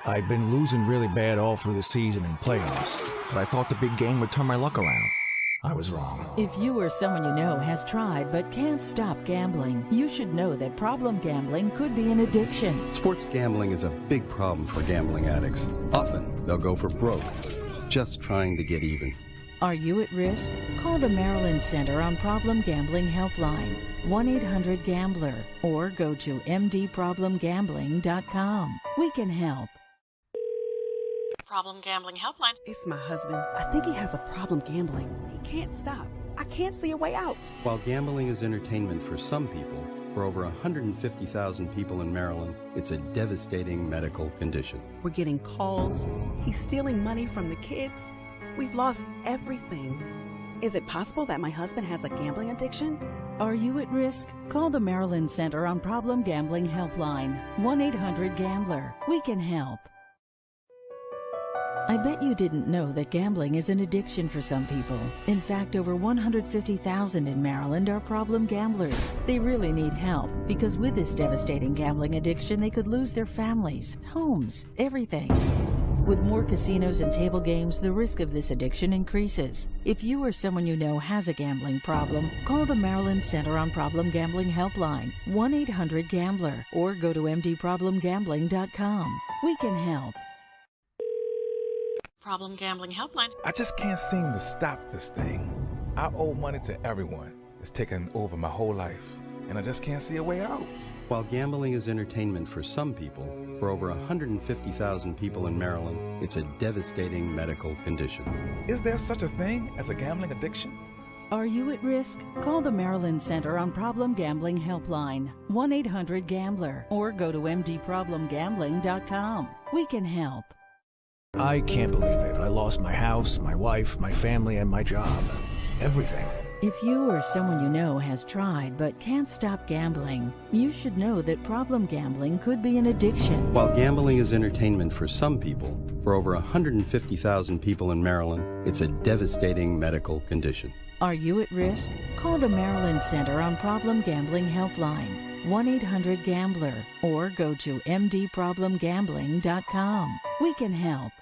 I'd been losing really bad all through the season and playoffs, but I thought the big game would turn my luck around. I was wrong. If you or someone you know has tried but can't stop gambling, you should know that problem gambling could be an addiction. Sports gambling is a big problem for gambling addicts. Often, they'll go for broke, just trying to get even. Are you at risk? Call the Maryland Center on Problem Gambling Helpline, 1-800-GAMBLER, or go to mdproblemgambling.com. We can help. Problem Gambling Helpline. It's my husband. I think he has a problem gambling. He can't stop. I can't see a way out. While gambling is entertainment for some people, for over 150,000 people in Maryland, it's a devastating medical condition. We're getting calls. He's stealing money from the kids. We've lost everything. Is it possible that my husband has a gambling addiction? Are you at risk? Call the Maryland Center on Problem Gambling Helpline, 1-800-GAMBLER. We can help. I bet you didn't know that gambling is an addiction for some people. In fact, over 150,000 in Maryland are problem gamblers. They really need help because with this devastating gambling addiction, they could lose their families, homes, everything. With more casinos and table games, the risk of this addiction increases. If you or someone you know has a gambling problem, call the Maryland Center on Problem Gambling Helpline, 1-800-GAMBLER, or go to mdproblemgambling.com. We can help. Problem Gambling Helpline. I just can't seem to stop this thing. I owe money to everyone. It's taken over my whole life, and I just can't see a way out. While gambling is entertainment for some people, for over 150,000 people in Maryland, it's a devastating medical condition. Is there such a thing as a gambling addiction? Are you at risk? Call the Maryland Center on Problem Gambling Helpline, 1-800-GAMBLER, or go to mdproblemgambling.com. We can help. I can't believe it. I lost my house, my wife, my family, and my job. Everything. If you or someone you know has tried but can't stop gambling, you should know that problem gambling could be an addiction. While gambling is entertainment for some people, for over 150,000 people in Maryland, it's a devastating medical condition. Are you at risk? Call the Maryland Center on Problem Gambling Helpline, 1-800-GAMBLER, or go to mdproblemgambling.com. We can help.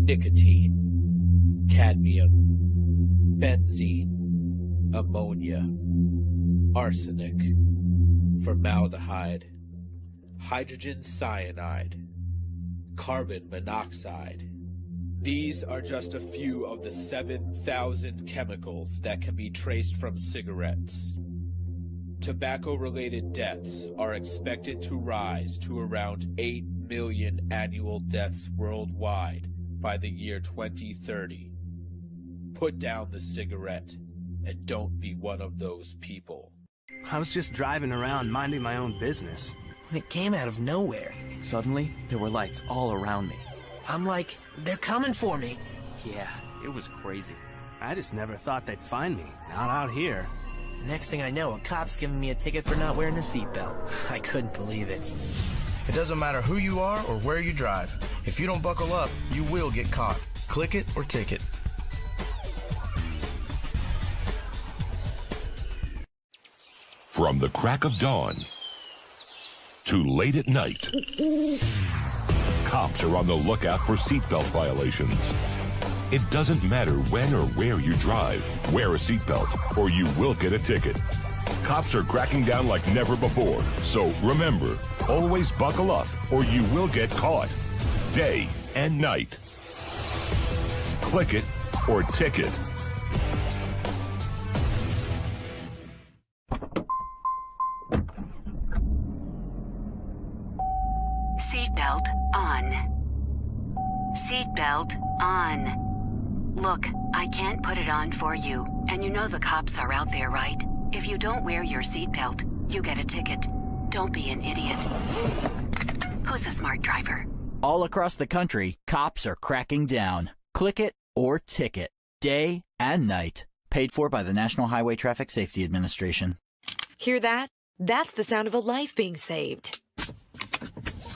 Nicotine, cadmium, benzene, ammonia, arsenic, formaldehyde, hydrogen cyanide, carbon monoxide. These are just a few of the 7,000 chemicals that can be traced from cigarettes. Tobacco-related deaths are expected to rise to around 8 million annual deaths worldwide by the year 2030. Put down the cigarette and don't be one of those people. I was just driving around minding my own business when it came out of nowhere. Suddenly, there were lights all around me. I'm like, they're coming for me. Yeah, it was crazy. I just never thought they'd find me, not out here. Next thing I know, a cop's giving me a ticket for not wearing a seatbelt. I couldn't believe it. It doesn't matter who you are or where you drive. If you don't buckle up, you will get caught. Click it or ticket. From the crack of dawn to late at night, cops are on the lookout for seatbelt violations. It doesn't matter when or where you drive, wear a seatbelt or you will get a ticket. Cops are cracking down like never before. So remember, always buckle up or you will get caught. Day and night. Click it or ticket. Seatbelt on. Seatbelt on. Look, I can't put it on for you, and you know the cops are out there, right? If you don't wear your seatbelt, you get a ticket. Don't be an idiot. Who's a smart driver? All across the country, cops are cracking down. Click it or ticket. Day and night. Paid for by the National Highway Traffic Safety Administration. Hear that? That's the sound of a life being saved.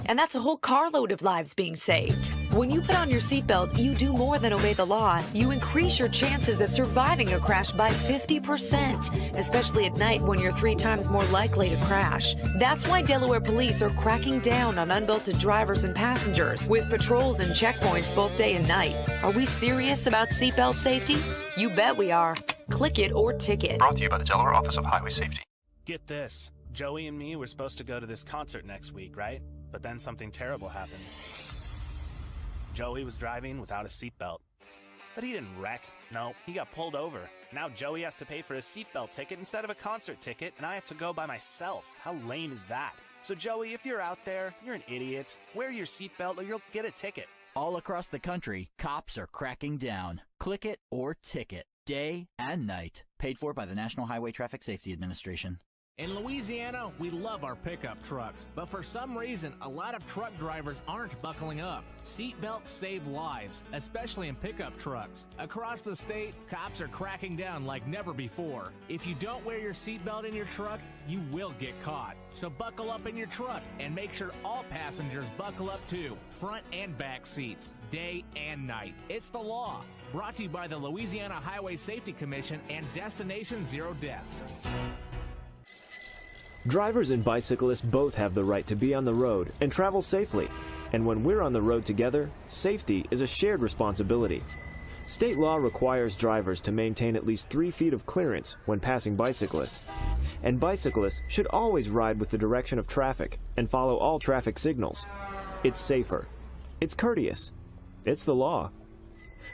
And that's a whole carload of lives being saved. When you put on your seatbelt, you do more than obey the law. You increase your chances of surviving a crash by 50%, especially at night when you're 3 times more likely to crash. That's why Delaware police are cracking down on unbelted drivers and passengers with patrols and checkpoints both day and night. Are we serious about seatbelt safety? You bet we are. Click it or ticket. Brought to you by the Delaware Office of Highway Safety. Get this. Joey and me were supposed to go to this concert next week, right? But then something terrible happened. Joey was driving without a seatbelt. But he didn't wreck. No, he got pulled over. Now Joey has to pay for a seatbelt ticket instead of a concert ticket, and I have to go by myself. How lame is that? So Joey, if you're out there, you're an idiot. Wear your seatbelt or you'll get a ticket. All across the country, cops are cracking down. Click it or ticket. Day and night. Paid for by the National Highway Traffic Safety Administration. In Louisiana, we love our pickup trucks, but for some reason, a lot of truck drivers aren't buckling up. Seatbelts save lives, especially in pickup trucks. Across the state, cops are cracking down like never before. If you don't wear your seatbelt in your truck, you will get caught. So buckle up in your truck and make sure all passengers buckle up too, front and back seats, day and night. It's the law. Brought to you by the Louisiana Highway Safety Commission and Destination Zero Deaths. Drivers and bicyclists both have the right to be on the road and travel safely. And when we're on the road together, safety is a shared responsibility. State law requires drivers to maintain at least 3 feet of clearance when passing bicyclists. And bicyclists should always ride with the direction of traffic and follow all traffic signals. It's safer. It's courteous. It's the law.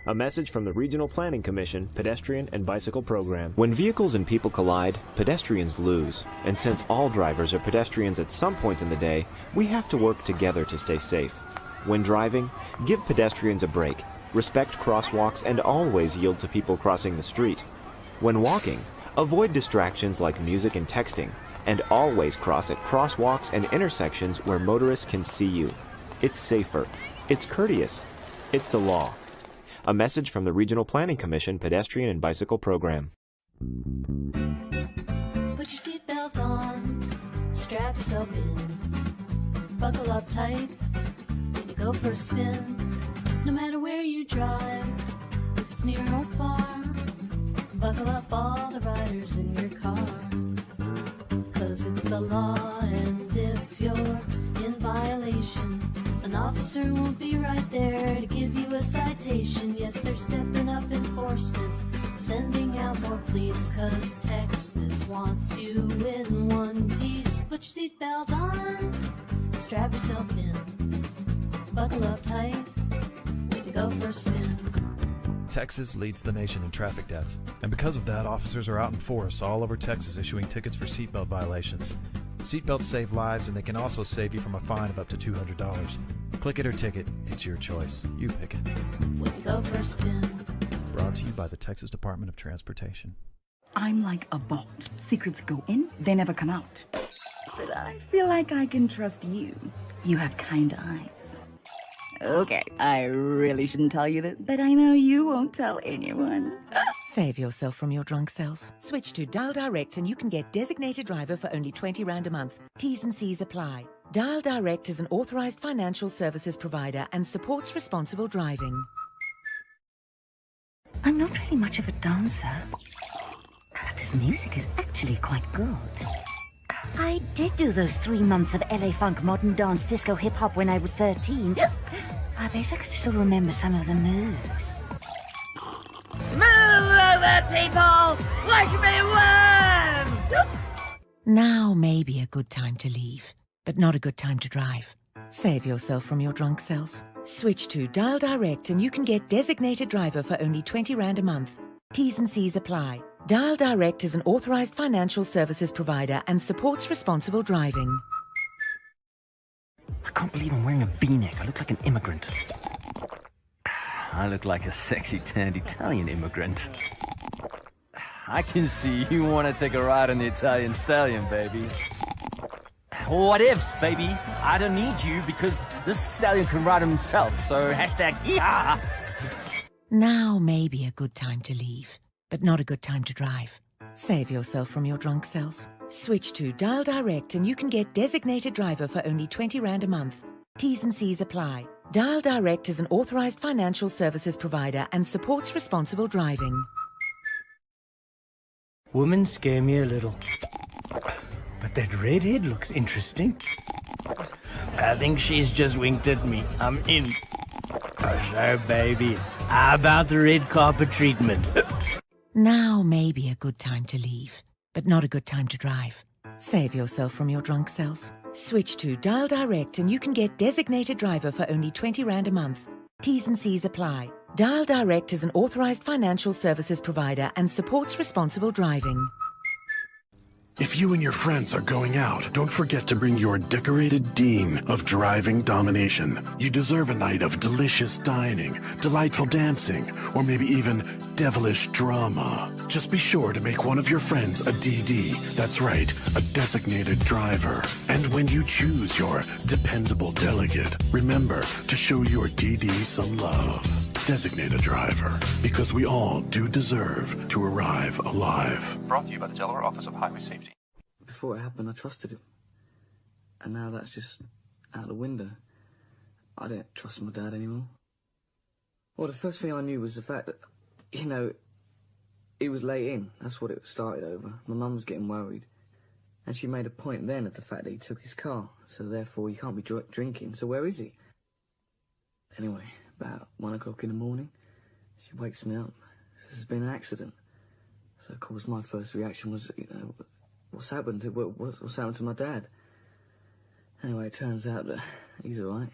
A message from the Regional Planning Commission Pedestrian and Bicycle Program. When vehicles and people collide, pedestrians lose. And since all drivers are pedestrians at some point in the day, we have to work together to stay safe. When driving, give pedestrians a break, respect crosswalks, and always yield to people crossing the street. When walking, avoid distractions like music and texting, and always cross at crosswalks and intersections where motorists can see you. It's safer. It's courteous. It's the law. A message from the Regional Planning Commission Pedestrian and Bicycle Program. Put your seatbelt on, strap yourself in, buckle up tight, when you go for a spin. No matter where you drive, if it's near or far, buckle up all the riders in your car. 'Cause it's the law, and if you're in violation, an officer won't be right there to give you a citation. Yes, they're stepping up enforcement, sending out more police, 'cause Texas wants you in one piece. Put your seatbelt on, strap yourself in, buckle up tight, way to go for a spin. Texas leads the nation in traffic deaths, and because of that, officers are out in force all over Texas issuing tickets for seatbelt violations. Seatbelts save lives, and they can also save you from a fine of up to $200. Click it or ticket. It's your choice. You pick it. Way to go for a spin. Brought to you by the Texas Department of Transportation. I'm like a vault. Secrets go in, they never come out. But I feel like I can trust you. You have kind eyes. Okay, I really shouldn't tell you this, but I know you won't tell anyone. Save yourself from your drunk self. Switch to Dial Direct and you can get designated driver for only $20 a month. T's and C's apply. Dial Direct is an authorized financial services provider and supports responsible driving. I'm not really much of a dancer, but this music is actually quite good. I did do those 3 months of LA funk, modern dance, disco, hip-hop when I was 13. I bet I could still remember some of the moves. Move over, people! Watch me worm! Now may be a good time to leave, but not a good time to drive. Save yourself from your drunk self. Switch to Dial Direct and you can get designated driver for only $20 a month. T's and C's apply. Dial Direct is an authorized financial services provider and supports responsible driving. I can't believe I'm wearing a V-neck. I look like an immigrant. I look like a sexy, tanned Italian immigrant. I can see you want to take a ride on the Italian stallion, baby. What ifs, baby? I don't need you because this stallion can ride himself, so hashtag yeah. Now may be a good time to leave, but not a good time to drive. Save yourself from your drunk self. Switch to Dial Direct and you can get designated driver for only 20 Rand a month. T's and C's apply. Dial Direct is an authorized financial services provider and supports responsible driving. Women scare me a little. But that redhead looks interesting. I think she's just winked at me. I'm in. So, baby, how about the red carpet treatment? Now may be a good time to leave, but not a good time to drive. Save yourself from your drunk self. Switch to Dial Direct and you can get designated driver for only 20 Rand a month. T's and C's apply. Dial Direct is an authorized financial services provider and supports responsible driving. If you and your friends are going out, don't forget to bring your decorated dean of driving domination. You deserve a night of delicious dining, delightful dancing, or maybe even devilish drama. Just be sure to make one of your friends a DD. That's right, a designated driver. And when you choose your dependable delegate, remember to show your DD some love. Designated driver, because we all do deserve to arrive alive. Brought to you by the Delaware Office of Highway Safety. Before it happened, I trusted him. And now that's just out the window. I don't trust my dad anymore. Well, the first thing I knew was the fact that, you know, he was late in. That's what it started over. My mum was getting worried. And she made a point then of the fact that he took his car. So therefore, he can't be drinking. So where is he? Anyway, about 1 o'clock in the morning, she wakes me up. Says there's been an accident. So of course my first reaction was, you know, what's happened to what's happened to my dad? Anyway, it turns out that he's all right.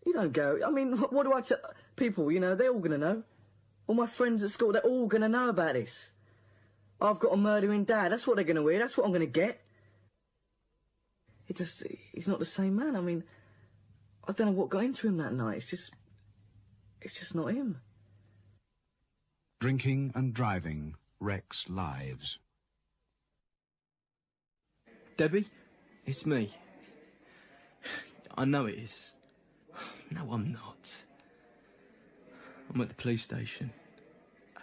You don't go. I mean, what do I tell people? You know, they're all gonna know. All my friends at school, they're all gonna know about this. I've got a murdering dad. That's what they're gonna hear. That's what I'm gonna get. He's not the same man. I mean, I don't know what got into him that night. It's just not him. Drinking and driving wrecks lives. Debbie, it's me. I know it is. No, I'm not. I'm at the police station.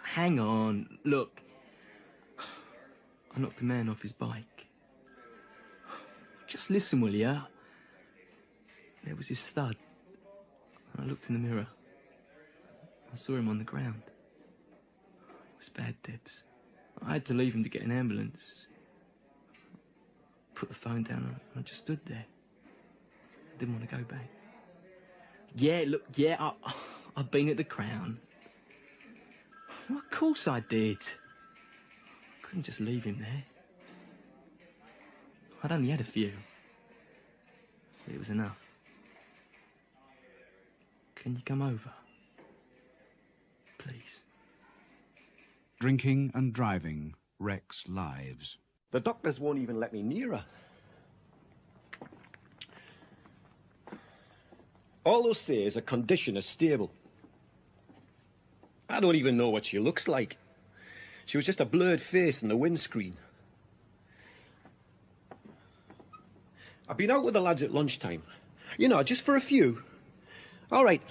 Hang on, look. I knocked a man off his bike. Just listen, will ya? There was his thud. I looked in the mirror. I saw him on the ground. It was bad, Debs. I had to leave him to get an ambulance. Put the phone down and I just stood there. I didn't want to go back. Yeah, look, yeah, I've been at the Crown. Well, of course I did. Couldn't just leave him there. I'd only had a few. It was enough. Can you come over? Please. Drinking and driving wrecks lives. The doctors won't even let me near her. All they'll say is her condition is stable. I don't even know what she looks like. She was just a blurred face in the windscreen. I've been out with the lads at lunchtime. You know, just for a few. All right,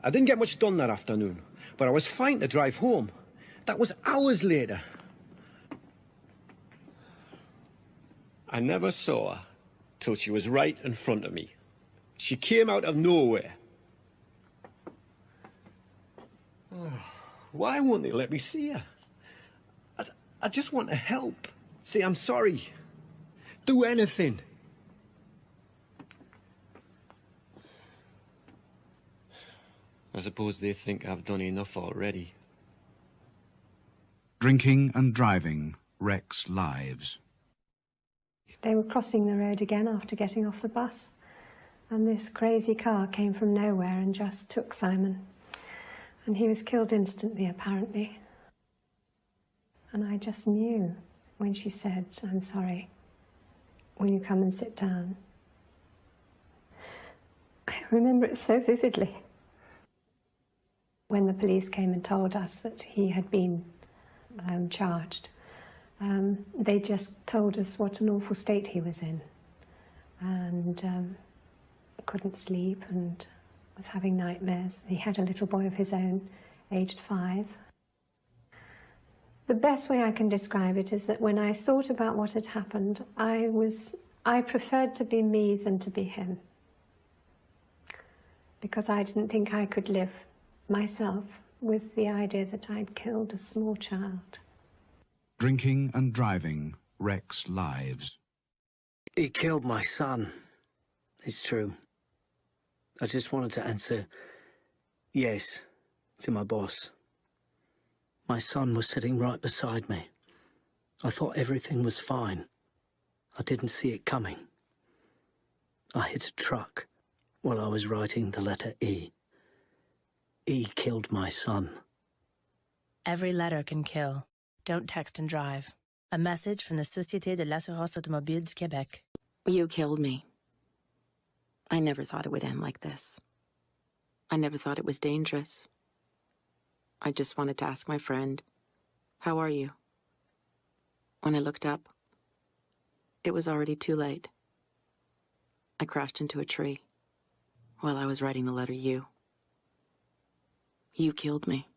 I didn't get much done that afternoon, but I was fine to drive home. That was hours later. I never saw her till she was right in front of me. She came out of nowhere. Oh, why won't they let me see her? I just want to help. Say I'm sorry. Do anything. I suppose they think I've done enough already. Drinking and driving wrecks lives. They were crossing the road again after getting off the bus, and this crazy car came from nowhere and just took Simon. And he was killed instantly, apparently. And I just knew when she said, "I'm sorry, will you come and sit down?" I remember it so vividly. When the police came and told us that he had been charged, they just told us what an awful state he was in, and couldn't sleep and was having nightmares. He had a little boy of his own, aged 5. The best way I can describe it is that when I thought about what had happened, I preferred to be me than to be him. Because I didn't think I could live myself with the idea that I'd killed a small child. Drinking and driving wrecks lives. He killed my son. It's true. I just wanted to answer yes to my boss. My son was sitting right beside me. I thought everything was fine. I didn't see it coming. I hit a truck while I was writing the letter E. E killed my son. Every letter can kill. Don't text and drive. A message from the Société de l'Assurance Automobile du Québec. You killed me. I never thought it would end like this. I never thought it was dangerous. I just wanted to ask my friend, how are you? When I looked up, it was already too late. I crashed into a tree while I was writing the letter U. You killed me.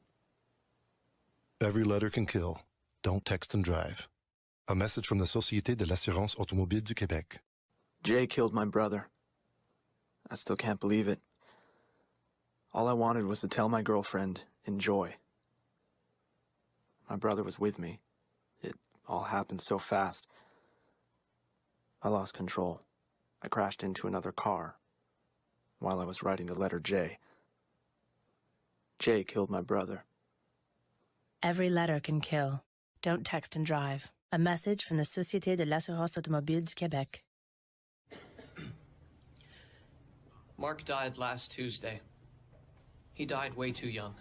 Every letter can kill. Don't text and drive. A message from the Société de l'Assurance Automobile du Québec. Jay killed my brother. I still can't believe it. All I wanted was to tell my girlfriend, enjoy. My brother was with me. It all happened so fast. I lost control. I crashed into another car while I was writing the letter J. Jay killed my brother. Every letter can kill. Don't text and drive. A message from the Société de l'Assurance Automobile du Québec. Mark died last Tuesday. He died way too young.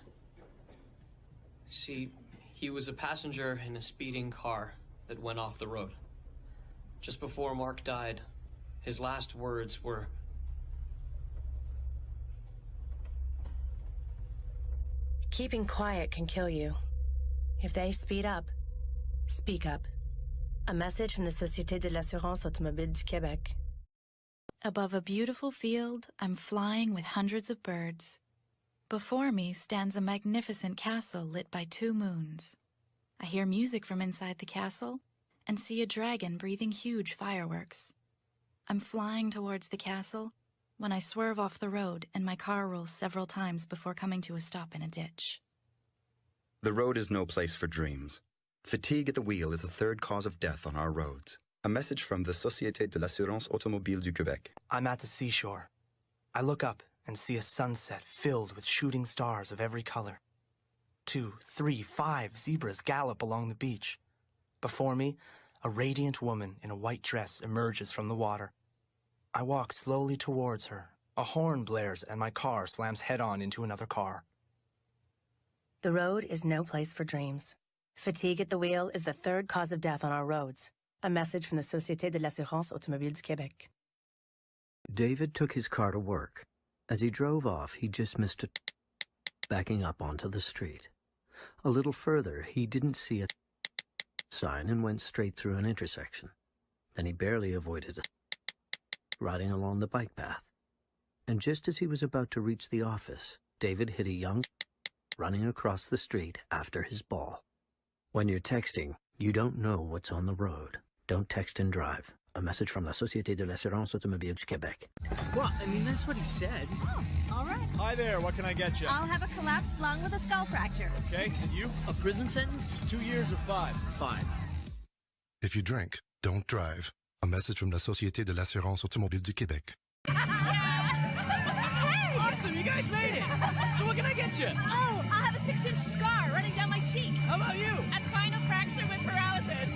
See, he was a passenger in a speeding car that went off the road. Just before Mark died, his last words were, Keeping quiet can kill you. If they speed up, speak up. A message from the Société de l'Assurance Automobile du Québec. Above a beautiful field, I'm flying with hundreds of birds. Before me stands a magnificent castle lit by 2 moons. I hear music from inside the castle and see a dragon breathing huge fireworks. I'm flying towards the castle when I swerve off the road and my car rolls several times before coming to a stop in a ditch. The road is no place for dreams. Fatigue at the wheel is the 3rd cause of death on our roads. A message from the Société de l'Assurance Automobile du Québec. I'm at the seashore. I look up and see a sunset filled with shooting stars of every color. 2, 3, 5 zebras gallop along the beach. Before me, a radiant woman in a white dress emerges from the water. I walk slowly towards her. A horn blares and my car slams head-on into another car. The road is no place for dreams. Fatigue at the wheel is the 3rd cause of death on our roads. A message from the Société de l'Assurance Automobile du Québec. David took his car to work. As he drove off, he just missed a backing up onto the street. A little further, he didn't see a sign and went straight through an intersection. Then he barely avoided it, riding along the bike path. And just as he was about to reach the office, David hit a young running across the street after his ball. When you're texting, you don't know what's on the road. Don't text and drive. A message from la Société de l'Assurance Automobile du Québec. Well, I mean, that's what he said. Oh, all right. Hi there, what can I get you? I'll have a collapsed lung with a skull fracture. Okay, and you? A prison sentence? 2 years or 5? 5. If you drink, don't drive. A message from la Société de l'Assurance Automobile du Québec. Hey! Awesome, you guys made it! So what can I get you? Oh, I'll have a 6-inch scar running down my cheek. How about you? A spinal fracture with paralysis.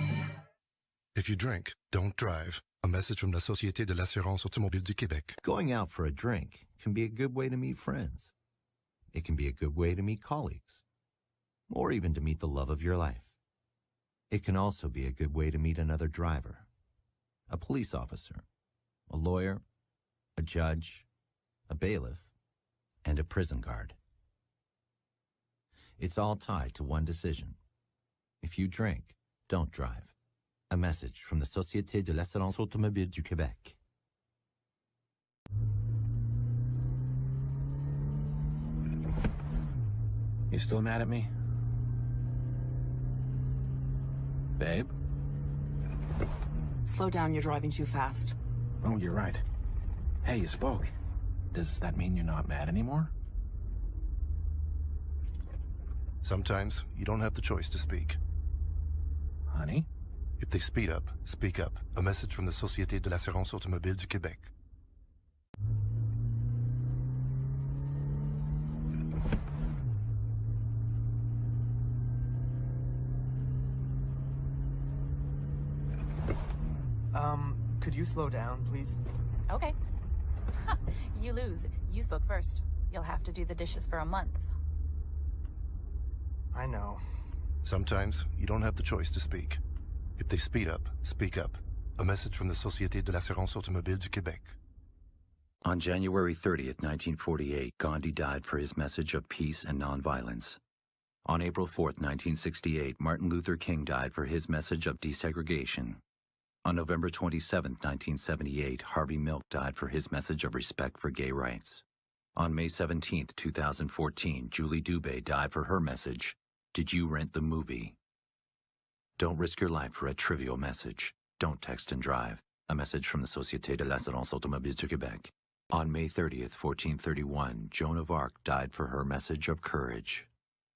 If you drink, don't drive. A message from la Société de l'Assurance Automobile du Québec. Going out for a drink can be a good way to meet friends. It can be a good way to meet colleagues, or even to meet the love of your life. It can also be a good way to meet another driver, a police officer, a lawyer, a judge, a bailiff, and a prison guard. It's all tied to one decision. If you drink, don't drive. A message from the Société de l'Assurance Automobile du Québec. You still mad at me? Babe? Slow down, you're driving too fast. Oh, you're right. Hey, you spoke. Does that mean you're not mad anymore? Sometimes you don't have the choice to speak. Honey? If they speed up, speak up. A message from the Société de l'Assurance Automobile du Québec. Could you slow down, please? Okay. You lose. You spoke first. You'll have to do the dishes for a month. I know. Sometimes you don't have the choice to speak. If they speed up, speak up. A message from the Société de l'Assurance Automobile du Québec. On January 30th, 1948, Gandhi died for his message of peace and nonviolence. On April 4th, 1968, Martin Luther King died for his message of desegregation. On November 27, 1978, Harvey Milk died for his message of respect for gay rights. On May 17, 2014, Julie Dubé died for her message, "Did you rent the movie?" Don't risk your life for a trivial message. Don't text and drive. A message from the Société de l'Assurance Automobile du Québec. On May 30th, 1431, Joan of Arc died for her message of courage.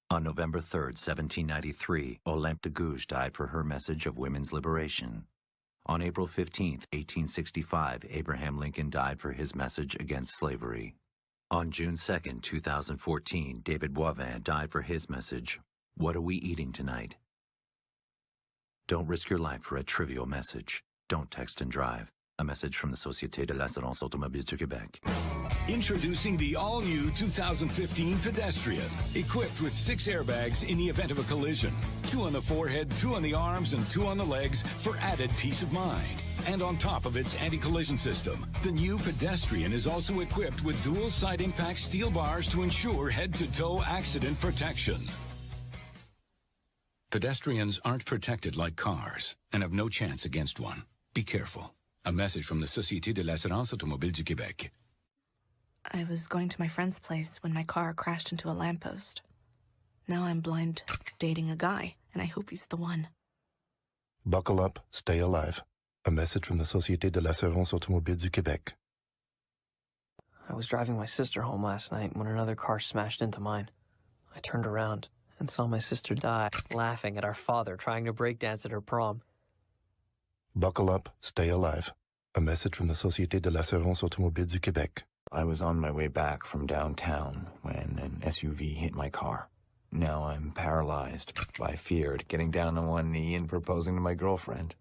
On November 3rd, 1793, Olympe de Gouges died for her message of women's liberation. On April 15, 1865, Abraham Lincoln died for his message against slavery. On June 2, 2014, David Boivin died for his message, "What are we eating tonight?" Don't risk your life for a trivial message. Don't text and drive. A message from the Société de l'Assurance Automobile du Québec. Introducing the all-new 2015 Pedestrian, equipped with 6 airbags in the event of a collision. 2 on the forehead, 2 on the arms, and 2 on the legs for added peace of mind. And on top of its anti-collision system, the new Pedestrian is also equipped with dual side impact steel bars to ensure head-to-toe accident protection. Pedestrians aren't protected like cars and have no chance against one. Be careful. A message from the Société de l'Assurance Automobile du Québec. I was going to my friend's place when my car crashed into a lamppost. Now I'm blind dating a guy, and I hope he's the one. Buckle up, stay alive. A message from the Société de l'Assurance Automobile du Québec. I was driving my sister home last night when another car smashed into mine. I turned around and saw my sister die, laughing at our father trying to breakdance at her prom. Buckle up, stay alive. A message from the Société de l'Assurance Automobile du Québec. I was on my way back from downtown when an SUV hit my car. Now I'm paralyzed by fear at getting down on one knee and proposing to my girlfriend.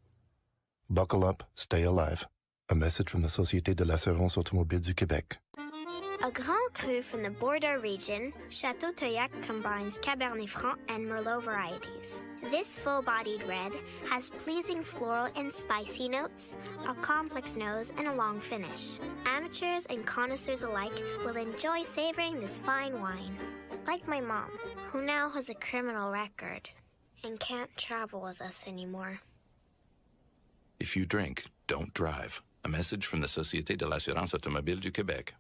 Buckle up, stay alive. A message from the Société de l'Assurance Automobile du Québec. A Grand Cru from the Bordeaux region, Chateau Tauillac combines Cabernet Franc and Merlot varieties. This full-bodied red has pleasing floral and spicy notes, a complex nose, and a long finish. Amateurs and connoisseurs alike will enjoy savoring this fine wine. Like my mom, who now has a criminal record and can't travel with us anymore. If you drink, don't drive. A message from the Société de l'Assurance Automobile du Québec.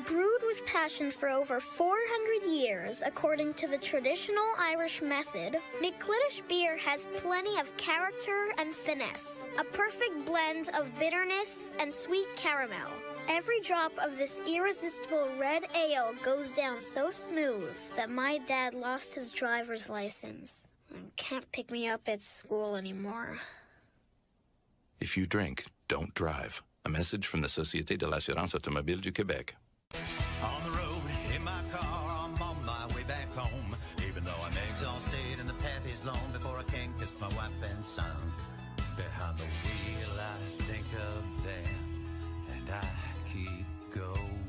Brewed with passion for over 400 years, according to the traditional Irish method, McClittish beer has plenty of character and finesse, a perfect blend of bitterness and sweet caramel. Every drop of this irresistible red ale goes down so smooth that my dad lost his driver's license and can't pick me up at school anymore. If you drink, don't drive. A message from the Société de l'Assurance Automobile du Québec. On the road, in my car, I'm on my way back home. Even though I'm exhausted and the path is long before I can kiss my wife and son. Behind the wheel, I think of them, and I keep going.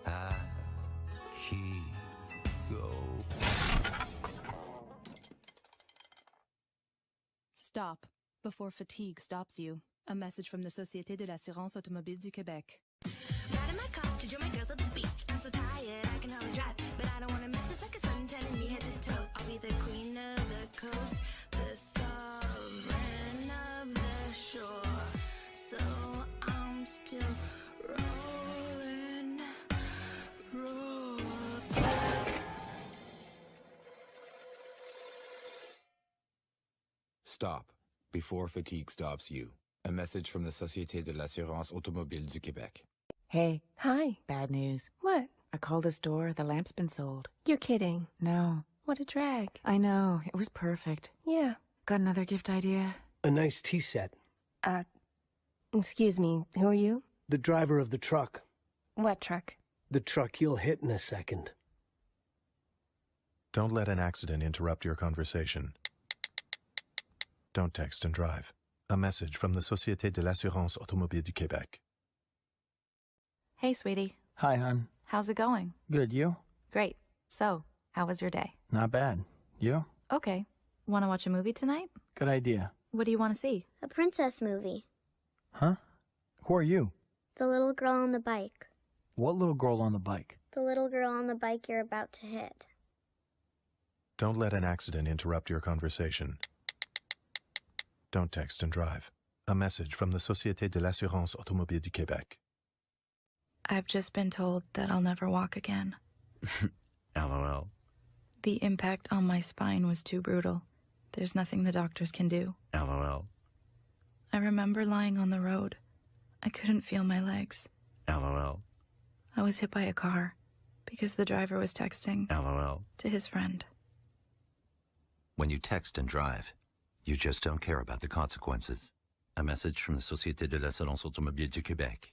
I keep going. Stop before fatigue stops you. A message from the Société de l'Assurance Automobile du Québec. Riding my car to join my girls at the beach. I'm so tired, I can hardly drive, but I don't want to miss a second sun telling me head to toe. I'll be the queen of the coast, the sovereign of the shore. So I'm still rolling, rolling. Stop before fatigue stops you. A message from the Société de l'Assurance Automobile du Québec. Hey. Hi. Bad news. What? I called the store. The lamp's been sold. You're kidding. No. What a drag. I know. It was perfect. Yeah. Got another gift idea? A nice tea set. Excuse me, who are you? The driver of the truck. What truck? The truck you'll hit in a second. Don't let an accident interrupt your conversation. Don't text and drive. A message from the Société de l'Assurance Automobile du Québec. Hey, sweetie. Hi, hon. How's it going? Good, you? Great. So, how was your day? Not bad. You? Okay. Want to watch a movie tonight? Good idea. What do you want to see? A princess movie. Huh? Who are you? The little girl on the bike. What little girl on the bike? The little girl on the bike you're about to hit. Don't let an accident interrupt your conversation. Don't text and drive. A message from the Société de l'Assurance Automobile du Québec. I've just been told that I'll never walk again. LOL. The impact on my spine was too brutal. There's nothing the doctors can do. LOL. I remember lying on the road. I couldn't feel my legs. LOL. I was hit by a car because the driver was texting LOL. to his friend. When you text and drive, you just don't care about the consequences. A message from the Société de l'Assurance Automobile du Québec.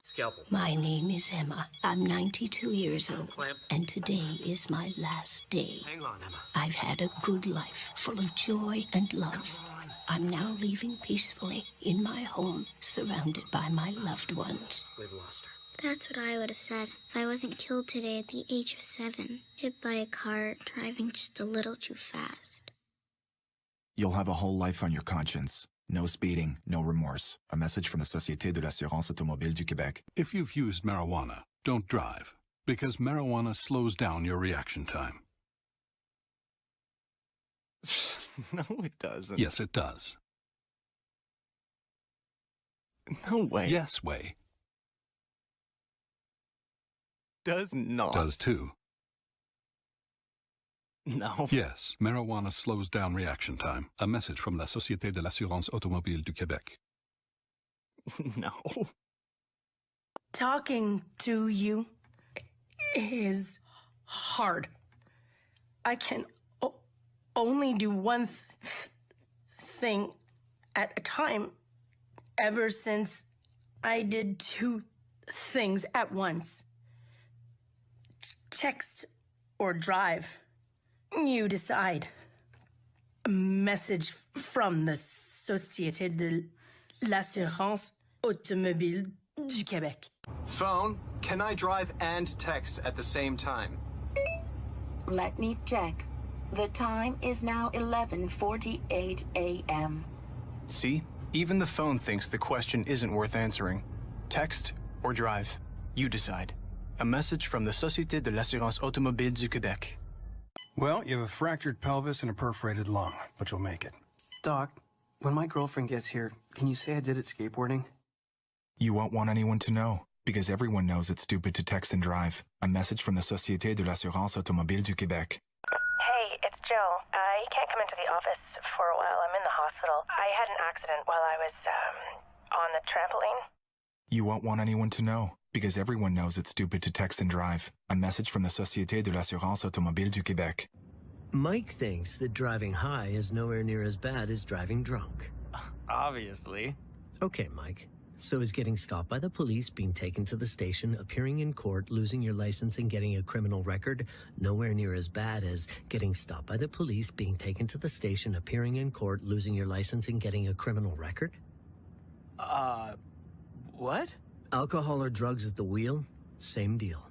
Scalpel. My name is Emma. I'm 92 years old. Clamp. And today is my last day. Hang on, Emma. I've had a good life, full of joy and love. I'm now leaving peacefully in my home, surrounded by my loved ones. We've lost her. That's what I would have said if I wasn't killed today at the age of 7. Hit by a car driving just a little too fast. You'll have a whole life on your conscience. No speeding, no remorse. A message from the Société de l'Assurance Automobile du Québec. If you've used marijuana, don't drive, because marijuana slows down your reaction time. No, it doesn't. Yes, it does. No way. Yes way. Does not. Does too. No. Yes, marijuana slows down reaction time. A message from la Société de l'Assurance Automobile du Québec. No. Talking to you is hard. I can only do one thing at a time ever since I did 2 things at once. Text or drive. You decide. A message from the Société de l'Assurance Automobile du Québec. Phone, can I drive and text at the same time? Let me check. The time is now 11:48 a.m. See? Even the phone thinks the question isn't worth answering. Text or drive. You decide. A message from the Société de l'Assurance Automobile du Québec. Well, you have a fractured pelvis and a perforated lung, but you'll make it. Doc, when my girlfriend gets here, can you say I did it skateboarding? You won't want anyone to know, because everyone knows it's stupid to text and drive. A message from the Société de l'Assurance Automobile du Québec. Hey, it's Jill. I can't come into the office for a while. I'm in the hospital. I had an accident while I was, on the trampoline. You won't want anyone to know, because everyone knows it's stupid to text and drive. A message from the Société de l'Assurance Automobile du Québec. Mike thinks that driving high is nowhere near as bad as driving drunk. Obviously. Okay, Mike. So is getting stopped by the police, being taken to the station, appearing in court, losing your license, and getting a criminal record nowhere near as bad as getting stopped by the police, being taken to the station, appearing in court, losing your license, and getting a criminal record? What? Alcohol or drugs at the wheel? Same deal.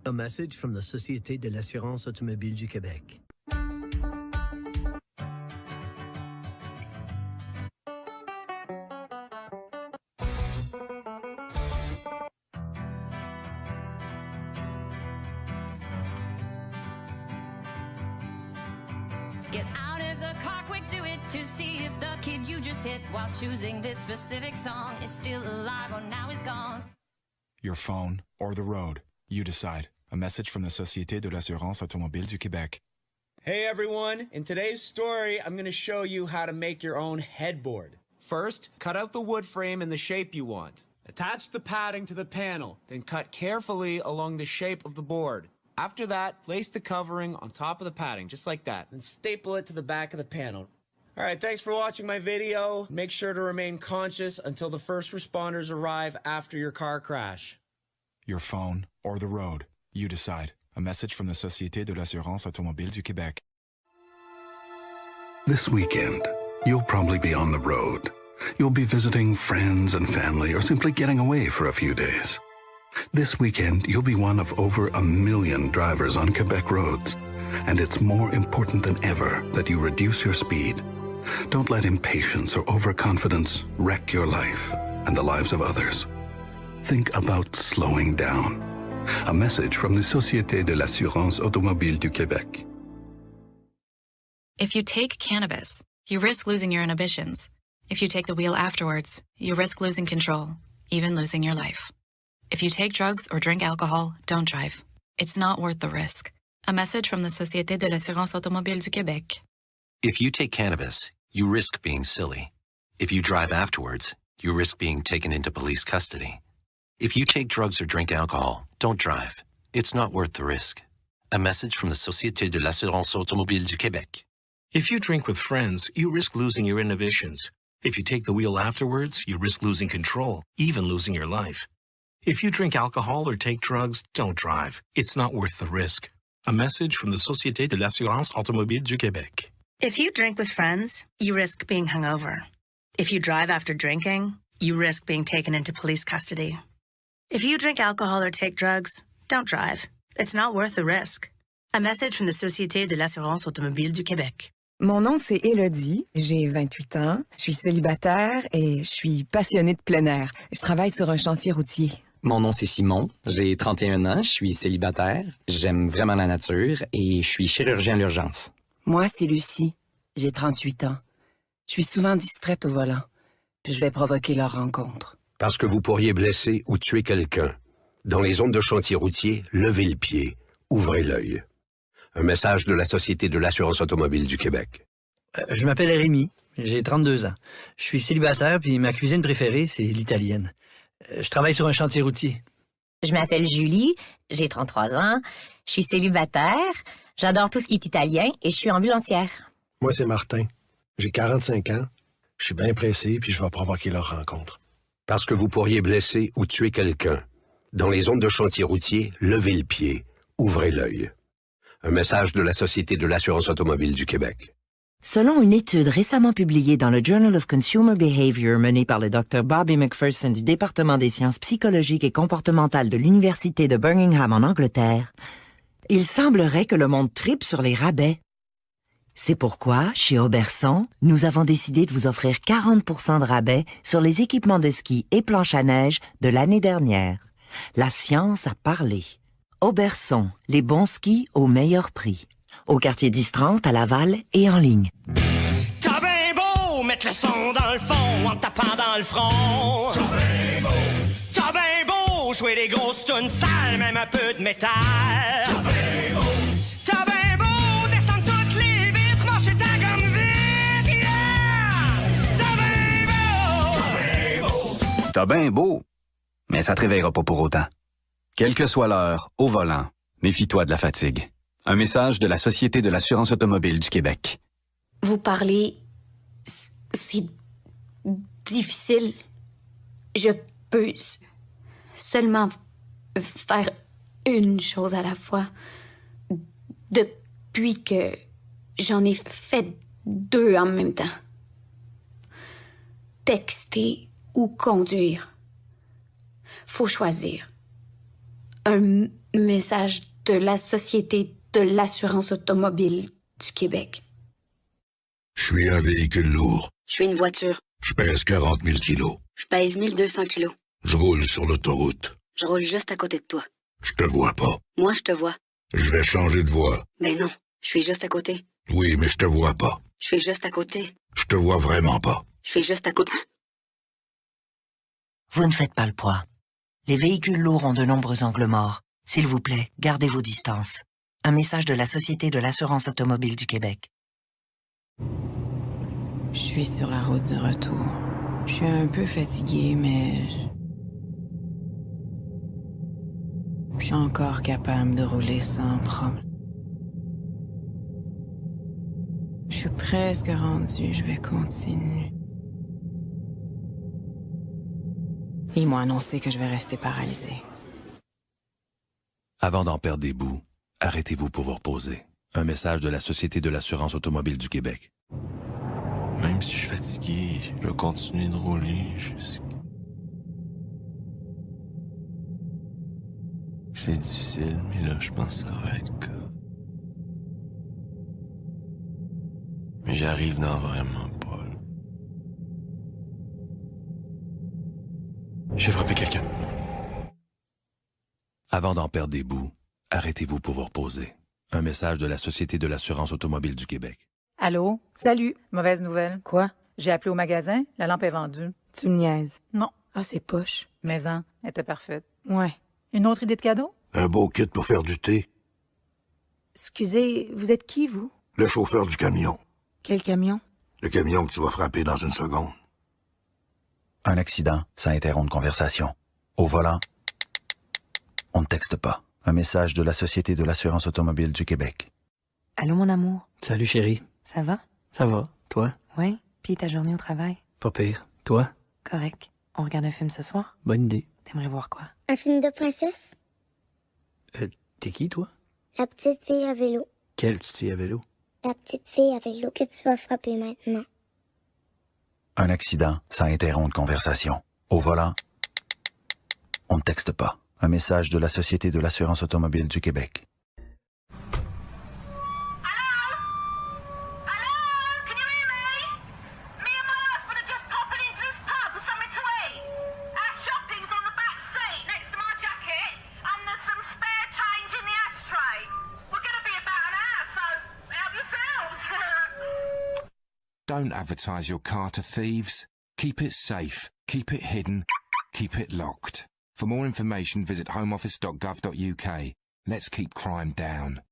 A message from the Société de l'Assurance Automobile du Québec. Get out of the car quick, do it to see if the kid you just hit while choosing this specific song is still alive or now is gone. Your phone or the road. You decide. A message from the Société de l'Assurance Automobile du Québec. Hey everyone, in today's story, I'm going to show you how to make your own headboard. First, cut out the wood frame in the shape you want. Attach the padding to the panel, then cut carefully along the shape of the board. After that, place the covering on top of the padding, just like that, and staple it to the back of the panel. Alright, thanks for watching my video. Make sure to remain conscious until the first responders arrive after your car crash. Your phone or the road, you decide. A message from the Société de l'Assurance Automobile du Québec. This weekend, you'll probably be on the road. You'll be visiting friends and family or simply getting away for a few days. This weekend, you'll be one of over 1 million drivers on Quebec roads. And it's more important than ever that you reduce your speed. Don't let impatience or overconfidence wreck your life and the lives of others. Think about slowing down. A message from the Société de l'Assurance Automobile du Québec. If you take cannabis, you risk losing your inhibitions. If you take the wheel afterwards, you risk losing control, even losing your life. If you take drugs or drink alcohol, don't drive. It's not worth the risk. A message from the Société de l'Assurance Automobile du Québec. If you take cannabis, you risk being silly. If you drive afterwards, you risk being taken into police custody. If you take drugs or drink alcohol, don't drive. It's not worth the risk. A message from the Société de l'Assurance Automobile du Québec. If you drink with friends, you risk losing your inhibitions. If you take the wheel afterwards, you risk losing control, even losing your life. If you drink alcohol or take drugs, don't drive. It's not worth the risk. A message from the Société de l'Assurance Automobile du Québec. If you drink with friends, you risk being hungover. If you drive after drinking, you risk being taken into police custody. If you drink alcohol or take drugs, don't drive. It's not worth the risk. A message from the Société de l'Assurance Automobile du Québec. Mon nom, c'est Élodie, j'ai 28 ans, je suis célibataire et je suis passionnée de plein air. Je travaille sur un chantier routier. Mon nom, c'est Simon, j'ai 31 ans, je suis célibataire, j'aime vraiment la nature et je suis chirurgien à l'urgence. Moi, c'est Lucie, j'ai 38 ans. Je suis souvent distraite au volant, puis je vais provoquer leur rencontre. Parce que vous pourriez blesser ou tuer quelqu'un. Dans les zones de chantier routier, levez le pied, ouvrez l'œil. Un message de la Société de l'Assurance Automobile du Québec. Je m'appelle Rémi, j'ai 32 ans. Je suis célibataire, puis ma cuisine préférée, c'est l'italienne. Je travaille sur un chantier routier. Je m'appelle Julie, j'ai 33 ans, je suis célibataire, j'adore tout ce qui est italien et je suis ambulancière. Moi, c'est Martin. J'ai 45 ans, je suis bien pressé, puis je vais provoquer leur rencontre. Parce que vous pourriez blesser ou tuer quelqu'un. Dans les zones de chantier routier, levez le pied, ouvrez l'œil. Un message de la Société de l'Assurance Automobile du Québec. Selon une étude récemment publiée dans le Journal of Consumer Behavior menée par le Dr Bobby McPherson du département des sciences psychologiques et comportementales de l'Université de Birmingham en Angleterre, il semblerait que le monde tripe sur les rabais. C'est pourquoi, chez Auberson, nous avons décidé de vous offrir 40% de rabais sur les équipements de ski et planches à neige de l'année dernière. La science a parlé. Auberson, les bons skis au meilleur prix. Au quartier 10-30 à Laval et en ligne. T'as bien beau mettre le son dans le fond en tapant dans le front. T'as bien beau jouer des grosses tunes sales, même un peu de métal. T'as bien beau descendre toutes les vitres, marcher ta gomme vite, yeah! T'as bien beau! T'as bien beau, mais ça te réveillera pas pour autant. Quelle que soit l'heure, au volant, méfie-toi de la fatigue. Un message de la Société de l'Assurance Automobile du Québec. Vous parlez... c'est difficile. Je peux seulement faire une chose à la fois. Depuis que j'en ai fait 2 en même temps. Texter ou conduire. Faut choisir. Un message de la Société de l'Assurance Automobile du Québec. Je suis un véhicule lourd. Je suis une voiture. Je pèse 40 000 kilos. Je pèse 1200 kilos. Je roule sur l'autoroute. Je roule juste à côté de toi. Je te vois pas. Moi, je te vois. Je vais changer de voie. Ben non, je suis juste à côté. Oui, mais je te vois pas. Je suis juste à côté. Je te vois vraiment pas. Je suis juste à côté. Vous ne faites pas le poids. Les véhicules lourds ont de nombreux angles morts. S'il vous plaît, gardez vos distances. Un message de la Société de l'assurance automobile du Québec. Je suis sur la route du retour. Je suis un peu fatiguée, mais je suis encore capable de rouler sans problème. Je suis presque rendue, je vais continuer. Ils m'ont annoncé que je vais rester paralysée. Avant d'en perdre des bouts, arrêtez-vous pour vous reposer. Un message de la Société de l'assurance automobile du Québec. Même si je suis fatigué, je vais continuer de rouler jusqu'à... C'est difficile, mais là, je pense que ça va être cool. Mais j'arrive dans vraiment pas, là. J'ai frappé quelqu'un. Avant d'en perdre des bouts, arrêtez-vous pour vous reposer. Un message de la Société de l'assurance automobile du Québec. Allô? Salut. Mauvaise nouvelle. Quoi? J'ai appelé au magasin, la lampe est vendue. Tu me niaises. Non. Ah, c'est poche. Maison, elle était parfaite. Ouais. Une autre idée de cadeau? Un beau kit pour faire du thé. Excusez, vous êtes qui, vous? Le chauffeur du camion. Quel camion? Le camion que tu vas frapper dans une seconde. Un accident, ça interrompt une conversation. Au volant, on ne texte pas. Un message de la Société de l'assurance automobile du Québec. Allô, mon amour. Salut, chérie. Ça va? Ça va. Toi? Oui. Puis ta journée au travail? Pas pire. Toi? Correct. On regarde un film ce soir? Bonne idée. T'aimerais voir quoi? Un film de princesse? T'es qui, toi? La petite fille à vélo. Quelle petite fille à vélo? La petite fille à vélo que tu vas frapper maintenant. Un accident, ça interrompt une conversation. Au volant, on ne texte pas. Un message de la Société de l'assurance automobile du Québec. Don't advertise your car to thieves. Keep it safe, keep it hidden, keep it locked. For more information, visit homeoffice.gov.uk. Let's keep crime down.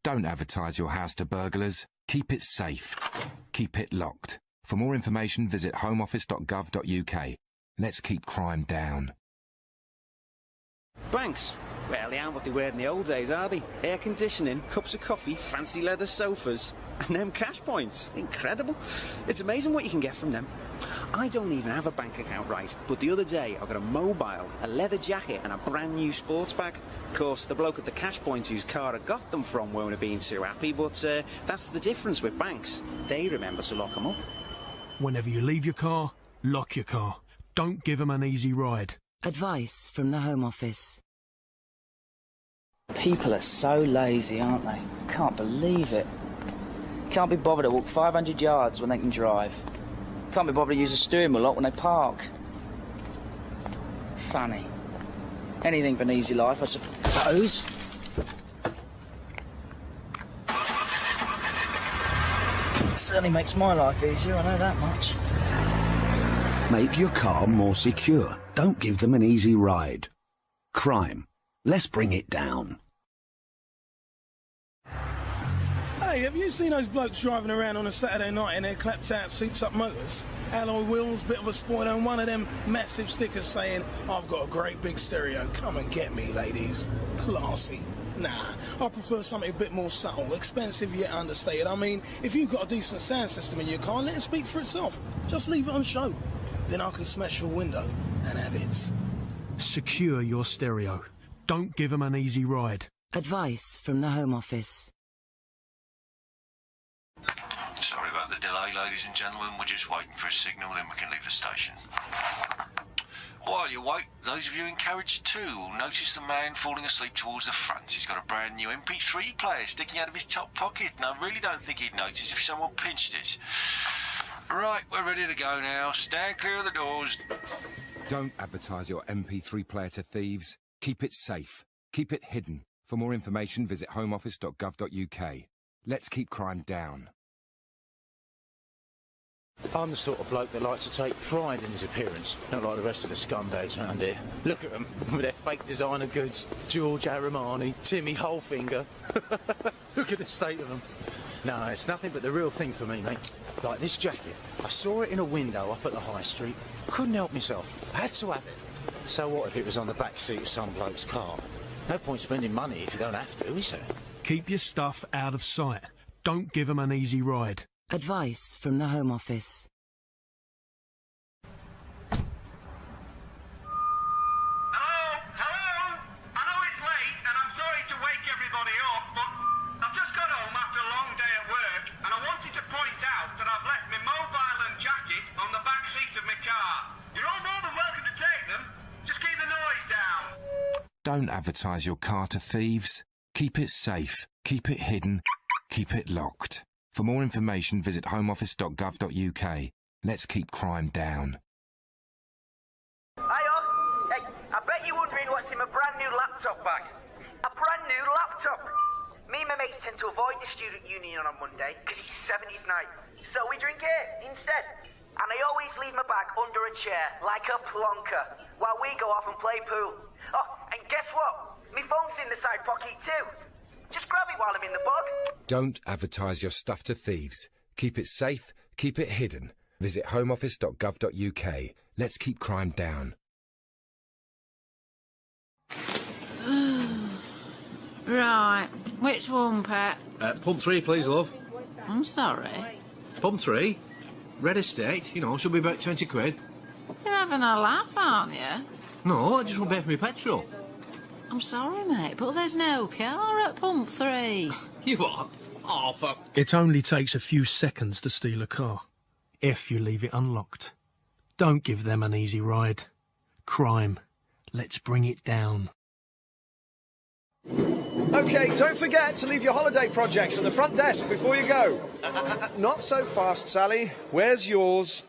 Don't advertise your house to burglars. Keep it safe. Keep it locked. For more information, visit homeoffice.gov.uk. Let's keep crime down. Banks? Well, they aren't what they were in the old days, are they? Air conditioning, cups of coffee, fancy leather sofas, and them cash points. Incredible. It's amazing what you can get from them. I don't even have a bank account, right, but the other day I got a mobile, a leather jacket and a brand new sports bag. Of course, the bloke at the cash point whose car I got them from won't have been too happy, but that's the difference with banks. They remember to lock them up. Whenever you leave your car, lock your car. Don't give them an easy ride. Advice from the Home Office. People are so lazy, aren't they? Can't believe it. Can't be bothered to walk 500 yards when they can drive. Can't be bothered to use a steering wheel lot when they park. Funny. Anything for an easy life, I suppose. It certainly makes my life easier, I know that much. Make your car more secure. Don't give them an easy ride. Crime. Let's bring it down. Hey, have you seen those blokes driving around on a Saturday night in their clapped-out, souped-up motors? Alloy wheels, bit of a spoiler, and one of them massive stickers saying, "I've got a great big stereo, come and get me, ladies." Classy. Nah, I prefer something a bit more subtle, expensive yet understated. I mean, if you've got a decent sound system in your car, let it speak for itself. Just leave it on show. Then I can smash your window and have it. Secure your stereo. Don't give them an easy ride. Advice from the Home Office. Sorry about the delay, ladies and gentlemen. We're just waiting for a signal, then we can leave the station. While you wait, those of you in carriage 2 will notice the man falling asleep towards the front. He's got a brand new MP3 player sticking out of his top pocket, and I really don't think he'd notice if someone pinched it. Right, we're ready to go now. Stand clear of the doors. Don't advertise your MP3 player to thieves. Keep it safe. Keep it hidden. For more information, visit homeoffice.gov.uk. Let's keep crime down. I'm the sort of bloke that likes to take pride in his appearance, not like the rest of the scumbags around here. Look at them, with their fake designer goods. George Armani, Timmy Holfinger. Look at the state of them. No, it's nothing but the real thing for me, mate. Like this jacket. I saw it in a window up at the high street. Couldn't help myself. Had to have it. So what if it was on the back seat of some bloke's car? No point spending money if you don't have to, is there? Keep your stuff out of sight. Don't give them an easy ride. Advice from the Home Office. Hello? I know it's late and I'm sorry to wake everybody up, but I've just got home after a long day at work and I wanted to point out that I've left my mobile and jacket on the back seat of my car. You're all more than welcome to take them. Just keep the noise down. Don't advertise your car to thieves. Keep it safe. Keep it hidden. Keep it locked. For more information, visit homeoffice.gov.uk. Let's keep crime down. Hiya! Hey, I bet you're wondering what's in my brand new laptop bag. A brand new laptop! Me and my mates tend to avoid the student union on Monday because it's 70s night. So we drink here instead. And I always leave my bag under a chair, like a plonker, while we go off and play pool. Oh, and guess what? My phone's in the side pocket too. Just grab it while I'm in the bog. Don't advertise your stuff to thieves. Keep it safe. Keep it hidden. Visit homeoffice.gov.uk. Let's keep crime down. Right, which one, Pet? Pump 3, please, love. I'm sorry. Pump 3? Red Estate, you know, should be about 20 quid. You're having a laugh, aren't you? No, I just want to pay for my petrol. I'm sorry, mate, but there's no car at Pump 3. You what? Oh, fuck. It only takes a few seconds to steal a car, if you leave it unlocked. Don't give them an easy ride. Crime. Let's bring it down. OK, don't forget to leave your holiday projects at the front desk before you go. Not so fast, Sally. Where's yours?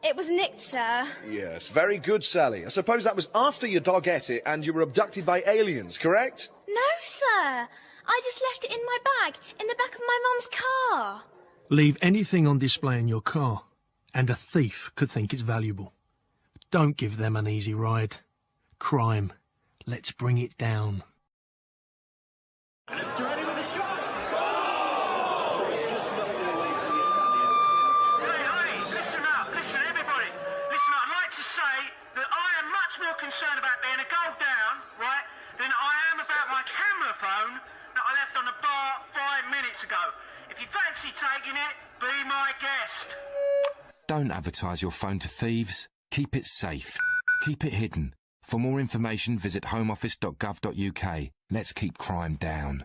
It was nicked, sir. Yes, very good, Sally. I suppose that was after your dog ate it and you were abducted by aliens, correct? No, sir. I just left it in my bag, in the back of my mum's car. Leave anything on display in your car, and a thief could think it's valuable. Don't give them an easy ride. Crime. Let's bring it down. Let's join in with the shots! Listen, everybody. Listen, I'd like to say that I am much more concerned about being a goal down, right, than I am about my camera phone that I left on the bar 5 minutes ago. If you fancy taking it, be my guest. Don't advertise your phone to thieves. Keep it safe. Keep it hidden. For more information, visit homeoffice.gov.uk. Let's keep crime down.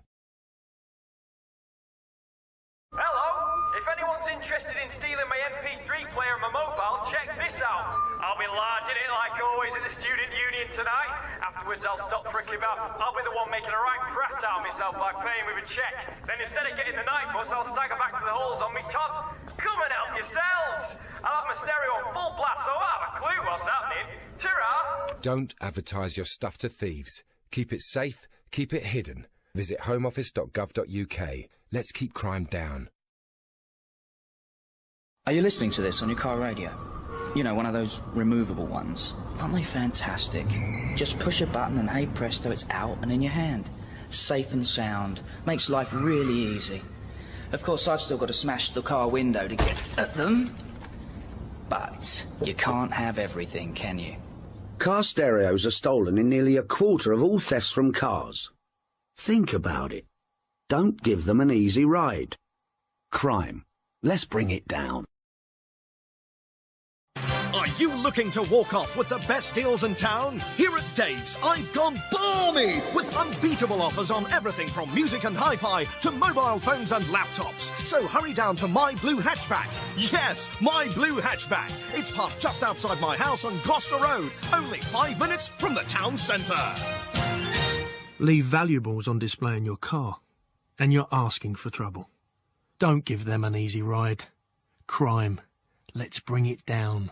Hello! If anyone's interested in stealing my MP3 player and my mobile, check this out. I'll be larging it like always at the student union tonight. Afterwards, I'll stop for a kebab. I'll be the one making a right prat out of myself by paying with a cheque. Then instead of getting the night bus, I'll stagger back to the halls on me Todd. Come and help yourselves! I'll have my stereo on full blast, so I have a clue what's happening. Ta-ra! Don't advertise your stuff to thieves. Keep it safe. Keep it hidden. Visit homeoffice.gov.uk. Let's keep crime down. Are you listening to this on your car radio? You know, one of those removable ones. Aren't they fantastic? Just push a button and hey presto, it's out and in your hand. Safe and sound. Makes life really easy. Of course, I've still got to smash the car window to get at them. But you can't have everything, can you? Car stereos are stolen in nearly a quarter of all thefts from cars. Think about it. Don't give them an easy ride. Crime. Let's bring it down. Are you looking to walk off with the best deals in town? Here at Dave's, I've gone balmy with unbeatable offers on everything from music and hi-fi to mobile phones and laptops. So hurry down to my blue hatchback. Yes, my blue hatchback. It's parked just outside my house on Gloucester Road, only 5 minutes from the town centre. Leave valuables on display in your car, and you're asking for trouble. Don't give them an easy ride. Crime. Let's bring it down.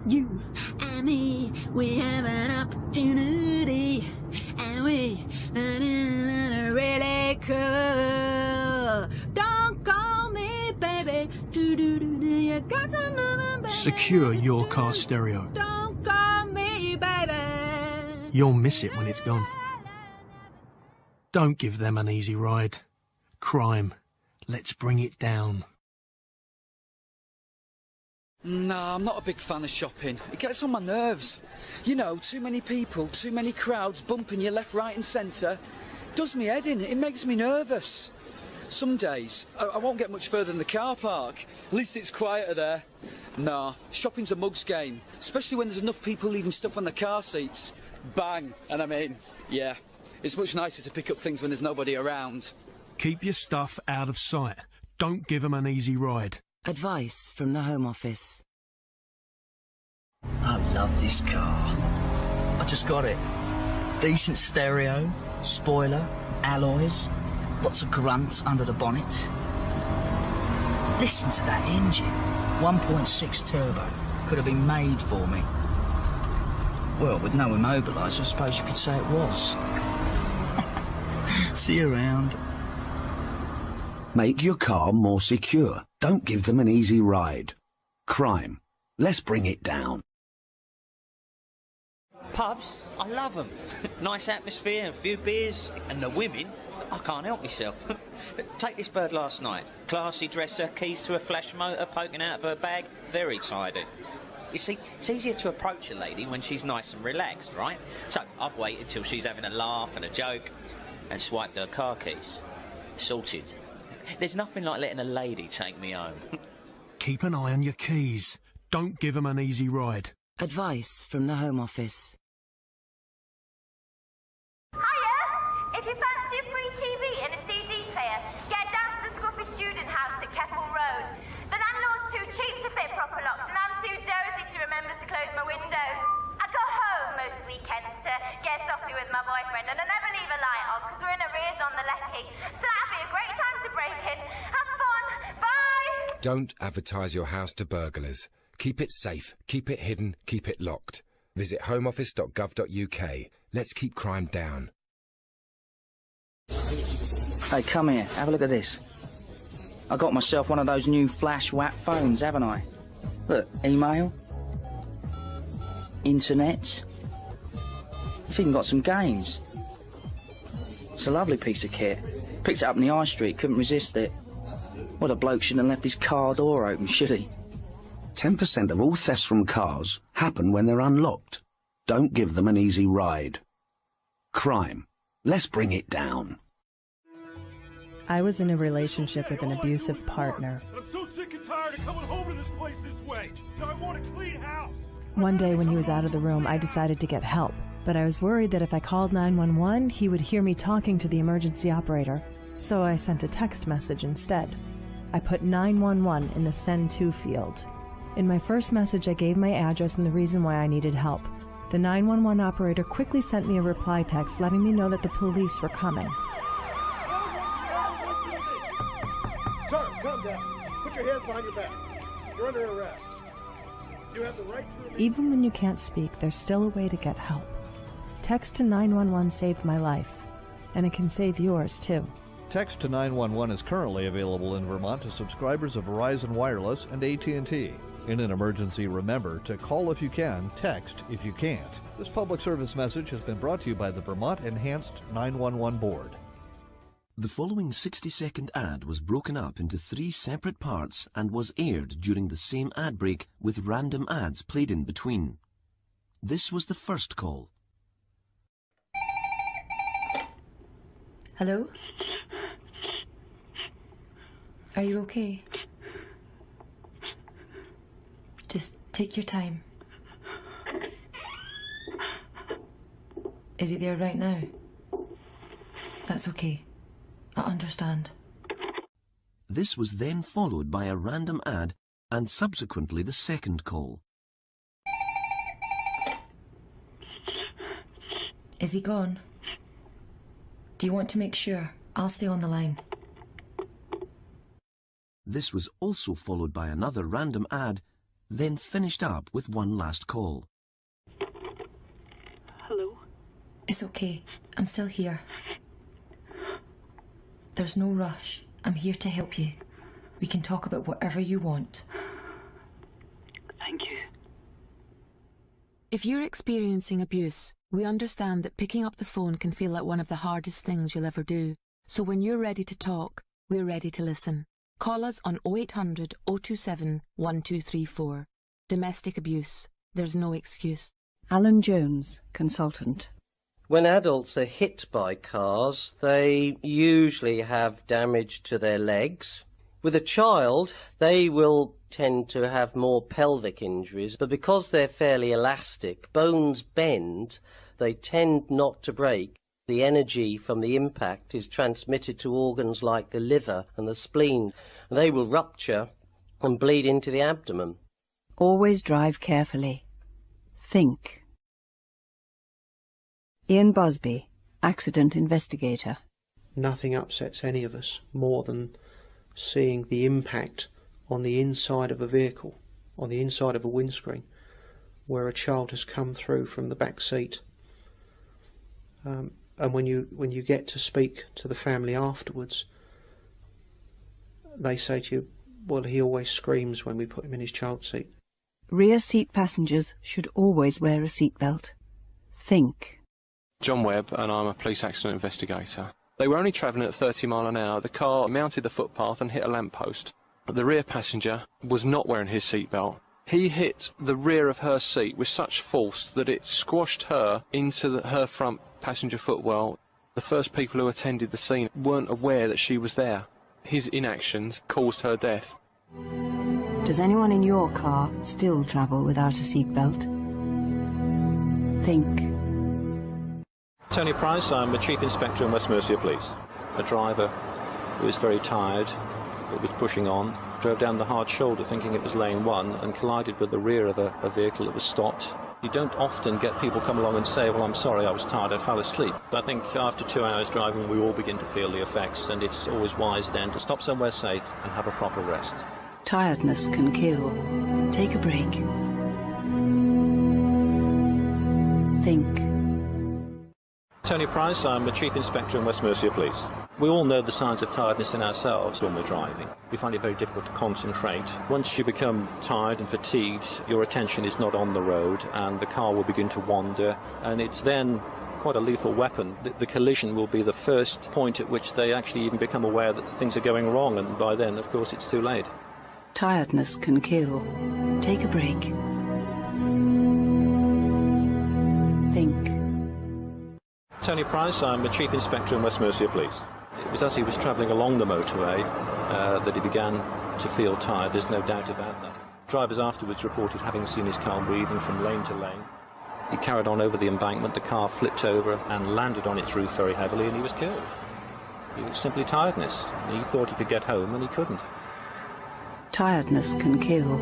You and me, we have an opportunity, and we really cool. Don't call me baby. You got to know me, baby. Secure your car stereo. Don't call me baby. You'll miss it when it's gone. Don't give them an easy ride. Crime. Let's bring it down. No, I'm not a big fan of shopping. It gets on my nerves. You know, too many people, too many crowds bumping you left, right and centre. Does me head in. It makes me nervous. Some days, I won't get much further than the car park. At least it's quieter there. Nah, shopping's a mug's game. Especially when there's enough people leaving stuff on the car seats. Bang, and I'm in. Yeah, it's much nicer to pick up things when there's nobody around. Keep your stuff out of sight. Don't give them an easy ride. Advice from the Home Office. I love this car. I just got it. Decent stereo, spoiler, alloys, lots of grunt under the bonnet. Listen to that engine. 1.6 turbo. Could have been made for me. Well, with no immobiliser, I suppose you could say it was. See you around. Make your car more secure. Don't give them an easy ride. Crime. Let's bring it down. Pubs, I love them. Nice atmosphere, a few beers, and the women, I can't help myself. Take this bird last night. Classy dresser, keys to a flash motor poking out of her bag, very tidy. You see, it's easier to approach a lady when she's nice and relaxed, right? So I've waited till she's having a laugh and a joke and swiped her car keys. Sorted. There's nothing like letting a lady take me home. Keep an eye on your keys. Don't give them an easy ride. Advice from the Home Office. Hiya! If you fancy a free TV and a CD player, get down to the Scruffy Student House at Keppel Road. The landlord's too cheap to fit proper locks, and I'm too dozy to remember to close my windows. I go home most weekends to get softly with my boyfriend, and I never leave a light on because we're in arrears on the letting. So that'd be a great time to break in. Have fun! Bye! Don't advertise your house to burglars. Keep it safe, keep it hidden, keep it locked. Visit homeoffice.gov.uk. Let's keep crime down. Hey, come here. Have a look at this. I got myself one of those new flash WAP phones, haven't I? Look, email, internet. It's even got some games. It's a lovely piece of kit. Picked it up in the high street, couldn't resist it. Well, the bloke shouldn't have left his car door open, should he? 10% of all thefts from cars happen when they're unlocked. Don't give them an easy ride. Crime. Let's bring it down. I was in a relationship with an abusive partner. I'm so sick and tired of coming home to this place this way. Now I want a clean house. One day when he was out of the room, I decided to get help. But I was worried that if I called 911, he would hear me talking to the emergency operator. So I sent a text message instead. I put 911 in the send to field. In my first message, I gave my address and the reason why I needed help. The 911 operator quickly sent me a reply text letting me know that the police were coming. Sir, calm down. Put your hands behind your back. You're under arrest. You have the right to... Even when you can't speak, there's still a way to get help. Text to 911 saved my life, and it can save yours too. Text to 911 is currently available in Vermont to subscribers of Verizon Wireless and AT&T. In an emergency, remember to call if you can, text if you can't. This public service message has been brought to you by the Vermont Enhanced 911 Board. The following 60-second ad was broken up into 3 separate parts and was aired during the same ad break with random ads played in between. This was the first call. Hello? Are you okay? Just take your time. Is he there right now? That's okay. I understand. This was then followed by a random ad and subsequently the second call. Is he gone? Do you want to make sure? I'll stay on the line. This was also followed by another random ad, then finished up with one last call. Hello? It's okay. I'm still here. There's no rush. I'm here to help you. We can talk about whatever you want. Thank you. If you're experiencing abuse, we understand that picking up the phone can feel like one of the hardest things you'll ever do. So when you're ready to talk, we're ready to listen. Call us on 0800 027 1234. Domestic abuse. There's no excuse. Alan Jones, consultant. When adults are hit by cars, they usually have damage to their legs. With a child, they will tend to have more pelvic injuries, but because they're fairly elastic, bones bend, they tend not to break. The energy from the impact is transmitted to organs like the liver and the spleen, and they will rupture and bleed into the abdomen. Always drive carefully. Think. Ian Busby, accident investigator. Nothing upsets any of us more than seeing the impact on the inside of a vehicle, on the inside of a windscreen, where a child has come through from the back seat. And when you get to speak to the family afterwards, they say to you, well, he always screams when we put him in his child seat. Rear seat passengers should always wear a seatbelt. Think. John Webb, and I'm a police accident investigator. They were only travelling at 30 miles an hour. The car mounted the footpath and hit a lamppost. The rear passenger was not wearing his seatbelt. He hit the rear of her seat with such force that it squashed her into her front passenger footwell. The first people who attended the scene weren't aware that she was there. His inactions caused her death. Does anyone in your car still travel without a seatbelt? Think. Tony Price, I'm the Chief Inspector in West Mercia Police. A driver who was very tired, but was pushing on, drove down the hard shoulder thinking it was lane 1 and collided with the rear of a vehicle that was stopped. You don't often get people come along and say, well, I'm sorry, I was tired, I fell asleep. But I think after 2 hours driving, we all begin to feel the effects, and it's always wise then to stop somewhere safe and have a proper rest. Tiredness can kill. Take a break. Think. Tony Price, I'm the Chief Inspector in West Mercia Police. We all know the signs of tiredness in ourselves when we're driving. We find it very difficult to concentrate. Once you become tired and fatigued, your attention is not on the road and the car will begin to wander, and it's then quite a lethal weapon. The collision will be the first point at which they actually even become aware that things are going wrong, and by then, of course, it's too late. Tiredness can kill. Take a break. Think. Tony Price, I'm the Chief Inspector in West Mercia Police. It was as he was travelling along the motorway that he began to feel tired, there's no doubt about that. Drivers afterwards reported having seen his car weaving from lane to lane. He carried on over the embankment, the car flipped over and landed on its roof very heavily, and he was killed. It was simply tiredness. He thought he could get home and he couldn't. Tiredness can kill.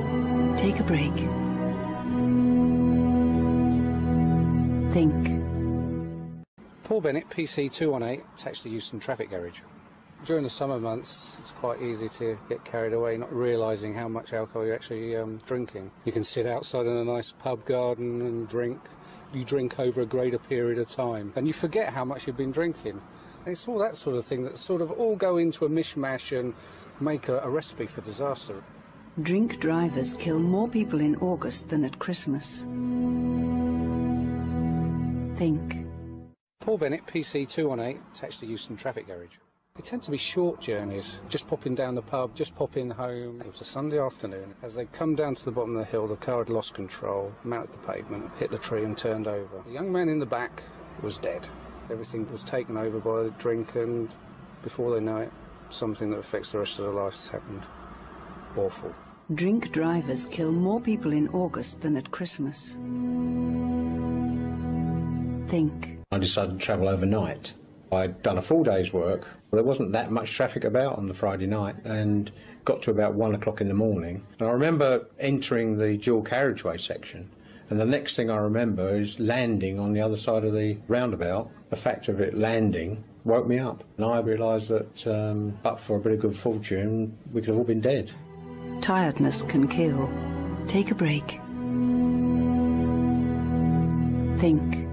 Take a break. Think. Paul Bennett, PC 218, attached to Euston Traffic Garage. During the summer months, it's quite easy to get carried away, not realising how much alcohol you're actually drinking. You can sit outside in a nice pub garden and drink. You drink over a greater period of time, and you forget how much you've been drinking. And it's all that sort of thing that sort of all go into a mishmash and make a recipe for disaster. Drink drivers kill more people in August than at Christmas. Think. Paul Bennett, PC 218, attached to Euston Traffic Garage. They tend to be short journeys, just popping down the pub, just popping home. It was a Sunday afternoon. As they come down to the bottom of the hill, the car had lost control, mounted the pavement, hit the tree and turned over. The young man in the back was dead. Everything was taken over by the drink, and before they know it, something that affects the rest of their lives happened. Awful. Drink drivers kill more people in August than at Christmas. Think. I decided to travel overnight. I'd done a full day's work. There wasn't that much traffic about on the Friday night, and got to about 1 o'clock in the morning. And I remember entering the dual carriageway section, and the next thing I remember is landing on the other side of the roundabout. The fact of it landing woke me up. And I realised that, but for a bit of good fortune, we could have all been dead. Tiredness can kill. Take a break. Think.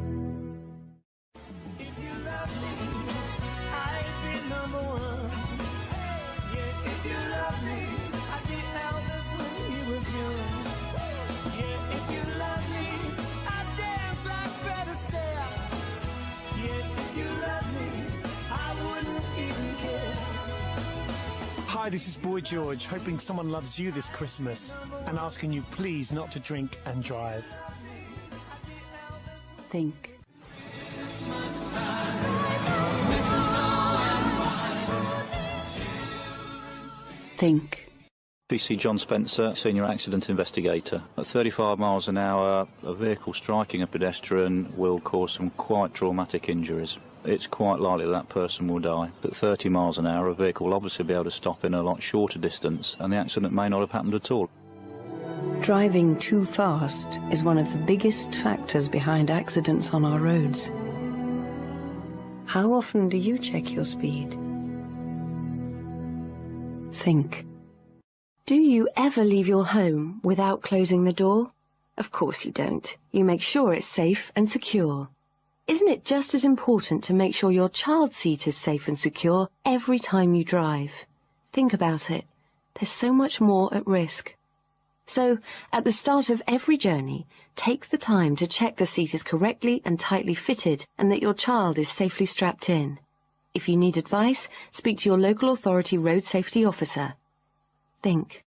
Hi, this is Boy George, hoping someone loves you this Christmas and asking you please not to drink and drive. Think. Think. PC John Spencer, Senior Accident Investigator. At 35 miles an hour, a vehicle striking a pedestrian will cause some quite traumatic injuries. It's quite likely that person will die. At 30 miles an hour, a vehicle will obviously be able to stop in a lot shorter distance, and the accident may not have happened at all. Driving too fast is one of the biggest factors behind accidents on our roads. How often do you check your speed? Think. Do you ever leave your home without closing the door? Of course you don't. You make sure it's safe and secure. Isn't it just as important to make sure your child's seat is safe and secure every time you drive? Think about it. There's so much more at risk. So, at the start of every journey, take the time to check the seat is correctly and tightly fitted and that your child is safely strapped in. If you need advice, speak to your local authority road safety officer. Think.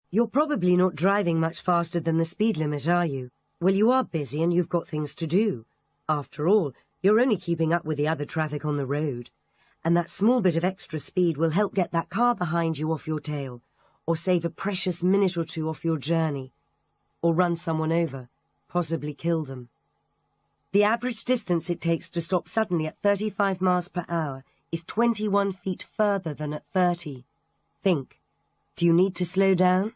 You're probably not driving much faster than the speed limit, are you? Well, you are busy and you've got things to do. After all, you're only keeping up with the other traffic on the road. And that small bit of extra speed will help get that car behind you off your tail, or save a precious minute or two off your journey, or run someone over, possibly kill them. The average distance it takes to stop suddenly at 35 miles per hour is 21 feet further than at 30. Think. Do you need to slow down?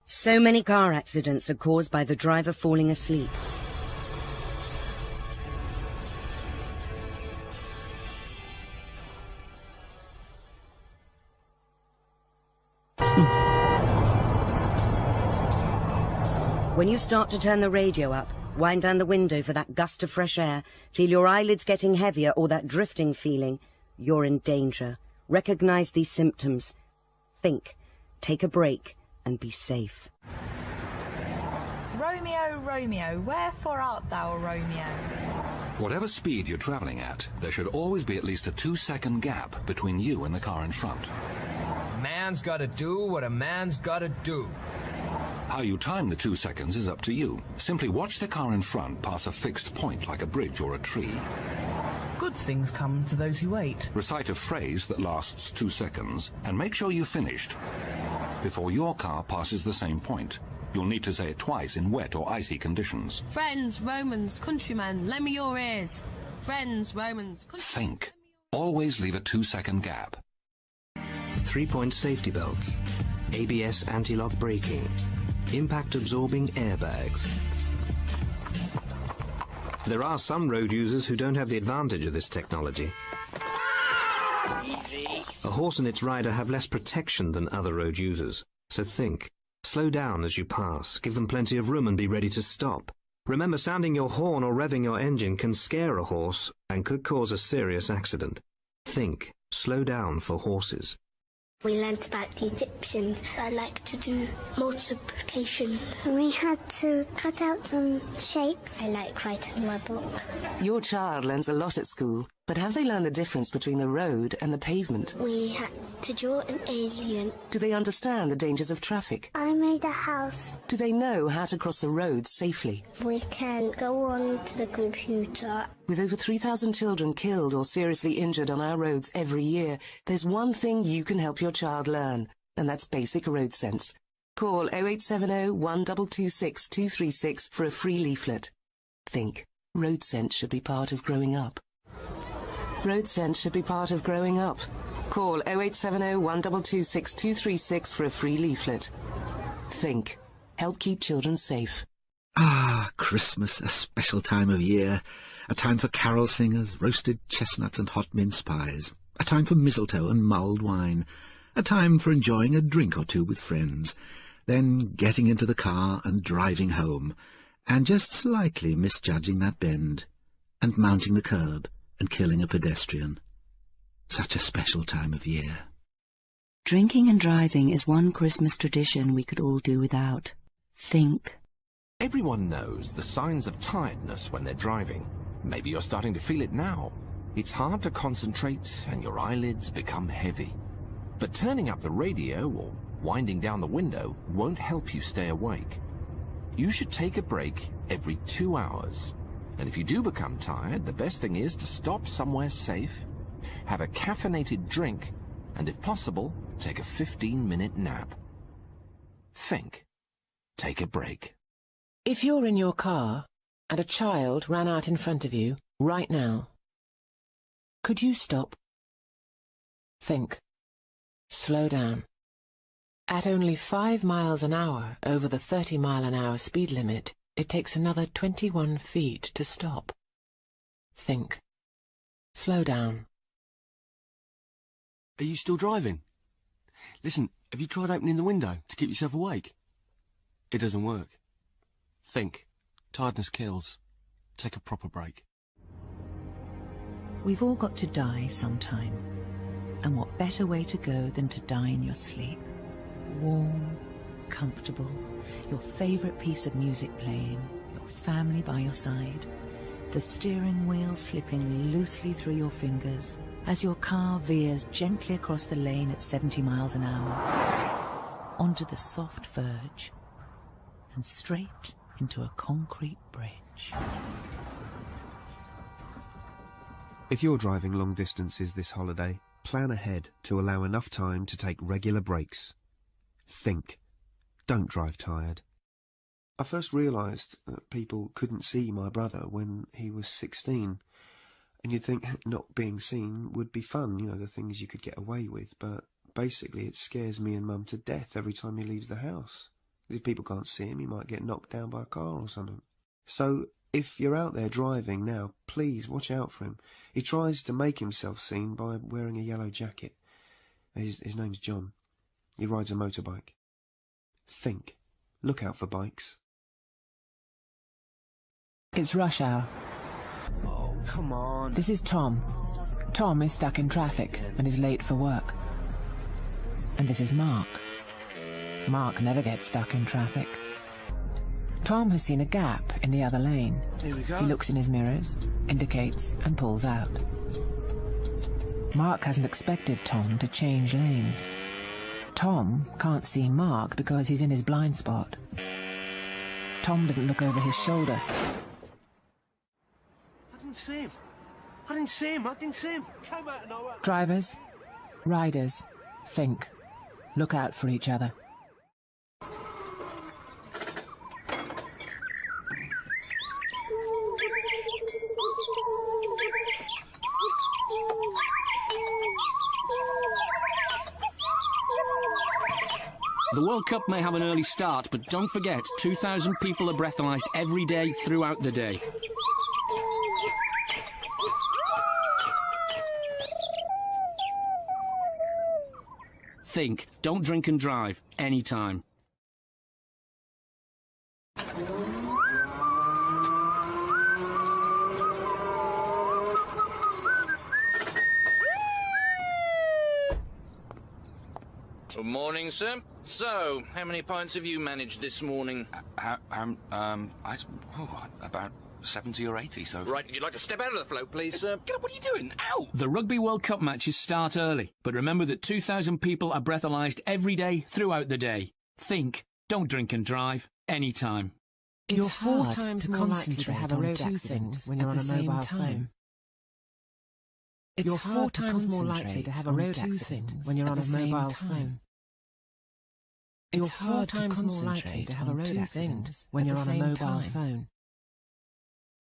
So many car accidents are caused by the driver falling asleep. When you start to turn the radio up, wind down the window for that gust of fresh air, feel your eyelids getting heavier or that drifting feeling, you're in danger. Recognize these symptoms. Think. Take a break and be safe. Romeo, Romeo, wherefore art thou, Romeo? Whatever speed you're travelling at, there should always be at least a 2-second gap between you and the car in front. A man's gotta do what a man's gotta do. How you time the 2 seconds is up to you. Simply watch the car in front pass a fixed point like a bridge or a tree. Good things come to those who wait. Recite a phrase that lasts 2 seconds and make sure you've finished before your car passes the same point. You'll need to say it twice in wet or icy conditions. Friends, Romans, countrymen, lend me your ears. Friends, Romans, countrymen. Think. Always leave a 2-second gap. 3-point safety belts, ABS anti-lock braking, impact-absorbing airbags. There are some road users who don't have the advantage of this technology. Easy. A horse and its rider have less protection than other road users. So think. Slow down as you pass, give them plenty of room and be ready to stop. Remember, sounding your horn or revving your engine can scare a horse and could cause a serious accident. Think. Slow down for horses. We learnt about the Egyptians. I like to do multiplication. We had to cut out some shapes. I like writing my book. Your child learns a lot at school, but have they learned the difference between the road and the pavement? We had to draw an alien. Do they understand the dangers of traffic? I made a house. Do they know how to cross the road safely? We can go on to the computer. With over 3,000 children killed or seriously injured on our roads every year, there's one thing you can help your child learn, and that's basic road sense. Call 0870 1226 236 for a free leaflet. Think. Road sense should be part of growing up. Road sense should be part of growing up. Call 0870 1226 236 for a free leaflet. Think. Help keep children safe. Ah, Christmas, a special time of year. A time for carol singers, roasted chestnuts and hot mince pies. A time for mistletoe and mulled wine. A time for enjoying a drink or two with friends. Then getting into the car and driving home, and just slightly misjudging that bend, and mounting the curb and killing a pedestrian. Such a special time of year. Drinking and driving is one Christmas tradition we could all do without. Think. Everyone knows the signs of tiredness when they're driving. Maybe you're starting to feel it now. It's hard to concentrate and your eyelids become heavy. But turning up the radio or winding down the window won't help you stay awake. You should take a break every 2 hours. And if you do become tired, the best thing is to stop somewhere safe, have a caffeinated drink, and if possible, take a 15-minute nap. Think. Take a break. If you're in your car and a child ran out in front of you right now, could you stop? Think. Slow down. At only 5 miles an hour over the 30-mile-an-hour speed limit, it takes another 21 feet to stop. Think. Slow down. Are you still driving? Listen, have you tried opening the window to keep yourself awake? It doesn't work. Think. Tiredness kills. Take a proper break. We've all got to die sometime. And what better way to go than to die in your sleep? Warm, comfortable, your favourite piece of music playing, your family by your side, the steering wheel slipping loosely through your fingers as your car veers gently across the lane at 70 miles an hour, onto the soft verge, and straight into a concrete bridge. If you're driving long distances this holiday, plan ahead to allow enough time to take regular breaks. Think. Don't drive tired. I first realised that people couldn't see my brother when he was 16. And you'd think not being seen would be fun, you know, the things you could get away with. But basically it scares me and Mum to death every time he leaves the house. If people can't see him, he might get knocked down by a car or something. So if you're out there driving now, please watch out for him. He tries to make himself seen by wearing a yellow jacket. His name's John. He rides a motorbike. Think. Look out for bikes. It's rush hour. Oh, come on. This is Tom. Tom is stuck in traffic and is late for work. And this is Mark. Mark never gets stuck in traffic. Tom has seen a gap in the other lane. Here we go. He looks in his mirrors, indicates, and pulls out. Mark hasn't expected Tom to change lanes. Tom can't see Mark because he's in his blind spot. Tom didn't look over his shoulder. I didn't see him. I didn't see him. Came out of nowhere. Drivers, riders, think. Look out for each other. The World Cup may have an early start, but don't forget, 2,000 people are breathalyzed every day throughout the day. Think. Don't drink and drive. Anytime. Good morning, sir. So, how many pints have you managed this morning? About 70 or 80 so far. Right, if you'd like to step out of the float, please, sir. What are you doing? Ow! The Rugby World Cup matches start early, but remember that 2,000 people are breathalyzed every day throughout the day. Think. Don't drink and drive. Anytime. You're 4 times more likely to have a road accident when you're on a mobile phone. You're 4 times more likely to have a road accident when you're on a mobile phone. You're 4 times more likely to have a road accident when you're on a mobile phone.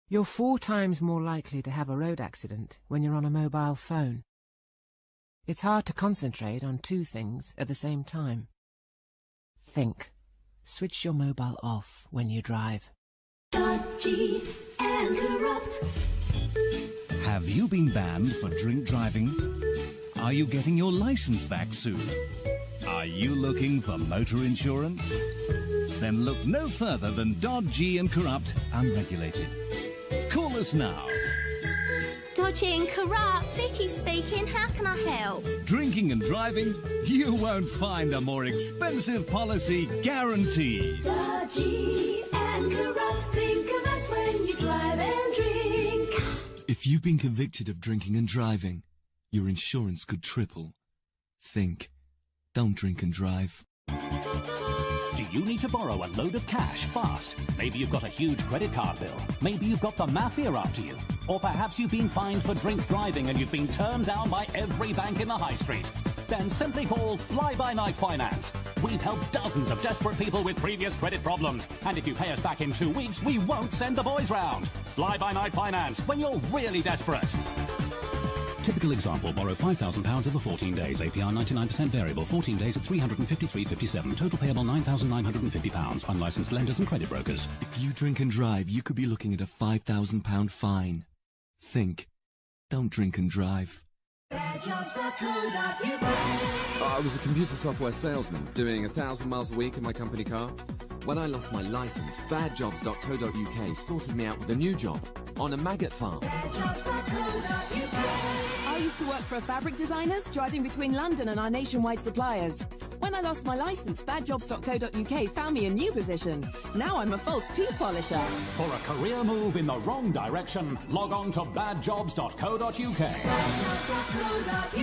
You're 4 times more likely to have a road accident when you're on a mobile phone. It's hard to concentrate on 2 things at the same time. Think. Switch your mobile off when you drive. Dodgy and corrupt. Have you been banned for drink driving? Are you getting your license back soon? Are you looking for motor insurance? Then look no further than Dodgy and Corrupt Unregulated. Call us now. Dodgy and Corrupt, Vicky speaking, how can I help? Drinking and driving, you won't find a more expensive policy guaranteed. Dodgy and corrupt, think of us when you drive and drink. If you've been convicted of drinking and driving, your insurance could triple. Think. Don't drink and drive. Do you need to borrow a load of cash fast? Maybe you've got a huge credit card bill. Maybe you've got the mafia after you. Or perhaps you've been fined for drink driving and you've been turned down by every bank in the high street. Then simply call Fly-By-Night Finance. We've helped dozens of desperate people with previous credit problems. And if you pay us back in 2 weeks, we won't send the boys round. Fly-By-Night Finance, when you're really desperate. Typical example, borrow £5,000 over 14 days. APR 99% variable, 14 days at 353.57. Total payable £9,950. Unlicensed lenders and credit brokers. If you drink and drive, you could be looking at a £5,000 fine. Think. Don't drink and drive. I was a computer software salesman, doing 1,000 miles a week in my company car. When I lost my license, badjobs.co.uk sorted me out with a new job on a maggot farm. I used to work for fabric designers, driving between London and our nationwide suppliers. When I lost my license, badjobs.co.uk found me a new position. Now I'm a false teeth polisher. For a career move in the wrong direction, log on to badjobs.co.uk. Badjobs.co.uk.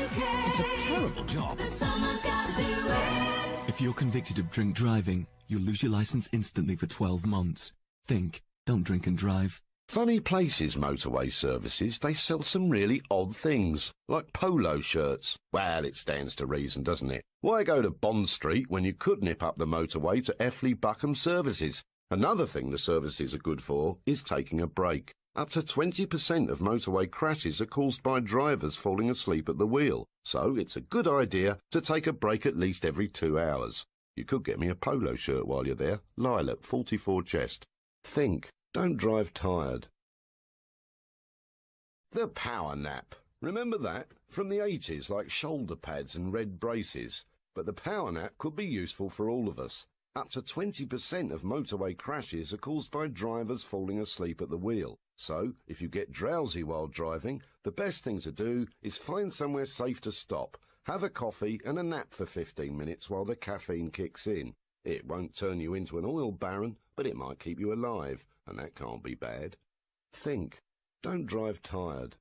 It's a terrible job. But someone's got to do it. If you're convicted of drink driving, you'll lose your license instantly for 12 months. Think. Don't drink and drive. Funny Places Motorway Services, they sell some really odd things, like polo shirts. Well, it stands to reason, doesn't it? Why go to Bond Street when you could nip up the motorway to Effley Buckham Services? Another thing the services are good for is taking a break. Up to 20% of motorway crashes are caused by drivers falling asleep at the wheel, so it's a good idea to take a break at least every 2 hours. You could get me a polo shirt while you're there. Lilac, 44 chest. Think. Don't drive tired. The power nap. Remember that? From the 80s, like shoulder pads and red braces. But the power nap could be useful for all of us. Up to 20% of motorway crashes are caused by drivers falling asleep at the wheel. So, if you get drowsy while driving, the best thing to do is find somewhere safe to stop. Have a coffee and a nap for 15 minutes while the caffeine kicks in. It won't turn you into an oil baron, but it might keep you alive, and that can't be bad. Think. Don't drive tired.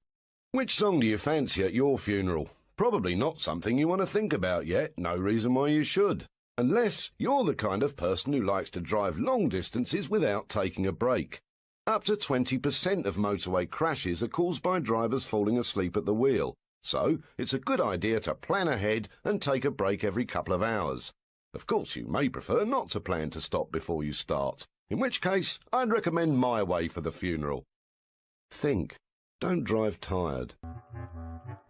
Which song do you fancy at your funeral? Probably not something you want to think about yet. No reason why you should. Unless you're the kind of person who likes to drive long distances without taking a break. Up to 20% of motorway crashes are caused by drivers falling asleep at the wheel. So, it's a good idea to plan ahead and take a break every couple of hours. Of course, you may prefer not to plan to stop before you start, in which case I'd recommend my way for the funeral. Think. Don't drive tired.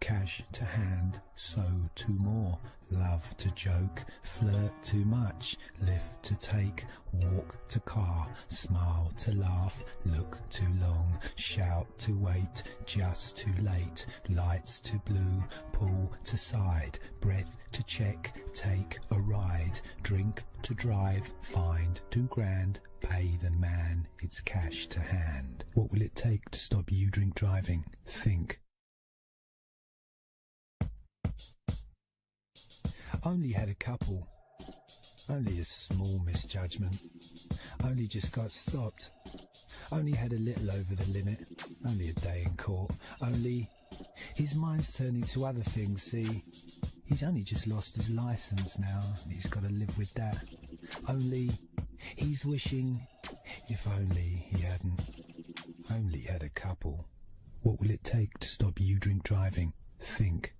Cash to hand, so to more. Love to joke, flirt too much. Lift to take, walk to car. Smile to laugh, look too long. Shout to wait, just too late. Lights to blue, pull to side. Breath to check, take a ride. Drink to drive, find £2,000. Pay the man, it's cash to hand. What will it take to stop you drink driving? Think. Only had a couple. Only a small misjudgment. Only just got stopped. Only had a little over the limit. Only a day in court. Only his mind's turning to other things, see. He's only just lost his license now, and he's got to live with that. Only he's wishing, if only he hadn't. Only had a couple. What will it take to stop you drink driving? Think.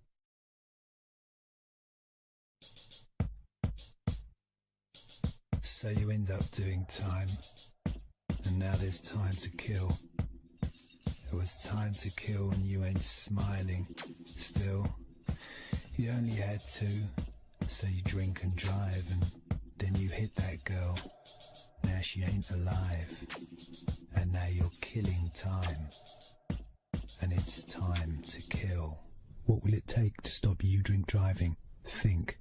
So you end up doing time, and now there's time to kill. There was time to kill and you ain't smiling. Still, you only had two, so you drink and drive, and then you hit that girl. Now she ain't alive. and now you're killing time. And it's time to kill. What will it take to stop you drink driving? Think.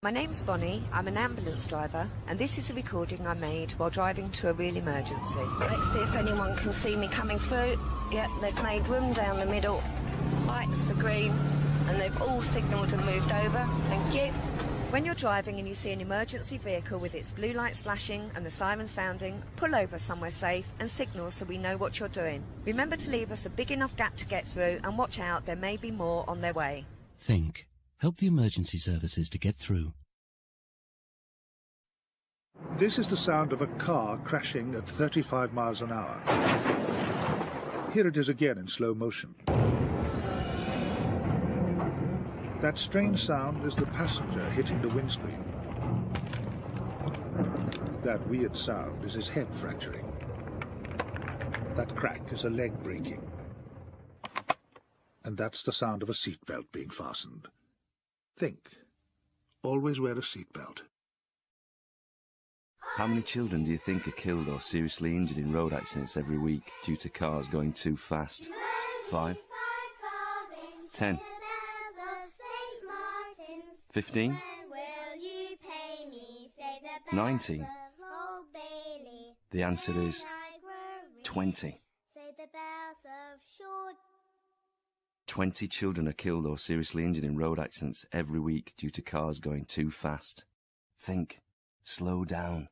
My name's Bonnie, I'm an ambulance driver, and this is a recording I made while driving to a real emergency. Let's see if anyone can see me coming through. Yep, they've made room down the middle. Lights are green, and they've all signalled and moved over. Thank you. When you're driving and you see an emergency vehicle with its blue lights flashing and the siren sounding, pull over somewhere safe and signal so we know what you're doing. Remember to leave us a big enough gap to get through, and watch out, there may be more on their way. Think. Help the emergency services to get through. This is the sound of a car crashing at 35 miles an hour. Here it is again in slow motion. That strange sound is the passenger hitting the windscreen. That weird sound is his head fracturing. That crack is a leg breaking. And that's the sound of a seatbelt being fastened. Think. Always wear a seatbelt. How many children do you think are killed or seriously injured in road accidents every week due to cars going too fast? 5? 10? 15? 19? The answer is 20. 20 children are killed or seriously injured in road accidents every week due to cars going too fast. Think. Slow down.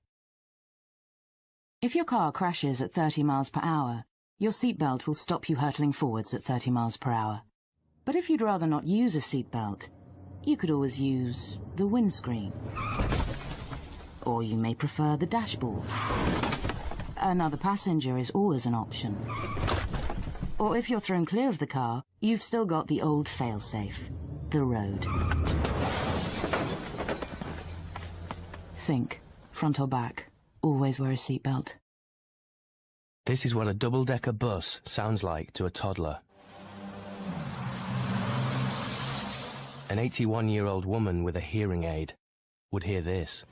If your car crashes at 30 miles per hour, your seatbelt will stop you hurtling forwards at 30 miles per hour. But if you'd rather not use a seatbelt, you could always use the windscreen. Or you may prefer the dashboard. Another passenger is always an option. Or if you're thrown clear of the car, you've still got the old failsafe, the road. Think, front or back, always wear a seatbelt. This is what a double-decker bus sounds like to a toddler. An 81-year-old woman with a hearing aid would hear this.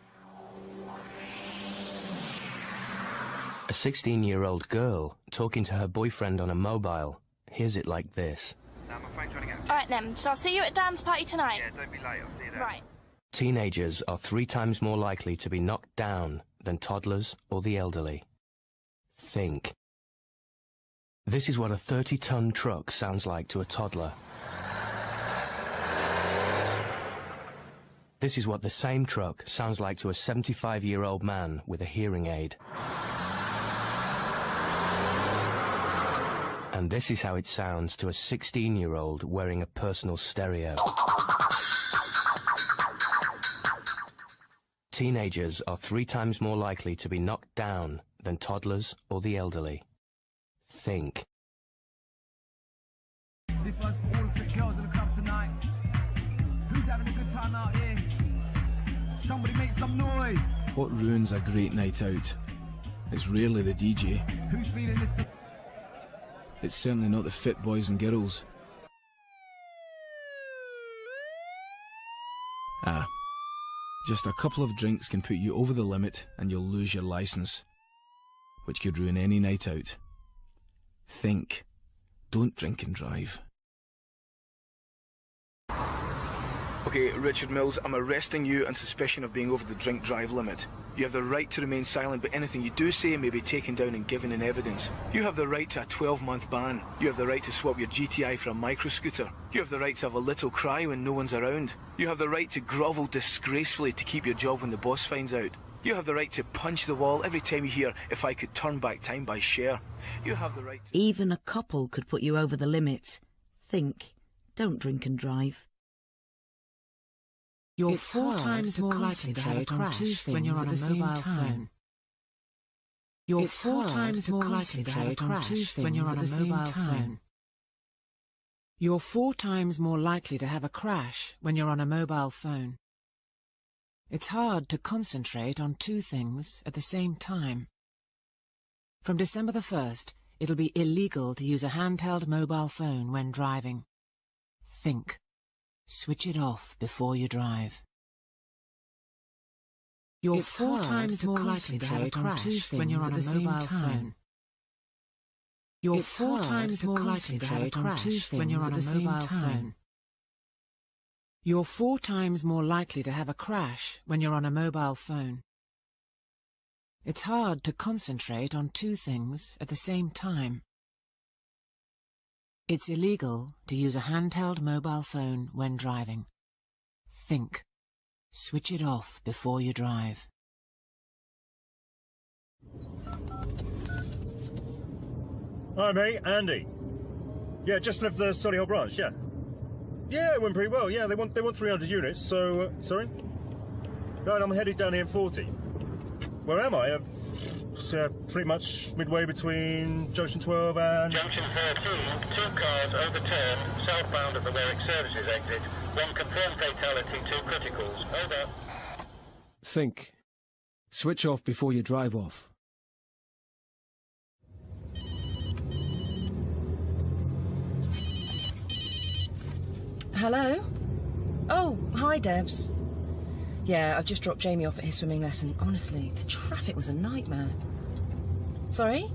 A 16-year-old girl talking to her boyfriend on a mobile hears it like this. Alright then, so I'll see you at Dan's party tonight. Yeah, don't be late, I'll see you there. Right. Teenagers are 3 times more likely to be knocked down than toddlers or the elderly. Think. This is what a 30-ton truck sounds like to a toddler. This is what the same truck sounds like to a 75-year-old man with a hearing aid. And this is how it sounds to a 16-year-old wearing a personal stereo. Teenagers are 3 times more likely to be knocked down than toddlers or the elderly. Think. This one's for all the girls in the club tonight. Who's having a good time out here? Somebody make some noise. What ruins a great night out? It's rarely the DJ. Who's feeling this? It's certainly not the fit boys and girls. Just a couple of drinks can put you over the limit and you'll lose your licence, which could ruin any night out. Think. Don't drink and drive. Okay, Richard Mills, I'm arresting you on suspicion of being over the drink-drive limit. You have the right to remain silent, but anything you do say may be taken down and given in evidence. You have the right to a 12-month ban. You have the right to swap your GTI for a micro-scooter. You have the right to have a little cry when no one's around. You have the right to grovel disgracefully to keep your job when the boss finds out. You have the right to punch the wall every time you hear "If I Could Turn Back Time" by Cher. You have the right to... Even a couple could put you over the limit. Think. Don't drink and drive. You're 4 times more likely to have a crash when you're on a mobile phone. You're 4 times more likely to have a crash when you're on a mobile phone. You're 4 times more likely to have a crash when you're on a mobile phone. It's hard to concentrate on 2 things at the same time. From December the 1st, it'll be illegal to use a handheld mobile phone when driving. Think. Switch it off before you drive. You're 4 times more likely to have a crash when you're on a mobile phone. You're 4 times more likely to have a crash when you're on a mobile phone. You're 4 times more likely to have a crash when you're on a mobile phone. It's hard to concentrate on 2 things at the same time. It's illegal to use a handheld mobile phone when driving. Think. Switch it off before you drive. Hi mate, Andy. Yeah, just left the Solihull branch, yeah. Yeah, it went pretty well, yeah, they want 300 units, so, sorry? No, I'm headed down the M40. Where am I? It's pretty much midway between Junction 12 and... Junction 13, 2 cars overturned, southbound at the Warwick Services exit. 1 confirmed fatality, 2 criticals. Over. Think. Switch off before you drive off. Hello? Oh, hi, Debs. Yeah, I've just dropped Jamie off at his swimming lesson. Honestly, the traffic was a nightmare. Sorry?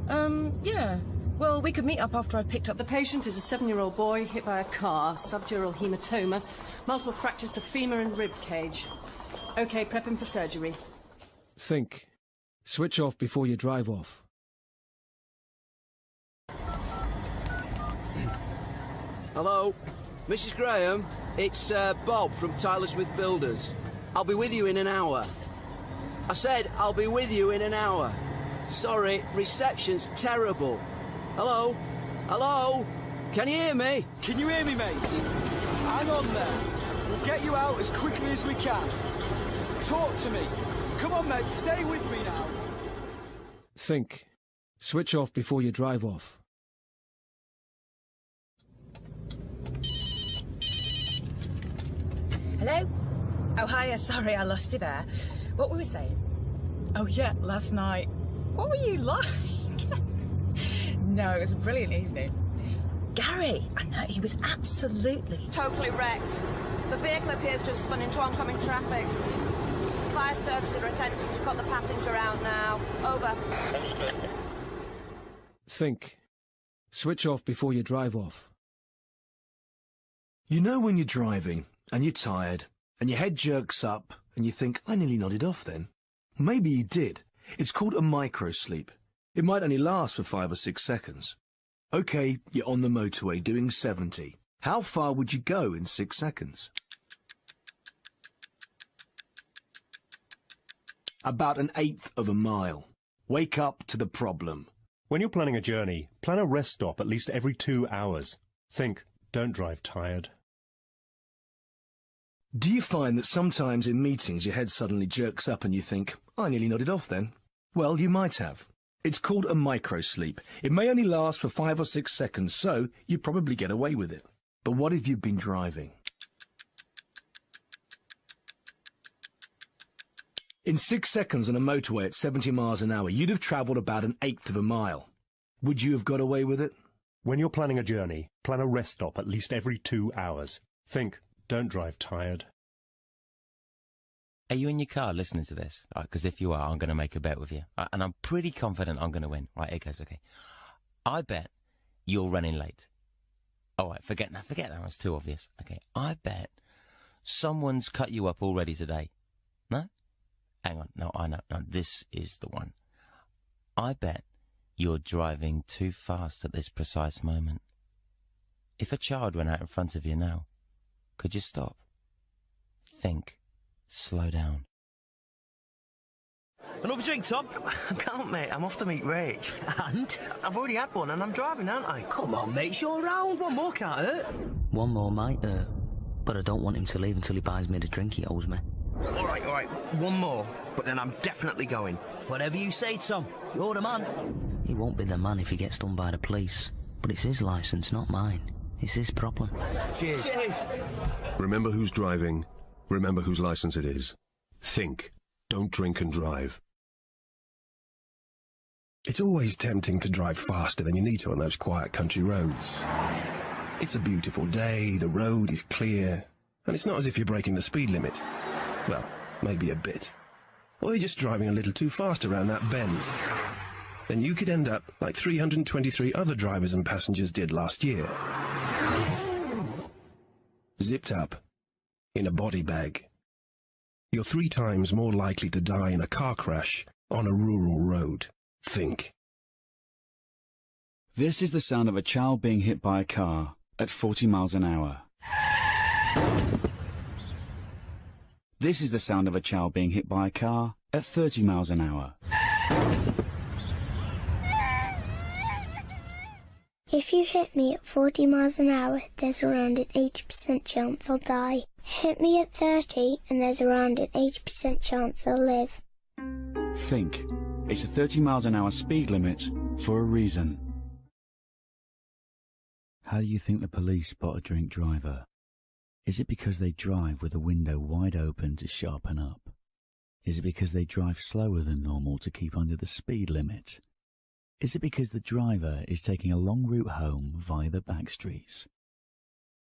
Yeah. Well, we could meet up after I picked up... The patient is a 7-year-old boy hit by a car, subdural hematoma, multiple fractures to femur and rib cage. OK, prep him for surgery. Think. Switch off before you drive off. Hello? Mrs. Graham, it's Bob from Tyler Smith Builders. I'll be with you in an hour. I said I'll be with you in an hour. Sorry, reception's terrible. Hello? Hello? Can you hear me? Can you hear me, mate? Hang on there. We'll get you out as quickly as we can. Talk to me. Come on, mate, stay with me now. Think. Switch off before you drive off. Hello? Oh, hiya, sorry, I lost you there. What were we saying? Oh, yeah, last night. What were you like? No, it was a brilliant evening. Gary, I know, he was absolutely... Totally wrecked. The vehicle appears to have spun into oncoming traffic. Fire services are attempting to cut the passenger out now. Over. Think. Switch off before you drive off. You know when you're driving and you're tired and your head jerks up and you think, I nearly nodded off then. Maybe you did. It's called a micro-sleep. It might only last for 5 or 6 seconds. OK, you're on the motorway doing 70. How far would you go in 6 seconds? About 1/8 of a mile. Wake up to the problem. When you're planning a journey, plan a rest stop at least every 2 hours. Think, don't drive tired. Do you find that sometimes in meetings your head suddenly jerks up and you think, I nearly nodded off then? Well, you might have. It's called a micro-sleep. It may only last for 5 or 6 seconds, so you probably get away with it. But what if you've been driving? In 6 seconds on a motorway at 70 miles an hour, you'd have travelled about 1/8 of a mile. Would you have got away with it? When you're planning a journey, plan a rest stop at least every 2 hours. Think, don't drive tired. Are you in your car listening to this? Because if you are, I'm going to make a bet with you. And I'm pretty confident I'm going to win. Right, it goes, okay. I bet you're running late. All right, forget that. That's too obvious. Okay, I bet someone's cut you up already today. No? Hang on. No, I know. No, this is the one. I bet you're driving too fast at this precise moment. If a child ran out in front of you now, could you stop? Think. Slow down. Another drink, Tom? I can't, mate. I'm off to meet Rach. And? I've already had one and I'm driving, aren't I? Come on, mate. You're around. One more can't hurt. One more might hurt. But I don't want him to leave until he buys me the drink he owes me. All right. One more. But then I'm definitely going. Whatever you say, Tom. You're the man. He won't be the man if he gets done by the police. But it's his licence, not mine. It's his problem. Cheers. Cheers. Remember who's driving. Remember whose licence it is. Think. Don't drink and drive. It's always tempting to drive faster than you need to on those quiet country roads. It's a beautiful day, the road is clear, and it's not as if you're breaking the speed limit. Well, maybe a bit. Or you're just driving a little too fast around that bend. Then you could end up like 323 other drivers and passengers did last year. Zipped up in a body bag. You're 3 times more likely to die in a car crash on a rural road. Think. This is the sound of a child being hit by a car at 40 miles an hour. This is the sound of a child being hit by a car at 30 miles an hour. If you hit me at 40 miles an hour, there's around an 80% chance I'll die. Hit me at 30 and there's around an 80% chance I'll live. Think. It's a 30 miles an hour speed limit for a reason. How do you think the police spot a drink driver? Is it because they drive with a window wide open to sharpen up? Is it because they drive slower than normal to keep under the speed limit? Is it because the driver is taking a long route home via the back streets?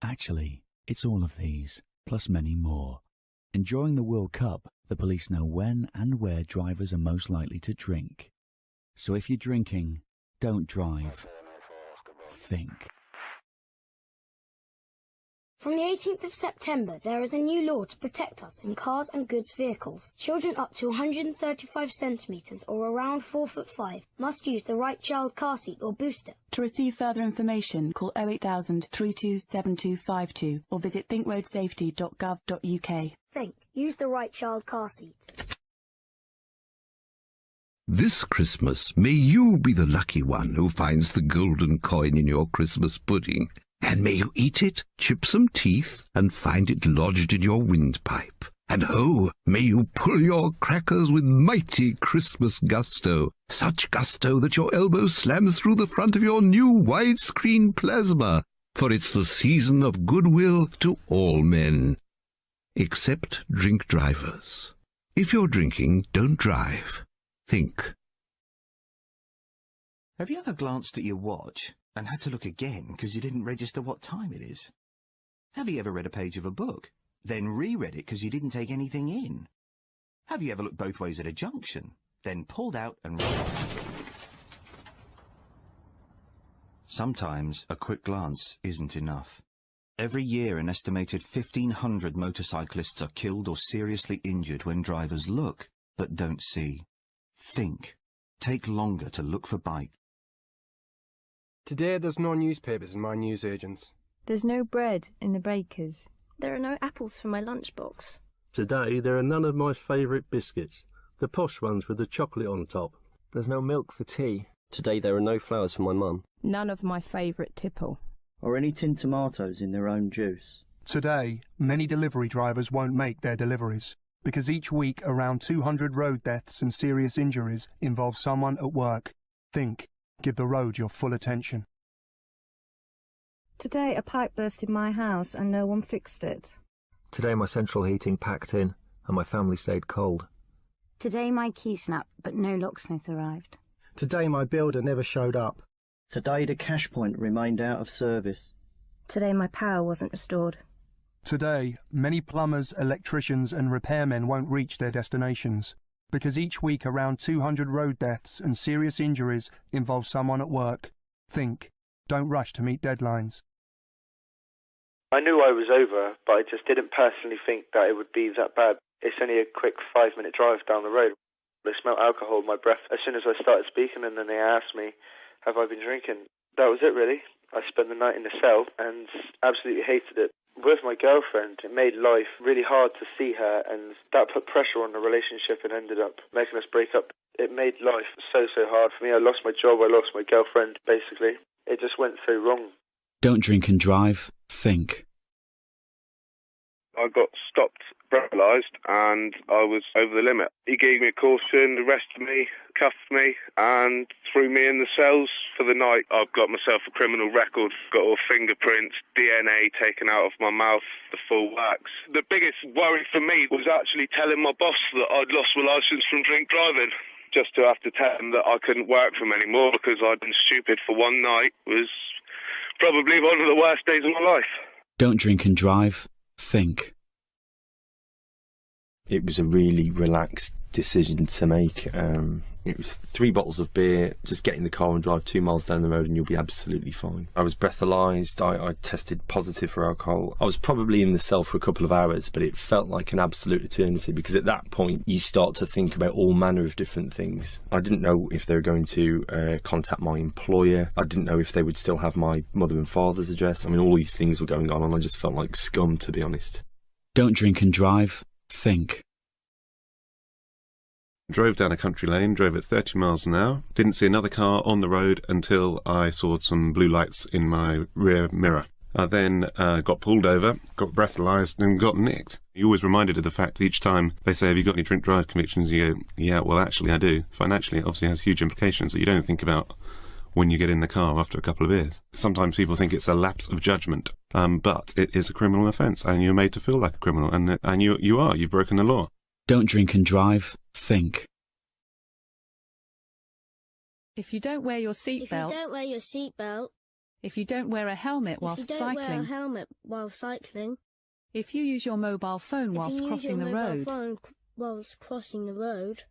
Actually, it's all of these, plus many more. And during the World Cup, the police know when and where drivers are most likely to drink. So if you're drinking, don't drive. Think. From the 18th of September, there is a new law to protect us in cars and goods vehicles. Children up to 135 centimetres or around 4'5" must use the right child car seat or booster. To receive further information, call 08000 327252 or visit thinkroadsafety.gov.uk. Think. Use the right child car seat. This Christmas, may you be the lucky one who finds the golden coin in your Christmas pudding. And may you eat it, chip some teeth, and find it lodged in your windpipe. And ho, may you pull your crackers with mighty Christmas gusto, such gusto that your elbow slams through the front of your new widescreen plasma, for it's the season of goodwill to all men, except drink drivers. If you're drinking, don't drive. Think. Have you ever glanced at your watch and had to look again because you didn't register what time it is? Have you ever read a page of a book, then reread it because you didn't take anything in? Have you ever looked both ways at a junction, then pulled out and run off? Sometimes a quick glance isn't enough. Every year an estimated 1,500 motorcyclists are killed or seriously injured when drivers look but don't see. Think. Take longer to look for bikes. Today there's no newspapers in my newsagents. There's no bread in the baker's. There are no apples for my lunchbox. Today there are none of my favourite biscuits, the posh ones with the chocolate on top. There's no milk for tea. Today there are no flowers for my mum. None of my favourite tipple. Or any tinned tomatoes in their own juice. Today, many delivery drivers won't make their deliveries, because each week around 200 road deaths and serious injuries involve someone at work. Think. Give the road your full attention. Today a pipe burst in my house and no one fixed it. Today my central heating packed in and my family stayed cold. Today my key snapped but no locksmith arrived. Today my builder never showed up. Today the cash point remained out of service. Today my power wasn't restored. Today, many plumbers, electricians and repairmen won't reach their destinations, because each week around 200 road deaths and serious injuries involve someone at work. Think. Don't rush to meet deadlines. I knew I was over, but I just didn't personally think that it would be that bad. It's only a quick 5-minute drive down the road. They smelled alcohol in my breath as soon as I started speaking, and then they asked me, have I been drinking? That was it, really. I spent the night in the cell and absolutely hated it. With my girlfriend, it made life really hard to see her, and that put pressure on the relationship and ended up making us break up. It made life so hard for me. I lost my job, I lost my girlfriend, basically. It just went so wrong. Don't drink and drive. Think. I got stopped, breathalyzed, and I was over the limit. He gave me a caution, arrested me, cuffed me, and threw me in the cells for the night. I've got myself a criminal record, got all fingerprints, DNA taken out of my mouth, the full wax. The biggest worry for me was actually telling my boss that I'd lost my licence from drink driving. Just to have to tell him that I couldn't work for him anymore because I'd been stupid for one night was probably one of the worst days of my life. Don't drink and drive. Think. It was a really relaxed decision to make. It was 3 bottles of beer, just get in the car and drive 2 miles down the road and you'll be absolutely fine. I was breathalyzed, I tested positive for alcohol. I was probably in the cell for a couple of hours, but it felt like an absolute eternity, because at that point you start to think about all manner of different things. I didn't know if they were going to contact my employer. I didn't know if they would still have my mother and father's address. I mean, all these things were going on and I just felt like scum, to be honest. Don't drink and drive. Think. Drove down a country lane, drove at 30 miles an hour, didn't see another car on the road until I saw some blue lights in my rear mirror. I then got pulled over, got breathalyzed and got nicked. You're always reminded of the fact each time they say, have you got any drink drive convictions? You go, yeah, well actually I do. Financially it obviously has huge implications that you don't think about when you get in the car after a couple of beers. Sometimes people think it's a lapse of judgment, but it is a criminal offence and you're made to feel like a criminal, and you've broken the law. Don't drink and drive. Think. If you don't wear your seatbelt. If you don't wear your seatbelt. If you don't wear a helmet whilst If you don't cycling. wear a helmet while cycling. If you use your mobile phone whilst crossing the road. Whilst crossing the road.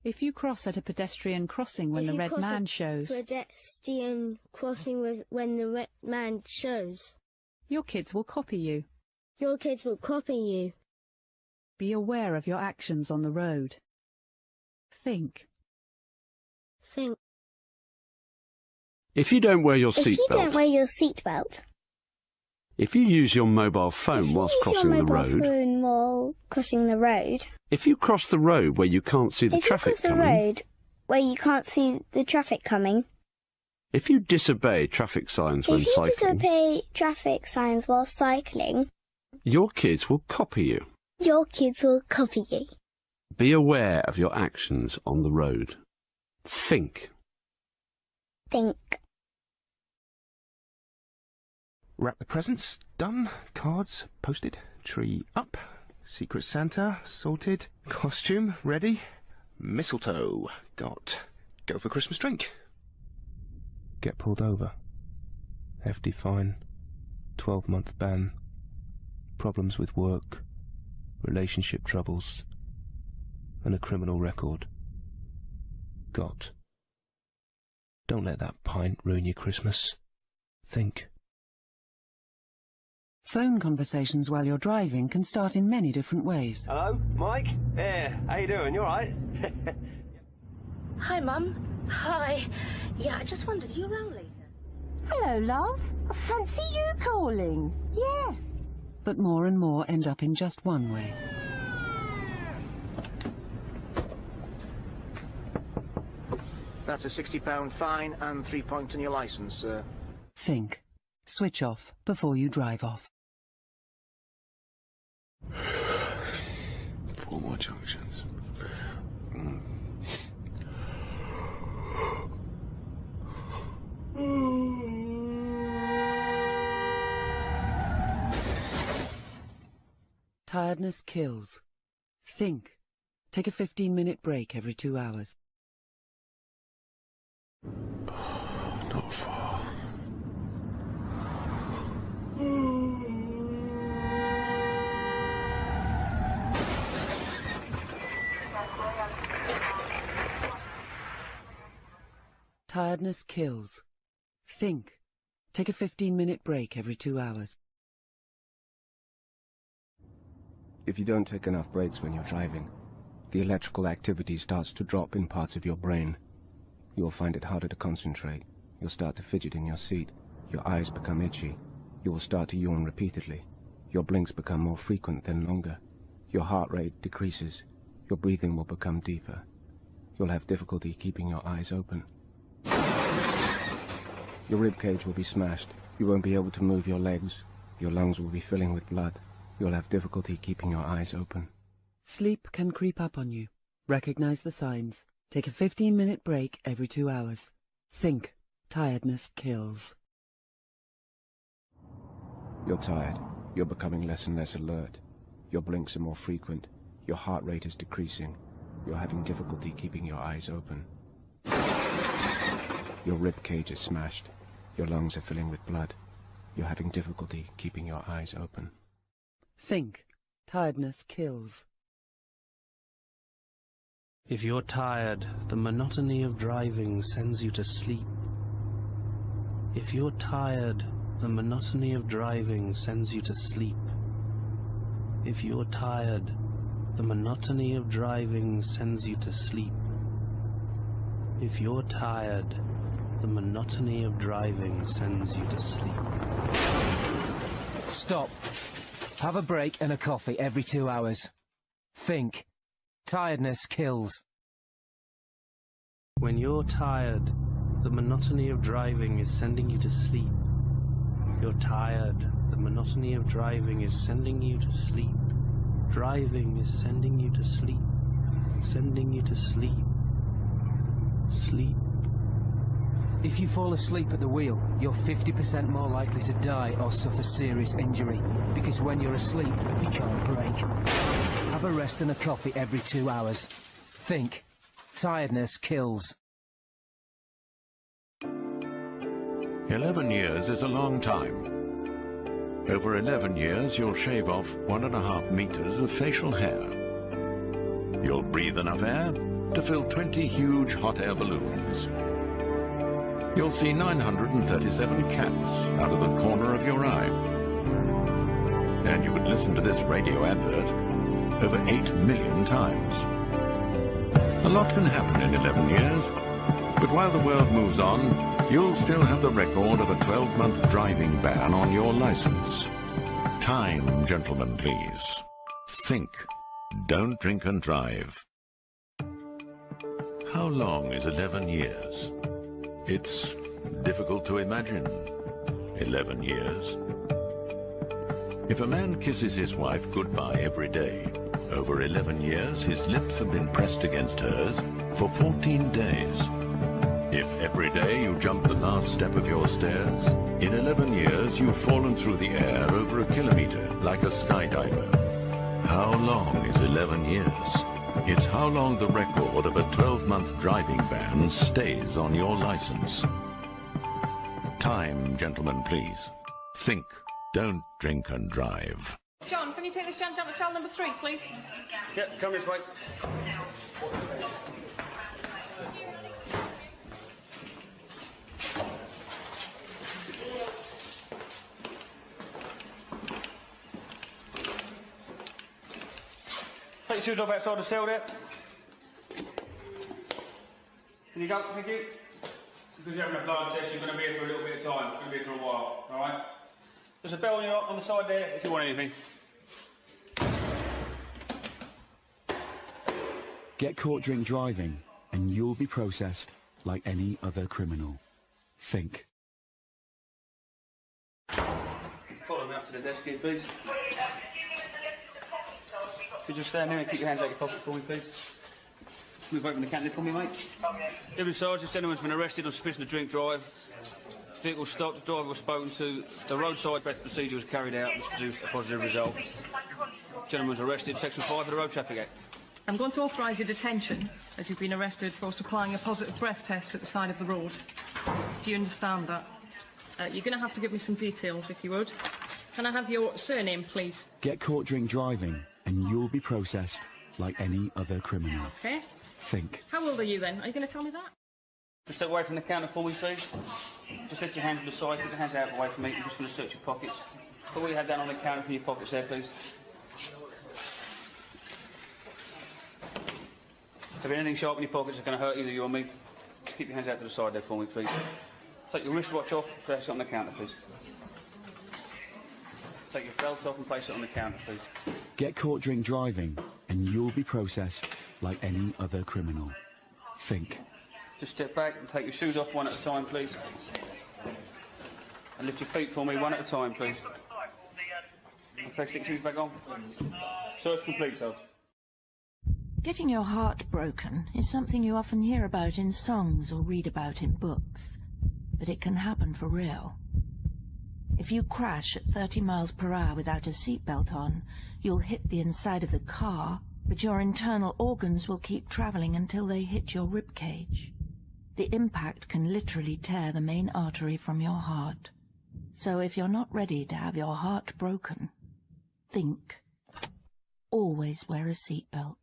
If you cross at a pedestrian crossing when the red man shows. Pedestrian crossing when the red man shows. Your kids will copy you. Your kids will copy you. Be aware of your actions on the road. Think. Think. If you don't wear your If you don't seatbelt. wear your seatbelt. If you use your mobile phone whilst crossing the road. Phone while crossing the road. If you cross the road where you can't see the traffic coming. If you cross the road where you can't see the traffic coming. If you disobey traffic signs when If you cycling. disobey traffic signs while cycling. Your kids will copy you. Your kids will copy you. Be aware of your actions on the road. Think. Think. Wrap the presents, done. Cards, posted. Tree up. Secret Santa, sorted. Costume, ready. Mistletoe, got. Go for Christmas drink. Get pulled over. Hefty fine. 12-month ban. Problems with work. Relationship troubles. And a criminal record. Got. Don't let that pint ruin your Christmas. Think. Phone conversations while you're driving can start in many different ways. Hello, Mike? Yeah, how you doing? You alright? Hi, Mum. Hi. Yeah, I just wondered, are you around later? Hello, love. I fancy you calling. Yes. But more and more end up in just one way. That's a £60 fine and 3 points on your licence, sir. Think. Switch off before you drive off. 4 more junctions. Tiredness kills. Think. Take a 15-minute break every 2 hours. Not far. Tiredness kills. Think. Take a 15-minute break every 2 hours. If you don't take enough breaks when you're driving, the electrical activity starts to drop in parts of your brain. You'll find it harder to concentrate. You'll start to fidget in your seat. Your eyes become itchy. You will start to yawn repeatedly. Your blinks become more frequent than longer. Your heart rate decreases. Your breathing will become deeper. You'll have difficulty keeping your eyes open. Your ribcage will be smashed. You won't be able to move your legs. Your lungs will be filling with blood. You'll have difficulty keeping your eyes open. Sleep can creep up on you. Recognize the signs. Take a 15-minute break every 2 hours. Think. Tiredness kills. You're tired. You're becoming less and less alert. Your blinks are more frequent. Your heart rate is decreasing. You're having difficulty keeping your eyes open. Your rib cage is smashed. Your lungs are filling with blood. You're having difficulty keeping your eyes open. Think. Tiredness kills. If you're tired, the monotony of driving sends you to sleep. If you're tired, the monotony of driving sends you to sleep. If you're tired, the monotony of driving sends you to sleep. If you're tired, the monotony of driving sends you to sleep. Stop. Have a break and a coffee every 2 hours. Think. Tiredness kills. When you're tired, the monotony of driving is sending you to sleep. You're tired, the monotony of driving is sending you to sleep. Driving is sending you to sleep. Sending you to sleep. Sleep. If you fall asleep at the wheel, you're 50% more likely to die or suffer serious injury, because when you're asleep, you can't brake. Have a rest and a coffee every 2 hours. Think. Tiredness kills. 11 years is a long time. Over 11 years, you'll shave off 1.5 meters of facial hair. You'll breathe enough air to fill 20 huge hot air balloons. You'll see 937 cats out of the corner of your eye. And you would listen to this radio advert over 8 million times. A lot can happen in 11 years, but while the world moves on, you'll still have the record of a 12-month driving ban on your license. Time, gentlemen, please. Think. Don't drink and drive. How long is 11 years? It's difficult to imagine. 11 years. If a man kisses his wife goodbye every day, over 11 years his lips have been pressed against hers for 14 days. If every day you jump the last step of your stairs, in 11 years you've fallen through the air over a kilometer like a skydiver. How long is 11 years? It's how long the record of a 12-month driving ban stays on your license. Time, gentlemen, please. Think. Don't drink and drive. John, can you take this gent down to cell number 3, please? Yep, come this way. Take your shoes off outside the cell there. Can you go? Thank you. Because you're having a blood test, you're going to be here for a little bit of time. You're going to be here for a while, alright? There's a bell on the side there if you want anything. Get caught drink driving, and you'll be processed like any other criminal. Think. Follow me up to the desk here, please. Could you just stand there and keep your hands out your pocket for me, please? Move open the canter for me, mate. Every sergeant, gentleman's been arrested on suspicion of drink drive. Vehicle stopped, the driver was spoken to, the roadside breath procedure was carried out and produced a positive result. Gentleman was arrested, Section 5 of the Road Traffic Act. I'm going to authorise your detention, as you've been arrested for supplying a positive breath test at the side of the road. Do you understand that? You're going to have to give me some details, if you would. Can I have your surname, please? Get caught drink driving, and you'll be processed like any other criminal. OK. Think. How old are you, then? Are you going to tell me that? Just step away from the counter for me, please. Just lift your hands to the side, keep your hands out away from me. I'm just going to search your pockets. Put what you have down on the counter from your pockets there, please. If there's anything sharp in your pockets that's going to hurt either you or me, just keep your hands out to the side there for me, please. Take your wristwatch off, place it on the counter, please. Take your belt off and place it on the counter, please. Get caught drink driving, and you'll be processed like any other criminal. Think. Just step back and take your shoes off one at a time, please. And lift your feet for me one at a time, please. Okay, stick your shoes back on. Search complete, sir. Getting your heart broken is something you often hear about in songs or read about in books, but it can happen for real. If you crash at 30 miles per hour without a seatbelt on, you'll hit the inside of the car, but your internal organs will keep travelling until they hit your rib cage. The impact can literally tear the main artery from your heart. So if you're not ready to have your heart broken, think. Always wear a seatbelt.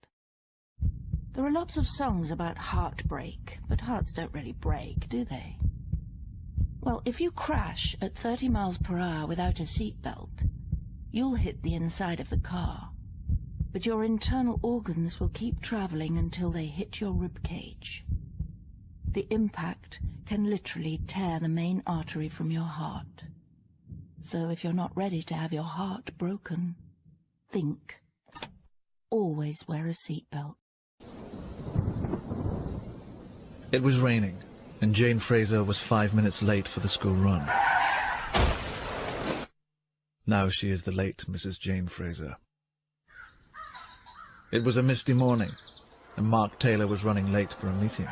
There are lots of songs about heartbreak, but hearts don't really break, do they? Well, if you crash at 30 miles per hour without a seatbelt, you'll hit the inside of the car, but your internal organs will keep traveling until they hit your rib cage. The impact can literally tear the main artery from your heart. So if you're not ready to have your heart broken, think. Always wear a seatbelt. It was raining, and Jane Fraser was 5 minutes late for the school run. Now she is the late Mrs. Jane Fraser. It was a misty morning, and Mark Taylor was running late for a meeting.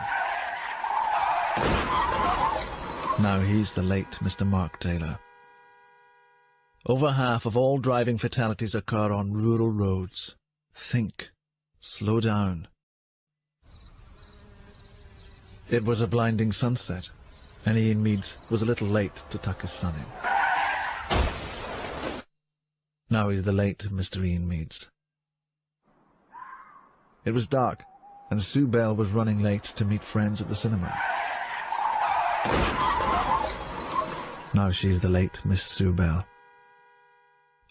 Now he's the late Mr. Mark Taylor. Over half of all driving fatalities occur on rural roads. Think. Slow down. It was a blinding sunset, and Ian Meads was a little late to tuck his son in. Now he's the late Mr. Ian Meads. It was dark, and Sue Bell was running late to meet friends at the cinema. Now she's the late Miss Sue Bell.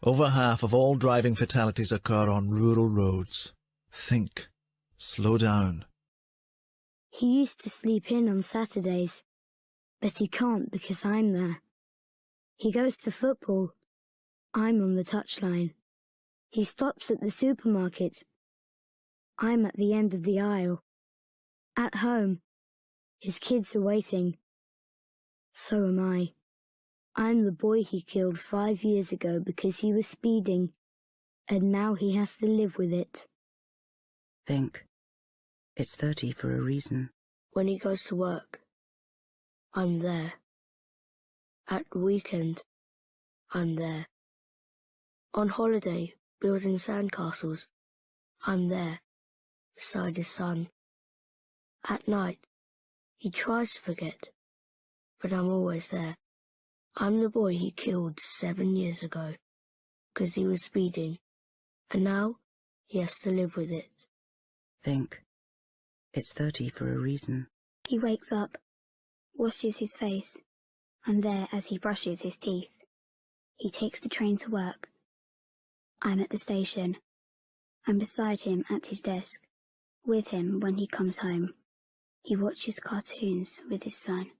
Over half of all driving fatalities occur on rural roads. Think. Slow down. He used to sleep in on Saturdays, but he can't because I'm there. He goes to football. I'm on the touchline. He stops at the supermarket. I'm at the end of the aisle. At home, his kids are waiting. So am I. I'm the boy he killed 5 years ago because he was speeding, and now he has to live with it. Think. It's 30 for a reason. When he goes to work, I'm there. At the weekend, I'm there. On holiday, building sandcastles, I'm there, beside his son. At night, he tries to forget, but I'm always there. I'm the boy he killed 7 years ago, because he was speeding, and now he has to live with it. Think. It's 30 for a reason. He wakes up, washes his face. I'm there as he brushes his teeth. He takes the train to work. I'm at the station. I'm beside him at his desk, with him when he comes home. He watches cartoons with his son.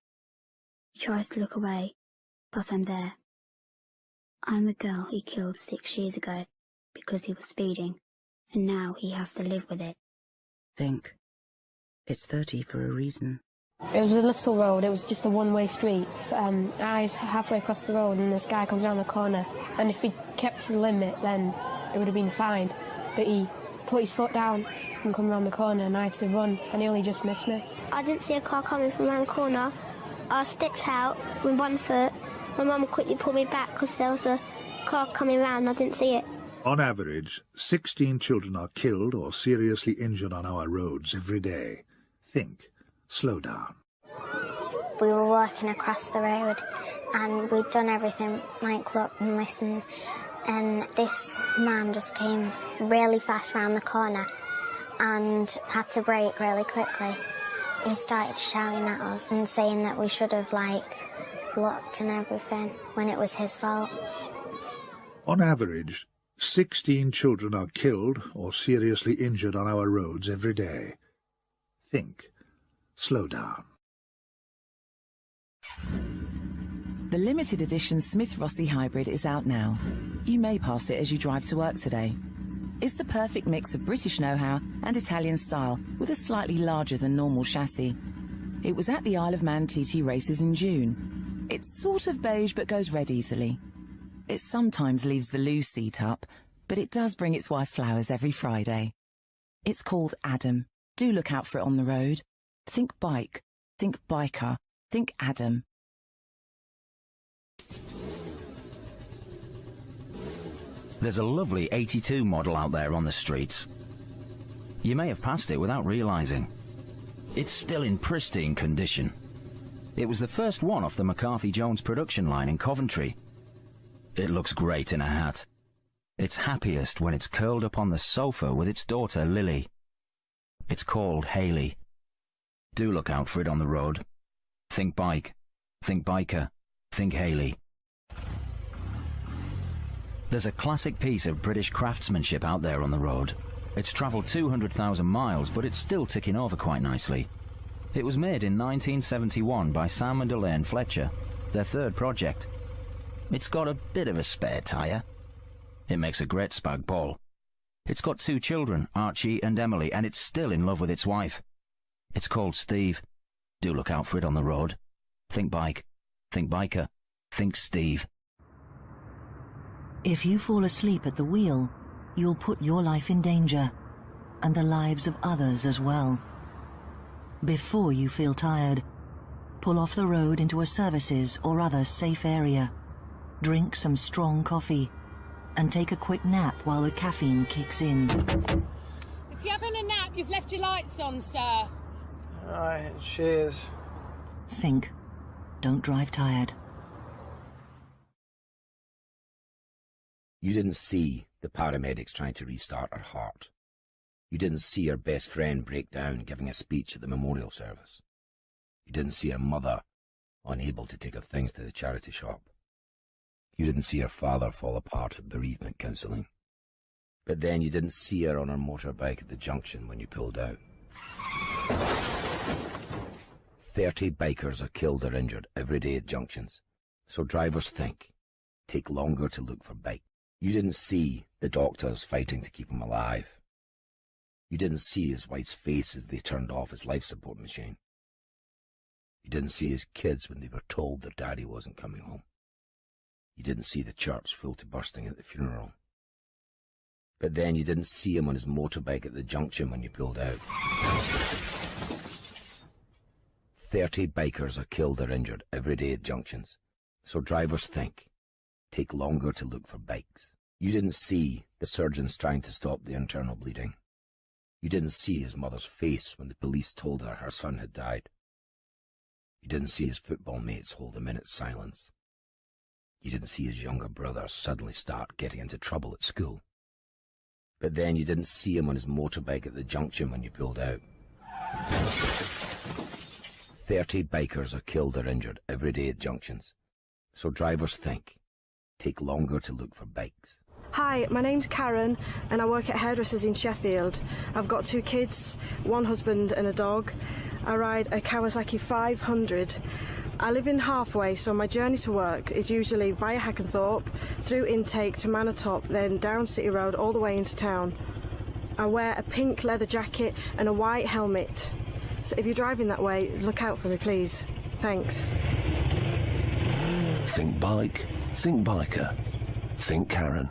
He tries to look away, but I'm there. I'm the girl he killed 6 years ago because he was speeding, and now he has to live with it. Think. It's 30 for a reason. It was a little road, it was just a one-way street. I was halfway across the road and this guy comes around the corner, and if he kept to the limit then it would have been fine. But he put his foot down and come around the corner and I had to run, and he only just missed me. I didn't see a car coming from around the corner. I stepped out with 1 foot. My mum quickly pulled me back because there was a car coming round and I didn't see it. On average, 16 children are killed or seriously injured on our roads every day. Think. Slow down. We were walking across the road and we'd done everything, like look and listen, and this man just came really fast round the corner and had to brake really quickly. He started shouting at us and saying that we should have, looked and everything when it was his fault. On average, 16 children are killed or seriously injured on our roads every day. Think. Slow down. The limited edition Smith Rossi Hybrid is out now. You may pass it as you drive to work today. It's the perfect mix of British know-how and Italian style with a slightly larger than normal chassis. It was at the Isle of Man TT races in June. It's sort of beige but goes red easily. It sometimes leaves the loo seat up, but it does bring its wife flowers every Friday. It's called Adam. Do look out for it on the road. Think bike, think biker, think Adam. There's a lovely 82 model out there on the streets. You may have passed it without realising. It's still in pristine condition. It was the first one off the McCarthy-Jones production line in Coventry. It looks great in a hat. It's happiest when it's curled up on the sofa with its daughter Lily. It's called Haley. Do look out for it on the road. Think bike. Think biker. Think Haley. There's a classic piece of British craftsmanship out there on the road. It's travelled 200,000 miles, but it's still ticking over quite nicely. It was made in 1971 by Sam and Elaine Fletcher, their third project. It's got a bit of a spare tyre. It makes a great spag bol. It's got 2 children, Archie and Emily, and it's still in love with its wife. It's called Steve. Do look out for it on the road. Think bike. Think biker. Think Steve. If you fall asleep at the wheel, you'll put your life in danger, and the lives of others as well. Before you feel tired, pull off the road into a services or other safe area. Drink some strong coffee, and take a quick nap while the caffeine kicks in. If you're having a nap, you've left your lights on, sir. Right, cheers. Think. Don't drive tired. You didn't see the paramedics trying to restart her heart. You didn't see her best friend break down giving a speech at the memorial service. You didn't see her mother unable to take her things to the charity shop. You didn't see her father fall apart at bereavement counselling. But then you didn't see her on her motorbike at the junction when you pulled out. 30 bikers are killed or injured every day at junctions. So drivers think. Take longer to look for bike. You didn't see the doctors fighting to keep him alive. You didn't see his wife's face as they turned off his life support machine. You didn't see his kids when they were told their daddy wasn't coming home. You didn't see the church full to bursting at the funeral. But then you didn't see him on his motorbike at the junction when you pulled out. 30 bikers are killed or injured every day at junctions. So drivers think. Take longer to look for bikes. You didn't see the surgeons trying to stop the internal bleeding. You didn't see his mother's face when the police told her her son had died. You didn't see his football mates hold a minute's silence. You didn't see his younger brother suddenly start getting into trouble at school. But then you didn't see him on his motorbike at the junction when you pulled out. 30 bikers are killed or injured every day at junctions. So drivers think. Take longer to look for bikes. Hi, my name's Karen and I work at Hairdressers in Sheffield. I've got 2 kids, 1 husband and a dog. I ride a Kawasaki 500. I live in Halfway, so my journey to work is usually via Hackenthorpe, through Intake to Manor-Top, then down City Road all the way into town. I wear a pink leather jacket and a white helmet. So if you're driving that way, look out for me, please. Thanks. Think bike, think biker, think Karen.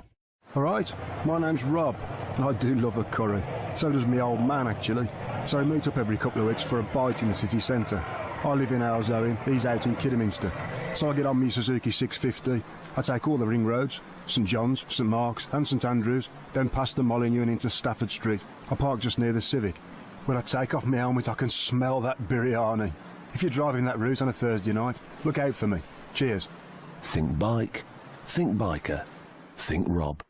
All right, my name's Rob, and I do love a curry. So does me old man, actually. So we meet up every couple of weeks for a bite in the city centre. I live in Owlsowing, he's out in Kidderminster. So I get on my Suzuki 650, I take all the ring roads, St John's, St Mark's and St Andrews, then past the Molyneux and into Stafford Street. I park just near the Civic. When I take off my helmet, I can smell that biryani. If you're driving that route on a Thursday night, look out for me. Cheers. Think bike, think biker, think Rob.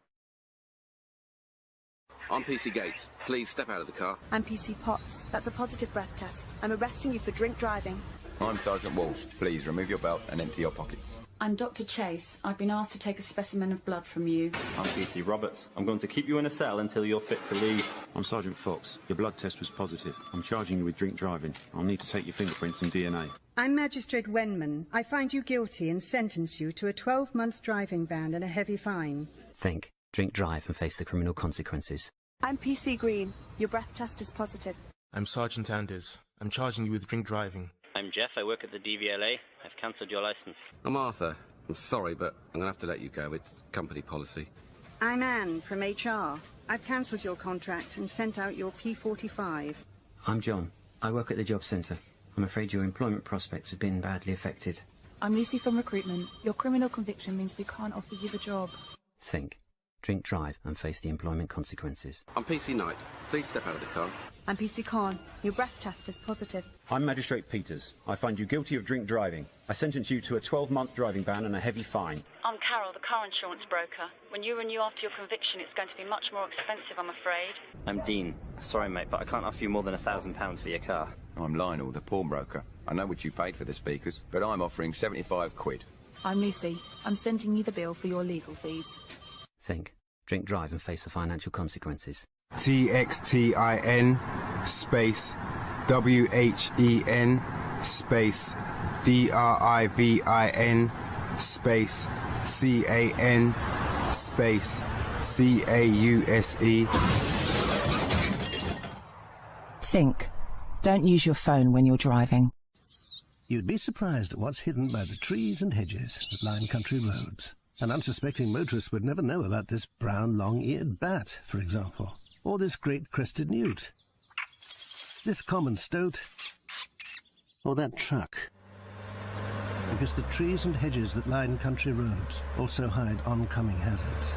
I'm PC Gates. Please step out of the car. I'm PC Potts. That's a positive breath test. I'm arresting you for drink driving. I'm Sergeant Walsh. Please remove your belt and empty your pockets. I'm Dr. Chase. I've been asked to take a specimen of blood from you. I'm PC Roberts. I'm going to keep you in a cell until you're fit to leave. I'm Sergeant Fox. Your blood test was positive. I'm charging you with drink driving. I'll need to take your fingerprints and DNA. I'm Magistrate Wenman. I find you guilty and sentence you to a 12-month driving ban and a heavy fine. Think, drink drive and face the criminal consequences. I'm PC Green. Your breath test is positive. I'm Sergeant Anders. I'm charging you with drink driving. I'm Jeff. I work at the DVLA. I've cancelled your licence. I'm Arthur. I'm sorry, but I'm going to have to let you go. It's company policy. I'm Anne from HR. I've cancelled your contract and sent out your P45. I'm John. I work at the job centre. I'm afraid your employment prospects have been badly affected. I'm Lucy from recruitment. Your criminal conviction means we can't offer you the job. Think, drink drive and face the employment consequences. I'm PC Knight. Please step out of the car. I'm PC Khan. Your breath test is positive. I'm Magistrate Peters. I find you guilty of drink driving. I sentence you to a 12-month driving ban and a heavy fine. I'm Carol, the car insurance broker. When you renew after your conviction, it's going to be much more expensive, I'm afraid. I'm Dean. Sorry, mate, but I can't offer you more than £1,000 for your car. I'm Lionel, the pawnbroker. I know what you paid for the speakers, but I'm offering 75 quid. I'm Lucy. I'm sending you the bill for your legal fees. Think. Drink drive and face the financial consequences. TXTIN space WHEN space DRIVIN space CAN space CAUSE. Think. Don't use your phone when you're driving. You'd be surprised at what's hidden by the trees and hedges that line country roads. An unsuspecting motorist would never know about this brown long-eared bat, for example, or this great crested newt, this common stoat, or that truck. Because the trees and hedges that line country roads also hide oncoming hazards.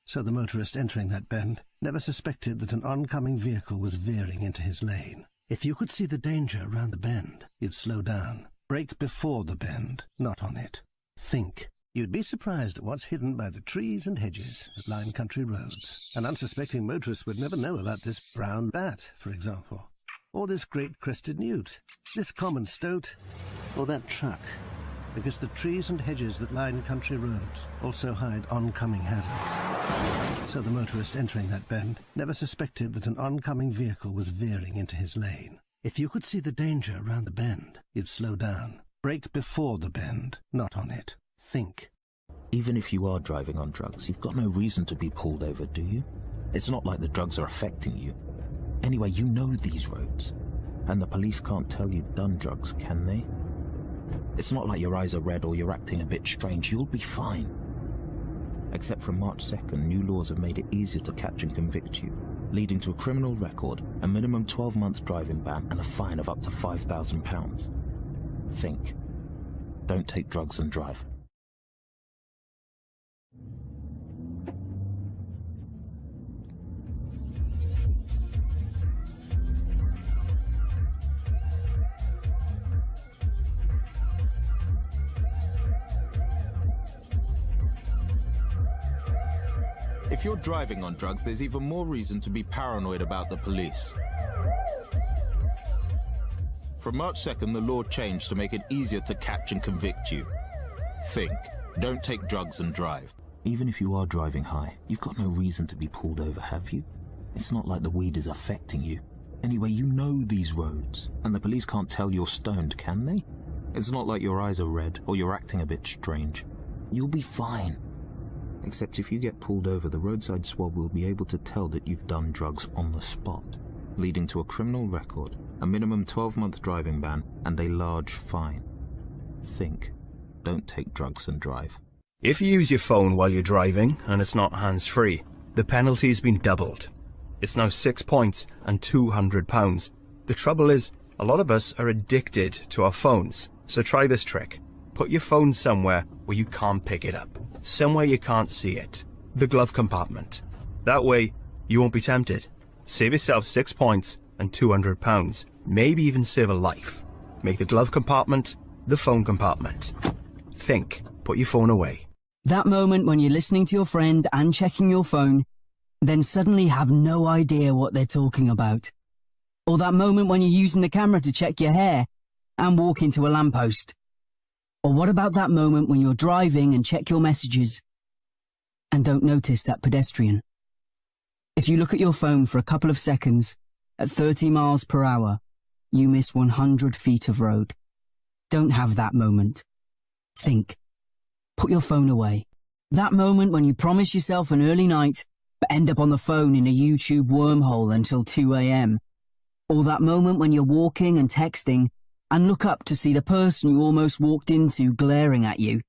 So the motorist entering that bend never suspected that an oncoming vehicle was veering into his lane. If you could see the danger around the bend, you'd slow down. Brake before the bend, not on it. Think. You'd be surprised at what's hidden by the trees and hedges that line country roads. An unsuspecting motorist would never know about this brown bat, for example, or this great crested newt, this common stoat, or that truck. Because the trees and hedges that line country roads also hide oncoming hazards. So the motorist entering that bend never suspected that an oncoming vehicle was veering into his lane. If you could see the danger around the bend, you'd slow down. Brake before the bend, not on it. Think. Even if you are driving on drugs, you've got no reason to be pulled over, do you? It's not like the drugs are affecting you. Anyway, you know these roads. And the police can't tell you've done drugs, can they? It's not like your eyes are red or you're acting a bit strange. You'll be fine. Except from March 2nd, new laws have made it easier to catch and convict you, leading to a criminal record, a minimum 12-month driving ban, and a fine of up to £5,000. Think. Don't take drugs and drive. If you're driving on drugs, there's even more reason to be paranoid about the police. From March 2nd, the law changed to make it easier to catch and convict you. Think. Don't take drugs and drive. Even if you are driving high, you've got no reason to be pulled over, have you? It's not like the weed is affecting you. Anyway, you know these roads, and the police can't tell you're stoned, can they? It's not like your eyes are red or you're acting a bit strange. You'll be fine. Except if you get pulled over, the roadside swab will be able to tell that you've done drugs on the spot, leading to a criminal record, a minimum 12-month driving ban, and a large fine. Think. Don't take drugs and drive. If you use your phone while you're driving and it's not hands-free, the penalty's been doubled. It's now 6 points and £200. The trouble is, a lot of us are addicted to our phones, so try this trick. Put your phone somewhere where you can't pick it up. Somewhere you can't see it. The glove compartment. That way, you won't be tempted. Save yourself 6 points and £200. Maybe even save a life. Make the glove compartment the phone compartment. Think. Put your phone away. That moment when you're listening to your friend and checking your phone, then suddenly have no idea what they're talking about. Or that moment when you're using the camera to check your hair and walk into a lamppost. Or what about that moment when you're driving and check your messages and don't notice that pedestrian? If you look at your phone for a couple of seconds at 30 miles per hour, you miss 100 feet of road. Don't have that moment. Think. Put your phone away. That moment when you promise yourself an early night but end up on the phone in a YouTube wormhole until 2 a.m. Or that moment when you're walking and texting and look up to see the person you almost walked into glaring at you.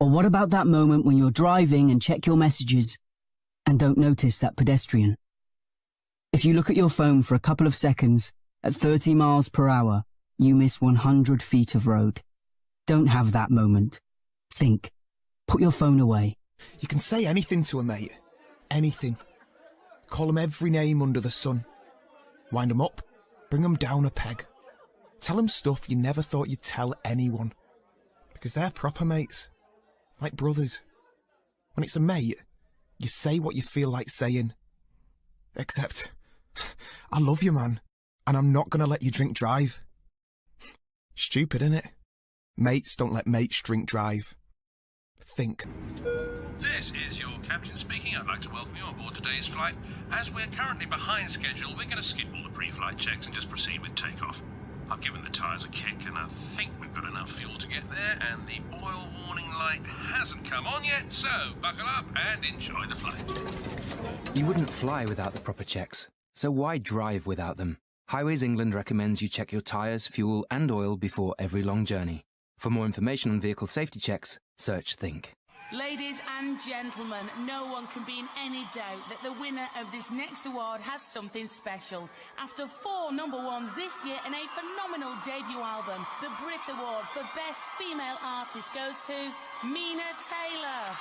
Or what about that moment when you're driving and check your messages and don't notice that pedestrian? If you look at your phone for a couple of seconds at 30 miles per hour, you miss 100 feet of road. Don't have that moment. Think. Put your phone away. You can say anything to a mate. Anything. Call 'em every name under the sun. Wind 'em up, bring 'em down a peg. Tell 'em stuff you never thought you'd tell anyone. Because they're proper mates. Like brothers. When it's a mate, you say what you feel like saying. Except, I love you, man, and I'm not gonna let you drink drive. Stupid, innit? Mates don't let mates drink drive. Think. This is your captain speaking. I'd like to welcome you on board today's flight. As we're currently behind schedule, we're going to skip all the pre-flight checks and just proceed with takeoff. I've given the tyres a kick and I think we've got enough fuel to get there, and the oil warning light hasn't come on yet, so buckle up and enjoy the flight. You wouldn't fly without the proper checks, so why drive without them? Highways England recommends you check your tyres, fuel and oil before every long journey. For more information on vehicle safety checks, search Think. Ladies and gentlemen, no one can be in any doubt that the winner of this next award has something special. After 4 number ones this year and a phenomenal debut album, the Brit Award for Best Female Artist goes to Mina Taylor.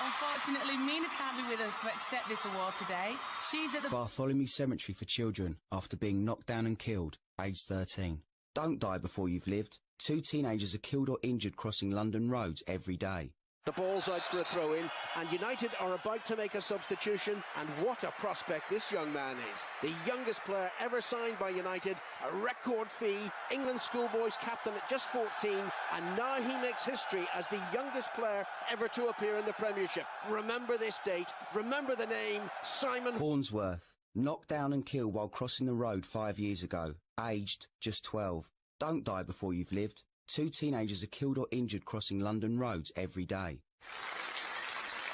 Unfortunately, Mina can't be with us to accept this award today. She's at the Bartholomew Cemetery for Children after being knocked down and killed, aged 13. Don't die before you've lived. 2 teenagers are killed or injured crossing London roads every day. The ball's out for a throw-in, and United are about to make a substitution, and what a prospect this young man is. The youngest player ever signed by United, a record fee, England schoolboys captain at just 14, and now he makes history as the youngest player ever to appear in the Premiership. Remember this date, remember the name, Simon Hornsworth, knocked down and killed while crossing the road 5 years ago, aged just 12. Don't die before you've lived. 2 teenagers are killed or injured crossing London roads every day.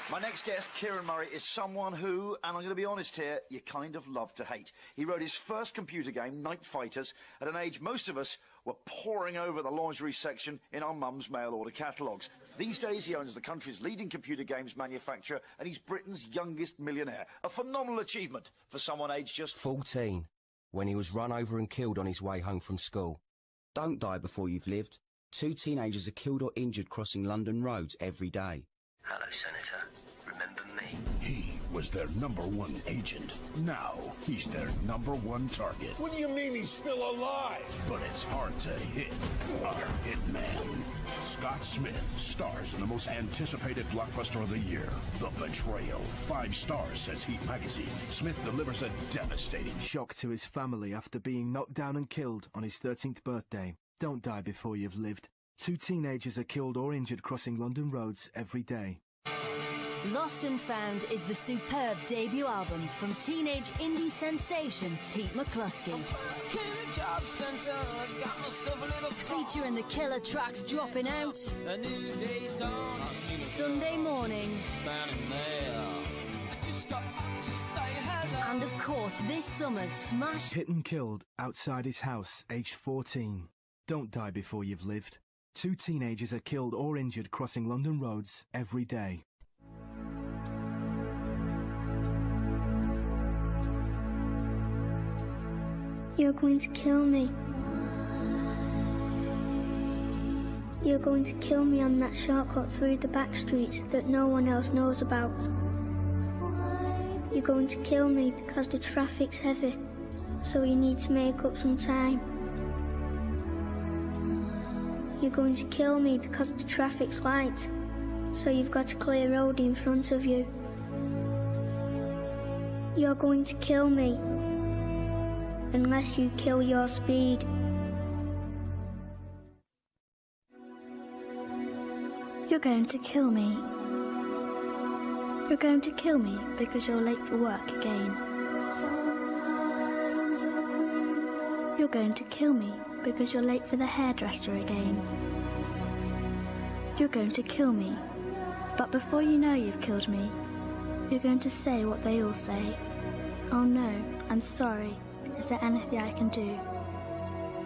My next guest, Kieran Murray, is someone who, and I'm going to be honest here, you kind of love to hate. He wrote his first computer game, Night Fighters, at an age most of us were poring over the lingerie section in our mum's mail-order catalogues. These days, he owns the country's leading computer games manufacturer, and he's Britain's youngest millionaire. A phenomenal achievement for someone aged just 14, when he was run over and killed on his way home from school. Don't die before you've lived. 2 teenagers are killed or injured crossing London roads every day. Hello, Senator. Remember me? He was their #1 agent. Now, he's their #1 target. What do you mean he's still alive? But it's hard to hit our hitman. Scott Smith stars in the most anticipated blockbuster of the year, The Betrayal. 5 stars, says Heat magazine. Smith delivers a devastating shock to his family after being knocked down and killed on his 13th birthday. Don't die before you've lived. 2 teenagers are killed or injured crossing London roads every day. Lost and Found is the superb debut album from teenage indie sensation Pete McCluskey. Featuring the killer tracks dropping out Sunday Morning. And of course, this summer's smash hit and killed outside his house, aged 14. Don't die before you've lived. 2 teenagers are killed or injured crossing London roads every day. You're going to kill me. You're going to kill me on that shortcut through the back streets that no one else knows about. You're going to kill me because the traffic's heavy, so you need to make up some time. You're going to kill me because the traffic's light, so you've got to clear road in front of you. You're going to kill me unless you kill your speed. You're going to kill me. You're going to kill me because you're late for work again. You're going to kill me because you're late for the hairdresser again. You're going to kill me, but before you know you've killed me, you're going to say what they all say. Oh no, I'm sorry. Is there anything I can do?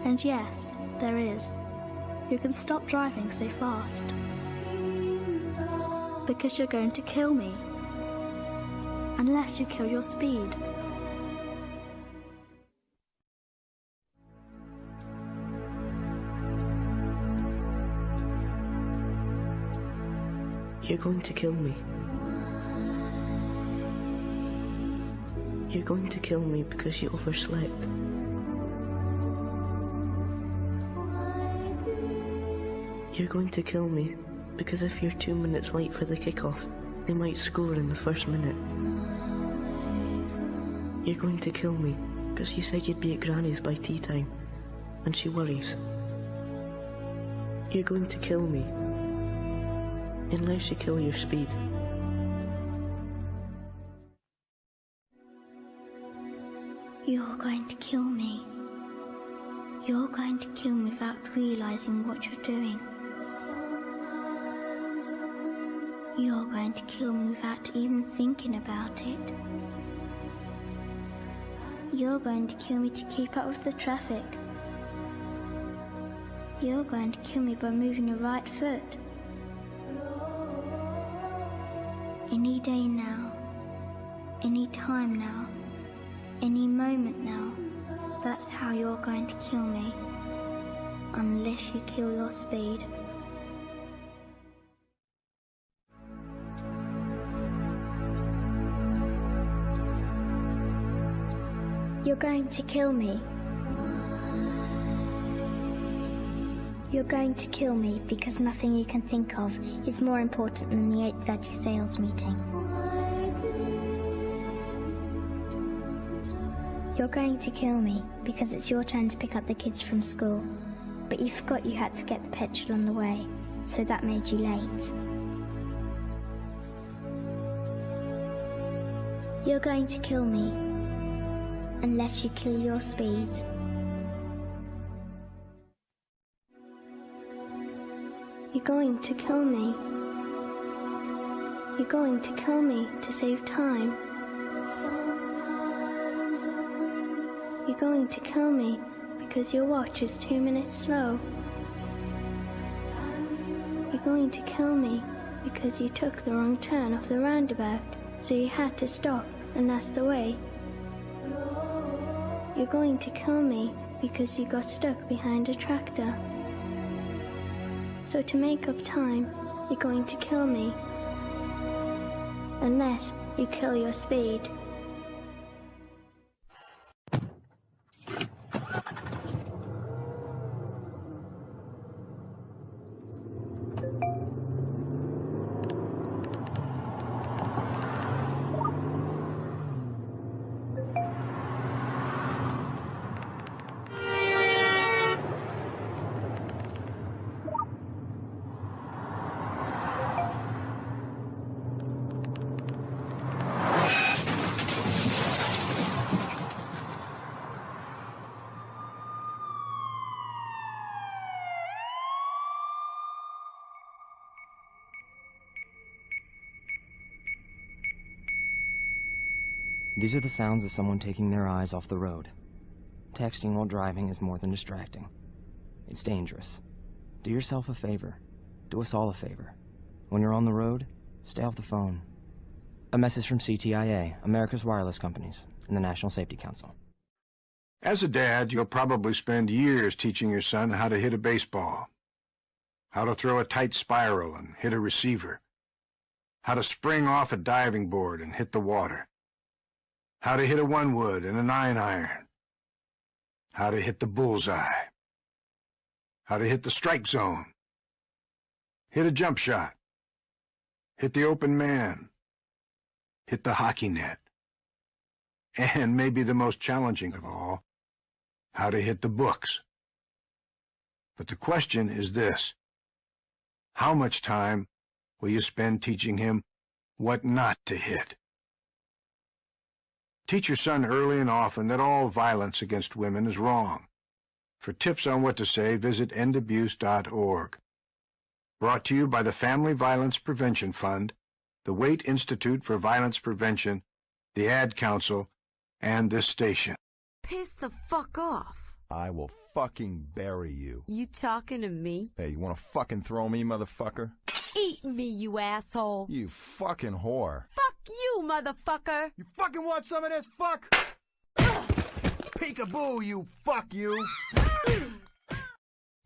And yes, there is. You can stop driving so fast. Because you're going to kill me. Unless you kill your speed. You're going to kill me. You're going to kill me because you overslept. You're going to kill me because if you're 2 minutes late for the kickoff, they might score in the first minute. You're going to kill me because you said you'd be at Granny's by tea time, and she worries. You're going to kill me unless you kill your speed. You're going to kill me. You're going to kill me without realizing what you're doing. You're going to kill me without even thinking about it. You're going to kill me to keep up with the traffic. You're going to kill me by moving your right foot. Any day now, any time now, any moment now, that's how you're going to kill me. Unless you kill your speed. You're going to kill me. You're going to kill me because nothing you can think of is more important than the 8:30 sales meeting. You're going to kill me because it's your turn to pick up the kids from school, but you forgot you had to get the petrol on the way, so that made you late. You're going to kill me unless you kill your speed. You're going to kill me. You're going to kill me to save time. You're going to kill me because your watch is 2 minutes slow. You're going to kill me because you took the wrong turn off the roundabout, so you had to stop, and that's the way. You're going to kill me because you got stuck behind a tractor. So to make up time, you're going to kill me. Unless you kill your speed. These are the sounds of someone taking their eyes off the road. Texting while driving is more than distracting. It's dangerous. Do yourself a favor. Do us all a favor. When you're on the road, stay off the phone. A message from CTIA, America's Wireless Companies, and the National Safety Council. As a dad, you'll probably spend years teaching your son how to hit a baseball, how to throw a tight spiral and hit a receiver, how to spring off a diving board and hit the water, how to hit a 1-wood and a 9-iron, how to hit the bullseye, how to hit the strike zone, hit a jump shot, hit the open man, hit the hockey net, and maybe the most challenging of all, how to hit the books. But the question is this: how much time will you spend teaching him what not to hit? Teach your son early and often that all violence against women is wrong. For tips on what to say, visit endabuse.org. Brought to you by the Family Violence Prevention Fund, the Waite Institute for Violence Prevention, the Ad Council, and this station. Piss the fuck off. I will fucking bury you. You talking to me? Hey, you wanna fucking throw me, motherfucker? Eat me, you asshole. You fucking whore. Fuck you, motherfucker. You fucking want some of this, fuck? Peekaboo, you fuck you.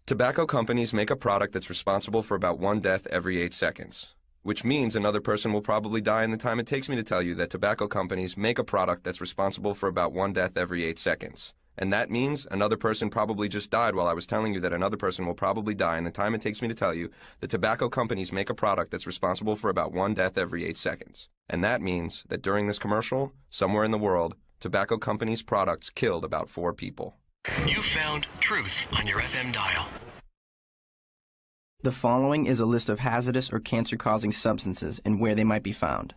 Tobacco companies make a product that's responsible for about 1 death every 8 seconds. which means another person will probably die in the time it takes me to tell you that tobacco companies make a product that's responsible for about 1 death every 8 seconds. And that means another person probably just died while I was telling you that another person will probably die in the time it takes me to tell you that tobacco companies make a product that's responsible for about 1 death every 8 seconds. And that means that during this commercial, somewhere in the world, tobacco companies' products killed about 4 people. You found truth on your FM dial. The following is a list of hazardous or cancer-causing substances and where they might be found.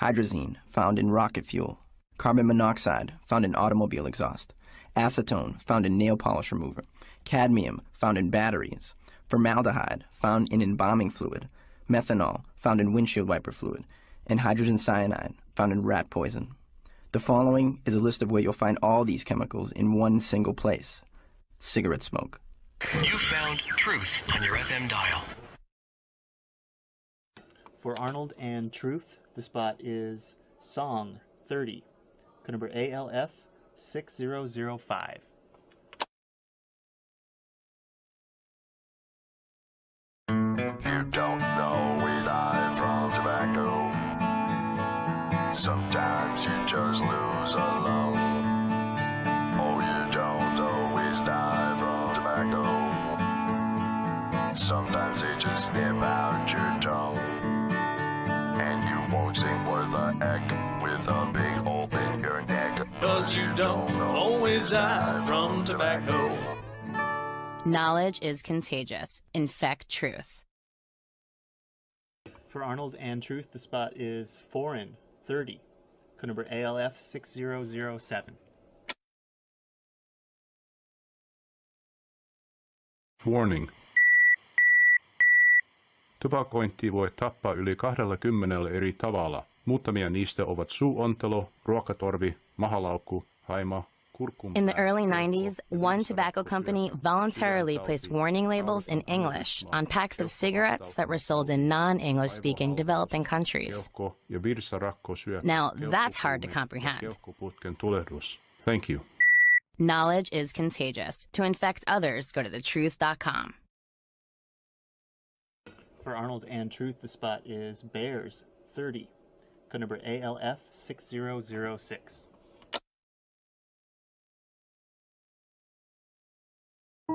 Hydrazine, found in rocket fuel. Carbon monoxide, found in automobile exhaust. Acetone, found in nail polish remover. Cadmium, found in batteries. Formaldehyde, found in embalming fluid. Methanol, found in windshield wiper fluid. And hydrogen cyanide, found in rat poison. The following is a list of where you'll find all these chemicals in one single place. Cigarette smoke. You found truth on your FM dial. For Arnold and Truth, the spot is Song 30, code number ALF 6005. You don't know we die from tobacco. Sometimes you just lose alone. Oh, you don't always die from tobacco. Sometimes they just snip out your tongue. And you won't sing worth a heck with a big hole in your neck. 'Cause you don't always die from tobacco. Knowledge is contagious. Infect truth. For Arnold and Truth, the spot is Foreign 30, code number ALF 6007. Warning. Tupakointi voi tappaa yli 20 eri tavalla. Muutamia niistä ovat suuontelo, ruokatorvi, mahalaukku, haima, kurkuma. In the early 90s, one tobacco company voluntarily placed warning labels in English on packs of cigarettes that were sold in non-English-speaking developing countries. Now, that's hard to comprehend. Thank you. Knowledge is contagious. To infect others, go to thetruth.com. For Arnold and Truth, the spot is Bears 30, code number ALF 6006.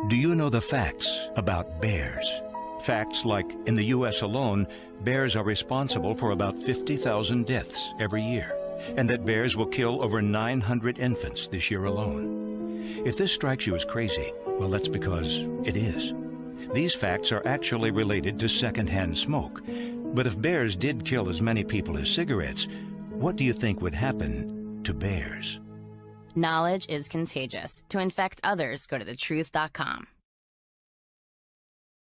Do you know the facts about bears? Facts like, in the U.S. alone, bears are responsible for about 50,000 deaths every year, and that bears will kill over 900 infants this year alone. If this strikes you as crazy, well, that's because it is. These facts are actually related to secondhand smoke. But if bears did kill as many people as cigarettes, what do you think would happen to bears? Knowledge is contagious. To infect others, go to thetruth.com.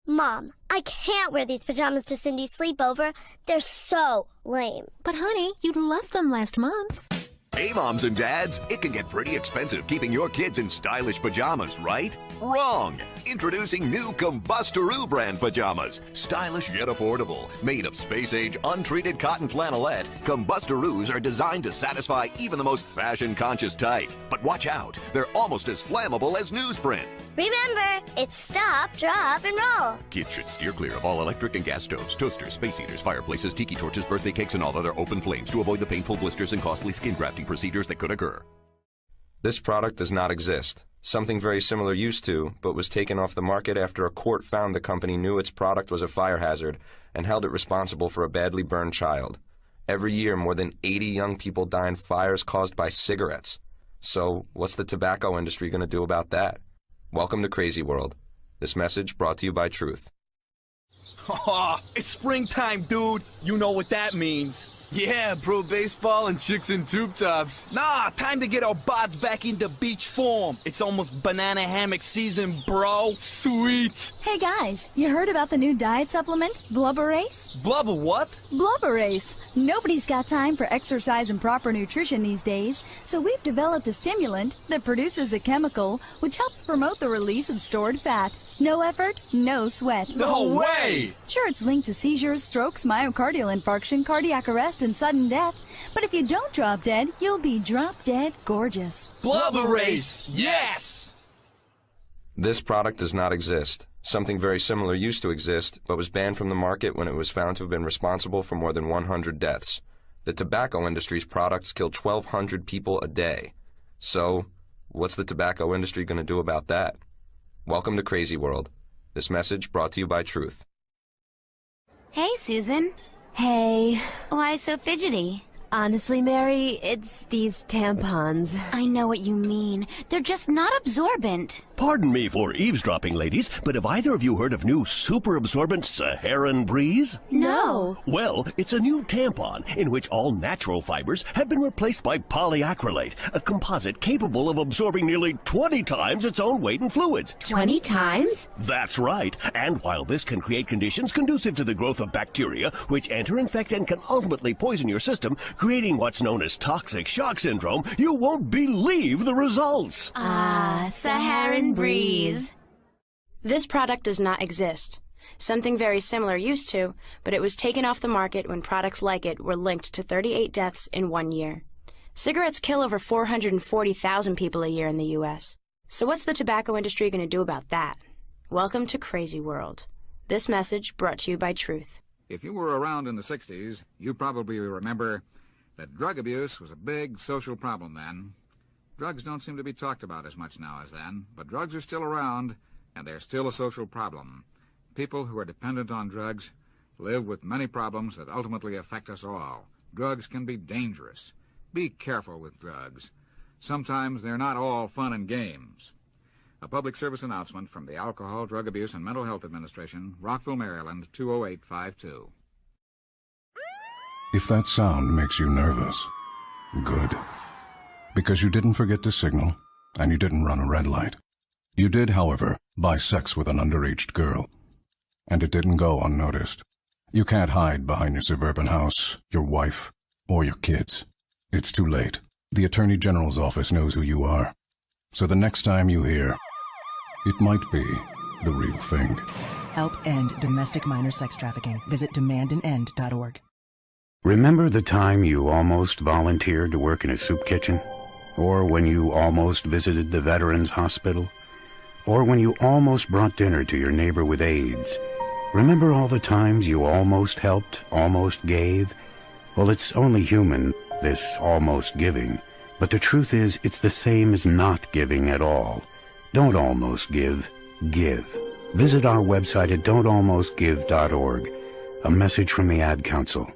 Mom, I can't wear these pajamas to Cindy's sleepover. They're so lame. But honey, you loved them last month. Hey, moms and dads, it can get pretty expensive keeping your kids in stylish pajamas, right? Wrong! Introducing new Combusteroo brand pajamas. Stylish yet affordable. Made of space-age, untreated cotton flannelette, Combusteroos are designed to satisfy even the most fashion-conscious type. But watch out, they're almost as flammable as newsprint. Remember, it's stop, drop, and roll. Kids should steer clear of all electric and gas stoves, toasters, space heaters, fireplaces, tiki torches, birthday cakes, and all other open flames to avoid the painful blisters and costly skin grafting procedures that could occur. This product does not exist. Something very similar used to, but was taken off the market after a court found the company knew its product was a fire hazard and held it responsible for a badly burned child. Every year, more than 80 young people die in fires caused by cigarettes. So, what's the tobacco industry going to do about that? Welcome to Crazy World. This message brought to you by Truth. Oh, it's springtime, dude. You know what that means. Yeah, pro baseball and chicks in tube tops. Nah, time to get our bods back into beach form. It's almost banana hammock season, bro. Sweet. Hey guys, you heard about the new diet supplement, Blubber-Ace? Blubber what? Blubber-Ace. Nobody's got time for exercise and proper nutrition these days, so we've developed a stimulant that produces a chemical which helps promote the release of stored fat. No effort, no sweat. No way! Sure, it's linked to seizures, strokes, myocardial infarction, cardiac arrest, and sudden death. But if you don't drop dead, you'll be drop dead gorgeous. Blubber-Ace! Yes! This product does not exist. Something very similar used to exist, but was banned from the market when it was found to have been responsible for more than 100 deaths. The tobacco industry's products kill 1,200 people a day. So, what's the tobacco industry going to do about that? Welcome to Crazy World. This message brought to you by Truth. Hey, Susan. Hey. Why so fidgety? Honestly, Mary, it's these tampons. I know what you mean. They're just not absorbent. Pardon me for eavesdropping, ladies, but have either of you heard of new super absorbent Saharan Breeze? No. Well, it's a new tampon in which all natural fibers have been replaced by polyacrylate, a composite capable of absorbing nearly 20 times its own weight in fluids. 20 times? That's right. And while this can create conditions conducive to the growth of bacteria, which enter, infect, and can ultimately poison your system, creating what's known as toxic shock syndrome, you won't believe the results. Saharan Breeze. This product does not exist. Something very similar used to, but it was taken off the market when products like it were linked to 38 deaths in 1 year. Cigarettes kill over 440,000 people a year in the U.S. So what's the tobacco industry going to do about that? Welcome to Crazy World. This message brought to you by Truth. If you were around in the 60s, you probably remember that drug abuse was a big social problem then. Drugs don't seem to be talked about as much now as then, but drugs are still around, and they're still a social problem. People who are dependent on drugs live with many problems that ultimately affect us all. Drugs can be dangerous. Be careful with drugs. Sometimes they're not all fun and games. A public service announcement from the Alcohol, Drug Abuse, and Mental Health Administration, Rockville, Maryland, 20852. If that sound makes you nervous, good. Because you didn't forget to signal, and you didn't run a red light. You did, however, buy sex with an underage girl. And it didn't go unnoticed. You can't hide behind your suburban house, your wife, or your kids. It's too late. The Attorney General's office knows who you are. So the next time you hear, it might be the real thing. Help end domestic minor sex trafficking. Visit demandandend.org. Remember the time you almost volunteered to work in a soup kitchen? Or when you almost visited the Veterans Hospital? Or when you almost brought dinner to your neighbor with AIDS? Remember all the times you almost helped, almost gave? Well, it's only human, this almost giving. But the truth is, it's the same as not giving at all. Don't almost give, give. Visit our website at don'talmostgive.org. A message from the Ad Council.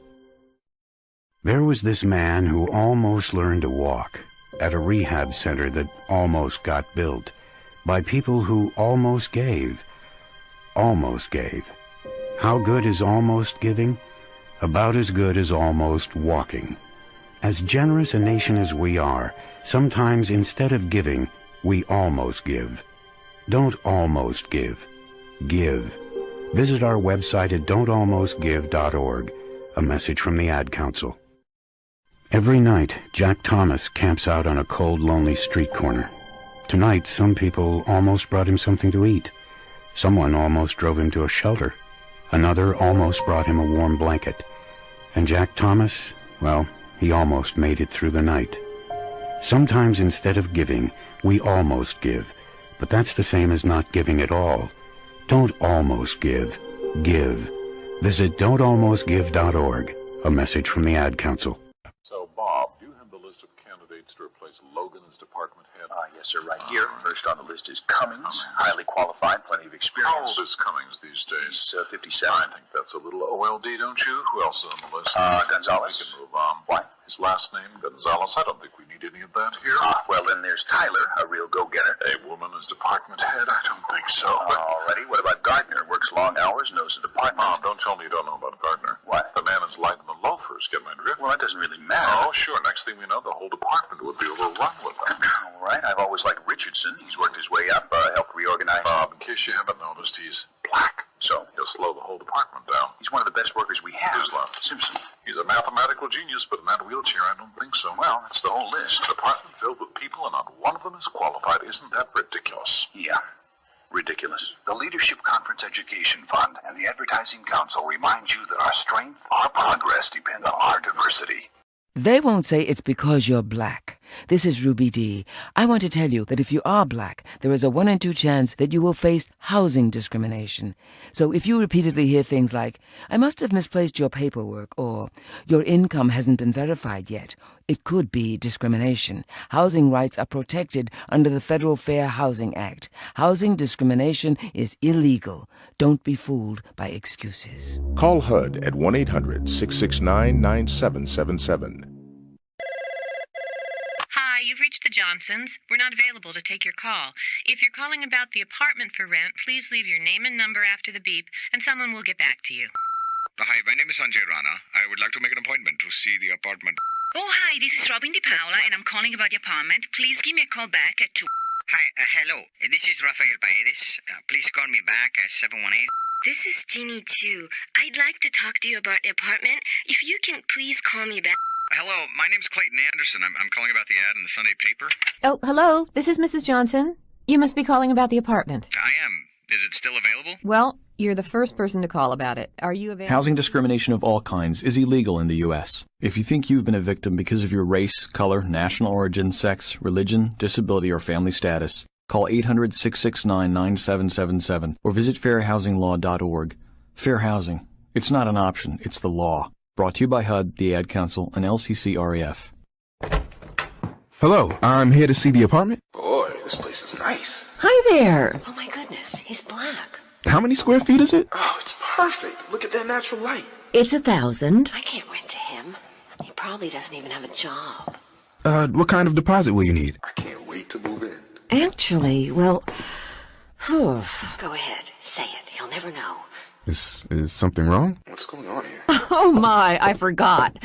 There was this man who almost learned to walk at a rehab center that almost got built by people who almost gave. Almost gave. How good is almost giving? About as good as almost walking. As generous a nation as we are, sometimes instead of giving, we almost give. Don't almost give. Give. Visit our website at don'talmostgive.org. A message from the Ad Council. Every night, Jack Thomas camps out on a cold, lonely street corner. Tonight, some people almost brought him something to eat. Someone almost drove him to a shelter. Another almost brought him a warm blanket. And Jack Thomas, well, he almost made it through the night. Sometimes instead of giving, we almost give. But that's the same as not giving at all. Don't almost give. Give. Visit don'talmostgive.org. A message from the Ad Council. So, Bob, do you have the list of candidates to replace Logan as department head? Yes, sir, right here. First on the list is Cummings. Highly qualified, plenty of experience. How old is Cummings these days? He's 57. I think that's a little OLD, don't you? Who else is on the list? Gonzalez. We can move on. What? His last name, Gonzalez. I don't think we need any of that here. Well, then there's Tyler, a real go-getter. A woman as department head? I don't think so. Alrighty, what about Gardner? Works long hours, knows the department. Mom, don't tell me you don't know about Gardner. What? The man is lighting the loafers, get my drift? Well, that doesn't really matter. Oh, sure. Next thing we know, the whole department would be overrun with them. All right, I've always liked Richardson. He's worked his way up, helped reorganize. Bob, in case you haven't noticed, he's black. So? He'll slow the whole department down. He's one of the best workers we have. Who's that? Simpson. He's a mathematical genius, but in that wheelchair, I don't think so. Well, that's the whole list. A department filled with people and not one of them is qualified. Isn't that ridiculous? Yeah. Ridiculous. The Leadership Conference Education Fund and the Advertising Council remind you that our strength, our progress depend on our diversity. They won't say it's because you're black. This is Ruby D. I want to tell you that if you are black, there is a 1 in 2 chance that you will face housing discrimination. So if you repeatedly hear things like, I must have misplaced your paperwork, or your income hasn't been verified yet, it could be discrimination. Housing rights are protected under the Federal Fair Housing Act. Housing discrimination is illegal. Don't be fooled by excuses. Call HUD at 1-800-669-9777. Hi, you've reached the Johnsons. We're not available to take your call. If you're calling about the apartment for rent, please leave your name and number after the beep, and someone will get back to you. Hi, my name is Sanjay Rana. I would like to make an appointment to see the apartment. Oh, hi, this is Robin Di Paola, and I'm calling about the apartment. Please give me a call back at 2. Hi, hello. This is Rafael Paredes. Please call me back at 718. This is Jeannie Chu. I'd like to talk to you about the apartment. If you can please call me back. Hello, my name's Clayton Anderson. I'm calling about the ad in the Sunday paper. Oh, hello. This is Mrs. Johnson. You must be calling about the apartment. I am. Is it still available? Well, you're the first person to call about it. Are you available? Housing discrimination of all kinds is illegal in the U.S. If you think you've been a victim because of your race, color, national origin, sex, religion, disability, or family status, call 800-669-9777 or visit fairhousinglaw.org. Fair housing. It's not an option, it's the law. Brought to you by HUD, the Ad Council, and LCCRAF. Hello, I'm here to see the apartment. Boy, this place is nice. Hi there. Oh my goodness, he's black. How many square feet is it? Oh, it's perfect. Look at that natural light. It's 1,000. I can't rent to him. He probably doesn't even have a job. What kind of deposit will you need? I can't wait to move in. Actually, well... Go ahead, say it. He'll never know. Is something wrong? What's going on here? Oh my, I forgot.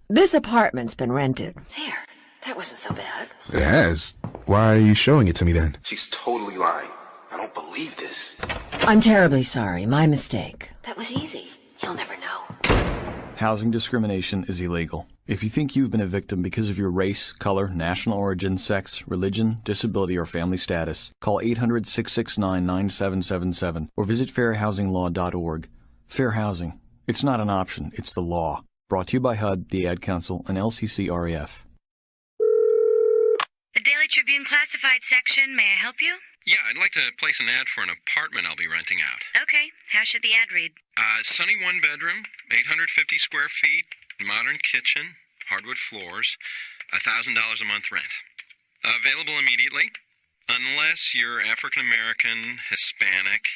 This apartment's been rented. There, that wasn't so bad. It has. Why are you showing it to me then? She's totally lying. I don't believe this. I'm terribly sorry. My mistake. That was easy. He'll never know. Housing discrimination is illegal. If you think you've been a victim because of your race, color, national origin, sex, religion, disability, or family status, call 800-669-9777 or visit fairhousinglaw.org. Fair housing. It's not an option, it's the law. Brought to you by HUD, the Ad Council, and LCCRAF. The Daily Tribune Classified section, may I help you? Yeah, I'd like to place an ad for an apartment I'll be renting out. Okay, how should the ad read? Sunny one-bedroom, 850 square feet, modern kitchen, hardwood floors, $1,000 a month rent. Available immediately, unless you're African American, Hispanic,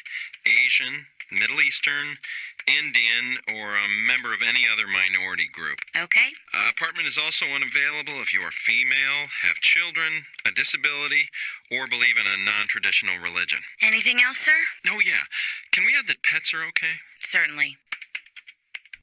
Asian, Middle Eastern, Indian, or a member of any other minority group. Okay. Apartment is also unavailable if you are female, have children, a disability, or believe in a non-traditional religion. Anything else, sir? Oh, yeah. Can we add that pets are okay? Certainly.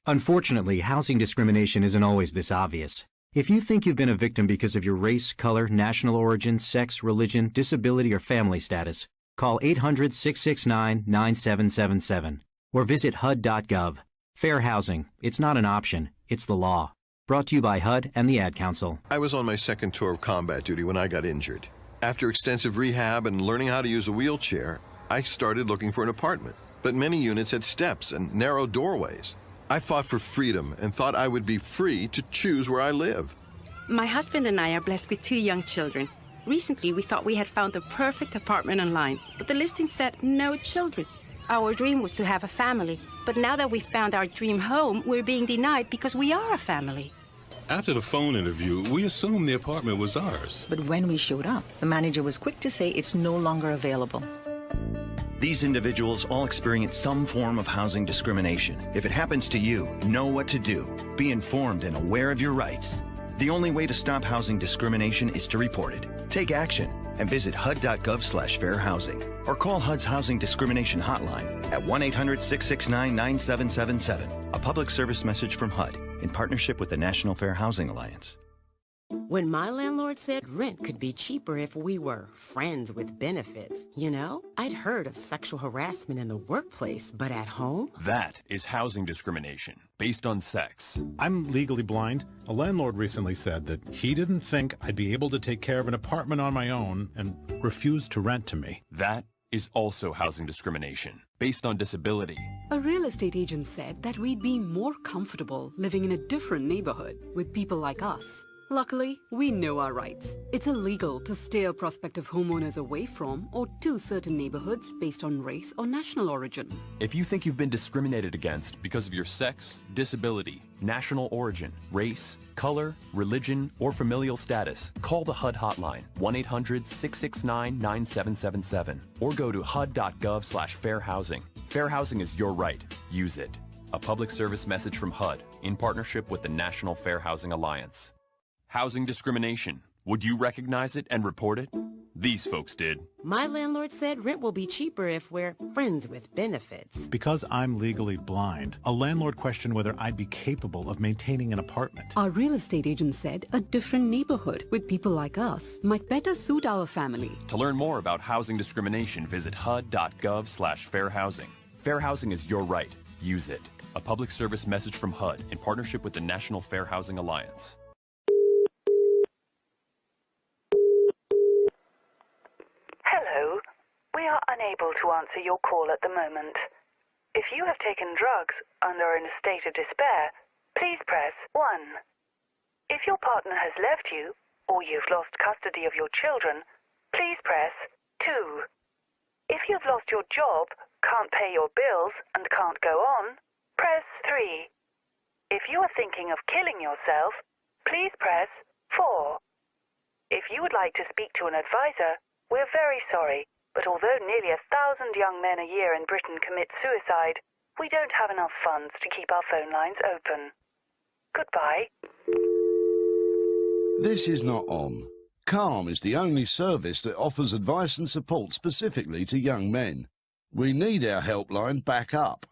Unfortunately, housing discrimination isn't always this obvious. If you think you've been a victim because of your race, color, national origin, sex, religion, disability, or family status, call 800-669-9777 or visit HUD.gov. Fair housing. It's not an option. It's the law. Brought to you by HUD and the Ad Council. I was on my second tour of combat duty when I got injured. After extensive rehab and learning how to use a wheelchair, I started looking for an apartment. But many units had steps and narrow doorways. I fought for freedom and thought I would be free to choose where I live. My husband and I are blessed with 2 young children. Recently, we thought we had found the perfect apartment online, but the listing said no children. Our dream was to have a family, but now that we've found our dream home, we're being denied because we are a family. After the phone interview, we assumed the apartment was ours. But when we showed up, the manager was quick to say it's no longer available. These individuals all experience some form of housing discrimination. If it happens to you, know what to do. Be informed and aware of your rights. The only way to stop housing discrimination is to report it. Take action and visit HUD.gov/fairhousing or call HUD's Housing Discrimination Hotline at 1-800-669-9777. A public service message from HUD in partnership with the National Fair Housing Alliance. When my landlord said rent could be cheaper if we were friends with benefits, you know, I'd heard of sexual harassment in the workplace, but at home? That is housing discrimination based on sex. I'm legally blind. A landlord recently said that he didn't think I'd be able to take care of an apartment on my own and refused to rent to me. That is also housing discrimination based on disability. A real estate agent said that we'd be more comfortable living in a different neighborhood with people like us. Luckily, we know our rights. It's illegal to steer prospective homeowners away from or to certain neighborhoods based on race or national origin. If you think you've been discriminated against because of your sex, disability, national origin, race, color, religion, or familial status, call the HUD hotline, 1-800-669-9777, or go to hud.gov/fair housing. Fair housing is your right. Use it. A public service message from HUD in partnership with the National Fair Housing Alliance. Housing discrimination. Would you recognize it and report it? These folks did. My landlord said rent will be cheaper if we're friends with benefits. Because I'm legally blind, a landlord questioned whether I'd be capable of maintaining an apartment. Our real estate agent said a different neighborhood with people like us might better suit our family. To learn more about housing discrimination, visit hud.gov/fair housing. Fair housing is your right. Use it. A public service message from HUD in partnership with the National Fair Housing Alliance. Hello. We are unable to answer your call at the moment. If you have taken drugs and are in a state of despair, please press 1. If your partner has left you, or you've lost custody of your children, please press 2. If you've lost your job, can't pay your bills, and can't go on, press 3. If you are thinking of killing yourself, please press 4. If you would like to speak to an advisor, we're very sorry, but although nearly 1,000 young men a year in Britain commit suicide, we don't have enough funds to keep our phone lines open. Goodbye. This is not on. Calm is the only service that offers advice and support specifically to young men. We need our helpline back up.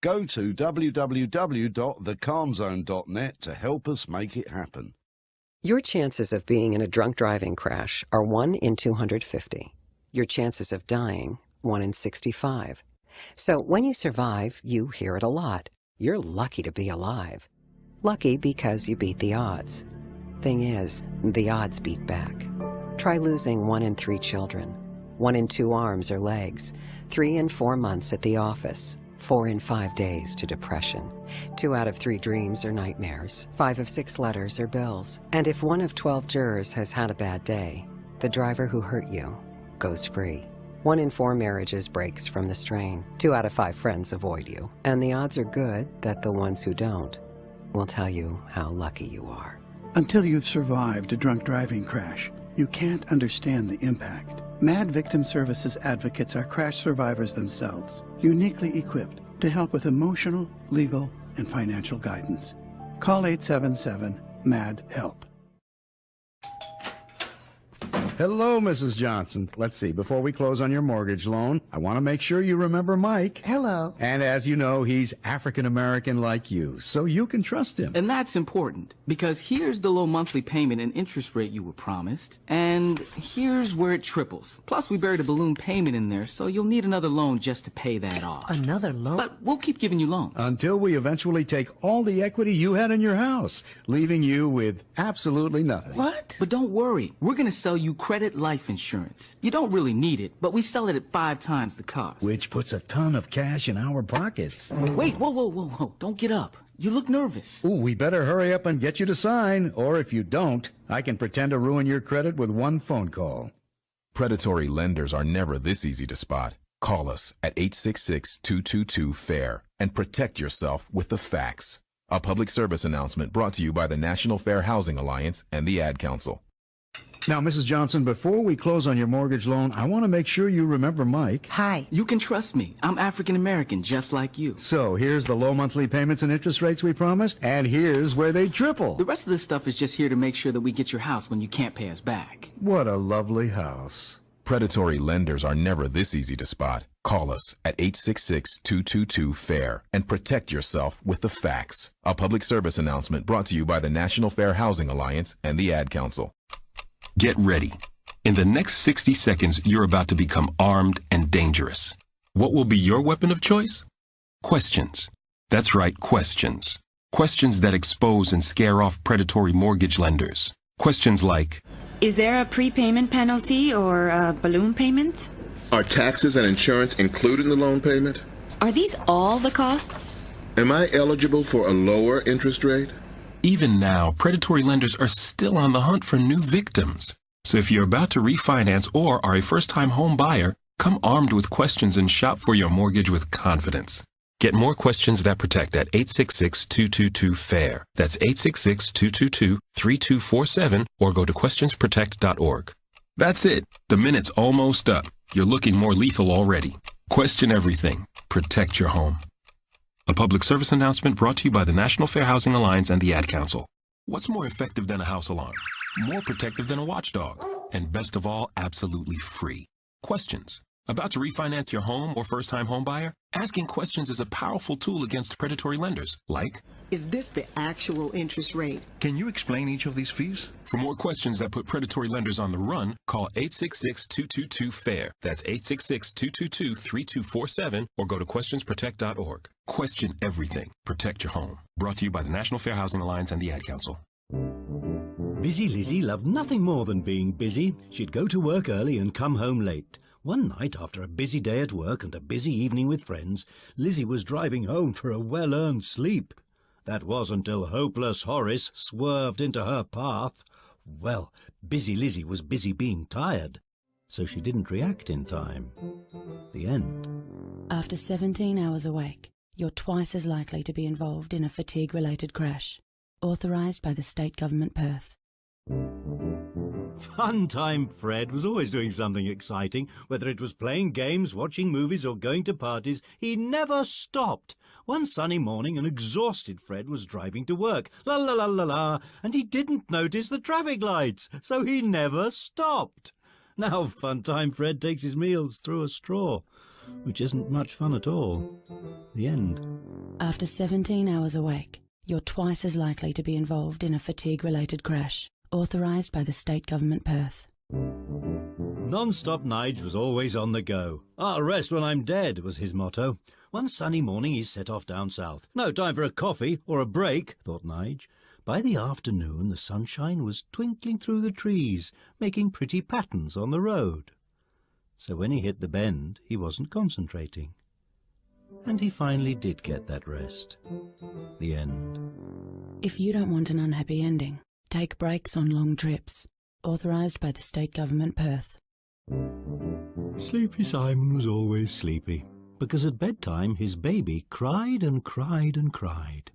Go to www.thecalmzone.net to help us make it happen. Your chances of being in a drunk driving crash are 1 in 250. Your chances of dying, 1 in 65. So when you survive, you hear it a lot. You're lucky to be alive. Lucky because you beat the odds. Thing is, the odds beat back. Try losing 1 in 3 children, 1 in 2 arms or legs, 3 in 4 months at the office, 4 in 5 days to depression, 2 out of 3 dreams or nightmares, 5 of 6 letters or bills. And if 1 of 12 jurors has had a bad day, the driver who hurt you goes free. 1 in 4 marriages breaks from the strain. 2 out of 5 friends avoid you. And the odds are good that the ones who don't will tell you how lucky you are. Until you've survived a drunk driving crash, you can't understand the impact. MAD Victim Services advocates are crash survivors themselves, uniquely equipped to help with emotional, legal, and financial guidance. Call 877-MAD-HELP. Hello, Mrs. Johnson. Let's see, before we close on your mortgage loan, I want to make sure you remember Mike. Hello. And as you know, he's African-American like you, so you can trust him. And that's important, because here's the low monthly payment and interest rate you were promised, and here's where it triples. Plus, we buried a balloon payment in there, so you'll need another loan just to pay that off. Another loan? But we'll keep giving you loans. Until we eventually take all the equity you had in your house, leaving you with absolutely nothing. What? But don't worry. We're going to sell you credit life insurance. You don't really need it, but we sell it at 5 times the cost. Which puts a ton of cash in our pockets. Wait, whoa. Don't get up. You look nervous. Ooh, we better hurry up and get you to sign, or if you don't, I can pretend to ruin your credit with 1 phone call. Predatory lenders are never this easy to spot. Call us at 866-222-FAIR and protect yourself with the facts. A public service announcement brought to you by the National Fair Housing Alliance and the Ad Council. Now, Mrs. Johnson, before we close on your mortgage loan, I want to make sure you remember Mike. Hi. You can trust me. I'm African American, just like you. So, here's the low monthly payments and interest rates we promised, and here's where they triple. The rest of this stuff is just here to make sure that we get your house when you can't pay us back. What a lovely house. Predatory lenders are never this easy to spot. Call us at 866-222-FAIR and protect yourself with the facts. A public service announcement brought to you by the National Fair Housing Alliance and the Ad Council. Get ready. In the next 60 seconds, you're about to become armed and dangerous. What will be your weapon of choice? Questions. That's right, questions. Questions that expose and scare off predatory mortgage lenders. Questions like, is there a prepayment penalty or a balloon payment? Are taxes and insurance included in the loan payment? Are these all the costs? Am I eligible for a lower interest rate? Even now, predatory lenders are still on the hunt for new victims. So if you're about to refinance or are a first-time home buyer, come armed with questions and shop for your mortgage with confidence. Get more questions that protect at 866-222-FAIR. That's 866-222-3247 or go to questionsprotect.org. That's it. The minute's almost up. You're looking more lethal already. Question everything. Protect your home. A public service announcement brought to you by the National Fair Housing Alliance and the Ad Council. What's more effective than a house alarm? More protective than a watchdog? And best of all, absolutely free. Questions. About to refinance your home or first-time home buyer? Asking questions is a powerful tool against predatory lenders, like, is this the actual interest rate? Can you explain each of these fees? For more questions that put predatory lenders on the run, call 866-222-FAIR. That's 866-222-3247 or go to questionsprotect.org. Question everything. Protect your home. Brought to you by the National Fair Housing Alliance and the Ad Council. Busy Lizzie loved nothing more than being busy. She'd go to work early and come home late. One night, after a busy day at work and a busy evening with friends, Lizzie was driving home for a well-earned sleep. That was until hopeless Horace swerved into her path. Well, busy Lizzie was busy being tired, so she didn't react in time. The end. After 17 hours awake, you're twice as likely to be involved in a fatigue-related crash. Authorised by the State Government Perth. Funtime Fred was always doing something exciting. Whether it was playing games, watching movies or going to parties, he never stopped. One sunny morning, an exhausted Fred was driving to work, la la la la la, and he didn't notice the traffic lights, so he never stopped. Now Funtime Fred takes his meals through a straw, which isn't much fun at all. The end. After 17 hours awake, you're twice as likely to be involved in a fatigue-related crash. Authorised by the State Government Perth. Non-stop Nige was always on the go. "I'll rest when I'm dead," was his motto. One sunny morning he set off down south. No time for a coffee or a break, thought Nige. By the afternoon the sunshine was twinkling through the trees, making pretty patterns on the road. So when he hit the bend, he wasn't concentrating. And he finally did get that rest. The end. If you don't want an unhappy ending, take breaks on long trips. Authorised by the State Government Perth. Sleepy Simon was always sleepy, because at bedtime his baby cried and cried and cried.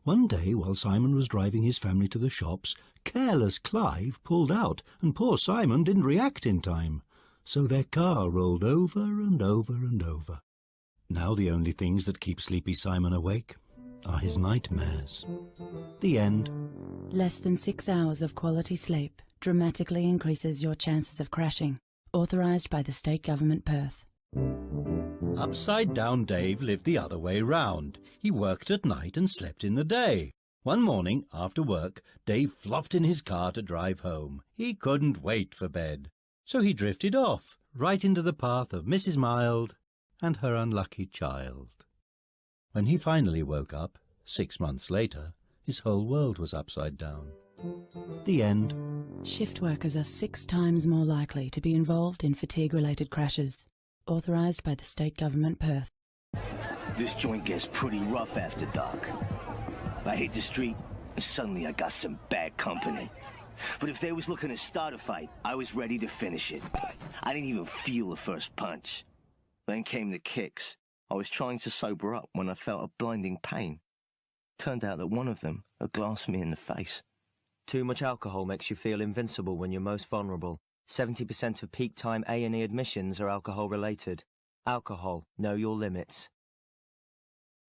One day, while Simon was driving his family to the shops, careless Clive pulled out, and poor Simon didn't react in time. So their car rolled over and over and over. Now the only things that keep Sleepy Simon awake are his nightmares. The end. Less than 6 hours of quality sleep dramatically increases your chances of crashing. Authorised by the State Government Perth. Upside down Dave lived the other way round. He worked at night and slept in the day. One morning, after work, Dave flopped in his car to drive home. He couldn't wait for bed. So he drifted off, right into the path of Mrs. Mild and her unlucky child. When he finally woke up, 6 months later, his whole world was upside down. The end. Shift workers are 6 times more likely to be involved in fatigue-related crashes. Authorised by the State Government Perth. This joint gets pretty rough after dark. I hit the street, and suddenly I got some bad company. But if they was looking to start a fight, I was ready to finish it. I didn't even feel the first punch. Then came the kicks. I was trying to sober up when I felt a blinding pain. Turned out that one of them had glanced me in the face. Too much alcohol makes you feel invincible when you're most vulnerable. 70% of peak time A&E admissions are alcohol-related. Alcohol, know your limits.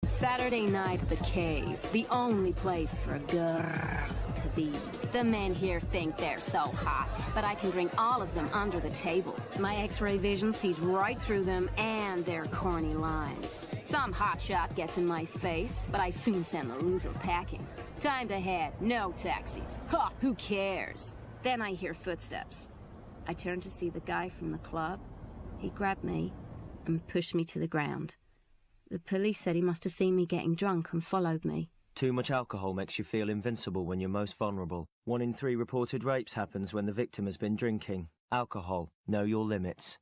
Saturday night at the Cave, the only place for a girl to be. The men here think they're so hot, but I can drink all of them under the table. My X-ray vision sees right through them and their corny lines. Some hotshot gets in my face, but I soon send the loser packing. Time to head, no taxis. Ha, who cares? Then I hear footsteps. I turn to see the guy from the club. He grabbed me and pushed me to the ground. The police said he must have seen me getting drunk and followed me. Too much alcohol makes you feel invincible when you're most vulnerable. 1 in 3 reported rapes happens when the victim has been drinking. Alcohol, know your limits.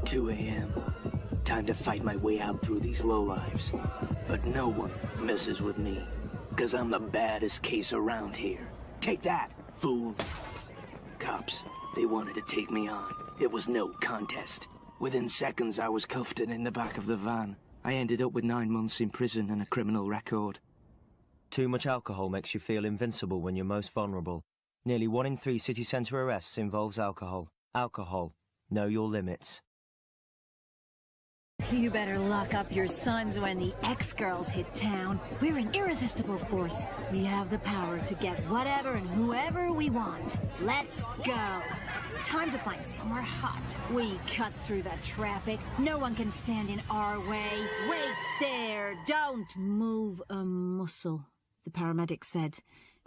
2 a.m. Time to fight my way out through these lowlives. But no one messes with me. Because I'm the baddest case around here. Take that, fool. Cops, they wanted to take me on. It was no contest. Within seconds, I was cuffed and in the back of the van. I ended up with 9 months in prison and a criminal record. Too much alcohol makes you feel invincible when you're most vulnerable. Nearly 1 in 3 city centre arrests involves alcohol. Alcohol. Know your limits. You better lock up your sons when the ex-girls hit town. We're an irresistible force. We have the power to get whatever and whoever we want. Let's go. Time to find somewhere hot. We cut through the traffic. No one can stand in our way. Wait there. Don't move a muscle, the paramedic said.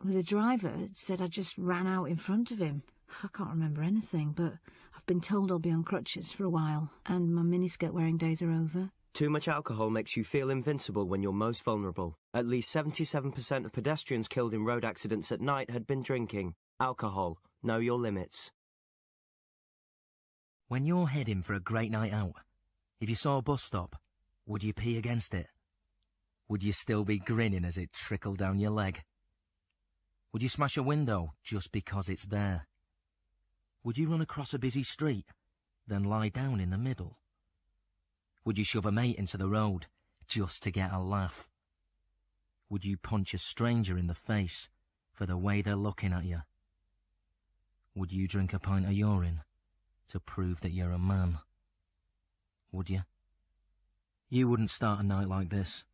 The driver said I just ran out in front of him. I can't remember anything, but I've been told I'll be on crutches for a while, and my miniskirt wearing days are over. Too much alcohol makes you feel invincible when you're most vulnerable. At least 77% of pedestrians killed in road accidents at night had been drinking. Alcohol. Know your limits. When you're heading for a great night out, if you saw a bus stop, would you pee against it? Would you still be grinning as it trickled down your leg? Would you smash a window just because it's there? Would you run across a busy street, then lie down in the middle? Would you shove a mate into the road just to get a laugh? Would you punch a stranger in the face for the way they're looking at you? Would you drink a pint of urine to prove that you're a man? Would you? You wouldn't start a night like this,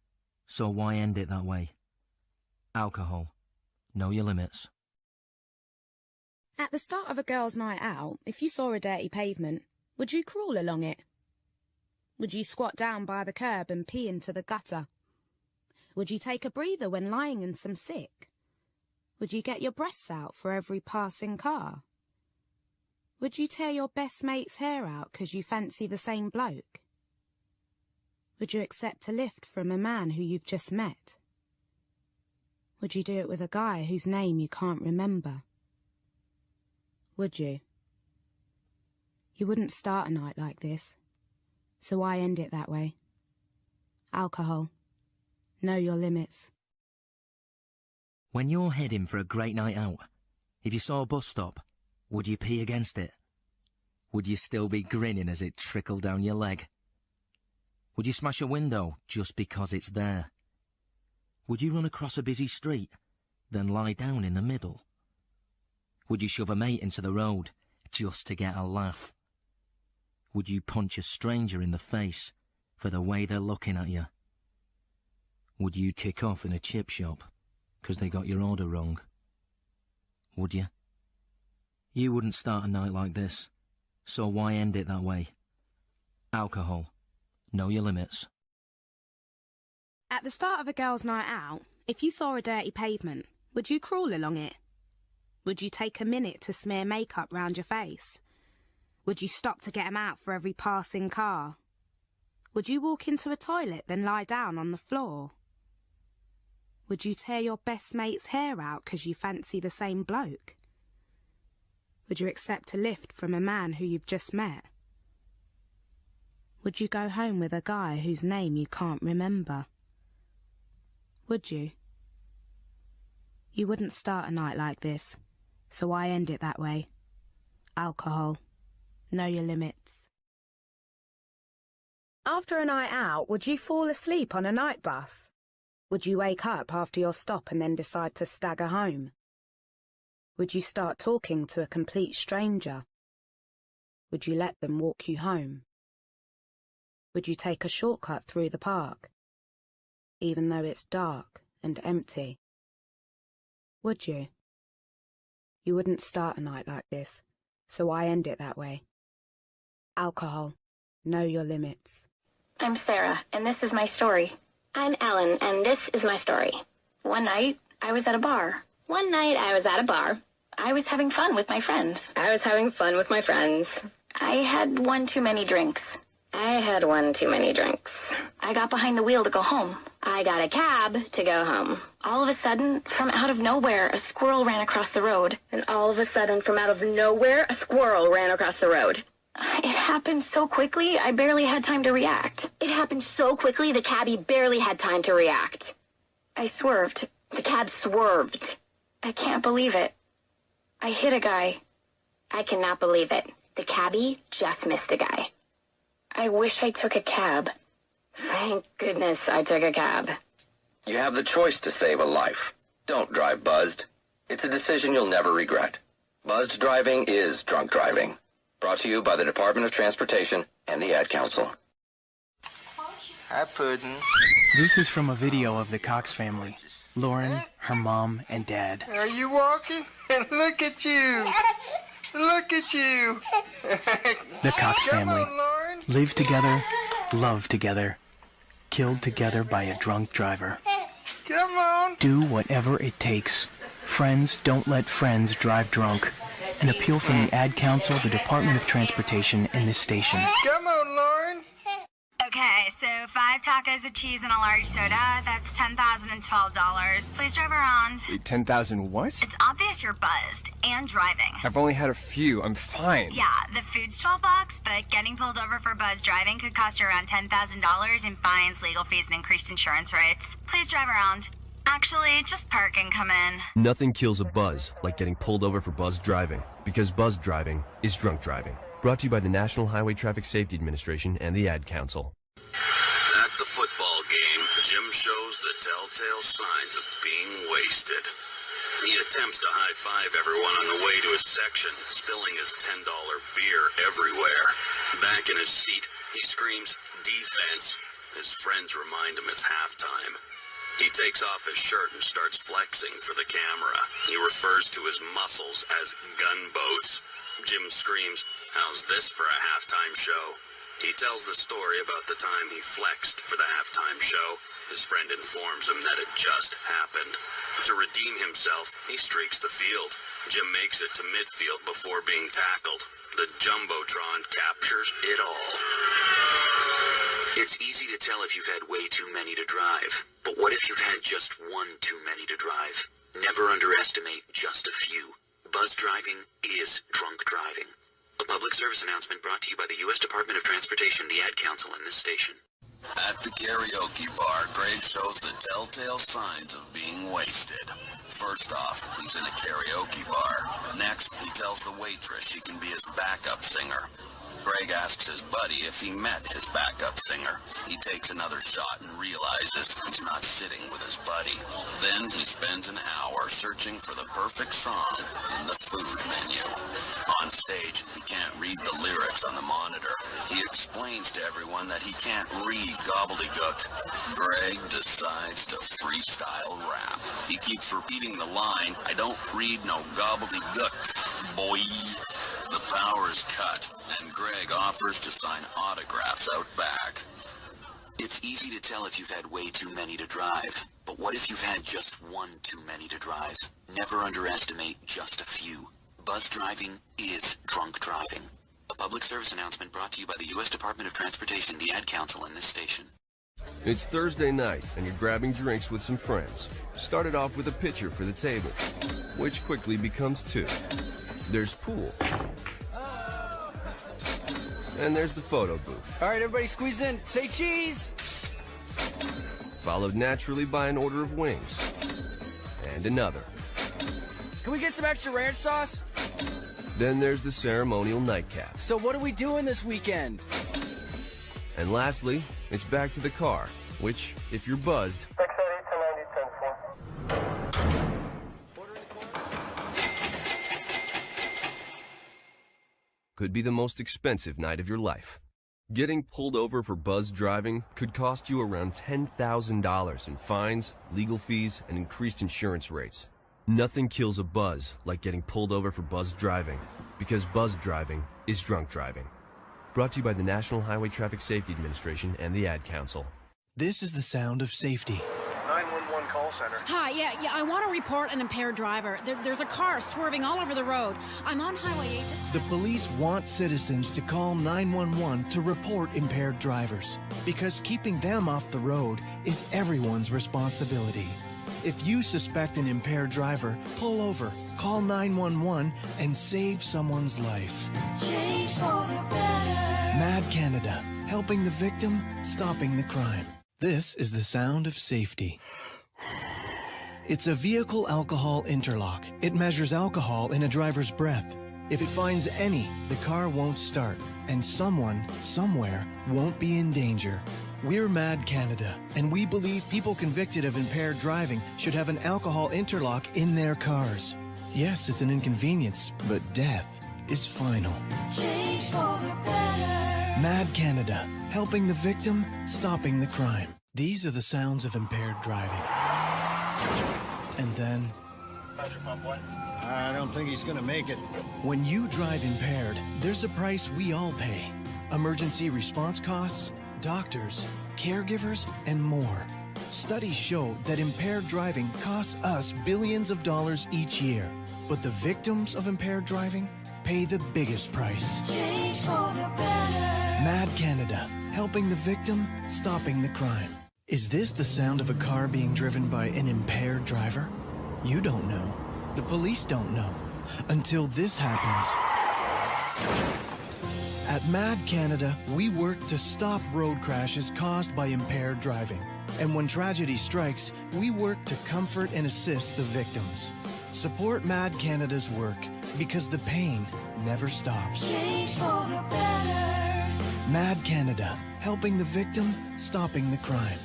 so why end it that way? Alcohol. Know your limits. At the start of a girl's night out, if you saw a dirty pavement, would you crawl along it? Would you squat down by the curb and pee into the gutter? Would you take a breather when lying in some sick? Would you get your breasts out for every passing car? Would you tear your best mate's hair out 'cause you fancy the same bloke? Would you accept a lift from a man who you've just met? Would you do it with a guy whose name you can't remember? Would you? You wouldn't start a night like this, so why end it that way? Alcohol. Know your limits. When you're heading for a great night out, if you saw a bus stop, would you pee against it? Would you still be grinning as it trickled down your leg? Would you smash a window just because it's there? Would you run across a busy street, then lie down in the middle? Would you shove a mate into the road just to get a laugh? Would you punch a stranger in the face for the way they're looking at you? Would you kick off in a chip shop 'cause they got your order wrong? Would you? You wouldn't start a night like this, so why end it that way? Alcohol. Know your limits. At the start of a girl's night out, if you saw a dirty pavement, would you crawl along it? Would you take a minute to smear makeup round your face? Would you stop to get 'em out for every passing car? Would you walk into a toilet then lie down on the floor? Would you tear your best mate's hair out 'cause you fancy the same bloke? Would you accept a lift from a man who you've just met? Would you go home with a guy whose name you can't remember? Would you? You wouldn't start a night like this, so why end it that way? Alcohol. Know your limits. After a night out, would you fall asleep on a night bus? Would you wake up after your stop and then decide to stagger home? Would you start talking to a complete stranger? Would you let them walk you home? Would you take a shortcut through the park, even though it's dark and empty? Would you? You wouldn't start a night like this, so why end it that way? Alcohol. Know your limits. I'm Sarah, and this is my story. I'm Ellen, and this is my story. One night, I was at a bar. I was having fun with my friends. I had one too many drinks. I got behind the wheel to go home. I got a cab to go home. All of a sudden, from out of nowhere, a squirrel ran across the road. It happened so quickly, I barely had time to react. The cabbie barely had time to react. I swerved, The cab swerved. I can't believe it. I hit a guy. I cannot believe it. The cabbie just missed a guy. I wish I took a cab. Thank goodness I took a cab. You have the choice to save a life. Don't drive buzzed. It's a decision you'll never regret. Buzzed driving is drunk driving. Brought to you by the Department of Transportation and the Ad Council. Hi, Puddin'. This is from a video of the Cox family. Lauren, her mom, and dad. Are you walking? Look at you. Look at you. The Cox Come family. on, Lauren. Live together, love together, killed together by a drunk driver. Come on. Do whatever it takes. Friends don't let friends drive drunk. An appeal from the Ad Council, the Department of Transportation, and this station. Come on, Lauren. Okay, so 5 tacos of cheese and a large soda. That's $10,012. Please drive around. Wait, 10,000 what? It's obvious you're buzzed and driving. I've only had a few. I'm fine. Yeah, the food's $12, but getting pulled over for buzz driving could cost you around $10,000 in fines, legal fees, and increased insurance rates. Please drive around. Actually, just park and come in. Nothing kills a buzz like getting pulled over for buzz driving, because buzz driving is drunk driving. Brought to you by the National Highway Traffic Safety Administration and the Ad Council. At the football game, Jim shows the telltale signs of being wasted. He attempts to high-five everyone on the way to his section, spilling his $10 beer everywhere. Back in his seat, he screams, "Defense." His friends remind him it's halftime. He takes off his shirt and starts flexing for the camera. He refers to his muscles as gunboats. Jim screams, "How's this for a halftime show?" He tells the story about the time he flexed for the halftime show. His friend informs him that it just happened. To redeem himself, he streaks the field. Jim makes it to midfield before being tackled. The Jumbotron captures it all. It's easy to tell if you've had way too many to drive. But what if you've had just one too many to drive? Never underestimate just a few. Buzz driving is drunk driving. A public service announcement brought to you by the U.S. Department of Transportation, the Ad Council, and this station. At the karaoke bar, Greg shows the telltale signs of being wasted. First off, he's in a karaoke bar. Next, he tells the waitress she can be his backup singer. Greg asks his buddy if he met his backup singer. He takes another shot and realizes he's not sitting with his buddy. Then he spends an hour searching for the perfect song in the food menu. On stage, he can't read the lyrics on the monitor. He explains to everyone that he can't read gobbledygook. Greg decides to freestyle rap. He keeps repeating the line, "I don't read no gobbledygook, boy." The power is cut, and Greg offers to sign autographs out back. It's easy to tell if you've had way too many to drive. But what if you've had just one too many to drive? Never underestimate just a few. Buzz driving is drunk driving. A public service announcement brought to you by the U.S. Department of Transportation, the Ad Council, and this station. It's Thursday night, and you're grabbing drinks with some friends. Started off with a pitcher for the table, which quickly becomes 2. There's pool. And there's the photo booth. All right, everybody squeeze in. Say cheese! Followed naturally by an order of wings. And another. Can we get some extra ranch sauce? Then there's the ceremonial nightcap. So what are we doing this weekend? And lastly, it's back to the car, which, if you're buzzed, could be the most expensive night of your life. Getting pulled over for buzz driving could cost you around $10,000 in fines, legal fees, and increased insurance rates. Nothing kills a buzz like getting pulled over for buzz driving, because buzz driving is drunk driving. Brought to you by the National Highway Traffic Safety Administration and the Ad Council. This is the sound of safety. 911 call center. Hi, yeah, I want to report an impaired driver. There's a car swerving all over the road. I'm on Highway 8. The police want citizens to call 911 to report impaired drivers, because keeping them off the road is everyone's responsibility. If you suspect an impaired driver, pull over, call 911, and save someone's life. Change for the better. MAD Canada, helping the victim, stopping the crime. This is the sound of safety. It's a vehicle alcohol interlock. It measures alcohol in a driver's breath. If it finds any, the car won't start, and someone, somewhere, won't be in danger. We're Mad Canada, and we believe people convicted of impaired driving should have an alcohol interlock in their cars. Yes, it's an inconvenience, but death is final. Change for the better. Mad Canada, helping the victim, stopping the crime. These are the sounds of impaired driving. And then... I don't think he's gonna make it. When you drive impaired, there's a price we all pay. Emergency response costs, doctors, caregivers, and more. Studies show that impaired driving costs us billions of dollars each year. But the victims of impaired driving pay the biggest price. Change for the better. Mad Canada, helping the victim, stopping the crime. Is this the sound of a car being driven by an impaired driver? You don't know. The police don't know. Until this happens. At Mad Canada, we work to stop road crashes caused by impaired driving. And when tragedy strikes, we work to comfort and assist the victims. Support Mad Canada's work, because the pain never stops. Change for the better. Mad Canada, helping the victim, stopping the crime.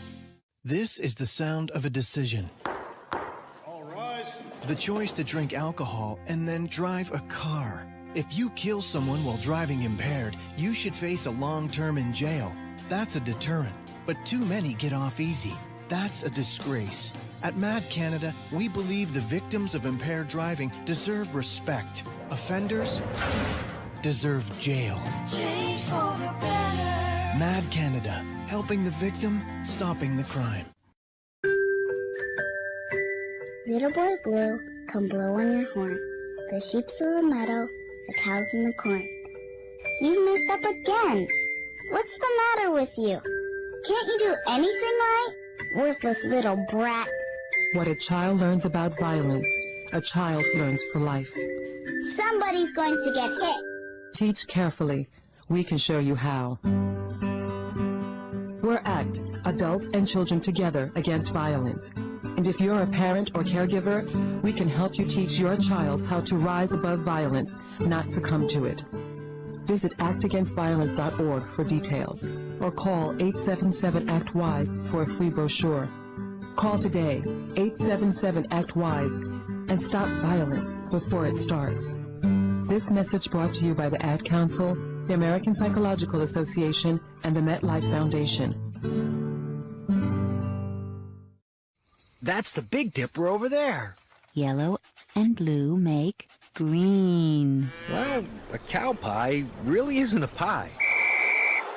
This is the sound of a decision. All rise. The choice to drink alcohol and then drive a car. If you kill someone while driving impaired, you should face a long term in jail. That's a deterrent. But too many get off easy. That's a disgrace. At Mad Canada, we believe the victims of impaired driving deserve respect. Offenders deserve jail. Change for the better. Mad Canada, helping the victim, stopping the crime. Little boy blue, come blow on your horn. The sheep's in the meadow, the cow's in the corn. You've messed up again. What's the matter with you? Can't you do anything right? Worthless little brat. What a child learns about violence, a child learns for life. Somebody's going to get hit. Teach carefully. We can show you how. We're ACT, Adults and Children Together Against Violence. And if you're a parent or caregiver, we can help you teach your child how to rise above violence, not succumb to it. Visit actagainstviolence.org for details, or call 877-ACT-WISE for a free brochure. Call today, 877-ACT-WISE, and stop violence before it starts. This message brought to you by the Ad Council, the American Psychological Association, and the MetLife Foundation. That's the Big Dipper over there. Yellow and blue make green. Well, a cow pie really isn't a pie.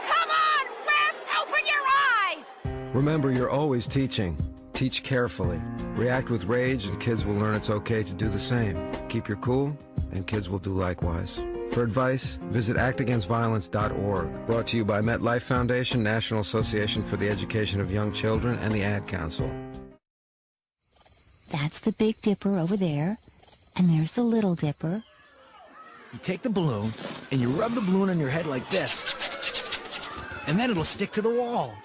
Come on, Riff! Open your eyes! Remember, you're always teaching. Teach carefully. React with rage, and kids will learn it's okay to do the same. Keep your cool, and kids will do likewise. For advice, visit actagainstviolence.org. Brought to you by MetLife Foundation, National Association for the Education of Young Children, and the Ad Council. That's the Big Dipper over there, and there's the Little Dipper. You take the balloon, and you rub the balloon on your head like this, and then it'll stick to the wall.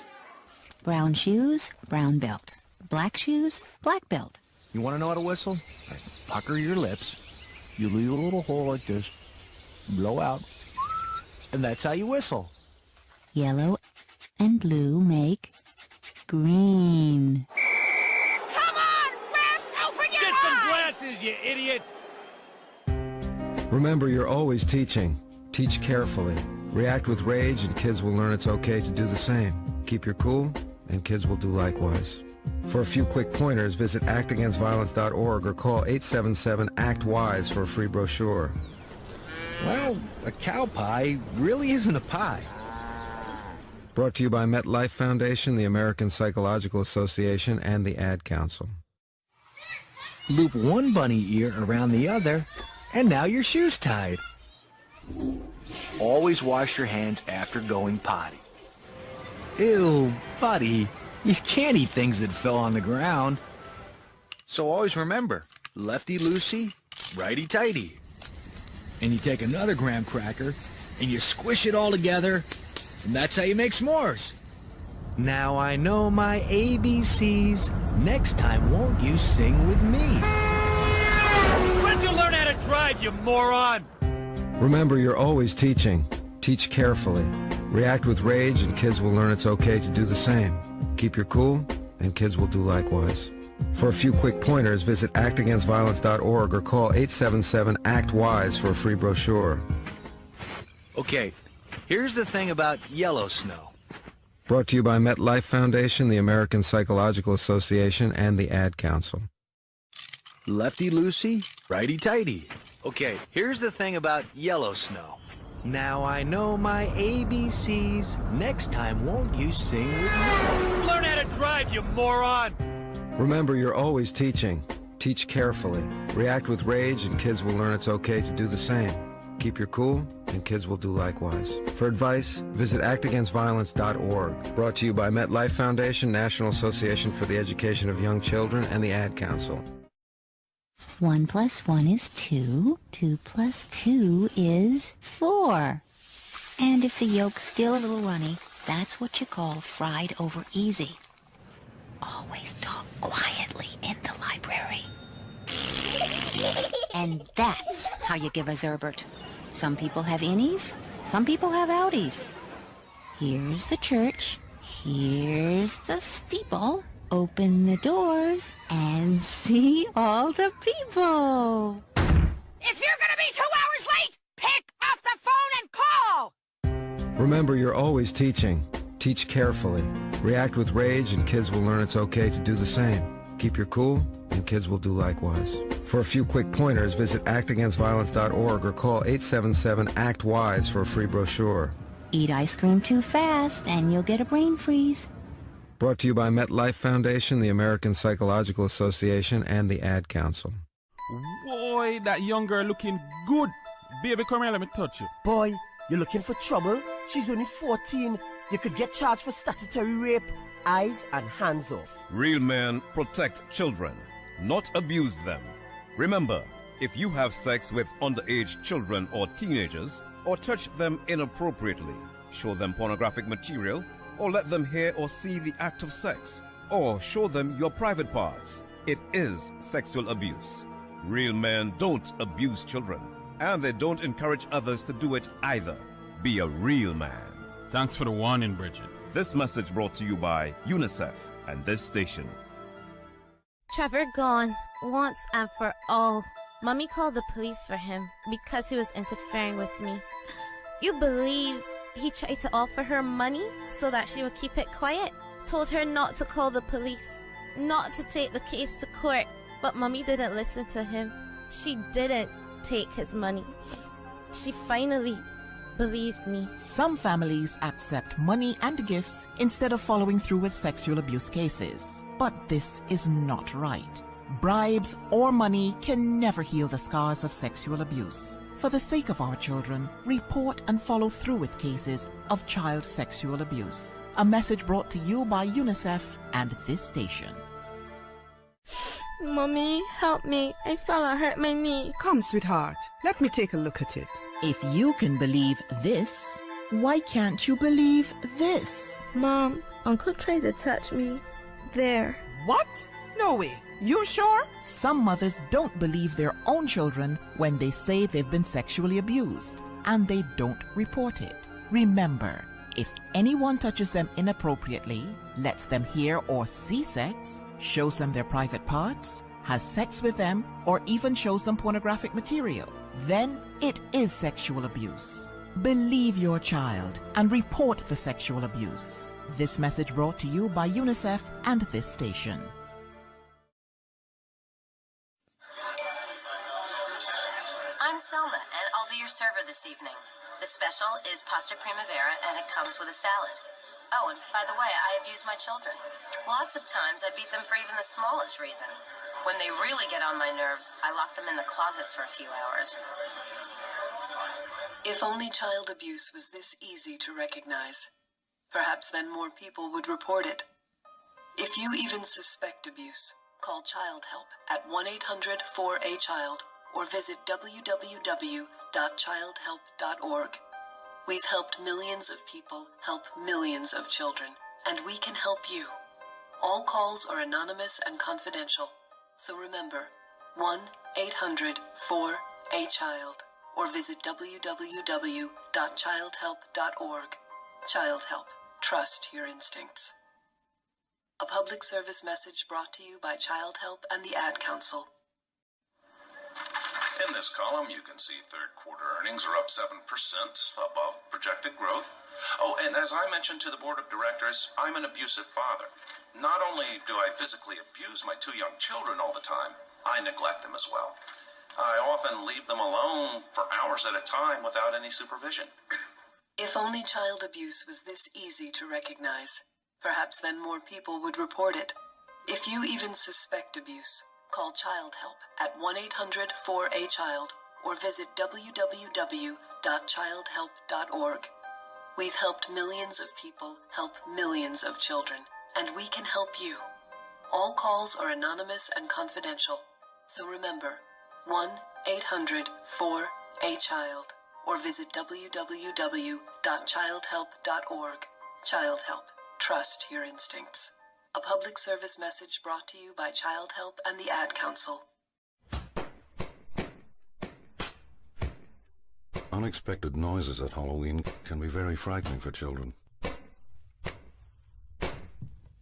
Brown shoes, brown belt. Black shoes, black belt. You want to know how to whistle? Pucker your lips. You leave a little hole like this. Blow out. And that's how you whistle. Yellow and blue make green. Come on, Riff! Open your eyes! Get some glasses, you idiot! Remember, you're always teaching. Teach carefully. React with rage, and kids will learn it's okay to do the same. Keep your cool, and kids will do likewise. For a few quick pointers, visit actagainstviolence.org or call 877-ACT-WISE for a free brochure. Well, a cow pie really isn't a pie. Brought to you by MetLife Foundation, the American Psychological Association, and the Ad Council. Loop one bunny ear around the other, and now your shoe's tied. Always wash your hands after going potty. Ew, buddy, you can't eat things that fell on the ground. So always remember, lefty-loosey, righty-tighty. And you take another graham cracker, and you squish it all together, and that's how you make s'mores. Now I know my ABCs. Next time, won't you sing with me? Where'd you learn how to drive, you moron? Remember, you're always teaching. Teach carefully. React with rage and kids will learn it's okay to do the same. Keep your cool and kids will do likewise. For a few quick pointers, visit actagainstviolence.org or call 877-ACT-WISE for a free brochure. Okay, here's the thing about yellow snow. Brought to you by MetLife Foundation, the American Psychological Association, and the Ad Council. Lefty-loosey, righty-tighty. Okay, here's the thing about yellow snow. Now I know my ABCs. Next time, won't you sing with me? Learn how to drive, you moron! Remember, you're always teaching. Teach carefully. React with rage and kids will learn it's okay to do the same. Keep your cool and kids will do likewise. For advice, visit actagainstviolence.org. Brought to you by MetLife Foundation, National Association for the Education of Young Children, and the Ad Council. 1 + 1 is 2. 2 + 2 is 4. And if the yolk's still a little runny, that's what you call fried over easy. Always talk quietly in the library. And that's how you give a Zerbert. Some people have innies, some people have outies. Here's the church, here's the steeple. Open the doors and see all the people. If you're gonna be 2 hours late, pick up the phone and call! Remember, you're always teaching. Teach carefully. React with rage and kids will learn it's okay to do the same. Keep your cool and kids will do likewise. For a few quick pointers, visit actagainstviolence.org or call 877-ACT-WISE for a free brochure. Eat ice cream too fast and you'll get a brain freeze. Brought to you by MetLife Foundation, the American Psychological Association, and the Ad Council. Boy, that young girl looking good. Baby, come here, let me touch you. Boy, you're looking for trouble? She's only 14. You could get charged for statutory rape. Eyes and hands off. Real men protect children, not abuse them. Remember, if you have sex with underage children or teenagers, or touch them inappropriately, show them pornographic material, or let them hear or see the act of sex, or show them your private parts, it is sexual abuse. Real men don't abuse children, and they don't encourage others to do it either. Be a real man. Thanks for the warning, Bridget. This message brought to you by UNICEF and this station. Trevor gone, once and for all. Mommy called the police for him because he was interfering with me. You believe he tried to offer her money so that she would keep it quiet? Told her not to call the police, not to take the case to court, but Mommy didn't listen to him. She didn't take his money. She finally believed me. Some families accept money and gifts instead of following through with sexual abuse cases. But this is not right. Bribes or money can never heal the scars of sexual abuse. For the sake of our children, report and follow through with cases of child sexual abuse. A message brought to you by UNICEF and this station. Mommy, help me. I fell and hurt my knee. Come, sweetheart. Let me take a look at it. If you can believe this, why can't you believe this? Mom, Uncle tried to touch me. There. What? No way. You sure? Some mothers don't believe their own children when they say they've been sexually abused, and they don't report it. Remember, if anyone touches them inappropriately, lets them hear or see sex, shows them their private parts, has sex with them, or even shows them pornographic material, then it is sexual abuse. Believe your child and report the sexual abuse. This message brought to you by UNICEF and this station. I'm Selma, and I'll be your server this evening. The special is pasta primavera, and it comes with a salad. Oh, and by the way, I abuse my children. Lots of times I beat them for even the smallest reason. When they really get on my nerves, I lock them in the closet for a few hours. If only child abuse was this easy to recognize. Perhaps then more people would report it. If you even suspect abuse, call Child Help at 1-800-4A-CHILD or visit www.childhelp.org. We've helped millions of people help millions of children, and we can help you. All calls are anonymous and confidential, so remember, 1-800-4-A-CHILD, or visit www.childhelp.org. Child Help. Trust your instincts. A public service message brought to you by Child Help and the Ad Council. In this column, you can see third quarter earnings are up 7% above projected growth. Oh, and as I mentioned to the board of directors, I'm an abusive father. Not only do I physically abuse my 2 young children all the time, I neglect them as well. I often leave them alone for hours at a time without any supervision. If only child abuse was this easy to recognize, perhaps then more people would report it. If you even suspect abuse, call Child Help at 1-800-4-A-CHILD or visit www.childhelp.org. We've helped millions of people help millions of children, and we can help you. All calls are anonymous and confidential, so remember, 1-800-4-A-CHILD or visit www.childhelp.org. Child Help. Trust your instincts. A public service message brought to you by Child Help and the Ad Council. Unexpected noises at Halloween can be very frightening for children.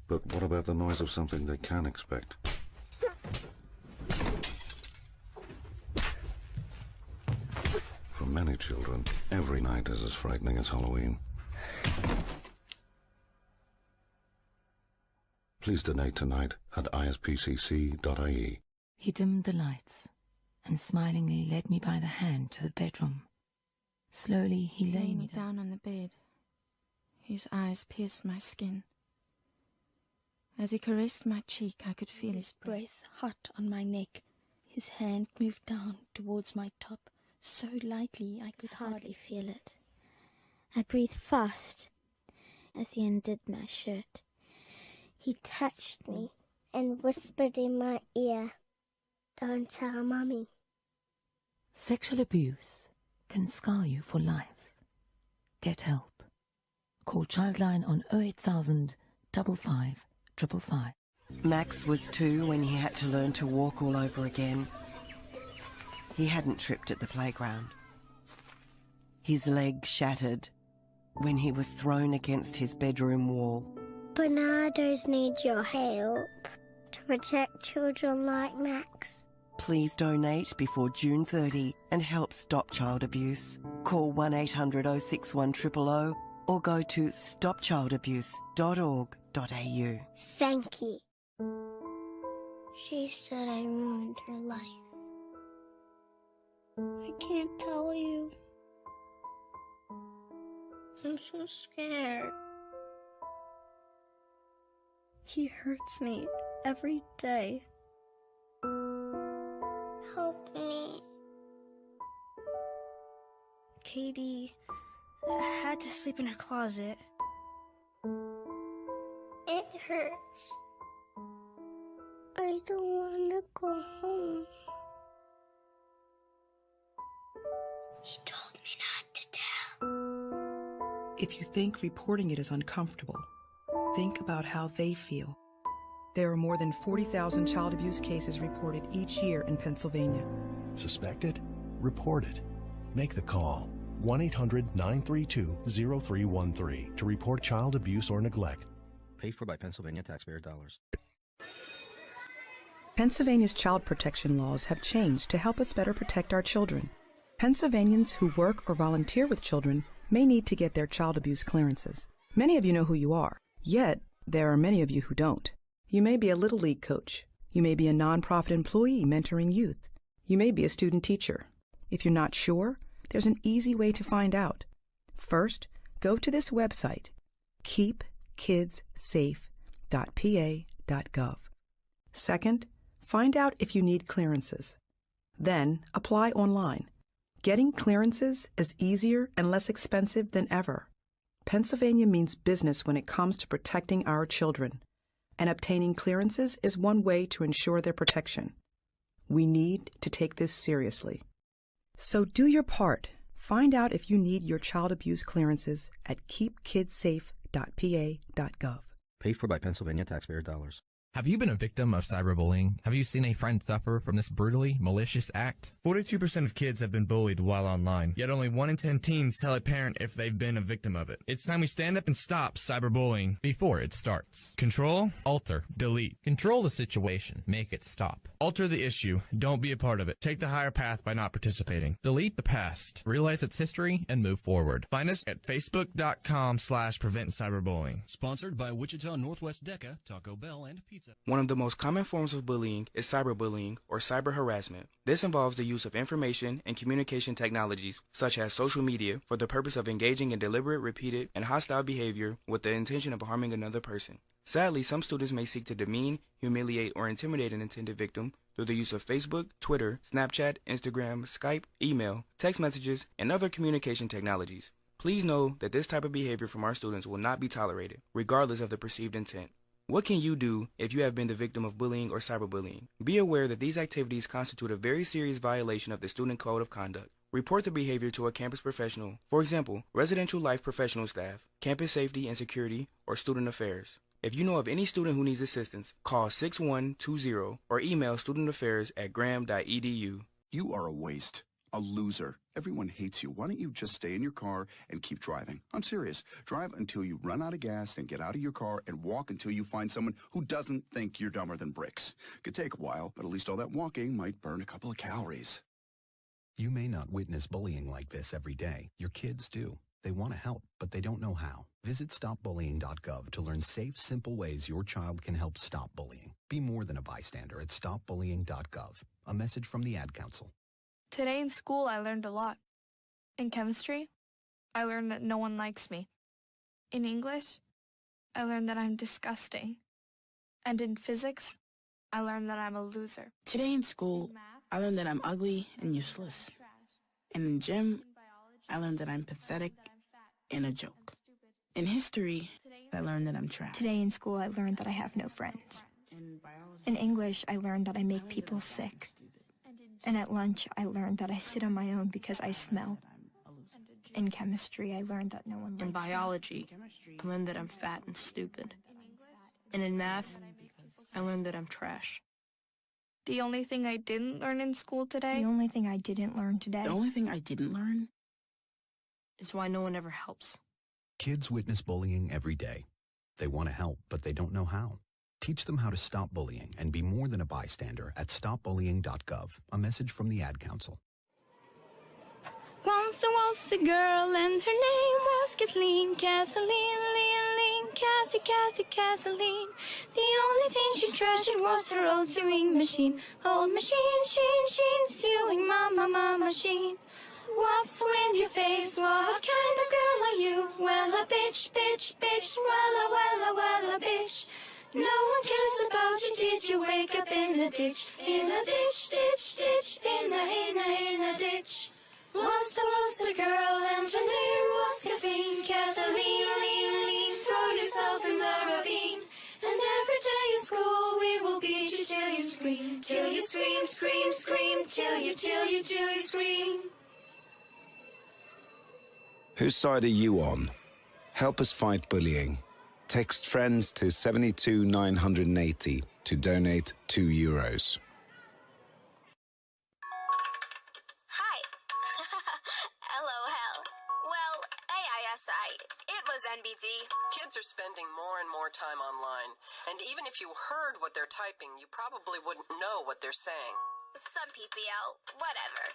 But what about the noise of something they can expect? For many children, every night is as frightening as Halloween. Please donate tonight at ispcc.ie. He dimmed the lights and smilingly led me by the hand to the bedroom. Slowly he lay me down on the bed. His eyes pierced my skin. As he caressed my cheek, I could feel his breath hot on my neck. His hand moved down towards my top, so lightly I could hardly feel it. I breathed fast as he undid my shirt. He touched me and whispered in my ear, "Don't tell Mummy." Sexual abuse can scar you for life. Get help. Call Childline on 08000 55 555. Max was 2 when he had to learn to walk all over again. He hadn't tripped at the playground. His leg shattered when he was thrown against his bedroom wall. Bernardos need your help to protect children like Max. Please donate before June 30 and help stop child abuse. Call 1-800-061-000 or go to stopchildabuse.org.au. Thank you. She said I ruined her life. I can't tell you. I'm so scared. He hurts me every day. Help me. Katie had to sleep in her closet. It hurts. I don't want to go home. He told me not to tell. If you think reporting it is uncomfortable, think about how they feel. There are more than 40,000 child abuse cases reported each year in Pennsylvania. Suspected? Report it. Make the call. 1-800-932-0313 to report child abuse or neglect. Paid for by Pennsylvania taxpayer dollars. Pennsylvania's child protection laws have changed to help us better protect our children. Pennsylvanians who work or volunteer with children may need to get their child abuse clearances. Many of you know who you are, yet there are many of you who don't. You may be a Little League coach. You may be a nonprofit employee mentoring youth. You may be a student teacher. If you're not sure, there's an easy way to find out. First, go to this website, keepkidssafe.pa.gov. Second, find out if you need clearances. Then, apply online. Getting clearances is easier and less expensive than ever. Pennsylvania means business when it comes to protecting our children, and obtaining clearances is one way to ensure their protection. We need to take this seriously. So do your part. Find out if you need your child abuse clearances at keepkidssafe.pa.gov. Paid for by Pennsylvania taxpayer dollars. Have you been a victim of cyberbullying? Have you seen a friend suffer from this brutally malicious act? 42% of kids have been bullied while online, yet only 1 in 10 teens tell a parent if they've been a victim of it. It's time we stand up and stop cyberbullying before it starts. Control, alter, delete. Control the situation, make it stop. Alter the issue, don't be a part of it. Take the higher path by not participating. Delete the past, realize its history, and move forward. Find us at facebook.com/prevent cyberbullying. Sponsored by Wichita Northwest DECA, Taco Bell, and Pizza. One of the most common forms of bullying is cyberbullying or cyber harassment. This involves the use of information and communication technologies, such as social media, for the purpose of engaging in deliberate, repeated, and hostile behavior with the intention of harming another person. Sadly, some students may seek to demean, humiliate, or intimidate an intended victim through the use of Facebook, Twitter, Snapchat, Instagram, Skype, email, text messages, and other communication technologies. Please know that this type of behavior from our students will not be tolerated, regardless of the perceived intent. What can you do if you have been the victim of bullying or cyberbullying? Be aware that these activities constitute a very serious violation of the student code of conduct. Report the behavior to a campus professional, for example, residential life professional staff, campus safety and security, or student affairs. If you know of any student who needs assistance, call 6120 or email studentaffairs@graham.edu. You are a waste. A loser. Everyone hates you. Why don't you just stay in your car and keep driving? I'm serious. Drive until you run out of gas, then get out of your car and walk until you find someone who doesn't think you're dumber than bricks. Could take a while, but at least all that walking might burn a couple of calories. You may not witness bullying like this every day. Your kids do. They want to help, but they don't know how. Visit stopbullying.gov to learn safe, simple ways your child can help stop bullying. Be more than a bystander at stopbullying.gov. A message from the Ad Council. Today in school, I learned a lot. In chemistry, I learned that no one likes me. In English, I learned that I'm disgusting. And in physics, I learned that I'm a loser. Today in school, I learned that I'm ugly and useless. And in gym, I learned that I'm pathetic and a joke. In history, I learned that I'm trash. Today in school, I learned that I have no friends. In English, I learned that I make people sick. And at lunch, I learned that I sit on my own because I smell. In chemistry, I learned that no one likes me. In biology, I learned that I'm fat and stupid. And in math, I learned that I'm trash. The only thing I didn't learn in school today? The only thing I didn't learn today? The only thing I didn't learn? Is why no one ever helps. Kids witness bullying every day. They want to help, but they don't know how. Teach them how to stop bullying and be more than a bystander at stopbullying.gov. A message from the Ad Council. Once there was a girl and her name was Kathleen, Kathleen. The only thing she treasured was her old sewing machine. Old machine, sheen, sewing mama machine. What's with your face? What kind of girl are you? Well, a bitch, well, a bitch. No one cares about you. Did you wake up in a ditch? In a ditch, in a ditch. Once there was a girl and her name was Kathleen, lean. Throw yourself in the ravine. And every day in school we will beat you till you scream. Till you scream, till you scream. Whose side are you on? Help us fight bullying. Text friends to 72980 to donate €2. Hi. LOL. Well, AISI, it was NBD. Kids are spending more and more time online, and even if you heard what they're typing, you probably wouldn't know what they're saying. Sub PPL, whatever.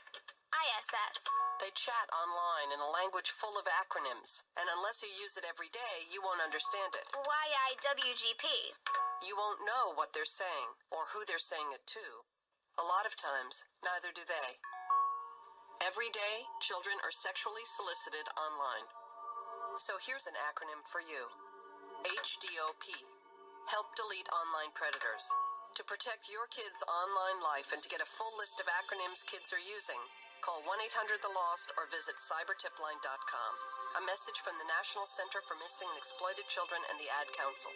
ISS. They chat online in a language full of acronyms, and unless you use it every day, you won't understand it. YIWGP. You won't know what they're saying, or who they're saying it to. A lot of times, neither do they. Every day, children are sexually solicited online. So here's an acronym for you. HDOP. Help delete online predators. To protect your kids' online life and to get a full list of acronyms kids are using, call 1-800-THE-LOST or visit cybertipline.com. A message from the National Center for Missing and Exploited Children and the Ad Council.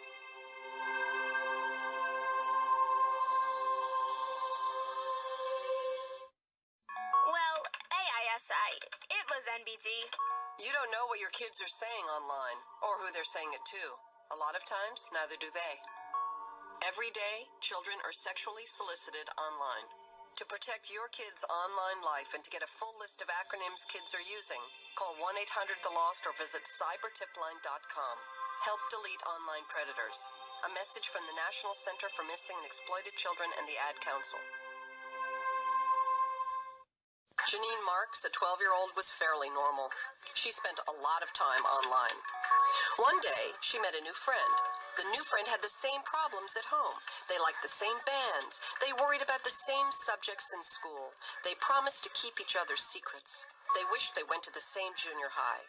Well, AISI, it was NBD. You don't know what your kids are saying online, or who they're saying it to. A lot of times, neither do they. Every day, children are sexually solicited online. To protect your kids' online life and to get a full list of acronyms kids are using, call 1-800-THE-LOST or visit cybertipline.com. Help delete online predators. A message from the National Center for Missing and Exploited Children and the Ad Council. Janine Marks, a 12-year-old, was fairly normal. She spent a lot of time online. One day, she met a new friend. The new friend had the same problems at home. They liked the same bands. They worried about the same subjects in school. They promised to keep each other's secrets. They wished they went to the same junior high.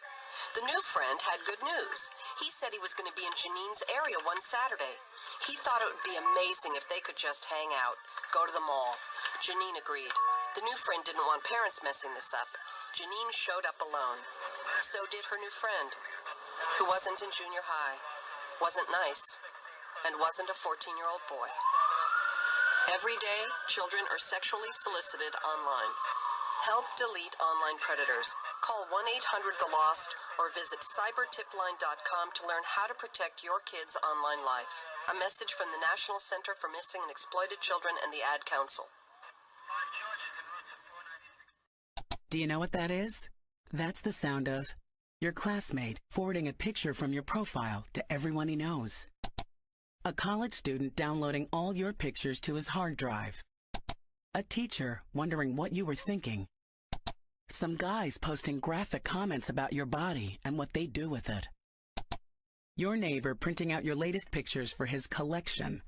The new friend had good news. He said he was going to be in Janine's area one Saturday. He thought it would be amazing if they could just hang out, go to the mall. Janine agreed. The new friend didn't want parents messing this up. Janine showed up alone. So did her new friend, who wasn't in junior high, wasn't nice, and wasn't a 14-year-old boy. Every day, children are sexually solicited online. Help delete online predators. Call 1-800-THE-LOST or visit cybertipline.com to learn how to protect your kids' online life. A message from the National Center for Missing and Exploited Children and the Ad Council. Do you know what that is? That's the sound of your classmate forwarding a picture from your profile to everyone he knows. A college student downloading all your pictures to his hard drive. A teacher wondering what you were thinking. Some guys posting graphic comments about your body and what they do with it. Your neighbor printing out your latest pictures for his collection.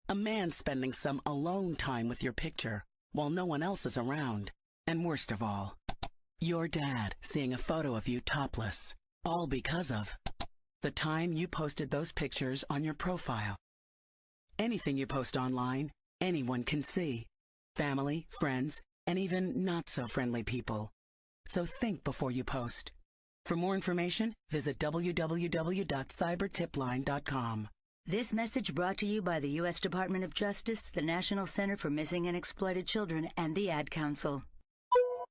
A man spending some alone time with your picture while no one else is around. And worst of all, your dad seeing a photo of you topless, all because of the time you posted those pictures on your profile. Anything you post online, anyone can see. Family, friends, and even not-so-friendly people. So think before you post. For more information, visit www.cybertipline.com. This message brought to you by the U.S. Department of Justice, the National Center for Missing and Exploited Children, and the Ad Council.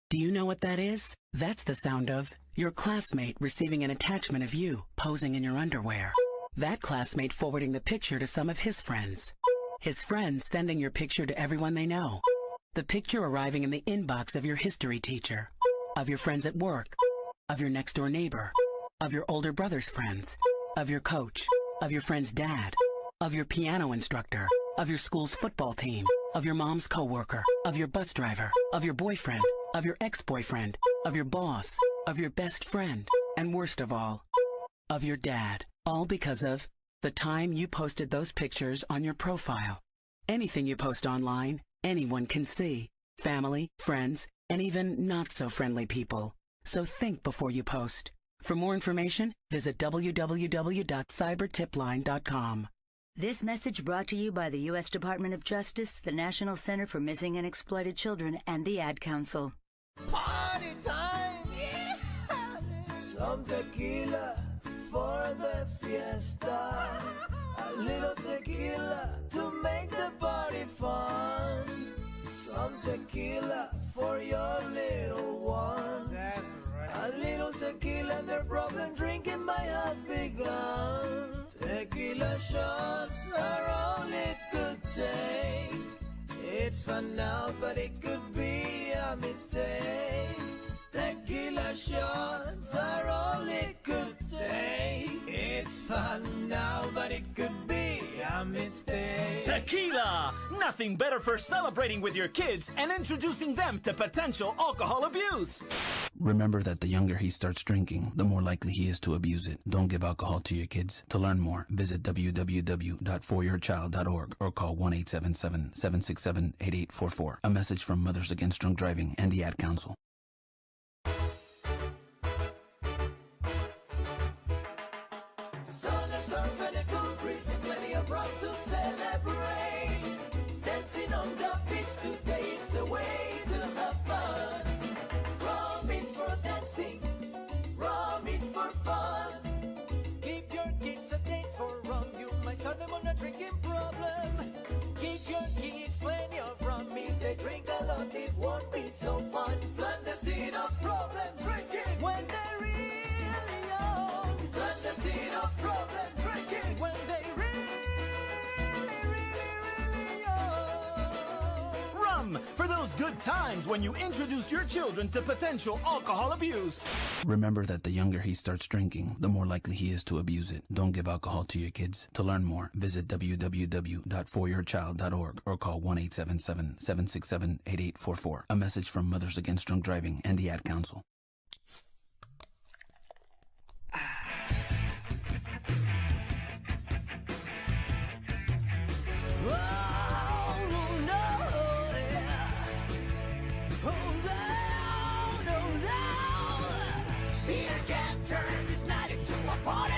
Do you know what that is? That's the sound of your classmate receiving an attachment of you posing in your underwear. That classmate forwarding the picture to some of his friends. His friends sending your picture to everyone they know. The picture arriving in the inbox of your history teacher, of your friends at work, of your next-door neighbor, of your older brother's friends, of your coach, of your friend's dad, of your piano instructor, of your school's football team, of your mom's coworker, of your bus driver, of your boyfriend, of your ex-boyfriend, of your boss, of your best friend, and worst of all, of your dad. All because of the time you posted those pictures on your profile. Anything you post online, anyone can see. Family, friends, and even not-so-friendly people. So think before you post. For more information, visit www.cybertipline.com. This message brought to you by the U.S. Department of Justice, the National Center for Missing and Exploited Children, and the Ad Council. Party time! Yeah! Some tequila for the fiesta. A little tequila to make the party fun. Some tequila for your little ones. That's right. A little tequila, their problem drinking might have begun. Tequila shots are all it could take. It's fun now, but it could be a mistake. Tequila shots are all it could take. It's fun now, but it could be a mistake. Tequila! Nothing better for celebrating with your kids and introducing them to potential alcohol abuse. Remember that the younger he starts drinking, the more likely he is to abuse it. Don't give alcohol to your kids. To learn more, visit www.foryourchild.org or call 1-877-767-8844. A message from Mothers Against Drunk Driving and the Ad Council. Dancing on the beach today, it's the way to have fun. Rum is for dancing, rum is for fun. Give your kids a taste for rum, you might start them on a drinking problem. Give your kids plenty of rum, if they drink a lot it won't be so fun. Plant the seed of problem drinking when they're really young. Plant the seed of problem drinking good times when you introduce your children to potential alcohol abuse. Remember that the younger he starts drinking, the more likely he is to abuse it. Don't give alcohol to your kids. To learn more, visit www.foryourchild.org or call 1-877-767-8844. A message from Mothers Against Drunk Driving and the Ad Council. Beer can turn this night into a party.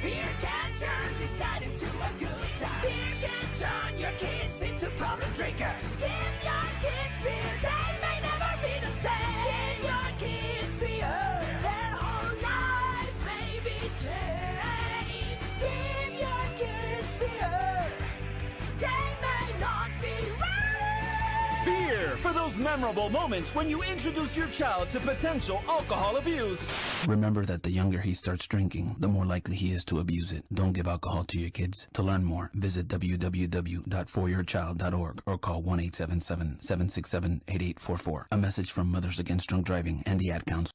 Beer can turn this night into a good time. Beer can turn your kids into problem drinkers. Give your kids beer, they may never be the same. Give your kids beer, their whole life may be changed. Give your kids beer, they may not be ready. Beer for those memorable moments when you introduce your child to potential alcohol abuse. Remember that the younger he starts drinking, the more likely he is to abuse it. Don't give alcohol to your kids. To learn more, visit www.foryourchild.org or call 1-877-767-8844. A message from Mothers Against Drunk Driving and the Ad Council.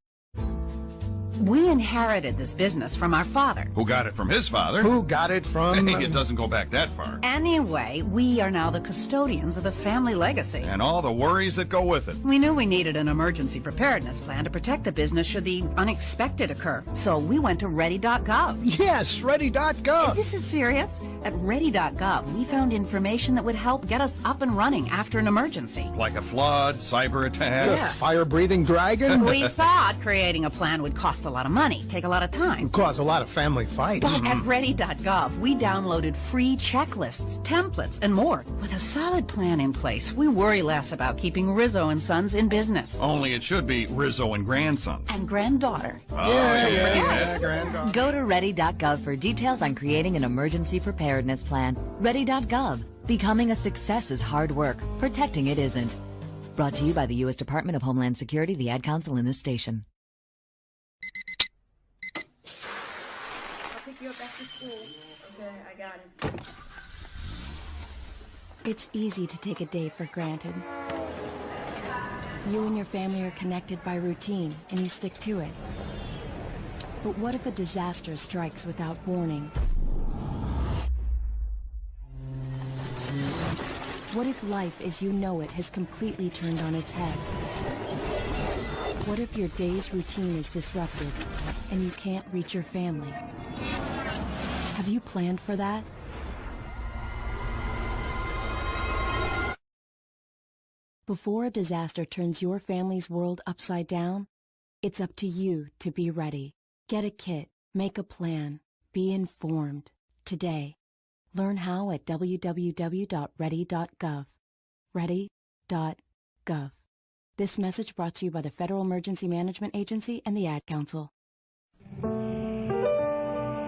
We inherited this business from our father. Who got it from his father? Who got it from... It doesn't go back that far. Anyway, we are now the custodians of the family legacy. And all the worries that go with it. We knew we needed an emergency preparedness plan to protect the business should the unexpected occur. So we went to ready.gov. Yes, ready.gov. This is serious. At ready.gov, we found information that would help get us up and running after an emergency. Like a flood, cyber attack. Yeah. Fire-breathing dragon. We thought creating a plan would cost a lot of money, take a lot of time. Cause a lot of family fights. But at ready.gov, we downloaded free checklists, templates, and more. With a solid plan in place, we worry less about keeping Rizzo and Sons in business. Only it should be Rizzo and Grandsons. And granddaughter. Yeah, granddaughter. Go to ready.gov for details on creating an emergency preparedness plan. Ready.gov. Becoming a success is hard work. Protecting it isn't. Brought to you by the U.S. Department of Homeland Security, the Ad Council, and this station. You up after school. Okay, I got it. It's easy to take a day for granted. You and your family are connected by routine, and you stick to it. But what if a disaster strikes without warning? What if life as you know it has completely turned on its head? What if your day's routine is disrupted, and you can't reach your family? Have you planned for that? Before a disaster turns your family's world upside down, it's up to you to be ready. Get a kit, make a plan, be informed. Today. Learn how at www.ready.gov. Ready.gov. This message brought to you by the Federal Emergency Management Agency and the Ad Council.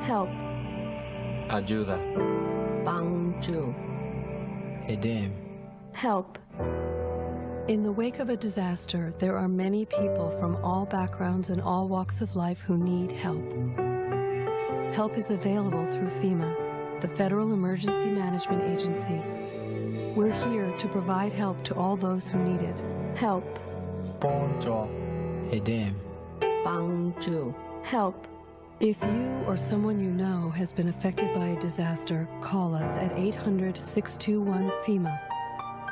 Help. Ayuda. Bantu. Edem. Help. In the wake of a disaster, there are many people from all backgrounds and all walks of life who need help. Help is available through FEMA, the Federal Emergency Management Agency. We're here to provide help to all those who need it. Help. Poncho. Edem. Bantu. Help. If you or someone you know has been affected by a disaster, call us at 800-621-FEMA.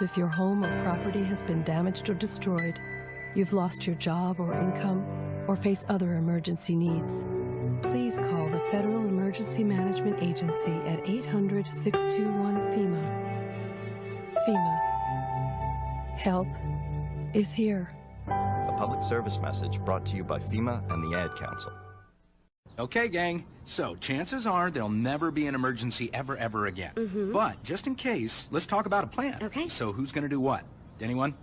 If your home or property has been damaged or destroyed, you've lost your job or income, or face other emergency needs, please call the Federal Emergency Management Agency at 800-621-FEMA. FEMA. Help is here. A public service message brought to you by FEMA and the Ad Council. Okay, gang. So, chances are there'll never be an emergency ever again. But, just in case, let's talk about a plan. Okay. So, who's gonna do what? Anyone?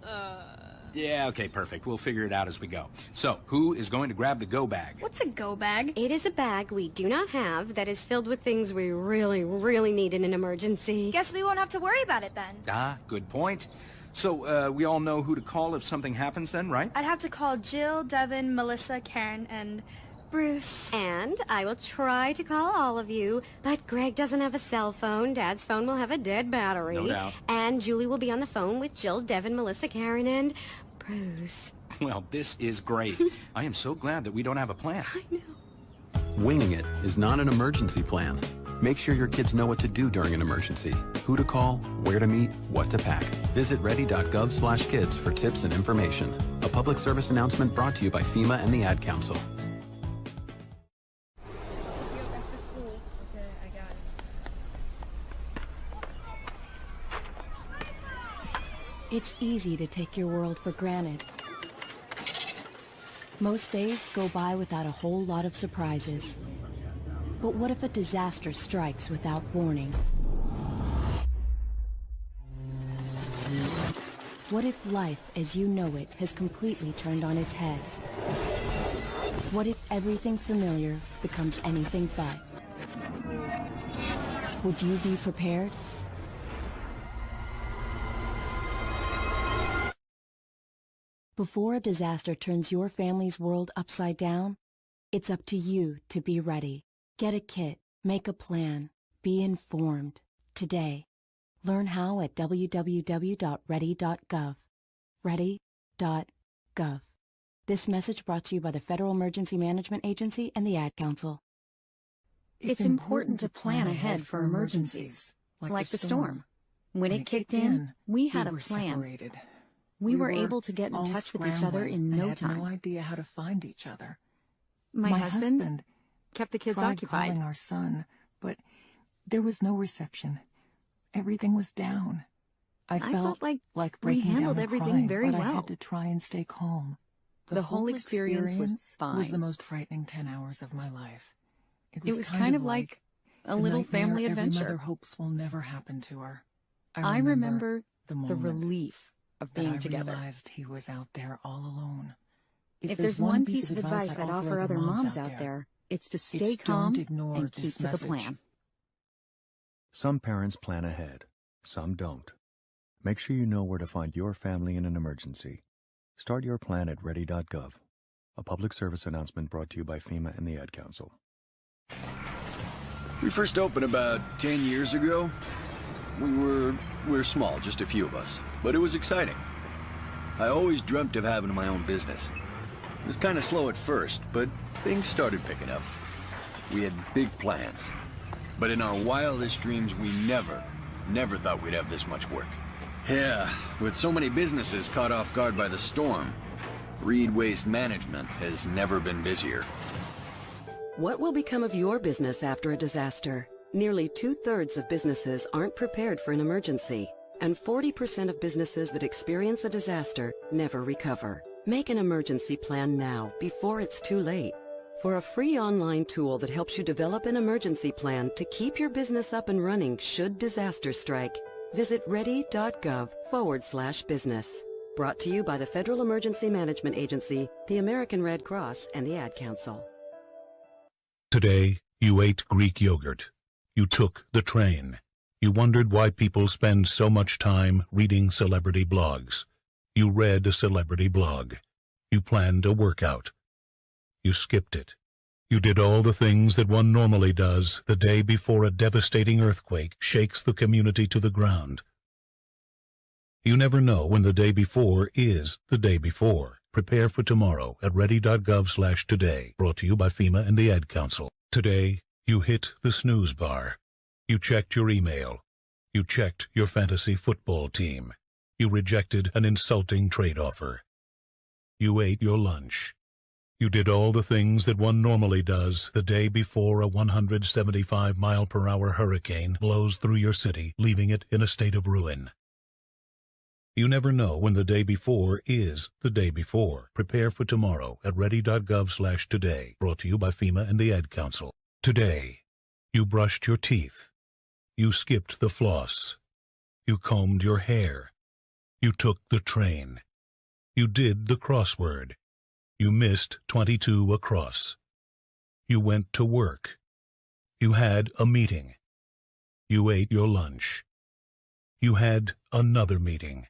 Yeah, okay, perfect. We'll figure it out as we go. So, who is going to grab the go bag? What's a go bag? It is a bag we do not have that is filled with things we really need in an emergency. Guess we won't have to worry about it then. Ah, good point. So, we all know who to call if something happens then, right? I'd have to call Jill, Devin, Melissa, Karen, and Bruce. And I will try to call all of you, but Greg doesn't have a cell phone. Dad's phone will have a dead battery. No doubt. And Julie will be on the phone with Jill, Devin, Melissa, Karen, and Bruce. Well, this is great. I am so glad that we don't have a plan. I know. Winging it is not an emergency plan. Make sure your kids know what to do during an emergency, who to call, where to meet, what to pack. Visit ready.gov/kids for tips and information. A public service announcement brought to you by FEMA and the Ad Council. It's easy to take your world for granted. Most days go by without a whole lot of surprises. But what if a disaster strikes without warning? What if life as you know it has completely turned on its head? What if everything familiar becomes anything but? Would you be prepared? Before a disaster turns your family's world upside down, it's up to you to be ready. Get a kit, make a plan, be informed. Today. Learn how at www.ready.gov. Ready.gov. This message brought to you by the Federal Emergency Management Agency and the Ad Council. It's important to plan ahead for emergencies, like the storm. When it kicked in, we had a plan. Separated. We were able to get in touch with each other in no time. I had no idea how to find each other. My husband kept the kids tried occupied. Calling our son, but there was no reception. Everything was down. I felt like we breaking handled down and everything crying, very but I well. had to try and stay calm. The whole experience was fine. Was the most frightening 10 hours of my life. It was kind of like a little family adventure. Every mother hopes will never happen to her. I remember the relief of being together. I realized he was out there all alone. If there's one piece of advice I'd offer other moms out there, it's to stay calm and keep to the plan. Some parents plan ahead, some don't. Make sure you know where to find your family in an emergency. Start your plan at ready.gov. A public service announcement brought to you by FEMA and the Ad Council. We first opened about 10 years ago. We were small, just a few of us, but it was exciting. I always dreamt of having my own business. It was kind of slow at first, but things started picking up. We had big plans. But in our wildest dreams, we never thought we'd have this much work. Yeah, with so many businesses caught off guard by the storm, Reed Waste Management has never been busier. What will become of your business after a disaster? Nearly 2/3 of businesses aren't prepared for an emergency, and 40% of businesses that experience a disaster never recover. Make an emergency plan now, before it's too late. For a free online tool that helps you develop an emergency plan to keep your business up and running should disaster strike, visit ready.gov/business. Brought to you by the Federal Emergency Management Agency, the American Red Cross, and the Ad Council. Today, you ate Greek yogurt. You took the train. You wondered why people spend so much time reading celebrity blogs. You read a celebrity blog. You planned a workout. You skipped it. You did all the things that one normally does the day before a devastating earthquake shakes the community to the ground. You never know when the day before is the day before. Prepare for tomorrow at ready.gov/today. Brought to you by FEMA and the Ad Council. Today, you hit the snooze bar. You checked your email. You checked your fantasy football team. You rejected an insulting trade offer. You ate your lunch. You did all the things that one normally does the day before a 175-mile-per-hour hurricane blows through your city, leaving it in a state of ruin. You never know when the day before is the day before. Prepare for tomorrow at ready.gov/today. Brought to you by FEMA and the Ad Council. Today, you brushed your teeth. You skipped the floss. You combed your hair. You took the train. You did the crossword. You missed 22 across. You went to work. You had a meeting. You ate your lunch. You had another meeting.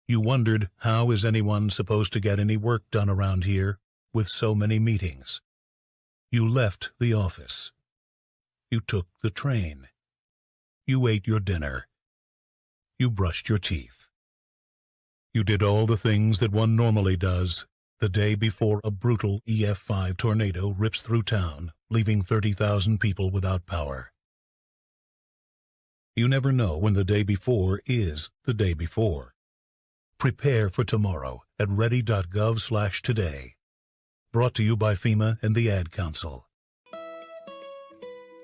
You wondered, how is anyone supposed to get any work done around here with so many meetings? You left the office. You took the train. You ate your dinner. You brushed your teeth. You did all the things that one normally does the day before a brutal EF5 tornado rips through town, leaving 30,000 people without power. You never know when the day before is the day before. Prepare for tomorrow at ready.gov/today. Brought to you by FEMA and the Ad Council.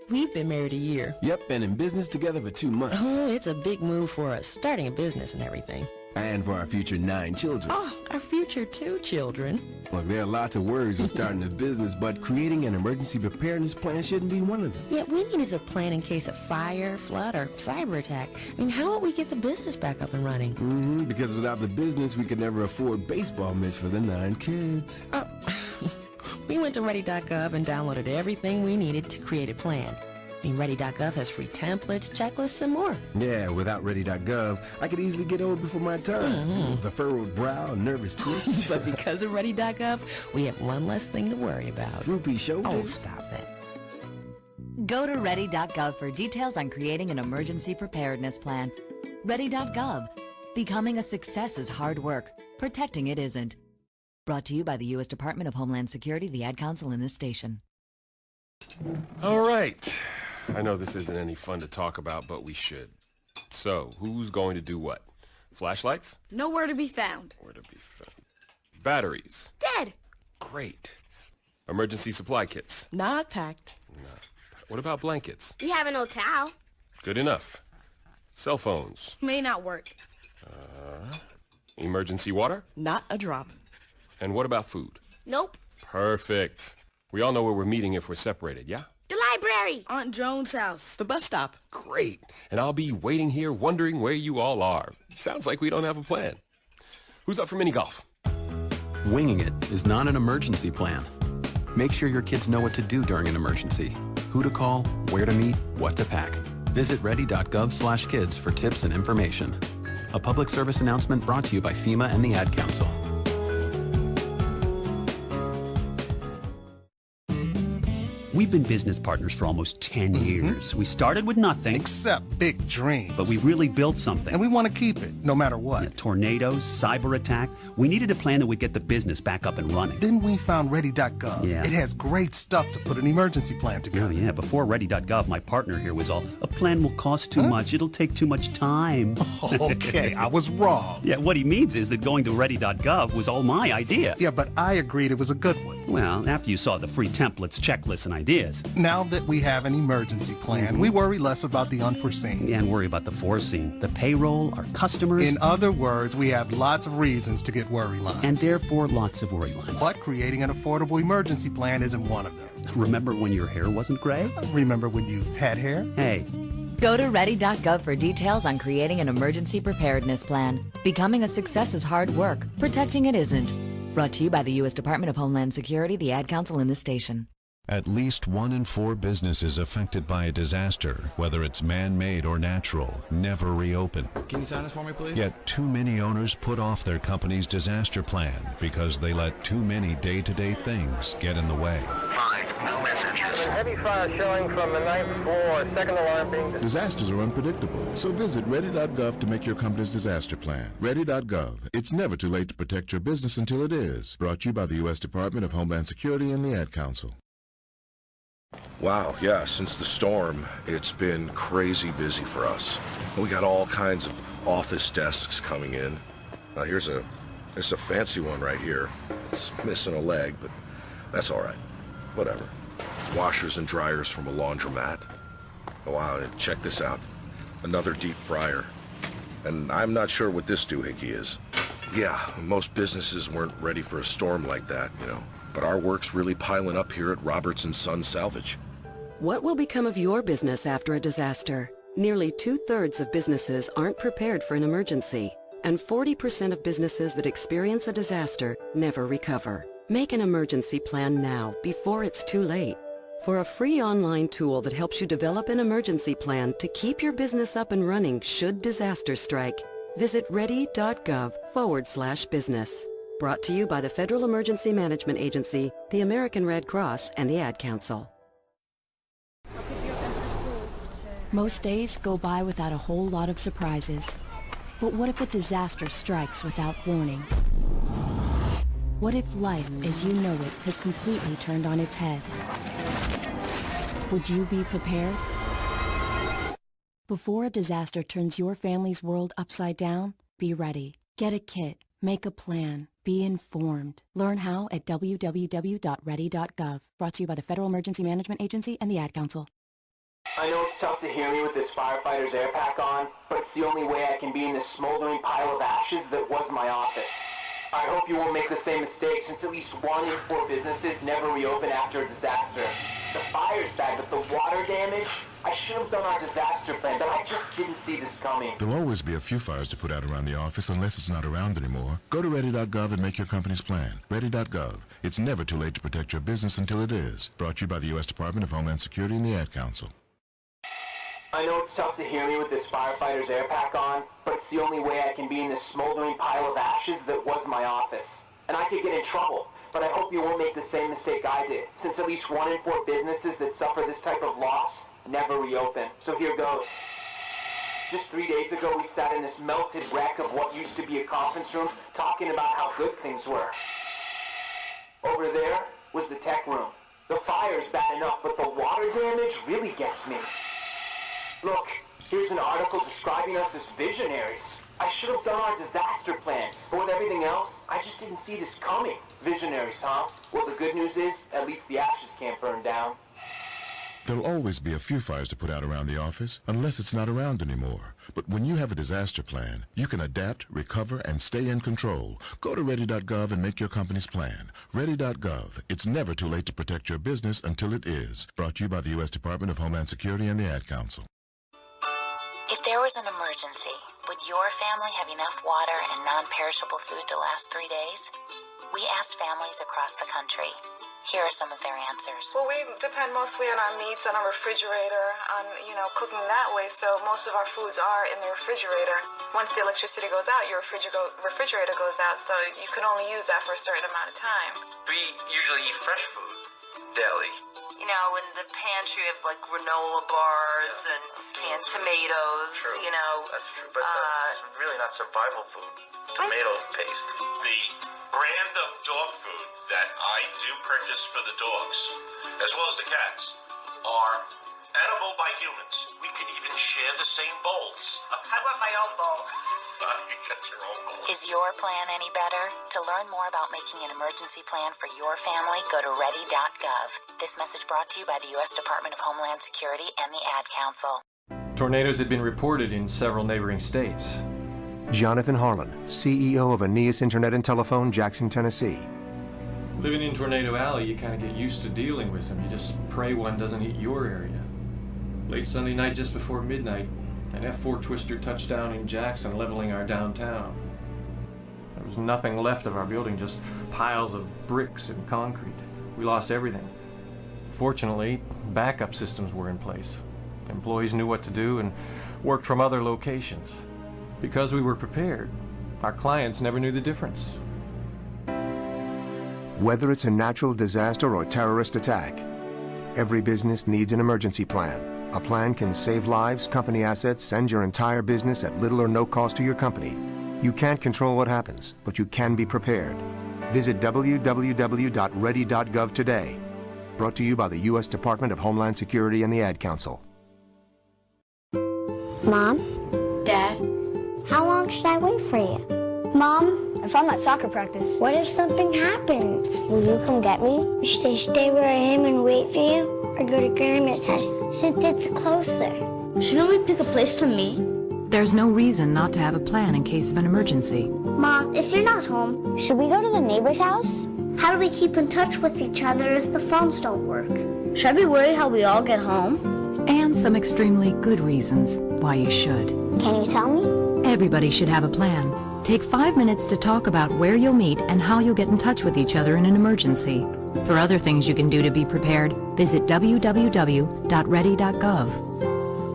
We've been married a year. Yep, been in business together for 2 months. Oh, it's a big move for us, starting a business and everything. And for our future 9 children. Oh, our future 2 children. Look, there are lots of worries with starting a business, but creating an emergency preparedness plan shouldn't be one of them. Yeah, we needed a plan in case of fire, flood, or cyber attack. I mean, how would we get the business back up and running? Because without the business, we could never afford baseball mitts for the 9 kids. Oh, we went to ready.gov and downloaded everything we needed to create a plan. I mean, ready.gov has free templates, checklists, and more. Yeah, without ready.gov, I could easily get old before my time. The furrowed brow, nervous twitch. But because of ready.gov, we have one less thing to worry about. Droopy shoulders. Oh, stop that. Go to ready.gov for details on creating an emergency preparedness plan. Ready.gov. Becoming a success is hard work. Protecting it isn't. Brought to you by the U.S. Department of Homeland Security, the Ad Council, and this station. All right. I know this isn't any fun to talk about, but we should. So, who's going to do what? Flashlights? Nowhere to be found. Where to be found? Batteries? Dead. Great. Emergency supply kits? Not packed. No. What about blankets? We have an old towel. Good enough. Cell phones? May not work. Emergency water? Not a drop. And what about food? Nope. Perfect. We all know where we're meeting if we're separated, yeah? The library. Aunt Joan's house. The bus stop. Great. And I'll be waiting here wondering where you all are. Sounds like we don't have a plan. Who's up for mini golf? Winging it is not an emergency plan. Make sure your kids know what to do during an emergency. Who to call, where to meet, what to pack. Visit ready.gov/kids for tips and information. A public service announcement brought to you by FEMA and the Ad Council. We've been business partners for almost 10 years. We started with nothing. Except big dreams. But we've really built something. And we want to keep it, no matter what. Yeah, tornadoes, cyber attack. We needed a plan that would get the business back up and running. Then we found Ready.gov. Yeah. It has great stuff to put an emergency plan together. Oh, yeah. Before Ready.gov, my partner here was all, a plan will cost too much. It'll take too much time. Okay, I was wrong. Yeah, what he means is that going to Ready.gov was all my idea. Yeah, but I agreed it was a good one. Well, after you saw the free templates, checklists, and ideas. Now that we have an emergency plan, we worry less about the unforeseen. Yeah, and worry about the foreseen. The payroll, our customers. In other words, we have lots of reasons to get worry lines. And therefore, lots of worry lines. But creating an affordable emergency plan isn't one of them. Remember when your hair wasn't gray? Remember when you had hair? Hey. Go to ready.gov for details on creating an emergency preparedness plan. Becoming a success is hard work. Protecting it isn't. Brought to you by the U.S. Department of Homeland Security, the Ad Council, and this station. At least 1 in 4 businesses affected by a disaster, whether it's man-made or natural, never reopen. Can you sign this for me, please? Yet too many owners put off their company's disaster plan because they let too many day-to-day things get in the way. Heavy fire showing from the 9th floor, second alarm being... Disasters are unpredictable, so visit ready.gov to make your company's disaster plan. Ready.gov. It's never too late to protect your business until it is. Brought to you by the U.S. Department of Homeland Security and the Ad Council. Wow, yeah, since the storm, it's been crazy busy for us. We got all kinds of office desks coming in. Now here's a fancy one right here. It's missing a leg, but that's all right. Whatever. Washers and dryers from a laundromat. Oh, wow, and check this out. Another deep fryer. And I'm not sure what this doohickey is. Yeah, most businesses weren't ready for a storm like that, you know. But our work's really piling up here at Roberts & Son Salvage. What will become of your business after a disaster? Nearly 2/3 of businesses aren't prepared for an emergency, and 40% of businesses that experience a disaster never recover. Make an emergency plan now, before it's too late. For a free online tool that helps you develop an emergency plan to keep your business up and running should disaster strike, visit ready.gov/business. Brought to you by the Federal Emergency Management Agency, the American Red Cross, and the Ad Council. Most days go by without a whole lot of surprises. But what if a disaster strikes without warning? What if life, as you know it, has completely turned on its head? Would you be prepared? Before a disaster turns your family's world upside down, be ready. Get a kit. Make a plan. Be informed. Learn how at www.ready.gov. Brought to you by the Federal Emergency Management Agency and the Ad Council. I know it's tough to hear me with this firefighter's air pack on, but it's the only way I can be in this smoldering pile of ashes that was my office. I hope you won't make the same mistake, since at least 1 in 4 businesses never reopen after a disaster. The fire's bad, but the water damage? I should have done our disaster plan, but I just didn't see this coming. There'll always be a few fires to put out around the office unless it's not around anymore. Go to ready.gov and make your company's plan. Ready.gov. It's never too late to protect your business until it is. Brought to you by the U.S. Department of Homeland Security and the Ad Council. I know it's tough to hear me with this firefighter's air pack on, but it's the only way I can be in this smoldering pile of ashes that was my office. And I could get in trouble, but I hope you won't make the same mistake I did, since at least 1 in 4 businesses that suffer this type of loss never reopen. So here goes. Just 3 days ago, we sat in this melted wreck of what used to be a conference room, talking about how good things were. Over there was the tech room. The fire's bad enough, but the water damage really gets me. Look, here's an article describing us as visionaries. I should have done our disaster plan, but with everything else, I just didn't see this coming. Visionaries, huh? Well, the good news is, at least the ashes can't burn down. There'll always be a few fires to put out around the office unless it's not around anymore. But when you have a disaster plan, you can adapt, recover, and stay in control. Go to ready.gov and make your company's plan. Ready.gov. It's never too late to protect your business until it is. Brought to you by the U.S. Department of Homeland Security and the Ad Council. If there was an emergency, would your family have enough water and non-perishable food to last 3 days? We asked families across the country. Here are some of their answers. Well, we depend mostly on our meats, on our refrigerator, on, cooking that way, so most of our foods are in the refrigerator. Once the electricity goes out, your refrigerator goes out, so you can only use that for a certain amount of time. We usually eat fresh food daily. In the pantry of granola bars and canned tomatoes, True. That's true, but that's really not survival food. Tomato paste. The brand of dog food that I do purchase for the dogs, as well as the cats, are edible by humans. We could even share the same bowls. I want my own bowl. You get your own bowl. Is your plan any better? To learn more about making an emergency plan for your family, go to ready.gov. This message brought to you by the U.S. Department of Homeland Security and the Ad Council. Tornadoes had been reported in several neighboring states. Jonathan Harlan, CEO of Aeneas Internet and Telephone, Jackson, Tennessee. Living in Tornado Alley, you kind of get used to dealing with them. You just pray one doesn't hit your area. Late Sunday night, just before midnight, an F-4 Twister touched down in Jackson, leveling our downtown. There was nothing left of our building, just piles of bricks and concrete. We lost everything. Fortunately, backup systems were in place. Employees knew what to do and worked from other locations. Because we were prepared, our clients never knew the difference. Whether it's a natural disaster or terrorist attack, every business needs an emergency plan. A plan can save lives, company assets, and your entire business at little or no cost to your company. You can't control what happens, but you can be prepared. Visit www.ready.gov today. Brought to you by the U.S. Department of Homeland Security and the Ad Council. Mom? Dad? How long should I wait for you? Mom? If I'm at soccer practice. What if something happens? Will you come get me? Should I stay where I am and wait for you? Or go to Grandma's house since it's closer? Shouldn't we pick a place to meet? There's no reason not to have a plan in case of an emergency. Mom, if you're not home, should we go to the neighbor's house? How do we keep in touch with each other if the phones don't work? Should I be worried how we all get home? And some extremely good reasons why you should. Can you tell me? Everybody should have a plan. Take 5 minutes to talk about where you'll meet and how you'll get in touch with each other in an emergency. For other things you can do to be prepared, visit www.ready.gov.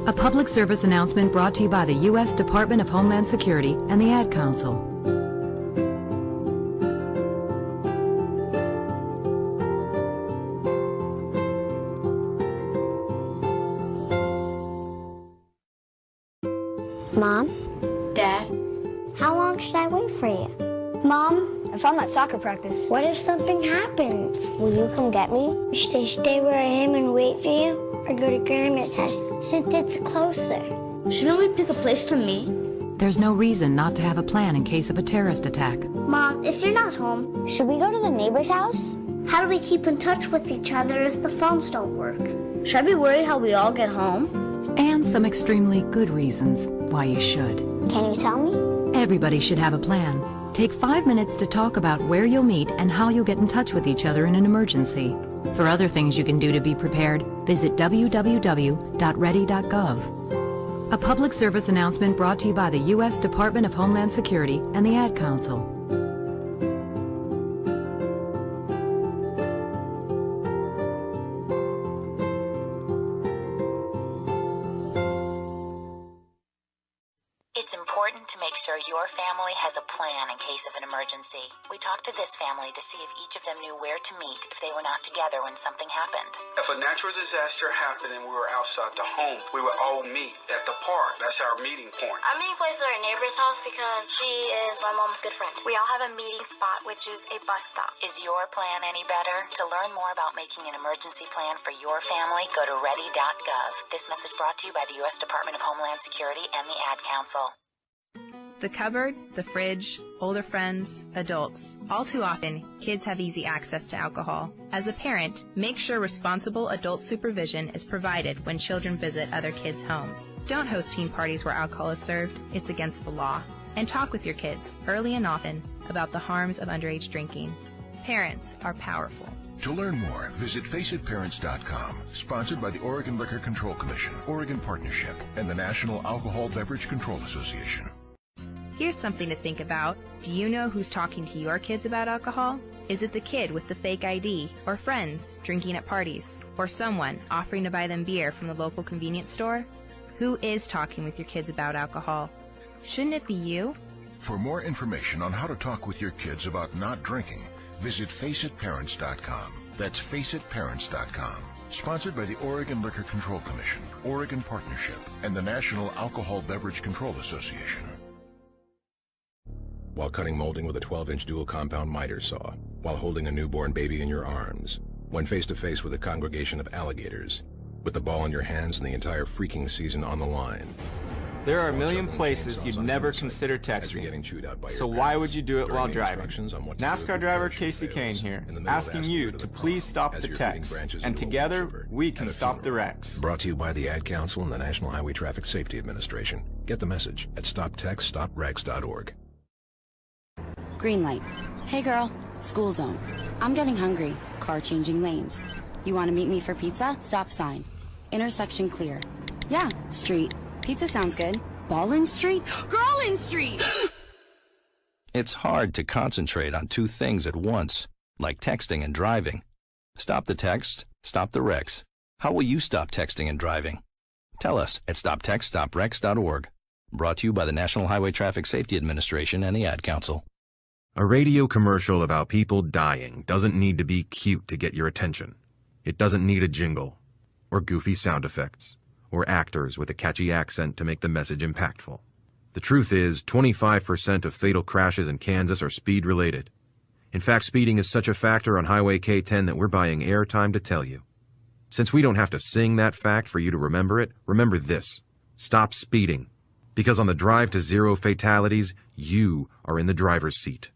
A public service announcement brought to you by the U.S. Department of Homeland Security and the Ad Council. Mom? Dad? How long should I wait for you? Mom? If I'm at soccer practice. What if something happens? Will you come get me? Should I stay where I am and wait for you? Or go to Grandma's house since it's closer? Shouldn't we pick a place to meet? There's no reason not to have a plan in case of a terrorist attack. Mom, if you're not home, should we go to the neighbor's house? How do we keep in touch with each other if the phones don't work? Should I be worried how we all get home? And some extremely good reasons why you should. Can you tell me? Everybody should have a plan. Take 5 minutes to talk about where you'll meet and how you'll get in touch with each other in an emergency. For other things you can do to be prepared, visit www.ready.gov. A public service announcement brought to you by the U.S. Department of Homeland Security and the Ad Council. It's important to make sure your family has a plan in case of an emergency. We talked to this family to see if each of them knew where to meet if they were not together when something happened. If a natural disaster happened and we were outside the home, we would all meet at the park. That's our meeting point. Our meeting place is our neighbor's house because she is my mom's good friend. We all have a meeting spot, which is a bus stop. Is your plan any better? To learn more about making an emergency plan for your family, go to ready.gov. This message brought to you by the U.S. Department of Homeland Security and the Ad Council. The cupboard, the fridge, older friends, adults. All too often, kids have easy access to alcohol. As a parent, make sure responsible adult supervision is provided when children visit other kids' homes. Don't host teen parties where alcohol is served. It's against the law. And talk with your kids, early and often, about the harms of underage drinking. Parents are powerful. To learn more, visit FaceItParents.com, sponsored by the Oregon Liquor Control Commission, Oregon Partnership, and the National Alcohol Beverage Control Association. Here's something to think about. Do you know who's talking to your kids about alcohol? Is it the kid with the fake ID, or friends drinking at parties, or someone offering to buy them beer from the local convenience store? Who is talking with your kids about alcohol? Shouldn't it be you? For more information on how to talk with your kids about not drinking, visit FaceItParents.com. That's FaceItParents.com. Sponsored by the Oregon Liquor Control Commission, Oregon Partnership, and the National Alcohol Beverage Control Association. While cutting molding with a 12-inch dual compound miter saw, while holding a newborn baby in your arms, when face-to-face with a congregation of alligators, with the ball in your hands and the entire freaking season on the line. There are a million places you'd never consider texting, so why would you do it while driving? NASCAR driver Casey Kane here, asking you to please stop the text, and together we can stop the wrecks. Brought to you by the Ad Council and the National Highway Traffic Safety Administration. Get the message at stoptextstopwrecks.org. Green light. Hey girl, school zone. I'm getting hungry. Car changing lanes. You want to meet me for pizza? Stop sign. Intersection clear. Yeah, street. Pizza sounds good. Ballin Street? Girlin Street! It's hard to concentrate on two things at once, like texting and driving. Stop the text, stop the wrecks. How will you stop texting and driving? Tell us at stoptextstopwrecks.org. Brought to you by the National Highway Traffic Safety Administration and the Ad Council. A radio commercial about people dying doesn't need to be cute to get your attention. It doesn't need a jingle, or goofy sound effects, or actors with a catchy accent to make the message impactful. The truth is, 25% of fatal crashes in Kansas are speed-related. In fact, speeding is such a factor on Highway K-10 that we're buying airtime to tell you. Since we don't have to sing that fact for you to remember it, remember this. Stop speeding. Because on the drive to zero fatalities, you are in the driver's seat.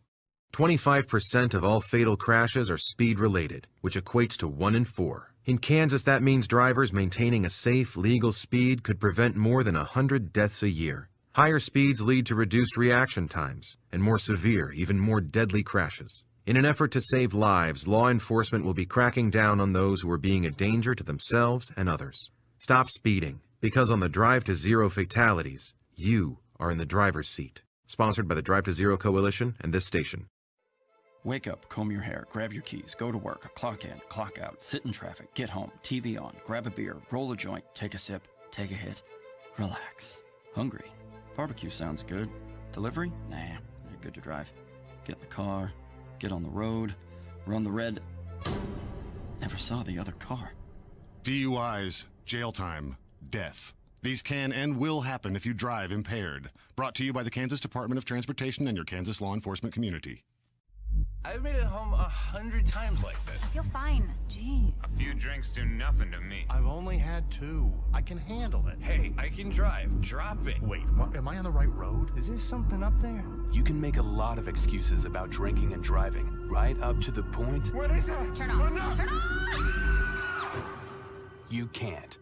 25% of all fatal crashes are speed-related, which equates to 1 in 4. In Kansas, that means drivers maintaining a safe, legal speed could prevent more than 100 deaths a year. Higher speeds lead to reduced reaction times and more severe, even more deadly crashes. In an effort to save lives, law enforcement will be cracking down on those who are being a danger to themselves and others. Stop speeding, because on the drive to zero fatalities, you are in the driver's seat. Sponsored by the Drive to Zero Coalition and this station. Wake up, comb your hair, grab your keys, go to work, clock in, clock out, sit in traffic, get home, TV on, grab a beer, roll a joint, take a sip, take a hit, relax. Hungry? Barbecue sounds good. Delivery? Nah, you're good to drive. Get in the car, get on the road, run the red. Never saw the other car. DUIs, jail time, death. These can and will happen if you drive impaired. Brought to you by the Kansas Department of Transportation and your Kansas law enforcement community. I've made it home 100 times like this. I feel fine. Jeez. A few drinks do nothing to me. I've only had 2. I can handle it. Hey, I can drive. Drop it. Wait, what? Am I on the right road? Is there something up there? You can make a lot of excuses about drinking and driving, right up to the point... What is that? Turn off. Turn off! You can't.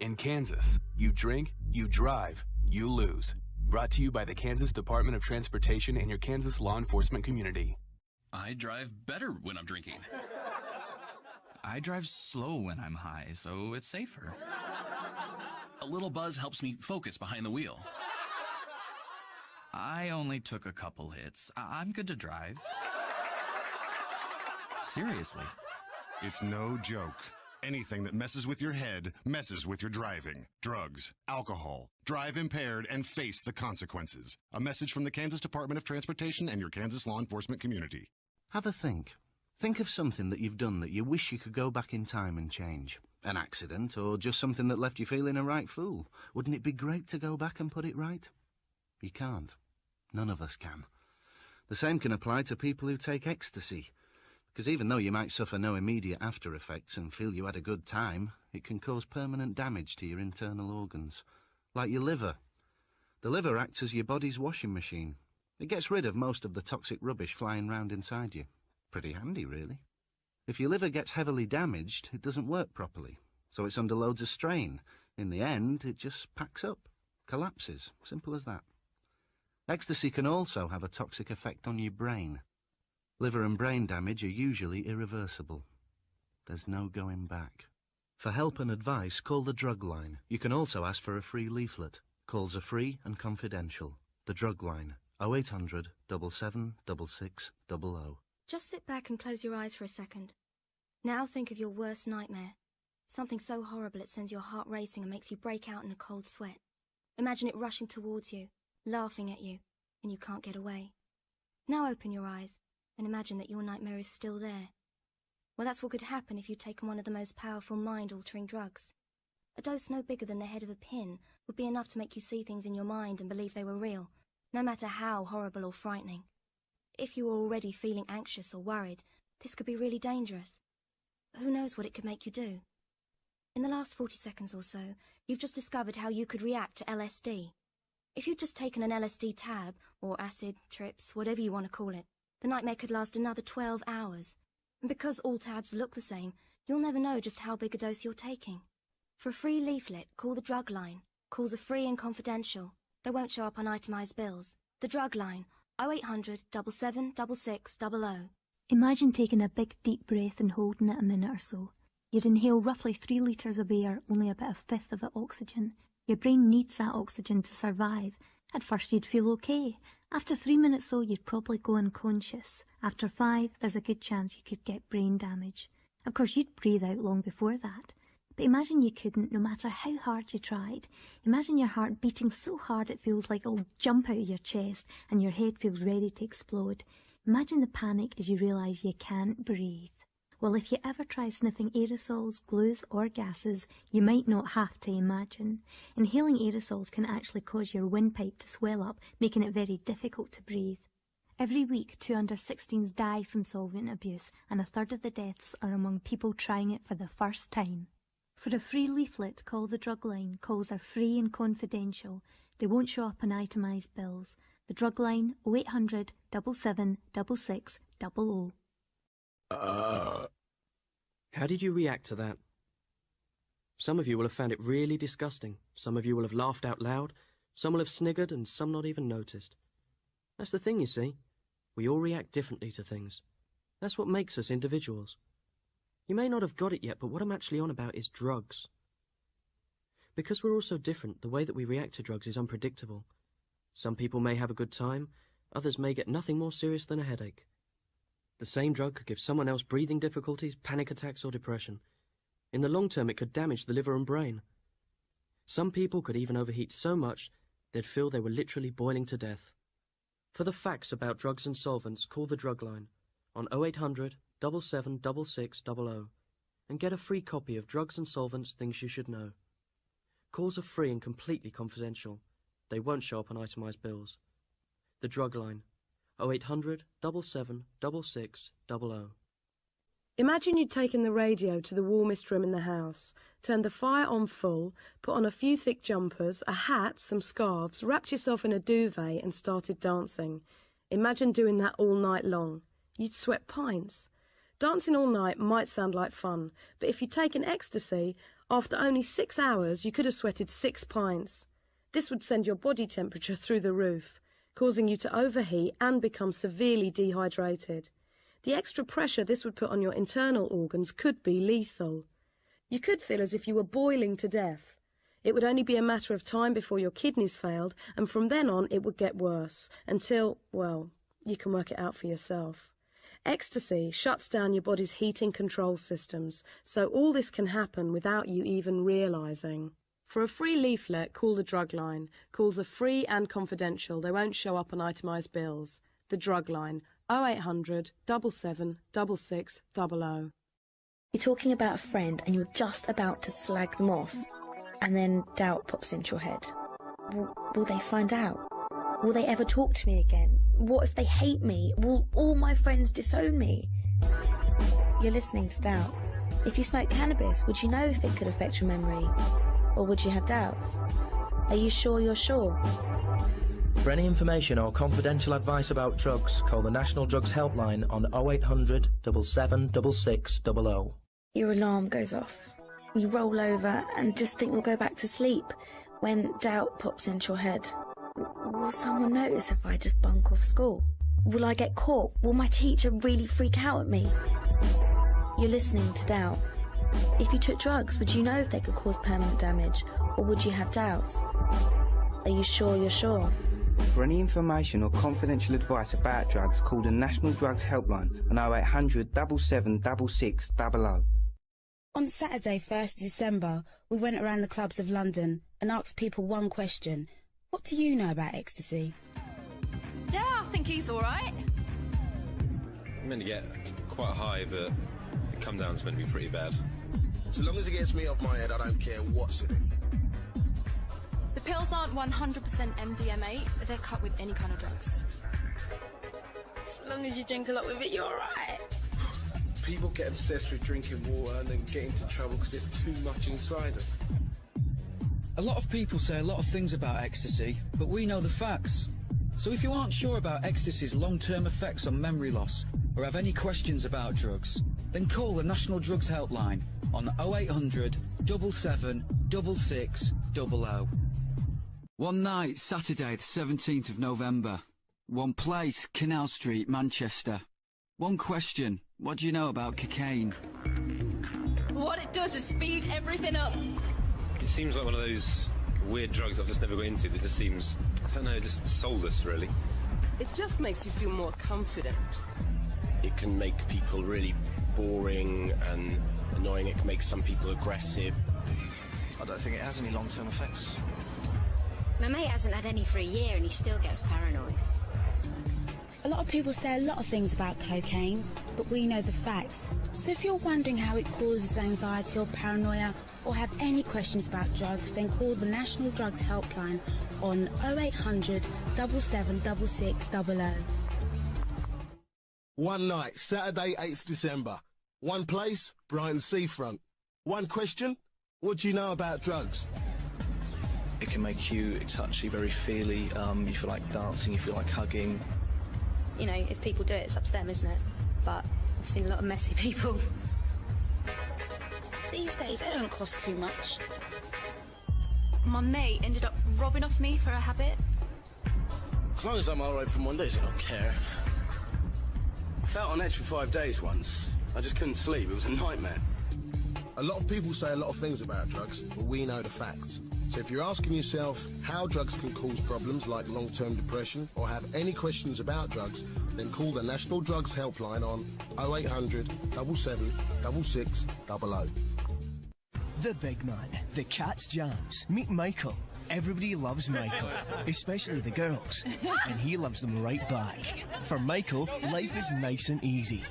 In Kansas, you drink, you drive, you lose. Brought to you by the Kansas Department of Transportation and your Kansas law enforcement community. I drive better when I'm drinking. I drive slow when I'm high, so it's safer. A little buzz helps me focus behind the wheel. I only took a couple hits. I'm good to drive. Seriously. It's no joke. Anything that messes with your head messes with your driving. Drugs, alcohol, drive impaired, and face the consequences. A message from the Kansas Department of Transportation and your Kansas law enforcement community. Have a think. Think of something that you've done that you wish you could go back in time and change. An accident, or just something that left you feeling a right fool. Wouldn't it be great to go back and put it right? You can't. None of us can. The same can apply to people who take ecstasy. Because even though you might suffer no immediate after effects and feel you had a good time, it can cause permanent damage to your internal organs. Like your liver. The liver acts as your body's washing machine. It gets rid of most of the toxic rubbish flying round inside you. Pretty handy, really. If your liver gets heavily damaged, it doesn't work properly, so it's under loads of strain. In the end, it just packs up, collapses, simple as that. Ecstasy can also have a toxic effect on your brain. Liver and brain damage are usually irreversible. There's no going back. For help and advice, call the drug line. You can also ask for a free leaflet. Calls are free and confidential. The drug line. 0800 77 66 00. Just sit back and close your eyes for a second. Now think of your worst nightmare. Something so horrible it sends your heart racing and makes you break out in a cold sweat. Imagine it rushing towards you, laughing at you, and you can't get away. Now open your eyes and imagine that your nightmare is still there. Well, that's what could happen if you'd taken one of the most powerful mind-altering drugs. A dose no bigger than the head of a pin would be enough to make you see things in your mind and believe they were real, no matter how horrible or frightening. If you were already feeling anxious or worried, this could be really dangerous. Who knows what it could make you do? In the last 40 seconds or so, you've just discovered how you could react to LSD. If you'd just taken an LSD tab, or acid, trips, whatever you want to call it, the nightmare could last another 12 hours. And because all tabs look the same, you'll never know just how big a dose you're taking. For a free leaflet, call the drug line. Calls are free and confidential. They won't show up on itemised bills. The drug line, 0800 77 66 00. Imagine taking a big deep breath and holding it a minute or so. You'd inhale roughly 3 litres of air, only about a fifth of it oxygen. Your brain needs that oxygen to survive. At first you'd feel okay. After 3 minutes though, you'd probably go unconscious. After 5, there's a good chance you could get brain damage. Of course you'd breathe out long before that. But imagine you couldn't, no matter how hard you tried. Imagine your heart beating so hard it feels like it'll jump out of your chest and your head feels ready to explode. Imagine the panic as you realise you can't breathe. Well, if you ever try sniffing aerosols, glues or gases, you might not have to imagine. Inhaling aerosols can actually cause your windpipe to swell up, making it very difficult to breathe. Every week, 2 under-16s die from solvent abuse, and a third of the deaths are among people trying it for the first time. For a free leaflet, call the drug line. Calls are free and confidential. They won't show up on itemised bills. The drug line, 0800 77 66 00. How did you react to that? Some of you will have found it really disgusting. Some of you will have laughed out loud. Some will have sniggered and some not even noticed. That's the thing, you see. We all react differently to things. That's what makes us individuals. You may not have got it yet, but what I'm actually on about is drugs. Because we're all so different, the way that we react to drugs is unpredictable. Some people may have a good time, others may get nothing more serious than a headache. The same drug could give someone else breathing difficulties, panic attacks or depression. In the long term, it could damage the liver and brain. Some people could even overheat so much they'd feel they were literally boiling to death. For the facts about drugs and solvents, call the drug line on 0800 77 66 00 and get a free copy of Drugs and Solvents Things You Should Know. Calls are free and completely confidential. They won't show up on itemised bills. The drug line, 0800 77 66 00. Imagine you'd taken the radio to the warmest room in the house, turned the fire on full, put on a few thick jumpers, a hat, some scarves, wrapped yourself in a duvet and started dancing. Imagine doing that all night long. You'd sweat pints. Dancing all night might sound like fun, but if you'd taken ecstasy, after only 6 hours you could have sweated 6 pints. This would send your body temperature through the roof, causing you to overheat and become severely dehydrated. The extra pressure this would put on your internal organs could be lethal. You could feel as if you were boiling to death. It would only be a matter of time before your kidneys failed, and from then on it would get worse, until, well, you can work it out for yourself. Ecstasy shuts down your body's heating control systems, so all this can happen without you even realising. For a free leaflet, call the drug line. Calls are free and confidential. They won't show up on itemised bills. The drug line, 0800 77 66 00. You're talking about a friend and you're just about to slag them off, and then doubt pops into your head. Will they find out? Will they ever talk to me again? What if they hate me? Will all my friends disown me? You're listening to doubt. If you smoke cannabis, would you know if it could affect your memory? Or would you have doubts? Are you sure you're sure? For any information or confidential advice about drugs, call the National Drugs Helpline on 0800 77 66 00. Your alarm goes off. You roll over and just think you'll go back to sleep when doubt pops into your head. Will someone notice if I just bunk off school? Will I get caught? Will my teacher really freak out at me? You're listening to doubt. If you took drugs, would you know if they could cause permanent damage, or would you have doubts? Are you sure you're sure? For any information or confidential advice about drugs, call the National Drugs Helpline on 0800 77 66 00. On Saturday, 1st December, we went around the clubs of London and asked people one question. What do you know about ecstasy? Yeah, I think he's all right. I'm meant to get quite high, but the come down's meant to be pretty bad. So long as it gets me off my head, I don't care what's in it. The pills aren't 100% MDMA. They're cut with any kind of drugs. As long as you drink a lot with it, you're all right. People get obsessed with drinking water and then get into trouble because there's too much inside them. A lot of people say a lot of things about ecstasy, but we know the facts. So if you aren't sure about ecstasy's long-term effects on memory loss, or have any questions about drugs, then call the National Drugs Helpline on 0800 77 66 00. One night, Saturday the 17th of November. One place, Canal Street, Manchester. One question, what do you know about cocaine? What it does is speed everything up. It seems like one of those weird drugs I've just never got into that just seems, I don't know, just soulless, really. It just makes you feel more confident. It can make people really boring and annoying. It can make some people aggressive. I don't think it has any long-term effects. My mate hasn't had any for a year and he still gets paranoid. A lot of people say a lot of things about cocaine, but we know the facts. So if you're wondering how it causes anxiety or paranoia, or have any questions about drugs, then call the National Drugs Helpline on 0800 77 66 00. One night, Saturday, 8th December. One place, Brighton Seafront. One question, what do you know about drugs? It can make you touchy, very feely. You feel like dancing, you feel like hugging. You know, if people do it, it's up to them, isn't it? But I've seen a lot of messy people. These days, they don't cost too much. My mate ended up robbing off me for a habit. As long as I'm alright for Mondays, I don't care. I felt on edge for 5 days once. I just couldn't sleep. It was a nightmare. A lot of people say a lot of things about drugs, but we know the facts. So if you're asking yourself how drugs can cause problems like long-term depression or have any questions about drugs, then call the National Drugs Helpline on 0800 77 66 00. The big man, the cat's jams. Meet Michael. Everybody loves Michael, especially the girls, and he loves them right back. For Michael, life is nice and easy.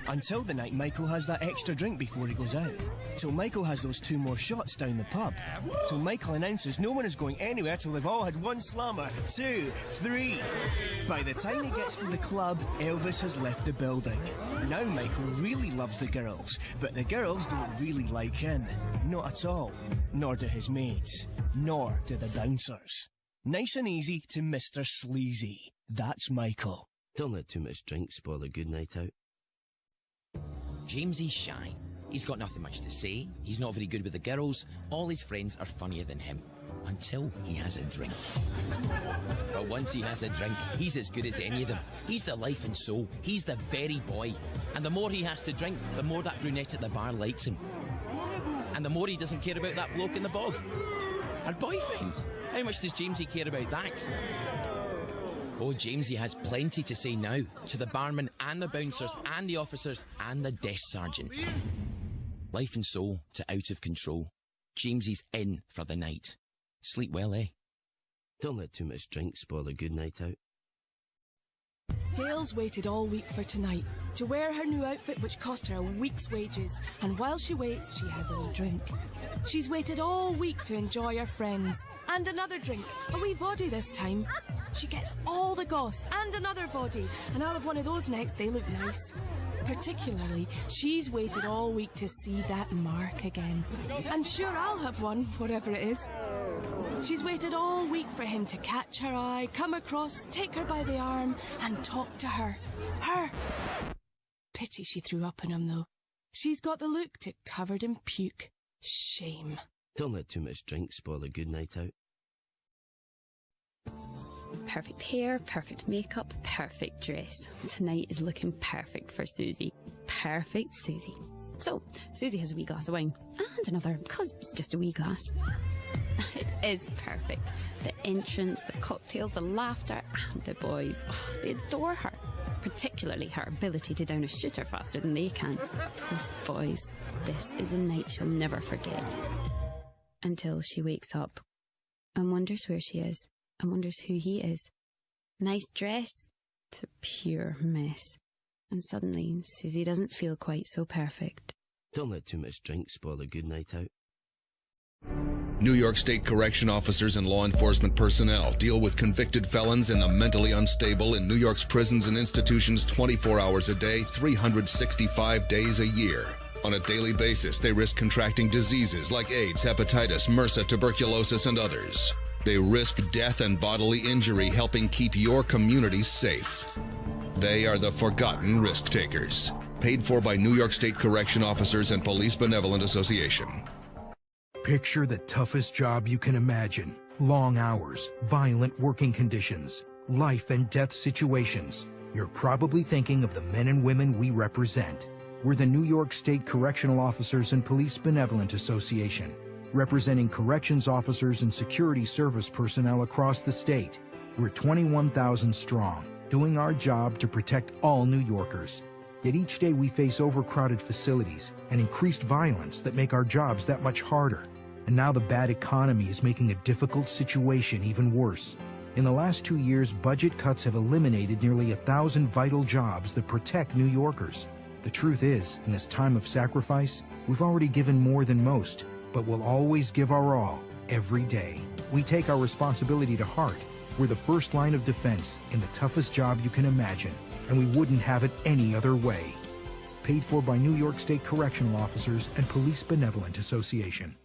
Until the night Michael has that extra drink before he goes out. Till Michael has those 2 more shots down the pub. Till Michael announces no one is going anywhere till they've all had 1 slammer, 2, 3. By the time he gets to the club, Elvis has left the building. Now Michael really loves the girls, but the girls don't really like him. Not at all. Nor do his mates. Nor do the bouncers. Nice and easy to Mr. Sleazy. That's Michael. Don't let too much drink spoil a good night out. Jamesy's shy. He's got nothing much to say. He's not very good with the girls. All his friends are funnier than him. Until he has a drink. But once he has a drink, he's as good as any of them. He's the life and soul. He's the very boy. And the more he has to drink, the more that brunette at the bar likes him. And the more he doesn't care about that bloke in the bog. Her boyfriend. How much does Jamesy care about that? Oh, Jamesy has plenty to say now to the barman and the bouncers and the officers and the desk sergeant. Life and soul to out of control. Jamesy's in for the night. Sleep well, eh? Don't let too much drink spoil a good night out. Hale's waited all week for tonight to wear her new outfit which cost her a week's wages, and while she waits she has a wee drink. She's waited all week to enjoy her friends, and another drink, a wee voddy this time. She gets all the goss and another voddy, and I'll have one of those next, they look nice. Particularly, she's waited all week to see that Mark again. And sure, I'll have one, whatever it is. She's waited all week for him to catch her eye, come across, take her by the arm, and talk to her. Her! Pity she threw up on him, though. She's got the look to covered in puke. Shame. Don't let too much drink spoil a good night out. Perfect hair, perfect makeup, perfect dress. Tonight is looking perfect for Susie. Perfect Susie. So, Susie has a wee glass of wine. And another, because it's just a wee glass. It is perfect. The entrance, the cocktails, the laughter, and the boys. Oh, they adore her. Particularly her ability to down a shooter faster than they can. Those boys. This is a night she'll never forget. Until she wakes up and wonders where she is. And wonders who he is. Nice dress to pure mess. And suddenly, Susie doesn't feel quite so perfect. Don't let too much drink spoil a good night out. New York State correction officers and law enforcement personnel deal with convicted felons and the mentally unstable in New York's prisons and institutions 24 hours a day, 365 days a year. On a daily basis, they risk contracting diseases like AIDS, hepatitis, MRSA, tuberculosis, and others. They risk death and bodily injury, helping keep your communities safe. They are the forgotten risk takers. Paid for by New York State Correction Officers and Police Benevolent Association. Picture the toughest job you can imagine. Long hours, violent working conditions, life and death situations. You're probably thinking of the men and women we represent. We're the New York State Correctional Officers and Police Benevolent Association, representing corrections officers and security service personnel across the state. We're 21,000 strong, doing our job to protect all New Yorkers. Yet each day we face overcrowded facilities and increased violence that make our jobs that much harder. And now the bad economy is making a difficult situation even worse. In the last 2 years, budget cuts have eliminated nearly 1,000 vital jobs that protect New Yorkers. The truth is, in this time of sacrifice, we've already given more than most, but we'll always give our all, every day. We take our responsibility to heart. We're the first line of defense in the toughest job you can imagine, and we wouldn't have it any other way. Paid for by New York State Correctional Officers and Police Benevolent Association.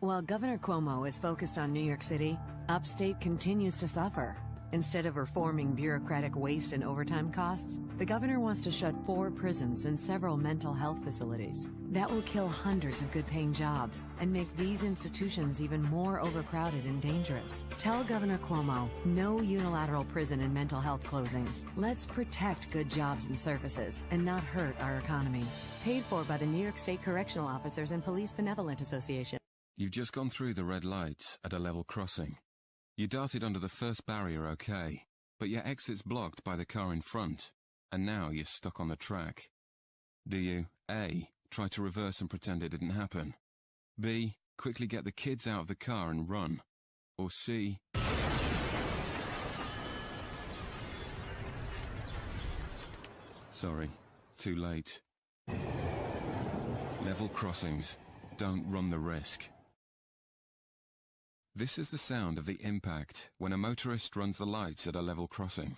While Governor Cuomo is focused on New York City, upstate continues to suffer. Instead of reforming bureaucratic waste and overtime costs, the governor wants to shut 4 prisons and several mental health facilities. That will kill hundreds of good-paying jobs and make these institutions even more overcrowded and dangerous. Tell Governor Cuomo, no unilateral prison and mental health closings. Let's protect good jobs and services and not hurt our economy. Paid for by the New York State Correctional Officers and Police Benevolent Association. You've just gone through the red lights at a level crossing. You darted under the first barrier okay, but your exit's blocked by the car in front, and now you're stuck on the track. Do you, A, try to reverse and pretend it didn't happen? B, quickly get the kids out of the car and run? Or C, sorry, too late. Level crossings. Don't run the risk. This is the sound of the impact when a motorist runs the lights at a level crossing.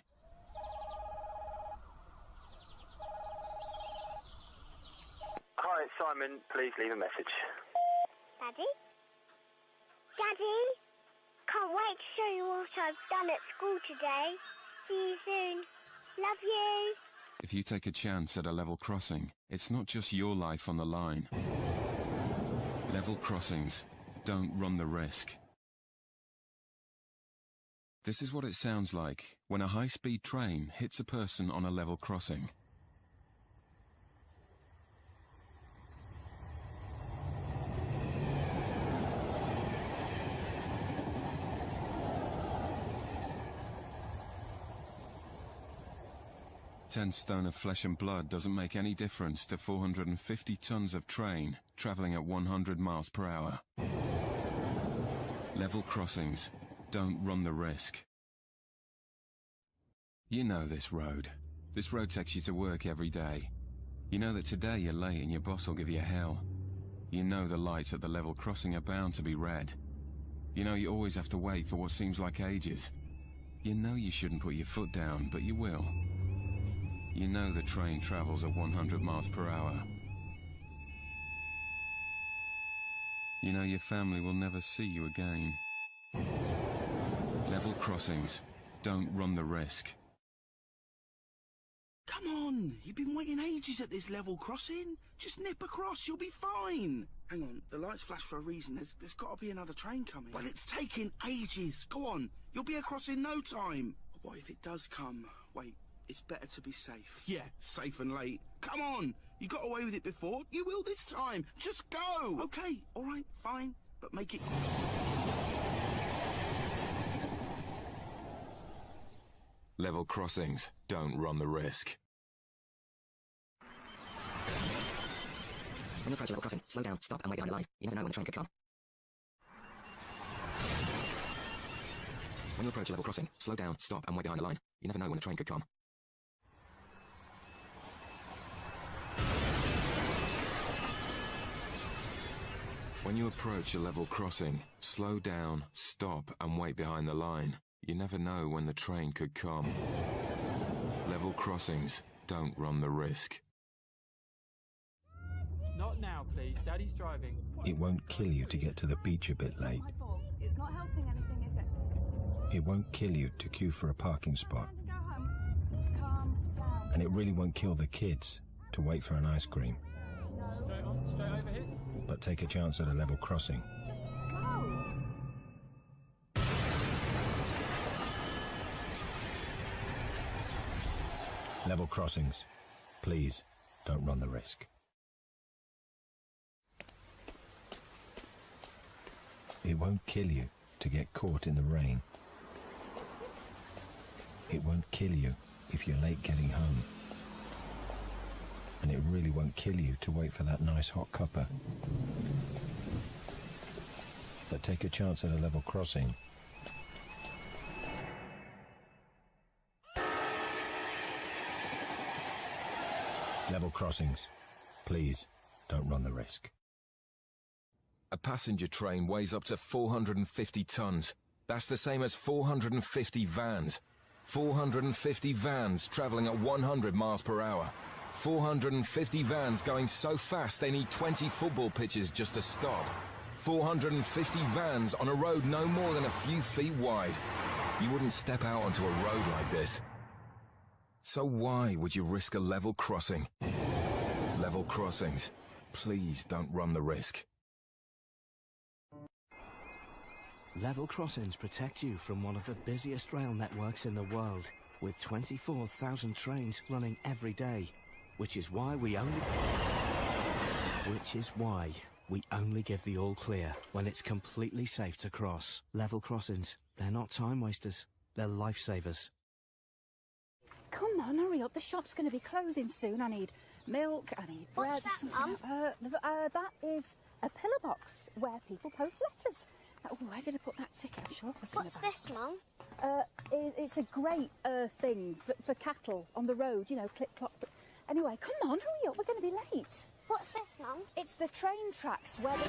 Hi, it's Simon. Please leave a message. Daddy? Daddy? Can't wait to show you what I've done at school today. See you soon. Love you. If you take a chance at a level crossing, it's not just your life on the line. Level crossings. Don't run the risk. This is what it sounds like when a high-speed train hits a person on a level crossing. "10 stone of flesh and blood doesn't make any difference to 450 tons of train travelling at 100 miles per hour. Level crossings. Don't run the risk. You know this road. This road takes you to work every day. You know that today you're late and your boss will give you hell. You know the lights at the level crossing are bound to be red. You know you always have to wait for what seems like ages. You know you shouldn't put your foot down, but you will. You know the train travels at 100 miles per hour. You know your family will never see you again. Level crossings. Don't run the risk. Come on, you've been waiting ages at this level crossing. Just nip across, you'll be fine. Hang on, the lights flash for a reason. There's got to be another train coming. Well, it's taking ages. Go on, you'll be across in no time. What if it does come? Wait, it's better to be safe. Yeah, safe and late. Come on, you got away with it before. You will this time. Just go. Okay, all right, fine, but make it... Level crossings. Don't run the risk. When you approach a level crossing, slow down, stop and wait behind the line. You never know when the train could come. When you approach a level crossing, slow down, stop and wait behind the line. You never know when the train could come. When you approach a level crossing, slow down, stop and wait behind the line. You never know when the train could come. Level crossings. Don't run the risk. Not now, please. Daddy's driving. It won't kill you to get to the beach a bit late. It's not helping anything, is it? It won't kill you to queue for a parking spot. Go home. Calm down. And it really won't kill the kids to wait for an ice cream. Straight on, straight over here. But take a chance at a level crossing. Level crossings. Please, don't run the risk. It won't kill you to get caught in the rain. It won't kill you if you're late getting home. And it really won't kill you to wait for that nice hot cuppa. But take a chance at a level crossing. Level crossings. Please, don't run the risk. A passenger train weighs up to 450 tons. That's the same as 450 vans. 450 vans travelling at 100 miles per hour. 450 vans going so fast they need 20 football pitches just to stop. 450 vans on a road no more than a few feet wide. You wouldn't step out onto a road like this. So why would you risk a level crossing? Level crossings. Please don't run the risk. Level crossings protect you from one of the busiest rail networks in the world, with 24,000 trains running every day, which is why we only give the all clear when it's completely safe to cross. Level crossings, they're not time wasters, they're lifesavers. Come on, hurry up. The shop's going to be closing soon. I need milk, I need bread. What's that, Mum? That is a pillar box where people post letters. Oh, where did I put that ticket? I'm sure I put it in the bag. What's this, Mum? It's a great thing for cattle on the road, you know, click-clop. Anyway, come on, hurry up, we're going to be late. What's this, Mum? It's the train tracks where the...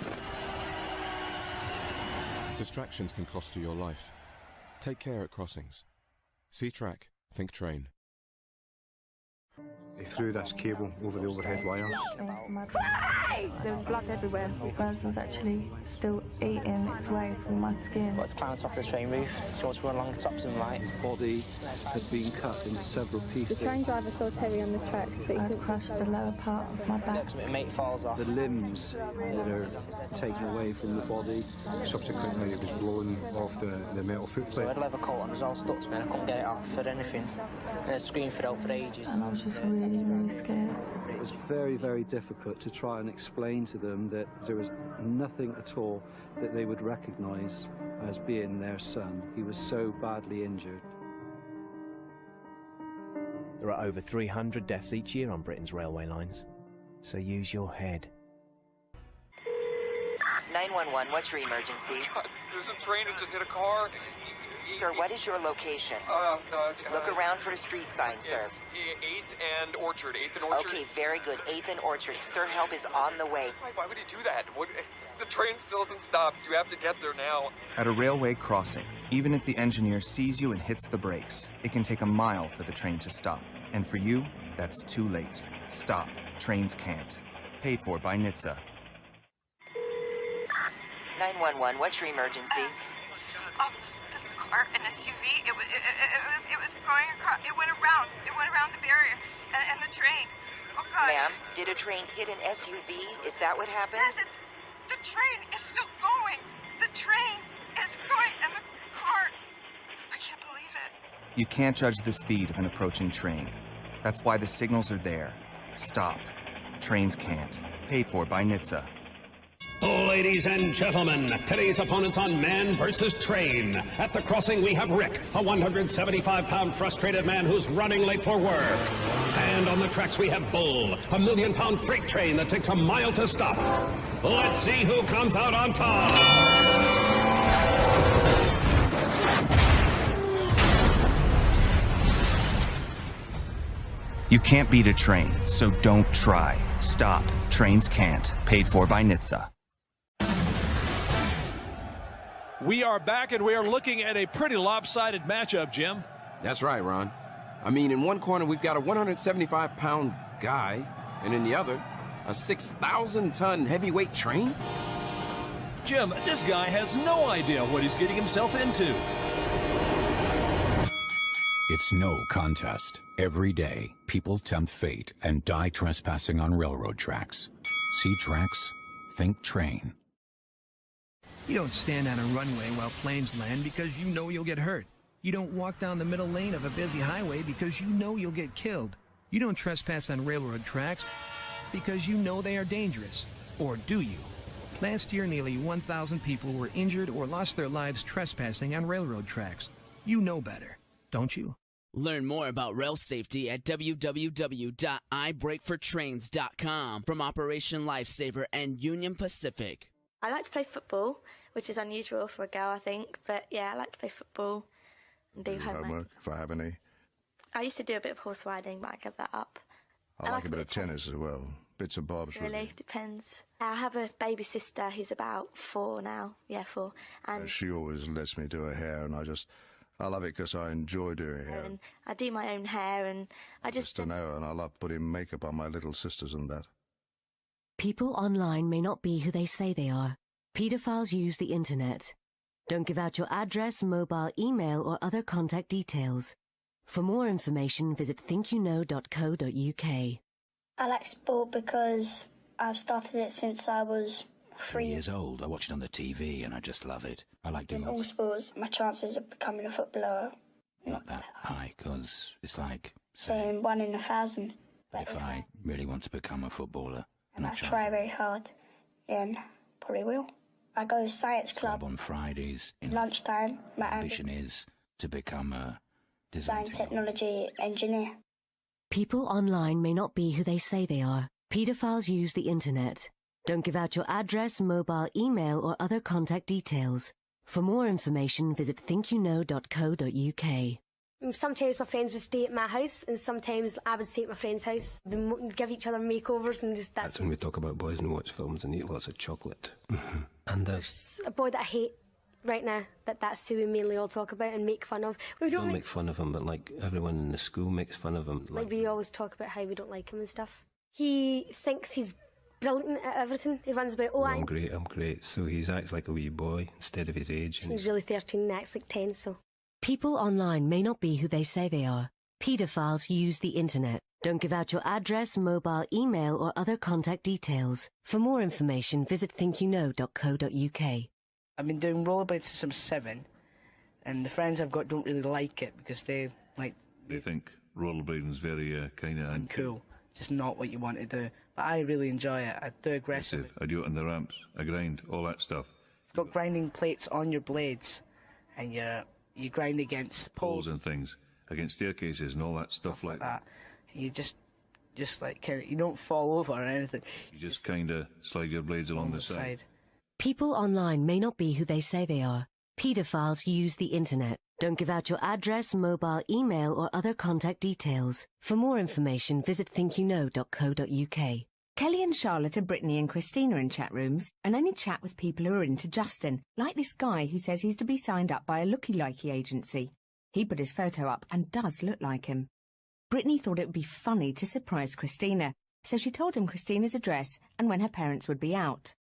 Distractions can cost you your life. Take care at crossings. See track, think train. They threw this cable over the overhead wires. There was blood everywhere. The burns was actually still eating its way through my skin. Got to bounce off the train roof. She wants to run along the tops of the light. His body had been cut into several pieces. The train driver saw Terry on the tracks, so he crushed the lower part of my back. My mate falls off. The limbs that are taken away from the body, subsequently it was blown off the metal footplate. So I had a leather coat on, it was all stuck to me, and I couldn't get it off for anything. And I screamed for help for ages. And I was just really, really scared. It was very, very difficult to try and explain to them that there was nothing at all that they would recognise as being their son. He was so badly injured. There are over 300 deaths each year on Britain's railway lines, so use your head. 911, what's your emergency? God, there's a train that just hit a car. Sir, what is your location? Look around for a street sign, sir. It's 8th and Orchard. 8th and Orchard. Okay, very good. 8th and Orchard. Sir, help is on the way. Why would he do that? The train still doesn't stop. You have to get there now. At a railway crossing, even if the engineer sees you and hits the brakes, it can take a mile for the train to stop. And for you, that's too late. Stop. Trains can't. Paid for by NHTSA. 911, what's your emergency? This car, an SUV, it was going across, it went around the barrier and the train. Oh God. Ma'am, did a train hit an SUV? Is that what happened? Yes, the train is still going. The train is going and the car, I can't believe it. You can't judge the speed of an approaching train. That's why the signals are there. Stop. Trains can't. Paid for by NHTSA. Ladies and gentlemen, today's opponents on Man vs. Train. At the crossing, we have Rick, a 175-pound frustrated man who's running late for work. And on the tracks, we have Bull, a million-pound freight train that takes a mile to stop. Let's see who comes out on top. You can't beat a train, so don't try. Stop. Trains can't. Paid for by NHTSA. We are back, and we are looking at a pretty lopsided matchup, Jim. That's right, Ron. I mean, in one corner, we've got a 175-pound guy, and in the other, a 6,000-ton heavyweight train? Jim, this guy has no idea what he's getting himself into. It's no contest. Every day, people tempt fate and die trespassing on railroad tracks. See tracks, think train. You don't stand on a runway while planes land because you know you'll get hurt. You don't walk down the middle lane of a busy highway because you know you'll get killed. You don't trespass on railroad tracks because you know they are dangerous. Or do you? Last year, nearly 1,000 people were injured or lost their lives trespassing on railroad tracks. You know better, don't you? Learn more about rail safety at www.ibreakfortrains.com from Operation Lifesaver and Union Pacific. I like to play football, which is unusual for a girl, I think. But yeah, I like to play football and do homework. If I have any. I used to do a bit of horse riding, but I gave that up. I like a bit of tennis as well. Bits and bobs. Really, depends. I have a baby sister who's about 4 now. Yeah, 4. And she always lets me do her hair, and I love it because I enjoy doing hair. And I do my own hair, and I just to know, and I love putting makeup on my little sisters and that. People online may not be who they say they are. Pedophiles use the internet. Don't give out your address, mobile, email, or other contact details. For more information, visit thinkyouknow.co.uk. I like sport because I've started it since I was 3 years old. I watch it on the TV and I just love it. I like doing in all sports. My chances of becoming a footballer not that high, because it's like saying 1 in 1,000. But if I really want to become a footballer, and I try very hard, then probably will. I go to science club on Fridays. In lunchtime. My ambition is to become a design technology engineer. People online may not be who they say they are. Pedophiles use the internet. Don't give out your address, mobile, email, or other contact details. For more information, visit thinkyouknow.co.uk. Sometimes my friends would stay at my house, and sometimes I would stay at my friend's house. We'd give each other makeovers, and just That's when we talk about boys and watch films and eat lots of chocolate. And there's a boy that I hate right now, that's who we mainly all talk about and make fun of. We don't make fun of him, but like everyone in the school makes fun of him. Like we always talk about how we don't like him and stuff. He thinks he's brilliant at everything. He runs about, I'm great. So he acts like a wee boy instead of his age. He's really 13 and acts like 10, so... People online may not be who they say they are. Paedophiles use the internet. Don't give out your address, mobile, email or other contact details. For more information, visit thinkyouknow.co.uk. I've been doing rollerblades since I'm 7, and the friends I've got don't really like it because they think rollerblading's very kind of uncool. Just not what you want to do. But I really enjoy it. I do aggressive. I do it on the ramps. I grind, all that stuff. You've got grinding plates on your blades, and you grind against poles and things, against staircases and all that stuff like that. And you just like you don't fall over or anything. You just kind of slide your blades along the side. People online may not be who they say they are. Paedophiles use the internet. Don't give out your address, mobile, email or other contact details. For more information, visit thinkyouknow.co.uk. Kelly and Charlotte are Brittany and Christina in chat rooms and only chat with people who are into Justin, like this guy who says he's to be signed up by a looky-likey agency. He put his photo up and does look like him. Brittany thought it would be funny to surprise Christina, so she told him Christina's address and when her parents would be out.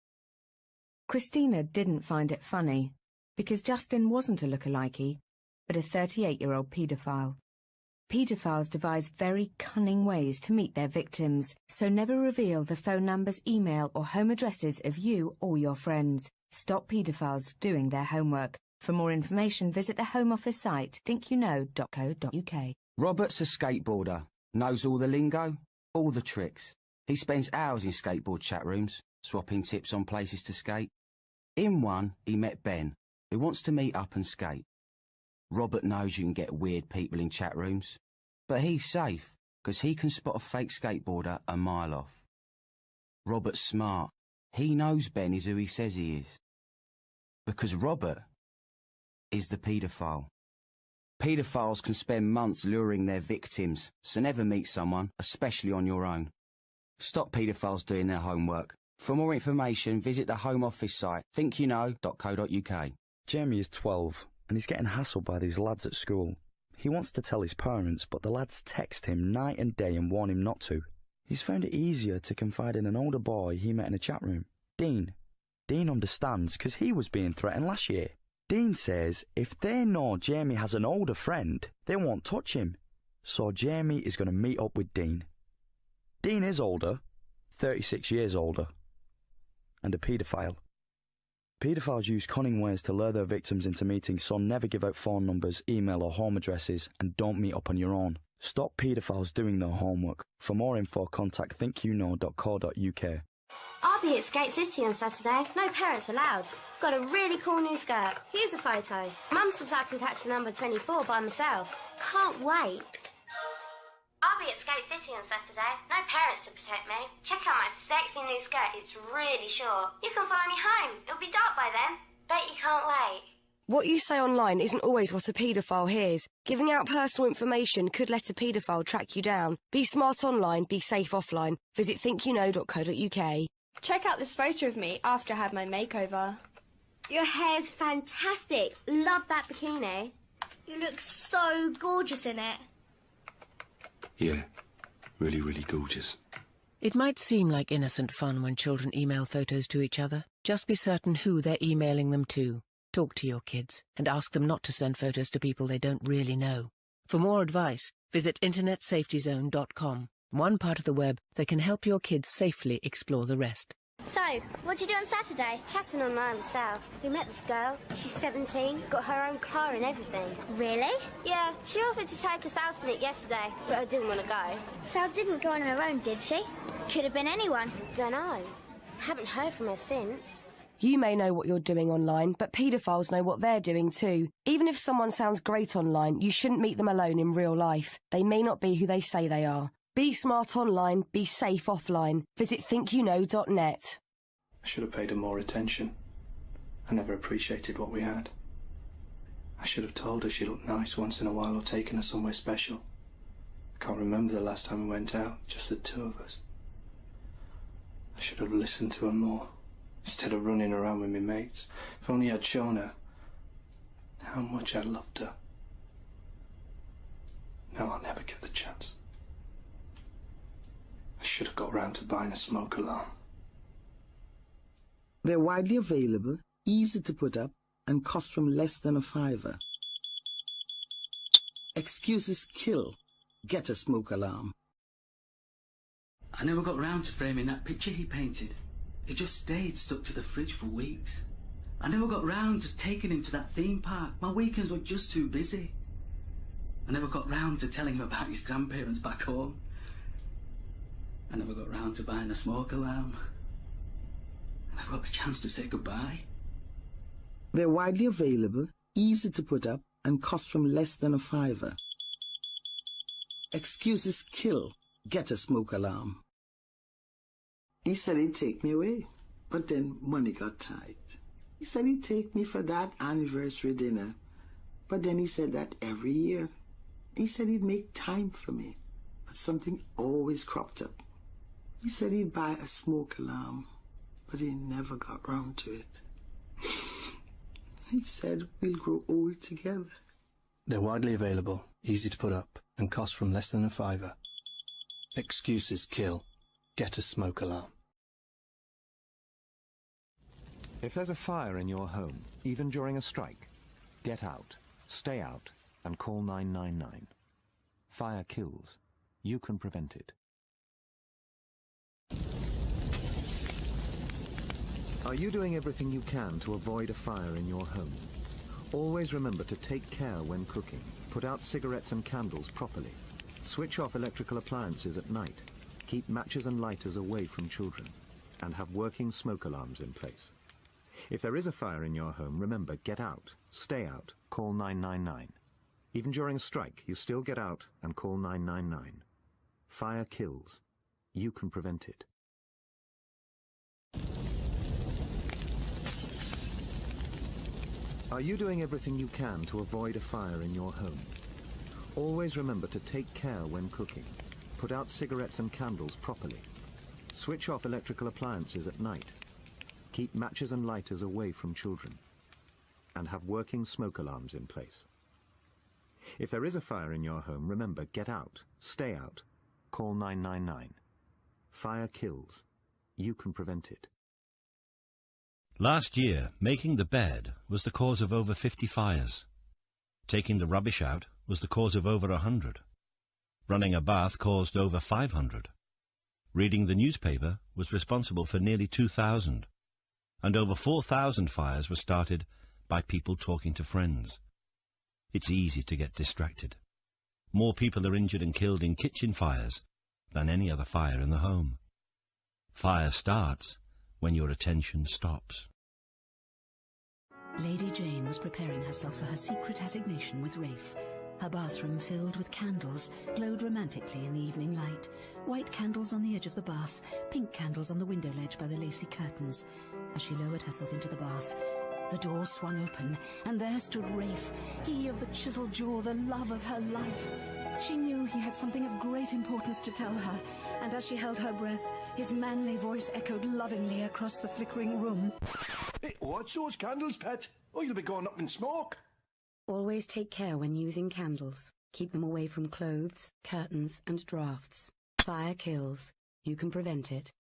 Christina didn't find it funny, because Justin wasn't a lookalikey, but a 38-year-old paedophile. Paedophiles devise very cunning ways to meet their victims, so never reveal the phone numbers, email or home addresses of you or your friends. Stop paedophiles doing their homework. For more information, visit the Home Office site, thinkyouknow.co.uk. Robert's a skateboarder, knows all the lingo, all the tricks. He spends hours in skateboard chat rooms, swapping tips on places to skate. In one, he met Ben, who wants to meet up and skate. Robert knows you can get weird people in chat rooms, but he's safe, because he can spot a fake skateboarder a mile off. Robert's smart. He knows Ben is who he says he is. Because Robert is the paedophile. Paedophiles can spend months luring their victims, so never meet someone, especially on your own. Stop paedophiles doing their homework. For more information, visit the Home Office site, thinkyouknow.co.uk. Jamie is 12, and he's getting hassled by these lads at school. He wants to tell his parents, but the lads text him night and day and warn him not to. He's found it easier to confide in an older boy he met in a chat room, Dean. Dean understands because he was being threatened last year. Dean says if they know Jamie has an older friend, they won't touch him. So Jamie is going to meet up with Dean. Dean is older, 36 years older, and a paedophile. Paedophiles use cunning ways to lure their victims into meetings, so never give out phone numbers, email or home addresses, and don't meet up on your own. Stop paedophiles doing their homework. For more info, contact thinkyouKnow.co.uk. I'll be at Skate City on Saturday. No parents allowed. Got a really cool new skirt. Here's a photo. Mum says I can catch the number 24 by myself. Can't wait. I'll be at Skate City on Saturday. No parents to protect me. Check out my sexy new skirt. It's really short. You can follow me home. It'll be dark by then. Bet you can't wait. What you say online isn't always what a paedophile hears. Giving out personal information could let a paedophile track you down. Be smart online, be safe offline. Visit thinkyouKnow.co.uk. Check out this photo of me after I had my makeover. Your hair's fantastic. Love that bikini. You look so gorgeous in it. Yeah, really, really gorgeous. It might seem like innocent fun when children email photos to each other. Just be certain who they're emailing them to. Talk to your kids and ask them not to send photos to people they don't really know. For more advice, visit internetsafetyzone.com, one part of the web that can help your kids safely explore the rest. So, what'd you do on Saturday? Chatting online myself. We met this girl. She's 17, got her own car and everything. Really? Yeah, she offered to take us out in it yesterday, but I didn't want to go. Sal didn't go on her own, did she? Could have been anyone. Dunno. Haven't heard from her since. You may know what you're doing online, but paedophiles know what they're doing too. Even if someone sounds great online, you shouldn't meet them alone in real life. They may not be who they say they are. Be smart online, be safe offline. Visit thinkyouKnow.net. I should have paid her more attention. I never appreciated what we had. I should have told her she looked nice once in a while or taken her somewhere special. I can't remember the last time we went out, just the two of us. I should have listened to her more, instead of running around with my mates. If only I'd shown her how much I loved her. Now I'll never get the chance. I should have got round to buying a smoke alarm. They're widely available, easy to put up, and cost from less than $5. Excuses kill. Get a smoke alarm. I never got round to framing that picture he painted. It just stayed stuck to the fridge for weeks. I never got round to taking him to that theme park. My weekends were just too busy. I never got round to telling him about his grandparents back home. I never got round to buying a smoke alarm. I never got the chance to say goodbye. They're widely available, easy to put up, and cost from less than $5. Excuses kill. Get a smoke alarm. He said he'd take me away, but then money got tight. He said he'd take me for that anniversary dinner, but then he said that every year. He said he'd make time for me, but something always cropped up. He said he'd buy a smoke alarm, but he never got round to it. He said we'll grow old together. They're widely available, easy to put up, and cost from less than $5. Excuses kill. Get a smoke alarm. If there's a fire in your home, even during a strike, get out, stay out, and call 999. Fire kills. You can prevent it. Are you doing everything you can to avoid a fire in your home? Always remember to take care when cooking. Put out cigarettes and candles properly. Switch off electrical appliances at night. Keep matches and lighters away from children. And have working smoke alarms in place. If there is a fire in your home, remember, get out, stay out, call 999. Even during a strike, you still get out and call 999. Fire kills. You can prevent it. Are you doing everything you can to avoid a fire in your home? Always remember to take care when cooking. Put out cigarettes and candles properly. Switch off electrical appliances at night. Keep matches and lighters away from children. And have working smoke alarms in place. If there is a fire in your home, remember, get out, stay out, call 999. Fire kills. You can prevent it. Last year, making the bed was the cause of over 50 fires. Taking the rubbish out was the cause of over 100. Running a bath caused over 500. Reading the newspaper was responsible for nearly 2,000. And over 4,000 fires were started by people talking to friends. It's easy to get distracted. More people are injured and killed in kitchen fires than any other fire in the home. Fire starts when your attention stops. Lady Jane was preparing herself for her secret assignation with Rafe. Her bathroom, filled with candles, glowed romantically in the evening light. White candles on the edge of the bath, pink candles on the window ledge by the lacy curtains. As she lowered herself into the bath, the door swung open, and there stood Rafe, he of the chiseled jaw, the love of her life. She knew he had something of great importance to tell her, and as she held her breath, his manly voice echoed lovingly across the flickering room. Hey, watch those candles, pet, or you'll be going up in smoke. Always take care when using candles. Keep them away from clothes, curtains, and drafts. Fire kills. You can prevent it.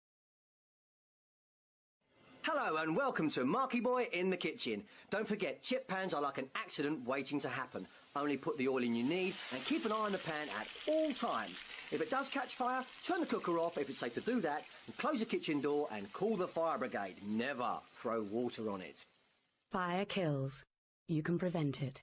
Hello and welcome to Marky Boy in the Kitchen. Don't forget, chip pans are like an accident waiting to happen. Only put the oil in you need and keep an eye on the pan at all times. If it does catch fire, turn the cooker off if it's safe to do that, and close the kitchen door and call the fire brigade. Never throw water on it. Fire kills. You can prevent it.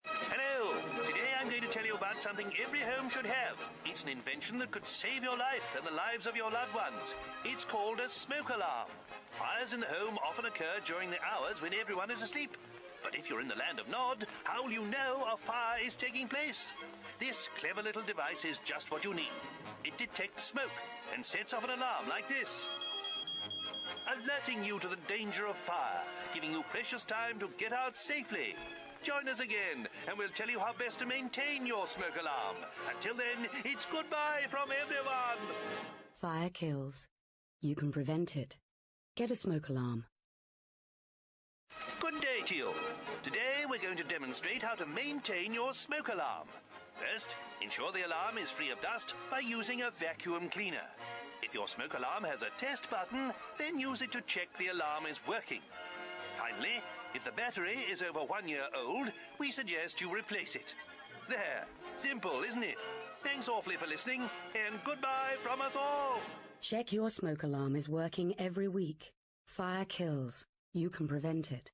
Hello! Today I'm going to tell you about something every home should have. It's an invention that could save your life and the lives of your loved ones. It's called a smoke alarm. Fires in the home often occur during the hours when everyone is asleep. But if you're in the land of Nod, how will you know a fire is taking place? This clever little device is just what you need. It detects smoke and sets off an alarm like this. alerting you to the danger of fire, giving you precious time to get out safely. Join us again, and we'll tell you how best to maintain your smoke alarm. Until then, it's goodbye from everyone. Fire kills. You can prevent it. Get a smoke alarm. Good day to you. Today we're going to demonstrate how to maintain your smoke alarm. First, ensure the alarm is free of dust by using a vacuum cleaner. If your smoke alarm has a test button, then use it to check the alarm is working. Finally, if the battery is over 1 year old, we suggest you replace it. There. Simple, isn't it? Thanks awfully for listening, and goodbye from us all. Check your smoke alarm is working every week. Fire kills. You can prevent it.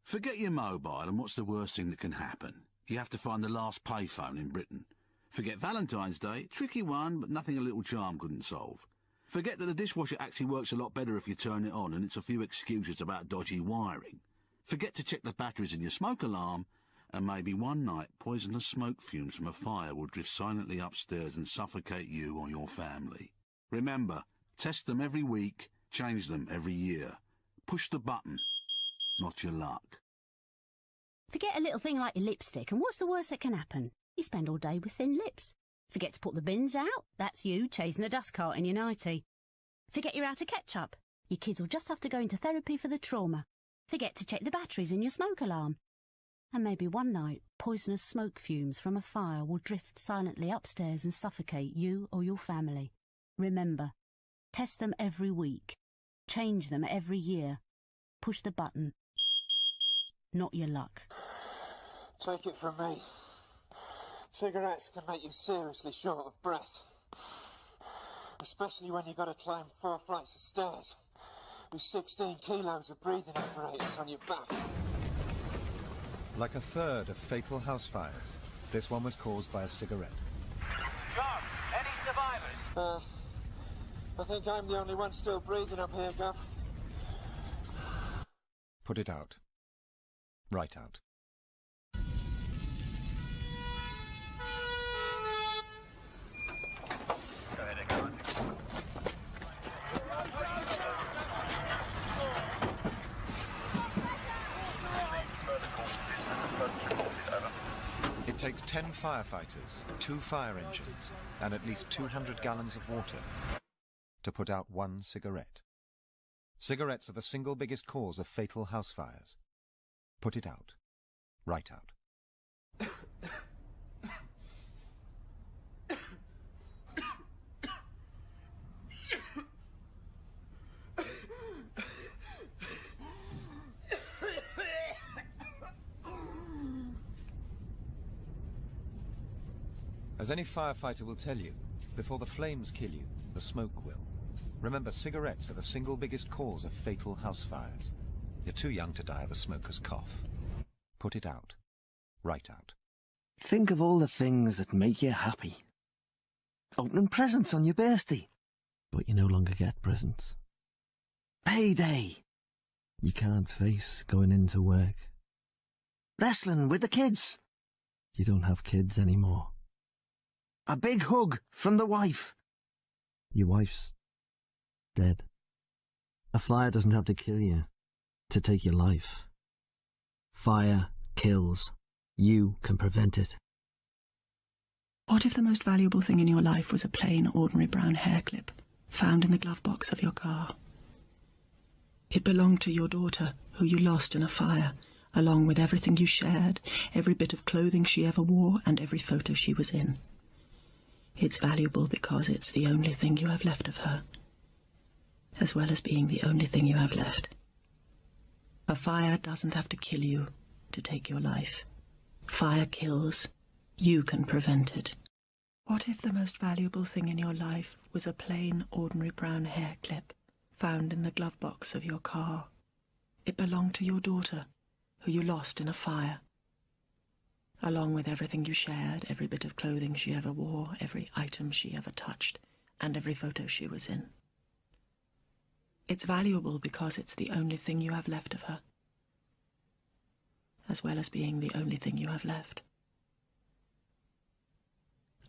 Forget your mobile and what's the worst thing that can happen? You have to find the last payphone in Britain. Forget Valentine's Day, tricky one, but nothing a little charm couldn't solve. Forget that the dishwasher actually works a lot better if you turn it on and it's a few excuses about dodgy wiring. Forget to check the batteries in your smoke alarm, and maybe one night poisonous smoke fumes from a fire will drift silently upstairs and suffocate you or your family. Remember, test them every week, change them every year. Push the button, not your luck. Forget a little thing like your lipstick, and what's the worst that can happen? You spend all day with thin lips. Forget to put the bins out? That's you chasing a dust cart in your nightie. Forget you're out of ketchup? Your kids will just have to go into therapy for the trauma. Forget to check the batteries in your smoke alarm. And maybe one night, poisonous smoke fumes from a fire will drift silently upstairs and suffocate you or your family. Remember, test them every week. Change them every year. Push the button, not your luck. Take it from me. Cigarettes can make you seriously short of breath. Especially when you've got to climb 4 flights of stairs with 16 kilos of breathing apparatus on your back. Like a third of fatal house fires, this one was caused by a cigarette. Gov, any survivors? I think I'm the only one still breathing up here, Gov. Put it out. Right out. It takes 10 firefighters, 2 fire engines, and at least 200 gallons of water to put out 1 cigarette. Cigarettes are the single biggest cause of fatal house fires. Put it out. Right out. As any firefighter will tell you, before the flames kill you, the smoke will. Remember, cigarettes are the single biggest cause of fatal house fires. You're too young to die of a smoker's cough. Put it out. Right out. Think of all the things that make you happy. Opening presents on your birthday, but you no longer get presents. Payday. You can't face going into work. Wrestling with the kids. You don't have kids anymore. A big hug from the wife. Your wife's dead. A fire doesn't have to kill you to take your life. Fire kills. You can prevent it. What if the most valuable thing in your life was a plain, ordinary brown hair clip found in the glove box of your car? It belonged to your daughter, who you lost in a fire, along with everything you shared, every bit of clothing she ever wore, and every photo she was in. It's valuable because it's the only thing you have left of her, as well as being the only thing you have left. A fire doesn't have to kill you to take your life. Fire kills. You can prevent it. What if the most valuable thing in your life was a plain, ordinary brown hair clip found in the glove box of your car? It belonged to your daughter, who you lost in a fire, along with everything you shared, every bit of clothing she ever wore, every item she ever touched, and every photo she was in. It's valuable because it's the only thing you have left of her, as well as being the only thing you have left.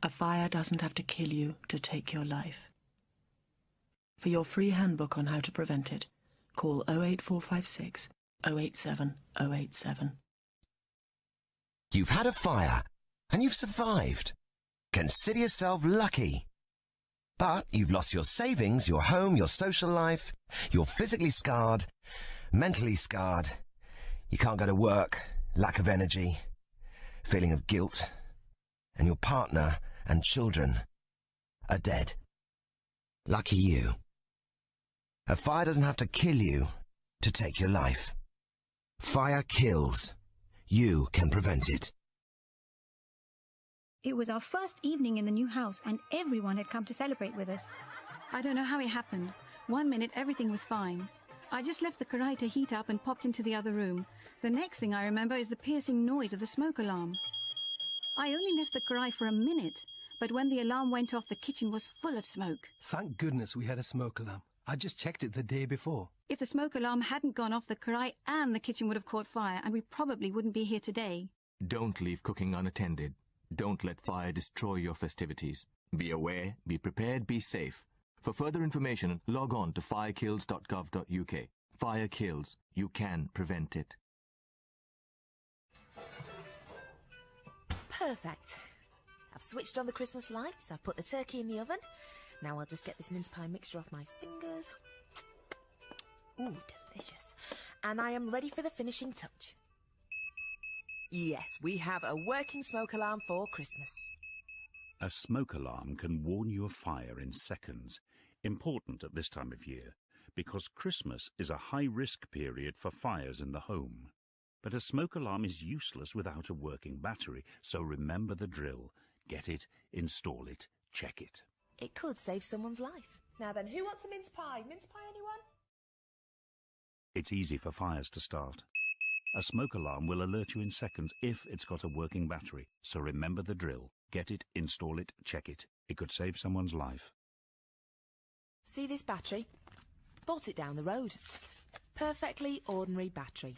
A fire doesn't have to kill you to take your life. For your free handbook on how to prevent it, call 08456 087 087. You've had a fire, and you've survived. Consider yourself lucky. But you've lost your savings, your home, your social life. You're physically scarred, mentally scarred. You can't go to work, lack of energy, feeling of guilt. And your partner and children are dead. Lucky you. A fire doesn't have to kill you to take your life. Fire kills. You can prevent it. It was our first evening in the new house and everyone had come to celebrate with us. I don't know how it happened. 1 minute everything was fine. I just left the karae to heat up and popped into the other room. The next thing I remember is the piercing noise of the smoke alarm. I only left the karae for a minute, but when the alarm went off, the kitchen was full of smoke. Thank goodness we had a smoke alarm. I just checked it the day before. If the smoke alarm hadn't gone off, the karae and the kitchen would have caught fire, and we probably wouldn't be here today. Don't leave cooking unattended. Don't let fire destroy your festivities. Be aware, be prepared, be safe. For further information, log on to firekills.gov.uk. Fire kills. You can prevent it. Perfect. I've switched on the Christmas lights, I've put the turkey in the oven. Now I'll just get this mince pie mixture off my fingers. Ooh, delicious. And I am ready for the finishing touch. Yes, we have a working smoke alarm for Christmas. A smoke alarm can warn you of fire in seconds. Important at this time of year, because Christmas is a high-risk period for fires in the home. But a smoke alarm is useless without a working battery, so remember the drill. Get it, install it, check it. It could save someone's life. Now then, who wants a mince pie? Mince pie, anyone? It's easy for fires to start. A smoke alarm will alert you in seconds if it's got a working battery, so remember the drill. Get it, install it, check it. It could save someone's life. See this battery? Bought it down the road. Perfectly ordinary battery.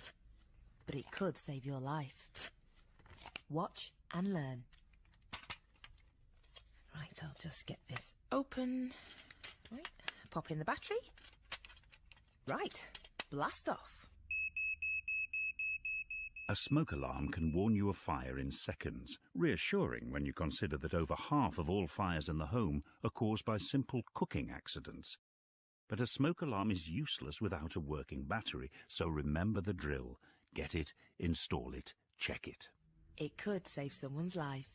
But it could save your life. Watch and learn. Right, I'll just get this open. Right, pop in the battery. Right, blast off. A smoke alarm can warn you of fire in seconds, reassuring when you consider that over half of all fires in the home are caused by simple cooking accidents. But a smoke alarm is useless without a working battery, so remember the drill. Get it, install it, check it. It could save someone's life.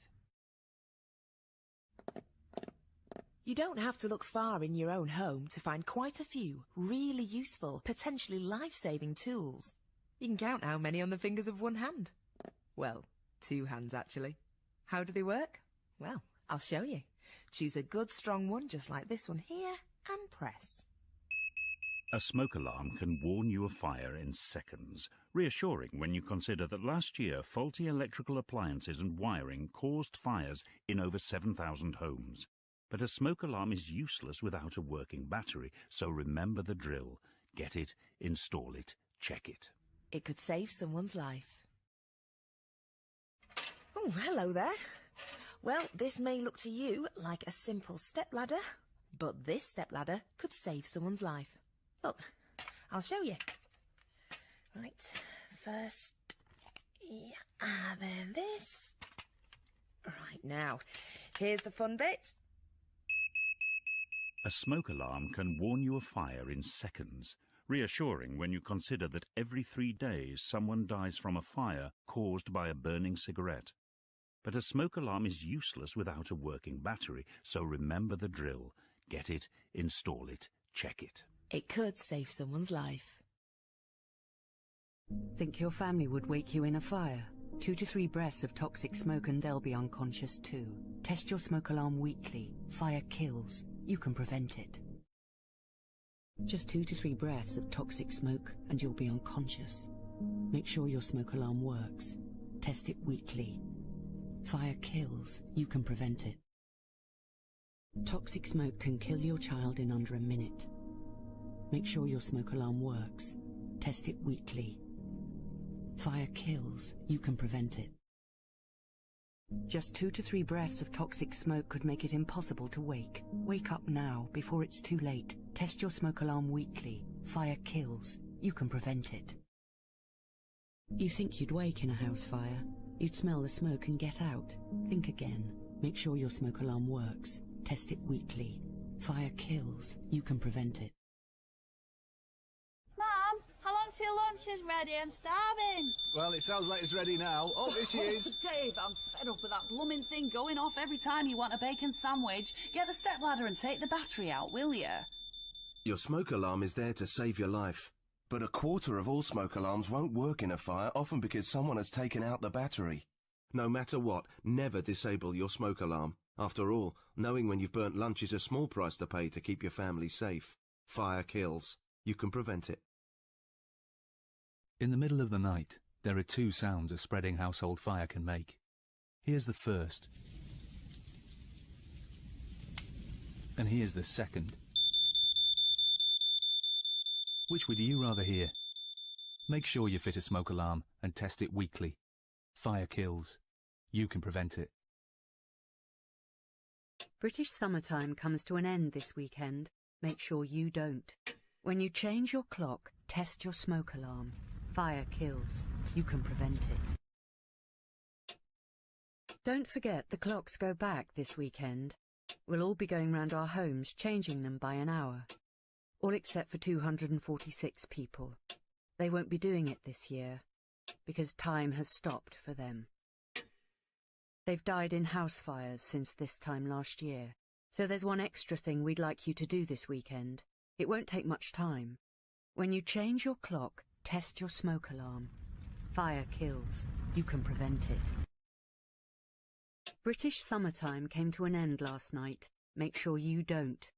You don't have to look far in your own home to find quite a few really useful, potentially life-saving tools. You can count how many on the fingers of one hand. Well, 2 hands actually. How do they work? Well, I'll show you. Choose a good strong one just like this one here and press. A smoke alarm can warn you of fire in seconds, reassuring when you consider that last year faulty electrical appliances and wiring caused fires in over 7,000 homes. But a smoke alarm is useless without a working battery, so remember the drill. Get it, install it, check it. It could save someone's life. Oh, hello there. Well, this may look to you like a simple stepladder, but this stepladder could save someone's life. Look, I'll show you. Right, first, then this. Right, now, here's the fun bit. A smoke alarm can warn you of fire in seconds, reassuring when you consider that every 3 days someone dies from a fire caused by a burning cigarette. But a smoke alarm is useless without a working battery, so remember the drill. Get it, install it, check it. It could save someone's life. Think your family would wake you in a fire? 2 to 3 breaths of toxic smoke and they'll be unconscious too. Test your smoke alarm weekly. Fire kills. You can prevent it. Just 2 to 3 breaths of toxic smoke and you'll be unconscious. Make sure your smoke alarm works. Test it weekly. Fire kills. You can prevent it. Toxic smoke can kill your child in under a minute. Make sure your smoke alarm works. Test it weekly. Fire kills. You can prevent it. Just 2 to 3 breaths of toxic smoke could make it impossible to wake. Wake up now, before it's too late. Test your smoke alarm weekly. Fire kills. You can prevent it. You think you'd wake in a house fire. You'd smell the smoke and get out. Think again. Make sure your smoke alarm works. Test it weekly. Fire kills. You can prevent it. Mum, how long till lunch is ready? I'm starving. Well, it sounds like it's ready now. Oh, here she is. Dave, I'm fed up with that blooming thing going off every time you want a bacon sandwich. Get the stepladder and take the battery out, will you? Your smoke alarm is there to save your life. But a quarter of all smoke alarms won't work in a fire, often because someone has taken out the battery. No matter what, never disable your smoke alarm. After all, knowing when you've burnt lunch is a small price to pay to keep your family safe. Fire kills. You can prevent it. In the middle of the night, there are 2 sounds a spreading household fire can make. Here's the first. And here's the second. Which would you rather hear? Make sure you fit a smoke alarm and test it weekly. Fire kills. You can prevent it. British summertime comes to an end this weekend. Make sure you don't. When you change your clock, test your smoke alarm. Fire kills. You can prevent it. Don't forget the clocks go back this weekend. We'll all be going round our homes changing them by an hour. All except for 246 people. They won't be doing it this year, because time has stopped for them. They've died in house fires since this time last year, so there's one extra thing we'd like you to do this weekend. It won't take much time. When you change your clock, test your smoke alarm. Fire kills. You can prevent it. British summertime came to an end last night. Make sure you don't.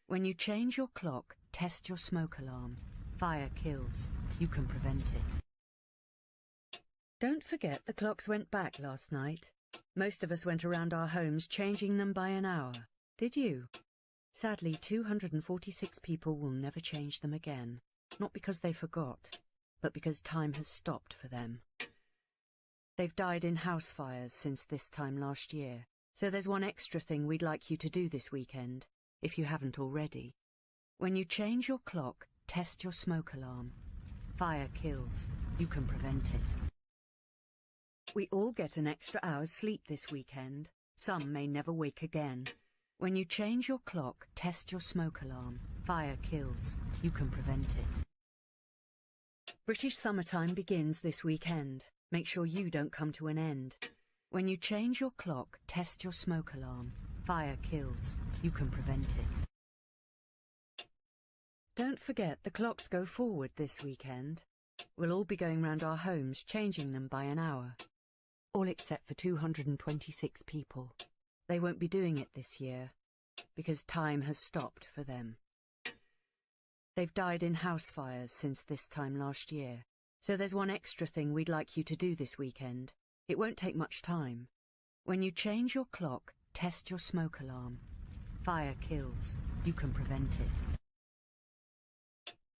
When you change your clock, test your smoke alarm. Fire kills. You can prevent it. Don't forget the clocks went back last night. Most of us went around our homes changing them by an hour. Did you? Sadly, 246 people will never change them again. Not because they forgot, but because time has stopped for them. They've died in house fires since this time last year, so there's one extra thing we'd like you to do this weekend, if you haven't already. When you change your clock, test your smoke alarm. Fire kills. You can prevent it. We all get an extra hour's sleep this weekend. Some may never wake again. When you change your clock, test your smoke alarm. Fire kills. You can prevent it. British summertime begins this weekend. Make sure you don't come to an end. When you change your clock, test your smoke alarm. Fire kills. You can prevent it. Don't forget the clocks go forward this weekend. We'll all be going round our homes changing them by an hour. All except for 226 people. They won't be doing it this year, because time has stopped for them. They've died in house fires since this time last year, so there's one extra thing we'd like you to do this weekend. It won't take much time. When you change your clock, test your smoke alarm. Fire kills. You can prevent it.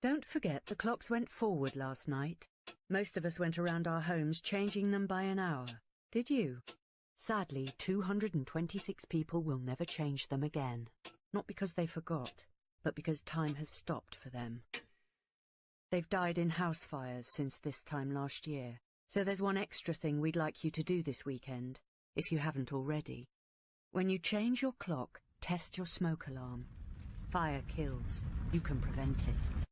Don't forget the clocks went forward last night. Most of us went around our homes changing them by an hour. Did you? Sadly, 226 people will never change them again. Not because they forgot, but because time has stopped for them. They've died in house fires since this time last year, so there's one extra thing we'd like you to do this weekend, if you haven't already. When you change your clock, test your smoke alarm. Fire kills. You can prevent it.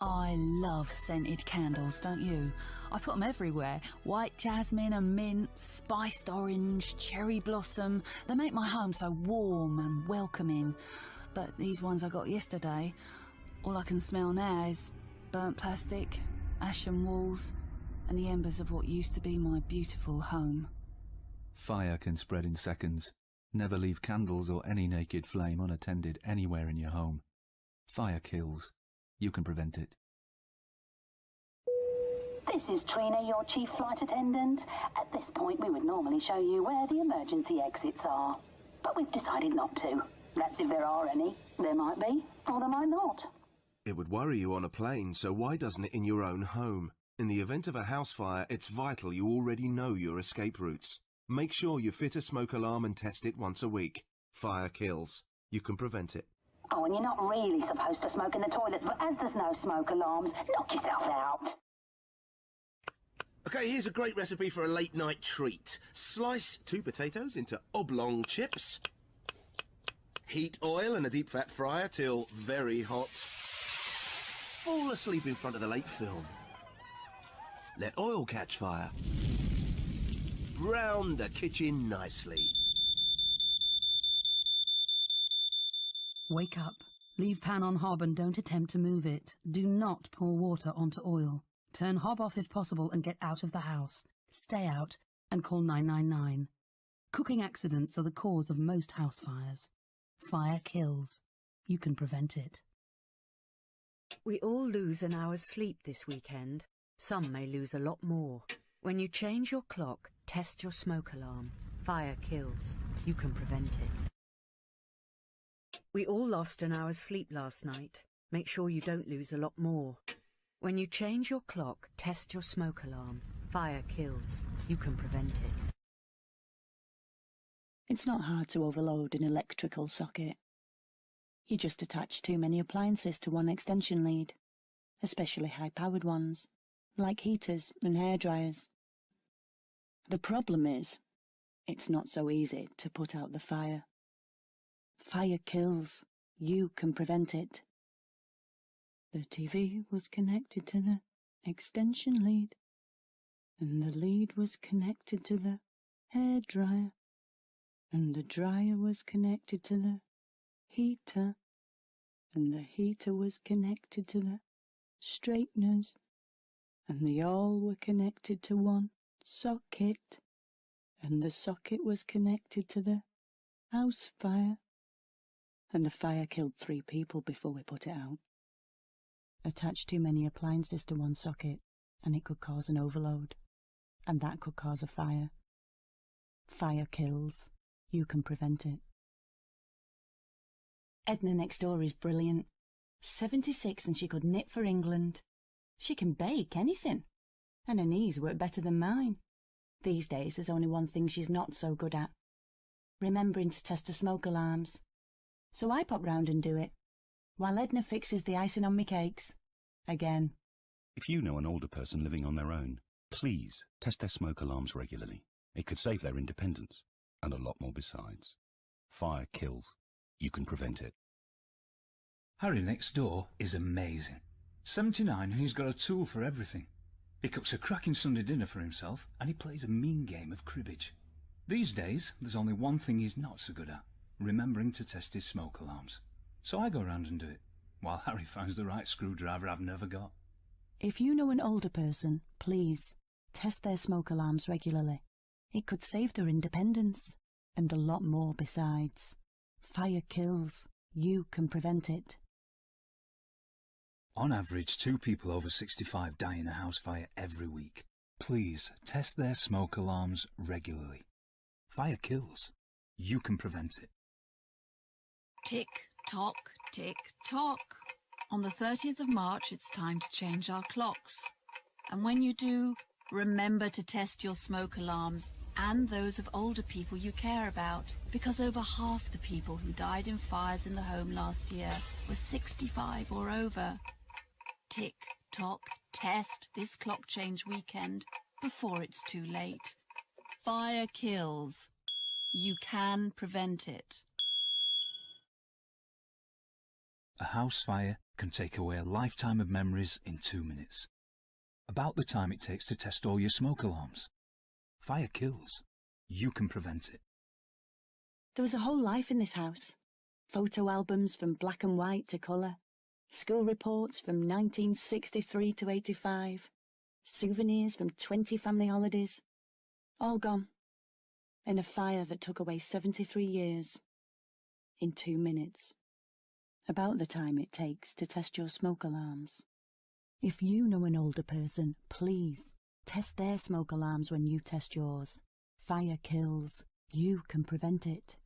I love scented candles, don't you? I put them everywhere. White jasmine and mint, spiced orange, cherry blossom. They make my home so warm and welcoming. But these ones I got yesterday, all I can smell now is burnt plastic, ashen walls, and the embers of what used to be my beautiful home. Fire can spread in seconds. Never leave candles or any naked flame unattended anywhere in your home. Fire kills. You can prevent it. This is Trina, your chief flight attendant. At this point, we would normally show you where the emergency exits are. But we've decided not to. That's if there are any. There might be, or there might not. It would worry you on a plane, so why doesn't it in your own home? In the event of a house fire, it's vital you already know your escape routes. Make sure you fit a smoke alarm and test it once a week. Fire kills. You can prevent it. Oh, and you're not really supposed to smoke in the toilets, but as there's no smoke alarms, knock yourself out. Okay, here's a great recipe for a late night treat. Slice 2 potatoes into oblong chips. Heat oil in a deep fat fryer till very hot. Fall asleep in front of the late film. Let oil catch fire. Brown the kitchen nicely. Wake up. Leave pan on hob and don't attempt to move it. Do not pour water onto oil. Turn hob off if possible and get out of the house. Stay out and call 999. Cooking accidents are the cause of most house fires. Fire kills. You can prevent it. We all lose an hour's sleep this weekend. Some may lose a lot more. When you change your clock, test your smoke alarm. Fire kills. You can prevent it. We all lost an hour's sleep last night. Make sure you don't lose a lot more. When you change your clock, test your smoke alarm. Fire kills. You can prevent it. It's not hard to overload an electrical socket. You just attach too many appliances to one extension lead, especially high-powered ones, like heaters and hairdryers. The problem is, it's not so easy to put out the fire. Fire kills. You can prevent it. The TV was connected to the extension lead, and the lead was connected to the hairdryer, and the dryer was connected to the heater, and the heater was connected to the straighteners, and they all were connected to one socket, and the socket was connected to the house fire, and the fire killed 3 people before we put it out. Attach too many appliances to one socket, and it could cause an overload, and that could cause a fire. Fire kills. You can prevent it. Edna next door is brilliant. 76 and she could knit for England. She can bake anything, and her knees work better than mine. These days there's only one thing she's not so good at: remembering to test her smoke alarms. So I pop round and do it, while Edna fixes the icing on me cakes. Again. If you know an older person living on their own, please test their smoke alarms regularly. It could save their independence, and a lot more besides. Fire kills. You can prevent it. Harry next door is amazing. 79 and he's got a tool for everything. He cooks a cracking Sunday dinner for himself and he plays a mean game of cribbage. These days, there's only one thing he's not so good at: remembering to test his smoke alarms. So I go round and do it, while Harry finds the right screwdriver I've never got. If you know an older person, please test their smoke alarms regularly. It could save their independence, and a lot more besides. Fire kills. You can prevent it. On average, 2 people over 65 die in a house fire every week. Please test their smoke alarms regularly. Fire kills. You can prevent it. Tick, tock, tick, tock. On the 30th of March, it's time to change our clocks. And when you do, remember to test your smoke alarms and those of older people you care about, because over half the people who died in fires in the home last year were 65 or over. Tick, tock, test this clock change weekend before it's too late. Fire kills. You can prevent it. A house fire can take away a lifetime of memories in 2 minutes. About the time it takes to test all your smoke alarms. Fire kills. You can prevent it. There was a whole life in this house. Photo albums from black and white to colour. School reports from 1963 to 85. Souvenirs from 20 family holidays. All gone. In a fire that took away 73 years. In 2 minutes. About the time it takes to test your smoke alarms. If you know an older person, please test their smoke alarms when you test yours. Fire kills. You can prevent it.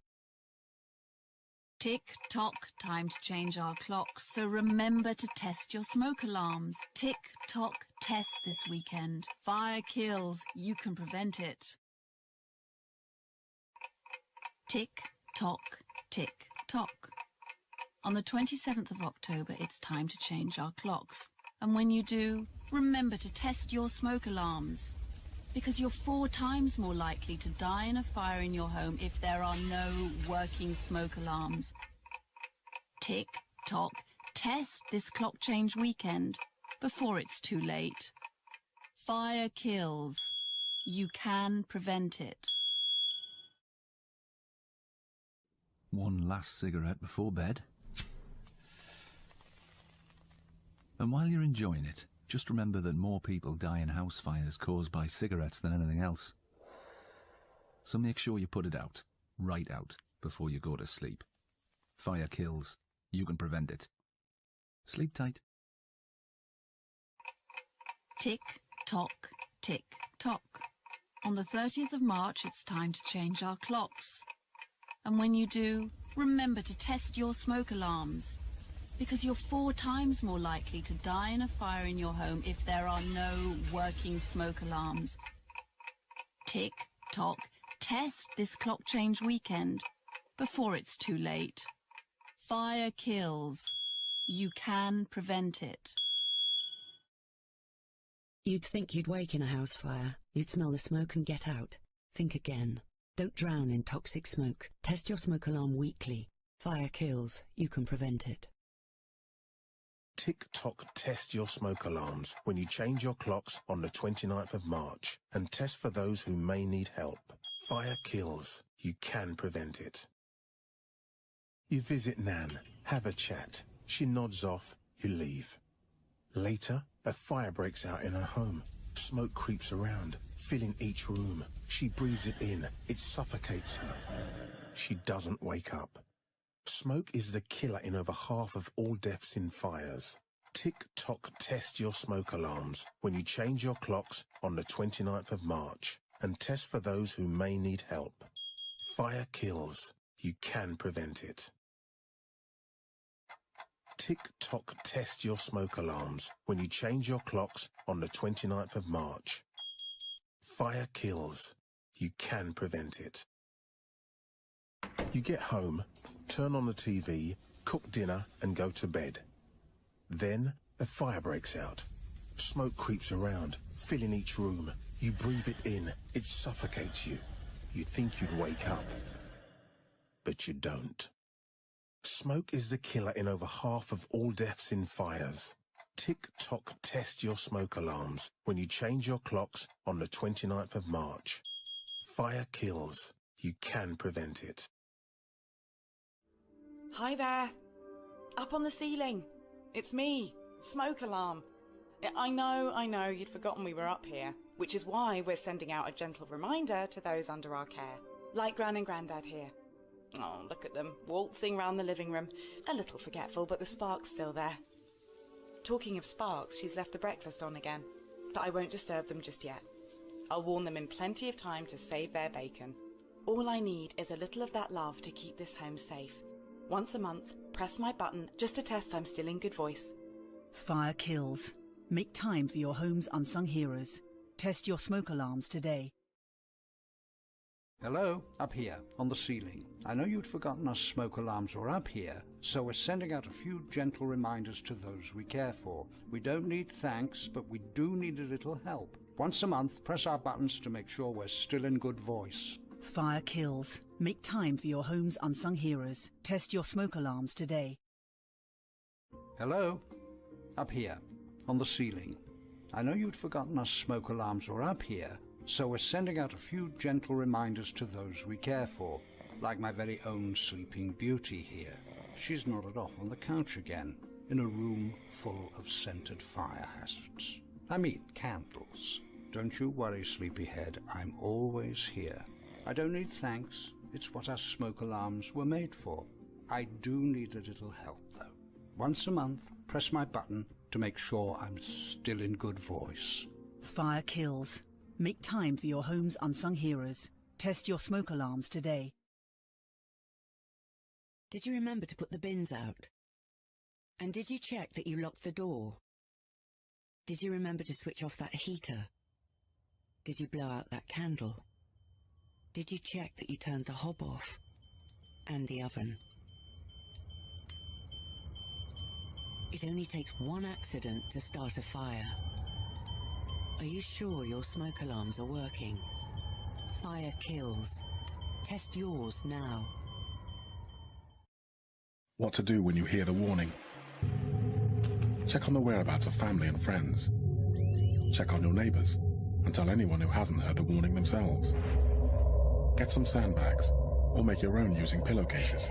Tick, tock, time to change our clocks, so remember to test your smoke alarms. Tick, tock, test this weekend. Fire kills. You can prevent it. Tick, tock, tick, tock. On the 27th of October, it's time to change our clocks. And when you do, remember to test your smoke alarms. Because you're 4 times more likely to die in a fire in your home if there are no working smoke alarms. Tick, tock, test this clock change weekend before it's too late. Fire kills. You can prevent it. One last cigarette before bed. And while you're enjoying it, just remember that more people die in house fires caused by cigarettes than anything else. So make sure you put it out, right out, before you go to sleep. Fire kills. You can prevent it. Sleep tight. Tick, tock, tick, tock. On the 30th of March, it's time to change our clocks. And when you do, remember to test your smoke alarms. Because you're 4 times more likely to die in a fire in your home if there are no working smoke alarms. Tick, tock, test this clock change weekend before it's too late. Fire kills. You can prevent it. You'd think you'd wake in a house fire. You'd smell the smoke and get out. Think again. Don't drown in toxic smoke. Test your smoke alarm weekly. Fire kills. You can prevent it. Tick-tock test your smoke alarms when you change your clocks on the 29th of March and test for those who may need help. Fire kills. You can prevent it. You visit Nan, have a chat. She nods off, you leave. Later, a fire breaks out in her home. Smoke creeps around, filling each room. She breathes it in. It suffocates her. She doesn't wake up. Smoke is the killer in over half of all deaths in fires. Tick-tock test your smoke alarms when you change your clocks on the 29th of March and test for those who may need help. Fire kills. You can prevent it. Tick-tock test your smoke alarms when you change your clocks on the 29th of March. Fire kills. You can prevent it. You get home, turn on the TV, cook dinner and go to bed. Then a fire breaks out. Smoke creeps around, filling each room. You breathe it in. It suffocates you. You think you'd wake up, but you don't. Smoke is the killer in over half of all deaths in fires. Tick-tock test your smoke alarms when you change your clocks on the 29th of March. Fire kills. You can prevent it. Hi there. Up on the ceiling. It's me, Smoke Alarm. I know, you'd forgotten we were up here, which is why we're sending out a gentle reminder to those under our care, like Gran and Grandad here. Oh, look at them, waltzing round the living room. A little forgetful, but the spark's still there. Talking of sparks, she's left the breakfast on again, but I won't disturb them just yet. I'll warn them in plenty of time to save their bacon. All I need is a little of that love to keep this home safe. Once a month, press my button just to test I'm still in good voice. Fire kills. Make time for your home's unsung heroes. Test your smoke alarms today. Hello, up here, on the ceiling. I know you'd forgotten us smoke alarms were up here, so we're sending out a few gentle reminders to those we care for. We don't need thanks, but we do need a little help. Once a month, press our buttons to make sure we're still in good voice. Fire kills. Make time for your home's unsung heroes. Test your smoke alarms today. Hello, up here, on the ceiling. I know you'd forgotten us smoke alarms were up here, so we're sending out a few gentle reminders to those we care for, like my very own Sleeping Beauty here. She's nodded off on the couch again, in a room full of scented fire hazards. I mean, candles. Don't you worry, sleepyhead, I'm always here. I don't need thanks, it's what our smoke alarms were made for. I do need a little help, though. Once a month, press my button to make sure I'm still in good voice. Fire kills. Make time for your home's unsung heroes. Test your smoke alarms today. Did you remember to put the bins out? And did you check that you locked the door? Did you remember to switch off that heater? Did you blow out that candle? Did you check that you turned the hob off? And the oven? It only takes one accident to start a fire. Are you sure your smoke alarms are working? Fire kills. Test yours now. What to do when you hear the warning? Check on the whereabouts of family and friends. Check on your neighbours and tell anyone who hasn't heard the warning themselves. Get some sandbags or make your own using pillowcases.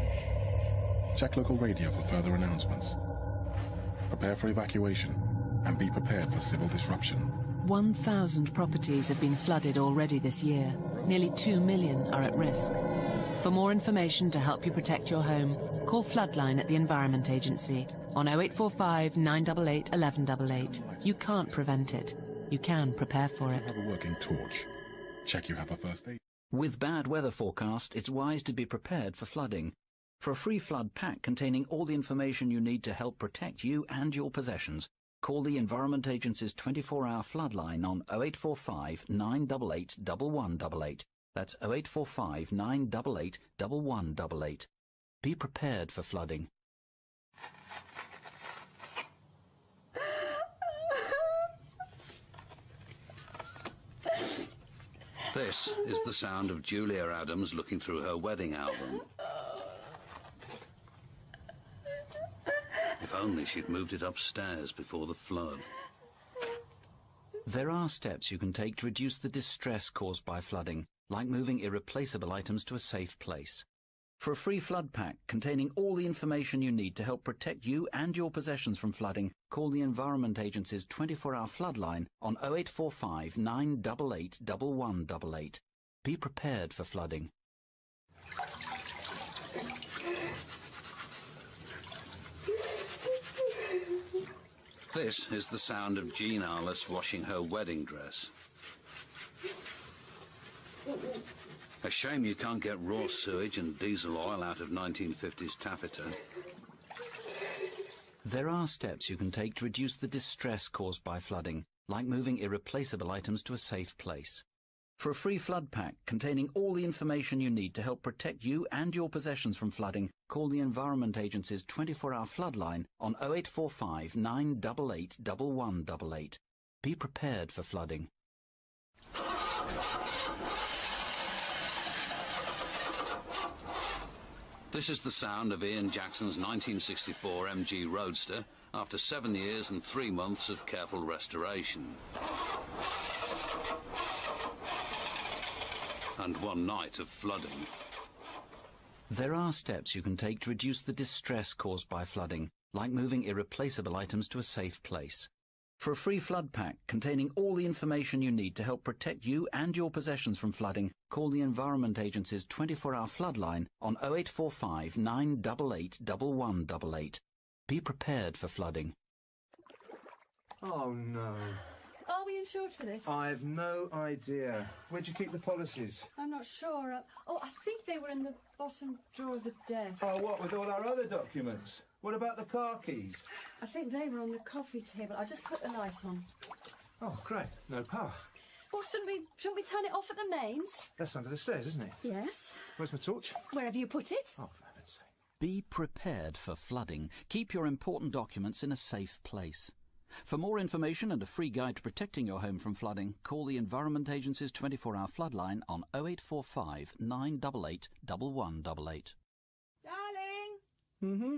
Check local radio for further announcements. Prepare for evacuation and be prepared for civil disruption. 1,000 properties have been flooded already this year. Nearly 2 million are at risk. For more information to help you protect your home, call Floodline at the Environment Agency on 0845 988 1188. You can't prevent it. You can prepare for it. Have a working torch. Check you have a first aid. With bad weather forecast, it's wise to be prepared for flooding. For a free flood pack containing all the information you need to help protect you and your possessions, call the Environment Agency's 24-hour floodline on 0845 988 1188. That's 0845 988 1188. Be prepared for flooding. This is the sound of Julia Adams looking through her wedding album. If only she'd moved it upstairs before the flood. There are steps you can take to reduce the distress caused by flooding, like moving irreplaceable items to a safe place. For a free flood pack containing all the information you need to help protect you and your possessions from flooding, call the Environment Agency's 24-hour floodline on 0845 988 1188. Be prepared for flooding. This is the sound of Jean Arliss washing her wedding dress. A shame you can't get raw sewage and diesel oil out of 1950s taffeta. There are steps you can take to reduce the distress caused by flooding, like moving irreplaceable items to a safe place. For a free flood pack containing all the information you need to help protect you and your possessions from flooding, call the Environment Agency's 24-hour floodline on 0845 988 1188. Be prepared for flooding. This is the sound of Ian Jackson's 1964 MG Roadster after 7 years and 3 months of careful restoration. And one night of flooding. There are steps you can take to reduce the distress caused by flooding, like moving irreplaceable items to a safe place. For a free flood pack containing all the information you need to help protect you and your possessions from flooding, call the Environment Agency's 24-hour floodline on 0845 988 1188. Be prepared for flooding. Oh no. Are we insured for this? I've no idea. Where'd you keep the policies? I'm not sure. Oh, I think they were in the bottom drawer of the desk. Oh, what, with all our other documents? What about the car keys? I think they were on the coffee table. I just put the light on. Oh, great. No power. Well, shouldn't we turn it off at the mains? That's under the stairs, isn't it? Yes. Where's my torch? Wherever you put it. Oh, for heaven's sake. Be prepared for flooding. Keep your important documents in a safe place. For more information and a free guide to protecting your home from flooding, call the Environment Agency's 24-hour floodline on 0845 988 1188. Darling! Mm-hmm?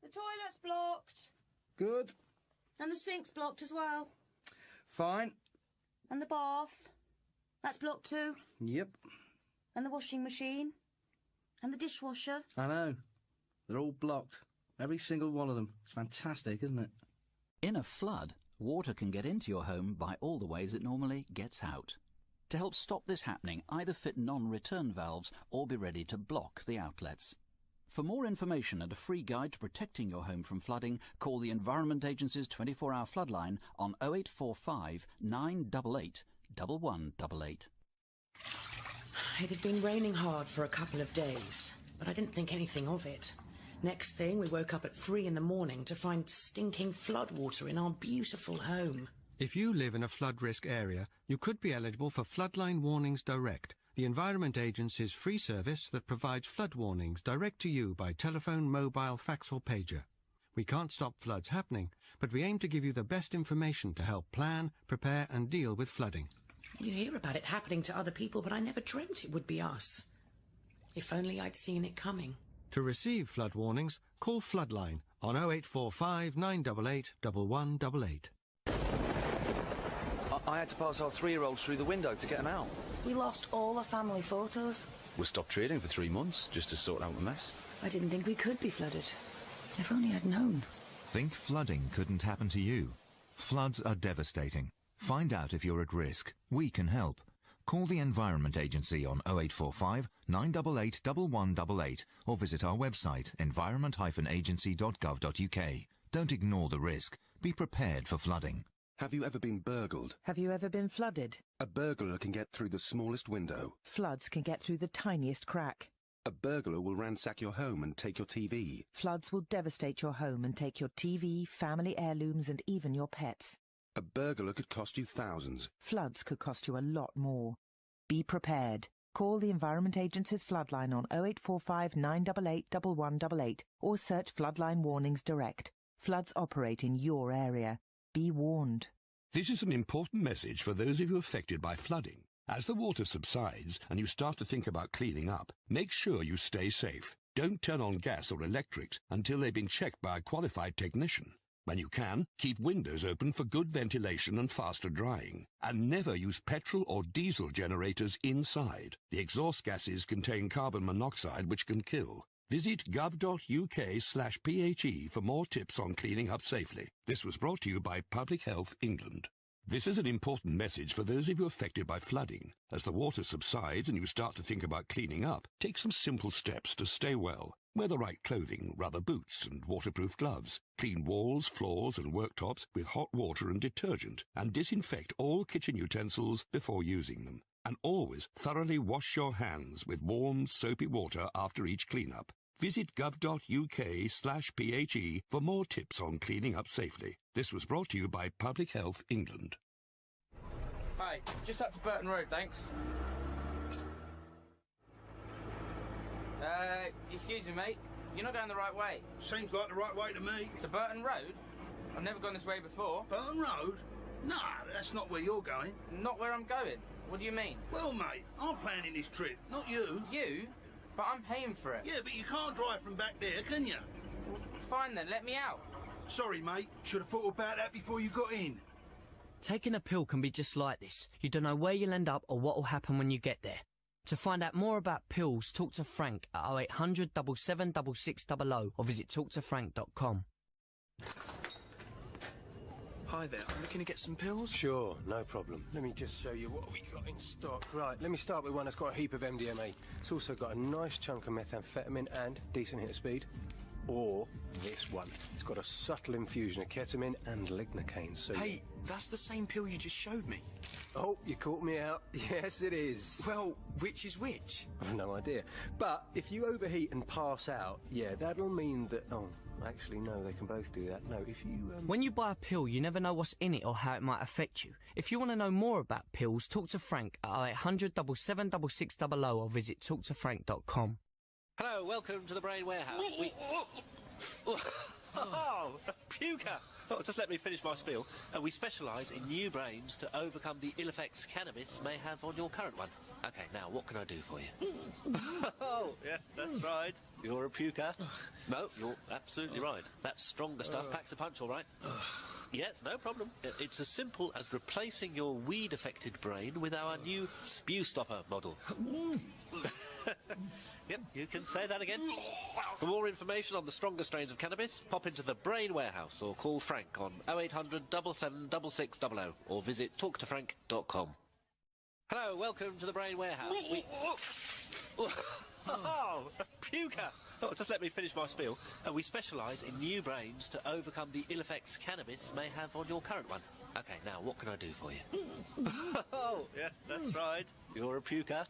The toilet's blocked. Good. And the sink's blocked as well. Fine. And the bath. That's blocked too. Yep. And the washing machine. And the dishwasher. I know. They're all blocked. Every single one of them. It's fantastic, isn't it? In a flood, water can get into your home by all the ways it normally gets out. To help stop this happening, either fit non-return valves or be ready to block the outlets. For more information and a free guide to protecting your home from flooding, call the Environment Agency's 24-hour floodline on 0845 988 1188. It had been raining hard for a couple of days, but I didn't think anything of it. Next thing, we woke up at 3 in the morning to find stinking floodwater in our beautiful home. If you live in a flood risk area, you could be eligible for Floodline Warnings Direct, the Environment Agency's free service that provides flood warnings direct to you by telephone, mobile, fax or pager. We can't stop floods happening, but we aim to give you the best information to help plan, prepare and deal with flooding. You hear about it happening to other people, but I never dreamt it would be us. If only I'd seen it coming. To receive flood warnings, call Floodline on 0845 988 1188. I had to pass our 3-year-olds through the window to get them out. We lost all the family photos. We stopped trading for 3 months just to sort out the mess. I didn't think we could be flooded. If only I'd known. Think flooding couldn't happen to you? Floods are devastating. Find out if you're at risk. We can help. Call the Environment Agency on 0845 988 1188 or visit our website environment-agency.gov.uk. Don't ignore the risk. Be prepared for flooding. Have you ever been burgled? Have you ever been flooded? A burglar can get through the smallest window. Floods can get through the tiniest crack. A burglar will ransack your home and take your TV. Floods will devastate your home and take your TV, family heirlooms and even your pets. A burglar could cost you thousands. Floods could cost you a lot more. Be prepared. Call the Environment Agency's Floodline on 0845 988 1188 or search Floodline Warnings Direct. Floods operate in your area. Be warned. This is an important message for those of you affected by flooding. As the water subsides and you start to think about cleaning up, make sure you stay safe. Don't turn on gas or electrics until they've been checked by a qualified technician. When you can, keep windows open for good ventilation and faster drying. And never use petrol or diesel generators inside. The exhaust gases contain carbon monoxide which can kill. Visit gov.uk/PHE for more tips on cleaning up safely. This was brought to you by Public Health England. This is an important message for those of you affected by flooding. As the water subsides and you start to think about cleaning up, take some simple steps to stay well. Wear the right clothing, rubber boots and waterproof gloves. Clean walls, floors and worktops with hot water and detergent. And disinfect all kitchen utensils before using them. And always thoroughly wash your hands with warm, soapy water after each clean-up. Visit gov.uk/PHE for more tips on cleaning up safely. This was brought to you by Public Health England. Hi, just up to Burton Road, thanks. Excuse me, mate. You're not going the right way. Seems like the right way to me. To Burton Road? I've never gone this way before. Burton Road? No, that's not where you're going. Not where I'm going? What do you mean? Well, mate, I'm planning this trip, not you. You? But I'm paying for it. Yeah, but you can't drive from back there, can you? Well, fine then, let me out. Sorry, mate. Should have thought about that before you got in. Taking a pill can be just like this. You don't know where you'll end up or what will happen when you get there. To find out more about pills, talk to Frank at 0800 77 6600 or visit talktofrank.com. Hi there, I'm looking to get some pills. Sure, no problem. Let me just show you what we got in stock. Right, let me start with one that's got a heap of MDMA. It's also got a nice chunk of methamphetamine and decent hit of speed. Or this one. It's got a subtle infusion of ketamine and lignocaine, so... Hey, that's the same pill you just showed me. Oh, you caught me out. Yes, it is. Well, which is which? I've no idea. But if you overheat and pass out, yeah, that'll mean that... Oh, actually, no, they can both do that. No, if you... When you buy a pill, you never know what's in it or how it might affect you. If you want to know more about pills, talk to Frank at 0800 77 6600 or visit talktofrank.com. Hello, welcome to the Brain Warehouse. Oh, a puker! Oh, just let me finish my spiel. We specialise in new brains to overcome the ill effects cannabis may have on your current one. OK, now, what can I do for you? Oh, yeah, that's right. You're a puker. No, you're absolutely right. That stronger stuff packs a punch, all right. Yeah, no problem. It's as simple as replacing your weed-affected brain with our new spew stopper model. Yep, you can say that again. For more information on the stronger strains of cannabis, pop into the Brain Warehouse or call Frank on 0800 77 6600 or visit talktofrank.com. Hello, welcome to the Brain Warehouse. Oh, a puker! Oh, just let me finish my spiel. We specialise in new brains to overcome the ill effects cannabis may have on your current one. OK, now, what can I do for you? Oh, yeah, that's right. You're a puker.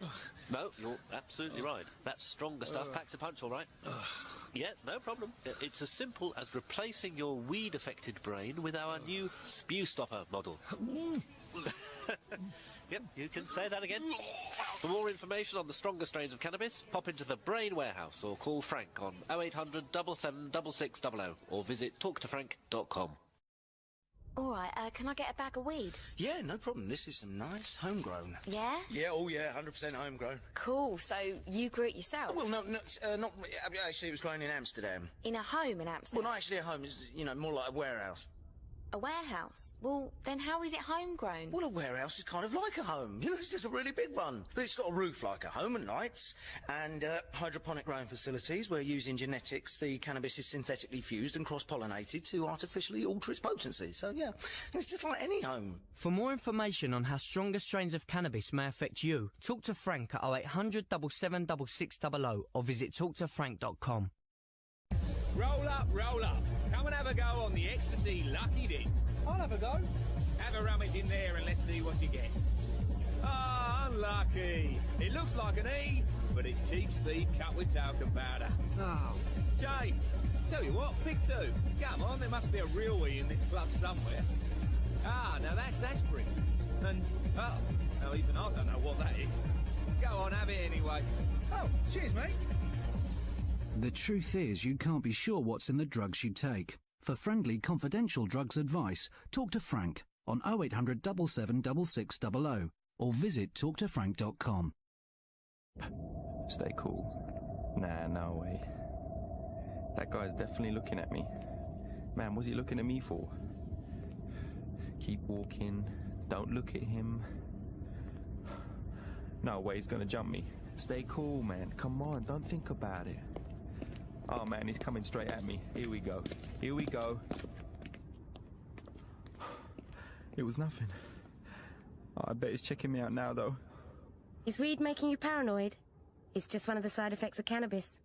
No, you're absolutely right. That stronger stuff packs a punch, all right. Yeah, no problem. It's as simple as replacing your weed-affected brain with our new spew stopper model. Yep, you can say that again. For more information on the stronger strains of cannabis, pop into the Brain Warehouse or call Frank on 0800 77 6600 or visit talktofrank.com. All right, can I get a bag of weed? Yeah, no problem. This is some nice homegrown. Yeah? Yeah, oh yeah, 100% homegrown. Cool, so you grew it yourself? Well, not actually, it was grown in Amsterdam. In a home in Amsterdam? Well, not actually a home, it's, you know, more like a warehouse. A warehouse? Well, then how is it homegrown? Well, a warehouse is kind of like a home. You know, it's just a really big one. But it's got a roof like a home and lights, and hydroponic growing facilities where using genetics, the cannabis is synthetically fused and cross-pollinated to artificially alter its potency. So, yeah, it's just like any home. For more information on how stronger strains of cannabis may affect you, talk to Frank at 0800 77 6600 or visit talktofrank.com. Roll up, roll up. Come and have a go on the Ecstasy Lucky Dip. I'll have a go. Have a rummage in there and let's see what you get. Ah, unlucky. It looks like an E, but it's cheap speed cut with talcum powder. Oh. Jay, tell you what, pick two. Come on, there must be a real E in this club somewhere. Ah, now that's aspirin. And, oh, now even I don't know what that is. Go on, have it anyway. Oh, cheers, mate. The truth is, you can't be sure what's in the drugs you take. For friendly, confidential drugs advice, talk to Frank on 0800 77 6600 or visit talktofrank.com. Stay cool. Nah, no way. That guy's definitely looking at me. Man, what's he looking at me for? Keep walking. Don't look at him. No way he's gonna jump me. Stay cool, man. Come on, don't think about it. Oh man, he's coming straight at me. Here we go. Here we go. It was nothing. Oh, I bet he's checking me out now, though. Is weed making you paranoid? It's just one of the side effects of cannabis.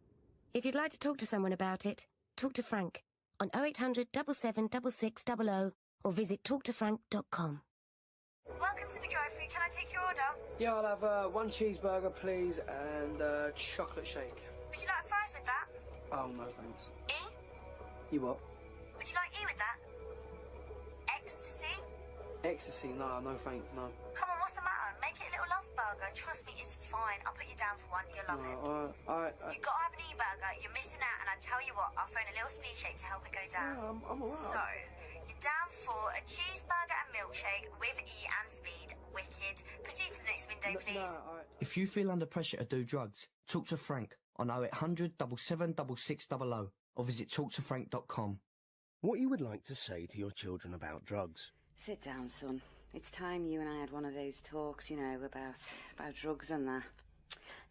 If you'd like to talk to someone about it, talk to Frank on 0800 77 6600 or visit talktofrank.com. Welcome to the drive-thru. Can I take your order? Yeah, I'll have one cheeseburger, please, and a chocolate shake. Would you like fries with that? Oh, no thanks. E? You what? Would you like E with that? Ecstasy? Ecstasy? No, no thanks, no. Come on, what's the matter? Make it a little love burger. Trust me, it's fine. I'll put you down for one. You'll love it. Alright. You've got to have an E-burger. You're missing out, and I tell you what, I'll throw in a little speed shake to help it go down. Yeah, I'm alright. So, you're down for a cheeseburger and milkshake with E and speed. Wicked. Proceed to the next window, please. If you feel under pressure to do drugs, talk to Frank on 0800 77 6600 or visit talktofrank.com. What you would like to say to your children about drugs? Sit down, son. It's time you and I had one of those talks, you know, about drugs and that.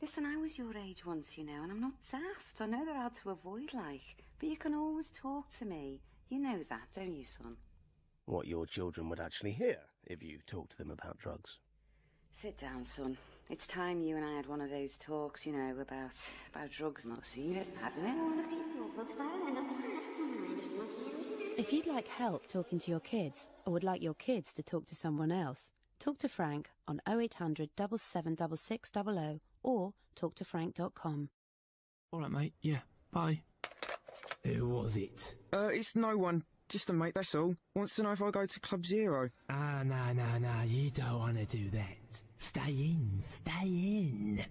Listen, I was your age once, you know, and I'm not daft. I know they're hard to avoid, like, but you can always talk to me. You know that, don't you, son? What your children would actually hear if you talk to them about drugs. Sit down, son. It's time you and I had one of those talks, you know, about drugs and all. So you just have If you'd like help talking to your kids, or would like your kids to talk to someone else, talk to Frank on 0800 77 6600 or talktofrank.com. All right, mate. Yeah, bye. Who was it? It's no one. Just a mate, that's all. Wants to know if I go to Club Zero. Ah, no, you don't want to do that. Stay in.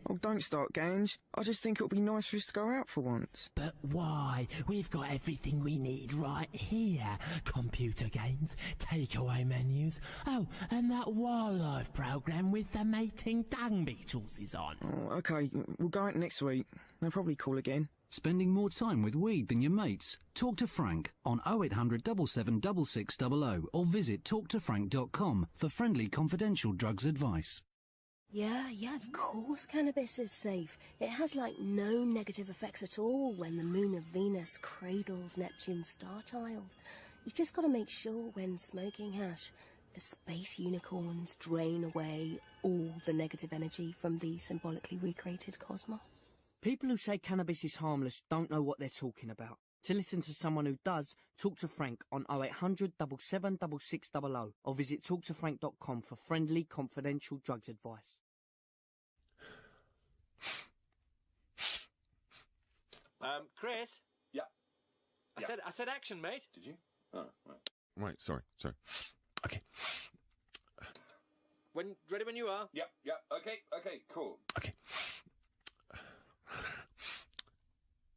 Oh, don't start, Gange. I just think it'll be nice for us to go out for once. But why? We've got everything we need right here. Computer games, takeaway menus. Oh, and that wildlife programme with the mating dung beetles is on. Oh, okay, we'll go out next week. They'll probably call again. Spending more time with weed than your mates? Talk to Frank on 0800 77 6600 or visit talktofrank.com for friendly, confidential drugs advice. Yeah, of course cannabis is safe. It has, like, no negative effects at all when the moon of Venus cradles Neptune's star child. You've just got to make sure when smoking hash, the space unicorns drain away all the negative energy from the symbolically recreated cosmos. People who say cannabis is harmless don't know what they're talking about. To listen to someone who does, talk to Frank on 0800 77 6600 or visit talktofrank.com for friendly, confidential drugs advice. Chris? I said action, mate. Did you? Oh, right. Right, sorry. Okay. Ready when you are. Yep. Okay, cool. Okay.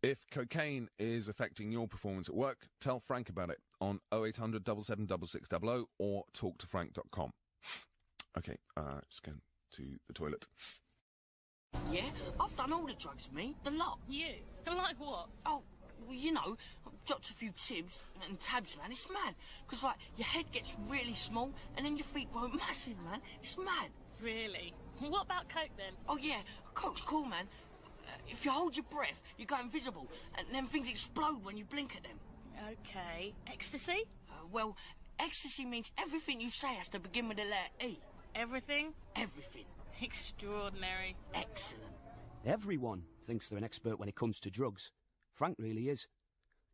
If cocaine is affecting your performance at work, tell Frank about it on 0800 776600 or talktofrank.com. Okay, just going to the toilet. Yeah, I've done all the drugs, me, the lot. You? Like what? Oh, well, you know, I've dropped a few tibs and tabs, man. It's mad. Because, like, your head gets really small and then your feet grow massive, man. It's mad. Really? What about coke, then? Oh, yeah, coke's cool, man. If you hold your breath, you go invisible, and then things explode when you blink at them. Okay. Ecstasy? Well, ecstasy means everything you say has to begin with the letter E. Everything? Everything. Extraordinary. Excellent. Everyone thinks they're an expert when it comes to drugs. Frank really is.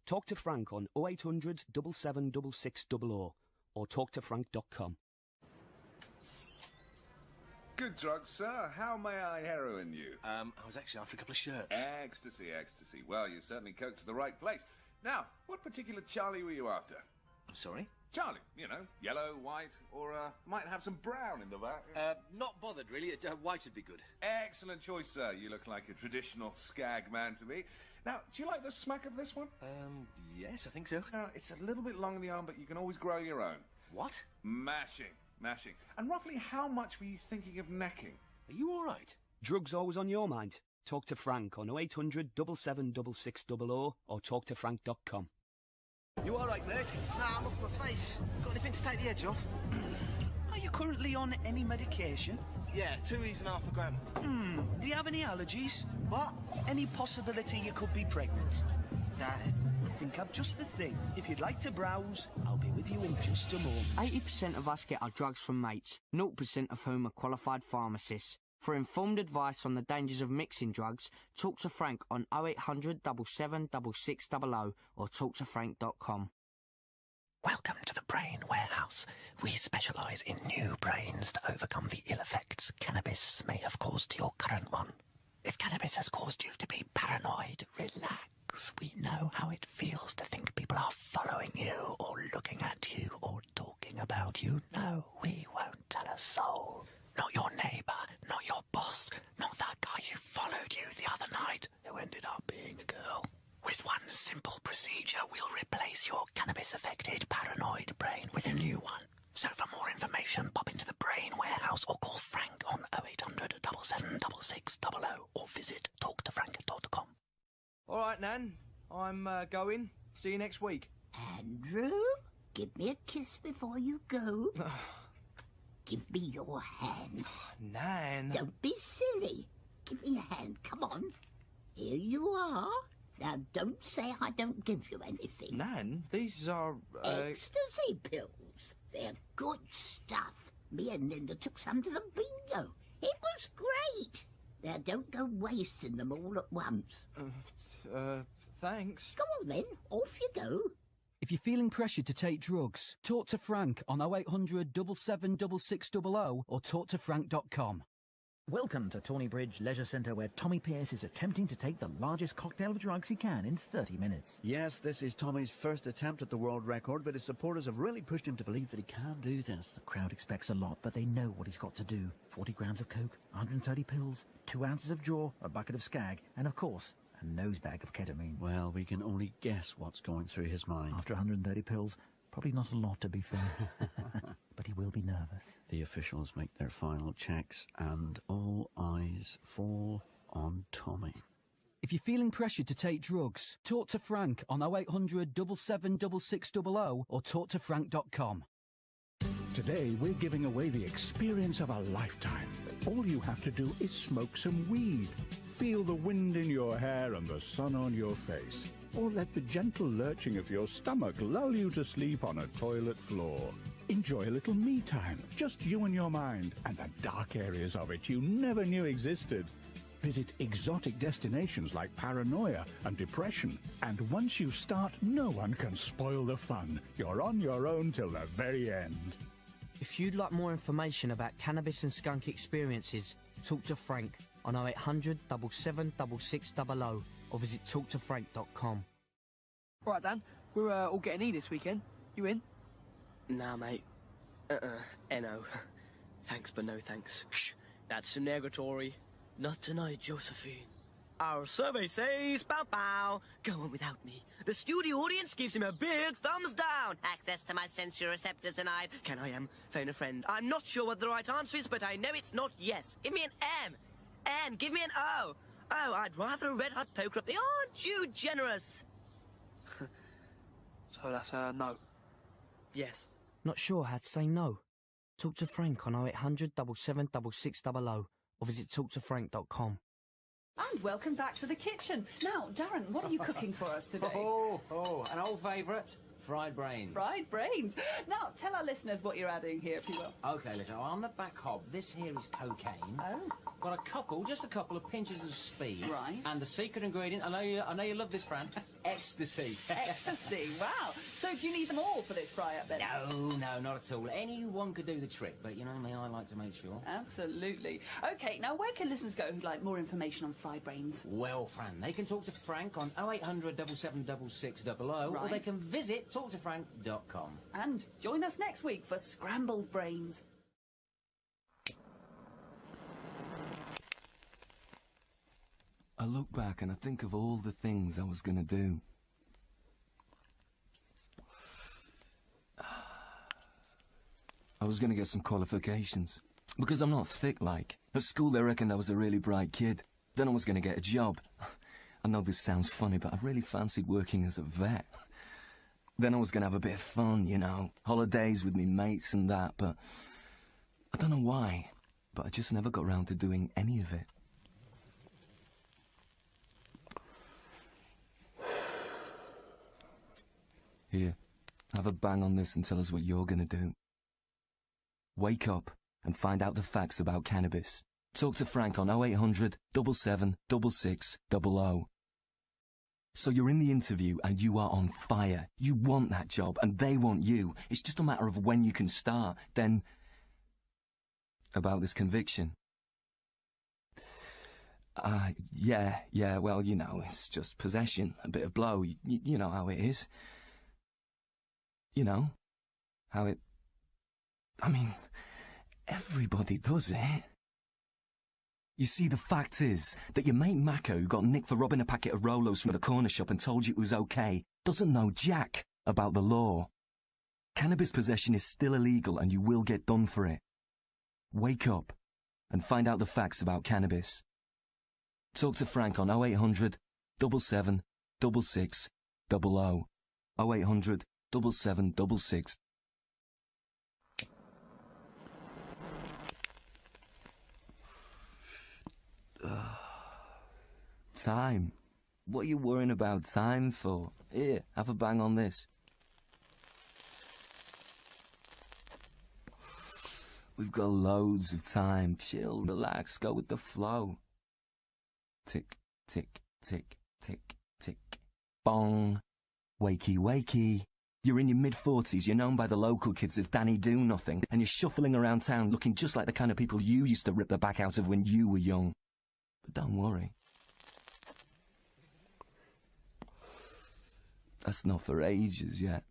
Talk to Frank on 0800 776600 or talktofrank.com. Good drugs, sir. How may I heroin you? I was actually after a couple of shirts. Ecstasy. Well, you've certainly coked to the right place. Now, what particular Charlie were you after? I'm sorry? Charlie, you know, yellow, white, or might have some brown in the back. Not bothered, really. White would be good. Excellent choice, sir. You look like a traditional skag man to me. Now, do you like the smack of this one? Yes, I think so. It's a little bit long in the arm, but you can always grow your own. What? Mashing. And roughly how much were you thinking of necking? Are you all right? Drugs always on your mind? Talk to Frank on 0800 776600 or talktofrank.com. You all right, mate? Nah, I'm off my face. Got anything to take the edge off? Are you currently on any medication? Yeah, 2 E's and half a gram. Do you have any allergies? What? Any possibility you could be pregnant? Nah. I think I've just the thing. If you'd like to browse, I'll be with you in just a moment. 80% of us get our drugs from mates, 0% of whom are qualified pharmacists. For informed advice on the dangers of mixing drugs, talk to Frank on 0800 776600 or talktofrank.com. Welcome to the Brain Warehouse. We specialise in new brains to overcome the ill effects cannabis may have caused to your current one. If cannabis has caused you to be paranoid, relax. We know how it feels to think people are following you or looking at you or talking about you. No, we won't tell a soul. Not your neighbour, not your boss, not that guy who followed you the other night who ended up being a girl. With one simple procedure, we'll replace your cannabis-affected paranoid brain with a new one. So for more information, pop into the Brain Warehouse or call Frank on 0800 776600 or visit talktofrank.com. All right, Nan. I'm going. See you next week. Andrew, give me a kiss before you go. Give me your hand. Nan. Don't be silly. Give me a hand. Come on. Here you are. Now, don't say I don't give you anything. Nan, these are... Ecstasy pills. They're good stuff. Me and Linda took some to the bingo. It was great. Now, don't go wasting them all at once. Thanks. Go on, then. Off you go. If you're feeling pressured to take drugs, talk to Frank on 0800 776600 or talktofrank.com. Welcome to Tawny Leisure Centre, where Tommy Pierce is attempting to take the largest cocktail of drugs he can in 30 minutes. Yes, this is Tommy's first attempt at the world record, but his supporters have really pushed him to believe that he can do this. The crowd expects a lot, but they know what he's got to do. 40 grams of coke, 130 pills, 2 ounces of jaw, a bucket of skag, and of course, a nose bag of ketamine. Well, we can only guess what's going through his mind. After 130 pills, probably not a lot, to be fair. But he will be nervous. The officials make their final checks, and all eyes fall on Tommy. If you're feeling pressured to take drugs, talk to Frank on 0800 776600 or talktofrank.com. Today, we're giving away the experience of a lifetime. All you have to do is smoke some weed. Feel the wind in your hair and the sun on your face. Or let the gentle lurching of your stomach lull you to sleep on a toilet floor. Enjoy a little me time, just you and your mind, and the dark areas of it you never knew existed. Visit exotic destinations like paranoia and depression, and once you start, no one can spoil the fun. You're on your own till the very end. If you'd like more information about cannabis and skunk experiences, talk to Frank on 0800 776600 or visit talktofrank.com. Right, Dan, we're all getting E this weekend. You in? Nah, mate. No. Thanks, but no thanks. Shh. That's negatory. Not tonight, Josephine. Our survey says, pow pow, go on without me. The studio audience gives him a big thumbs down. Access to my sensory receptors denied. Can I phone a friend? I'm not sure what the right answer is, but I know it's not yes. Give me an M. N, give me an O. Oh, I'd rather a red-hot poker up the... Aren't you generous? So that's no. Yes. Not sure how to say no? Talk to Frank on 0800 776600 or visit talktofrank.com. And welcome back to the kitchen. Now, Darren, what are you cooking for us today? An old favourite. Fried brains. Fried brains. Now, tell our listeners what you're adding here, if you will. OK, listen, on the back hob, this here is cocaine. Oh. Got just a couple of pinches of speed. Right. And the secret ingredient, I know you love this, Fran, ecstasy. Ecstasy, wow. So do you need them all for this fry-up, then? No, not at all. Anyone could do the trick, but you know me, I like to make sure. Absolutely. OK, now where can listeners go who'd like more information on fried brains? Well, Fran, they can talk to Frank on 0800 776600, or they can visit talktofrank.com. And join us next week for Scrambled Brains. I look back and I think of all the things I was going to do. I was going to get some qualifications, because I'm not thick like. At school they reckoned I was a really bright kid. Then I was going to get a job. I know this sounds funny, but I really fancied working as a vet. Then I was going to have a bit of fun, you know, holidays with me mates and that, but I don't know why, but I just never got round to doing any of it. Here, have a bang on this and tell us what you're going to do. Wake up and find out the facts about cannabis. Talk to Frank on 0800 7766 00. So you're in the interview and you are on fire. You want that job and they want you. It's just a matter of when you can start. Then, about this conviction. Yeah, well, you know, it's just possession, a bit of blow. You know how it is. You know, how it... I mean, everybody does it. You see, the fact is that your mate Mako, who got nicked for robbing a packet of Rolos from the corner shop and told you it was okay, doesn't know jack about the law. Cannabis possession is still illegal and you will get done for it. Wake up and find out the facts about cannabis. Talk to Frank on 0800 7766 00. 0800 7766. Time. What are you worrying about time for? Here, have a bang on this. We've got loads of time. Chill, relax, go with the flow. Tick, tick, tick, tick, tick. Bong. Wakey, wakey. You're in your mid-40s, you're known by the local kids as Danny Do-Nothing, and you're shuffling around town looking just like the kind of people you used to rip the back out of when you were young. But don't worry. That's not for ages yet.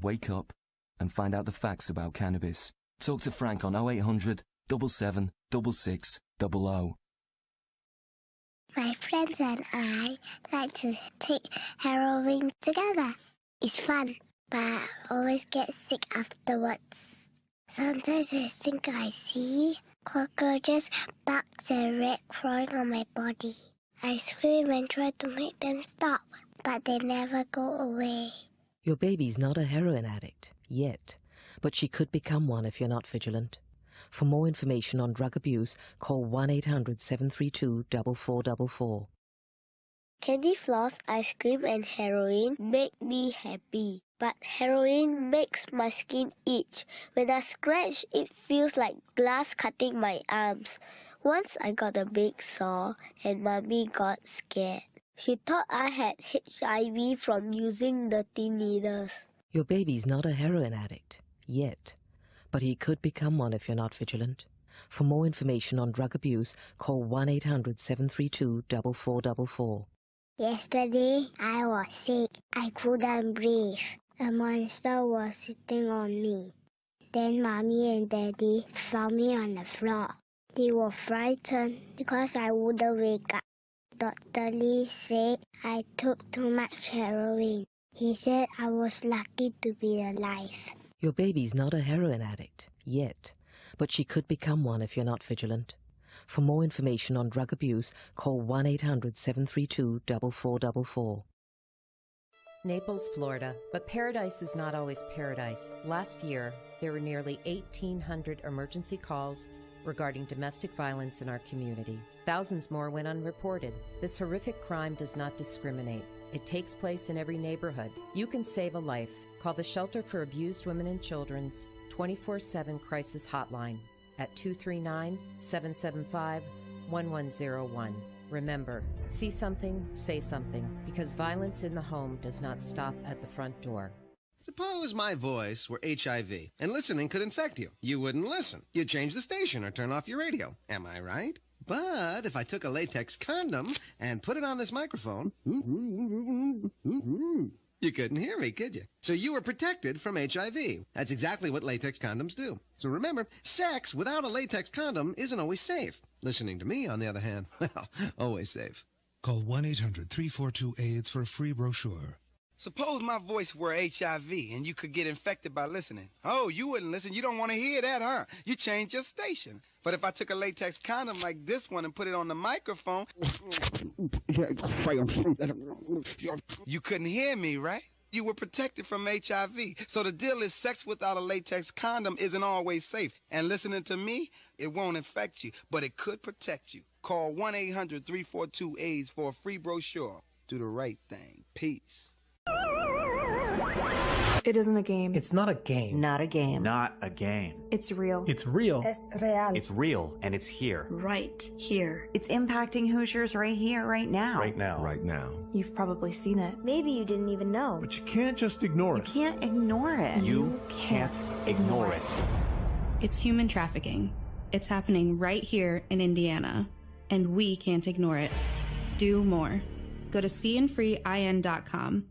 Wake up and find out the facts about cannabis. Talk to Frank on 0800 7766 00. My friends and I like to take heroin together. It's fun, but I always get sick afterwards. Sometimes I think I see cockroaches, bugs and red crawling on my body. I scream and try to make them stop, but they never go away. Your baby's not a heroin addict, yet, but she could become one if you're not vigilant. For more information on drug abuse, call 1-800-732-4444. Candy floss, ice cream and heroin make me happy. But heroin makes my skin itch. When I scratch, it feels like glass cutting my arms. Once I got a big sore and Mommy got scared. She thought I had HIV from using dirty needles. Your baby's not a heroin addict, yet, but he could become one if you're not vigilant. For more information on drug abuse, call 1-800-732-4444. Yesterday, I was sick. I couldn't breathe. A monster was sitting on me. Then Mommy and Daddy found me on the floor. They were frightened because I wouldn't wake up. Dr. Lee said I took too much heroin. He said I was lucky to be alive. Your baby's not a heroin addict, yet, but she could become one if you're not vigilant. For more information on drug abuse, call 1-800-732-4444. Naples, Florida. But paradise is not always paradise. Last year, there were nearly 1,800 emergency calls regarding domestic violence in our community. Thousands more went unreported. This horrific crime does not discriminate. It takes place in every neighborhood. You can save a life. Call the Shelter for Abused Women and Children's 24/7 crisis hotline at 239-775-1101. Remember, see something, say something, because violence in the home does not stop at the front door. Suppose my voice were HIV, and listening could infect you. You wouldn't listen. You'd change the station or turn off your radio. Am I right? But if I took a latex condom and put it on this microphone, you couldn't hear me, could you? So you were protected from HIV. That's exactly what latex condoms do. So remember, sex without a latex condom isn't always safe. Listening to me, on the other hand, well, always safe. Call 1-800-342-AIDS for a free brochure. Suppose my voice were HIV and you could get infected by listening. Oh, you wouldn't listen. You don't want to hear that, huh? You change your station. But if I took a latex condom like this one and put it on the microphone, you couldn't hear me, right? You were protected from HIV. So the deal is sex without a latex condom isn't always safe. And listening to me, it won't infect you, but it could protect you. Call 1-800-342-AIDS for a free brochure. Do the right thing. Peace. It isn't a game. It's not a game. Not a game. Not a game. It's real. It's real. Es real. It's real, and it's here. Right here. It's impacting Hoosiers right here, right now. Right now. Right now. You've probably seen it. Maybe you didn't even know. But you can't just ignore it. You can't ignore it. You can't ignore it. It's human trafficking. It's happening right here in Indiana, and we can't ignore it. Do more. Go to candfreein.com.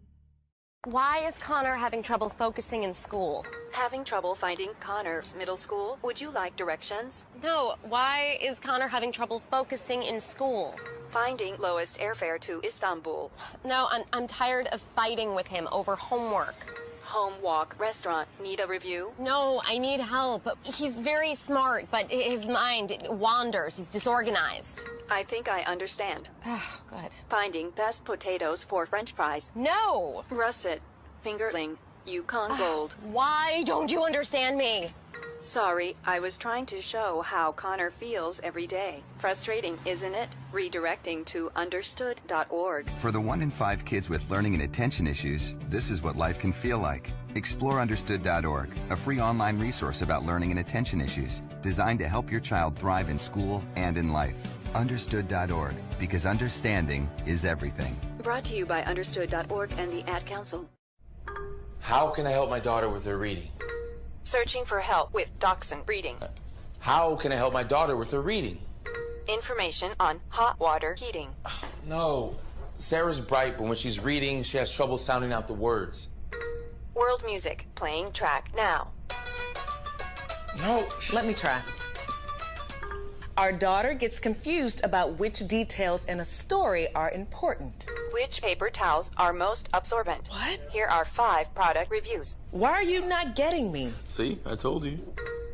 Why is Connor having trouble focusing in school? Having trouble finding Connor's middle school? Would you like directions? No, why is Connor having trouble focusing in school? Finding lowest airfare to Istanbul. No, I'm tired of fighting with him over homework. Home walk restaurant. Need a review? No, I need help. He's very smart, but his mind wanders. He's disorganized. I think I understand. Oh, good. Finding best potatoes for French fries. No! Russet. Fingerling. Yukon Gold. Why don't you understand me? Sorry, I was trying to show how Connor feels every day. Frustrating, isn't it? Redirecting to understood.org. For the 1 in 5 kids with learning and attention issues, this is what life can feel like. Explore understood.org, a free online resource about learning and attention issues, designed to help your child thrive in school and in life. Understood.org, because understanding is everything. Brought to you by understood.org and the Ad Council. How can I help my daughter with her reading? Searching for help with dachshund reading. How can I help my daughter with her reading? Information on hot water heating. No. Sarah's bright, but when she's reading, she has trouble sounding out the words. World music, playing track now. No. Let me try. Our daughter gets confused about which details in a story are important. Which paper towels are most absorbent? What? Here are 5 product reviews. Why are you not getting me? See, I told you.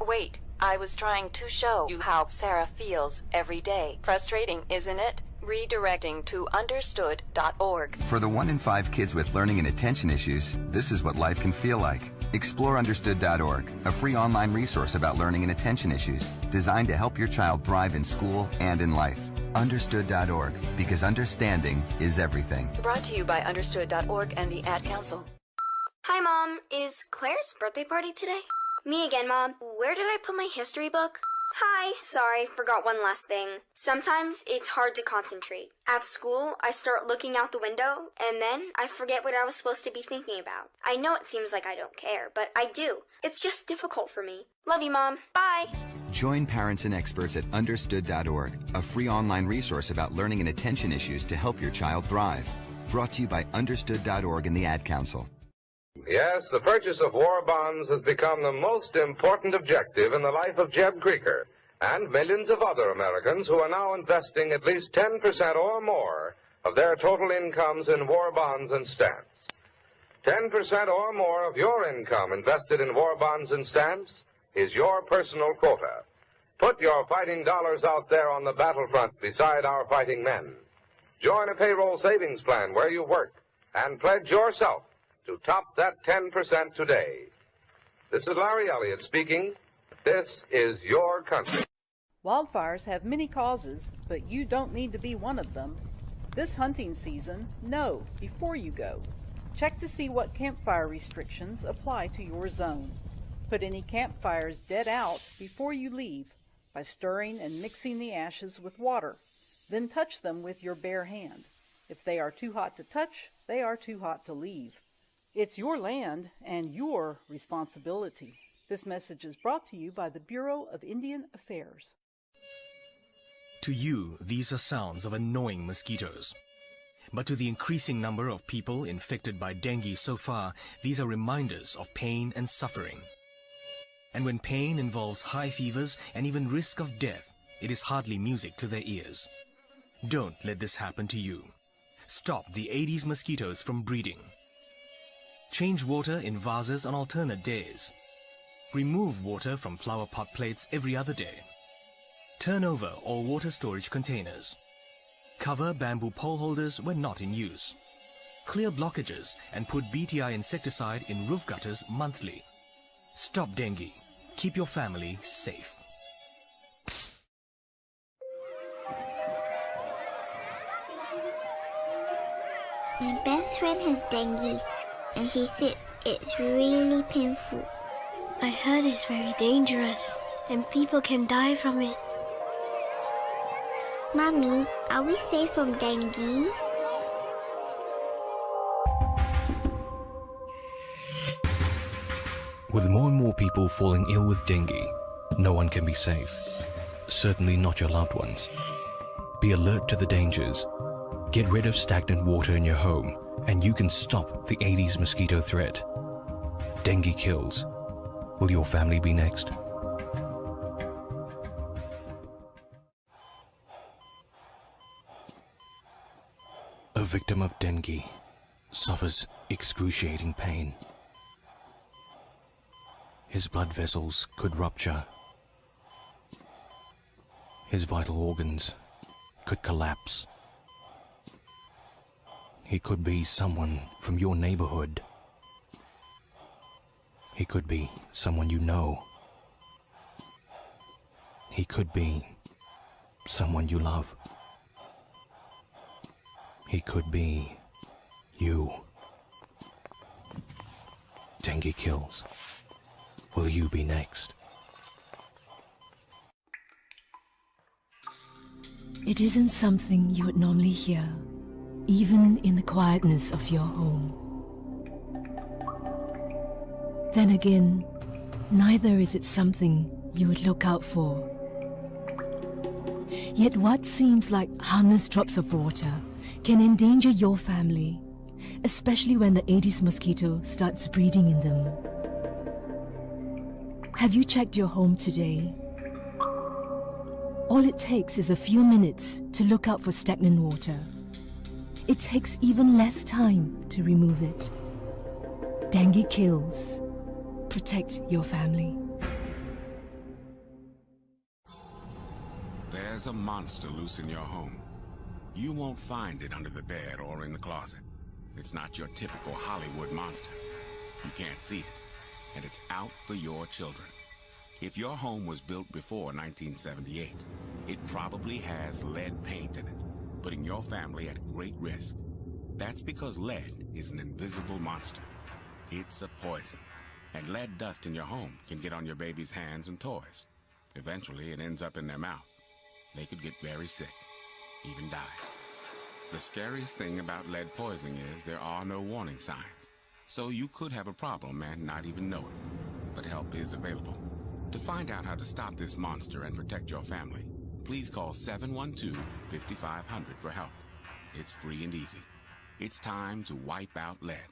Wait, I was trying to show you how Sarah feels every day. Frustrating, isn't it? Redirecting to understood.org. For the 1 in 5 kids with learning and attention issues, this is what life can feel like. Explore understood.org, a free online resource about learning and attention issues, designed to help your child thrive in school and in life. Understood.org, because understanding is everything. Brought to you by understood.org and the Ad Council. Hi, Mom. Is Claire's birthday party today? Me again, Mom. Where did I put my history book? Hi. Sorry, forgot one last thing. Sometimes it's hard to concentrate. At school, I start looking out the window, and then I forget what I was supposed to be thinking about. I know it seems like I don't care, but I do. It's just difficult for me. Love you, Mom. Bye. Join parents and experts at understood.org, a free online resource about learning and attention issues to help your child thrive. Brought to you by Understood.org and the Ad Council. Yes, the purchase of war bonds has become the most important objective in the life of Jeb Creaker and millions of other Americans who are now investing at least 10% or more of their total incomes in war bonds and stamps. 10% or more of your income invested in war bonds and stamps is your personal quota. Put your fighting dollars out there on the battlefront beside our fighting men. Join a payroll savings plan where you work and pledge yourself to top that 10% today. This is Larry Elliott speaking. This is your country. Wildfires have many causes, but you don't need to be one of them. This hunting season, know before you go. Check to see what campfire restrictions apply to your zone. Put any campfires dead out before you leave by stirring and mixing the ashes with water. Then touch them with your bare hand. If they are too hot to touch, they are too hot to leave. It's your land and your responsibility. This message is brought to you by the Bureau of Indian Affairs. To you, these are sounds of annoying mosquitoes. But to the increasing number of people infected by dengue so far, these are reminders of pain and suffering. And when pain involves high fevers and even risk of death, it is hardly music to their ears. Don't let this happen to you. Stop the Aedes mosquitoes from breeding. Change water in vases on alternate days. Remove water from flower pot plates every other day. Turn over all water storage containers. Cover bamboo pole holders when not in use. Clear blockages and put BTI insecticide in roof gutters monthly. Stop dengue. Keep your family safe. My best friend has dengue, and she said it's really painful. I heard it's very dangerous, and people can die from it. Mommy, are we safe from dengue? With more and more people falling ill with dengue, no one can be safe. Certainly not your loved ones. Be alert to the dangers. Get rid of stagnant water in your home, and you can stop the Aedes mosquito threat. Dengue kills. Will your family be next? A victim of dengue suffers excruciating pain. His blood vessels could rupture. His vital organs could collapse. He could be someone from your neighborhood. He could be someone you know. He could be someone you love. He could be you. Dengue kills. Will you be next? It isn't something you would normally hear, even in the quietness of your home. Then again, neither is it something you would look out for. Yet what seems like harmless drops of water can endanger your family, especially when the Aedes mosquito starts breeding in them. Have you checked your home today? All it takes is a few minutes to look out for stagnant water. It takes even less time to remove it. Dengue kills. Protect your family. There's a monster loose in your home. You won't find it under the bed or in the closet. It's not your typical Hollywood monster. You can't see it, and it's out for your children. If your home was built before 1978, it probably has lead paint in it, putting your family at great risk. That's because lead is an invisible monster. It's a poison, and lead dust in your home can get on your baby's hands and toys. Eventually, it ends up in their mouth. They could get very sick, even die. The scariest thing about lead poisoning is there are no warning signs. So you could have a problem and not even know it. But help is available. To find out how to stop this monster and protect your family, please call 712-5500 for help. It's free and easy. It's time to wipe out lead.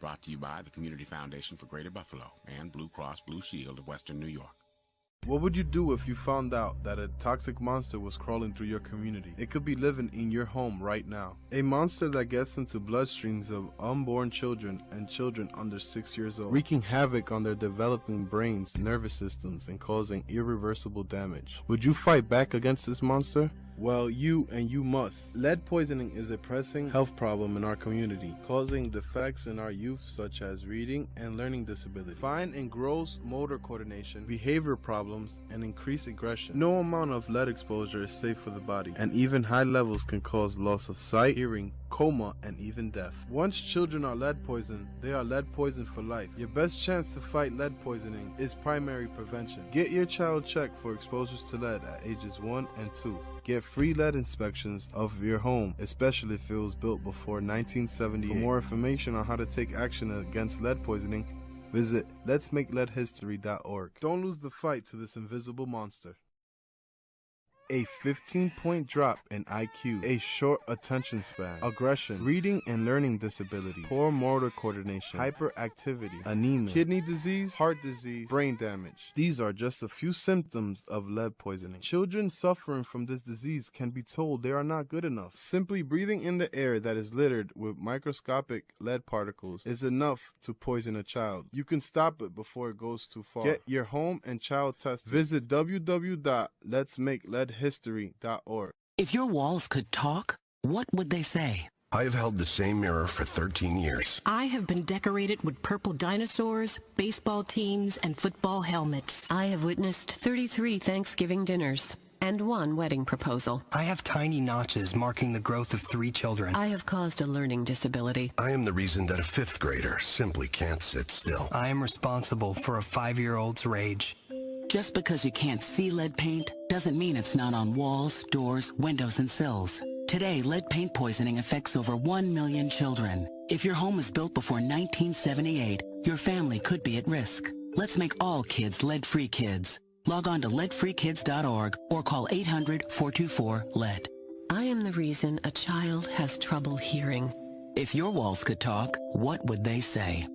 Brought to you by the Community Foundation for Greater Buffalo and Blue Cross Blue Shield of Western New York. What would you do if you found out that a toxic monster was crawling through your community? It could be living in your home right now. A monster that gets into bloodstreams of unborn children and children under 6 years old, wreaking havoc on their developing brains, nervous systems, and causing irreversible damage. Would you fight back against this monster? Well, you must. Lead poisoning is a pressing health problem in our community, causing defects in our youth such as reading and learning disability, fine and gross motor coordination, behavior problems, and increased aggression. No amount of lead exposure is safe for the body, and even high levels can cause loss of sight, hearing, coma, and even death. Once children are lead poisoned, they are lead poisoned for life. Your best chance to fight lead poisoning is primary prevention. Get your child checked for exposures to lead at ages 1 and 2. Get free lead inspections of your home, especially if it was built before 1978. For more information on how to take action against lead poisoning, visit letsmakeleadhistory.org. Don't lose the fight to this invisible monster. A 15-point drop in IQ, a short attention span, aggression, reading and learning disability, poor motor coordination, hyperactivity, anemia, kidney disease, heart disease, brain damage. These are just a few symptoms of lead poisoning. Children suffering from this disease can be told they are not good enough. Simply breathing in the air that is littered with microscopic lead particles is enough to poison a child. You can stop it before it goes too far. Get your home and child tested. Visit www.letsmakeleadhistory.org. If your walls could talk, what would they say? I have held the same mirror for 13 years. I have been decorated with purple dinosaurs, baseball teams, and football helmets. I have witnessed 33 Thanksgiving dinners and 1 wedding proposal. I have tiny notches marking the growth of 3 children. I have caused a learning disability. I am the reason that a 5th grader simply can't sit still. I am responsible for a 5-year-old's rage. Just because you can't see lead paint doesn't mean it's not on walls, doors, windows, and sills. Today, lead paint poisoning affects over 1 million children. If your home was built before 1978, your family could be at risk. Let's make all kids lead-free kids. Log on to leadfreekids.org or call 800-424-LEAD. I am the reason a child has trouble hearing. If your walls could talk, what would they say?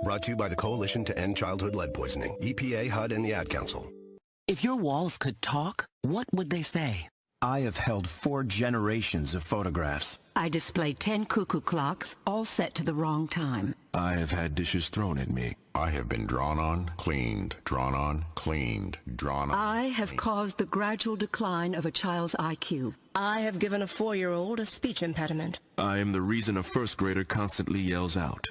Brought to you by the Coalition to End Childhood Lead Poisoning, EPA, HUD, and the Ad Council. If your walls could talk, what would they say? I have held 4 generations of photographs. I display 10 cuckoo clocks, all set to the wrong time. I have had dishes thrown at me. I have been drawn on, cleaned, drawn on, cleaned, drawn on. I have caused the gradual decline of a child's IQ. I have given a 4-year-old a speech impediment. I am the reason a 1st grader constantly yells out.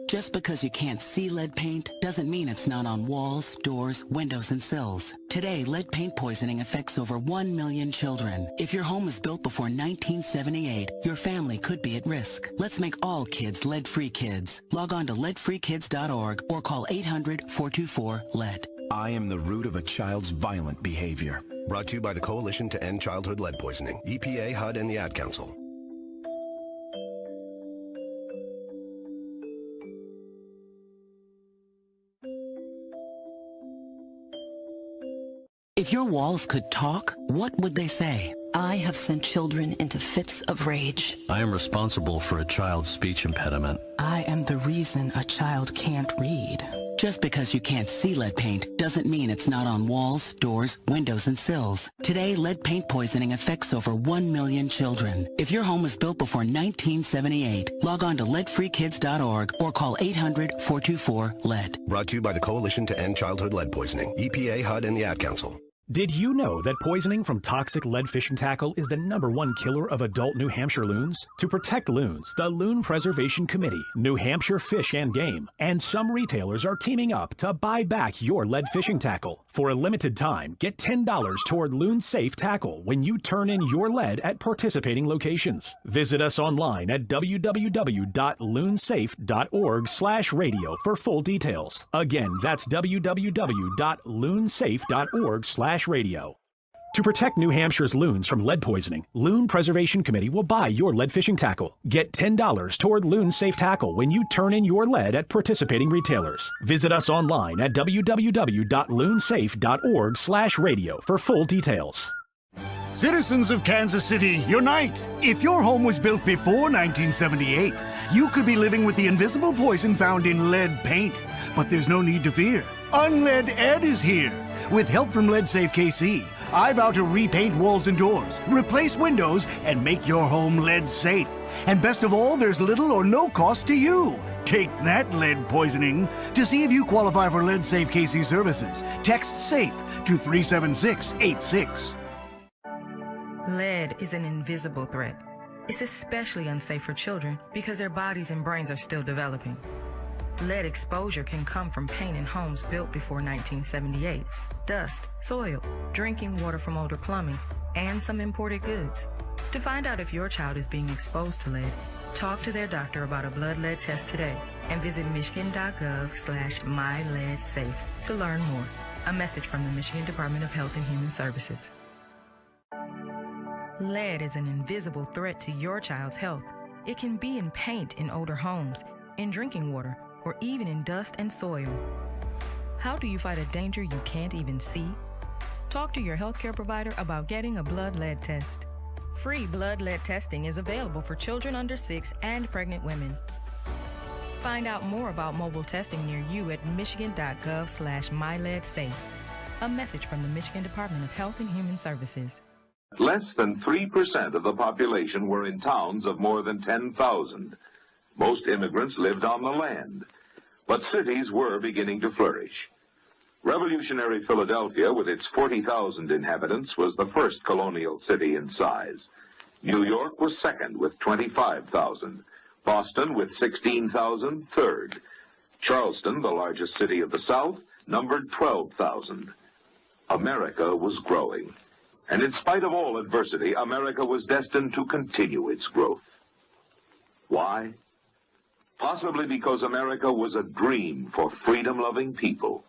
Just because you can't see lead paint doesn't mean it's not on walls, doors, windows, and sills. Today, lead paint poisoning affects over 1 million children. If your home was built before 1978, your family could be at risk. Let's make all kids lead-free kids. Log on to leadfreekids.org or call 800-424-LEAD. I am the root of a child's violent behavior. Brought to you by the Coalition to End Childhood Lead Poisoning, EPA, HUD, and the Ad Council. If your walls could talk, what would they say? I have sent children into fits of rage. I am responsible for a child's speech impediment. I am the reason a child can't read. Just because you can't see lead paint doesn't mean it's not on walls, doors, windows, and sills. Today, lead paint poisoning affects over 1 million children. If your home was built before 1978, log on to leadfreekids.org or call 800-424-LEAD. Brought to you by the Coalition to End Childhood Lead Poisoning, EPA, HUD, and the Ad Council. Did you know that poisoning from toxic lead fishing tackle is the #1 killer of adult New Hampshire loons? To protect loons, the Loon Preservation Committee, New Hampshire Fish and Game, and some retailers are teaming up to buy back your lead fishing tackle. For a limited time, get $10 toward Loon Safe Tackle when you turn in your lead at participating locations. Visit us online at www.loonsafe.org/radio for full details. Again, that's www.loonsafe.org/radio. To protect New Hampshire's loons from lead poisoning, Loon Preservation Committee will buy your lead fishing tackle. Get $10 toward Loon Safe Tackle when you turn in your lead at participating retailers. Visit us online at www.loonsafe.org/radio for full details. Citizens of Kansas City, unite! If your home was built before 1978, you could be living with the invisible poison found in lead paint. But there's no need to fear. Unlead Ed is here. With help from LeadSafe KC, I vow to repaint walls and doors, replace windows, and make your home lead safe. And best of all, there's little or no cost to you. Take that, lead poisoning. To see if you qualify for LeadSafe KC services, text SAFE to 37686. Lead is an invisible threat. It's especially unsafe for children because their bodies and brains are still developing. Lead exposure can come from paint in homes built before 1978, dust, soil, drinking water from older plumbing, and some imported goods. To find out if your child is being exposed to lead, talk to their doctor about a blood lead test today and visit michigan.gov/myleadsafe to learn more. A message from the Michigan Department of Health and Human Services. Lead is an invisible threat to your child's health. It can be in paint in older homes, in drinking water, or even in dust and soil. How do you fight a danger you can't even see? Talk to your healthcare provider about getting a blood lead test. Free blood lead testing is available for children under 6 and pregnant women. Find out more about mobile testing near you at michigan.gov/myleadsafe. A message from the Michigan Department of Health and Human Services. Less than 3% of the population were in towns of more than 10,000. Most immigrants lived on the land, but cities were beginning to flourish. Revolutionary Philadelphia, with its 40,000 inhabitants, was the first colonial city in size. New York was second with 25,000. Boston, with 16,000, third. Charleston, the largest city of the South, numbered 12,000. America was growing. And in spite of all adversity, America was destined to continue its growth. Why? Possibly because America was a dream for freedom-loving people,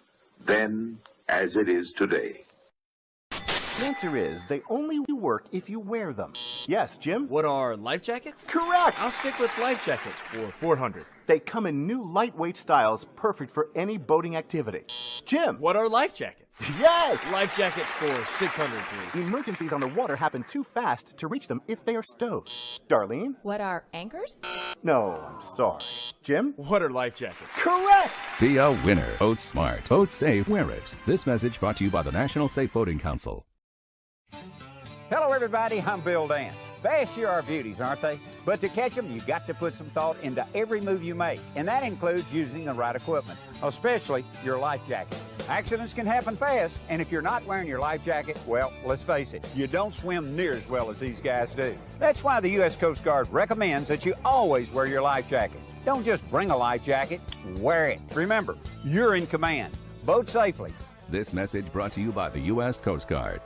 then as it is today. The answer is they only work if you wear them. Yes, Jim? What are life jackets? Correct! I'll stick with life jackets for $400. They come in new lightweight styles, perfect for any boating activity. Jim! What are life jackets? Yes! Life jackets for $600, please. Emergencies on the water happen too fast to reach them if they are stowed. Darlene? What are anchors? No, I'm sorry. Jim? What are life jackets? Correct! Be a winner. Boat smart. Boat safe. Wear it. This message brought to you by the National Safe Boating Council. Hello, everybody. I'm Bill Dance. Bass sure are beauties, aren't they? But to catch them, you've got to put some thought into every move you make, and that includes using the right equipment, especially your life jacket. Accidents can happen fast, and if you're not wearing your life jacket, well, let's face it, you don't swim near as well as these guys do. That's why the U.S. Coast Guard recommends that you always wear your life jacket. Don't just bring a life jacket, wear it. Remember, you're in command. Boat safely. This message brought to you by the U.S. Coast Guard.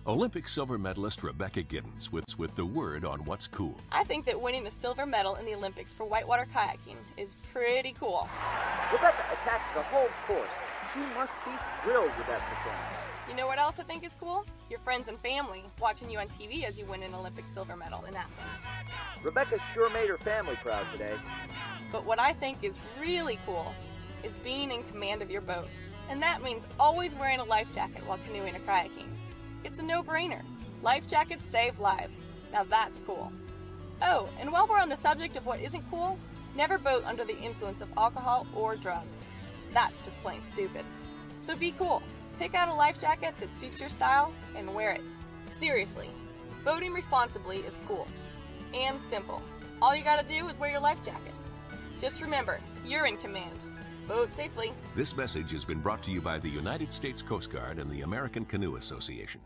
Olympic silver medalist Rebecca Giddens with the word on what's cool. I think that winning the silver medal in the Olympics for whitewater kayaking is pretty cool. Rebecca attacked the whole course. She must be thrilled with that performance. You know what else I think is cool? Your friends and family watching you on TV as you win an Olympic silver medal in Athens. Rebecca sure made her family proud today. But what I think is really cool is being in command of your boat. And that means always wearing a life jacket while canoeing or kayaking. It's a no-brainer. Life jackets save lives. Now that's cool. Oh, and while we're on the subject of what isn't cool, never boat under the influence of alcohol or drugs. That's just plain stupid. So be cool. Pick out a life jacket that suits your style and wear it. Seriously, boating responsibly is cool and simple. All you gotta do is wear your life jacket. Just remember, you're in command. Boat safely. This message has been brought to you by the United States Coast Guard and the American Canoe Association.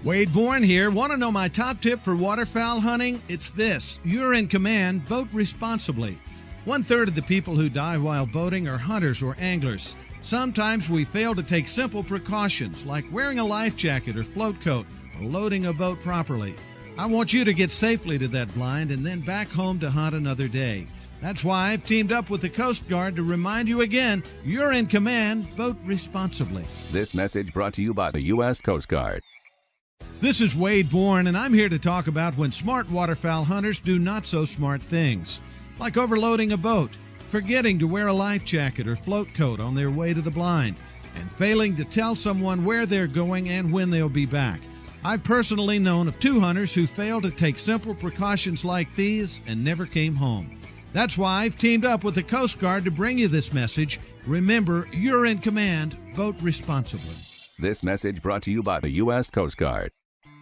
Wade Bourne here. Want to know my top tip for waterfowl hunting? It's this. You're in command. Boat responsibly. 1/3 of the people who die while boating are hunters or anglers. Sometimes we fail to take simple precautions like wearing a life jacket or float coat or loading a boat properly. I want you to get safely to that blind and then back home to hunt another day. That's why I've teamed up with the Coast Guard to remind you again, you're in command. Boat responsibly. This message brought to you by the U.S. Coast Guard. This is Wade Bourne, and I'm here to talk about when smart waterfowl hunters do not so smart things, like overloading a boat, forgetting to wear a life jacket or float coat on their way to the blind, and failing to tell someone where they're going and when they'll be back. I've personally known of 2 hunters who failed to take simple precautions like these and never came home. That's why I've teamed up with the Coast Guard to bring you this message. Remember, you're in command. Vote responsibly. This message brought to you by the U.S. Coast Guard.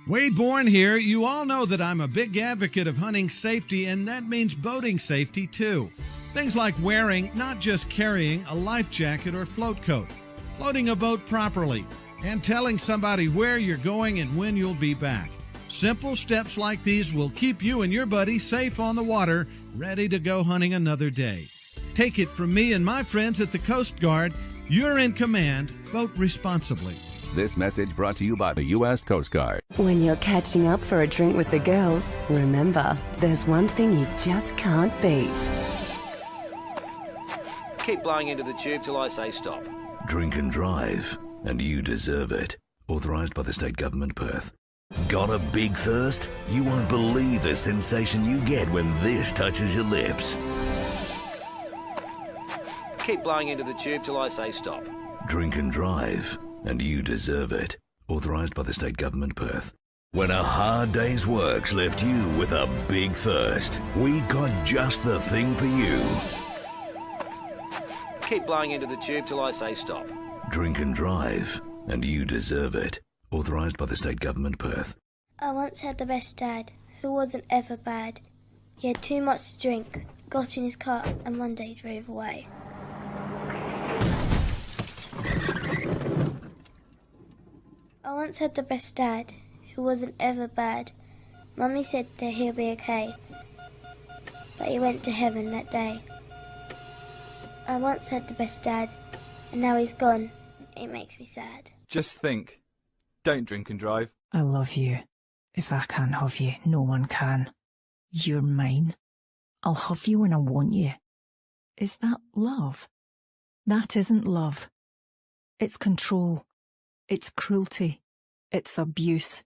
Wade Bourne here. You all know that I'm a big advocate of hunting safety, and that means boating safety too. Things like wearing, not just carrying, a life jacket or float coat, loading a boat properly, and telling somebody where you're going and when you'll be back. Simple steps like these will keep you and your buddy safe on the water, ready to go hunting another day. Take it from me and my friends at the Coast Guard. You're in command. Vote responsibly. This message brought to you by the U.S. Coast Guard. When you're catching up for a drink with the girls, remember, there's one thing you just can't beat. Keep blowing into the tube till I say stop. Drink and drive, and you deserve it. Authorised by the State Government, Perth. Got a big thirst? You won't believe the sensation you get when this touches your lips. Keep blowing into the tube till I say stop. Drink and drive, and you deserve it. Authorised by the State Government, Perth. When a hard day's work's left you with a big thirst, we got just the thing for you. Keep blowing into the tube till I say stop. Drink and drive, and you deserve it. Authorised by the State Government, Perth. I once had the best dad, who wasn't ever bad. He had too much to drink, got in his car, and one day drove away. I once had the best dad, who wasn't ever bad. Mummy said that he'll be okay, but he went to heaven that day. I once had the best dad, and now he's gone. It makes me sad. Just think. Don't drink and drive. I love you. If I can't have you, no one can. You're mine. I'll have you when I want you. Is that love? That isn't love. It's control. It's cruelty. It's abuse.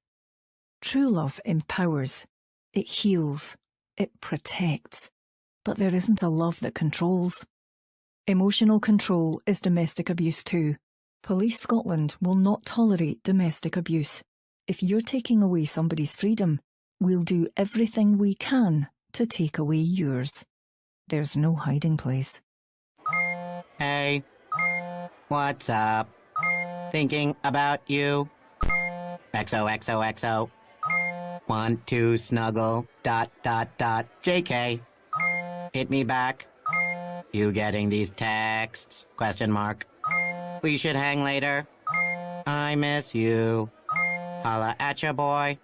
True love empowers. It heals. It protects. But there isn't a love that controls. Emotional control is domestic abuse too. Police Scotland will not tolerate domestic abuse. If you're taking away somebody's freedom, we'll do everything we can to take away yours. There's no hiding place. Hey, what's up? Thinking about you. XOXOXO. Want to snuggle. ... JK. Hit me back. You getting these texts? ? We should hang later. I miss you. Holla at ya, boy.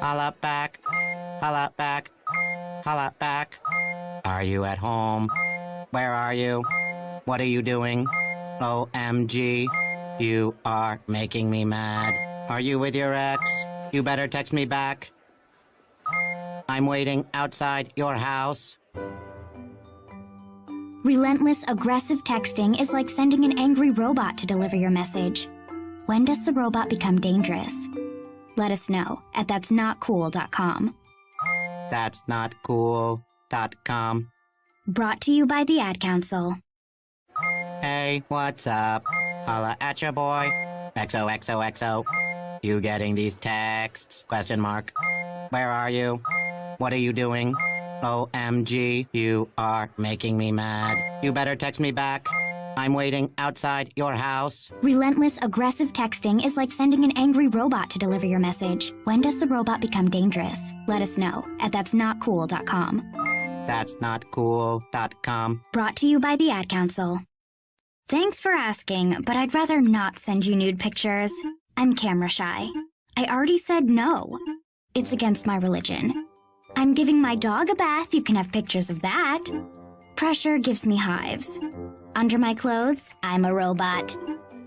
Holla back. Holla back. Holla back. Are you at home? Where are you? What are you doing? OMG. You are making me mad. Are you with your ex? You better text me back. I'm waiting outside your house. Relentless, aggressive texting is like sending an angry robot to deliver your message. When does the robot become dangerous? Let us know at that'snotcool.com. That'snotcool.com. Brought to you by the Ad Council. Hey, what's up? Holla at ya, boy. XOXOXO. You getting these texts? ? Where are you? What are you doing? OMG, you are making me mad. You better text me back. I'm waiting outside your house. Relentless, aggressive texting is like sending an angry robot to deliver your message. When does the robot become dangerous? Let us know at that'snotcool.com. That'snotcool.com. Brought to you by the Ad Council. Thanks for asking, but I'd rather not send you nude pictures. I'm camera shy. I already said no. It's against my religion. I'm giving my dog a bath. You can have pictures of that. Pressure gives me hives. Under my clothes, I'm a robot.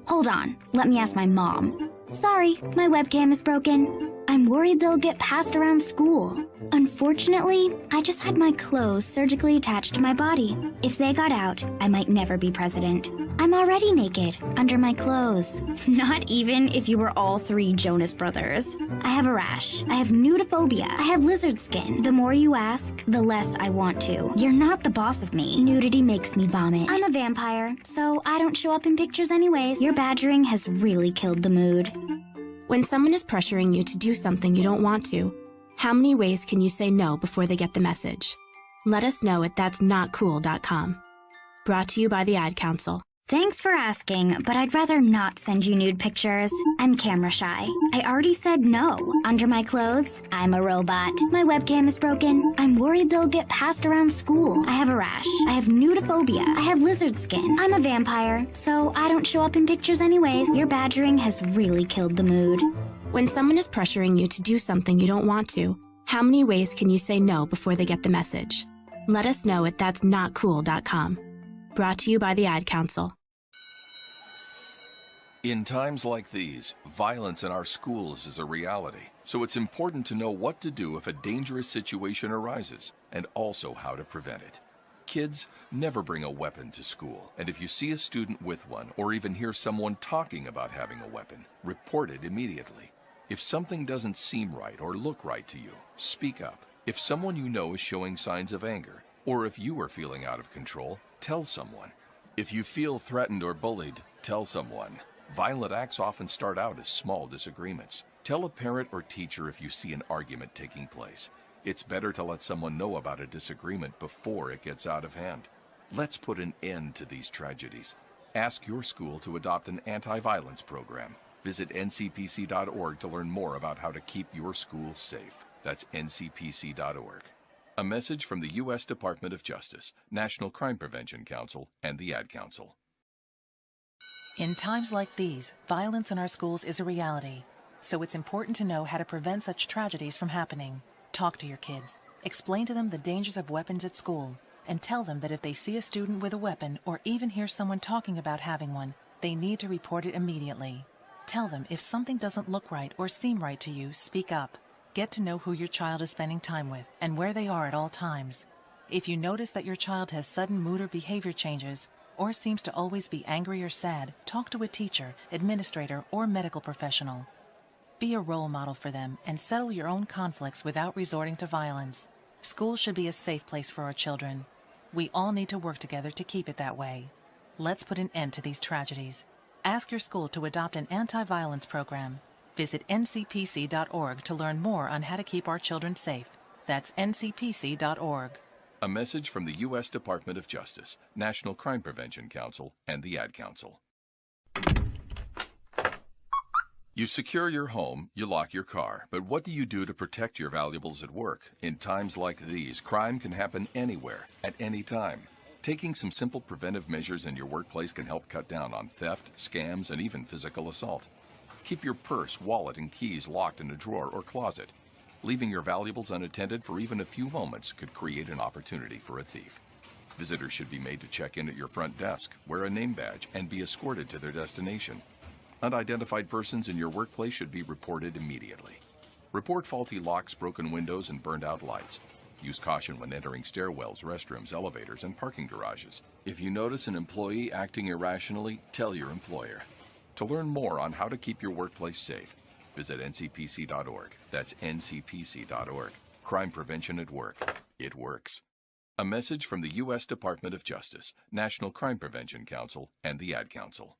Hold on, let me ask my mom. Sorry, my webcam is broken. I'm worried they'll get passed around school. Unfortunately, I just had my clothes surgically attached to my body. If they got out, I might never be president. I'm already naked, under my clothes. Not even if you were all 3 Jonas Brothers. I have a rash. I have nudophobia. I have lizard skin. The more you ask, the less I want to. You're not the boss of me. Nudity makes me vomit. I'm a vampire, so I don't show up in pictures anyways. Your badgering has really killed the mood. When someone is pressuring you to do something you don't want to, how many ways can you say no before they get the message? Let us know at that'snotcool.com. Brought to you by the Ad Council. Thanks for asking, but I'd rather not send you nude pictures. I'm camera shy. I already said no. Under my clothes, I'm a robot. My webcam is broken. I'm worried they'll get passed around school. I have a rash. I have nudophobia. I have lizard skin. I'm a vampire, so I don't show up in pictures anyways. Your badgering has really killed the mood. When someone is pressuring you to do something you don't want to, how many ways can you say no before they get the message? Let us know at that'snotcool.com. Brought to you by the Ad Council. In times like these, violence in our schools is a reality, so it's important to know what to do if a dangerous situation arises, and also how to prevent it. Kids, never bring a weapon to school, and if you see a student with one, or even hear someone talking about having a weapon, report it immediately. If something doesn't seem right or look right to you, speak up. If someone you know is showing signs of anger, or if you are feeling out of control, tell someone. If you feel threatened or bullied, tell someone. Violent acts often start out as small disagreements. Tell a parent or teacher if you see an argument taking place. It's better to let someone know about a disagreement before it gets out of hand. Let's put an end to these tragedies. Ask your school to adopt an anti-violence program. Visit ncpc.org to learn more about how to keep your school safe. That's ncpc.org. A message from the U.S. Department of Justice, National Crime Prevention Council, and the Ad Council. In times like these, violence in our schools is a reality, so it's important to know how to prevent such tragedies from happening. Talk to your kids. Explain to them the dangers of weapons at school, and tell them that if they see a student with a weapon or even hear someone talking about having one, they need to report it immediately. Tell them if something doesn't look right or seem right to you, speak up. Get to know who your child is spending time with and where they are at all times. If you notice that your child has sudden mood or behavior changes, or seems to always be angry or sad, talk to a teacher, administrator, or medical professional. Be a role model for them and settle your own conflicts without resorting to violence. School should be a safe place for our children. We all need to work together to keep it that way. Let's put an end to these tragedies. Ask your school to adopt an anti-violence program. Visit ncpc.org to learn more on how to keep our children safe. That's ncpc.org. A message from the U.S. Department of Justice, National Crime Prevention Council, and the Ad Council. You secure your home, you lock your car, but what do you do to protect your valuables at work? In times like these, crime can happen anywhere, at any time. Taking some simple preventive measures in your workplace can help cut down on theft, scams, and even physical assault. Keep your purse, wallet, and keys locked in a drawer or closet. Leaving your valuables unattended for even a few moments could create an opportunity for a thief. Visitors should be made to check in at your front desk, wear a name badge, and be escorted to their destination. Unidentified persons in your workplace should be reported immediately. Report faulty locks, broken windows, and burned-out lights. Use caution when entering stairwells, restrooms, elevators, and parking garages. If you notice an employee acting irrationally, tell your employer. To learn more on how to keep your workplace safe, visit ncpc.org. That's ncpc.org. Crime prevention at work. It works. A message from the U.S. Department of Justice, National Crime Prevention Council, and the Ad Council.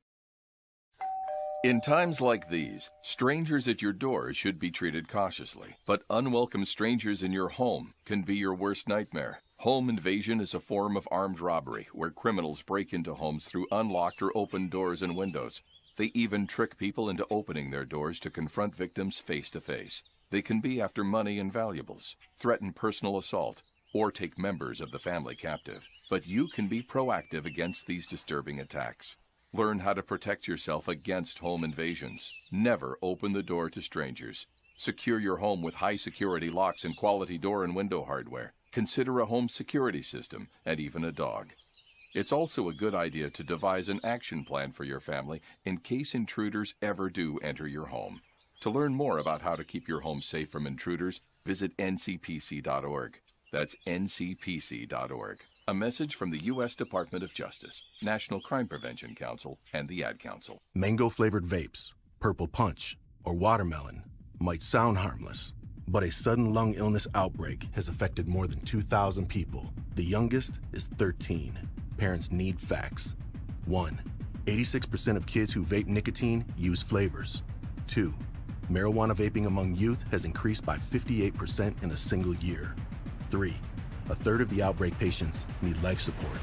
In times like these, strangers at your door should be treated cautiously, but unwelcome strangers in your home can be your worst nightmare. Home invasion is a form of armed robbery where criminals break into homes through unlocked or open doors and windows. They even trick people into opening their doors to confront victims face to face. They can be after money and valuables, threaten personal assault, or take members of the family captive. But you can be proactive against these disturbing attacks. Learn how to protect yourself against home invasions. Never open the door to strangers. Secure your home with high-security locks and quality door and window hardware. Consider a home security system and even a dog. It's also a good idea to devise an action plan for your family in case intruders ever do enter your home. To learn more about how to keep your home safe from intruders, visit ncpc.org. That's ncpc.org. A message from the U.S. Department of Justice, National Crime Prevention Council, and the Ad Council. Mango-flavored vapes, purple punch, or watermelon might sound harmless, but a sudden lung illness outbreak has affected more than 2,000 people. The youngest is 13. Parents need facts. 1. 86% of kids who vape nicotine use flavors. 2. Marijuana vaping among youth has increased by 58% in a single year. 3. A third of the outbreak patients need life support.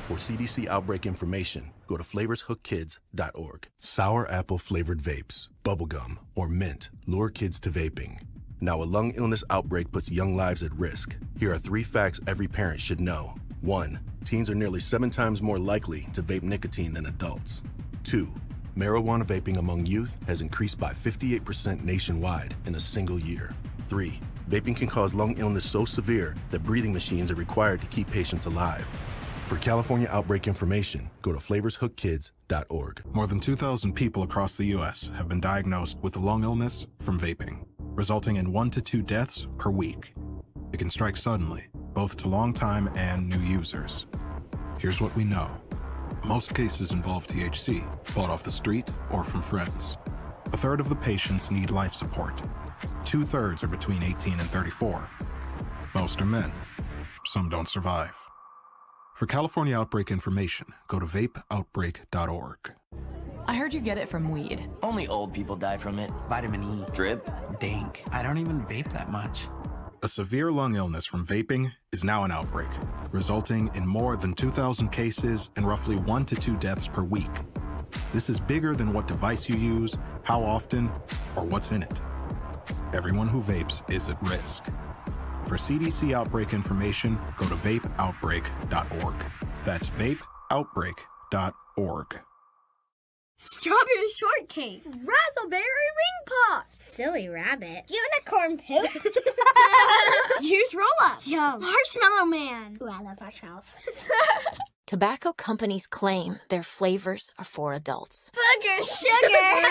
For CDC outbreak information, go to flavorshookkids.org. Sour apple flavored vapes, bubblegum, or mint lure kids to vaping. Now a lung illness outbreak puts young lives at risk. Here are 3 facts every parent should know. 1. Teens are nearly 7 times more likely to vape nicotine than adults. 2. Marijuana vaping among youth has increased by 58% nationwide in a single year. 3. Vaping can cause lung illness so severe that breathing machines are required to keep patients alive. For California outbreak information, go to flavorshookkids.org. More than 2,000 people across the U.S. have been diagnosed with a lung illness from vaping, resulting in 1 to 2 deaths per week. It can strike suddenly, both to long-time and new users. Here's what we know. Most cases involve THC, bought off the street or from friends. A third of the patients need life support. 2/3 are between 18 and 34. Most are men. Some don't survive. For California outbreak information, go to vapeoutbreak.org. I heard you get it from weed. Only old people die from it. Vitamin E. Drip. Dink. I don't even vape that much. A severe lung illness from vaping is now an outbreak, resulting in more than 2,000 cases and roughly 1 to 2 deaths per week. This is bigger than what device you use, how often, or what's in it. Everyone who vapes is at risk. For CDC outbreak information, go to vapeoutbreak.org. That's vapeoutbreak.org. Strawberry shortcake. Razzleberry ring pop. Silly rabbit. Unicorn poop. Juice roll-up. Yum. Marshmallow man. Ooh, I love marshmallows. Tobacco companies claim their flavors are for adults. Booger sugar.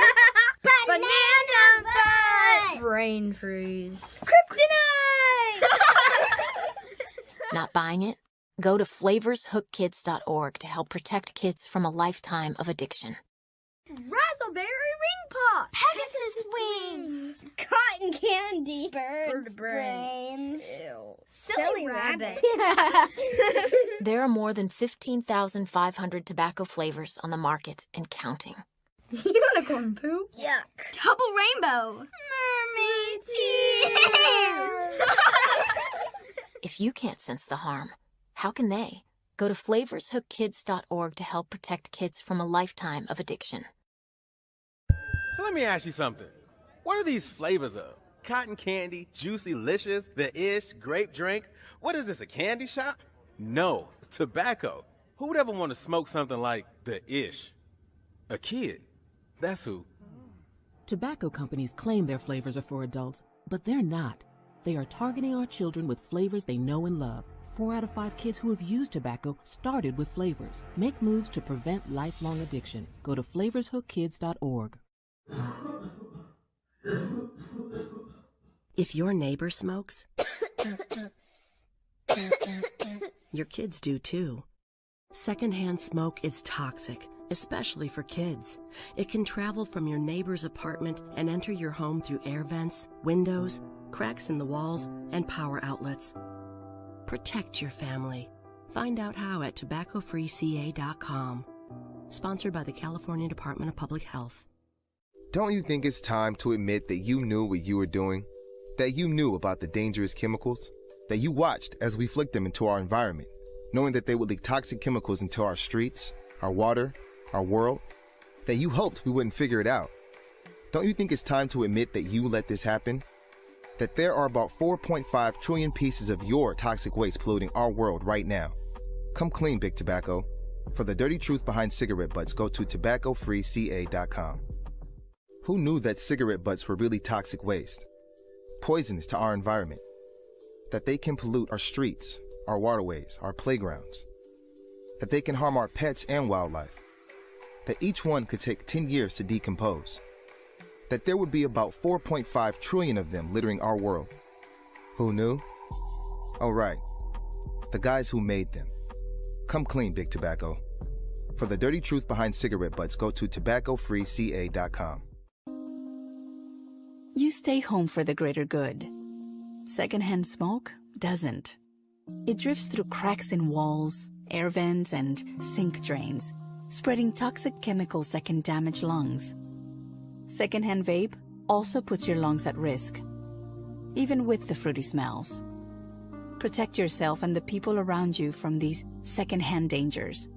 Banana butt. Brain freeze. Kryptonite. Not buying it? Go to flavorshookkids.org to help protect kids from a lifetime of addiction. Razzleberry ring pop. Pegasus wings. Cotton candy. Bird brains. Ew. Silly rabbit. There are more than 15,500 tobacco flavors on the market and counting. Unicorn poop. Yuck. Double rainbow. Mermaid tears. If you can't sense the harm, how can they? Go to flavorshookkids.org to help protect kids from a lifetime of addiction. So let me ask you something. What are these flavors of? Cotton candy, juicy licious, the ish, grape drink? What is this, a candy shop? No, it's tobacco. Who would ever want to smoke something like the ish? A kid. That's who. Tobacco companies claim their flavors are for adults, but they're not. They are targeting our children with flavors they know and love. 4 out of 5 kids who have used tobacco started with flavors. Make moves to prevent lifelong addiction. Go to flavorshookkids.org. If your neighbor smokes, your kids do too. Secondhand smoke is toxic, especially for kids. It can travel from your neighbor's apartment and enter your home through air vents, windows, cracks in the walls, and power outlets. Protect your family. Find out how at tobaccofreeca.com. Sponsored by the California Department of Public Health. Don't you think it's time to admit that you knew what you were doing? That you knew about the dangerous chemicals? That you watched as we flicked them into our environment, knowing that they would leak toxic chemicals into our streets, our water, our world? That you hoped we wouldn't figure it out? Don't you think it's time to admit that you let this happen? That there are about 4.5 trillion pieces of your toxic waste polluting our world right now? Come clean, Big Tobacco. For the dirty truth behind cigarette butts, go to tobaccofreeca.com. Who knew that cigarette butts were really toxic waste? Poisonous to our environment. That they can pollute our streets, our waterways, our playgrounds. That they can harm our pets and wildlife. That each one could take 10 years to decompose. That there would be about 4.5 trillion of them littering our world. Who knew? Oh, right. The guys who made them. Come clean, Big Tobacco. For the dirty truth behind cigarette butts, go to tobaccofreeca.com. You stay home for the greater good. Secondhand smoke doesn't. It drifts through cracks in walls, air vents, and sink drains, spreading toxic chemicals that can damage lungs. Secondhand vape also puts your lungs at risk, even with the fruity smells. Protect yourself and the people around you from these secondhand dangers.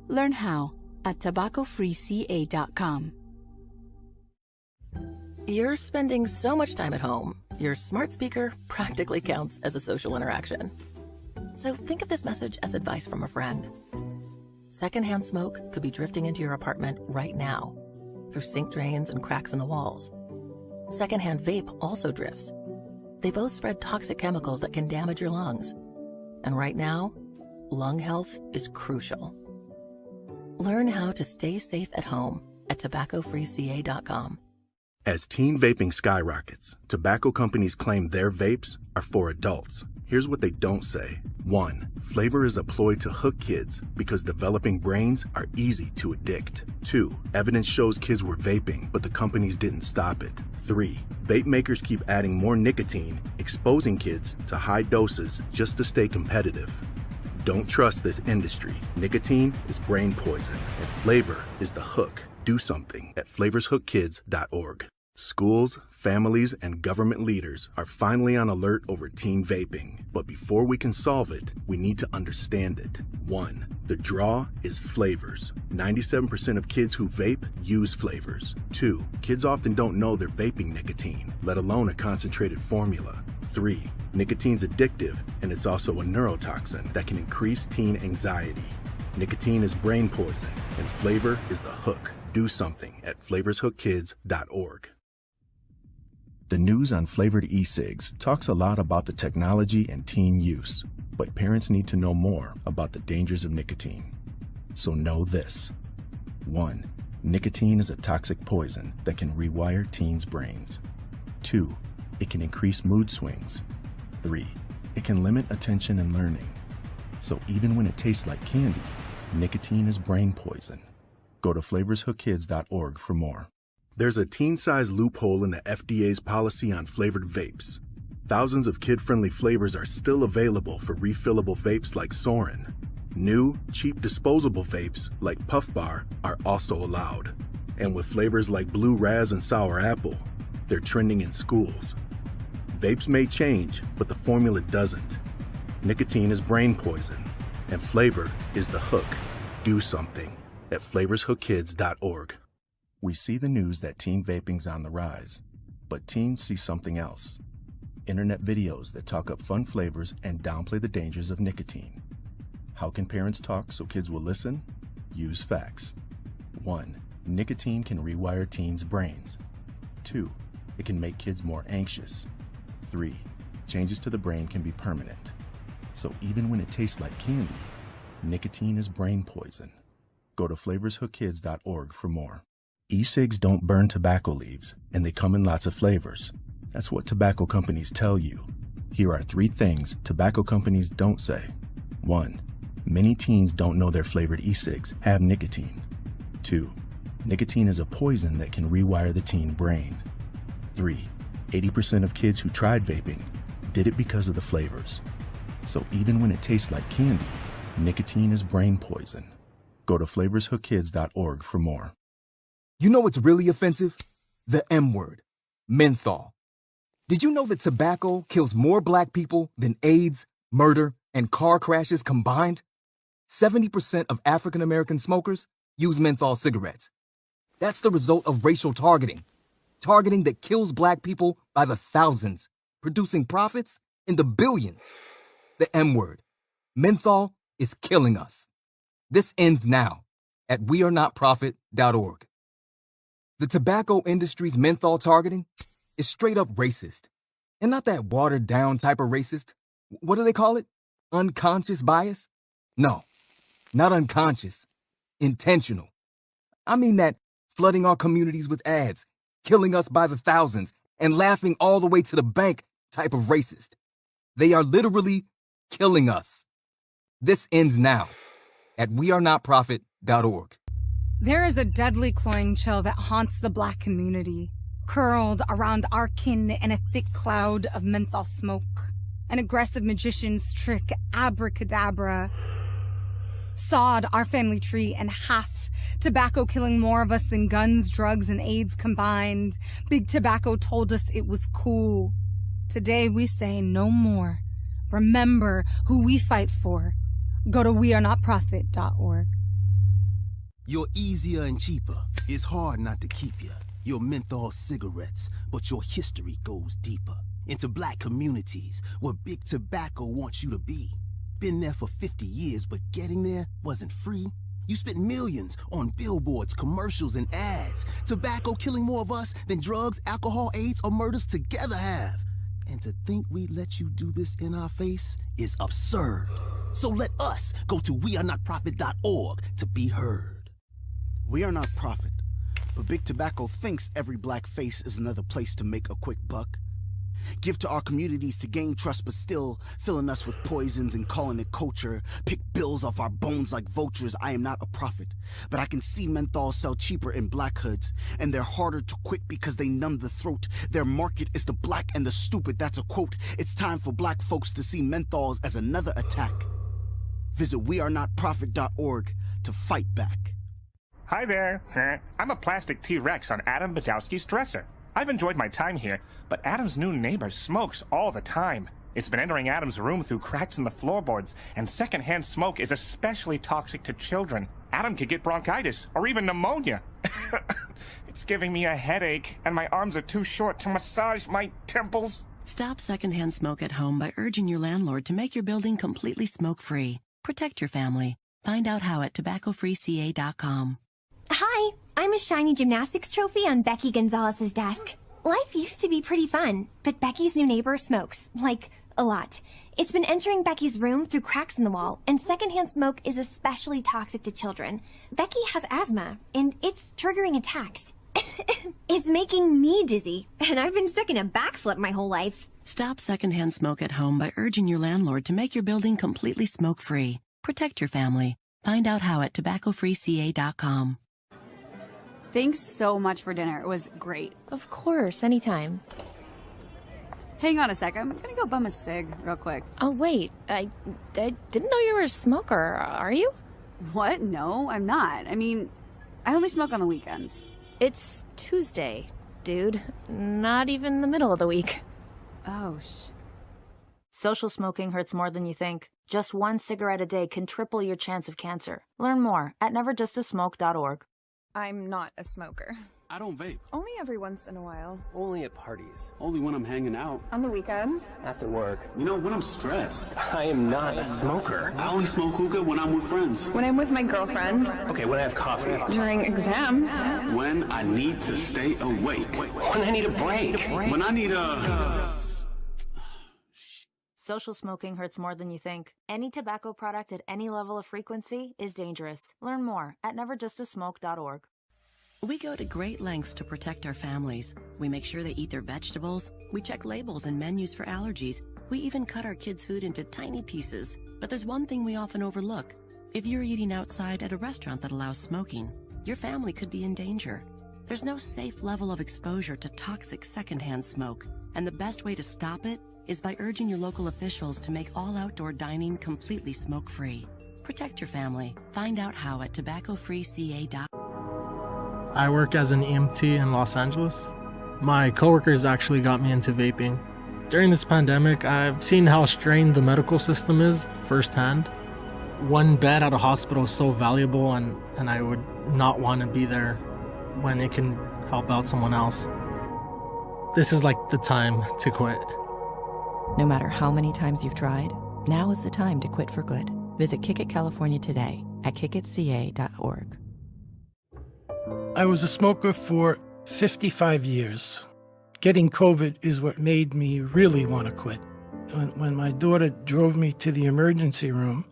Learn how at tobaccofreeca.com. You're spending so much time at home, your smart speaker practically counts as a social interaction. So think of this message as advice from a friend. Secondhand smoke could be drifting into your apartment right now, through sink drains and cracks in the walls. Secondhand vape also drifts. They both spread toxic chemicals that can damage your lungs. And right now, lung health is crucial. Learn how to stay safe at home at tobaccofreeca.com. As teen vaping skyrockets, tobacco companies claim their vapes are for adults. Here's what they don't say. 1. Flavor is a ploy to hook kids because developing brains are easy to addict. 2. Evidence shows kids were vaping, but the companies didn't stop it. 3. Vape makers keep adding more nicotine, exposing kids to high doses just to stay competitive. Don't trust this industry. Nicotine is brain poison, and flavor is the hook. Do something at flavorshookkids.org. Schools, families, and government leaders are finally on alert over teen vaping. But before we can solve it, we need to understand it. 1. The draw is flavors. 97% of kids who vape use flavors. 2. Kids often don't know they're vaping nicotine, let alone a concentrated formula. 3. Nicotine's addictive, and it's also a neurotoxin that can increase teen anxiety. Nicotine is brain poison, and flavor is the hook. Do something at flavorshookkids.org. The news on flavored e-cigs talks a lot about the technology and teen use, but parents need to know more about the dangers of nicotine. So know this. 1. Nicotine is a toxic poison that can rewire teens' brains. 2. It can increase mood swings. 3. It can limit attention and learning. So even when it tastes like candy, nicotine is brain poison. Go to flavorshookkids.org for more. There's a teen-sized loophole in the FDA's policy on flavored vapes. Thousands of kid-friendly flavors are still available for refillable vapes like Soren. New, cheap disposable vapes like Puff Bar are also allowed. And with flavors like Blue Raz and Sour Apple, they're trending in schools. Vapes may change, but the formula doesn't. Nicotine is brain poison, and flavor is the hook. Do something at flavorshookkids.org. We see the news that teen vaping's on the rise, but teens see something else. Internet videos that talk up fun flavors and downplay the dangers of nicotine. How can parents talk so kids will listen? Use facts. 1. Nicotine can rewire teens' brains. 2. It can make kids more anxious. 3. Changes to the brain can be permanent. So even when it tastes like candy, nicotine is brain poison. Go to flavorshookkids.org for more. E-cigs don't burn tobacco leaves, and they come in lots of flavors. That's what tobacco companies tell you. Here are 3 things tobacco companies don't say. 1. Many teens don't know their flavored e-cigs have nicotine. 2. Nicotine is a poison that can rewire the teen brain. 3. 80% of kids who tried vaping did it because of the flavors. So even when it tastes like candy, nicotine is brain poison. Go to flavorshookkids.org for more. You know what's really offensive? The M word, menthol. Did you know that tobacco kills more black people than AIDS, murder, and car crashes combined? 70% of African American smokers use menthol cigarettes. That's the result of racial targeting that kills black people by the thousands, producing profits in the billions. The M word, menthol, is killing us. This ends now at wearenotprofit.org. The tobacco industry's menthol targeting is straight up racist. And not that watered down type of racist. What do they call it? Unconscious bias? No, not unconscious. Intentional. I mean that flooding our communities with ads, killing us by the thousands, and laughing all the way to the bank type of racist. They are literally killing us. This ends now at wearenotprofit.org. There is a deadly cloying chill that haunts the Black community, curled around our kin in a thick cloud of menthol smoke, an aggressive magician's trick, abracadabra. sawed our family tree in half. Tobacco killing more of us than guns, drugs, and AIDS combined. Big Tobacco told us it was cool. Today we say no more. Remember who we fight for. Go to wearenotprofit.org. You're easier and cheaper. It's hard not to keep you. Your menthol cigarettes, but your history goes deeper. Into black communities where Big Tobacco wants you to be. Been there for 50 years, but getting there wasn't free. You spent millions on billboards, commercials, and ads. Tobacco killing more of us than drugs, alcohol, AIDS, or murders together have. And to think we'd let you do this in our face is absurd. So let us go to wearenotprofit.org to be heard. We are not profit, but Big Tobacco thinks every black face is another place to make a quick buck. Give to our communities to gain trust, but still filling us with poisons and calling it culture. Pick bills off our bones like vultures. I am not a prophet, but I can see menthol sell cheaper in black hoods, and they're harder to quit because they numb the throat. Their market is the black and the stupid. That's a quote. It's time for black folks to see menthols as another attack. Visit wearenotprofit.org to fight back. Hi there. I'm a plastic T-Rex on Adam Badowski's dresser. I've enjoyed my time here, but Adam's new neighbor smokes all the time. It's been entering Adam's room through cracks in the floorboards, and secondhand smoke is especially toxic to children. Adam could get bronchitis or even pneumonia. It's giving me a headache, and my arms are too short to massage my temples. Stop secondhand smoke at home by urging your landlord to make your building completely smoke-free. Protect your family. Find out how at tobaccofreeca.com. Hi, I'm a shiny gymnastics trophy on Becky Gonzalez's desk. Life used to be pretty fun, but Becky's new neighbor smokes, like, a lot. It's been entering Becky's room through cracks in the wall, and secondhand smoke is especially toxic to children. Becky has asthma, and it's triggering attacks. It's making me dizzy, and I've been stuck in a backflip my whole life. Stop secondhand smoke at home by urging your landlord to make your building completely smoke-free. Protect your family. Find out how at tobaccofreeca.com. Thanks so much for dinner. It was great. Of course, anytime. Hang on a sec. I'm gonna go bum a cig real quick. Oh, wait. I didn't know you were a smoker. Are you? What? No, I'm not. I mean, I only smoke on the weekends. It's Tuesday, dude. Not even the middle of the week. Oh, Social smoking hurts more than you think. Just one cigarette a day can triple your chance of cancer. Learn more at neverjustasmoke.org. I'm not a smoker. I don't vape. Only every once in a while. Only at parties. Only when I'm hanging out. On the weekends. After work. You know, when I'm stressed. I am not a smoker. I only smoke hookah when I'm with friends. When I'm with my girlfriend. Okay, when I have coffee. During exams. When I need to stay awake. When I need a break. When I need a... Social smoking hurts more than you think. Any tobacco product at any level of frequency is dangerous. Learn more at neverjustasmoke.org. We go to great lengths to protect our families. We make sure they eat their vegetables. We check labels and menus for allergies. We even cut our kids' food into tiny pieces. But there's one thing we often overlook. If you're eating outside at a restaurant that allows smoking, your family could be in danger. There's no safe level of exposure to toxic secondhand smoke, and the best way to stop it is by urging your local officials to make all outdoor dining completely smoke-free. Protect your family. Find out how at tobaccofreeca.com. I work as an EMT in Los Angeles. My coworkers actually got me into vaping. During this pandemic, I've seen how strained the medical system is firsthand. One bed at a hospital is so valuable, and I would not want to be there when it can help out someone else. This is like the time to quit. No matter how many times you've tried, now is the time to quit for good. Visit Kick It California today at kickitca.org. I was a smoker for 55 years. Getting COVID is what made me really want to quit. When my daughter drove me to the emergency room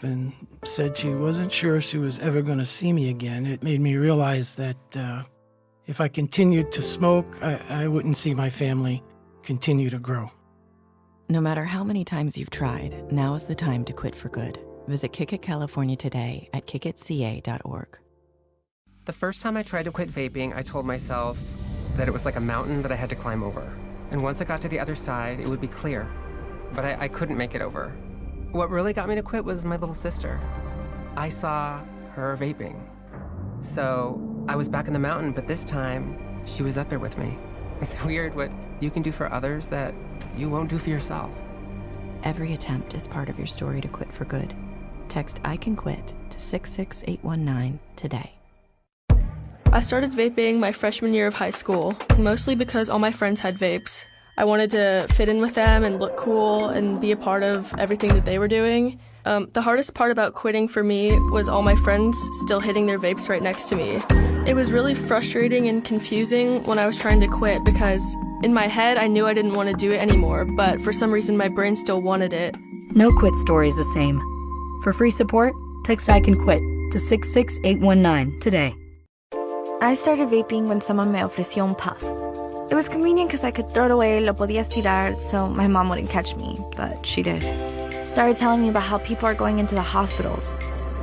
and said she wasn't sure she was ever going to see me again, it made me realize that if I continued to smoke, I wouldn't see my family continue to grow. No matter how many times you've tried, now is the time to quit for good. Visit Kick It California today at kickitca.org. The first time I tried to quit vaping, I told myself that it was like a mountain that I had to climb over. And once I got to the other side, it would be clear. But I couldn't make it over. What really got me to quit was my little sister. I saw her vaping. So I was back in the mountain, but this time she was up there with me. It's weird what you can do for others that you won't do for yourself. Every attempt is part of your story to quit for good. Text I Can Quit to 66819 today. I started vaping my freshman year of high school, mostly because all my friends had vapes. I wanted to fit in with them and look cool and be a part of everything that they were doing. The hardest part about quitting for me was all my friends still hitting their vapes right next to me. It was really frustrating and confusing when I was trying to quit because in my head I knew I didn't want to do it anymore, but for some reason my brain still wanted it. No quit story is the same. For free support, text I Can Quit to 66819 today. I started vaping when someone me ofreció un puff. It was convenient because I could throw it away, lo podía estirar, so my mom wouldn't catch me, but she did. Started telling me about how people are going into the hospitals.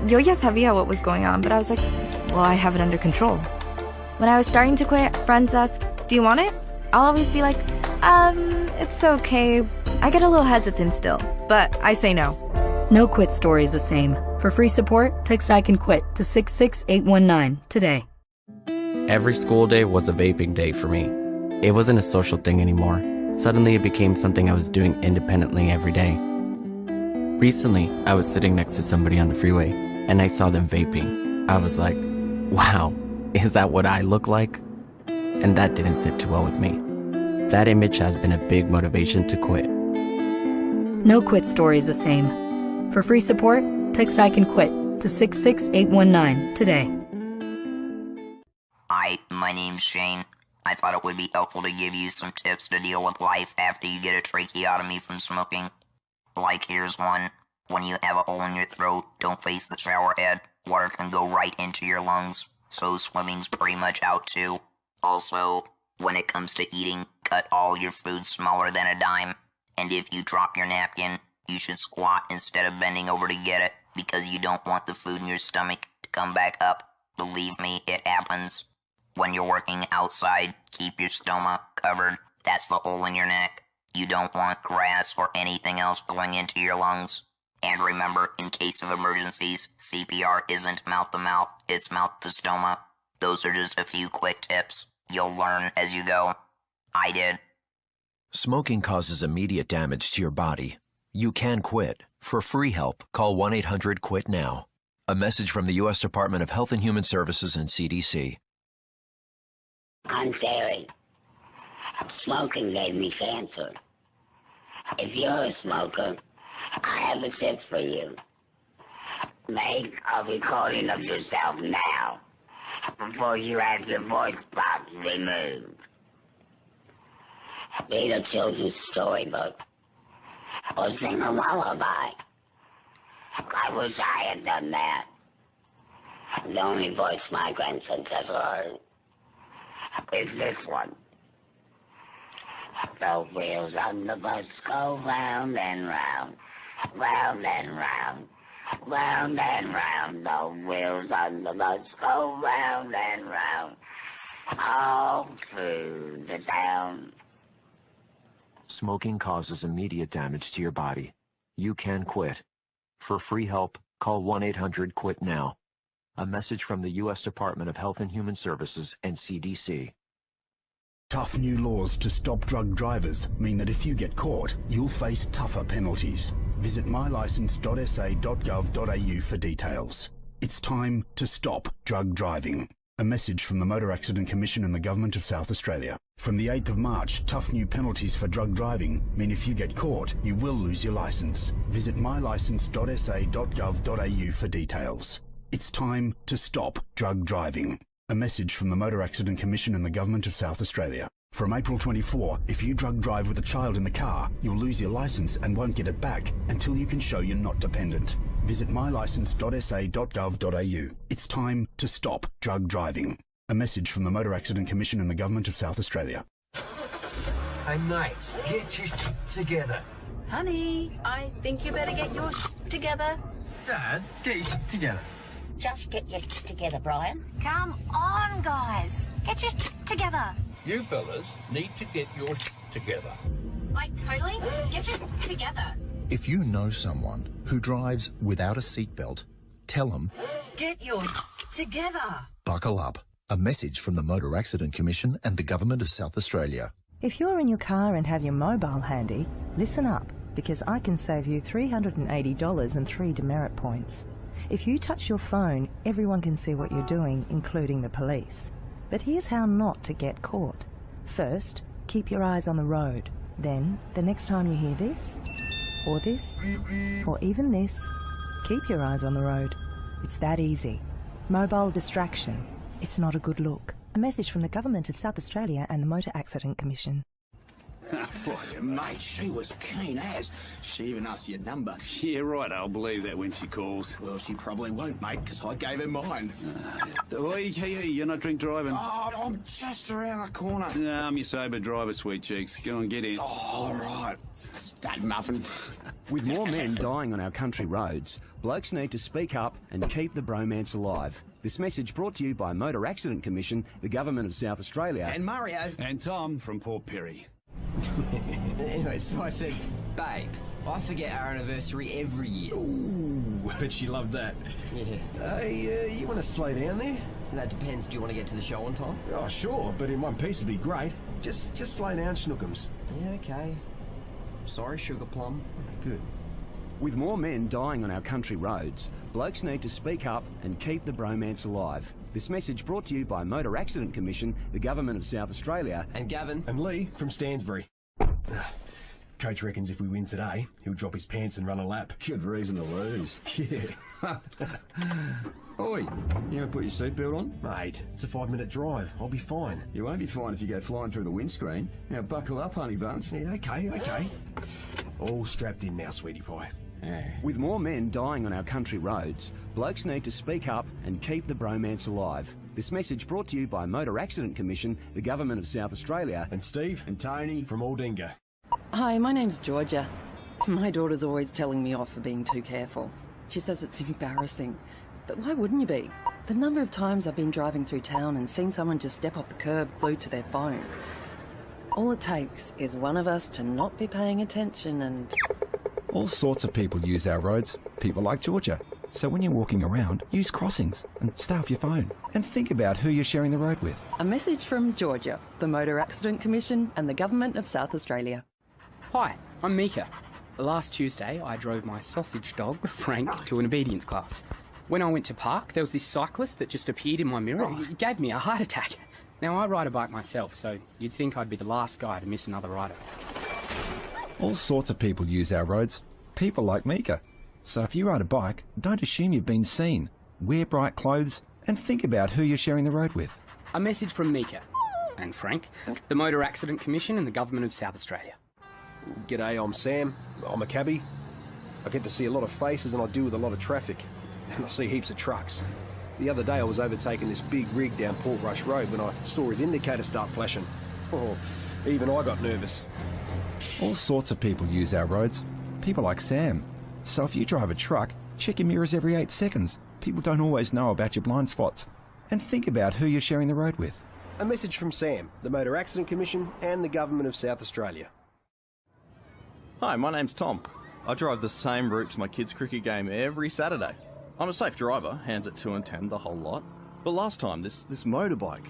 Yo ya sabía what was going on, but I was like, well, I have it under control. When I was starting to quit, friends ask, do you want it? I'll always be like, it's okay. I get a little hesitant still, but I say no. No quit story is the same. For free support, text I Can Quit to 66819 today. Every school day was a vaping day for me. It wasn't a social thing anymore. Suddenly it became something I was doing independently every day. Recently, I was sitting next to somebody on the freeway, and I saw them vaping. I was like, wow, is that what I look like? And that didn't sit too well with me. That image has been a big motivation to quit. No quit story is the same. For free support, text I Can Quit to 66819 today. Hi, my name's Shane. I thought it would be helpful to give you some tips to deal with life after you get a tracheotomy from smoking. Like, here's one. When you have a hole in your throat, don't face the shower head. Water can go right into your lungs, so swimming's pretty much out too. Also, when it comes to eating, cut all your food smaller than a dime. And if you drop your napkin, you should squat instead of bending over to get it, because you don't want the food in your stomach to come back up. Believe me, it happens. When you're working outside, keep your stoma covered. That's the hole in your neck. You don't want grass or anything else going into your lungs. And remember, in case of emergencies, CPR isn't mouth-to-mouth, it's mouth-to-stoma. Those are just a few quick tips. You'll learn as you go. I did. Smoking causes immediate damage to your body. You can quit. For free help, call 1-800-QUIT-NOW. A message from the U.S. Department of Health and Human Services and CDC. I'm Terry. Smoking gave me cancer. If you're a smoker, I have a tip for you. Make a recording of yourself now, before you have your voice box removed. Read a children's storybook, or sing a lullaby. I wish I had done that. The only voice my grandson's ever heard is this one. The wheels on the bus go round and round, round and round, round and round. The wheels on the bus go round and round, all through the town. Smoking causes immediate damage to your body. You can quit. For free help, call 1-800-QUIT-NOW. A message from the U.S. Department of Health and Human Services and CDC. Tough new laws to stop drug drivers mean that if you get caught, you'll face tougher penalties. Visit mylicence.sa.gov.au for details. It's time to stop drug driving. A message from the Motor Accident Commission and the Government of South Australia. From the 8th of March, tough new penalties for drug driving mean if you get caught, you will lose your licence. Visit mylicence.sa.gov.au for details. It's time to stop drug driving. A message from the Motor Accident Commission and the Government of South Australia. From April 24, if you drug drive with a child in the car, you'll lose your licence and won't get it back until you can show you're not dependent. Visit mylicence.sa.gov.au. It's time to stop drug driving. A message from the Motor Accident Commission and the Government of South Australia. Hey mates, get your together. Honey, I think you better get your together. Dad, get your together. Just get your together, Brian. Come on, guys. Get your together. You fellas need to get your together. Like, totally? Get your together. If you know someone who drives without a seatbelt, Tell them, get your together. buckle up. A message from the Motor Accident Commission and the Government of South Australia. If you're in your car and have your mobile handy, listen up, because I can save you $380 and 3 demerit points. If you touch your phone, everyone can see what you're doing, including the police. But here's how not to get caught. First, keep your eyes on the road. Then, the next time you hear this, or even this, keep your eyes on the road. It's that easy. Mobile distraction. It's not a good look. A message from the Government of South Australia and the Motor Accident Commission. Boy, mate, she was keen as. She even asked your number. Yeah, right, I'll believe that when she calls. Well, she probably won't, mate, because I gave her mine. Hey, you're not drink driving. Oh, I'm just around the corner. No, I'm your sober driver, sweet cheeks. Go on, get in. Oh, all right. Stud muffin. With more men dying on our country roads, blokes need to speak up and keep the bromance alive. This message brought to you by Motor Accident Commission, the Government of South Australia. And Mario. And Tom from Port Perry. Anyway, so I said, babe, I forget our anniversary every year. Ooh, but she loved that. Yeah. Hey, you want to slow down there? That depends. Do you want to get to the show on time? Oh, sure, but in one piece would be great. Just slow down, Schnookums. Yeah, okay. Sorry, Sugar Plum. Good. With more men dying on our country roads, blokes need to speak up and keep the bromance alive. This message brought to you by Motor Accident Commission, the Government of South Australia. And Gavin. And Lee from Stansbury. Coach reckons if we win today, he'll drop his pants and run a lap. Good reason to lose. Yeah. Oi, you ever put your seatbelt on? Mate, it's a 5-minute drive. I'll be fine. You won't be fine if you go flying through the windscreen. Now buckle up, honey buns. Yeah, okay. All strapped in now, sweetie pie. With more men dying on our country roads, blokes need to speak up and keep the bromance alive. This message brought to you by Motor Accident Commission, the Government of South Australia. And Steve and Tony from Aldinga. Hi, my name's Georgia. My daughter's always telling me off for being too careful. She says it's embarrassing. But why wouldn't you be? The number of times I've been driving through town and seen someone just step off the curb glued to their phone. All it takes is one of us to not be paying attention and... All sorts of people use our roads, people like Georgia. So when you're walking around, use crossings and stay off your phone. And think about who you're sharing the road with. A message from Georgia, the Motor Accident Commission and the Government of South Australia. Hi, I'm Mika. Last Tuesday, I drove my sausage dog, Frank, to an obedience class. When I went to park, there was this cyclist that just appeared in my mirror. It gave me a heart attack. Now, I ride a bike myself, so you'd think I'd be the last guy to miss another rider. All sorts of people use our roads, people like Mika. So if you ride a bike, don't assume you've been seen. Wear bright clothes and think about who you're sharing the road with. A message from Mika and Frank, the Motor Accident Commission and the Government of South Australia. G'day, I'm Sam. I'm a cabbie. I get to see a lot of faces and I deal with a lot of traffic. I see heaps of trucks. The other day I was overtaking this big rig down Portrush Road when I saw his indicator start flashing. Oh, even I got nervous. All sorts of people use our roads, people like Sam. So if you drive a truck, check your mirrors every 8 seconds. People don't always know about your blind spots. And think about who you're sharing the road with. A message from Sam, the Motor Accident Commission and the Government of South Australia. Hi, my name's Tom. I drive the same route to my kids' cricket game every Saturday. I'm a safe driver, hands at 2 and 10, the whole lot. But last time, this motorbike,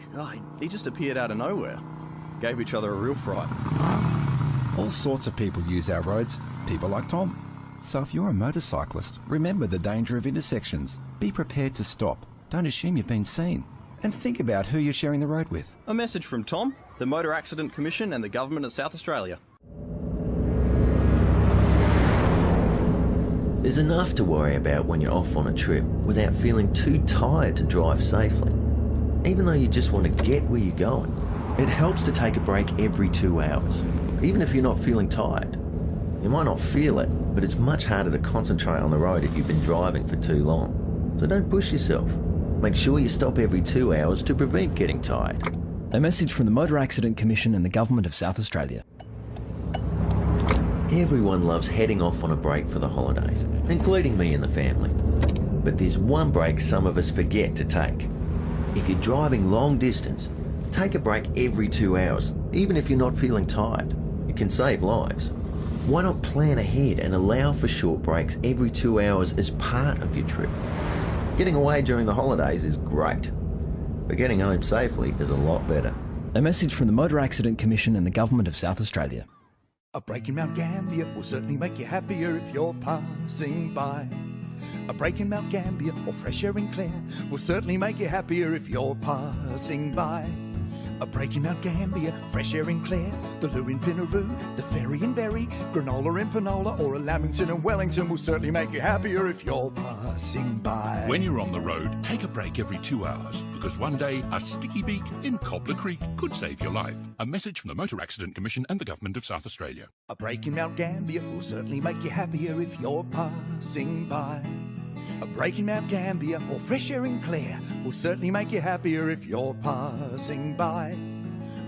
he just appeared out of nowhere. Gave each other a real fright. All sorts of people use our roads, people like Tom. So if you're a motorcyclist, remember the danger of intersections. Be prepared to stop. Don't assume you've been seen. And think about who you're sharing the road with. A message from Tom, the Motor Accident Commission and the Government of South Australia. There's enough to worry about when you're off on a trip without feeling too tired to drive safely. Even though you just want to get where you're going, it helps to take a break every 2 hours, even if you're not feeling tired. You might not feel it, but it's much harder to concentrate on the road if you've been driving for too long. So don't push yourself. Make sure you stop every 2 hours to prevent getting tired. A message from the Motor Accident Commission and the Government of South Australia. Everyone loves heading off on a break for the holidays, including me and the family. But there's one break some of us forget to take. If you're driving long distance, take a break every 2 hours, even if you're not feeling tired. It can save lives. Why not plan ahead and allow for short breaks every 2 hours as part of your trip? Getting away during the holidays is great, but getting home safely is a lot better. A message from the Motor Accident Commission and the Government of South Australia. A break in Mount Gambier will certainly make you happier if you're passing by. A break in Mount Gambier or fresh air in Clare will certainly make you happier if you're passing by. A break in Mount Gambier, fresh air in Clare, the Loo in Pinaroo, the Ferry in Berry, Granola in Penola, or a Lamington and Wellington will certainly make you happier if you're passing by. When you're on the road, take a break every 2 hours, because one day a sticky beak in Cobbler Creek could save your life. A message from the Motor Accident Commission and the Government of South Australia. A break in Mount Gambier will certainly make you happier if you're passing by. A break in Mount Gambier or fresh air in Clare will certainly make you happier if you're passing by.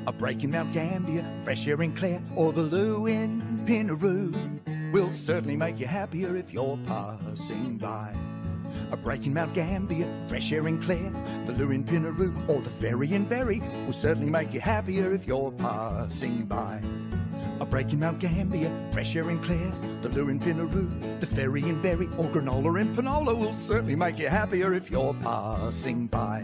A break in Mount Gambier, fresh air in Clare, or the Loo in Pinaroo will certainly make you happier if you're passing by. A break in Mount Gambier, fresh air in Clare, the Loo in Pinaroo, or the Ferry in Berry will certainly make you happier if you're passing by. A break in Mount Gambier, fresh air in Clare, the Loo in Pinaroo, the Ferry in Berry, or Granola in Penola will certainly make you happier if you're passing by.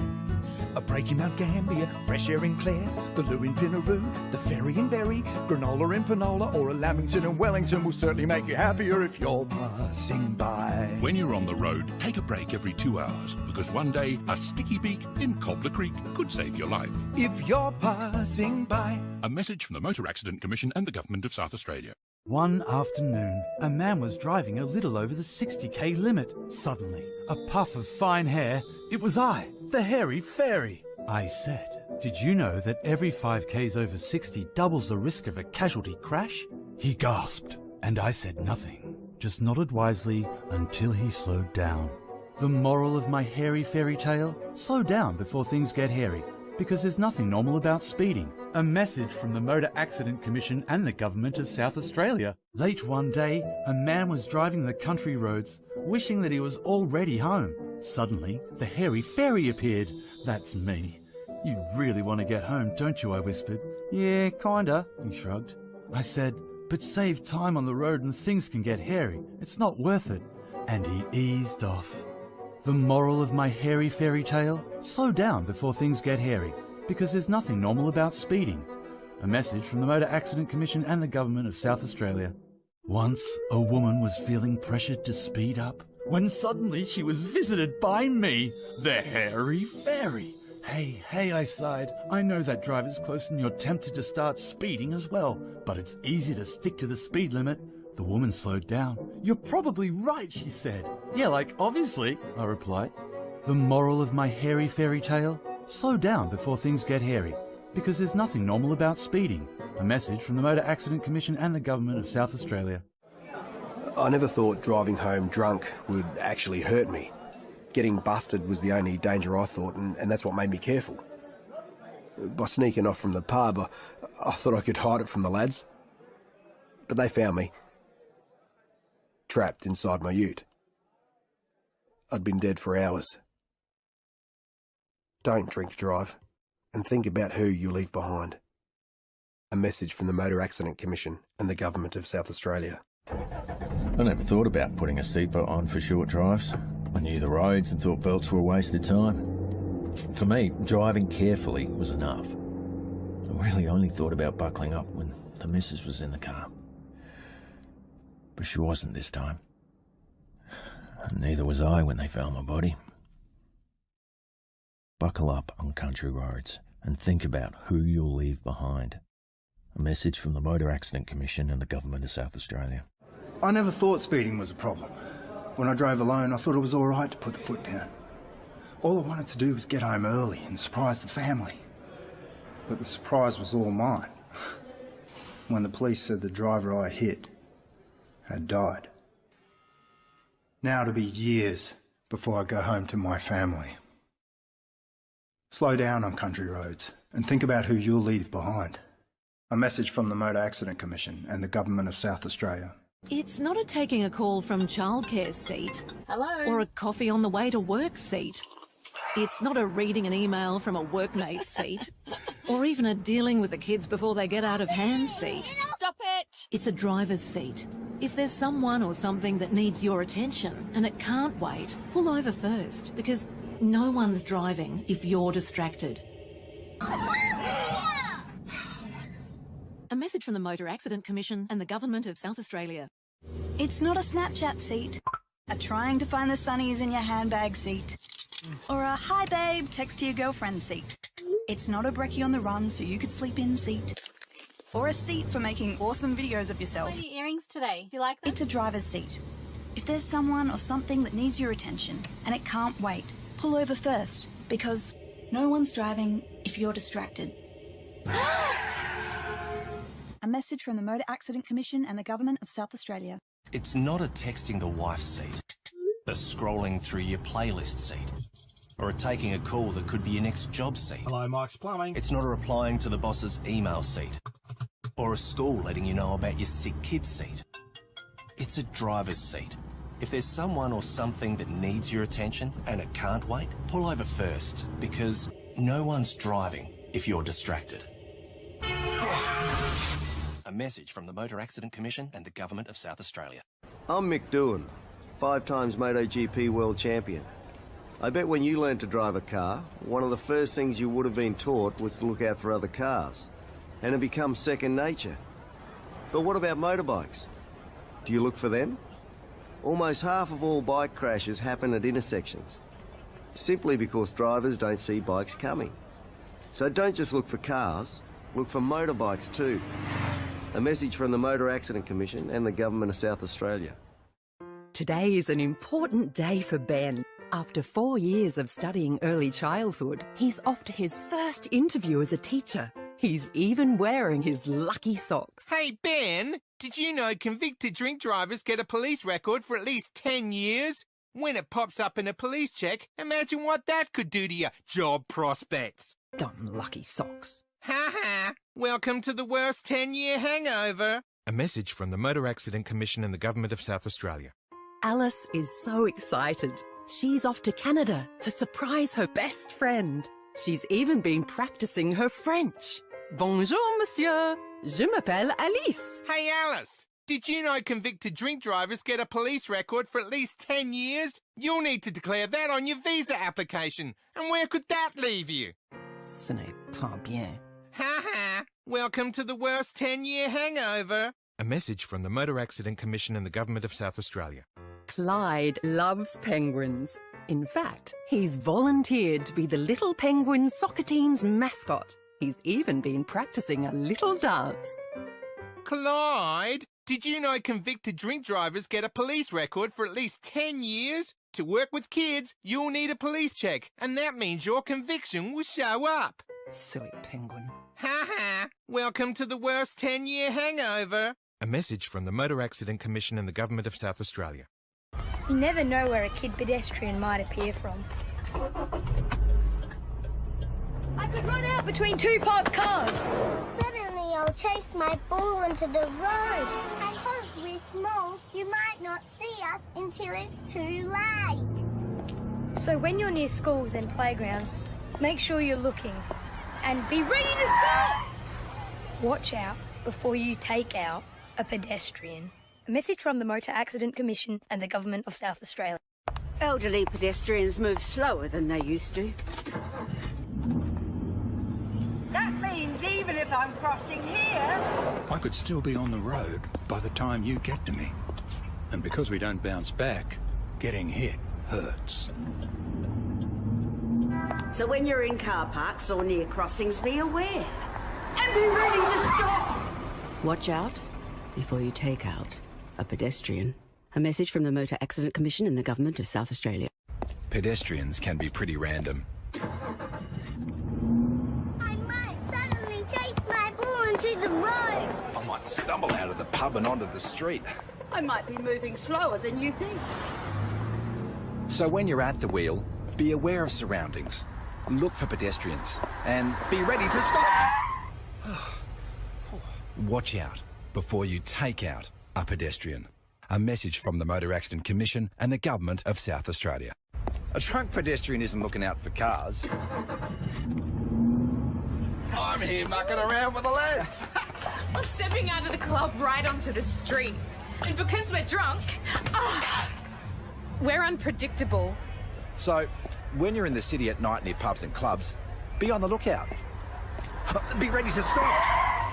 A break in Mount Gambier, fresh air in Clare, the Loo in Pinaroo, the Ferry in Berry, Granola in Penola, or a Lamington and Wellington will certainly make you happier if you're passing by. When you're on the road, take a break every 2 hours, because one day a sticky beak in Cobbler Creek could save your life. If you're passing by. A message from the Motor Accident Commission and the Government of South Australia. One afternoon, a man was driving a little over the 60k limit. Suddenly, a puff of fine hair. It was I, the hairy fairy. I said, "Did you know that every 5k's over 60 doubles the risk of a casualty crash?" He gasped, and I said nothing, just nodded wisely until he slowed down. The moral of my hairy fairy tale? Slow down before things get hairy, because there's nothing normal about speeding. A message from the Motor Accident Commission and the Government of South Australia. Late one day, a man was driving the country roads, wishing that he was already home. Suddenly, the hairy fairy appeared. That's me. "You really want to get home, don't you?" I whispered. "Yeah, kinda," he shrugged. I said, "But save time on the road and things can get hairy. It's not worth it." And he eased off. The moral of my hairy fairy tale? Slow down before things get hairy, because there's nothing normal about speeding. A message from the Motor Accident Commission and the Government of South Australia. Once, a woman was feeling pressured to speed up, when suddenly she was visited by me, the hairy fairy. Hey, I sighed. I know that driver's close and you're tempted to start speeding as well, but it's easy to stick to the speed limit. The woman slowed down. "You're probably right," she said. "Yeah, like, obviously," I replied. The moral of my hairy fairy tale? Slow down before things get hairy, because there's nothing normal about speeding. A message from the Motor Accident Commission and the Government of South Australia. I never thought driving home drunk would actually hurt me. Getting busted was the only danger I thought, and that's what made me careful. By sneaking off from the pub, I thought I could hide it from the lads. But they found me, trapped inside my ute. I'd been dead for hours. Don't drink drive, and think about who you leave behind. A message from the Motor Accident Commission and the Government of South Australia. I never thought about putting a seatbelt on for short drives. I knew the roads and thought belts were a waste of time. For me, driving carefully was enough. I really only thought about buckling up when the missus was in the car. But she wasn't this time. And neither was I when they found my body. Buckle up on country roads and think about who you'll leave behind. A message from the Motor Accident Commission and the Government of South Australia. I never thought speeding was a problem. When I drove alone, I thought it was all right to put the foot down. All I wanted to do was get home early and surprise the family. But the surprise was all mine. When the police said the driver I hit had died. Now it'll be years before I go home to my family. Slow down on country roads and think about who you'll leave behind. A message from the Motor Accident Commission and the Government of South Australia. It's not a taking a call from childcare seat. Hello? Or a coffee on the way to work seat. It's not a reading an email from a workmate seat. Or even a dealing with the kids before they get out of hand seat. Stop it! It's a driver's seat. If there's someone or something that needs your attention and it can't wait, pull over first, because no one's driving if you're distracted. A message from the Motor Accident Commission and the Government of South Australia. It's not a Snapchat seat, a trying to find the sunnies in your handbag seat, or a hi babe, text to your girlfriend seat. It's not a brekkie on the run so you could sleep in seat, or a seat for making awesome videos of yourself. What are your earrings today? Do you like them? It's a driver's seat. If there's someone or something that needs your attention and it can't wait, pull over first, because no one's driving if you're distracted. A message from the Motor Accident Commission and the Government of South Australia. It's not a texting the wife seat, a scrolling through your playlist seat, or a taking a call that could be your next job seat. Hello, Mike's Plumbing. It's not a replying to the boss's email seat, or a school letting you know about your sick kid's seat. It's a driver's seat. If there's someone or something that needs your attention and it can't wait, pull over first, because no one's driving if you're distracted. A message from the Motor Accident Commission and the Government of South Australia. I'm Mick Doohan, 5 times MotoGP World Champion. I bet when you learned to drive a car, one of the first things you would have been taught was to look out for other cars. And it becomes second nature. But what about motorbikes? Do you look for them? Almost half of all bike crashes happen at intersections, simply because drivers don't see bikes coming. So don't just look for cars, look for motorbikes too. A message from the Motor Accident Commission and the Government of South Australia. Today is an important day for Ben. After 4 years of studying early childhood, he's off to his first interview as a teacher. He's even wearing his lucky socks. Hey, Ben, did you know convicted drink drivers get a police record for at least 10 years? When it pops up in a police check, imagine what that could do to your job prospects. Dumb lucky socks. Ha ha! Welcome to the worst 10-year hangover. A message from the Motor Accident Commission and the Government of South Australia. Alice is so excited. She's off to Canada to surprise her best friend. She's even been practicing her French. Bonjour, monsieur. Je m'appelle Alice. Hey, Alice. Did you know convicted drink drivers get a police record for at least 10 years? You'll need to declare that on your visa application. And where could that leave you? Ce n'est pas bien. Ha ha! Welcome to the worst 10-year hangover. A message from the Motor Accident Commission and the Government of South Australia. Clyde loves penguins. In fact, he's volunteered to be the little penguin soccer team's mascot. He's even been practicing a little dance. Clyde, did you know convicted drink drivers get a police record for at least 10 years? To work with kids, you'll need a police check, and that means your conviction will show up. Silly penguin. Ha ha! Welcome to the worst 10-year hangover. A message from the Motor Accident Commission and the Government of South Australia. You never know where a kid pedestrian might appear from. I could run out between 2 parked cars. Suddenly I'll chase my ball into the road. Because we're small, you might not see us until it's too late. So when you're near schools and playgrounds, make sure you're looking and be ready to stop. Watch out before you take out a pedestrian. A message from the Motor Accident Commission and the Government of South Australia. Elderly pedestrians move slower than they used to. That means even if I'm crossing here... I could still be on the road by the time you get to me. And because we don't bounce back, getting hit hurts. So when you're in car parks or near crossings, be aware. And be ready to stop! Watch out before you take out a pedestrian. A message from the Motor Accident Commission and the Government of South Australia. Pedestrians can be pretty random. I might suddenly chase my ball into the road. I might stumble out of the pub and onto the street. I might be moving slower than you think. So when you're at the wheel, be aware of surroundings. Look for pedestrians and be ready to stop. Watch out before you take out a pedestrian. A message from the Motor Accident Commission and the Government of South Australia. A drunk pedestrian isn't looking out for cars. I'm here mucking around with the lads. I'm stepping out of the club right onto the street. And because we're drunk, we're unpredictable. So, when you're in the city at night near pubs and clubs, be on the lookout. Be ready to stop.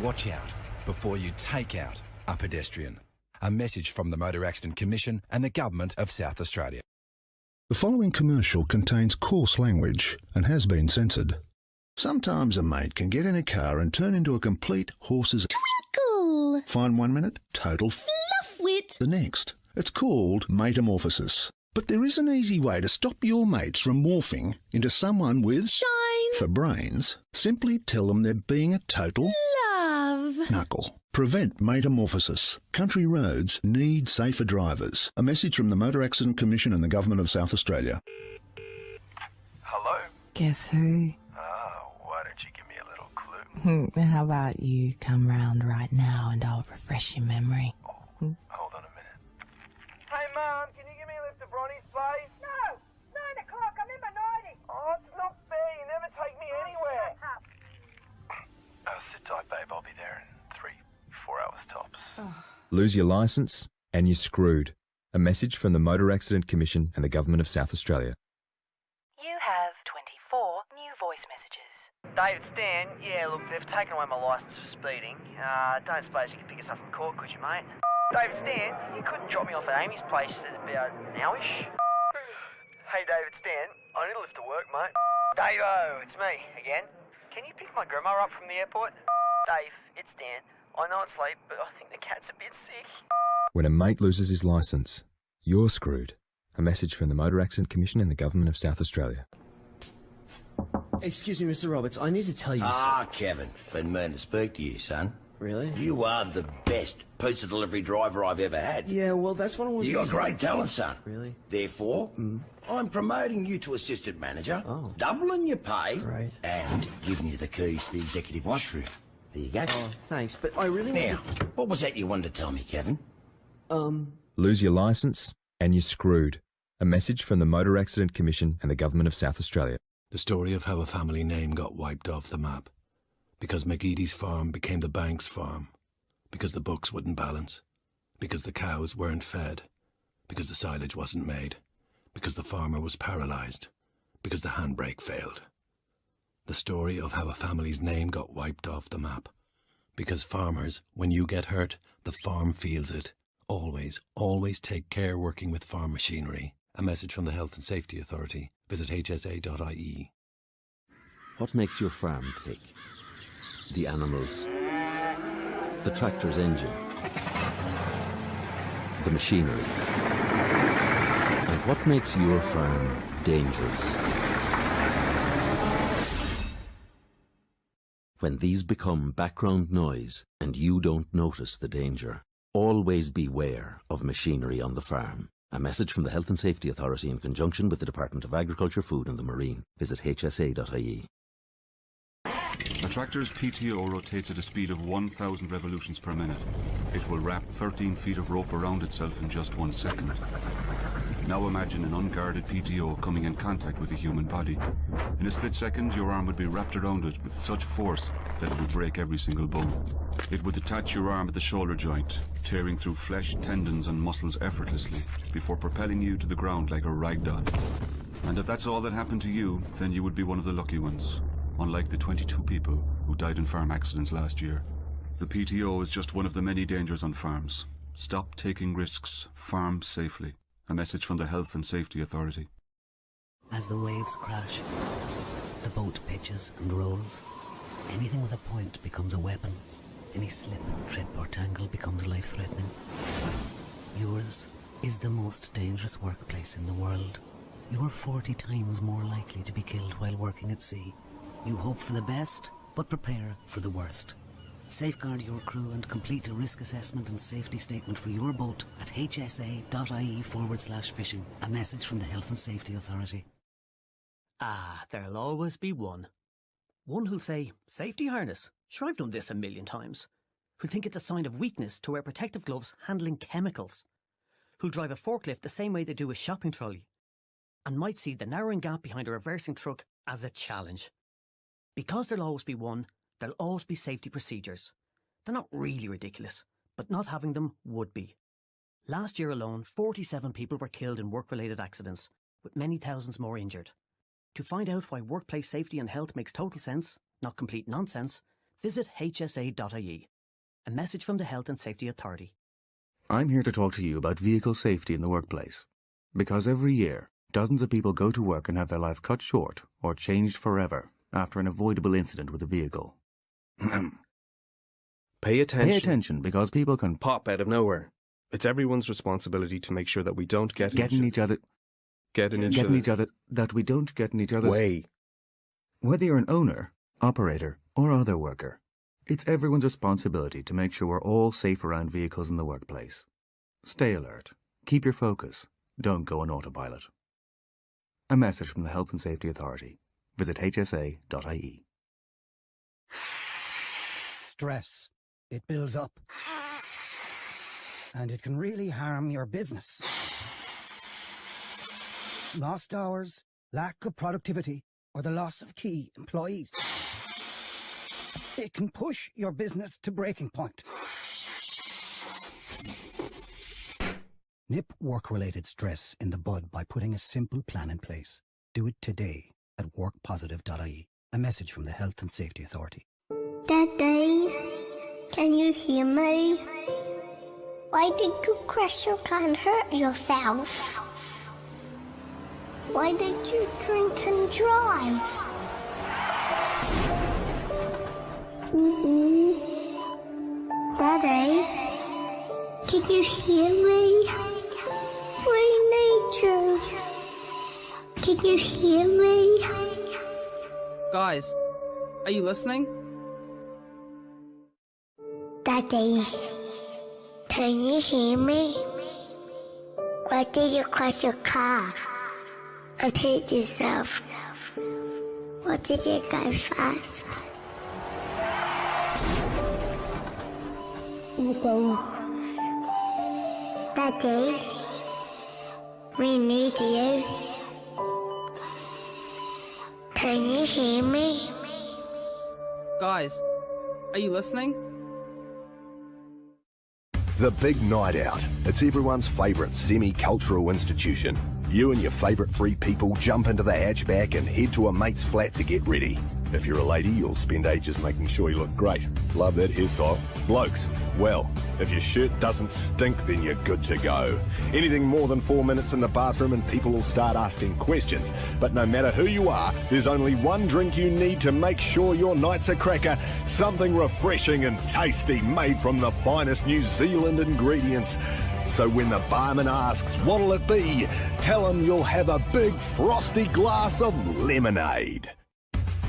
Watch out before you take out a pedestrian. A message from the Motor Accident Commission and the Government of South Australia. The following commercial contains coarse language and has been censored. Sometimes a mate can get in a car and turn into a complete horse's Twinkle. Fine 1 minute, total Fluffwit. the next. It's called metamorphosis. But there is an easy way to stop your mates from morphing into someone with Shine. for brains. Simply tell them they're being a total Love. knuckle. Prevent metamorphosis. Country roads need safer drivers. A message from the Motor Accident Commission and the Government of South Australia. Hello? Guess who? Why don't you give me a little clue? How about you come round right now and I'll refresh your memory? Hold on a minute. Hey, Mum, can you give me a lift to Bronny's place? No! 9 o'clock, I'm in my 90. Oh, it's not fair. You never take me anywhere. Sit tight, babe. I'll be there in 3-4 hours tops. Lose your licence and you're screwed. A message from the Motor Accident Commission and the Government of South Australia. You have 24 new voice messages. David, Stan, yeah, look, they've taken away my licence for speeding. Don't suppose you could pick us up in court, could you, mate? David, Stan, you couldn't drop me off at Amy's place at about now-ish? Hey, David, Stan, I need a lift to work, mate. Dave-o, it's me, again. Can you pick my grandma up from the airport? Dave, it's Dan. I know it's late, but I think the cat's a bit sick. When a mate loses his licence, you're screwed. A message from the Motor Accident Commission and the Government of South Australia. Excuse me, Mr. Roberts, I need to tell you Kevin, been meaning to speak to you, son. Really? You are the best pizza delivery driver I've ever had. Yeah, well, that's what I wanted You to got great talent, son. Really? Therefore, I'm promoting you to assistant manager, doubling your pay, and giving you the keys to the executive washroom. There you go. Oh, thanks, but I really Now, what was that you wanted to tell me, Kevin? Lose your licence and you're screwed. A message from the Motor Accident Commission and the Government of South Australia. The story of how a family name got wiped off the map. Because McGeady's farm became the bank's farm. Because the books wouldn't balance. Because the cows weren't fed. Because the silage wasn't made. Because the farmer was paralysed. Because the handbrake failed. The story of how a family's name got wiped off the map. Because farmers, when you get hurt, the farm feels it. Always, always take care working with farm machinery. A message from the Health and Safety Authority. Visit hsa.ie. What makes your farm tick? The animals. The tractor's engine. The machinery. And what makes your farm dangerous? When these become background noise and you don't notice the danger, always beware of machinery on the farm. A message from the Health and Safety Authority in conjunction with the Department of Agriculture, Food and the Marine. Visit hsa.ie. A tractor's PTO rotates at a speed of 1,000 revolutions per minute. It will wrap 13 feet of rope around itself in just 1 second. Now imagine an unguarded PTO coming in contact with a human body. In a split second, your arm would be wrapped around it with such force that it would break every single bone. It would detach your arm at the shoulder joint, tearing through flesh, tendons and muscles effortlessly, before propelling you to the ground like a rag doll. And if that's all that happened to you, then you would be one of the lucky ones, unlike the 22 people who died in farm accidents last year. The PTO is just one of the many dangers on farms. Stop taking risks. Farm safely. A message from the Health and Safety Authority. As the waves crash, the boat pitches and rolls. Anything with a point becomes a weapon. Any slip, trip or tangle becomes life-threatening. Yours is the most dangerous workplace in the world. You're 40 times more likely to be killed while working at sea. You hope for the best, but prepare for the worst. Safeguard your crew and complete a risk assessment and safety statement for your boat at hsa.ie/fishing. A message from the Health and Safety Authority. There'll always be one. One who'll say, safety harness. Sure, I've done this 1,000,000 times. Who'll think it's a sign of weakness to wear protective gloves handling chemicals. Who'll drive a forklift the same way they do a shopping trolley. And might see the narrowing gap behind a reversing truck as a challenge. Because there'll always be one, there'll always be safety procedures. They're not really ridiculous, but not having them would be. Last year alone, 47 people were killed in work-related accidents, with many thousands more injured. To find out why workplace safety and health makes total sense, not complete nonsense, visit hsa.ie. A message from the Health and Safety Authority. I'm here to talk to you about vehicle safety in the workplace. Because every year, dozens of people go to work and have their life cut short or changed forever after an avoidable incident with a vehicle. Pay attention. Pay attention because people can pop out of nowhere. It's everyone's responsibility to make sure that we don't get in each other. That we don't get in each other's way. Whether you're an owner, operator, or other worker, it's everyone's responsibility to make sure we're all safe around vehicles in the workplace. Stay alert. Keep your focus. Don't go on autopilot. A message from the Health and Safety Authority. Visit hsa.ie. Stress. It builds up. And it can really harm your business. Lost hours, lack of productivity, or the loss of key employees. It can push your business to breaking point. Nip work-related stress in the bud by putting a simple plan in place. Do it today at workpositive.ie. A message from the Health and Safety Authority. Daddy, can you hear me? Why did you crash your car and hurt yourself? Why did you drink and drive? Daddy, can you hear me? We need you. Can you hear me? Guys, are you listening? Daddy, can you hear me? Why did you crash your car and hit yourself? Why did you go fast? Daddy, we need you. Can you hear me? Guys, are you listening? The Big Night Out. It's everyone's favourite semi-cultural institution. You and your favourite 3 people jump into the hatchback and head to a mate's flat to get ready. If you're a lady, you'll spend ages making sure you look great. Love that hairstyle. Blokes, well, if your shirt doesn't stink, then you're good to go. Anything more than 4 minutes in the bathroom and people will start asking questions. But no matter who you are, there's only one drink you need to make sure your night's a cracker. Something refreshing and tasty made from the finest New Zealand ingredients. So when the barman asks, what'll it be? Tell him you'll have a big frosty glass of lemonade.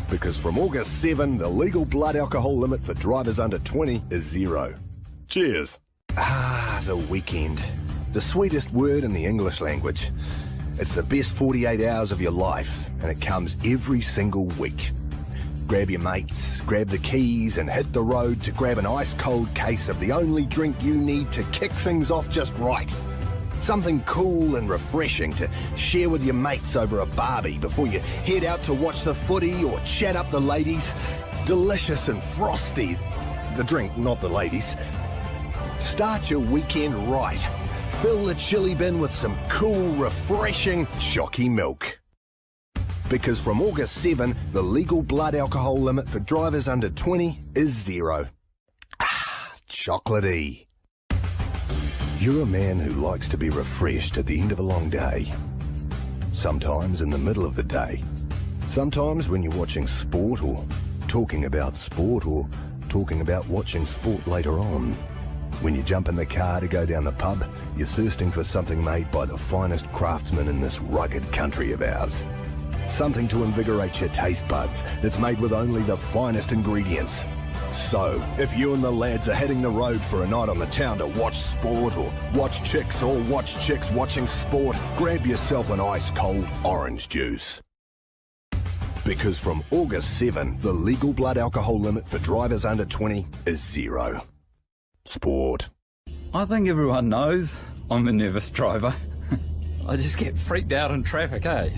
Because from August 7, the legal blood alcohol limit for drivers under 20 is 0. Cheers. Ah, the weekend. The sweetest word in the English language. It's the best 48 hours of your life, and it comes every single week. Grab your mates, grab the keys, and hit the road to grab an ice-cold case of the only drink you need to kick things off just right. Something cool and refreshing to share with your mates over a barbie before you head out to watch the footy or chat up the ladies. Delicious and frosty. The drink, not the ladies. Start your weekend right. Fill the chili bin with some cool, refreshing chalky milk. Because from August 7, the legal blood alcohol limit for drivers under 20 is 0. Ah, chocolatey. You're a man who likes to be refreshed at the end of a long day. Sometimes in the middle of the day. Sometimes when you're watching sport or talking about sport or talking about watching sport later on. When you jump in the car to go down the pub, you're thirsting for something made by the finest craftsmen in this rugged country of ours. Something to invigorate your taste buds that's made with only the finest ingredients. So, if you and the lads are heading the road for a night on the town to watch sport or watch chicks watching sport, grab yourself an ice-cold orange juice. Because from August 7, the legal blood alcohol limit for drivers under 20 is 0. Sport. I think everyone knows I'm a nervous driver. I just get freaked out in traffic, eh?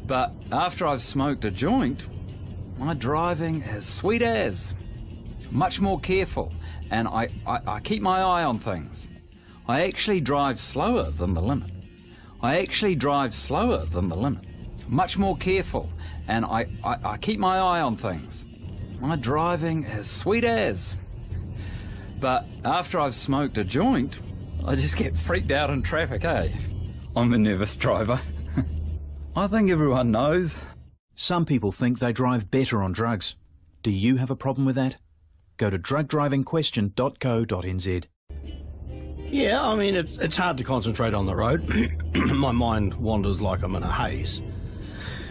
But after I've smoked a joint, my driving is sweet as. Much more careful, and I keep my eye on things. I actually drive slower than the limit. Much more careful, and I keep my eye on things. My driving is sweet as. But after I've smoked a joint, I just get freaked out in traffic, eh? I'm a nervous driver. I think everyone knows. Some people think they drive better on drugs. Do you have a problem with that? Go to drugdrivingquestion.co.nz. Yeah, I mean, it's hard to concentrate on the road. My mind wanders like I'm in a haze.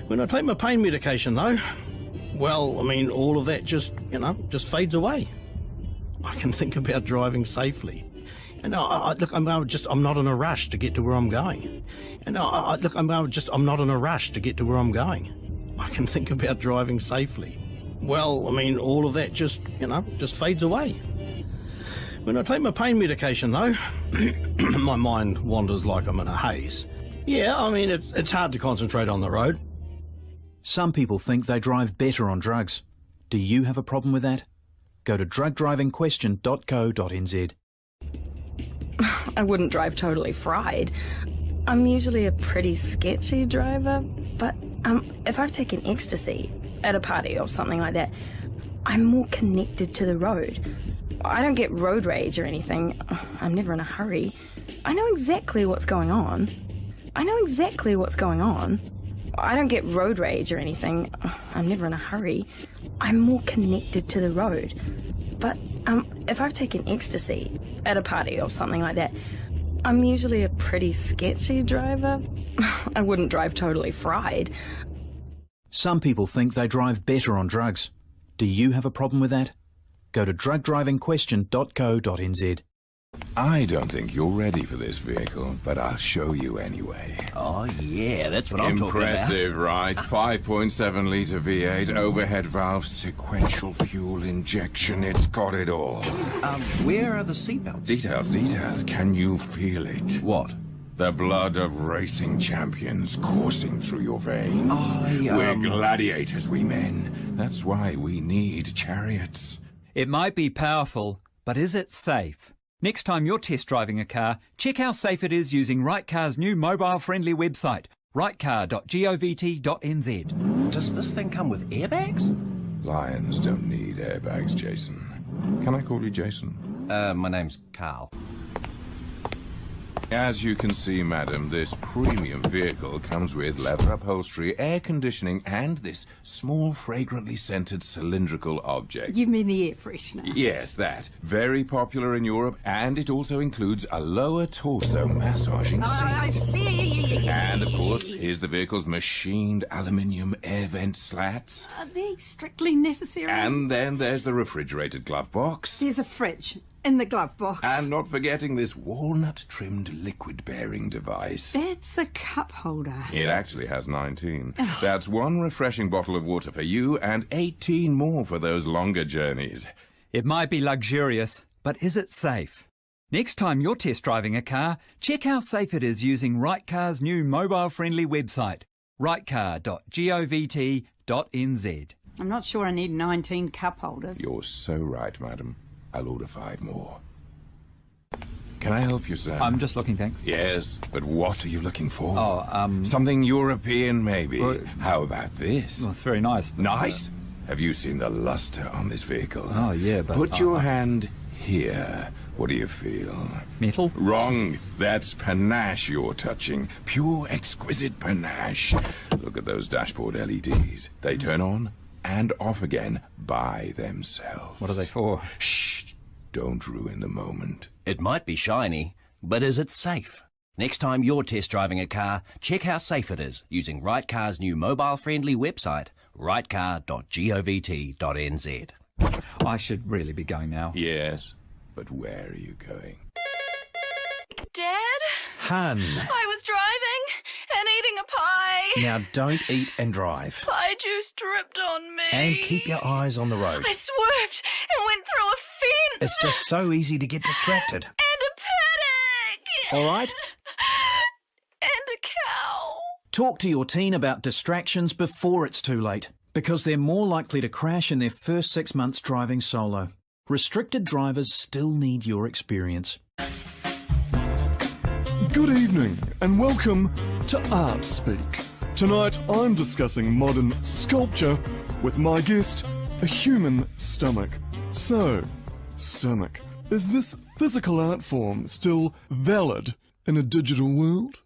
When I take my pain medication, though, well, I mean, all of that just fades away. I can think about driving safely. And look, I'm not in a rush to get to where I'm going. And look, I'm not in a rush to get to where I'm going. I can think about driving safely. Well, I mean, all of that just fades away. When I take my pain medication, though, my mind wanders like I'm in a haze. Yeah, I mean, it's hard to concentrate on the road. Some people think they drive better on drugs. Do you have a problem with that? Go to drugdrivingquestion.co.nz. I wouldn't drive totally fried. I'm usually a pretty sketchy driver, but if I've taken ecstasy at a party or something like that, I'm more connected to the road. I don't get road rage or anything. I'm never in a hurry. I know exactly what's going on. I don't get road rage or anything. I'm never in a hurry. I'm more connected to the road. But if I've taken ecstasy at a party or something like that, I'm usually a pretty sketchy driver. I wouldn't drive totally fried. Some people think they drive better on drugs. Do you have a problem with that? Go to drugdrivingquestion.co.nz. I don't think you're ready for this vehicle, but I'll show you anyway. Oh, yeah, that's what I'm talking about. Impressive, right? 5.7-litre V8, overhead valve, sequential fuel injection. It's got it all. Where are the seatbelts? Details. Can you feel it? What? The blood of racing champions coursing through your veins. We're gladiators, we men. That's why we need chariots. It might be powerful, but is it safe? Next time you're test driving a car, check how safe it is using Rightcar's new mobile-friendly website, rightcar.govt.nz. Does this thing come with airbags? Lions don't need airbags, Jason. Can I call you Jason? My name's Carl. As you can see, madam, this premium vehicle comes with leather upholstery, air conditioning, and this small, fragrantly scented cylindrical object. You mean the air freshener? Yes, that. Very popular in Europe, and it also includes a lower torso massaging seat. I see. And, of course, here's the vehicle's machined aluminium air vent slats. Are they strictly necessary? And then there's the refrigerated glove box. There's a fridge in the glove box. And not forgetting this walnut-trimmed liquid-bearing device. That's a cup holder. It actually has 19. That's one refreshing bottle of water for you and 18 more for those longer journeys. It might be luxurious, but is it safe? Next time you're test driving a car, check how safe it is using Rightcar's new mobile-friendly website, rightcar.govt.nz. I'm not sure I need 19 cup holders. You're so right, madam. I'll order 5 more. Can I help you, sir? I'm just looking, thanks. Yes, but what are you looking for? Oh, something European, maybe. How about this? Well, it's very nice. Nice? Have you seen the luster on this vehicle? Oh, yeah, but... Put your hand here. What do you feel? Metal? Wrong. That's panache you're touching. Pure, exquisite panache. Look at those dashboard LEDs. They turn on and off again by themselves. What are they for? Shh. Don't ruin the moment. It might be shiny, but is it safe? Next time you're test driving a car, check how safe it is using Rightcar's new mobile-friendly website, rightcar.govt.nz. I should really be going now. Yes, but where are you going? Dad? Hun. I was driving and eating a pie. Now don't eat and drive. Pie juice dripped on me. And keep your eyes on the road. I swerved and went through a fence. It's just so easy to get distracted. And a paddock. All right? And a cow. Talk to your teen about distractions before it's too late, because they're more likely to crash in their first 6 months driving solo. Restricted drivers still need your experience. Good evening and welcome to Art Speak. Tonight I'm discussing modern sculpture with my guest, a human stomach. So, stomach, is this physical art form still valid in a digital world?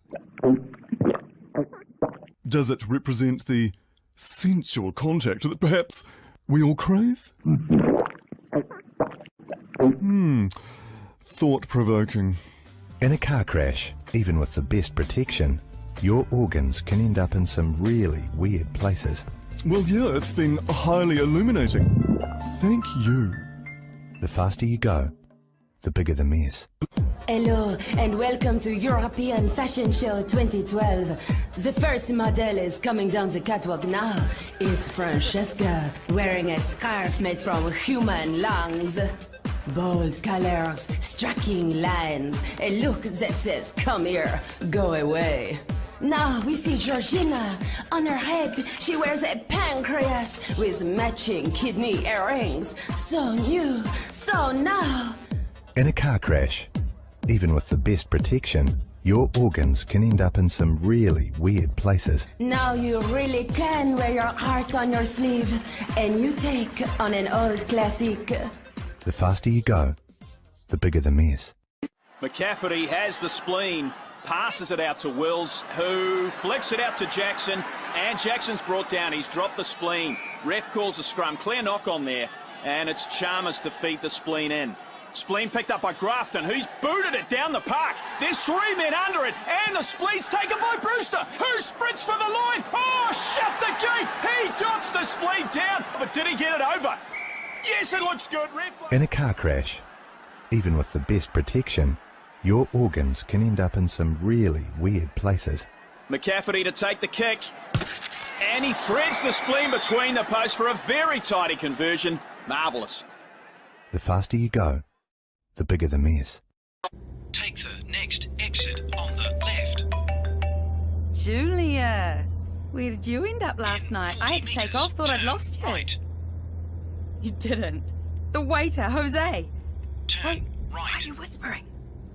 Does it represent the sensual contact that perhaps we all crave? Thought-provoking. In a car crash, even with the best protection, your organs can end up in some really weird places. Well, yeah, it's been highly illuminating. Thank you. The faster you go, the bigger the mess. Hello and welcome to European Fashion Show 2012. The first model is coming down the catwalk now. Is Francesca wearing a scarf made from human lungs. Bold colors, striking lines, a look that says, come here, go away. Now we see Georgina. On her head, she wears a pancreas with matching kidney earrings. So new, so now. In a car crash, even with the best protection, your organs can end up in some really weird places. Now you really can wear your heart on your sleeve, and you take on an old classic. The faster you go, the bigger the mess. McCafferty has the spleen, passes it out to Wills, who flicks it out to Jackson, and Jackson's brought down. He's dropped the spleen. Ref calls a scrum. Clear knock on there, and it's Chalmers to feed the spleen in. Spleen picked up by Grafton, who's booted it down the park. There's 3 men under it, and the spleen's taken by Brewster, who sprints for the line. Oh, shut the gate! He dots the spleen down, but did he get it over? Yes, it looks good, Ref. In a car crash, even with the best protection, your organs can end up in some really weird places. McCafferty to take the kick, and he threads the spleen between the posts for a very tidy conversion. Marvellous. The faster you go, the bigger the mess. Take the next exit on the left. Julia, where did you end up last night? I had to take off, thought I'd lost you. Right. You didn't. The waiter, Jose. Turn Wait, right. why are you whispering?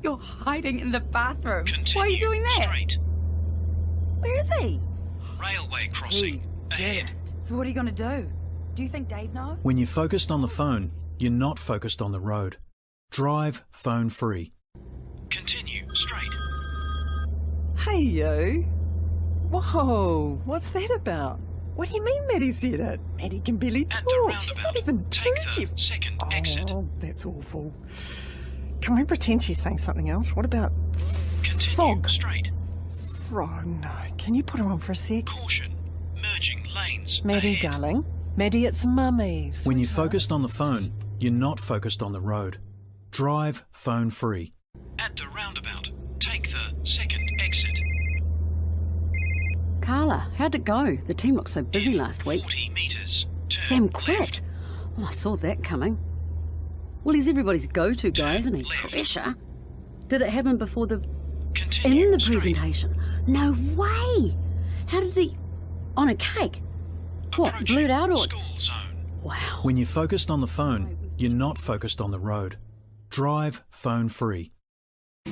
You're hiding in the bathroom. Continue why are you doing that? Straight. Where is he? Railway crossing. He didn't. So what are you going to do? Do you think Dave knows? When you're focused on the phone, you're not focused on the road. Drive phone free. Continue straight. Hey, you. Whoa, what's that about? What do you mean Maddie said it? Maddie can barely talk. She's not even Take the 2. second exit. Oh, that's awful. Can we pretend she's saying something else? What about Continue fog? straight. Oh, no. Can you put her on for a sec? Caution. Merging lanes. Maddie, ahead. darling. Maddie, it's Mummy's. When you're focused on the phone, you're not focused on the road. Drive phone free. At the roundabout, take the second exit. Carla, how'd it go? The team looked so busy last week. 40 metres. Sam quit. Oh, I saw that coming. Well, he's everybody's go-to guy, isn't he? Pressure. Did it happen before the... Continue in the presentation? No way! How did he... on a cake? What, blew it out or... School zone. Wow. When you're focused on the phone, you're not focused on the road. Drive phone free.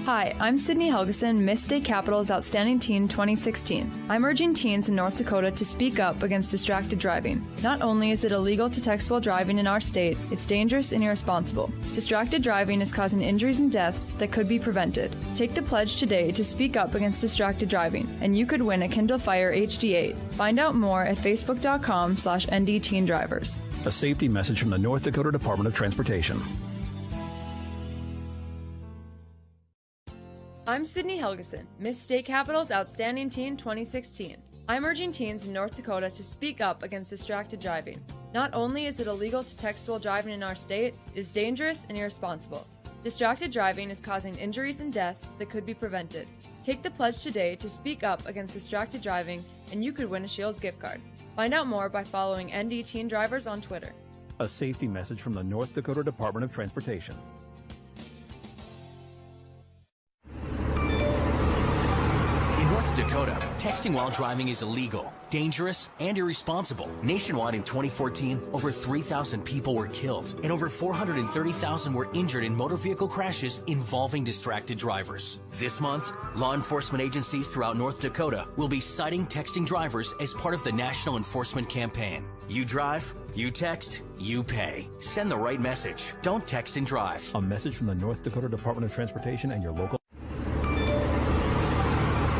Hi, I'm Sydney Helgeson, Miss State Capital's Outstanding Teen 2016. I'm urging teens in North Dakota to speak up against distracted driving. Not only is it illegal to text while driving in our state, it's dangerous and irresponsible. Distracted driving is causing injuries and deaths that could be prevented. Take the pledge today to speak up against distracted driving, and you could win a Kindle Fire HD8. Find out more at facebook.com/NDTeenDrivers. A safety message from the North Dakota Department of Transportation. I'm Sydney Helgeson, Miss State Capital's Outstanding Teen 2016. I'm urging teens in North Dakota to speak up against distracted driving. Not only is it illegal to text while driving in our state, it is dangerous and irresponsible. Distracted driving is causing injuries and deaths that could be prevented. Take the pledge today to speak up against distracted driving, and you could win a Shields gift card. Find out more by following ND Teen Drivers on Twitter. A safety message from the North Dakota Department of Transportation. In North Dakota, texting while driving is illegal. dangerous, and irresponsible. Nationwide in 2014, over 3,000 people were killed, and over 430,000 were injured in motor vehicle crashes involving distracted drivers. This month, law enforcement agencies throughout North Dakota will be citing texting drivers as part of the National Enforcement Campaign. You drive, you text, you pay. Send the right message. Don't text and drive. A message from the North Dakota Department of Transportation and your local...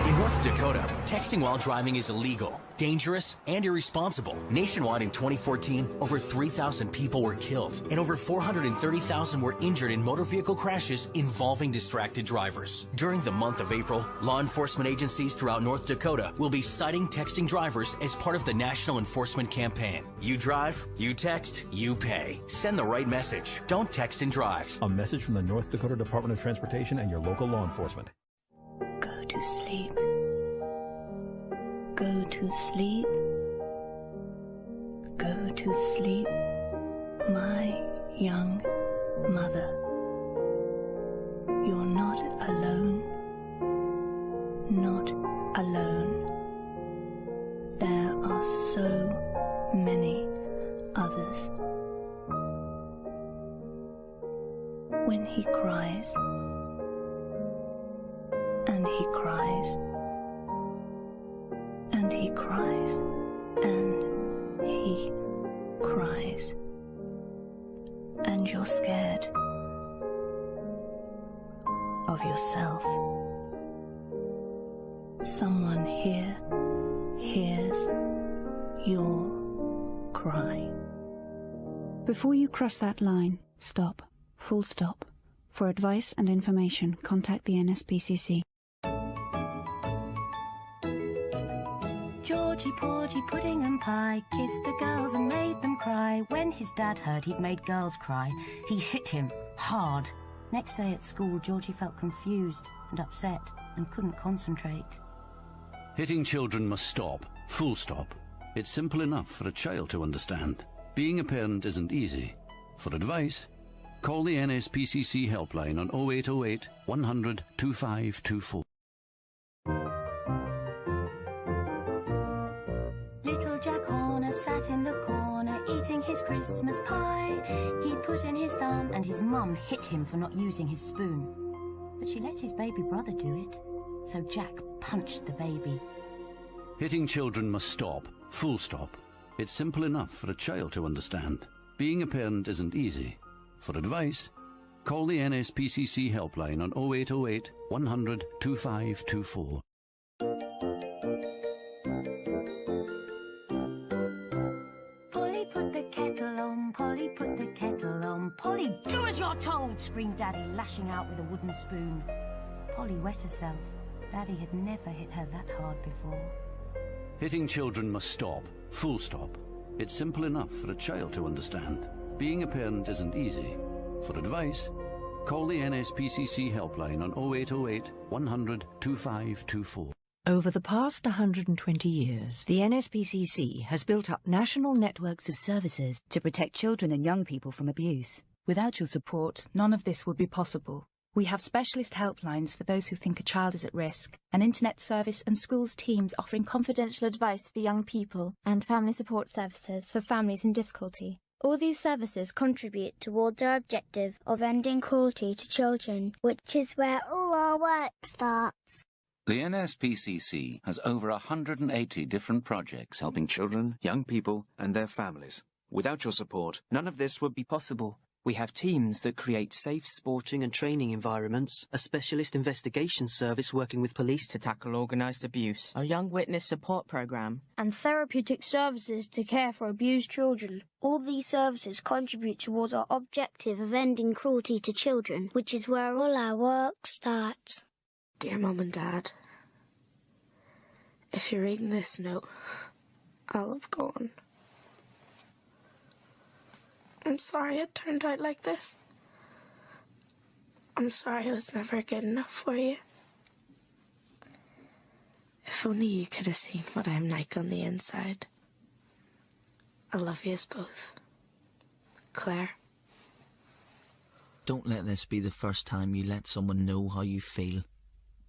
In North Dakota, texting while driving is illegal, dangerous, and irresponsible. Nationwide in 2014, over 3,000 people were killed, and over 430,000 were injured in motor vehicle crashes involving distracted drivers. During the month of April, law enforcement agencies throughout North Dakota will be citing texting drivers as part of the National Enforcement Campaign. You drive, you text, you pay. Send the right message. Don't text and drive. A message from the North Dakota Department of Transportation and your local law enforcement. Go to sleep. Go to sleep. Go to sleep, my young mother. You're not alone. Not alone. There are so many others. When he cries, and he cries, and he cries, and he cries, and you're scared of yourself. Someone here hears your cry. Before you cross that line, stop. Full stop. For advice and information, contact the NSPCC. Georgie, Porgy, Pudding and Pie kissed the girls and made them cry. When his dad heard he'd made girls cry, he hit him hard. Next day at school, Georgie felt confused and upset and couldn't concentrate. Hitting children must stop. Full stop. It's simple enough for a child to understand. Being a parent isn't easy. For advice, call the NSPCC helpline on 0808 100 2524. Little Jack Horner sat in the corner eating his Christmas pie. He'd put in his thumb and his mum hit him for not using his spoon. But she lets his baby brother do it, so Jack punched the baby. Hitting children must stop. Full stop. It's simple enough for a child to understand. Being a parent isn't easy. For advice, call the NSPCC helpline on 0808 100 2524. Polly put the kettle on, Polly put the kettle on. Polly, do as you're told, screamed Daddy, lashing out with a wooden spoon. Polly wet herself. Daddy had never hit her that hard before. Hitting children must stop. Full stop. It's simple enough for a child to understand. Being a parent isn't easy. For advice, call the NSPCC helpline on 0808 100 2524. Over the past 120 years, the NSPCC has built up national networks of services to protect children and young people from abuse. Without your support, none of this would be possible. We have specialist helplines for those who think a child is at risk, an internet service and schools teams offering confidential advice for young people and family support services for families in difficulty. All these services contribute towards our objective of ending cruelty to children, which is where all our work starts. The NSPCC has over 180 different projects helping children, young people and their families. Without your support, none of this would be possible. We have teams that create safe sporting and training environments, a specialist investigation service working with police to tackle organised abuse, a young witness support programme, and therapeutic services to care for abused children. All these services contribute towards our objective of ending cruelty to children, which is where all our work starts. Dear Mum and Dad, if you're reading this note, I'll have gone. I'm sorry it turned out like this. I'm sorry I was never good enough for you. If only you could have seen what I'm like on the inside. I love yous both. Claire. Don't let this be the first time you let someone know how you feel.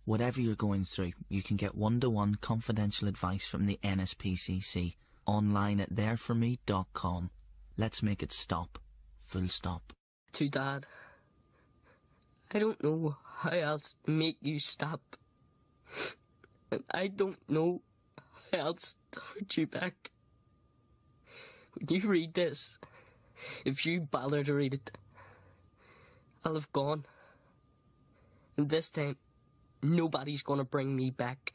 Whatever you're going through, you can get one-to-one confidential advice from the NSPCC online at thereforme.com. Let's make it stop. Full stop. To Dad, I don't know how else to make you stop. And I don't know how else to hurt you back. When you read this, if you bother to read it, I'll have gone. And this time, nobody's gonna bring me back.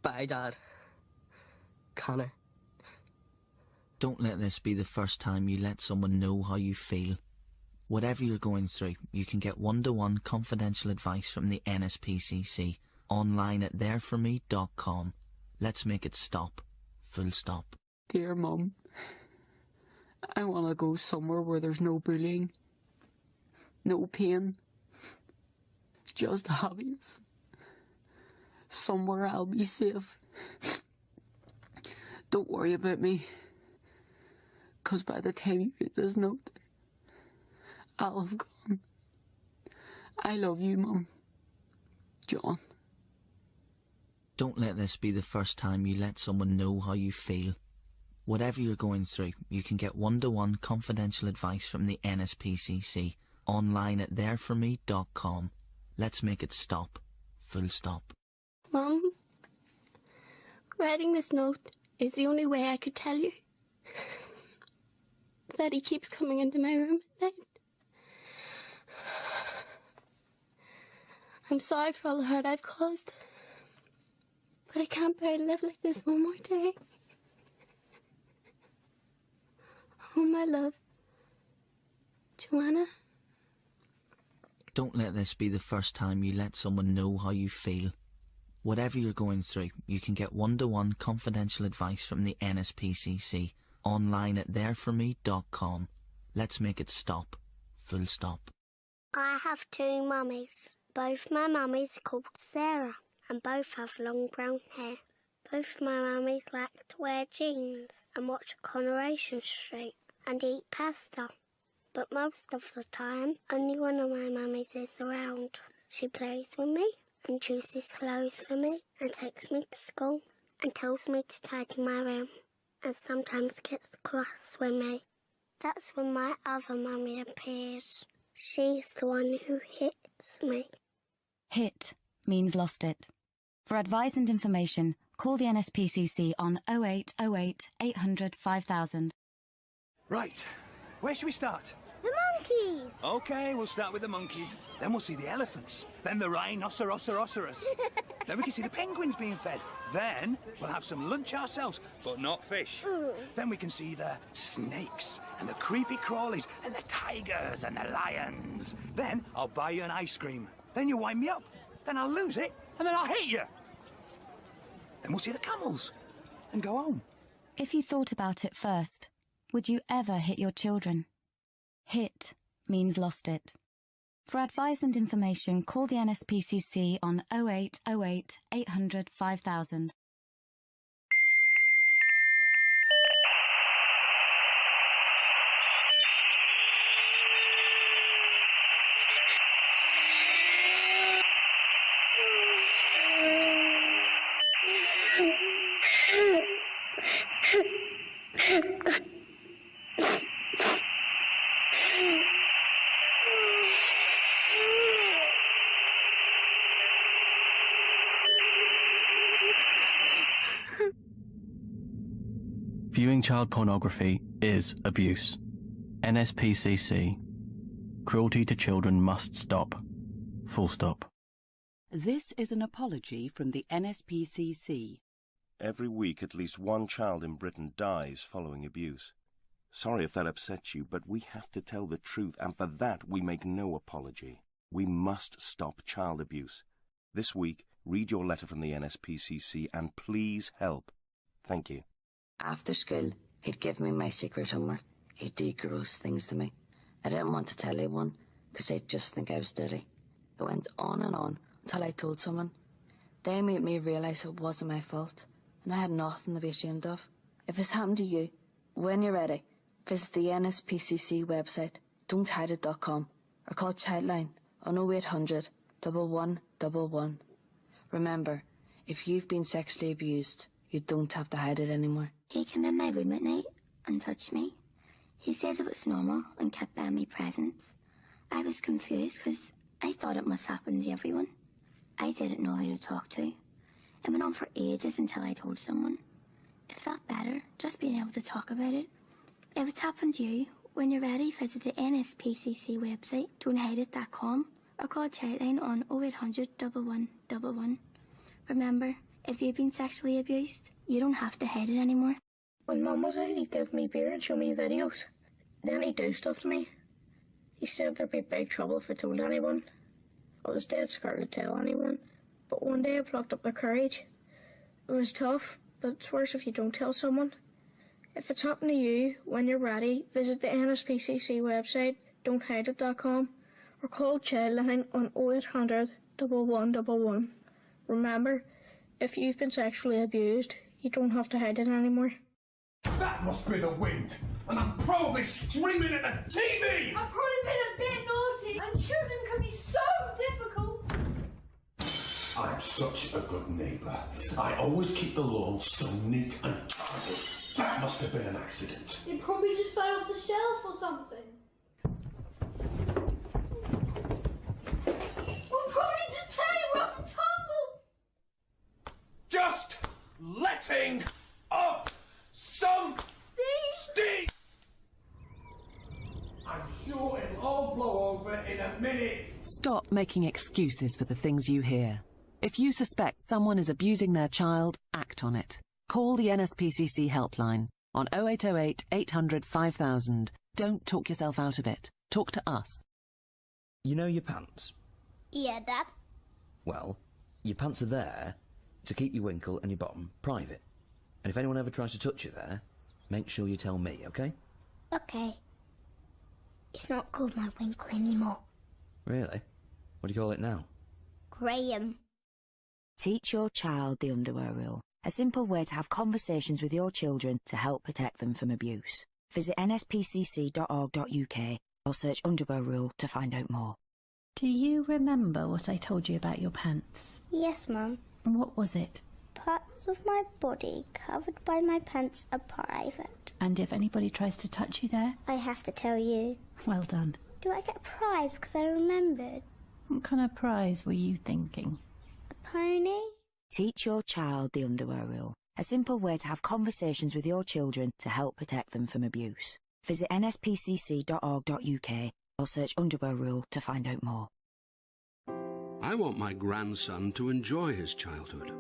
Bye, Dad. Connor. Don't let this be the first time you let someone know how you feel. Whatever you're going through, you can get one-to-one confidential advice from the NSPCC online at thereforme.com. Let's make it stop. Full stop. Dear Mum, I want to go somewhere where there's no bullying, no pain, just happiness. Somewhere I'll be safe. Don't worry about me, 'cause by the time you read this note, I'll have gone. I love you, Mum. John. Don't let this be the first time you let someone know how you feel. Whatever you're going through, you can get one-to-one confidential advice from the NSPCC online at thereforme.com. Let's make it stop. Full stop. Mum, writing this note is the only way I could tell you that he keeps coming into my room at night. I'm sorry for all the hurt I've caused, but I can't bear to live like this one more day. Oh, my love. Joanna? Don't let this be the first time you let someone know how you feel. Whatever you're going through, you can get one-to-one confidential advice from the NSPCC online at thereforme.com. Let's make it stop. Full stop. I have two mummies. Both my mummies are called Sarah, and both have long brown hair. Both my mummies like to wear jeans and watch Coronation Street and eat pasta. But most of the time, only one of my mummies is around. She plays with me and chooses clothes for me and takes me to school and tells me to tidy my room and sometimes gets cross with me. That's when my other mummy appears. She's the one who hits me. Hit means lost it. For advice and information, call the NSPCC on 0808 800 5000. Right, where should we start? The monkeys! Okay, we'll start with the monkeys. Then we'll see the elephants. Then the rhinoceros. Then we can see the penguins being fed. Then we'll have some lunch ourselves, but not fish. Then we can see the snakes and the creepy crawlies and the tigers and the lions. Then I'll buy you an ice cream. Then you wind me up. Then I'll lose it, and then I'll hit you. Then we'll see the camels and go home. If you thought about it first, would you ever hit your children? Hit means lost it. For advice and information, call the NSPCC on 0808 800 5000. Viewing child pornography is abuse. NSPCC. Cruelty to children must stop. Full stop. This is an apology from the NSPCC. Every week at least one child in Britain dies following abuse. Sorry if that upsets you, but we have to tell the truth, and for that we make no apology. We must stop child abuse. This week, read your letter from the NSPCC and please help. Thank you. After school, he'd give me my secret homework. He'd do gross things to me. I didn't want to tell anyone, because they'd just think I was dirty. It went on and on, until I told someone. They made me realise it wasn't my fault, and I had nothing to be ashamed of. If it's happened to you, when you're ready, visit the NSPCC website, don'thideit.com, or call Childline on 0800 1111. Remember, if you've been sexually abused, you don't have to hide it anymore. He came in my room at night and touched me. He says it was normal and kept buying me presents. I was confused because I thought it must happen to everyone. I didn't know who to talk to. It went on for ages until I told someone. It felt better just being able to talk about it. If it's happened to you, when you're ready, visit the NSPCC website, don'thideit.com, or call Childline on 0800 1111. Remember, if you've been sexually abused, you don't have to hide it anymore. When Mum was out, he'd give me beer and show me videos. Then he'd do stuff to me. He said there'd be big trouble if I told anyone. I was dead scared to tell anyone, but one day I plucked up the courage. It was tough, but it's worse if you don't tell someone. If it's happened to you, when you're ready, visit the NSPCC website, don'thideit.com, or call Childline on 0800 1111. Remember, if you've been sexually abused, you don't have to hide it anymore. That must be the wind, and I'm probably screaming at the TV! I've probably been a bit naughty, and children can be so difficult. I'm such a good neighbour. I always keep the lawn so neat and tidy. That must have been an accident. It probably just fell off the shelf or something. We're probably just playing rough and tumble. Just letting off some steam! I'm sure it'll all blow over in a minute. Stop making excuses for the things you hear. If you suspect someone is abusing their child, act on it. Call the NSPCC helpline on 0808 800 5000. Don't talk yourself out of it. Talk to us. You know your pants? Yeah, Dad. Well, your pants are there to keep your winkle and your bottom private. And if anyone ever tries to touch you there, make sure you tell me, okay? Okay. It's not called my winkle anymore. Really? What do you call it now? Graham. Teach your child the underwear rule, a simple way to have conversations with your children to help protect them from abuse. Visit nspcc.org.uk or search underwear rule to find out more. Do you remember what I told you about your pants? Yes, Mum. And what was it? Parts of my body covered by my pants are private. And if anybody tries to touch you there? I have to tell you. Well done. Do I get a prize because I remembered? What kind of prize were you thinking? A pony? Teach your child the underwear rule, a simple way to have conversations with your children to help protect them from abuse. Visit nspcc.org.uk or search underwear rule to find out more. I want my grandson to enjoy his childhood.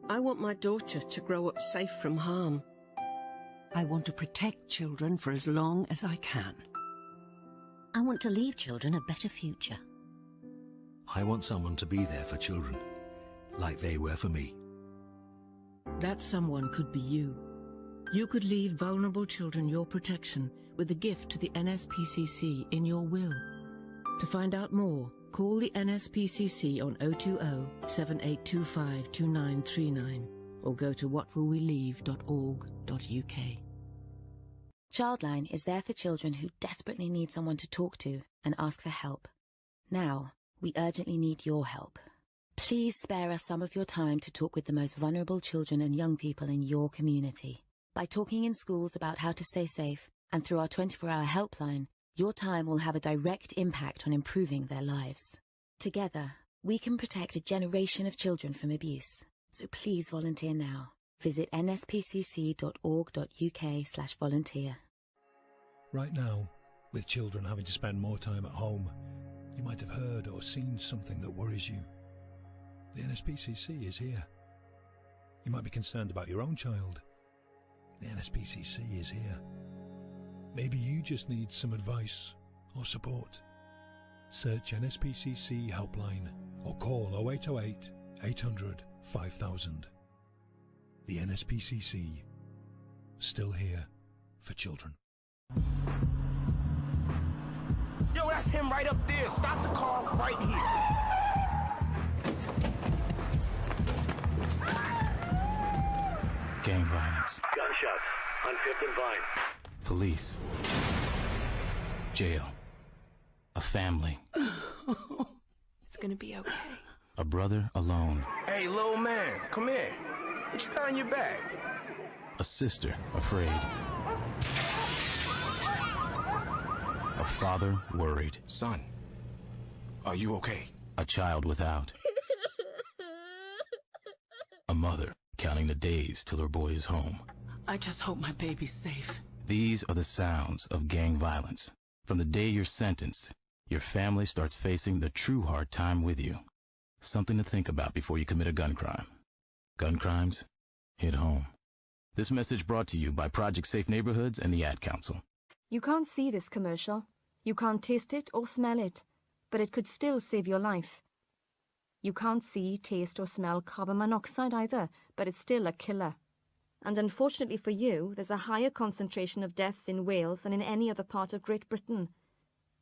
I want my daughter to grow up safe from harm. I want to protect children for as long as I can. I want to leave children a better future. I want someone to be there for children, like they were for me. That someone could be you. You could leave vulnerable children your protection with a gift to the NSPCC in your will. To find out more, call the NSPCC on 020 7825 2939 or go to whatwillweleave.org.uk. Childline is there for children who desperately need someone to talk to and ask for help. Now, we urgently need your help. Please spare us some of your time to talk with the most vulnerable children and young people in your community. By talking in schools about how to stay safe and through our 24-hour helpline, your time will have a direct impact on improving their lives. Together, we can protect a generation of children from abuse. So please volunteer now. Visit nspcc.org.uk/volunteer. Right now, with children having to spend more time at home, you might have heard or seen something that worries you. The NSPCC is here. You might be concerned about your own child. The NSPCC is here. Maybe you just need some advice or support. Search NSPCC helpline or call 0808 800 5000. The NSPCC, still here for children. Yo, that's him right up there. Stop the car right here. Gang violence. Gunshots on 5th and Vine. Police. Jail. A family. It's gonna be okay. A brother alone. Hey, little man, come here. What you got on your back? A sister afraid. A father worried. Son, are you okay? A child without. A mother counting the days till her boy is home. I just hope my baby's safe. These are the sounds of gang violence. From the day you're sentenced, your family starts facing the true hard time with you. Something to think about before you commit a gun crime. Gun crimes hit home. This message brought to you by Project Safe Neighborhoods and the Ad Council. You can't see this commercial. You can't taste it or smell it, but it could still save your life. You can't see, taste or smell carbon monoxide either, but it's still a killer. And unfortunately for you, there's a higher concentration of deaths in Wales than in any other part of Great Britain.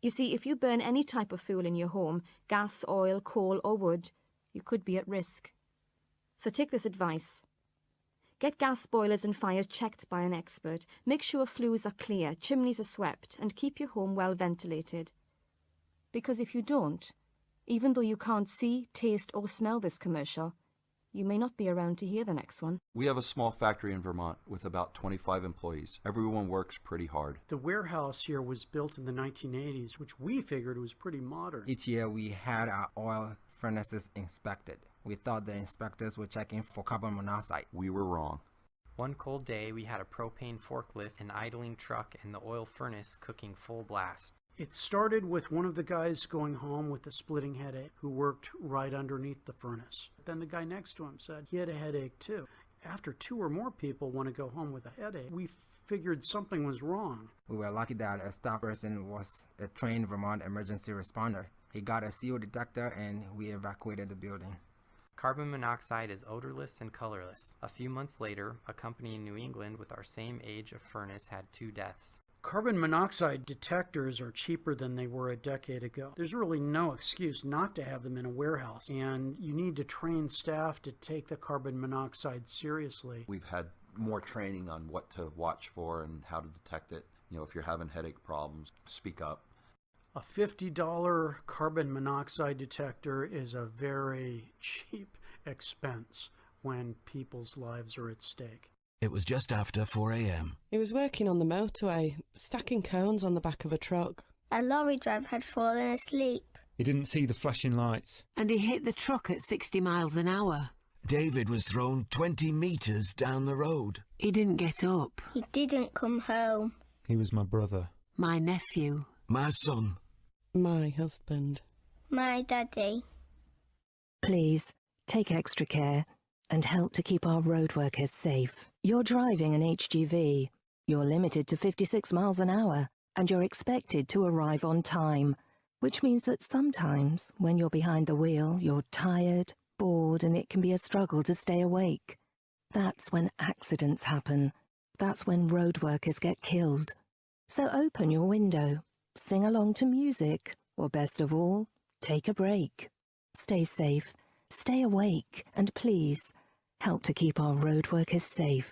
You see, if you burn any type of fuel in your home, gas, oil, coal or wood, you could be at risk. So take this advice. Get gas boilers and fires checked by an expert. Make sure flues are clear, chimneys are swept, and keep your home well ventilated. Because if you don't, even though you can't see, taste or smell this commercial, you may not be around to hear the next one. We have a small factory in Vermont with about 25 employees. Everyone works pretty hard. The warehouse here was built in the 1980s, which we figured was pretty modern. Each year we had our oil furnaces inspected. We thought the inspectors were checking for carbon monoxide. We were wrong. One cold day, we had a propane forklift, an idling truck, and the oil furnace cooking full blast. It started with one of the guys going home with a splitting headache who worked right underneath the furnace. Then the guy next to him said he had a headache too. After 2 or more people want to go home with a headache, we figured something was wrong. We were lucky that a staff person was a trained Vermont emergency responder. He got a CO detector and we evacuated the building. Carbon monoxide is odorless and colorless. A few months later, a company in New England with our same age of furnace had 2 deaths. Carbon monoxide detectors are cheaper than they were a decade ago. There's really no excuse not to have them in a warehouse, and you need to train staff to take the carbon monoxide seriously. We've had more training on what to watch for and how to detect it. You know, if you're having headache problems, speak up. A $50 carbon monoxide detector is a very cheap expense when people's lives are at stake. It was just after 4 a.m. He was working on the motorway, stacking cones on the back of a truck. A lorry driver had fallen asleep. He didn't see the flashing lights. And he hit the truck at 60 miles an hour. David was thrown 20 metres down the road. He didn't get up. He didn't come home. He was my brother. My nephew. My son. My husband. My daddy. Please, take extra care and help to keep our road workers safe. You're driving an HGV. You're limited to 56 miles an hour, and you're expected to arrive on time, which means that sometimes, when you're behind the wheel, you're tired, bored, and it can be a struggle to stay awake. That's when accidents happen. That's when road workers get killed. So open your window, sing along to music, or best of all, take a break. Stay safe, stay awake, and please, help to keep our road workers safe.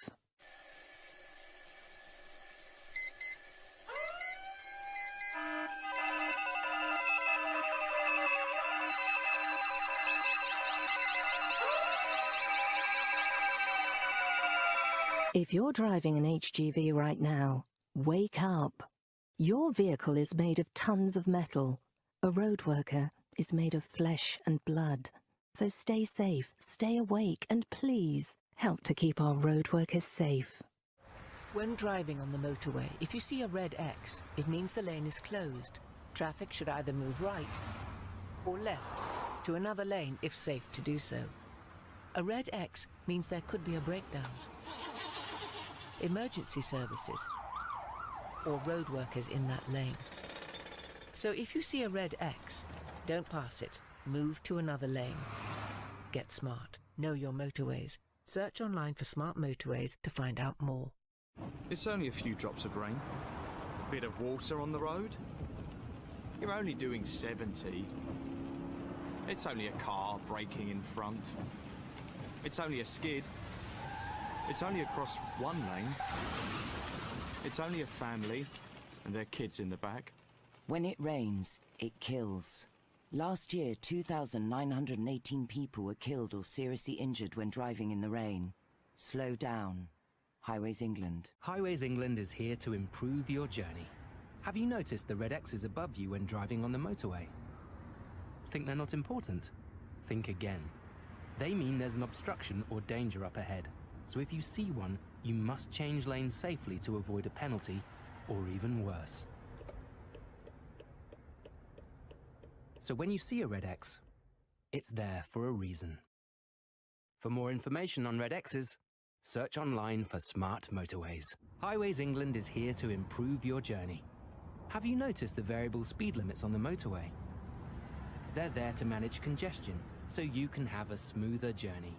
If you're driving an HGV right now, wake up. Your vehicle is made of tons of metal. A road worker is made of flesh and blood. So stay safe, stay awake, and please help to keep our road workers safe. When driving on the motorway, if you see a red X, it means the lane is closed. Traffic should either move right or left to another lane if safe to do so. A red X means there could be a breakdown. Emergency services or road workers in that lane. So if you see a red X, don't pass it. Move to another lane. Get smart. Know your motorways. Search online for smart motorways to find out more. It's only a few drops of rain. A bit of water on the road. You're only doing 70. It's only a car braking in front. It's only a skid. It's only across one lane. It's only a family and their kids in the back. When it rains, it kills. Last year, 2,918 people were killed or seriously injured when driving in the rain. Slow down. Highways England. Highways England is here to improve your journey. Have you noticed the red X's above you when driving on the motorway? Think they're not important? Think again. They mean there's an obstruction or danger up ahead. So if you see one, you must change lanes safely to avoid a penalty, or even worse. So when you see a red X, it's there for a reason. For more information on red X's, search online for smart motorways. Highways England is here to improve your journey. Have you noticed the variable speed limits on the motorway? They're there to manage congestion, so you can have a smoother journey.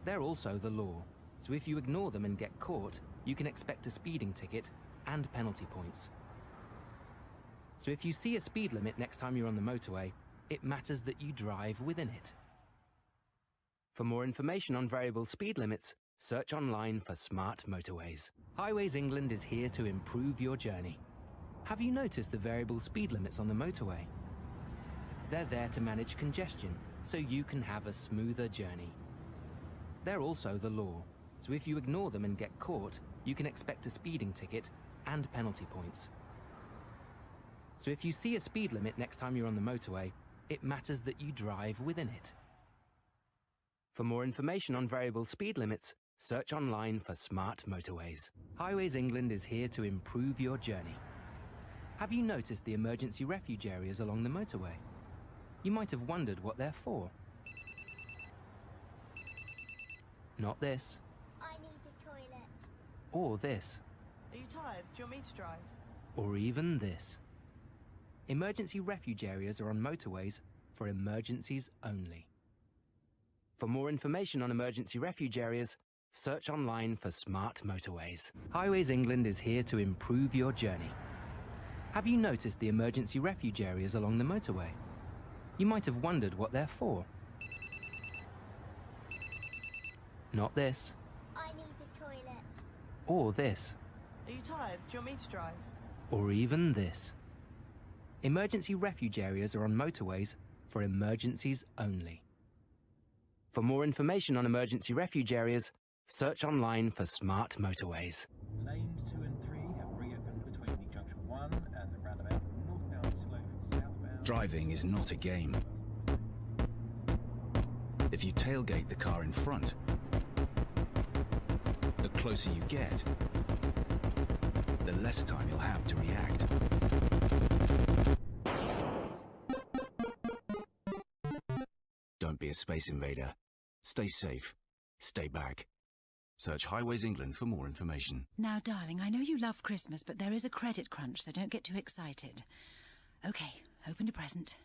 They're also the law, so if you ignore them and get caught, you can expect a speeding ticket and penalty points. So if you see a speed limit next time you're on the motorway, it matters that you drive within it. For more information on variable speed limits, search online for smart motorways. Highways England is here to improve your journey. Have you noticed the variable speed limits on the motorway? They're there to manage congestion, so you can have a smoother journey. They're also the law, so if you ignore them and get caught, you can expect a speeding ticket and penalty points. So if you see a speed limit next time you're on the motorway, it matters that you drive within it. For more information on variable speed limits, search online for smart motorways. Highways England is here to improve your journey. Have you noticed the emergency refuge areas along the motorway? You might have wondered what they're for. Not this. I need the toilet. Or this. Are you tired? Do you want me to drive? Or even this. Emergency refuge areas are on motorways for emergencies only. For more information on emergency refuge areas, search online for smart motorways. Highways England is here to improve your journey. Have you noticed the emergency refuge areas along the motorway? You might have wondered what they're for. Not this. I need the toilet. Or this. Are you tired? Do you want me to drive? Or even this. Emergency refuge areas are on motorways for emergencies only. For more information on emergency refuge areas, search online for smart motorways. Lanes 2 and 3 have reopened between the junction 1 and the roundabout northbound slope southbound. Driving is not a game. If you tailgate the car in front, the closer you get, the less time you'll have to react. Don't be a space invader. Stay safe. Stay back. Search Highways England for more information. Now, darling, I know you love Christmas, but there is a credit crunch, so don't get too excited. Okay, open your present.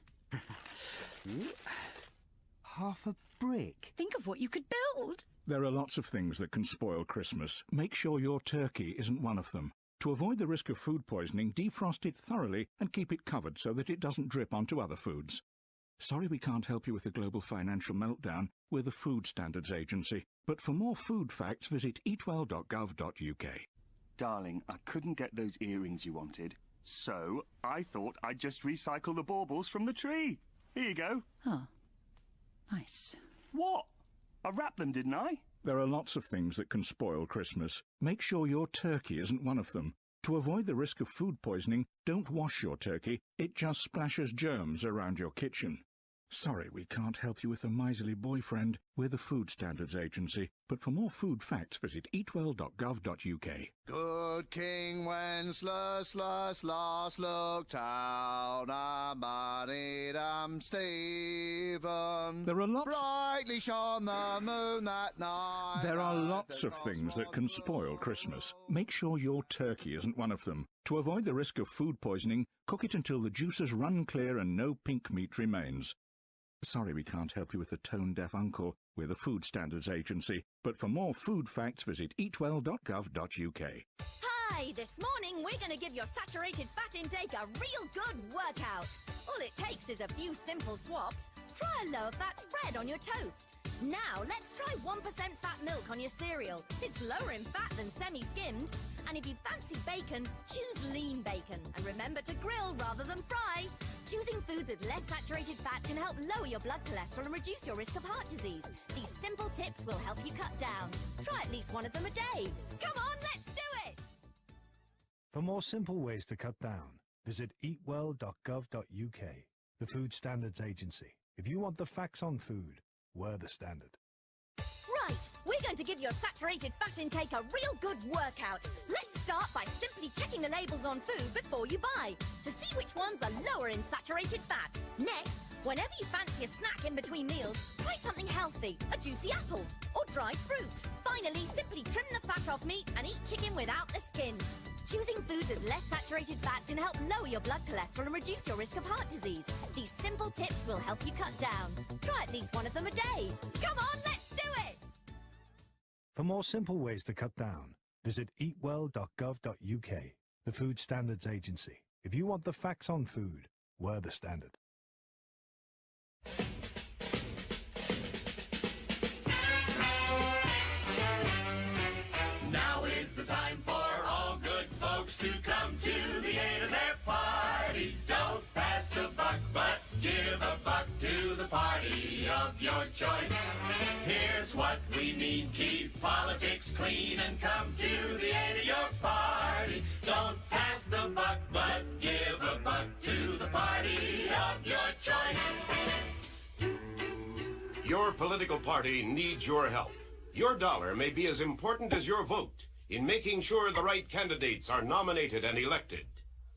Half a brick. Think of what you could build. There are lots of things that can spoil Christmas. Make sure your turkey isn't one of them. To avoid the risk of food poisoning, defrost it thoroughly and keep it covered so that it doesn't drip onto other foods. Sorry we can't help you with the global financial meltdown. We're the Food Standards Agency. But for more food facts, visit eatwell.gov.uk. Darling, I couldn't get those earrings you wanted, so I thought I'd just recycle the baubles from the tree. Here you go. Oh, nice. What? I wrapped them, didn't I? There are lots of things that can spoil Christmas. Make sure your turkey isn't one of them. To avoid the risk of food poisoning, don't wash your turkey. It just splashes germs around your kitchen. Sorry we can't help you with a miserly boyfriend. We're the Food Standards Agency. But for more food facts, visit eatwell.gov.uk. Good King Wenceslas last looked out on Maridam Stephen. There are lots... Brightly shone the moon that night. There are lots of things that can spoil Christmas. Make sure your turkey isn't one of them. To avoid the risk of food poisoning, cook it until the juices run clear and no pink meat remains. Sorry we can't help you with the tone-deaf uncle. We're the Food Standards Agency. But for more food facts, visit eatwell.gov.uk. Hi! This morning we're going to give your saturated fat intake a real good workout. All it takes is a few simple swaps. Try a lower-fat spread on your toast. Now let's try 1% fat milk on your cereal. It's lower in fat than semi-skimmed. And if you fancy bacon, choose lean bacon. And remember to grill rather than fry. Choosing foods with less saturated fat can help lower your blood cholesterol and reduce your risk of heart disease. These simple tips will help you cut down. Try at least one of them a day. Come on, let's do it! For more simple ways to cut down, visit eatwell.gov.uk, the Food Standards Agency. If you want the facts on food, we're the standard. Right, we're going to give your saturated fat intake a real good workout. Let's start by simply checking the labels on food before you buy to see which ones are lower in saturated fat. Next, whenever you fancy a snack in between meals, try something healthy, a juicy apple or dried fruit. Finally, simply trim the fat off meat and eat chicken without the skin. Choosing foods with less saturated fat can help lower your blood cholesterol and reduce your risk of heart disease. These simple tips will help you cut down. Try at least one of them a day. Come on, let's do it! For more simple ways to cut down, visit eatwell.gov.uk, the Food Standards Agency. If you want the facts on food, we're the standard. Now is the time for all good folks to come to the aid of their party. Don't pass a buck, but give a buck to the party of your choice. Here's what we mean: keep politics clean and come to the aid of your party. Don't pass the buck, but give a buck to the party of your choice. Your political party needs your help. Your dollar may be as important as your vote in making sure the right candidates are nominated and elected.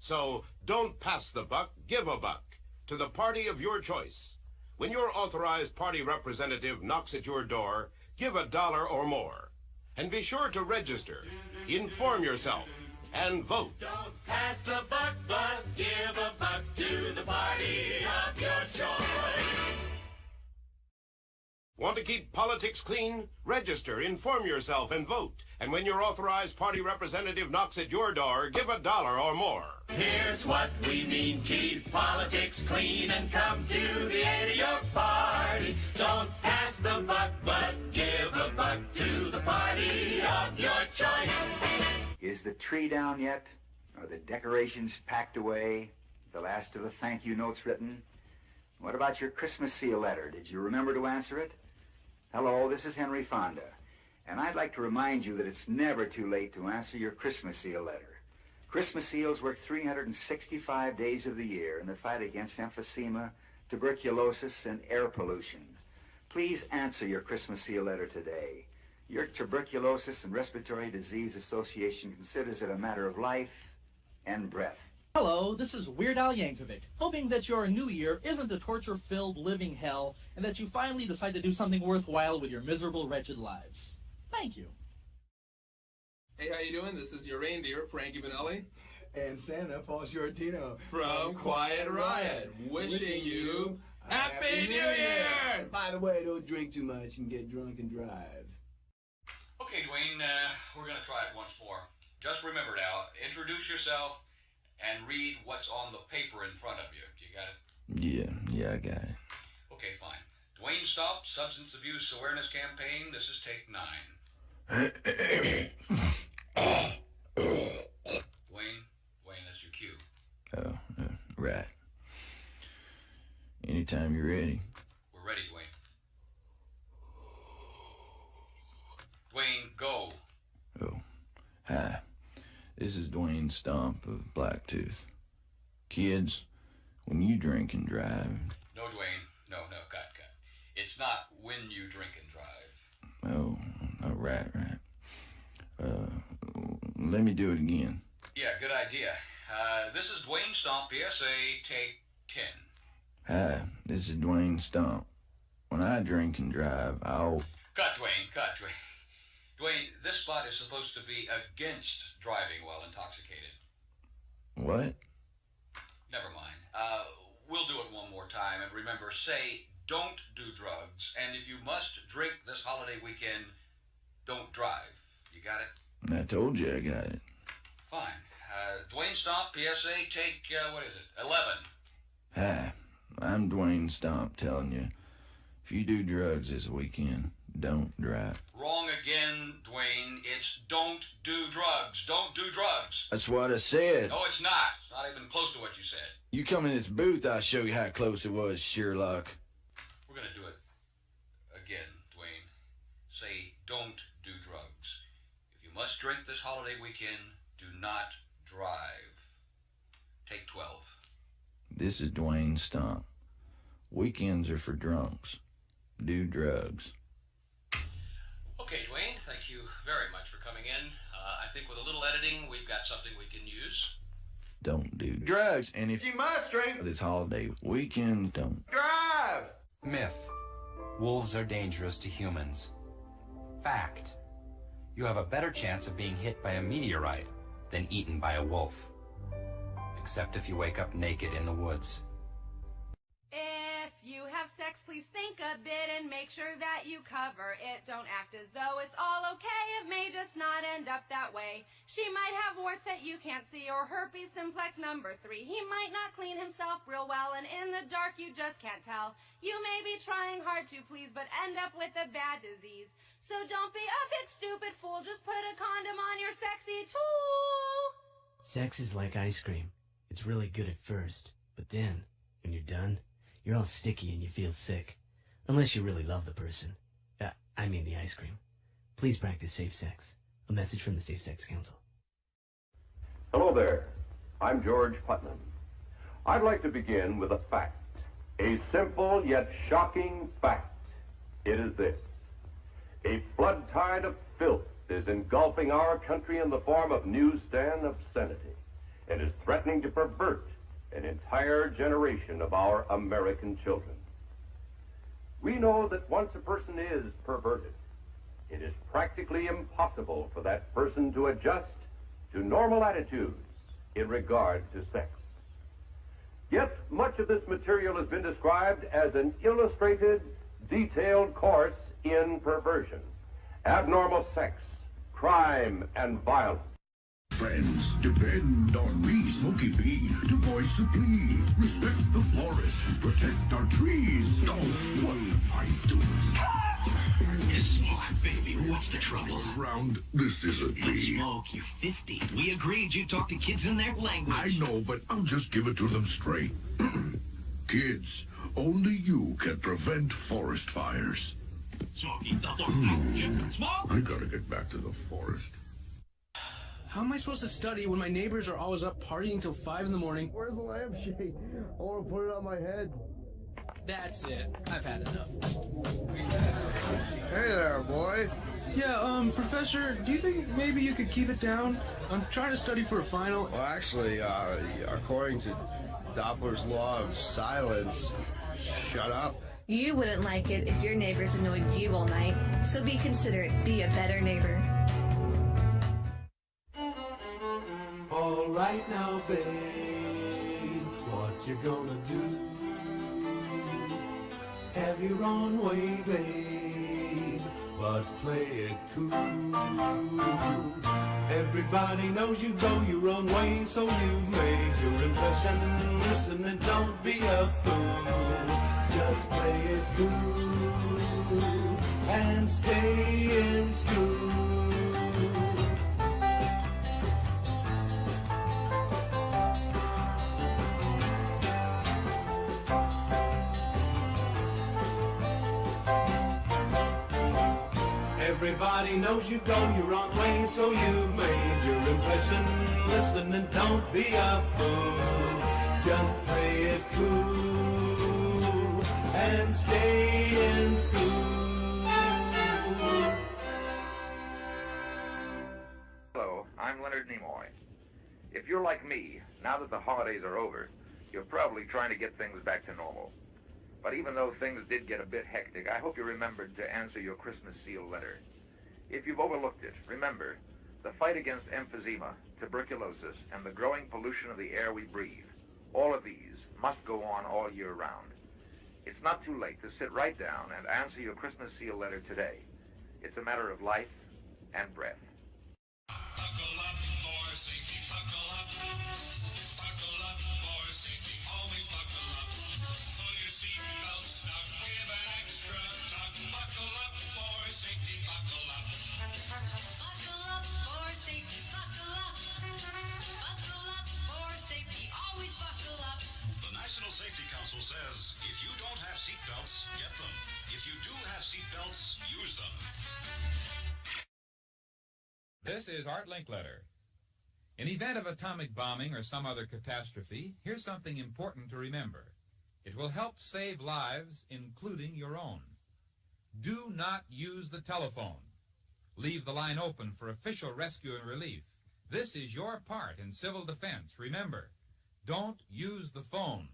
So don't pass the buck, give a buck to the party of your choice. When your authorized party representative knocks at your door, give $1 or more. And be sure to register, inform yourself, and vote. Don't pass the buck, but give a buck to the party of your choice. Want to keep politics clean? Register, inform yourself, and vote. And when your authorized party representative knocks at your door, give $1 or more. Here's what we mean: keep politics clean and come to the aid of your party. Don't pass the buck, but give a buck to the party of your choice. Is the tree down yet? Are the decorations packed away? The last of the thank you notes written? What about your Christmas seal letter? Did you remember to answer it? Hello, this is Henry Fonda, and I'd like to remind you that it's never too late to answer your Christmas seal letter. Christmas seals work 365 days of the year in the fight against emphysema, tuberculosis, and air pollution. Please answer your Christmas seal letter today. Your Tuberculosis and Respiratory Disease Association considers it a matter of life and breath. Hello, this is Weird Al Yankovic, hoping that your new year isn't a torture-filled living hell and that you finally decide to do something worthwhile with your miserable, wretched lives. Thank you. Hey, how you doing? This is your reindeer, Frankie Benelli. And Santa, Paul Shortino. From Quiet Riot, wishing you Happy New Year! By the way, don't drink too much and get drunk and drive. Okay, Dwayne, we're going to try it once more. Just remember now, introduce yourself and read what's on the paper in front of you. You got it? Yeah, I got it. Okay, fine. Dwayne Stop, Substance Abuse Awareness Campaign. This is take 9. Dwayne, that's your cue. Oh, right. Anytime you're ready. We're ready, Dwayne. Dwayne, go. Oh, hi. This is Dwayne Stomp of Blacktooth. Kids, when you drink and drive... No, Dwayne. No, cut. It's not when you drink and drive. Oh, right. Let me do it again. Yeah, good idea. This is Dwayne Stomp, PSA, take 10. Hi, this is Dwayne Stomp. When I drink and drive, I'll... Cut, Dwayne. Dwayne, this spot is supposed to be against driving while intoxicated. What? Never mind. We'll do it one more time, and remember, say, don't do drugs, and if you must drink this holiday weekend, don't drive. You got it? I told you I got it. Fine. Dwayne Stomp, PSA, take, 11. Hi, I'm Dwayne Stomp telling you, if you do drugs this weekend, don't drive. Wrong again, Dwayne. It's don't do drugs. Don't do drugs. That's what I said. No, it's not. It's not even close to what you said. You come in this booth, I'll show you how close it was, Sherlock. We're going to do it again, Dwayne. Say don't do drugs. If you must drink this holiday weekend, do not drive. Take 12. This is Dwayne Stump. Weekends are for drunks. Do drugs. Okay, Dwayne, thank you very much for coming in. I think with a little editing, we've got something we can use. Don't do drugs. And if you must drink this holiday weekend, don't drive. Myth. Wolves are dangerous to humans. Fact. You have a better chance of being hit by a meteorite than eaten by a wolf. Except if you wake up naked in the woods. If you have sex, please think a bit and make sure that you cover it. Don't act as though it's all okay. It may just not end up that way. She might have warts that you can't see or herpes simplex number 3. He might not clean himself real well, and in the dark you just can't tell. You may be trying hard to please but end up with a bad disease. So don't be a big stupid fool. Just put a condom on your sexy tool. Sex is like ice cream. It's really good at first, but then, when you're done, you're all sticky and you feel sick. Unless you really love the person. I mean the ice cream. Please practice safe sex. A message from the Safe Sex Council. Hello there. I'm George Putnam. I'd like to begin with a fact. A simple yet shocking fact. It is this. A flood tide of filth is engulfing our country in the form of newsstand obscenity and is threatening to pervert an entire generation of our American children. We know that once a person is perverted, it is practically impossible for that person to adjust to normal attitudes in regard to sex. Yet much of this material has been described as an illustrated, detailed course in perversion, abnormal sex, crime, and violence. Friends, depend on me, Smokey B, to voice a plea. Respect the forest, protect our trees. Oh, what I do. Smoke, baby, what's the trouble? Round, this isn't me. Smoke, you're 50. We agreed you talk to kids in their language. I know, but I'll just give it to them straight. Kids, only you can prevent forest fires. Smokey, Smoke! I gotta get back to the forest. How am I supposed to study when my neighbors are always up partying till 5 in the morning? Where's the lampshade? I want to put it on my head. That's it. I've had enough. Hey there, boy. Yeah, Professor, do you think maybe you could keep it down? I'm trying to study for a final. Well, actually, according to Doppler's law of silence, shut up. You wouldn't like it if your neighbors annoyed you all night, so be considerate. Be a better neighbor. All right now, babe, what you gonna do? Have your own way, babe, but play it cool. Everybody knows you go your own way, so you've made your impression. Listen and don't be a fool. Just play it cool and stay in school. Everybody knows you go your own way, so you've made your impression. Listen and don't be a fool. Just play it cool and stay in school. Hello, I'm Leonard Nimoy. If you're like me, now that the holidays are over, you're probably trying to get things back to normal. But even though things did get a bit hectic, I hope you remembered to answer your Christmas seal letter. If you've overlooked it, remember, the fight against emphysema, tuberculosis, and the growing pollution of the air we breathe, all of these must go on all year round. It's not too late to sit right down and answer your Christmas seal letter today. It's a matter of life and breath. Buckle This is Art Linkletter. In event of atomic bombing or some other catastrophe, here's something important to remember. It will help save lives, including your own. Do not use the telephone. Leave the line open for official rescue and relief. This is your part in civil defense. Remember, don't use the phone.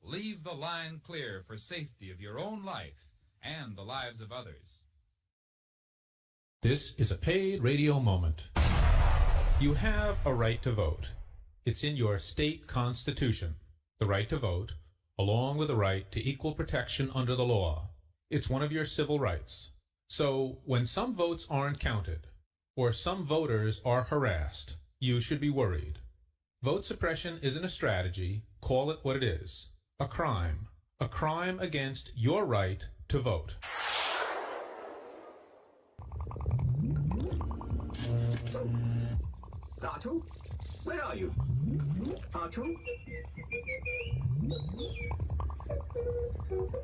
Leave the line clear for safety of your own life and the lives of others. This is a paid radio moment. You have a right to vote. It's in your state constitution. The right to vote, along with the right to equal protection under the law. It's one of your civil rights. So when some votes aren't counted, or some voters are harassed, you should be worried. Vote suppression isn't a strategy. Call it what it is. A crime. A crime against your right to vote. Artu? Where are you? Artu?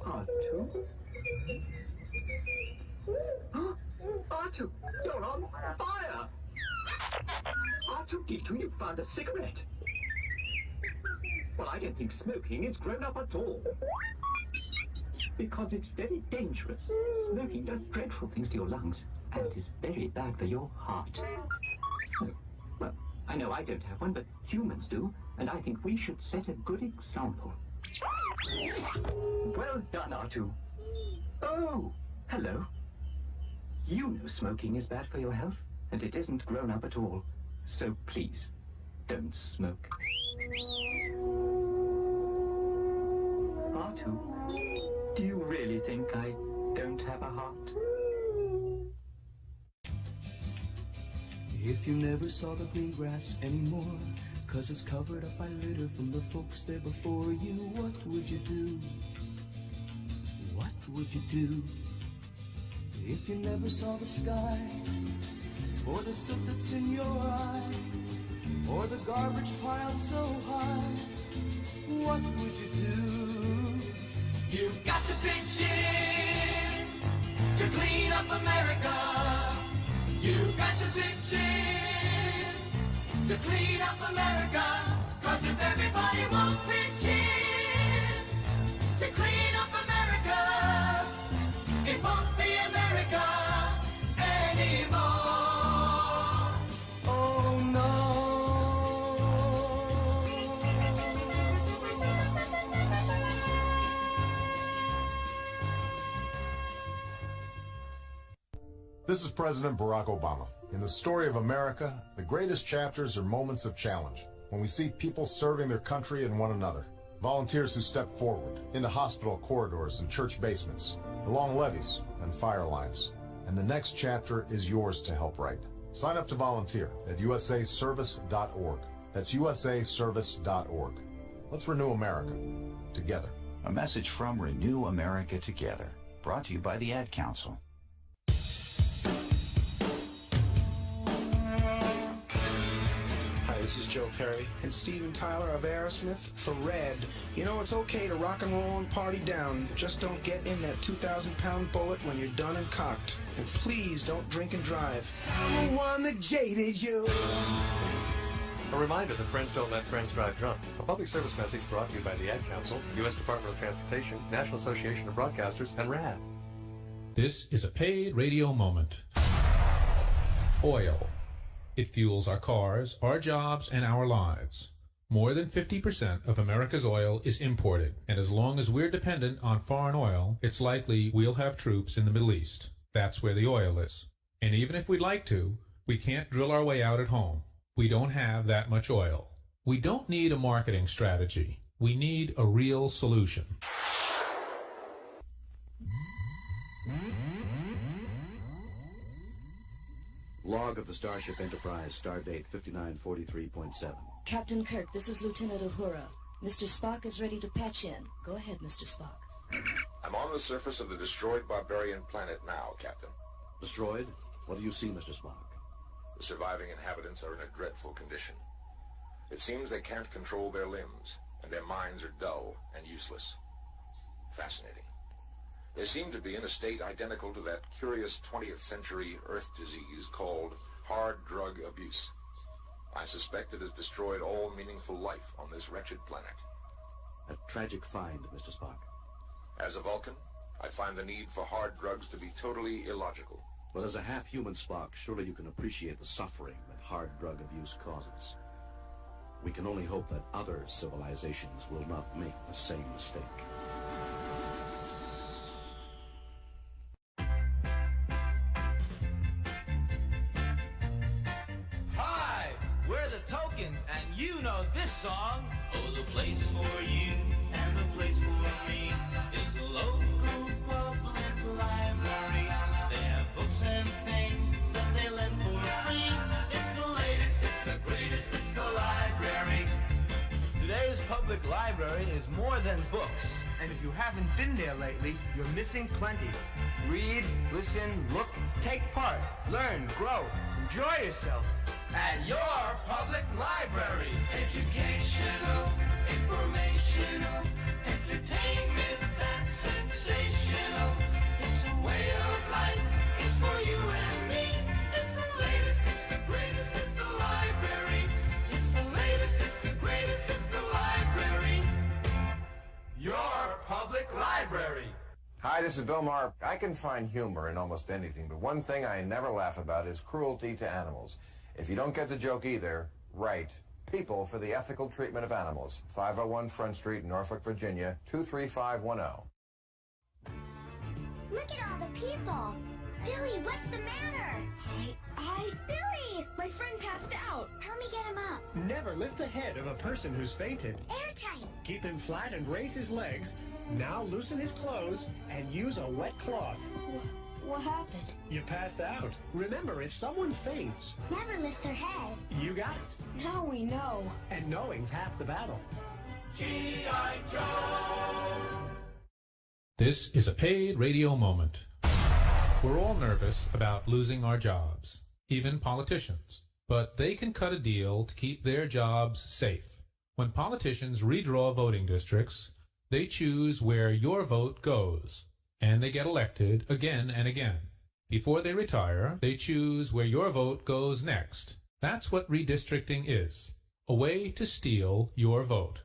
Artu? Artu, you're on fire! Artu, you found a cigarette. Well, I don't think smoking is grown up at all. Because it's very dangerous. Smoking does dreadful things to your lungs, and is very bad for your heart. Oh, well, I know I don't have one, but humans do, and I think we should set a good example. Well done, Artu. Oh, hello. You know smoking is bad for your health, and it isn't grown up at all. So please, don't smoke. Artu, do you really think I don't have a heart? If you never saw the green grass anymore, 'cause it's covered up by litter from the folks there before you, what would you do? What would you do? If you never saw the sky, or the soot that's in your eye, or the garbage piled so high, what would you do? You've got to pitch in to clean up America. You've got to pitch in to clean up America. 'Cause if everybody won't pitch in to clean up America, it won't be America anymore. Oh no. This is President Barack Obama. In the story of America, the greatest chapters are moments of challenge, when we see people serving their country and one another. Volunteers who step forward into hospital corridors and church basements, along levees and fire lines. And the next chapter is yours to help write. Sign up to volunteer at usaservice.org. That's usaservice.org. Let's renew America together. A message from Renew America Together, brought to you by the Ad Council. Hi, this is Joe Perry and Steven Tyler of Aerosmith for Red. You know, it's okay to rock and roll and party down. Just don't get in that 2,000-pound bullet when you're done and cocked. And please don't drink and drive. I'm the one that jaded you. A reminder that friends don't let friends drive drunk. A public service message brought to you by the Ad Council, U.S. Department of Transportation, National Association of Broadcasters, and RAD. This is a paid radio moment. Oil. It fuels our cars, our jobs, and our lives. More than 50% of America's oil is imported, and as long as we're dependent on foreign oil, it's likely we'll have troops in the Middle East. That's where the oil is. And even if we'd like to, we can't drill our way out at home. We don't have that much oil. We don't need a marketing strategy. We need a real solution. Log of the Starship Enterprise, stardate 5943.7. Captain Kirk, this is Lieutenant Uhura. Mr. Spock is ready to patch in. Go ahead, Mr. Spock. I'm on the surface of the destroyed barbarian planet now, Captain. Destroyed? What do you see, Mr. Spock? The surviving inhabitants are in a dreadful condition. It seems they can't control their limbs, and their minds are dull and useless. Fascinating. They seem to be in a state identical to that curious 20th century Earth disease called hard drug abuse. I suspect it has destroyed all meaningful life on this wretched planet. A tragic find, Mr. Spock. As a Vulcan, I find the need for hard drugs to be totally illogical. But as a half-human Spock, surely you can appreciate the suffering that hard drug abuse causes. We can only hope that other civilizations will not make the same mistake. Hi, we're the Tokens, and you know this song. Oh, the place for you and the place for me is a local public library. They have books and things that they lend for free. It's the latest, it's the greatest, it's the library. Today's public library is more than books. And if you haven't been there lately, you're missing plenty. Read, listen, look, take part, learn, grow, enjoy yourself At your public library. Educational, informational, entertainment that's sensational. It's a way of life, it's for you and me. It's the latest, it's the greatest, it's the library. It's the latest, it's the greatest, it's the library. Your public library. Hi, this is Bill Maher. I can find humor in almost anything, but one thing I never laugh about is cruelty to animals. If you don't get the joke either, write People for the Ethical Treatment of Animals, 501 Front Street, Norfolk, Virginia, 23510. Look at all the people. Billy, what's the matter? Billy! My friend passed out. Help me get him up. Never lift the head of a person who's fainted. Airtight. Keep him flat and raise his legs. Now loosen his clothes and use a wet cloth. What happened? You passed out. Remember, if someone faints, Never lift their head. you got it. Now we know. And knowing's half the battle. G.I. Joe. This is a paid radio moment. We're all nervous about losing our jobs, even politicians. But they can cut a deal to keep their jobs safe. When politicians redraw voting districts, they choose where your vote goes, and they get elected again and again. Before they retire, they choose where your vote goes next. That's what redistricting is, a way to steal your vote.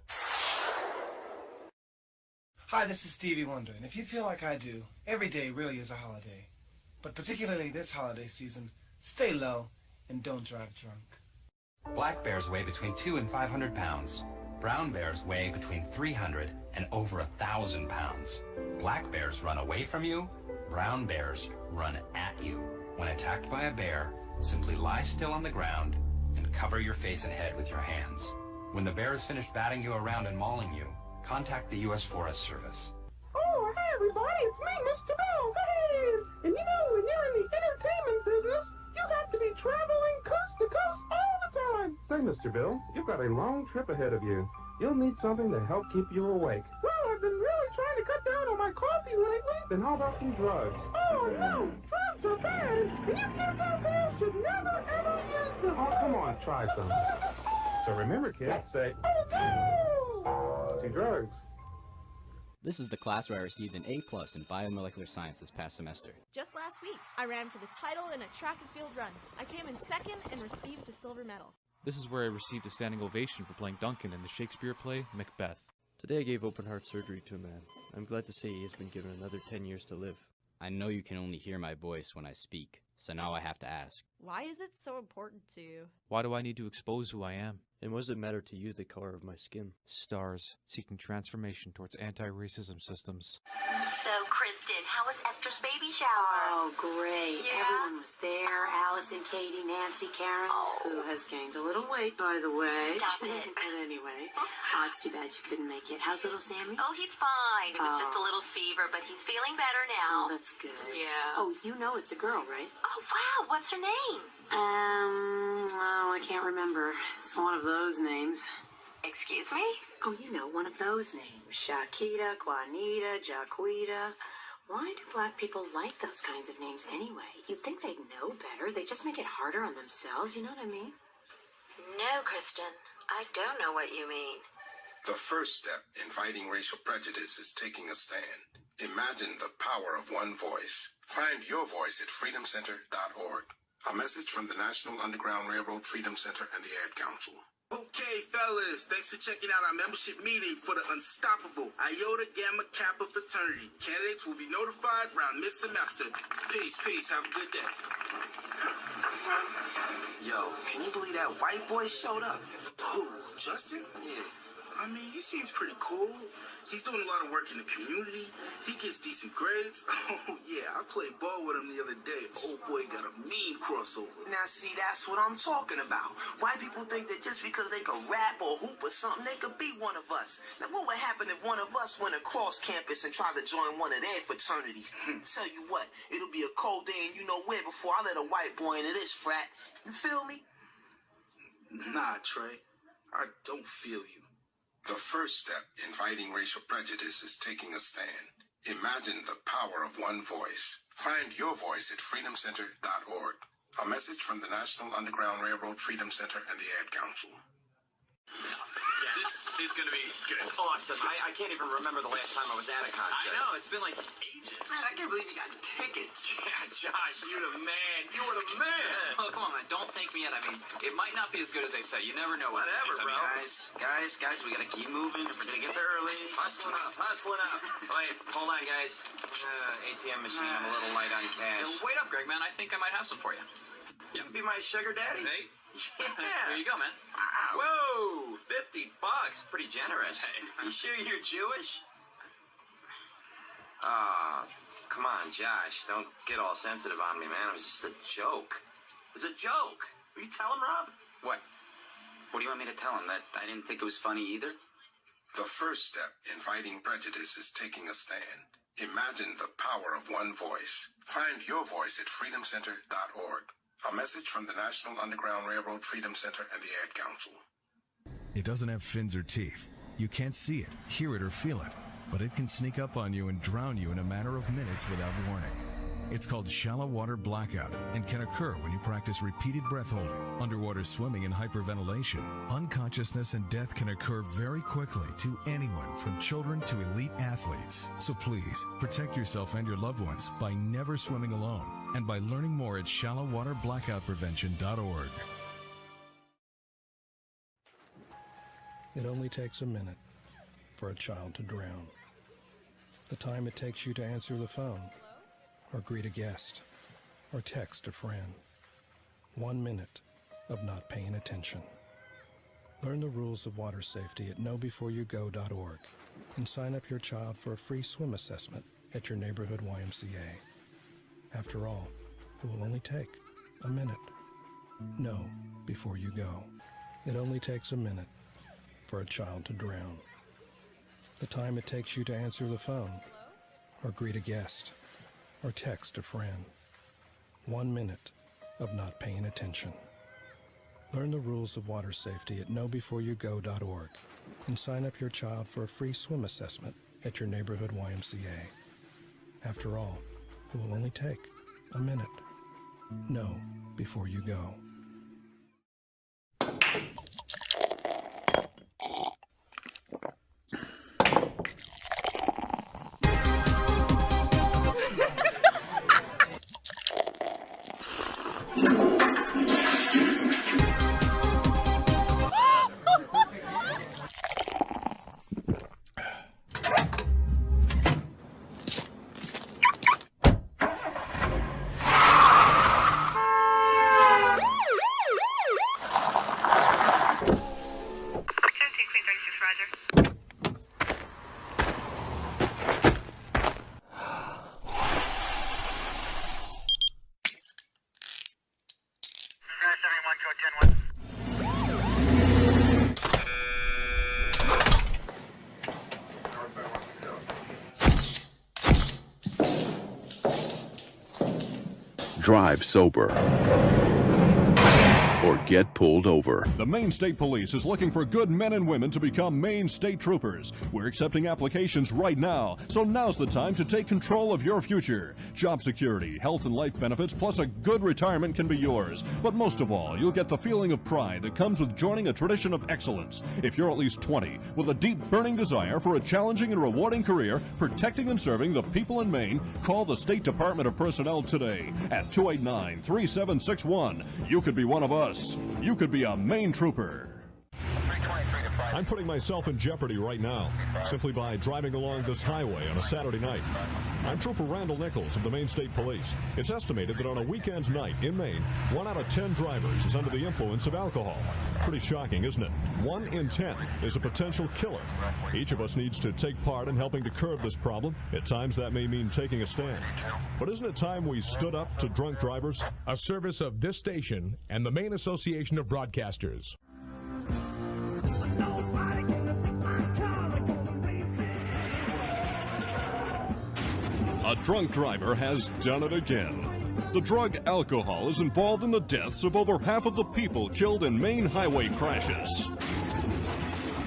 Hi, this is Stevie Wonder, and if you feel like I do, every day really is a holiday. But particularly this holiday season, stay low and don't drive drunk. Black bears weigh between 200 and 500 pounds. Brown bears weigh between 300 and over 1,000 pounds. Black bears run away from you. Brown bears run at you. When attacked by a bear, simply lie still on the ground and cover your face and head with your hands. When the bear is finished batting you around and mauling you, contact the U.S. Forest Service. Oh, hey everybody, it's me, Mr. Bill. Hey! And you know, when you're in the entertainment business, you have to be traveling coast to coast all the time. Say, Mr. Bill, you've got a long trip ahead of you. You'll need something to help keep you awake. Well, I've been really trying to cut down on my coffee lately. Then how about some drugs? Oh, no, drugs are bad, and you kids out there should never, ever use them. Oh, come on, try some. So remember, kids, say, oh, no! to drugs. This is the class where I received an A+ in biomolecular science this past semester. Just last week, I ran for the title in a track and field run. I came in second and received a silver medal. This is where I received a standing ovation for playing Duncan in the Shakespeare play, Macbeth. Today I gave open heart surgery to a man. I'm glad to say he has been given another 10 years to live. I know you can only hear my voice when I speak, so now I have to ask. Why is it so important to you? Why do I need to expose who I am? And what does it matter to you the color of my skin? Stars, seeking transformation towards anti-racism systems. So, Kristen, how was Esther's baby shower? Oh, great. Yeah? Everyone was there. Allison, Katie, Nancy, Karen, who has gained a little weight, by the way. Stop it. But anyway, it's too bad you couldn't make it. How's little Sammy? Oh, he's fine. It was just a little fever, but he's feeling better now. Oh, that's good. Yeah. Oh, you know it's a girl, right? Oh, wow. What's her name? I can't remember. It's one of those names. Excuse me? Oh, you know, one of those names. Shakita, Juanita, Jaquita. Why do black people like those kinds of names anyway? You'd think they'd know better. They just make it harder on themselves, you know what I mean? No, Kristen. I don't know what you mean. The first step in fighting racial prejudice is taking a stand. Imagine the power of one voice. Find your voice at freedomcenter.org. A message from the National Underground Railroad Freedom Center and the Ad Council. Okay, fellas, thanks for checking out our membership meeting for the Unstoppable Iota Gamma Kappa Fraternity. Candidates will be notified around mid-semester. Peace, have a good day. Yo, can you believe that white boy showed up? Who, Justin? Yeah. I mean, he seems pretty cool. He's doing a lot of work in the community. He gets decent grades. Oh, yeah, I played ball with him the other day. Old boy got a mean crossover. Now, see, that's what I'm talking about. White people think that just because they can rap or hoop or something, they could be one of us. Now, what would happen if one of us went across campus and tried to join one of their fraternities? Tell you what, it'll be a cold day and you know where before I let a white boy into this frat. You feel me? Nah, Trey. I don't feel you. The first step in fighting racial prejudice is taking a stand. Imagine the power of one voice. Find your voice at freedomcenter.org. A message from the National Underground Railroad Freedom Center and the Ad Council. This is going to be good. Awesome. I can't even remember the last time I was at a concert. I know, it's been like ages. Man, I can't believe you got tickets. Yeah, Josh, you're the man. You were the man. Oh, come on, man. Don't thank me yet. I mean, it might not be as good as they say. You never know. Whatever, bro. Guys, we got to keep moving if we're going to get there early. Hustling up. Wait, hold on, guys. ATM machine, I'm a little light on cash. Wait up, Greg, man. I think I might have some for you. You can be my sugar daddy? Hey. Yeah. Here you go, man. Wow. Whoa, $50. Pretty generous. Hey. You sure you're Jewish? Come on, Josh. Don't get all sensitive on me, man. It was just a joke. It was a joke. Will you tell him, Rob? What? What do you want me to tell him? That I didn't think it was funny either? The first step in fighting prejudice is taking a stand. Imagine the power of one voice. Find your voice at freedomcenter.org. A message from the National Underground Railroad Freedom Center and the Ad Council. It doesn't have fins or teeth. You can't see it, hear it, or feel it, but it can sneak up on you and drown you in a matter of minutes without warning. It's called shallow water blackout and can occur when you practice repeated breath holding, underwater swimming, and hyperventilation. Unconsciousness and death can occur very quickly to anyone from children to elite athletes. So please, protect yourself and your loved ones by never swimming alone and by learning more at shallowwaterblackoutprevention.org. It only takes a minute for a child to drown. The time it takes you to answer the phone, or greet a guest, or text a friend. 1 minute of not paying attention. Learn the rules of water safety at knowbeforeyougo.org and sign up your child for a free swim assessment at your neighborhood YMCA. After all, it will only take a minute. Know before you go. It only takes a minute for a child to drown. The time it takes you to answer the phone, or greet a guest, or text a friend. 1 minute of not paying attention. Learn the rules of water safety at knowbeforeyougo.org and sign up your child for a free swim assessment at your neighborhood YMCA. After all, it will only take a minute. Know before you go. Drive sober or get pulled over. The Maine State Police is looking for good men and women to become Maine State Troopers. We're accepting applications right now, so now's the time to take control of your future. Job security, health and life benefits, plus a good retirement can be yours. But most of all, you'll get the feeling of pride that comes with joining a tradition of excellence. If you're at least 20, with a deep burning desire for a challenging and rewarding career, protecting and serving the people in Maine, call the State Department of Personnel today at 289-3761. You could be one of us. You could be a Maine Trooper. I'm putting myself in jeopardy right now, simply by driving along this highway on a Saturday night. I'm Trooper Randall Nichols of the Maine State Police. It's estimated that on a weekend night in Maine, 1 out of 10 drivers is under the influence of alcohol. Pretty shocking, isn't it? 1 in 10 is a potential killer. Each of us needs to take part in helping to curb this problem. At times that may mean taking a stand. But isn't it time we stood up to drunk drivers? A service of this station and the Maine Association of Broadcasters. A drunk driver has done it again. The drug alcohol is involved in the deaths of over half of the people killed in Maine highway crashes.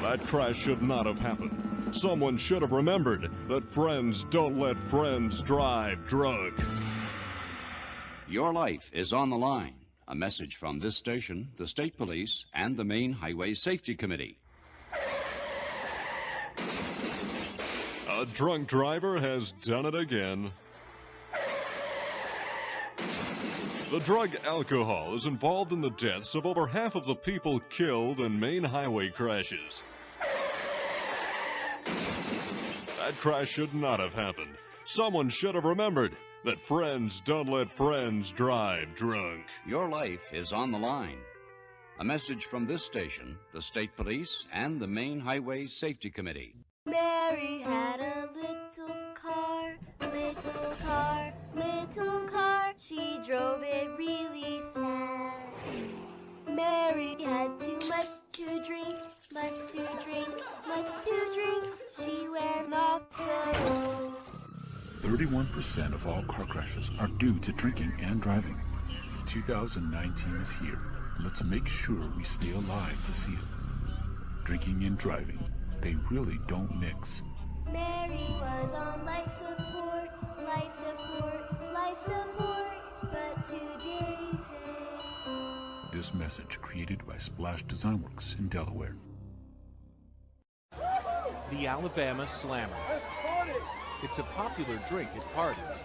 That crash should not have happened. Someone should have remembered that friends don't let friends drive drunk. Your life is on the line. A message from this station, the State Police, and the Maine Highway Safety Committee. A drunk driver has done it again. The drug alcohol is involved in the deaths of over half of the people killed in Maine highway crashes. That crash should not have happened. Someone should have remembered that friends don't let friends drive drunk. Your life is on the line. A message from this station, the State Police, and the Maine Highway Safety Committee. Mary had a little car, little car, little car. She drove it really fast. Mary had too much to drink, much to drink, much to drink. She went off the road. 31% of all car crashes are due to drinking and driving. 2019 is here. Let's make sure we stay alive to see it. Drinking and driving, they really don't mix. Mary was on life support, life support, life support, but today they... This message created by Splash Design Works in Delaware. The Alabama Slammer. It's a popular drink at parties,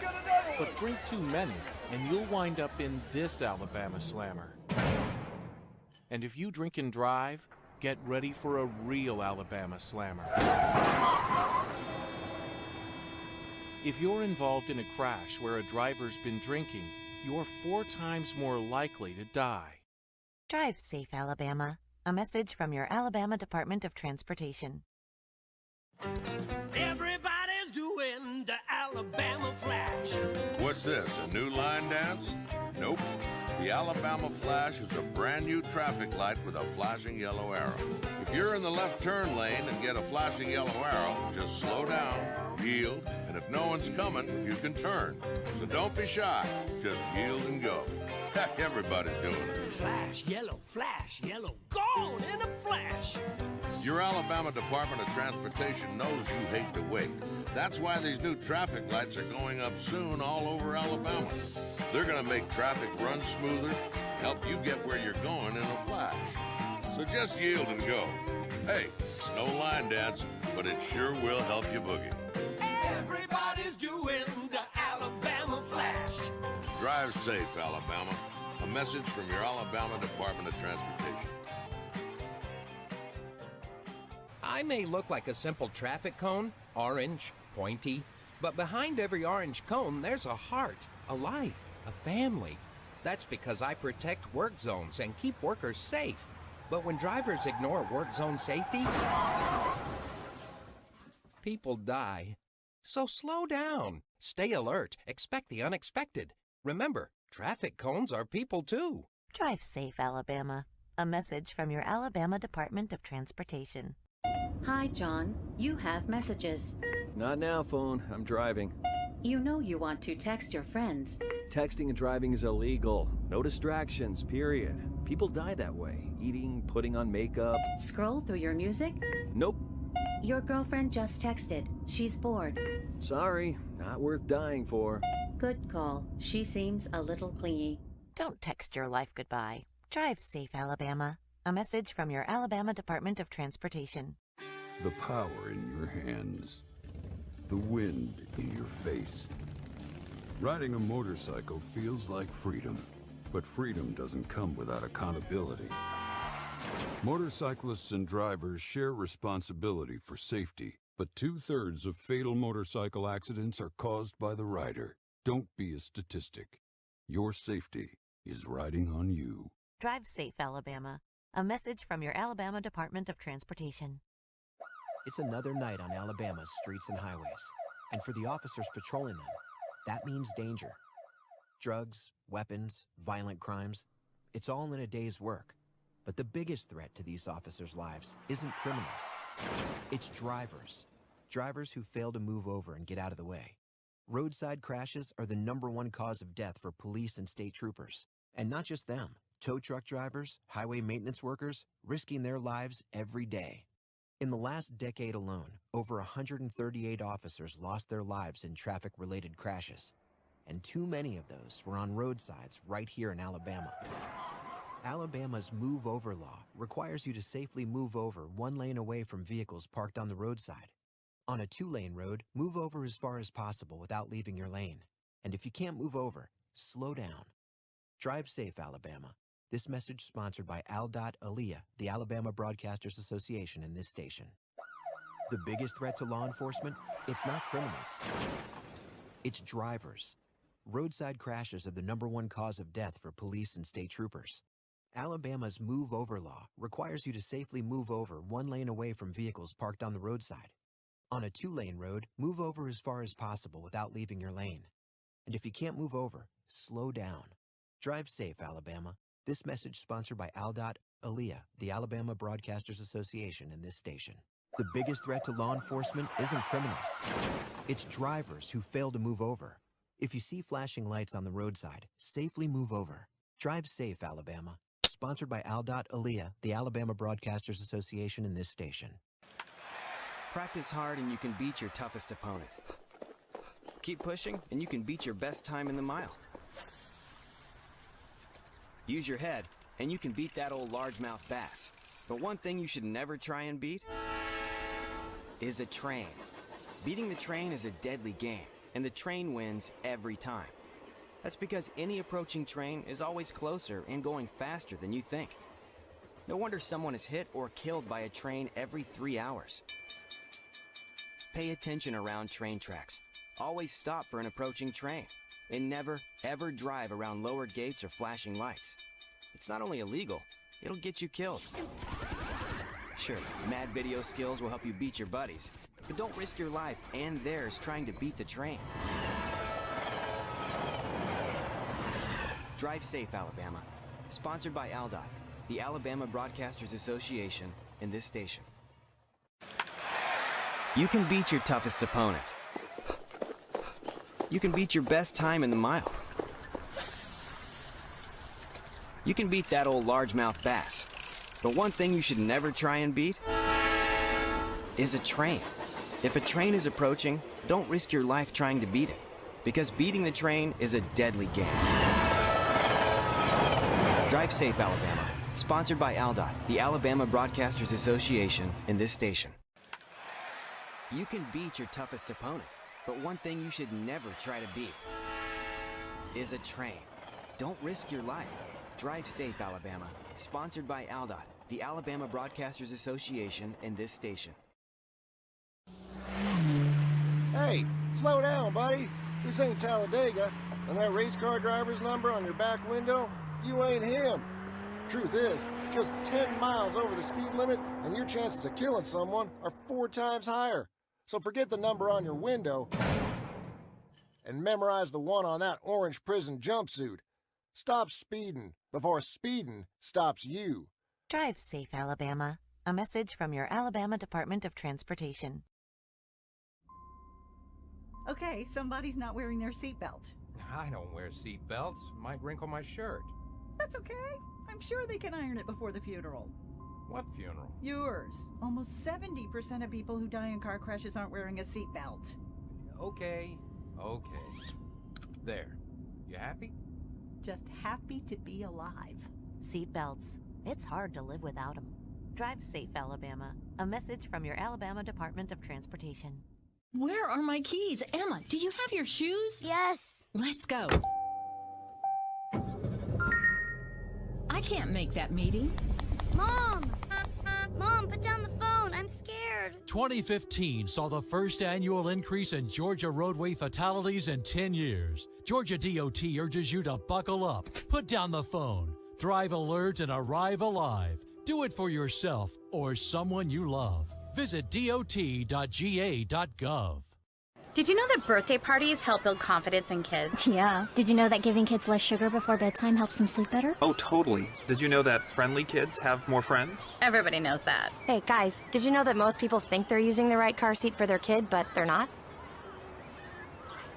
but drink too many and you'll wind up in this Alabama Slammer. And if you drink and drive, get ready for a real Alabama Slammer. If you're involved in a crash where a driver's been drinking, you're 4 times more likely to die. Drive safe, Alabama. A message from your Alabama Department of Transportation. Everybody's doing the Alabama Flash. What's this, a new line dance? Nope. The Alabama Flash is a brand new traffic light with a flashing yellow arrow. If you're in the left turn lane and get a flashing yellow arrow, just slow down, yield, and if no one's coming, you can turn. So don't be shy. Just yield and go. Heck, everybody's doing it. Flash, yellow, gone in a flash. Your Alabama Department of Transportation knows you hate to wait. That's why these new traffic lights are going up soon all over Alabama. They're going to make traffic run smoother, help you get where you're going in a flash. So just yield and go. Hey, it's no line dance, but it sure will help you boogie. Everybody's doing the Alabama Flash. Drive safe, Alabama. A message from your Alabama Department of Transportation. I may look like a simple traffic cone, orange, pointy, but behind every orange cone, there's a heart, a life, a family. That's because I protect work zones and keep workers safe. But when drivers ignore work zone safety, people die. So slow down, stay alert, expect the unexpected. Remember, traffic cones are people too. Drive safe, Alabama. A message from your Alabama Department of Transportation. Hi, John. You have messages. Not now, phone. I'm driving. You know you want to text your friends. Texting and driving is illegal. No distractions, period. People die that way. Eating, putting on makeup. Scroll through your music? Nope. Your girlfriend just texted. She's bored. Sorry, not worth dying for. Good call. She seems a little clingy. Don't text your life goodbye. Drive safe, Alabama. A message from your Alabama Department of Transportation. The power in your hands. The wind in your face. Riding a motorcycle feels like freedom, but freedom doesn't come without accountability. Motorcyclists and drivers share responsibility for safety, but 2/3 of fatal motorcycle accidents are caused by the rider. Don't be a statistic. Your safety is riding on you. Drive safe, Alabama. A message from your Alabama Department of Transportation. It's another night on Alabama's streets and highways. And for the officers patrolling them, that means danger. Drugs, weapons, violent crimes, it's all in a day's work. But the biggest threat to these officers' lives isn't criminals. It's drivers. Drivers who fail to move over and get out of the way. Roadside crashes are the #1 cause of death for police and state troopers. And not just them. Tow truck drivers, highway maintenance workers, risking their lives every day. In the last decade alone, over 138 officers lost their lives in traffic-related crashes. And too many of those were on roadsides right here in Alabama. Alabama's Move Over law requires you to safely move over 1 lane away from vehicles parked on the roadside. On a 2-lane road, move over as far as possible without leaving your lane. And if you can't move over, slow down. Drive safe, Alabama. This message sponsored by Al.Aliyah, the Alabama Broadcasters Association, and this station. The biggest threat to law enforcement? It's not criminals. It's drivers. Roadside crashes are the #1 cause of death for police and state troopers. Alabama's Move Over law requires you to safely move over 1 lane away from vehicles parked on the roadside. On a 2-lane road, move over as far as possible without leaving your lane. And if you can't move over, slow down. Drive safe, Alabama. This message sponsored by Al.Aliyah, the Alabama Broadcasters Association, and this station. The biggest threat to law enforcement isn't criminals. It's drivers who fail to move over. If you see flashing lights on the roadside, safely move over. Drive safe, Alabama. Sponsored by Al.Aliyah, the Alabama Broadcasters Association, and this station. Practice hard and you can beat your toughest opponent. Keep pushing and you can beat your best time in the mile. Use your head, and you can beat that old largemouth bass. But one thing you should never try and beat is a train. Beating the train is a deadly game, and the train wins every time. That's because any approaching train is always closer and going faster than you think. No wonder someone is hit or killed by a train every 3 hours. Pay attention around train tracks. Always stop for an approaching train. And never, ever drive around lowered gates or flashing lights. It's not only illegal, it'll get you killed. Sure, mad video skills will help you beat your buddies, but don't risk your life and theirs trying to beat the train. Drive safe, Alabama. Sponsored by ALDOT, the Alabama Broadcasters Association, and this station. You can beat your toughest opponent. You can beat your best time in the mile. You can beat that old largemouth bass. But one thing you should never try and beat is a train. If a train is approaching, don't risk your life trying to beat it, because beating the train is a deadly game. Drive safe, Alabama. Sponsored by ALDOT, the Alabama Broadcasters Association, and this station. You can beat your toughest opponent. But one thing you should never try to beat is a train. Don't risk your life. Drive safe, Alabama. Sponsored by ALDOT, the Alabama Broadcasters Association, and this station. Hey, slow down, buddy. This ain't Talladega. And that race car driver's number on your back window, you ain't him. Truth is, just 10 miles over the speed limit, and your chances of killing someone are 4 times higher. So forget the number on your window and memorize the one on that orange prison jumpsuit. Stop speeding before speeding stops you. Drive safe, Alabama. A message from your Alabama Department of Transportation. Okay, somebody's not wearing their seatbelt. I don't wear seat belts. Might wrinkle my shirt. That's okay. I'm sure they can iron it before the funeral. What funeral? Yours. Almost 70% of people who die in car crashes aren't wearing a seatbelt. Okay. There. You happy? Just happy to be alive. Seatbelts. It's hard to live without them. Drive safe, Alabama. A message from your Alabama Department of Transportation. Where are my keys? Emma, do you have your shoes? Yes. Let's go. I can't make that meeting. Mom! Mom, put down the phone. I'm scared. 2015 saw the first annual increase in Georgia roadway fatalities in 10 years. Georgia DOT urges you to buckle up, put down the phone, drive alert, and arrive alive. Do it for yourself or someone you love. Visit dot.ga.gov. Did you know that birthday parties help build confidence in kids? Yeah. Did you know that giving kids less sugar before bedtime helps them sleep better? Oh, totally. Did you know that friendly kids have more friends? Everybody knows that. Hey, guys, did you know that most people think they're using the right car seat for their kid, but they're not?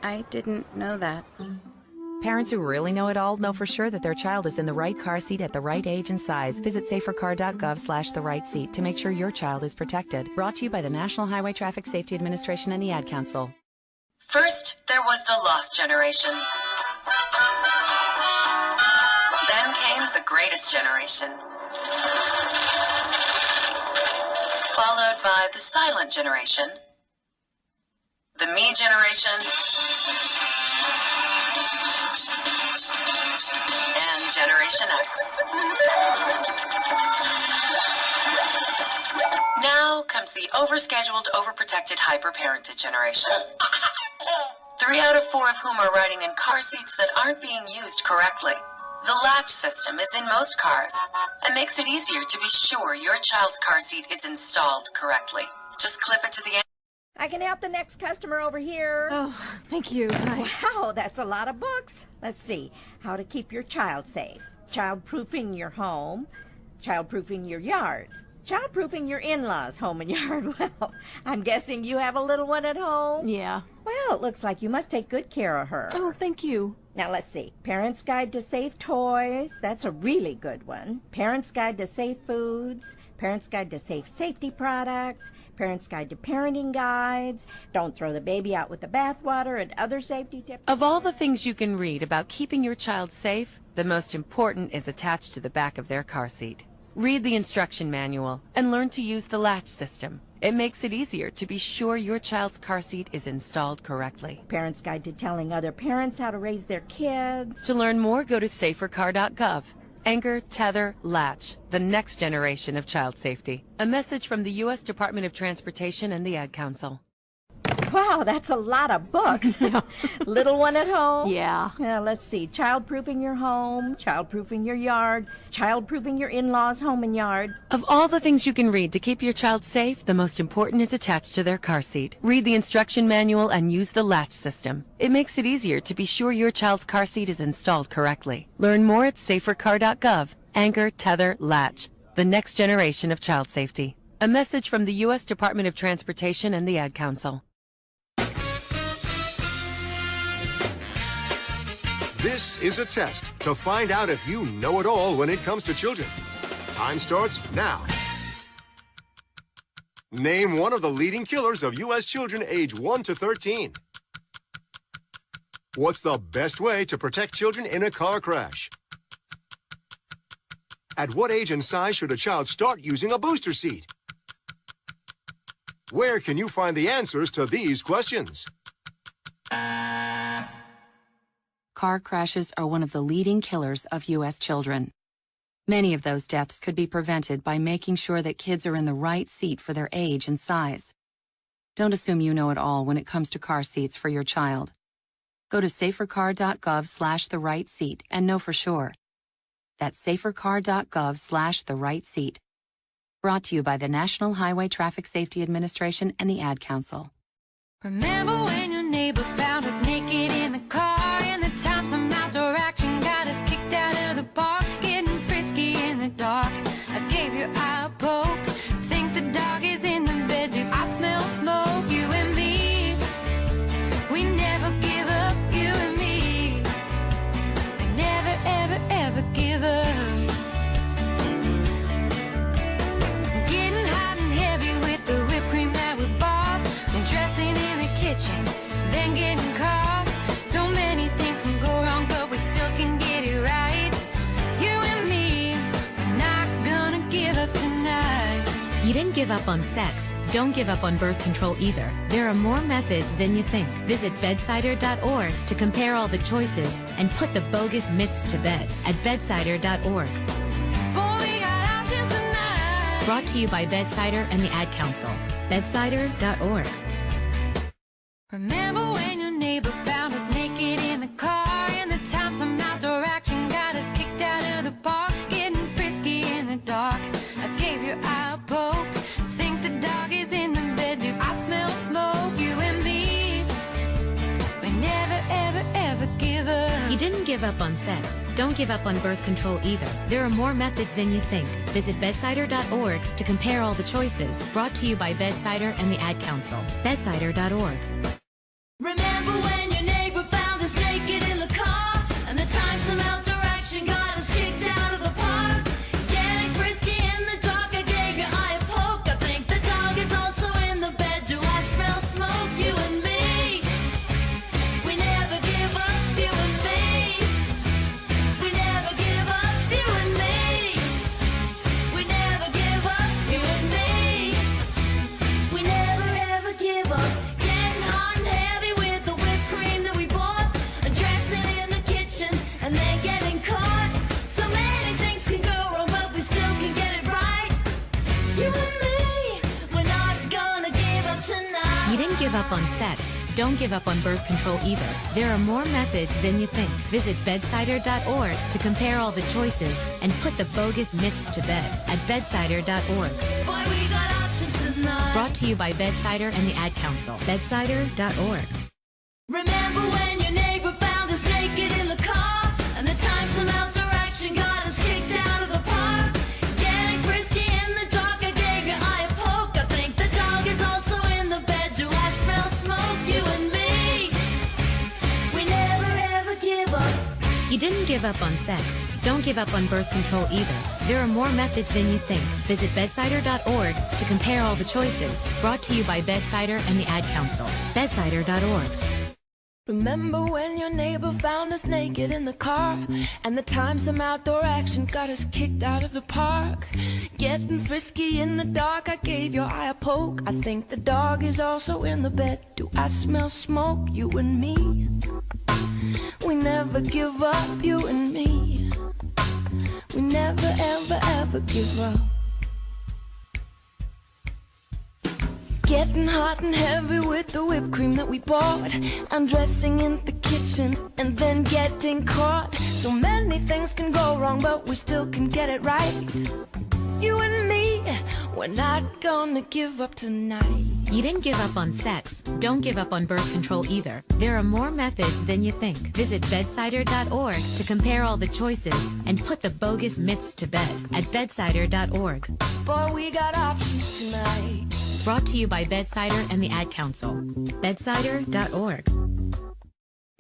I didn't know that. Parents who really know it all know for sure that their child is in the right car seat at the right age and size. Visit safercar.gov/the-right-seat to make sure your child is protected. Brought to you by the National Highway Traffic Safety Administration and the Ad Council. First, there was the Lost Generation. Then came the Greatest Generation. Followed by the Silent Generation, the Me Generation, and Generation X. Now comes the overscheduled, overprotected, hyperparented generation. 3 out of 4 of whom are riding in car seats that aren't being used correctly. The latch system is in most cars and makes it easier to be sure your child's car seat is installed correctly. Just clip it to the end. I can help the next customer over here. Oh, thank you. Wow, that's a lot of books. Let's see. How to keep your child safe. Child-proofing your home. Child-proofing your yard. Child-proofing your in-laws' home and yard. Well, I'm guessing you have a little one at home? Yeah. Well, it looks like you must take good care of her. Oh, thank you. Now, let's see. Parent's Guide to Safe Toys. That's a really good one. Parent's Guide to Safe Foods. Parent's Guide to Safe Safety Products. Parent's Guide to Parenting Guides. Don't throw the baby out with the bathwater, and other safety tips. Of all the things you can read about keeping your child safe, the most important is attached to the back of their car seat. Read the instruction manual and learn to use the latch system. It makes it easier to be sure your child's car seat is installed correctly. Parent's Guide to Telling Other Parents How to Raise Their Kids. To learn more, go to safercar.gov. Anchor, tether, latch, the next generation of child safety. A message from the U.S. Department of Transportation and the Ad Council. Wow, that's a lot of books. Little one at home? Yeah. Let's see. Child-proofing your home, child-proofing your yard, child-proofing your in-laws' home and yard. Of all the things you can read to keep your child safe, the most important is attached to their car seat. Read the instruction manual and use the latch system. It makes it easier to be sure your child's car seat is installed correctly. Learn more at safercar.gov. Anchor, tether, latch, the next generation of child safety. A message from the U.S. Department of Transportation and the Ad Council. This is a test to find out if you know it all when it comes to children. Time starts now. Name one of the leading killers of U.S. children age 1 to 13. What's the best way to protect children in a car crash? At what age and size should a child start using a booster seat? Where can you find the answers to these questions? Car crashes are one of the leading killers of U.S. children. Many of those deaths could be prevented by making sure that kids are in the right seat for their age and size. Don't assume you know it all when it comes to car seats for your child. Go to safercar.gov/the-right-seat and know for sure. That's safercar.gov/the-right-seat. Brought to you by the National Highway Traffic Safety Administration and the Ad Council. Remember when your neighbor found us naked in the car? Some outdoor action got us kicked out of the park, getting frisky in the dark. I gave your eye a poke. Think the dog is in the bed too. I smell smoke, you and me. We never give up, you and me. You didn't give up on sex. Don't give up on birth control either. There are more methods than you think. Visit bedsider.org to compare all the choices and put the bogus myths to bed at bedsider.org. Brought to you by Bedsider and the Ad Council. Bedsider.org. Remember when your neighbor found us naked in the car, and the time some outdoor action got us kicked out of the park, getting frisky in the dark. I gave your eye a poke. Think the dog is in the bed. Do I smell smoke? You and me. We never, ever, ever give up. You didn't give up on sex. Don't give up on birth control either. There are more methods than you think. Visit bedsider.org to compare all the choices. Brought to you by Bedsider and the Ad Council. Bedsider.org. Remember when your neighbor found us naked in the car, and the time some outdoor action got us kicked out of the park? Getting frisky in the dark, I gave your eye a poke. I think the dog is also in the bed. Do I smell smoke? You and me. We never give up, you and me. We never give up, you and me. We never give up, you and me. We never ever give up. Getting hot and heavy with the whipped cream that we bought, and dressing in the kitchen and then getting caught. So many things can go wrong, but we still can get it right. You and me, we're not gonna give up tonight. You didn't give up on sex. Don't give up on birth control either. There are more methods than you think. Visit bedsider.org to compare all the choices and put the bogus myths to bed at bedsider.org. Boy, we got options tonight. Brought to you by Bedsider and the Ad Council. Bedsider.org. Remember when your neighbor found us naked in the car, and the time some outdoor action got us kicked out of the park? Getting frisky in the dark, I gave your eye a poke. I think the dog is also in the bed. Do I smell smoke? You and me. We never ever give up. You didn't give up on sex. Don't give up on birth control either. There are more methods than you think. Visit bedsider.org to compare all the choices. Brought to you by Bedsider and the Ad Council. Bedsider.org. Remember when your neighbor found us naked in the car, and the time some outdoor action got us kicked out of the park? Getting frisky in the dark, I gave your eye a poke. I think the dog is also in the bed. Do I smell smoke? You and me. We never give up, you and me. We never, ever, ever give up. Getting hot and heavy with the whipped cream that we bought, undressing in the kitchen and then getting caught. So many things can go wrong, but we still can get it right. You and me, we're not gonna give up tonight. You didn't give up on sex. Don't give up on birth control either. There are more methods than you think. Visit bedsider.org to compare all the choices and put the bogus myths to bed at bedsider.org. Boy, we got options tonight. Brought to you by Bedsider and the Ad Council. Bedsider.org.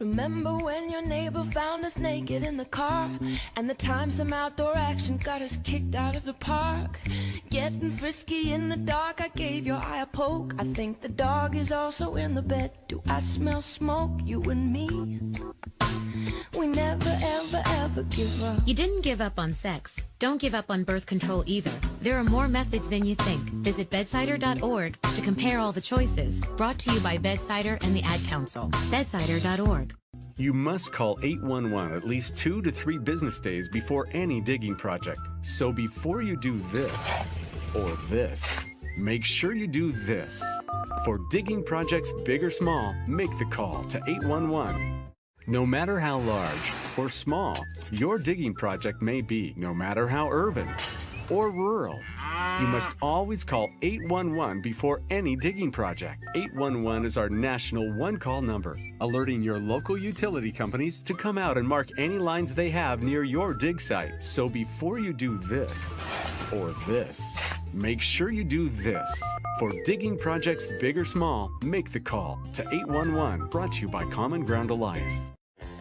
Remember when your neighbor found us naked in the car, and the time some outdoor action got us kicked out of the park? Getting frisky in the dark, I gave your eye a poke. I think the dog is also in the bed. Do I smell smoke? You and me. We never, ever, ever give up. You didn't give up on sex. Don't give up on birth control either. There are more methods than you think. Visit bedsider.org to compare all the choices. Brought to you by Bedsider and the Ad Council. Bedsider.org. You must call 811 at least 2 to 3 business days before any digging project. So before you do this or this, make sure you do this. For digging projects big or small, make the call to 811. No matter how large or small your digging project may be, no matter how urban or rural, you must always call 811 before any digging project. 811 is our national one-call number, alerting your local utility companies to come out and mark any lines they have near your dig site. So before you do this or this, make sure you do this. For digging projects big or small, make the call to 811. Brought to you by Common Ground Alliance.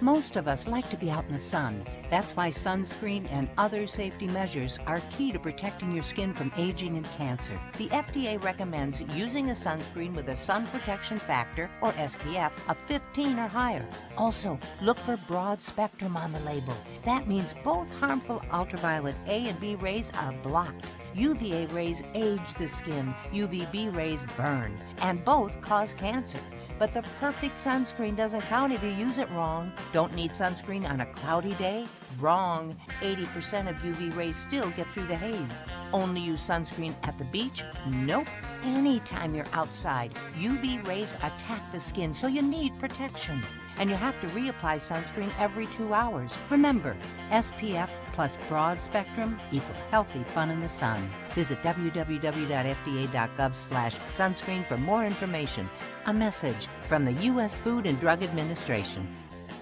Most of us like to be out in the sun. That's why sunscreen and other safety measures are key to protecting your skin from aging and cancer. The FDA recommends using a sunscreen with a sun protection factor, or SPF, of 15 or higher. Also, look for broad spectrum on the label. That means both harmful ultraviolet A and B rays are blocked. UVA rays age the skin, UVB rays burn, and both cause cancer. But the perfect sunscreen doesn't count if you use it wrong. Don't need sunscreen on a cloudy day? Wrong. 80% of UV rays still get through the haze. Only use sunscreen at the beach? Nope. Anytime you're outside, UV rays attack the skin, so you need protection. And you have to reapply sunscreen every 2 hours. Remember, SPF plus broad spectrum equal healthy fun in the sun. Visit www.fda.gov/sunscreen for more information. A message from the U.S. Food and Drug Administration.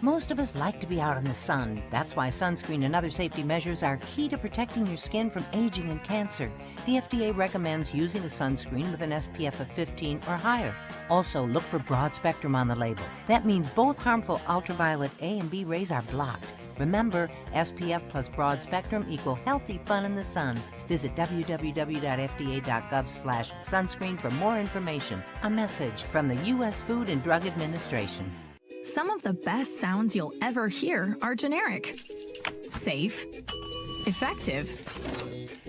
Most of us like to be out in the sun. That's why sunscreen and other safety measures are key to protecting your skin from aging and cancer. The FDA recommends using a sunscreen with an SPF of 15 or higher. Also, look for broad spectrum on the label. That means both harmful ultraviolet A and B rays are blocked. Remember, SPF plus broad spectrum equal healthy fun in the sun. Visit www.fda.gov/sunscreen for more information. A message from the U.S. Food and Drug Administration. Some of the best sounds you'll ever hear are generic, safe, effective,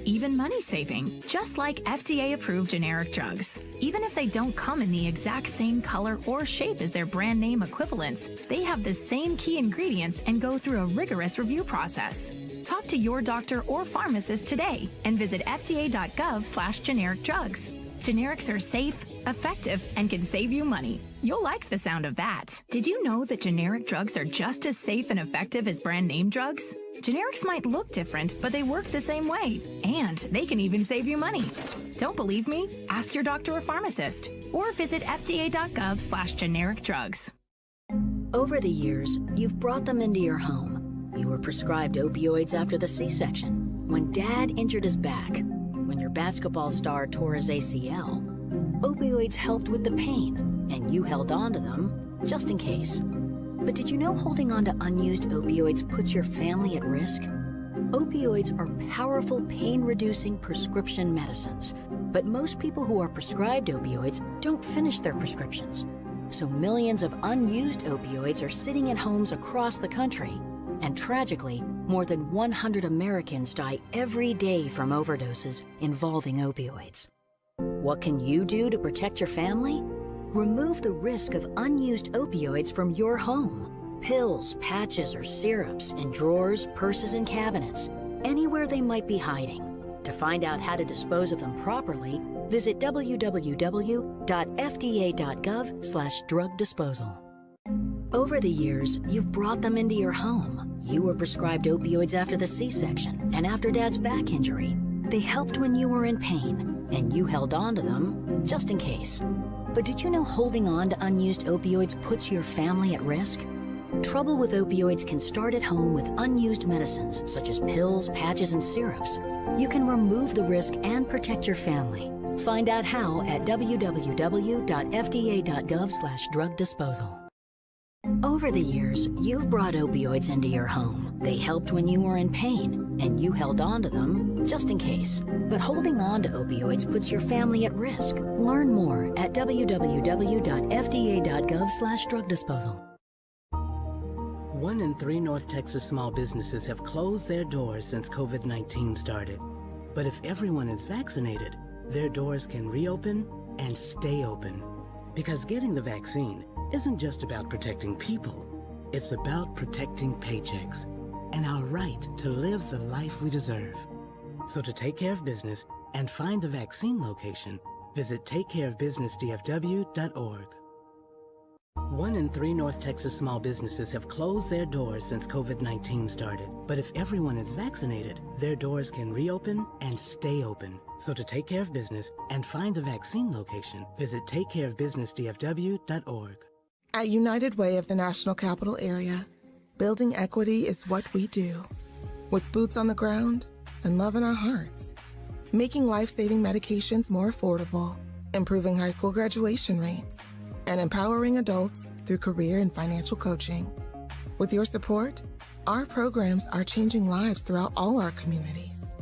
even money-saving, just like FDA-approved generic drugs. Even if they don't come in the exact same color or shape as their brand name equivalents, they have the same key ingredients and go through a rigorous review process. Talk to your doctor or pharmacist today and visit fda.gov/generic drugs. Generics are safe, effective, and can save you money. You'll like the sound of that. Did you know that generic drugs are just as safe and effective as brand name drugs? Generics might look different, but they work the same way. And they can even save you money. Don't believe me? Ask your doctor or pharmacist. Or visit fda.gov/generic drugs. Over the years, you've brought them into your home. You were prescribed opioids after the C-section, when Dad injured his back, when your basketball star tore his ACL. Opioids helped with the pain, and you held on to them just in case. But did you know holding on to unused opioids puts your family at risk? Opioids are powerful pain-reducing prescription medicines, but most people who are prescribed opioids don't finish their prescriptions. So millions of unused opioids are sitting in homes across the country. And tragically, more than 100 Americans die every day from overdoses involving opioids. What can you do to protect your family? Remove the risk of unused opioids from your home. Pills, patches, or syrups in drawers, purses, and cabinets, anywhere they might be hiding. To find out how to dispose of them properly, visit www.fda.gov/drug disposal. Over the years, you've brought them into your home. You were prescribed opioids after the C-section and after Dad's back injury. They helped when you were in pain, and you held on to them just in case. But did you know holding on to unused opioids puts your family at risk? Trouble with opioids can start at home with unused medicines such as pills, patches, and syrups. You can remove the risk and protect your family. Find out how at www.fda.gov/drug disposal. Over the years, you've brought opioids into your home. They helped when you were in pain, and you held on to them just in case. But holding on to opioids puts your family at risk. Learn more at www.fda.gov/drug disposal. 1 in 3 North Texas small businesses have closed their doors since COVID-19 started. But if everyone is vaccinated, their doors can reopen and stay open. Because getting the vaccine isn't just about protecting people, it's about protecting paychecks and our right to live the life we deserve. So to take care of business and find a vaccine location, visit takecareofbusinessdfw.org. 1 in 3 North Texas small businesses have closed their doors since COVID-19 started. But if everyone is vaccinated, their doors can reopen and stay open. So to take care of business and find a vaccine location, visit takecareofbusinessdfw.org. At United Way of the National Capital Area, building equity is what we do. With boots on the ground and love in our hearts. Making life-saving medications more affordable, improving high school graduation rates, and empowering adults through career and financial coaching. With your support, our programs are changing lives throughout all our communities.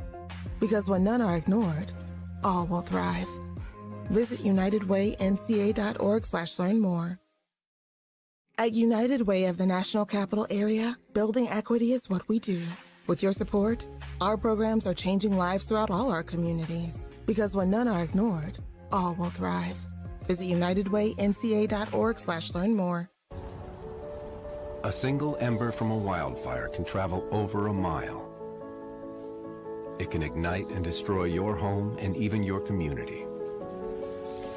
Because when none are ignored, all will thrive. Visit UnitedWayNCA.org/learn more. At United Way of the National Capital Area, building equity is what we do. With your support, our programs are changing lives throughout all our communities. Because when none are ignored, all will thrive. Visit UnitedWayNCA.org/learn more. A single ember from a wildfire can travel over a mile. It can ignite and destroy your home and even your community.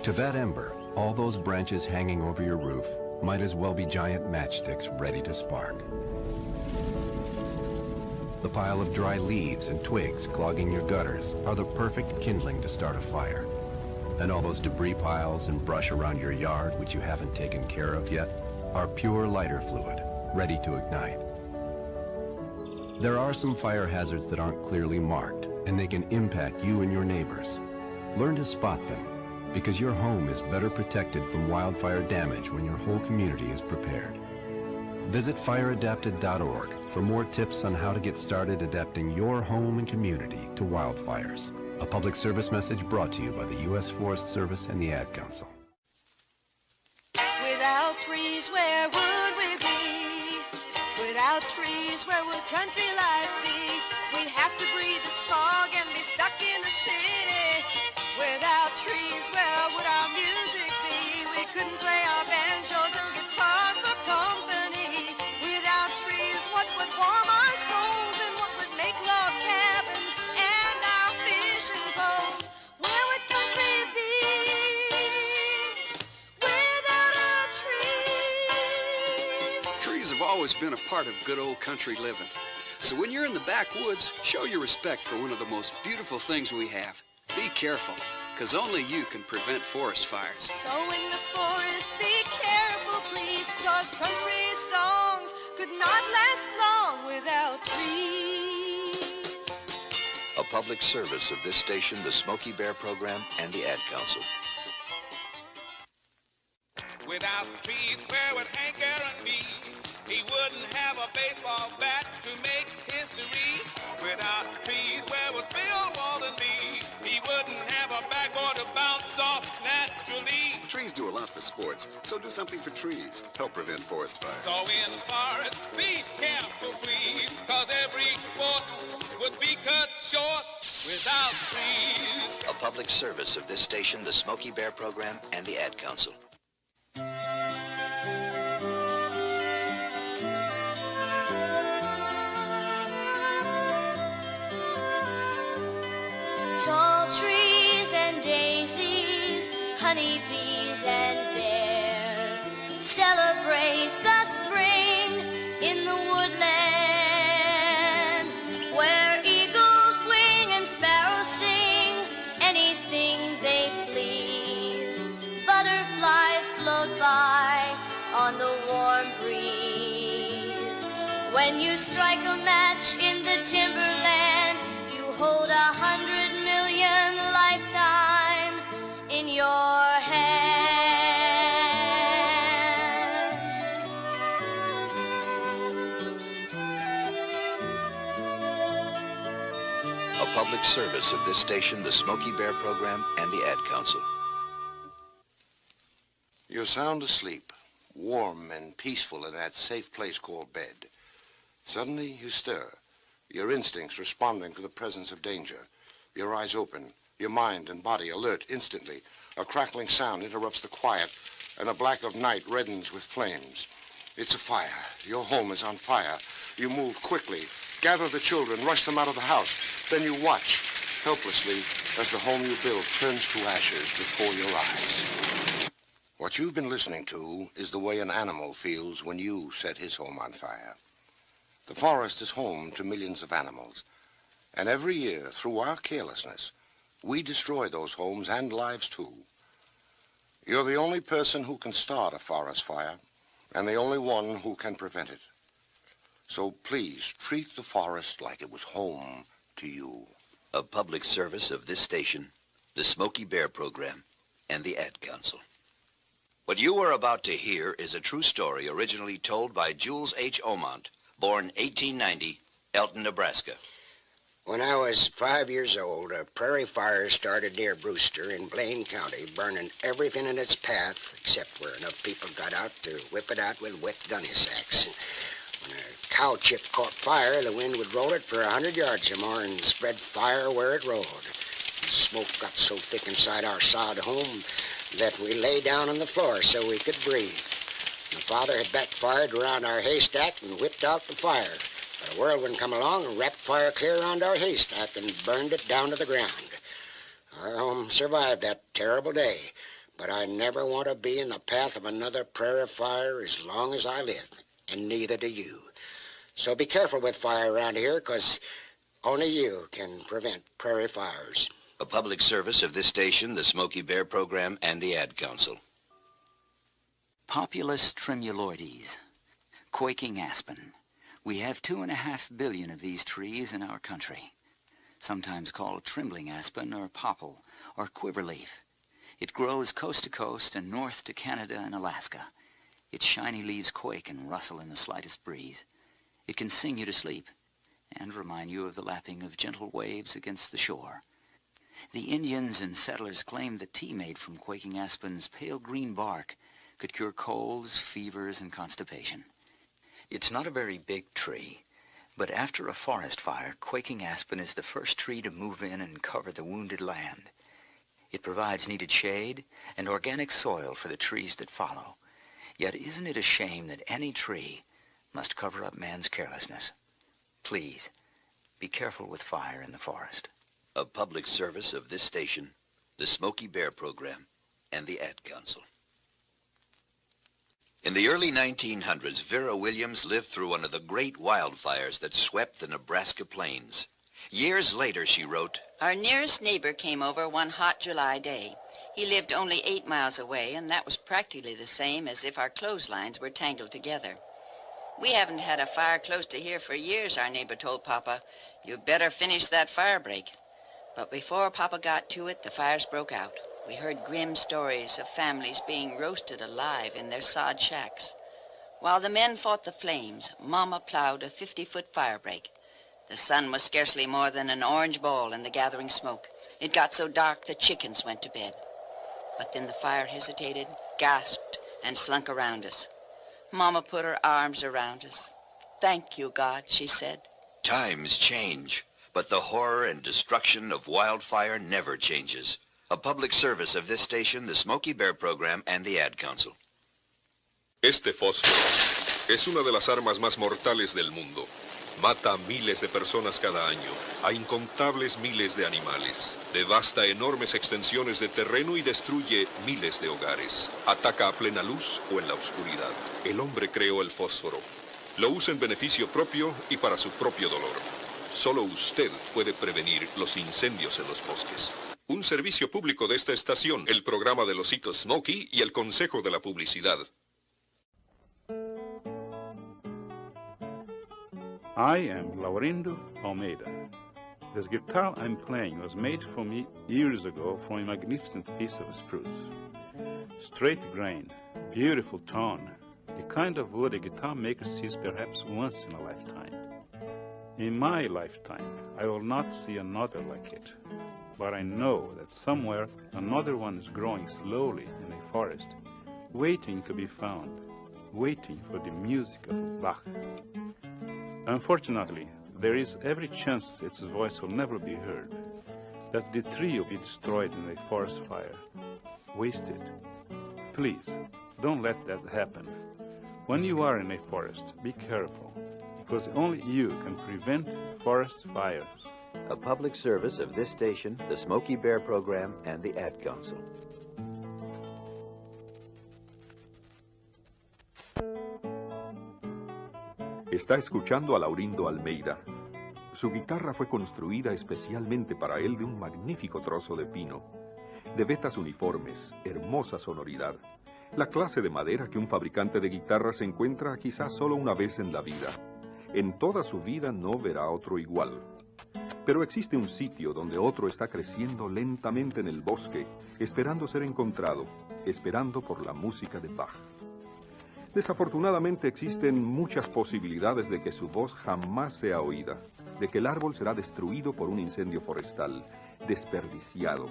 To that ember, all those branches hanging over your roof might as well be giant matchsticks ready to spark. The pile of dry leaves and twigs clogging your gutters are the perfect kindling to start a fire. And all those debris piles and brush around your yard, which you haven't taken care of yet, are pure lighter fluid, ready to ignite. There are some fire hazards that aren't clearly marked, and they can impact you and your neighbors. Learn to spot them, because your home is better protected from wildfire damage when your whole community is prepared. Visit fireadapted.org for more tips on how to get started adapting your home and community to wildfires. A public service message brought to you by the U.S. Forest Service and the Ad Council. Without trees, where would we be? Without trees, where would country life be? We'd have to breathe the smog and be stuck in the city. Without trees, where would our music be? We couldn't play our banjos and guitars for company. Without trees, what would warm our souls and what would make love cabins and our fishing poles? Where would country be without a tree? Trees have always been a part of good old country living. So when you're in the backwoods, show your respect for one of the most beautiful things we have. Be careful, because only you can prevent forest fires. So in the forest, be careful, please, because country songs could not last long without trees. A public service of this station, the Smokey Bear Program, and the Ad Council. Without trees, where would Hank Aaron be? He wouldn't have a baseball bat to make history. Without trees, where would Bill Walton be? He wouldn't have a backboard to bounce off naturally. Trees do a lot for sports, so do something for trees. Help prevent forest fires. So in the forest, be careful, please, cause every sport would be cut short without trees. A public service of this station, the Smokey Bear Program, and the Ad Council. Tall trees and daisies, honeybees and bears celebrate the spring in the woodland, where eagles wing and sparrows sing anything they please. Butterflies float by on the warm breeze. When you strike a match in the timberland, you hold 100 million lifetimes in your hand. A public service of this station, the Smokey Bear Program, and the Ad Council. You're sound asleep, warm and peaceful in that safe place called bed. Suddenly you stir, your instincts responding to the presence of danger. Your eyes open, your mind and body alert instantly. A crackling sound interrupts the quiet, and the black of night reddens with flames. It's a fire. Your home is on fire. You move quickly, gather the children, rush them out of the house. Then you watch, helplessly, as the home you built turns to ashes before your eyes. What you've been listening to is the way an animal feels when you set his home on fire. The forest is home to millions of animals. And every year, through our carelessness, we destroy those homes and lives too. You're the only person who can start a forest fire, and the only one who can prevent it. So please treat the forest like it was home to you. A public service of this station, the Smokey Bear Program, and the Ad Council. What you are about to hear is a true story originally told by Jules H. Omont, born 1890, Elton, Nebraska. When I was 5 years old, a prairie fire started near Brewster in Blaine County, burning everything in its path except where enough people got out to whip it out with wet gunny sacks. When a cow chip caught fire, the wind would roll it for 100 yards or more and spread fire where it rolled. The smoke got so thick inside our sod home that we lay down on the floor so we could breathe. My father had backfired around our haystack and whipped out the fire. But a whirlwind come along and wrapped fire clear around our haystack and burned it down to the ground. Our home survived that terrible day, but I never want to be in the path of another prairie fire as long as I live, and neither do you. So be careful with fire around here, 'cause only you can prevent prairie fires. A public service of this station, the Smokey Bear Program, and the Ad Council. Populus tremuloides, quaking aspen. We have 2.5 billion of these trees in our country, sometimes called trembling aspen or popple or quiverleaf. It grows coast to coast and north to Canada and Alaska. Its shiny leaves quake and rustle in the slightest breeze. It can sing you to sleep and remind you of the lapping of gentle waves against the shore. The Indians and settlers claimed that tea made from quaking aspen's pale green bark could cure colds, fevers, and constipation. It's not a very big tree, but after a forest fire, quaking aspen is the first tree to move in and cover the wounded land. It provides needed shade and organic soil for the trees that follow. Yet isn't it a shame that any tree must cover up man's carelessness? Please, be careful with fire in the forest. A public service of this station, the Smokey Bear Program, and the Ad Council. In the early 1900s, Vera Williams lived through one of the great wildfires that swept the Nebraska plains. Years later, she wrote, "Our nearest neighbor came over one hot July day. He lived only 8 miles away, and that was practically the same as if our clotheslines were tangled together. We haven't had a fire close to here for years," our neighbor told Papa. "You'd better finish that fire break." But before Papa got to it, the fires broke out. We heard grim stories of families being roasted alive in their sod shacks. While the men fought the flames, Mama plowed a 50-foot fire break. The sun was scarcely more than an orange ball in the gathering smoke. It got so dark the chickens went to bed. But then the fire hesitated, gasped, and slunk around us. Mama put her arms around us. "Thank you, God," she said. Times change, but the horror and destruction of wildfire never changes. A public service of this station, the Smokey Bear Program, and the Ad Council. Este fósforo es una de las armas más mortales del mundo. Mata a miles de personas cada año, a incontables miles de animales. Devasta enormes extensiones de terreno y destruye miles de hogares. Ataca a plena luz o en la oscuridad. El hombre creó el fósforo. Lo usa en beneficio propio y para su propio dolor. Solo usted puede prevenir los incendios en los bosques. Un servicio público de esta estación, el programa del osito Smokey y el Consejo de la Publicidad. I am Laurindo Almeida. This guitar I'm playing was made for me years ago from a magnificent piece of spruce. Straight grain, beautiful tone, the kind of wood a guitar maker sees perhaps once in a lifetime. In my lifetime, I will not see another like it. But I know that somewhere another one is growing slowly in a forest, waiting to be found, waiting for the music of Bach. Unfortunately, there is every chance its voice will never be heard, that the tree will be destroyed in a forest fire, wasted. Please, don't let that happen. When you are in a forest, be careful, because only you can prevent forest fires. A public service of this station, the Smokey Bear Program, and the Ad Council. Está escuchando a Laurindo Almeida. Su guitarra fue construida especialmente para él de un magnífico trozo de pino, de vetas uniformes, hermosa sonoridad, la clase de madera que un fabricante de guitarras encuentra quizás solo una vez en la vida. En toda su vida no verá otro igual. Pero existe un sitio donde otro está creciendo lentamente en el bosque, esperando ser encontrado. esperando por la música de Bach. Desafortunadamente existen muchas posibilidades de que su voz jamás sea oída, de que el árbol será destruido por un incendio forestal, desperdiciado.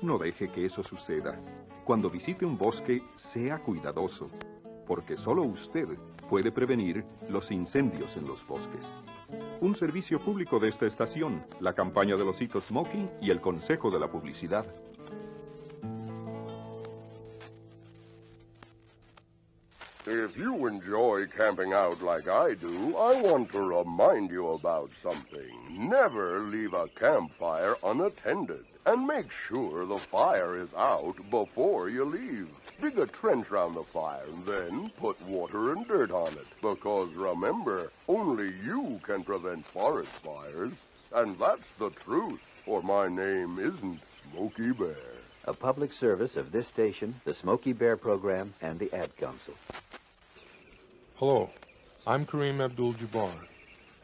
No deje que eso suceda. Cuando visite un bosque, sea cuidadoso, porque solo usted puede prevenir los incendios en los bosques. Un servicio público de esta estación, la campaña del osito Smokey y el Consejo de la Publicidad. If you enjoy camping out like I do, I want to remind you about something. Never leave a campfire unattended. And make sure the fire is out before you leave. Dig a trench round the fire and then put water and dirt on it. Because remember, only you can prevent forest fires. And that's the truth, for my name isn't Smokey Bear. A public service of this station, the Smokey Bear Program, and the Ad Council. Hello, I'm Kareem Abdul-Jabbar,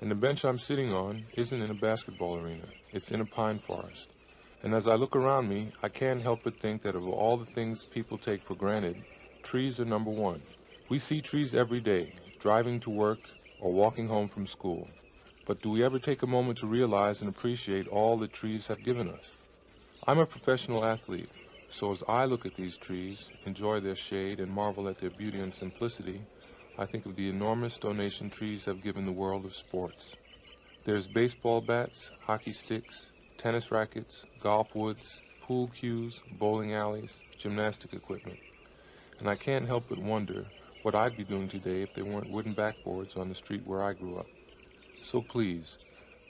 and the bench I'm sitting on isn't in a basketball arena. It's in a pine forest. And as I look around me, I can't help but think that of all the things people take for granted, trees are number one. We see trees every day, driving to work or walking home from school. But do we ever take a moment to realize and appreciate all the trees have given us? I'm a professional athlete, so as I look at these trees, enjoy their shade, and marvel at their beauty and simplicity, I think of the enormous donation trees have given the world of sports. There's baseball bats, hockey sticks, tennis rackets, golf woods, pool cues, bowling alleys, gymnastic equipment. And I can't help but wonder what I'd be doing today if there weren't wooden backboards on the street where I grew up. So please,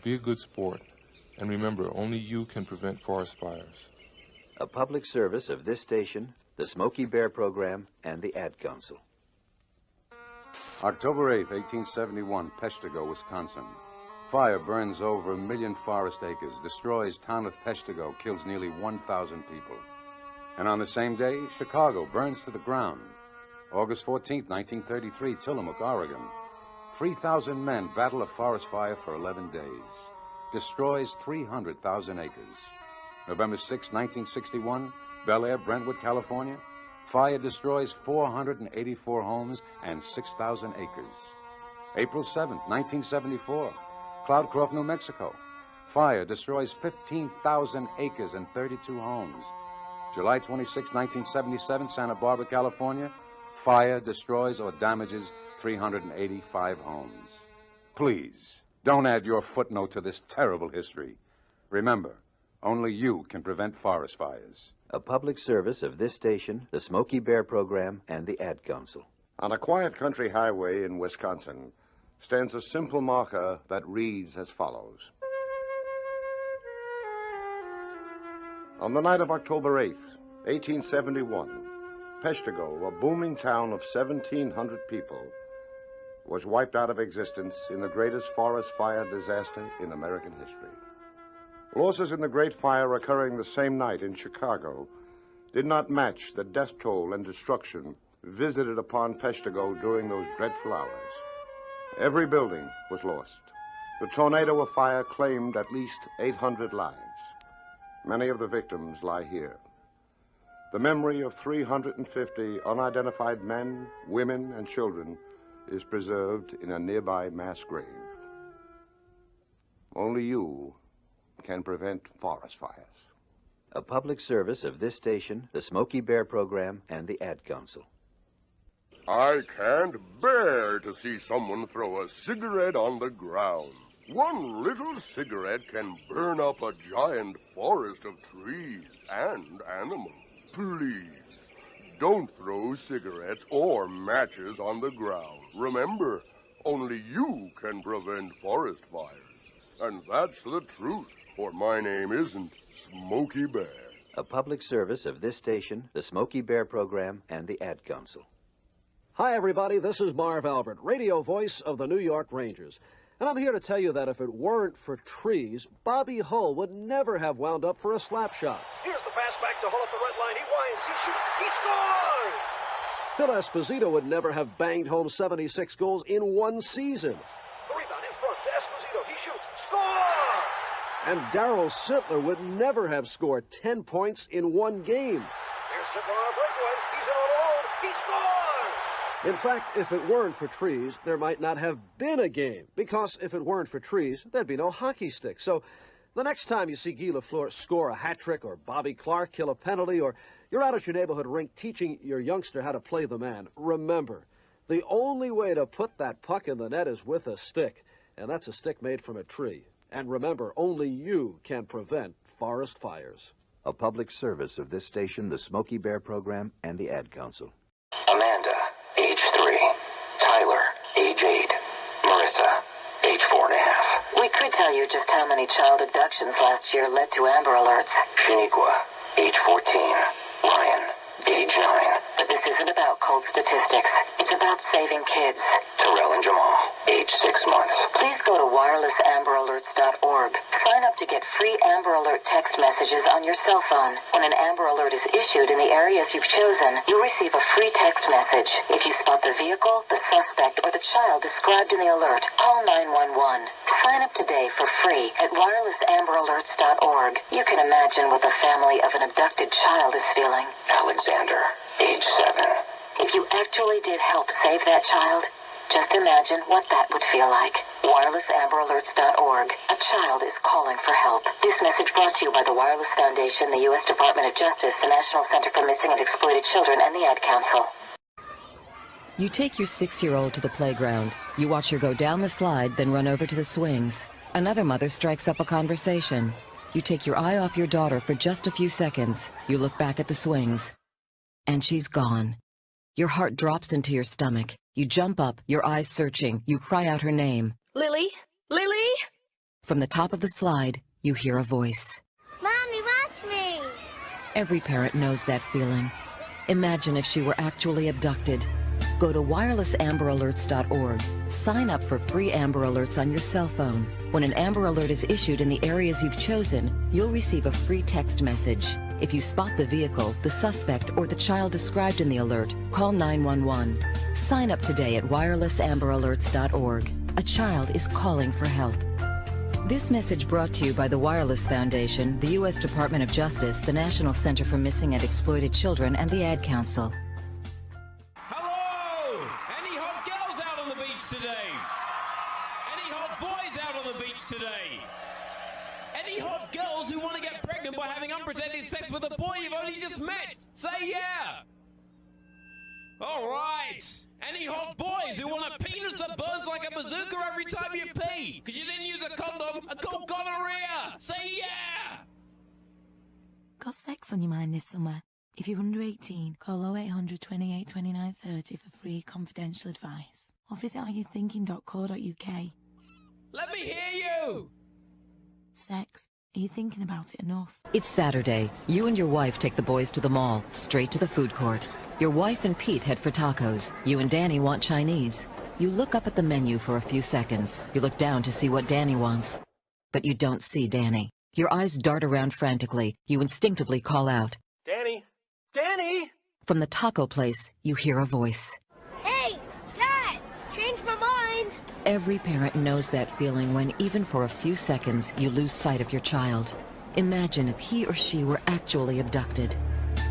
be a good sport, and remember, only you can prevent forest fires. A public service of this station, the Smokey Bear Program, and the Ad Council. October 8, 1871, Peshtigo, Wisconsin. Fire burns over 1 million forest acres, destroys town of Peshtigo, kills nearly 1,000 people. And on the same day, Chicago burns to the ground. August 14, 1933, Tillamook, Oregon. 3,000 men battle a forest fire for 11 days. Destroys 300,000 acres. November 6, 1961, Bel Air, Brentwood, California. Fire destroys 484 homes and 6,000 acres. April 7, 1974, Cloudcroft, New Mexico. Fire destroys 15,000 acres and 32 homes. July 26, 1977, Santa Barbara, California. Fire destroys or damages 385 homes. Please, don't add your footnote to this terrible history. Remember, only you can prevent forest fires. A public service of this station, the Smokey Bear Program, and the Ad Council. On a quiet country highway in Wisconsin stands a simple marker that reads as follows. On the night of October 8th, 1871, Peshtigo, a booming town of 1,700 people, was wiped out of existence in the greatest forest fire disaster in American history. Losses in the Great Fire occurring the same night in Chicago did not match the death toll and destruction visited upon Peshtigo during those dreadful hours. Every building was lost. The tornado of fire claimed at least 800 lives. Many of the victims lie here. The memory of 350 unidentified men, women, and children is preserved in a nearby mass grave. Only you can prevent forest fires. A public service of this station, the Smokey Bear Program, and the Ad Council. I can't bear to see someone throw a cigarette on the ground. One little cigarette can burn up a giant forest of trees and animals. Please, don't throw cigarettes or matches on the ground. Remember, only you can prevent forest fires. And that's the truth, for my name isn't Smokey Bear. A public service of this station, the Smokey Bear Program, and the Ad Council. Hi, everybody. This is Marv Albert, radio voice of the New York Rangers. And I'm here to tell you that if it weren't for trees, Bobby Hull would never have wound up for a slap shot. Here's the pass back to Hull at the red line. He winds, he shoots, he scores! Phil Esposito would never have banged home 76 goals in one season. The rebound in front to Esposito. He shoots, score! And Darryl Sittler would never have scored 10 points in one game. Here's Sittler on a breakaway. In fact, if it weren't for trees, there might not have been a game. Because if it weren't for trees, there'd be no hockey stick. So the next time you see Guy Lafleur score a hat trick or Bobby Clark kill a penalty or you're out at your neighborhood rink teaching your youngster how to play the man, remember, the only way to put that puck in the net is with a stick. And that's a stick made from a tree. And remember, only you can prevent forest fires. A public service of this station, the Smokey Bear Program, and the Ad Council. Amanda, age 3. Tyler, age 8. Marissa, age 4.5. We could tell you just how many child abductions last year led to Amber Alerts. Shaniqua, age 14. Ryan, age 9. But this isn't about cold statistics. It's about saving kids. Terrell and Jamal, age 6 months. Please go to wirelessamberAlerts.org. Sign up to get free Amber Alert text messages on your cell phone. When an Amber Alert is issued in the areas you've chosen, you'll receive a free text message. If you spot the vehicle, the suspect, or the child described in the alert, call 911. Sign up today for free at wirelessamberAlerts.org. You can imagine what the family of an abducted child is feeling. Alexander, age 7. If you actually did help save that child, just imagine what that would feel like. WirelessAmberAlerts.org. A child is calling for help. This message brought to you by the Wireless Foundation, the U.S. Department of Justice, the National Center for Missing and Exploited Children, and the Ad Council. You take your 6-year-old to the playground. You watch her go down the slide, then run over to the swings. Another mother strikes up a conversation. You take your eye off your daughter for just a few seconds. You look back at the swings. And she's gone. Your heart drops into your stomach. You jump up, your eyes searching. You cry out her name. Lily? Lily? From the top of the slide, you hear a voice. Mommy, watch me! Every parent knows that feeling. Imagine if she were actually abducted. Go to wirelessamberAlerts.org. Sign up for free Amber Alerts on your cell phone. When an Amber Alert is issued in the areas you've chosen, you'll receive a free text message. If you spot the vehicle, the suspect, or the child described in the alert, call 911. Sign up today at wirelessamberAlerts.org. A child is calling for help. This message brought to you by the Wireless Foundation, the U.S. Department of Justice, the National Center for Missing and Exploited Children, and the Ad Council. Hello! Any hot girls out on the beach today? Any hot boys out on the beach today? Any hot girls who want to get pregnant by having unprotected sex with a boy you've only just met? Say yeah! All right! Any hot boys who want a penis that burns like a bazooka every time you pee because you didn't use a condom and called gonorrhea? Say yeah! Got sex on your mind this summer? If you're under 18, call 0800 28 29 30 for free confidential advice. Or visit areyouthinking.co.uk. Let me hear you! Sex. Are you thinking about it enough? It's Saturday. You and your wife take the boys to the mall, straight to the food court. Your wife and Pete head for tacos. You and Danny want Chinese. You look up at the menu for a few seconds. You look down to see what Danny wants. But you don't see Danny. Your eyes dart around frantically. You instinctively call out. Danny! Danny! From the taco place, you hear a voice. Hey, Dad! Changed my mind! Every parent knows that feeling when, even for a few seconds, you lose sight of your child. Imagine if he or she were actually abducted.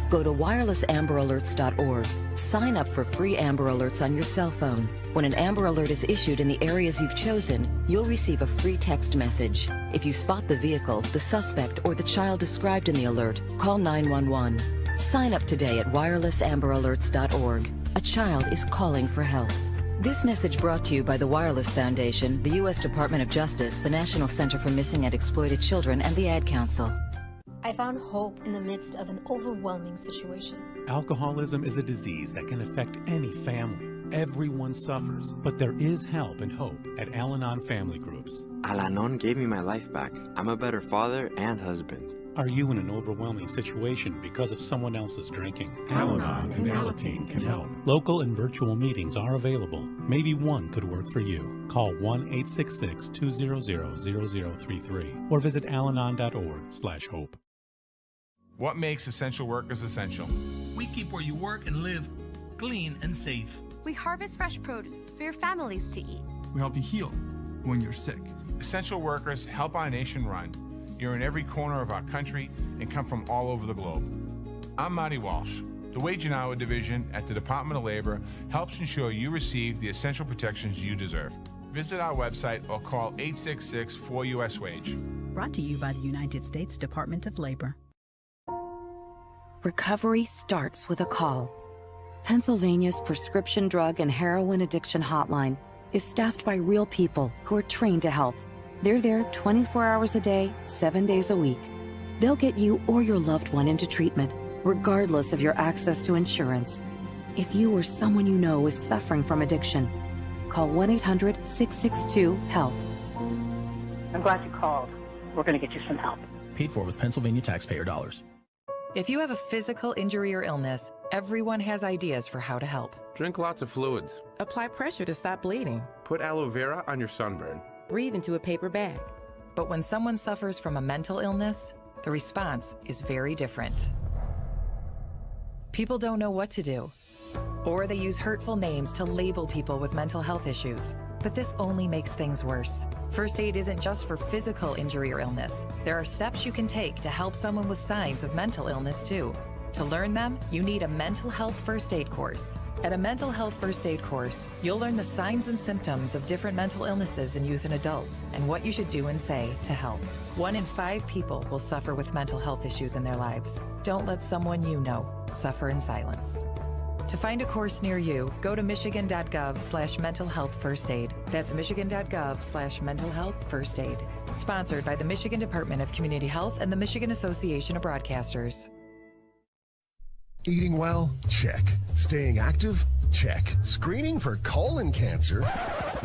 Go to wirelessamberAlerts.org. Sign up for free Amber Alerts on your cell phone. When an Amber Alert is issued in the areas you've chosen, you'll receive a free text message. If you spot the vehicle, the suspect, or the child described in the alert, call 911. Sign up today at wirelessamberAlerts.org. A child is calling for help. This message brought to you by the Wireless Foundation, the U.S. Department of Justice, the National Center for Missing and Exploited Children, and the Ad Council. I found hope in the midst of an overwhelming situation. Alcoholism is a disease that can affect any family. Everyone suffers, but there is help and hope at Al-Anon Family Groups. Al-Anon gave me my life back. I'm a better father and husband. Are you in an overwhelming situation because of someone else's drinking? Al-Anon and Alateen can help. Local and virtual meetings are available. Maybe one could work for you. Call 1-866-200-0033 or visit alanon.org/hope. What makes essential workers essential? We keep where you work and live clean and safe. We harvest fresh produce for your families to eat. We help you heal when you're sick. Essential workers help our nation run. You're in every corner of our country and come from all over the globe. I'm Marty Walsh, The Wage and Hour Division at the Department of Labor helps ensure you receive the essential protections you deserve. Visit our website or call 866-4US-WAGE. Brought to you by the United States Department of Labor. Recovery starts with a call. Pennsylvania's prescription drug and heroin addiction hotline is staffed by real people who are trained to help. They're there 24 hours a day, 7 days a week. They'll get you or your loved one into treatment, regardless of your access to insurance. If you or someone you know is suffering from addiction, call 1-800-662-HELP. I'm glad you called. We're going to get you some help. Paid for with Pennsylvania taxpayer dollars. If you have a physical injury or illness, everyone has ideas for how to help. Drink lots of fluids. Apply pressure to stop bleeding. Put aloe vera on your sunburn. Breathe into a paper bag. But when someone suffers from a mental illness, the response is very different. People don't know what to do, or they use hurtful names to label people with mental health issues. But this only makes things worse. First aid isn't just for physical injury or illness. There are steps you can take to help someone with signs of mental illness too. To learn them, you need a mental health first aid course. At a mental health first aid course, you'll learn the signs and symptoms of different mental illnesses in youth and adults and what you should do and say to help. 1 in 5 people will suffer with mental health issues in their lives. Don't let someone you know suffer in silence. To find a course near you, go to michigan.gov/mental health first aid. That's michigan.gov/mental health first aid. Sponsored by the Michigan Department of Community Health and the Michigan Association of Broadcasters. Eating well? Check. Staying active? Check. Screening for colon cancer?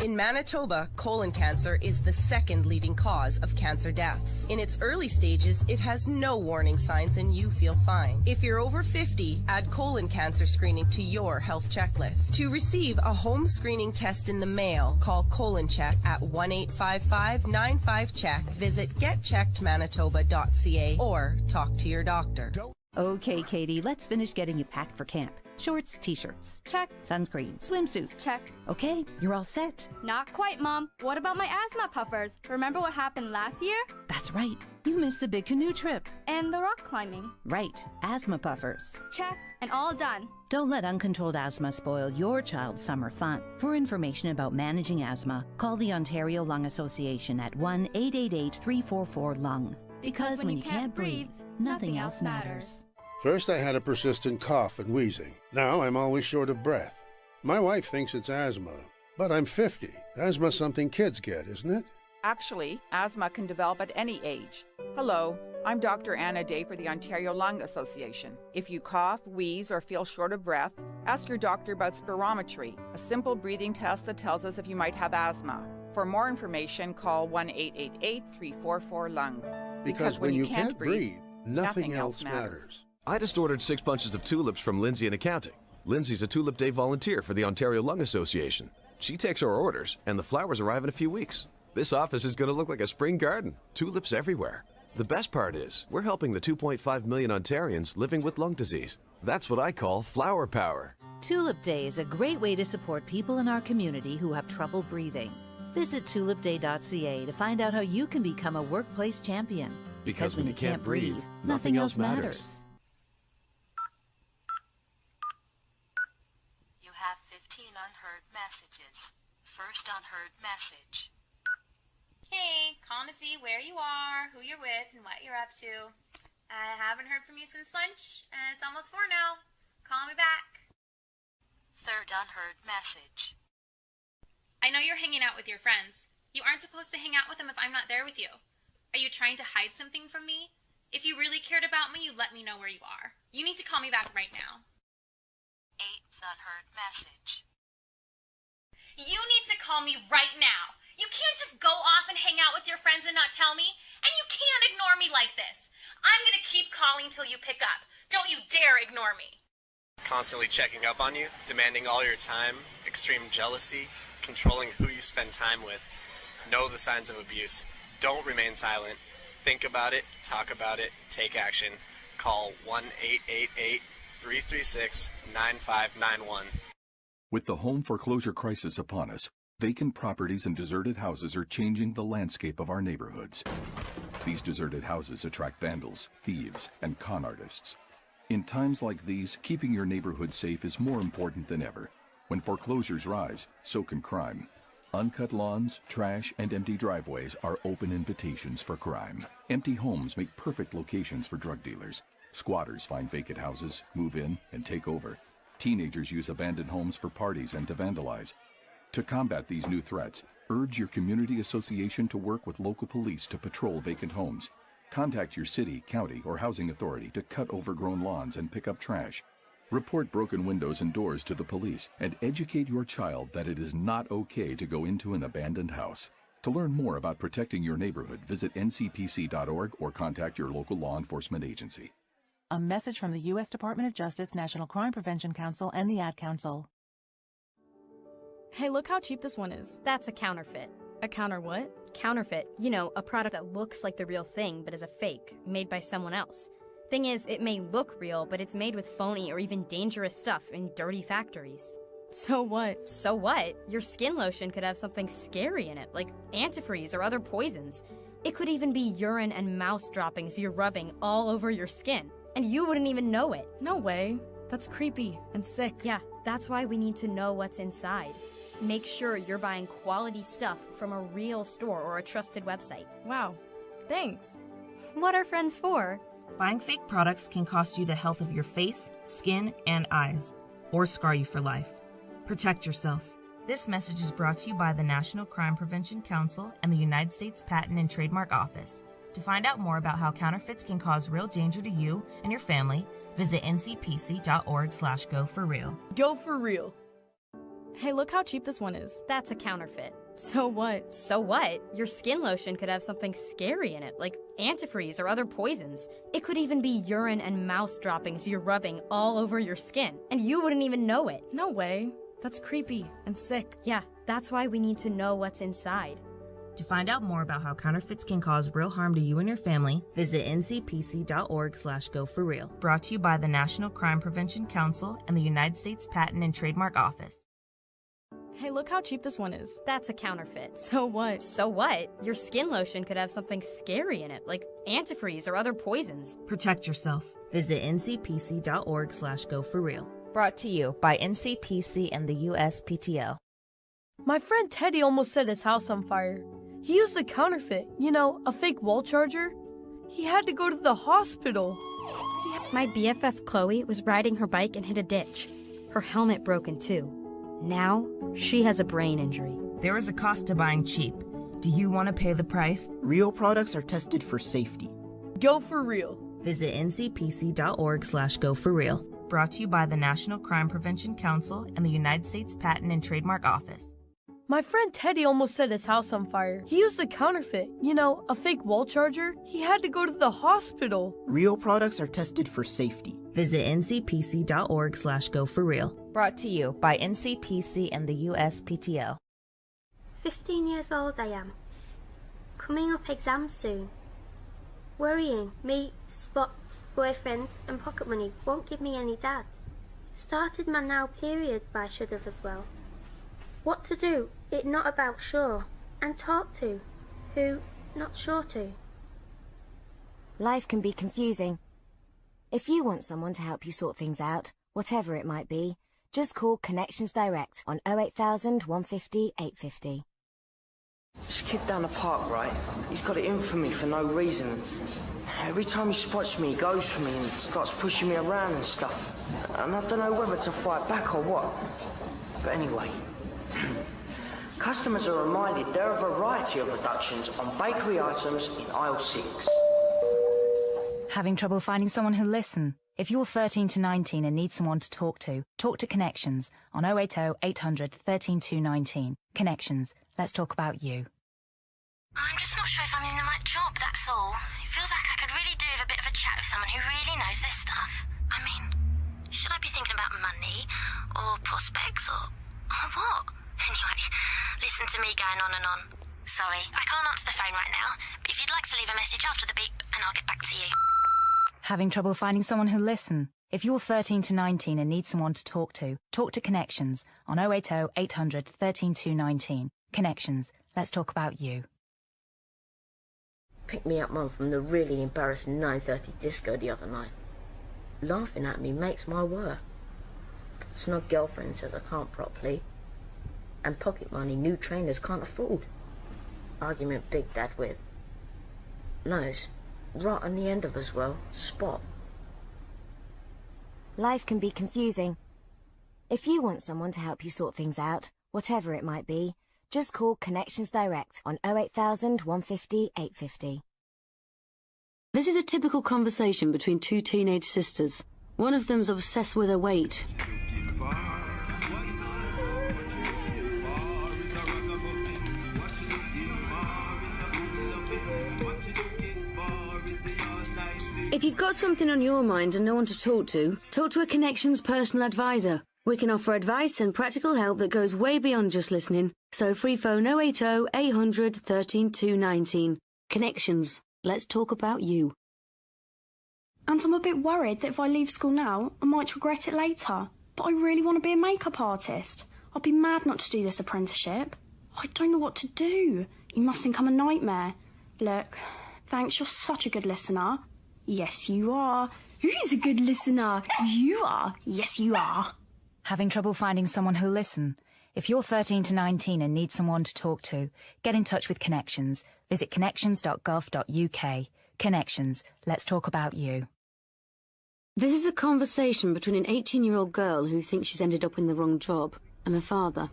In Manitoba, colon cancer is the second leading cause of cancer deaths. In its early stages, it has no warning signs and you feel fine. If you're over 50, add colon cancer screening to your health checklist. To receive a home screening test in the mail, call Colon Check at 1-855-95-CHECK, visit getcheckedmanitoba.ca, or talk to your doctor. Okay, Katie, let's finish getting you packed for camp. Shorts, t-shirts. Check. Sunscreen, swimsuit. Check. Okay, you're all set. Not quite, Mom. What about my asthma puffers? Remember what happened last year? That's right. You missed the big canoe trip. And the rock climbing. Right. Asthma puffers. Check. And all done. Don't let uncontrolled asthma spoil your child's summer fun. For information about managing asthma, call the Ontario Lung Association at 1-888-344-LUNG. Because when you can't breathe, nothing else matters. First, I had a persistent cough and wheezing. Now I'm always short of breath. My wife thinks it's asthma, but I'm 50. Asthma's something kids get, isn't it? Actually, asthma can develop at any age. Hello, I'm Dr. Anna Day for the Ontario Lung Association. If you cough, wheeze, or feel short of breath, ask your doctor about spirometry, a simple breathing test that tells us if you might have asthma. For more information, call 1-888-344-LUNG. Because when you can't breathe, nothing else matters. I just ordered 6 bunches of tulips from Lindsay in accounting. Lindsay's a Tulip Day volunteer for the Ontario Lung Association. She takes our orders, and the flowers arrive in a few weeks. This office is going to look like a spring garden. Tulips everywhere. The best part is, we're helping the 2.5 million Ontarians living with lung disease. That's what I call flower power. Tulip Day is a great way to support people in our community who have trouble breathing. Visit tulipday.ca to find out how you can become a workplace champion. Because when you can't breathe, nothing else matters. You have 15 unheard messages. First unheard message. Hey, calling to see where you are, who you're with, and what you're up to. I haven't heard from you since lunch, and it's almost 4 now. Call me back. Third unheard message. I know you're hanging out with your friends. You aren't supposed to hang out with them if I'm not there with you. Are you trying to hide something from me? If you really cared about me, you'd let me know where you are. You need to call me back right now. Eighth unheard message. You need to call me right now. You can't just go off and hang out with your friends and not tell me. And you can't ignore me like this. I'm going to keep calling till you pick up. Don't you dare ignore me. Constantly checking up on you, demanding all your time, extreme jealousy, controlling who you spend time with. Know the signs of abuse. Don't remain silent. Think about it, talk about it, take action. Call 1-888-336-9591. With the home foreclosure crisis upon us, vacant properties and deserted houses are changing the landscape of our neighborhoods. These deserted houses attract vandals, thieves, and con artists. In times like these, keeping your neighborhood safe is more important than ever. When foreclosures rise, so can crime. Uncut lawns, trash, and empty driveways are open invitations for crime. Empty homes make perfect locations for drug dealers. Squatters find vacant houses, move in, and take over. Teenagers use abandoned homes for parties and to vandalize. To combat these new threats, urge your community association to work with local police to patrol vacant homes. Contact your city, county, or housing authority to cut overgrown lawns and pick up trash. Report broken windows and doors to the police and educate your child that it is not okay to go into an abandoned house. To learn more about protecting your neighborhood, visit ncpc.org or contact your local law enforcement agency. A message from the U.S. Department of Justice, National Crime Prevention Council, and the Ad Council. Hey, look how cheap this one is. That's a counterfeit. A counter what? Counterfeit. You know, a product that looks like the real thing but is a fake, made by someone else. Thing is, it may look real, but it's made with phony or even dangerous stuff in dirty factories. So what? So what? Your skin lotion could have something scary in it, like antifreeze or other poisons. It could even be urine and mouse droppings you're rubbing all over your skin, and you wouldn't even know it. No way. That's creepy and sick. Yeah, that's why we need to know what's inside. Make sure you're buying quality stuff from a real store or a trusted website. Wow. Thanks. What are friends for? Buying fake products can cost you the health of your face, skin, and eyes, or scar you for life. Protect yourself. This message is brought to you by the National Crime Prevention Council and the United States Patent and Trademark Office. To find out more about how counterfeits can cause real danger to you and your family, visit ncpc.org/go4real. Go for real. Hey, look how cheap this one is. That's a counterfeit. So what? So what? Your skin lotion could have something scary in it, like antifreeze or other poisons. It could even be urine and mouse droppings you're rubbing all over your skin, and you wouldn't even know it. No way. That's creepy and sick. Yeah, that's why we need to know what's inside. To find out more about how counterfeits can cause real harm to you and your family, visit ncpc.org/go4real. Brought to you by the National Crime Prevention Council and the United States Patent and Trademark Office. Hey, look how cheap this one is. That's a counterfeit. So what? So what? Your skin lotion could have something scary in it, like antifreeze or other poisons. Protect yourself. Visit ncpc.org/go4real. Brought to you by NCPC and the USPTO. My friend Teddy almost set his house on fire. He used a counterfeit, you know, a fake wall charger. He had to go to the hospital. My BFF Chloe was riding her bike and hit a ditch. Her helmet broken too. Now, she has a brain injury. There is a cost to buying cheap. Do you want to pay the price? Real products are tested for safety. Go for real. Visit ncpc.org/go4real. Brought to you by the National Crime Prevention Council and the United States Patent and Trademark Office. My friend Teddy almost set his house on fire. He used a counterfeit, you know, a fake wall charger. He had to go to the hospital. Real products are tested for safety. Visit ncpc.org/go4real. Brought to you by NCPC and the USPTO. 15 years old I am. Coming up exams soon. Worrying, me, spots, boyfriend and pocket money won't give me any dad. Started my now period, but I should have as well. What to do, it not about sure. And talk to, who not sure to. Life can be confusing. If you want someone to help you sort things out, whatever it might be, just call Connections Direct on 08000 150 850. This kid down the park, right? He's got it in for me for no reason. Every time he spots me, he goes for me and starts pushing me around and stuff. And I don't know whether to fight back or what. But anyway, customers are reminded there are a variety of reductions on bakery items in aisle 6. Having trouble finding someone who'll listen? If you're 13 to 19 and need someone to talk to Connections on 080 800 13219. Connections, let's talk about you. I'm just not sure if I'm in the right job, that's all. It feels like I could really do with a bit of a chat with someone who really knows their stuff. I mean, should I be thinking about money, or prospects, or what? Anyway, listen to me going on and on. Sorry, I can't answer the phone right now, but if you'd like to leave a message after the beep, and I'll get back to you. Having trouble finding someone who'll listen? If you're 13 to 19 and need someone to talk to Connections on 080 800 13219. Connections, let's talk about you. Picked me up Mum from the really embarrassing 9:30 disco the other night. Laughing at me makes my work. Snug girlfriend says I can't properly. And pocket money new trainers can't afford. Argument Big Dad with. Nose. Right on the end of as well. Spot. Life can be confusing. If you want someone to help you sort things out, whatever it might be, just call Connections Direct on 08000 150 850. This is a typical conversation between two teenage sisters. One of them's obsessed with her weight. If you've got something on your mind and no one to talk to a Connections personal advisor. We can offer advice and practical help that goes way beyond just listening. So free phone 080 800 13219. Connections. Let's talk about you. And I'm a bit worried that if I leave school now, I might regret it later. But I really want to be a makeup artist. I'd be mad not to do this apprenticeship. I don't know what to do. You must think I'm a nightmare. Look, thanks, you're such a good listener. Yes, you are. Who's a good listener? You are. Yes, you are. Having trouble finding someone who'll listen? If you're 13 to 19 and need someone to talk to, get in touch with Connections. Visit connections.gov.uk. Connections. Let's talk about you. This is a conversation between an 18-year-old girl who thinks she's ended up in the wrong job and her father.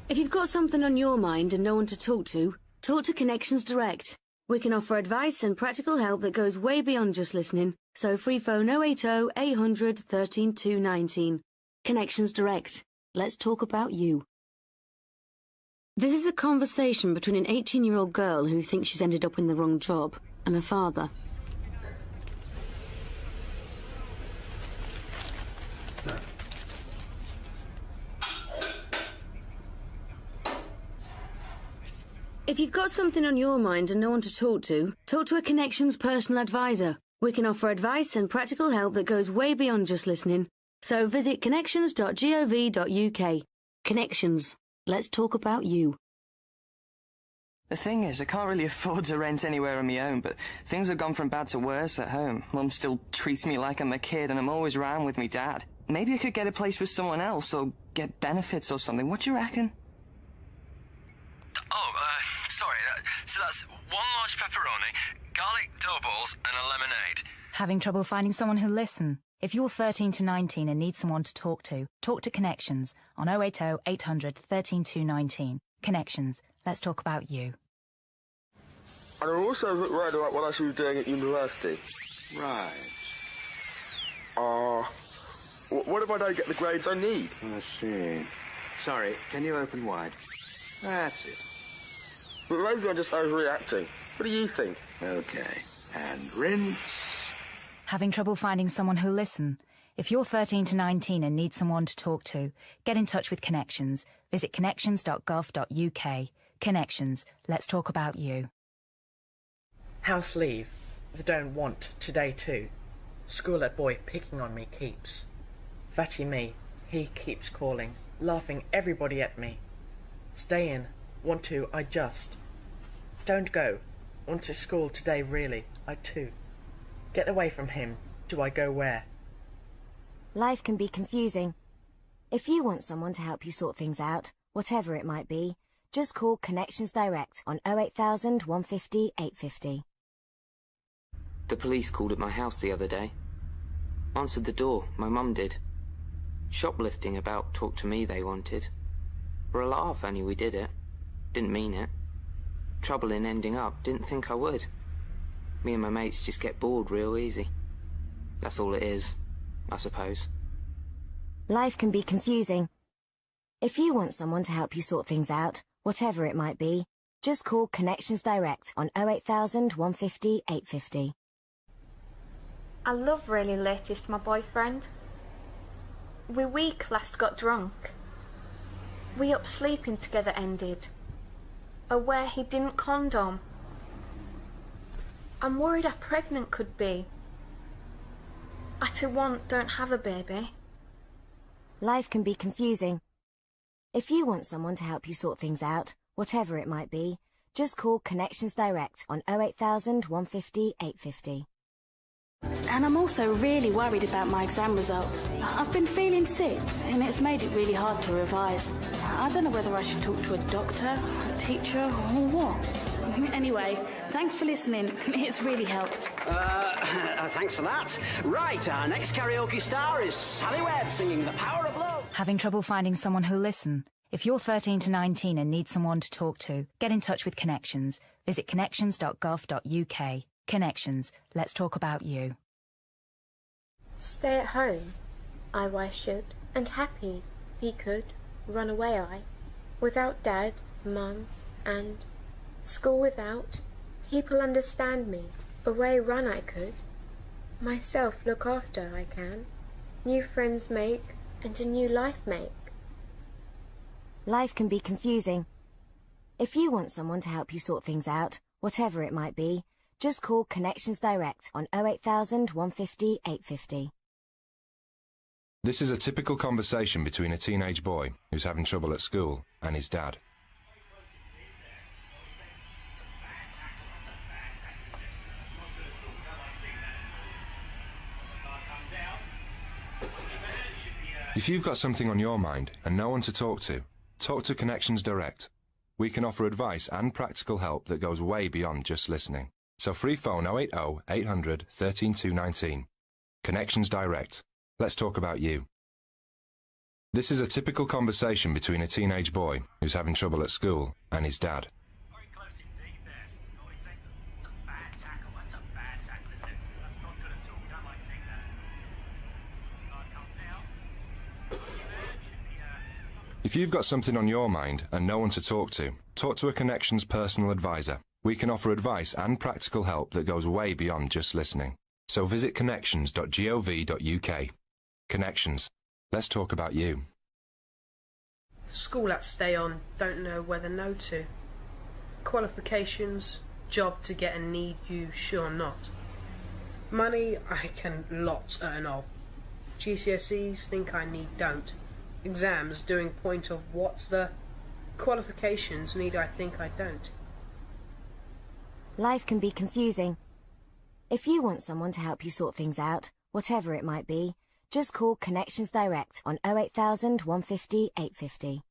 If you've got something on your mind and no one to talk to Connections Direct. We can offer advice and practical help that goes way beyond just listening. So free phone 080 800 13219. Connections Direct. Let's talk about you. This is a conversation between an 18-year-old girl who thinks she's ended up in the wrong job and her father. If you've got something on your mind and no one to talk to a Connections personal advisor. We can offer advice and practical help that goes way beyond just listening. So visit connections.gov.uk. Connections. Let's talk about you. The thing is, I can't really afford to rent anywhere on my own, but things have gone from bad to worse at home. Mum still treats me like I'm a kid and I'm always round with me dad. Maybe I could get a place with someone else or get benefits or something. What do you reckon? Sorry, so that's 1 large pepperoni, garlic dough balls and a lemonade. Having trouble finding someone who'll listen? If you're 13 to 19 and need someone to talk to Connections on 080 800 13219. Connections. Let's talk about you. And I also looked right about what I should be doing at university. Right. What if I don't get the grades I need? I see. Sorry, can you open wide? That's it. But maybe I'm just overreacting. What do you think? Okay. And rinse. Having trouble finding someone who'll listen? If you're 13 to 19 and need someone to talk to, get in touch with Connections. Visit connections.gov.uk. Connections. Let's talk about you. House leave. The don't want today too. School at boy picking on me keeps. Fatty me, he keeps calling, laughing everybody at me. Stay in, want to, I just. Don't go, want to school today really, I too. Get away from him, do I go where? Life can be confusing. If you want someone to help you sort things out, whatever it might be, just call Connections Direct on 08000 150 850. The police called at my house the other day. Answered the door, my mum did. Shoplifting about talk to me they wanted. For a laugh only we did it. Didn't mean it. Trouble in ending up, didn't think I would. Me and my mates just get bored real easy. That's all it is, I suppose. Life can be confusing. If you want someone to help you sort things out, whatever it might be, just call Connections Direct on 08000 150 850. I love really latest my boyfriend. We week last got drunk. We up sleeping together ended. Aware he didn't condom. I'm worried how pregnant could be. I to want don't have a baby. Life can be confusing. If you want someone to help you sort things out, whatever it might be, just call Connections Direct on 08000 150 850. And I'm also really worried about my exam results. I've been feeling sick, and it's made it really hard to revise. I don't know whether I should talk to a doctor, a teacher, or what. Anyway, thanks for listening. It's really helped. Thanks for that. Right, our next karaoke star is Sally Webb singing The Power of Love. Having trouble finding someone who'll listen? If you're 13 to 19 and need someone to talk to, get in touch with Connections. Visit connections.gov.uk. Connections. Let's talk about you. Stay at home, I should, and happy, he could, run away without Dad, Mum, and school without, people understand me, away run I could, myself look after I can, new friends make, and a new life make. Life can be confusing. If you want someone to help you sort things out, whatever it might be, just call Connections Direct on 08000 150 850. This is a typical conversation between a teenage boy who's having trouble at school and his dad. If you've got something on your mind and no one to talk to Connections Direct. We can offer advice and practical help that goes way beyond just listening. So free phone 080 800 13219. Connections Direct. Let's talk about you. This is a typical conversation between a teenage boy who's having trouble at school and his dad. If you've got something on your mind and no one to talk to a Connections personal advisor. We can offer advice and practical help that goes way beyond just listening. So visit connections.gov.uk. Connections. Let's talk about you. School at stay on, don't know whether no to. Qualifications, job to get and need you, sure not. Money I can lots earn of. GCSEs think I need don't. Exams doing point of what's the. Qualifications need I think I don't. Life can be confusing. If you want someone to help you sort things out, whatever it might be, just call Connections Direct on 08000 150 850.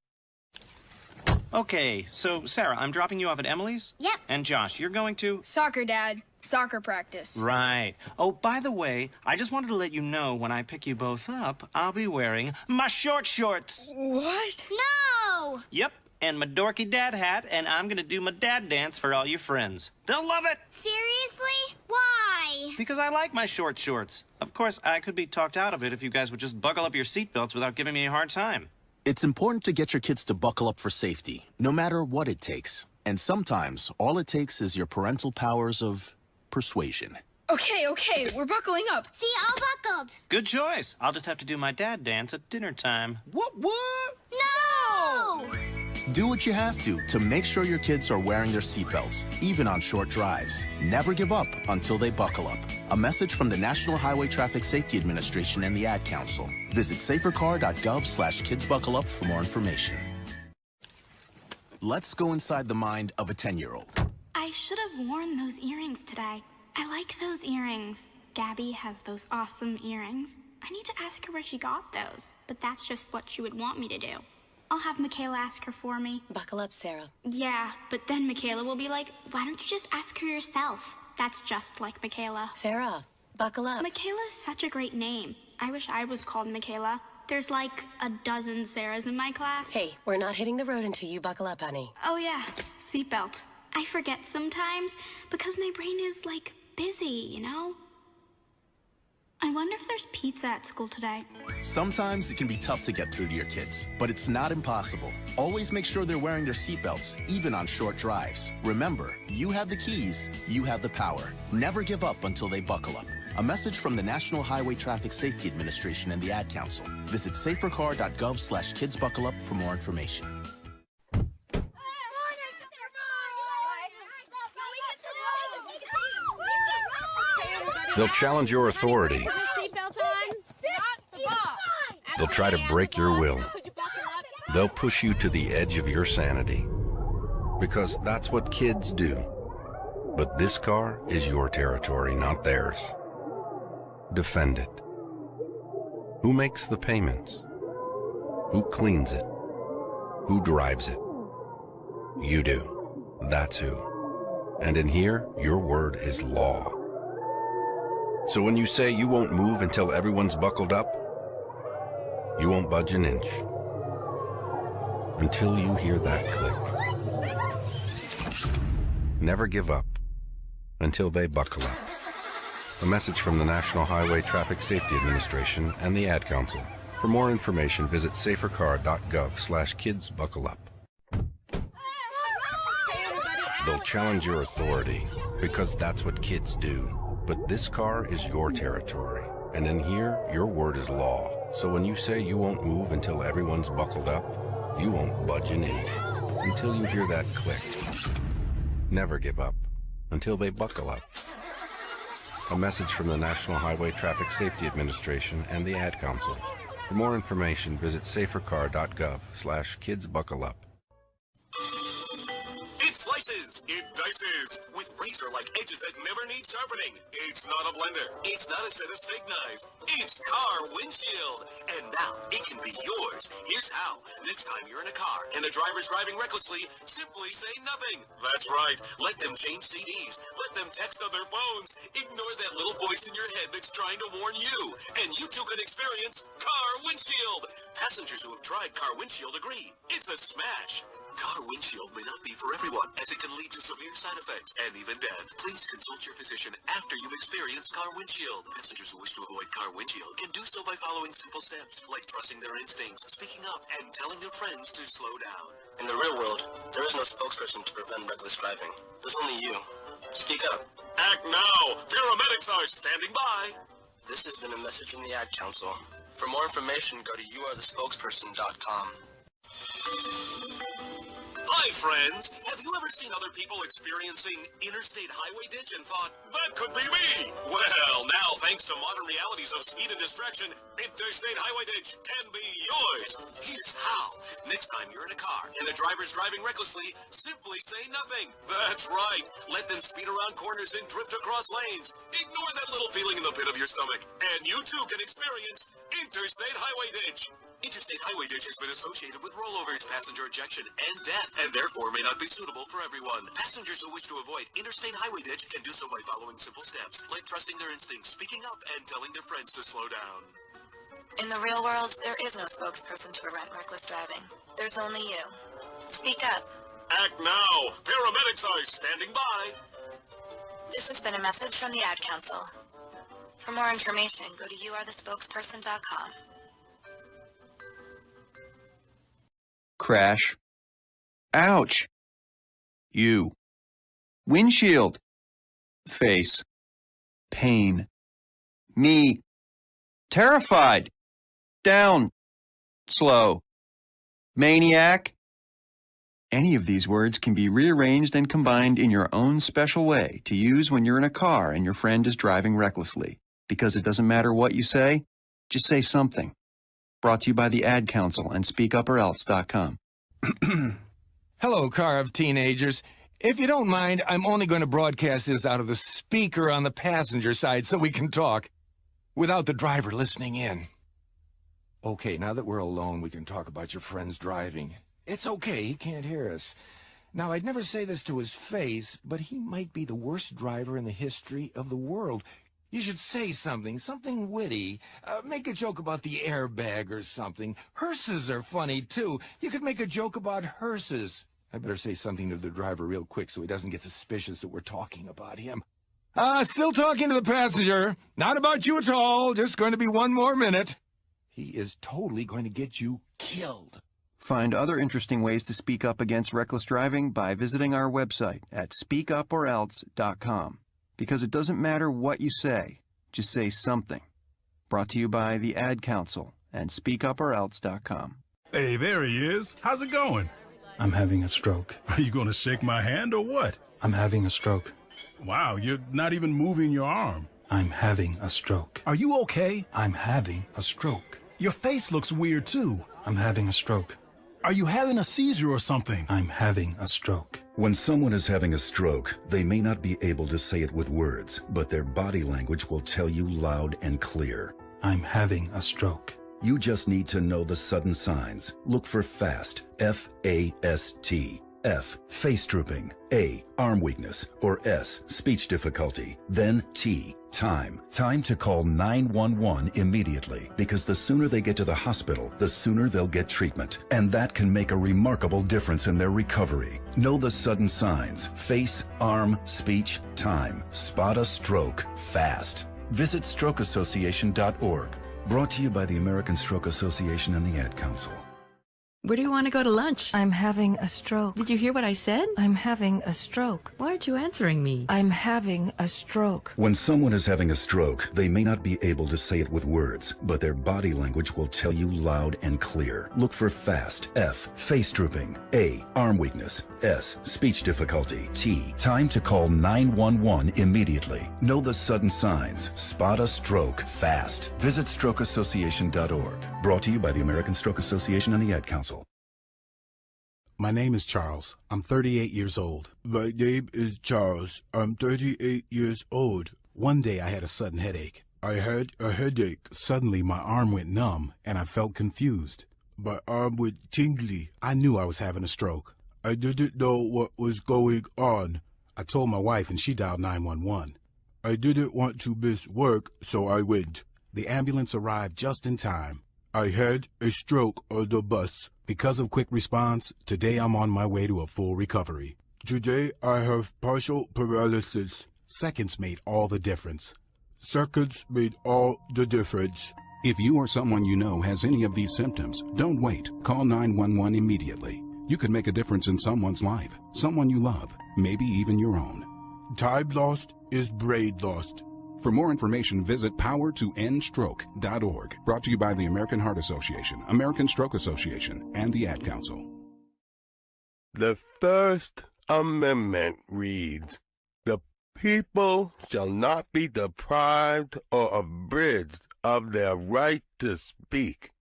Okay, so Sarah, I'm dropping you off at Emily's? Yep. And Josh, you're going to? Soccer, Dad. Soccer practice. Right. Oh, by the way, I just wanted to let you know when I pick you both up, I'll be wearing my short shorts. What? No! Yep, and my dorky dad hat, and I'm gonna do my dad dance for all your friends. They'll love it! Seriously? Why? Because I like my short shorts. Of course, I could be talked out of it if you guys would just buckle up your seatbelts without giving me a hard time. It's important to get your kids to buckle up for safety, no matter what it takes. And sometimes, all it takes is your parental powers of persuasion. Okay, we're buckling up. See, all buckled. Good choice. I'll just have to do my dad dance at dinner time. What? No! Do what you have to make sure your kids are wearing their seatbelts, even on short drives. Never give up until they buckle up. A message from the National Highway Traffic Safety Administration and the Ad Council. Visit safercar.gov/kidsbuckleup for more information. Let's go inside the mind of a 10-year-old. I should have worn those earrings today. I like those earrings. Gabby has those awesome earrings. I need to ask her where she got those, but that's just what she would want me to do. I'll have Michaela ask her for me. Buckle up, Sarah. Yeah, but then Michaela will be like, why don't you just ask her yourself? That's just like Michaela. Sarah, buckle up. Michaela's such a great name. I wish I was called Michaela. There's like a dozen Sarahs in my class. Hey, we're not hitting the road until you buckle up, honey. Oh yeah, seatbelt. I forget sometimes because my brain is like busy, you know? I wonder if there's pizza at school today. Sometimes it can be tough to get through to your kids, but it's not impossible. Always make sure they're wearing their seatbelts, even on short drives. Remember, you have the keys, you have the power. Never give up until they buckle up. A message from the National Highway Traffic Safety Administration and the Ad Council. Visit safercar.gov/kidsbuckleup for more information. They'll challenge your authority. They'll try to break your will. They'll push you to the edge of your sanity. Because that's what kids do. But this car is your territory, not theirs. Defend it. Who makes the payments? Who cleans it? Who drives it? You do. That's who. And in here, your word is law. So when you say you won't move until everyone's buckled up, you won't budge an inch. Until you hear that click. Never give up until they buckle up. A message from the National Highway Traffic Safety Administration and the Ad Council. For more information, visit safercar.gov/kidsbuckleup. They'll challenge your authority, because that's what kids do. But this car is your territory, and in here, your word is law. So when you say you won't move until everyone's buckled up, you won't budge an inch until you hear that click. Never give up until they buckle up. A message from the National Highway Traffic Safety Administration and the Ad Council. For more information, visit safercar.gov/kidsbuckleup. It slices, it dices, with razor-like edges that never need sharpening. It's not a blender. It's not a set of steak knives. It's car windshield. And now it can be yours. Here's how. Next time you're in a car and the driver's driving recklessly, simply say nothing. That's right. Let them change CDs. Let them text on their phones. Ignore that little voice in your head that's trying to warn you. And you too can experience car windshield. Passengers who have tried car windshield agree. It's a smash. Car windshield may not be for everyone, as it can lead to severe side effects and even death. Please consult your physician after you've experienced car windshield. Passengers who wish to avoid car windshield can do so by following simple steps, like trusting their instincts, speaking up, and telling their friends to slow down. In the real world, there is no spokesperson to prevent reckless driving. There's only you. Speak up. Act now! Paramedics are standing by! This has been a message from the Ad Council. For more information, go to youarethespokesperson.com. Hi, friends! Have you ever seen other people experiencing interstate highway ditch and thought, that could be me? Well, now, thanks to modern realities of speed and distraction, interstate highway ditch can be yours. Here's how. Next time you're in a car and the driver's driving recklessly, simply say nothing. That's right. Let them speed around corners and drift across lanes. Ignore that little feeling in the pit of your stomach, and you too can experience interstate highway ditch. Interstate highway ditch has been associated with rollovers, passenger ejection, and death, and therefore may not be suitable for everyone. Passengers who wish to avoid interstate highway ditch can do so by following simple steps, like trusting their instincts, speaking up, and telling their friends to slow down. In the real world, there is no spokesperson to prevent reckless driving. There's only you. Speak up. Act now! Paramedics are standing by! This has been a message from the Ad Council. For more information, go to youarethespokesperson.com. Crash. Ouch. You. Windshield. Face. Pain. Me. Terrified. Down. Slow. Maniac. Any of these words can be rearranged and combined in your own special way to use when you're in a car and your friend is driving recklessly. Because it doesn't matter what you say, just say something. Brought to you by the Ad Council and SpeakUpOrElse.com. Hello, car of teenagers. If you don't mind, I'm only going to broadcast this out of the speaker on the passenger side so we can talk without the driver listening in. Okay, now that we're alone, we can talk about your friend's driving. It's okay, he can't hear us. Now, I'd never say this to his face, but he might be the worst driver in the history of the world. You should say something witty. Make a joke about the airbag or something. Hearses are funny, too. You could make a joke about hearses. I better say something to the driver real quick so he doesn't get suspicious that we're talking about him. Still talking to the passenger. Not about you at all. Just going to be one more minute. He is totally going to get you killed. Find other interesting ways to speak up against reckless driving by visiting our website at speakuporelse.com. Because it doesn't matter what you say, just say something. Brought to you by the Ad Council and SpeakUpOrElse.com. Hey, there he is. How's it going? I'm having a stroke. Are you going to shake my hand or what? I'm having a stroke. Wow, you're not even moving your arm. I'm having a stroke. Are you okay? I'm having a stroke. Your face looks weird, too. I'm having a stroke. Are you having a seizure or something? I'm having a stroke. When someone is having a stroke, they may not be able to say it with words, but their body language will tell you loud and clear. I'm having a stroke. You just need to know the sudden signs. Look for FAST, F-A-S-T. F, face drooping. A, arm weakness. Or S, speech difficulty. Then T, time. Time to call 911 immediately, because the sooner they get to the hospital, the sooner they'll get treatment. And that can make a remarkable difference in their recovery. Know the sudden signs. Face, arm, speech, time. Spot a stroke fast. Visit strokeassociation.org. Brought to you by the American Stroke Association and the Ad Council. Where do you want to go to lunch? I'm having a stroke. Did you hear what I said? I'm having a stroke. Why aren't you answering me? I'm having a stroke. When someone is having a stroke, they may not be able to say it with words, but their body language will tell you loud and clear. Look for FAST, F, face drooping. A, arm weakness. S, speech difficulty. T, time to call 911 immediately. Know the sudden signs. Spot a stroke fast. Visit strokeassociation.org. Brought to you by the American Stroke Association and the Ad Council. My name is Charles. I'm 38 years old. My name is Charles. I'm 38 years old. One day I had a sudden headache. I had a headache. Suddenly my arm went numb and I felt confused. My arm went tingly. I knew I was having a stroke. I didn't know what was going on. I told my wife and she dialed 911. I didn't want to miss work, so I went. The ambulance arrived just in time. I had a stroke on the bus. Because of quick response, today I'm on my way to a full recovery. Today I have partial paralysis. Seconds made all the difference. Seconds made all the difference. If you or someone you know has any of these symptoms, don't wait. Call 911 immediately. You could make a difference in someone's life, someone you love, maybe even your own. Time lost is brain lost. For more information, visit powertoendstroke.org. Brought to you by the American Heart Association, American Stroke Association, and the Ad Council. The First Amendment reads, "The people shall not be deprived or abridged of their right to speak."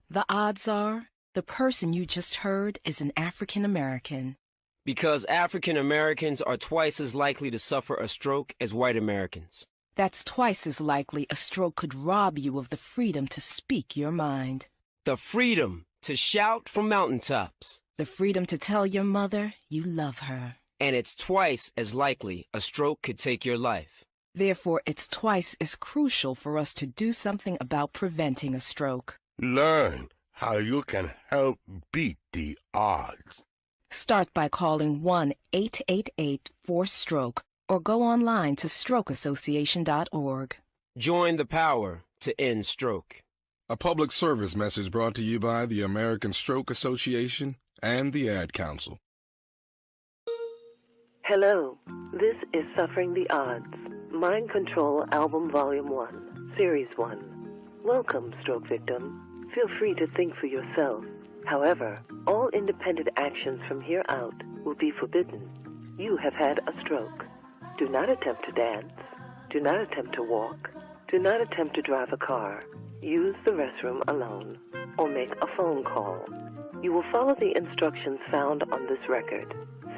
The odds are the person you just heard is an African American. Because African Americans are twice as likely to suffer a stroke as white Americans. That's twice as likely a stroke could rob you of the freedom to speak your mind. The freedom to shout from mountaintops. The freedom to tell your mother you love her. And it's twice as likely a stroke could take your life. Therefore, it's twice as crucial for us to do something about preventing a stroke. Learn how you can help beat the odds. Start by calling 1-888-4STROKE or go online to strokeassociation.org. Join the power to end stroke. A public service message brought to you by the American Stroke Association and the Ad Council. Hello, this is Suffering the Odds, Mind Control Album Volume 1, Series 1. Welcome, stroke victim. Feel free to think for yourself. However, all independent actions from here out will be forbidden. You have had a stroke. Do not attempt to dance. Do not attempt to walk. Do not attempt to drive a car. Use the restroom alone, or make a phone call. You will follow the instructions found on this record.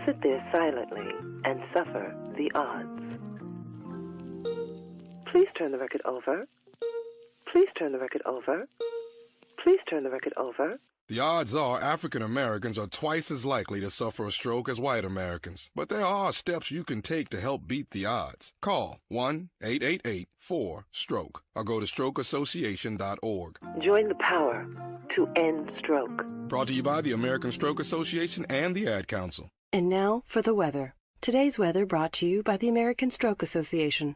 Sit there silently and suffer the odds. Please turn the record over. Please turn the record over. Please turn the record over. The odds are African Americans are twice as likely to suffer a stroke as white Americans, but there are steps you can take to help beat the odds. Call 1-888-4STROKE or go to strokeassociation.org. Join the power to end stroke. Brought to you by the American Stroke Association and the Ad Council. And now for the weather. Today's weather brought to you by the American Stroke Association.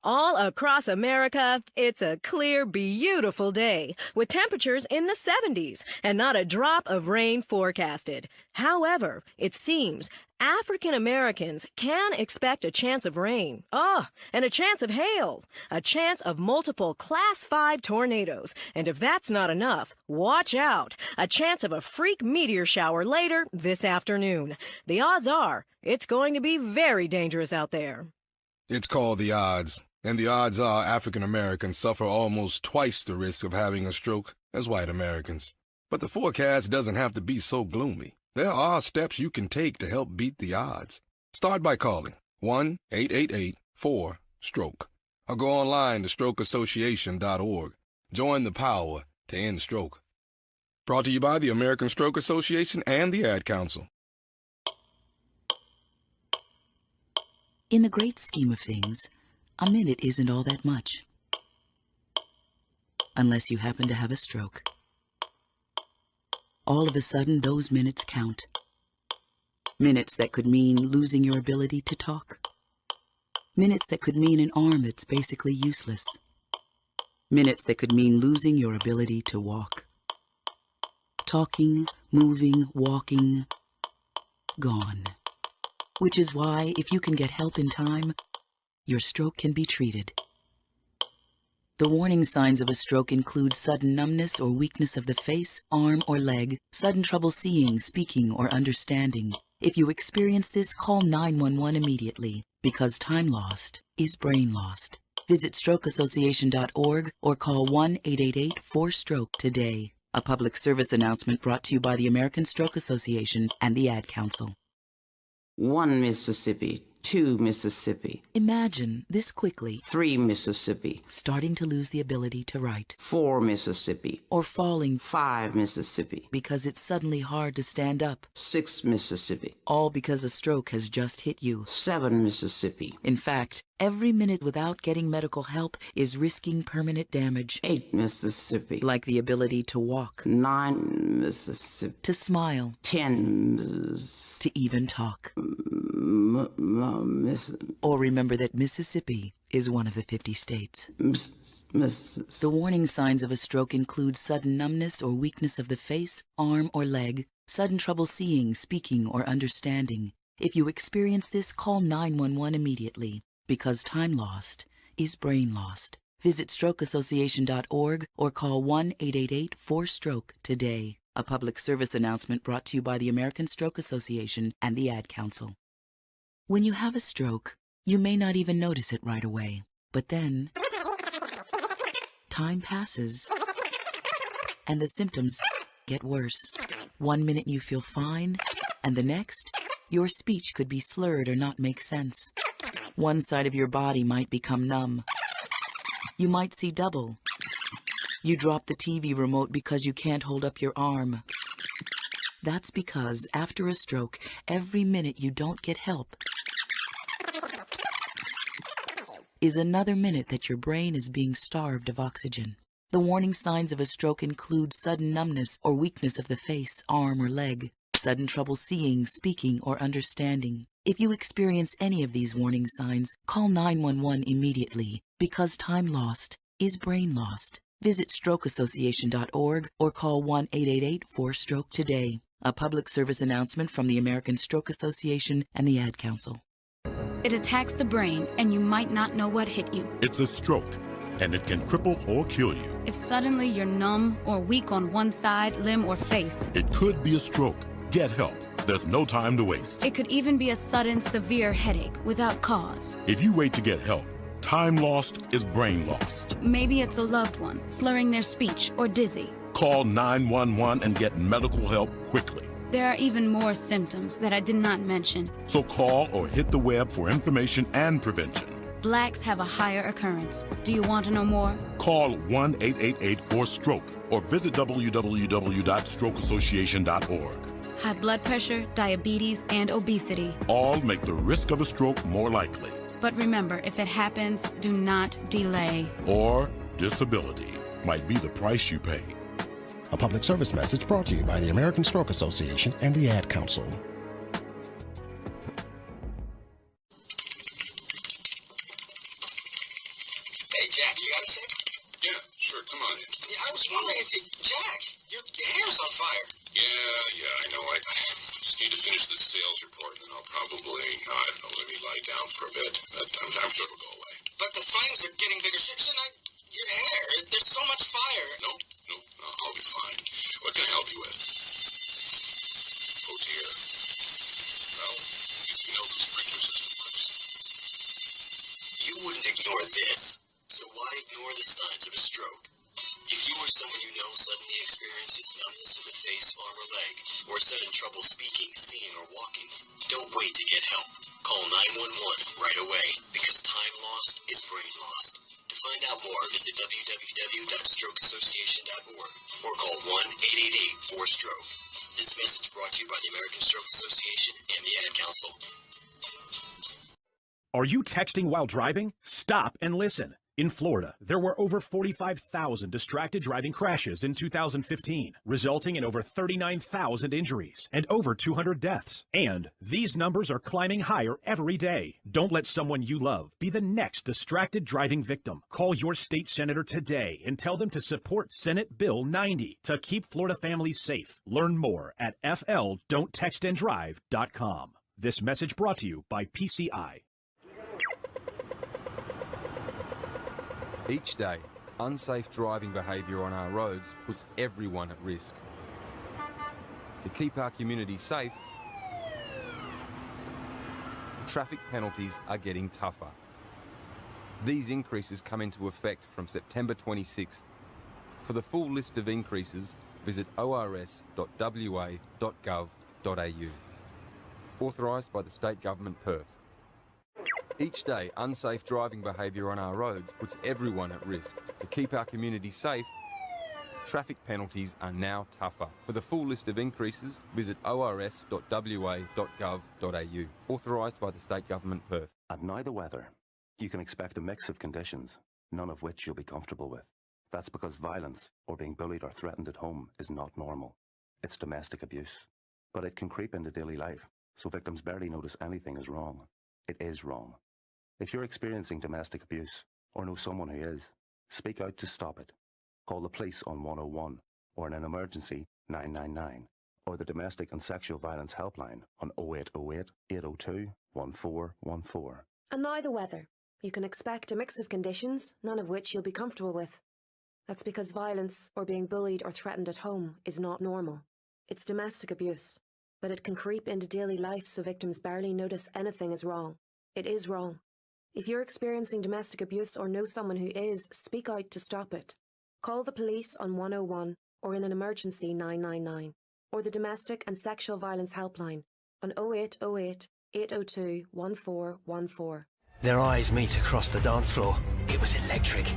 All across America, it's a clear, beautiful day with temperatures in the 70s and not a drop of rain forecasted. However, it seems African Americans can expect a chance of rain. And a chance of hail, a chance of multiple Class 5 tornadoes. And if that's not enough, watch out, a chance of a freak meteor shower later this afternoon. The odds are it's going to be very dangerous out there. It's called the odds. And the odds are African Americans suffer almost twice the risk of having a stroke as white Americans. But But the forecast doesn't have to be so gloomy. There are steps you can take to help beat the odds. Start by calling 1-888-4-STROKE or go online to strokeassociation.org. Join the power to end stroke. Brought to you by the American Stroke Association and the Ad Council. In the great scheme of things, a minute isn't all that much. Unless you happen to have a stroke. All of a sudden, those minutes count. Minutes that could mean losing your ability to talk. Minutes that could mean an arm that's basically useless. Minutes that could mean losing your ability to walk. Talking, moving, walking, gone. Which is why, if you can get help in time, your stroke can be treated. The warning signs of a stroke include sudden numbness or weakness of the face, arm, or leg, sudden trouble seeing, speaking, or understanding. If you experience this, call 911 immediately, because time lost is brain lost. Visit strokeassociation.org or call 1-888-4-STROKE today. A public service announcement brought to you by the American Stroke Association and the Ad Council. 1 Mississippi, 2 Mississippi. Imagine this quickly. 3 Mississippi. Starting to lose the ability to write. 4 Mississippi. Or falling. 5 Mississippi. Because it's suddenly hard to stand up. 6 Mississippi. All because a stroke has just hit you. 7 Mississippi. In fact, every minute without getting medical help is risking permanent damage. 8 Mississippi. Like the ability to walk. 9 Mississippi. To smile. 10 to even talk. Or remember that Mississippi is one of the 50 states. The warning signs of a stroke include sudden numbness or weakness of the face, arm, or leg, sudden trouble seeing, speaking, or understanding. If you experience this, call 911 immediately, because time lost is brain lost. Visit strokeassociation.org or call 1-888-4-STROKE today. A public service announcement brought to you by the American Stroke Association and the Ad Council. When you have a stroke, you may not even notice it right away. But then, time passes, and the symptoms get worse. 1 minute you feel fine, and the next, your speech could be slurred or not make sense. One side of your body might become numb. You might see double. You drop the TV remote because you can't hold up your arm. That's because after a stroke, every minute you don't get help is another minute that your brain is being starved of oxygen. The warning signs of a stroke include sudden numbness or weakness of the face, arm, or leg, sudden trouble seeing, speaking, or understanding. If you experience any of these warning signs, call 911 immediately, because time lost is brain lost. Visit strokeassociation.org or call 1-888-4-STROKE today. A public service announcement from the American Stroke Association and the Ad Council. It attacks the brain, and you might not know what hit you. It's a stroke, and it can cripple or kill you. If suddenly you're numb or weak on one side, limb, or face. It could be a stroke. Get help. There's no time to waste. It could even be a sudden, severe headache without cause. If you wait to get help, time lost is brain lost. Maybe it's a loved one, slurring their speech, or dizzy. Call 911 and get medical help quickly. There are even more symptoms that I did not mention. So call or hit the web for information and prevention. Blacks have a higher occurrence. Do you want to know more? Call 1-888-4-STROKE or visit www.strokeassociation.org. High blood pressure, diabetes, and obesity. All make the risk of a stroke more likely. But remember, if it happens, do not delay. Or disability might be the price you pay. A public service message brought to you by the American Stroke Association and the Ad Council. Hey, Jack, you got a sec? Yeah, sure, come on in. Yeah, I was wondering if Jack, your hair's on fire. Yeah, I know. I just need to finish this sales report, and then I'll probably, I don't know, let me lie down for a bit. But I'm sure it'll go away. But the flames are getting bigger. Shouldn't your hair, there's so much fire. No, I'll be fine. What can I help you with? Oh, dear. Well, at least we know the sprinkler system works. You wouldn't ignore this. So why ignore the signs of a stroke? If you or someone you know suddenly frequently experiences numbness of the face, arm, or leg, or sudden trouble speaking, seeing, or walking, don't wait to get help. Call 911 right away, because time lost is brain lost. To find out more, visit www.strokeassociation.org or call 1-888-4-STROKE. This message brought to you by the American Stroke Association and the Ad Council. Are you texting while driving? Stop and listen. In Florida, there were over 45,000 distracted driving crashes in 2015, resulting in over 39,000 injuries and over 200 deaths. And these numbers are climbing higher every day. Don't let someone you love be the next distracted driving victim. Call your state senator today and tell them to support Senate Bill 90 to keep Florida families safe. Learn more at fldon'ttextanddrive.com. This message brought to you by PCI. Each day, unsafe driving behaviour on our roads puts everyone at risk. To keep our community safe, traffic penalties are getting tougher. These increases come into effect from September 26th. For the full list of increases, visit ors.wa.gov.au. Authorised by the State Government, Perth. Each day, unsafe driving behaviour on our roads puts everyone at risk. To keep our community safe, traffic penalties are now tougher. For the full list of increases, visit ors.wa.gov.au. Authorised by the State Government, Perth. And now the weather. You can expect a mix of conditions, none of which you'll be comfortable with. That's because violence, or being bullied or threatened at home, is not normal. It's domestic abuse. But it can creep into daily life, so victims barely notice anything is wrong. It is wrong. If you're experiencing domestic abuse, or know someone who is, speak out to stop it. Call the police on 101, or in an emergency, 999, or the Domestic and Sexual Violence Helpline on 0808 802 1414. And now the weather. You can expect a mix of conditions, none of which you'll be comfortable with. That's because violence, or being bullied or threatened at home, is not normal. It's domestic abuse. But it can creep into daily life so victims barely notice anything is wrong. It is wrong. If you're experiencing domestic abuse or know someone who is, speak out to stop it. Call the police on 101 or in an emergency 999 or the Domestic and Sexual Violence Helpline on 0808 802 1414. Their eyes meet across the dance floor. It was electric.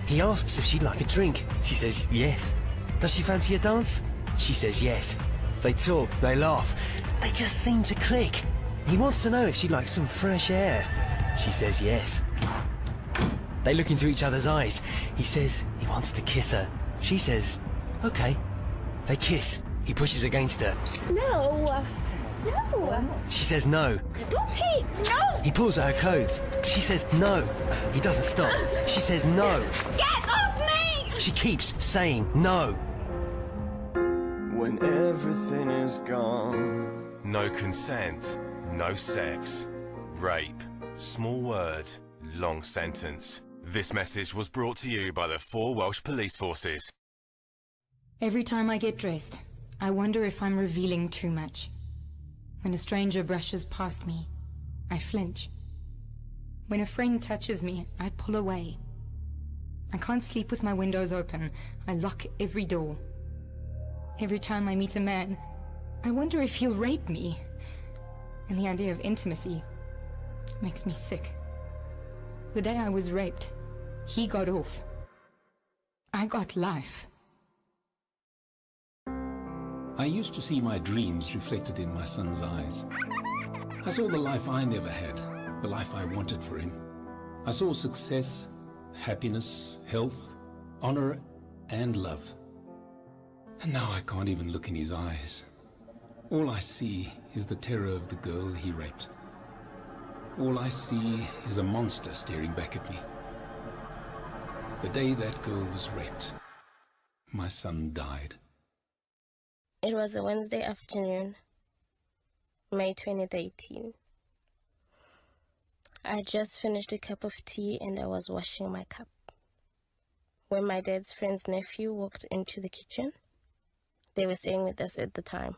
He asks if she'd like a drink. She says yes. Does she fancy a dance? She says yes. They talk, they laugh. They just seem to click. He wants to know if she'd like some fresh air. She says yes. They look into each other's eyes. He says he wants to kiss her. She says, okay. They kiss. He pushes against her. No. No. She says no. Stop it. No. He pulls at her clothes. She says no. He doesn't stop. She says no. Get off me! She keeps saying no. When everything is gone. No consent, no sex. Rape. Small word, long sentence. This message was brought to you by the 4 Welsh Police Forces. Every time I get dressed, I wonder if I'm revealing too much. When a stranger brushes past me, I flinch. When a friend touches me, I pull away. I can't sleep with my windows open. I lock every door. Every time I meet a man, I wonder if he'll rape me. And the idea of intimacy makes me sick. The day I was raped, he got off. I got life. I used to see my dreams reflected in my son's eyes. I saw the life I never had, the life I wanted for him. I saw success, happiness, health, honor, and love. And now I can't even look in his eyes. All I see is the terror of the girl he raped. All I see is a monster staring back at me. The day that girl was raped, my son died. It was a Wednesday afternoon, May 2013. I just finished a cup of tea and I was washing my cup when my dad's friend's nephew walked into the kitchen. They were staying with us at the time.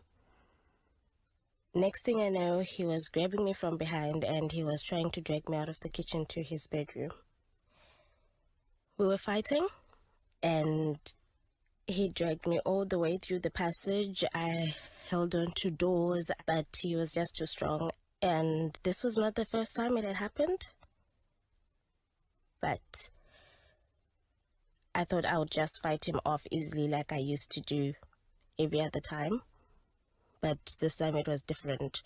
Next thing I know, he was grabbing me from behind and he was trying to drag me out of the kitchen to his bedroom. We were fighting and He dragged me all the way through the passage. I held on to doors, but he was just too strong. And this was not the first time it had happened. But I thought I would just fight him off easily like I used to do every other time. But this time it was different.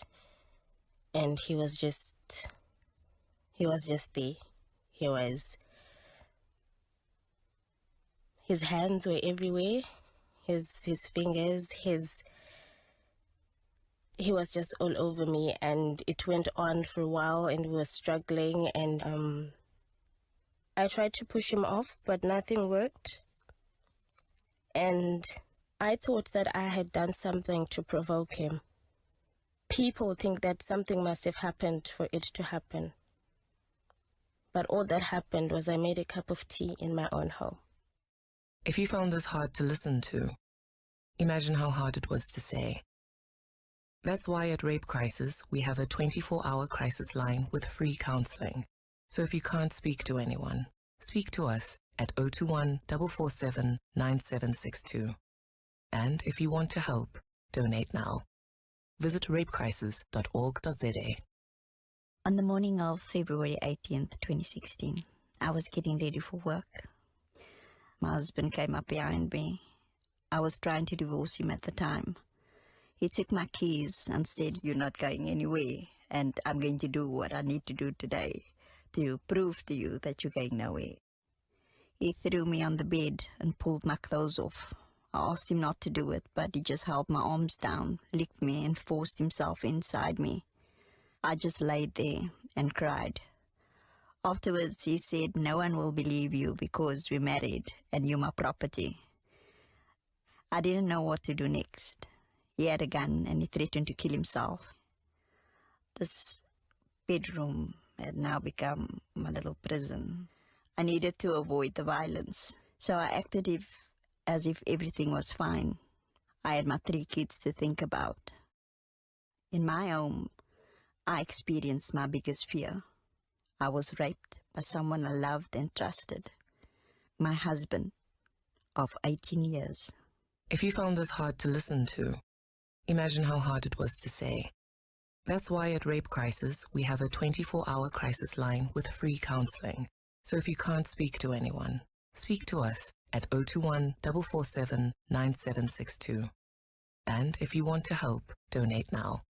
And he was just there. His hands were everywhere. His fingers, he was just all over me, and it went on for a while, and we were struggling, and I tried to push him off, but nothing worked. And I thought that I had done something to provoke him. People think that something must have happened for it to happen. But all that happened was I made a cup of tea in my own home. If you found this hard to listen to, imagine how hard it was to say. That's why at Rape Crisis, we have a 24-hour crisis line with free counseling. So if you can't speak to anyone, speak to us at 021 447 9762. And if you want to help, donate now. Visit rapecrisis.org.za. On the morning of February 18th, 2016, I was getting ready for work. My husband came up behind me. I was trying to divorce him at the time. He took my keys and said, "You're not going anywhere, and I'm going to do what I need to do today to prove to you that you're going nowhere." He threw me on the bed and pulled my clothes off. I asked him not to do it, but he just held my arms down, licked me, and forced himself inside me. I just laid there and cried. Afterwards, he said, "No one will believe you because we're married and you're my property." I didn't know what to do next. He had a gun and he threatened to kill himself. This bedroom had now become my little prison. I needed to avoid the violence, so I acted as if everything was fine. I had my 3 kids to think about. In my home, I experienced my biggest fear. I was raped by someone I loved and trusted. My husband of 18 years. If you found this hard to listen to, imagine how hard it was to say. That's why at Rape Crisis, we have a 24-hour crisis line with free counseling. So if you can't speak to anyone, speak to us at 021 447 9762. And if you want to help, donate now.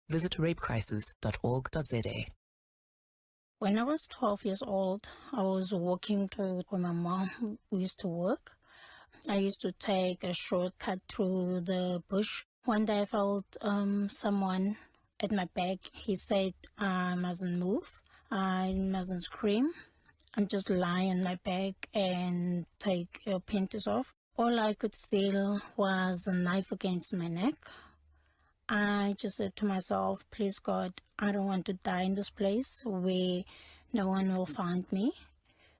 Visit rapecrisis.org.za. When I was 12 years old, I was walking to where my mom used to work. I used to take a shortcut through the bush. One day I felt someone at my back. He said, "I mustn't move, I mustn't scream. I'm just lie on my back and take your panties off." All I could feel was a knife against my neck. I just said to myself, "Please God, I don't want to die in this place where no one will find me."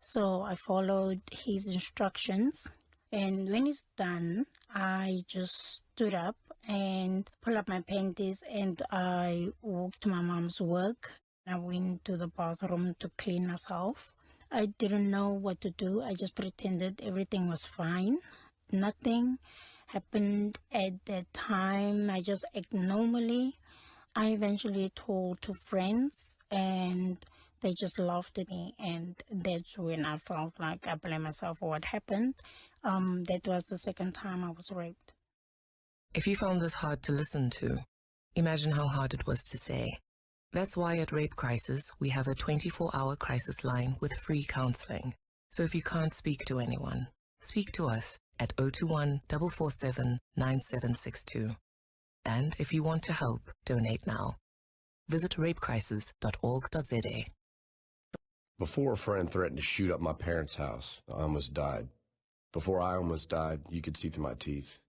So I followed his instructions. And when it's done, I just stood up and pulled up my panties and I walked to my mom's work. I went to the bathroom to clean myself. I didn't know what to do. I just pretended everything was fine. Nothing happened at that time. I just acted normally. I eventually told 2 friends and they just laughed at me, and that's when I felt like I blamed myself for what happened. That was the second time I was raped. If you found this hard to listen to, imagine how hard it was to say. That's why at Rape Crisis, we have a 24-hour crisis line with free counseling. So if you can't speak to anyone, speak to us at 021 447 9762. And if you want to help, donate now. Visit rapecrisis.org.za. Before a friend threatened to shoot up my parents' house, I almost died. Before I almost died, you could see through my teeth.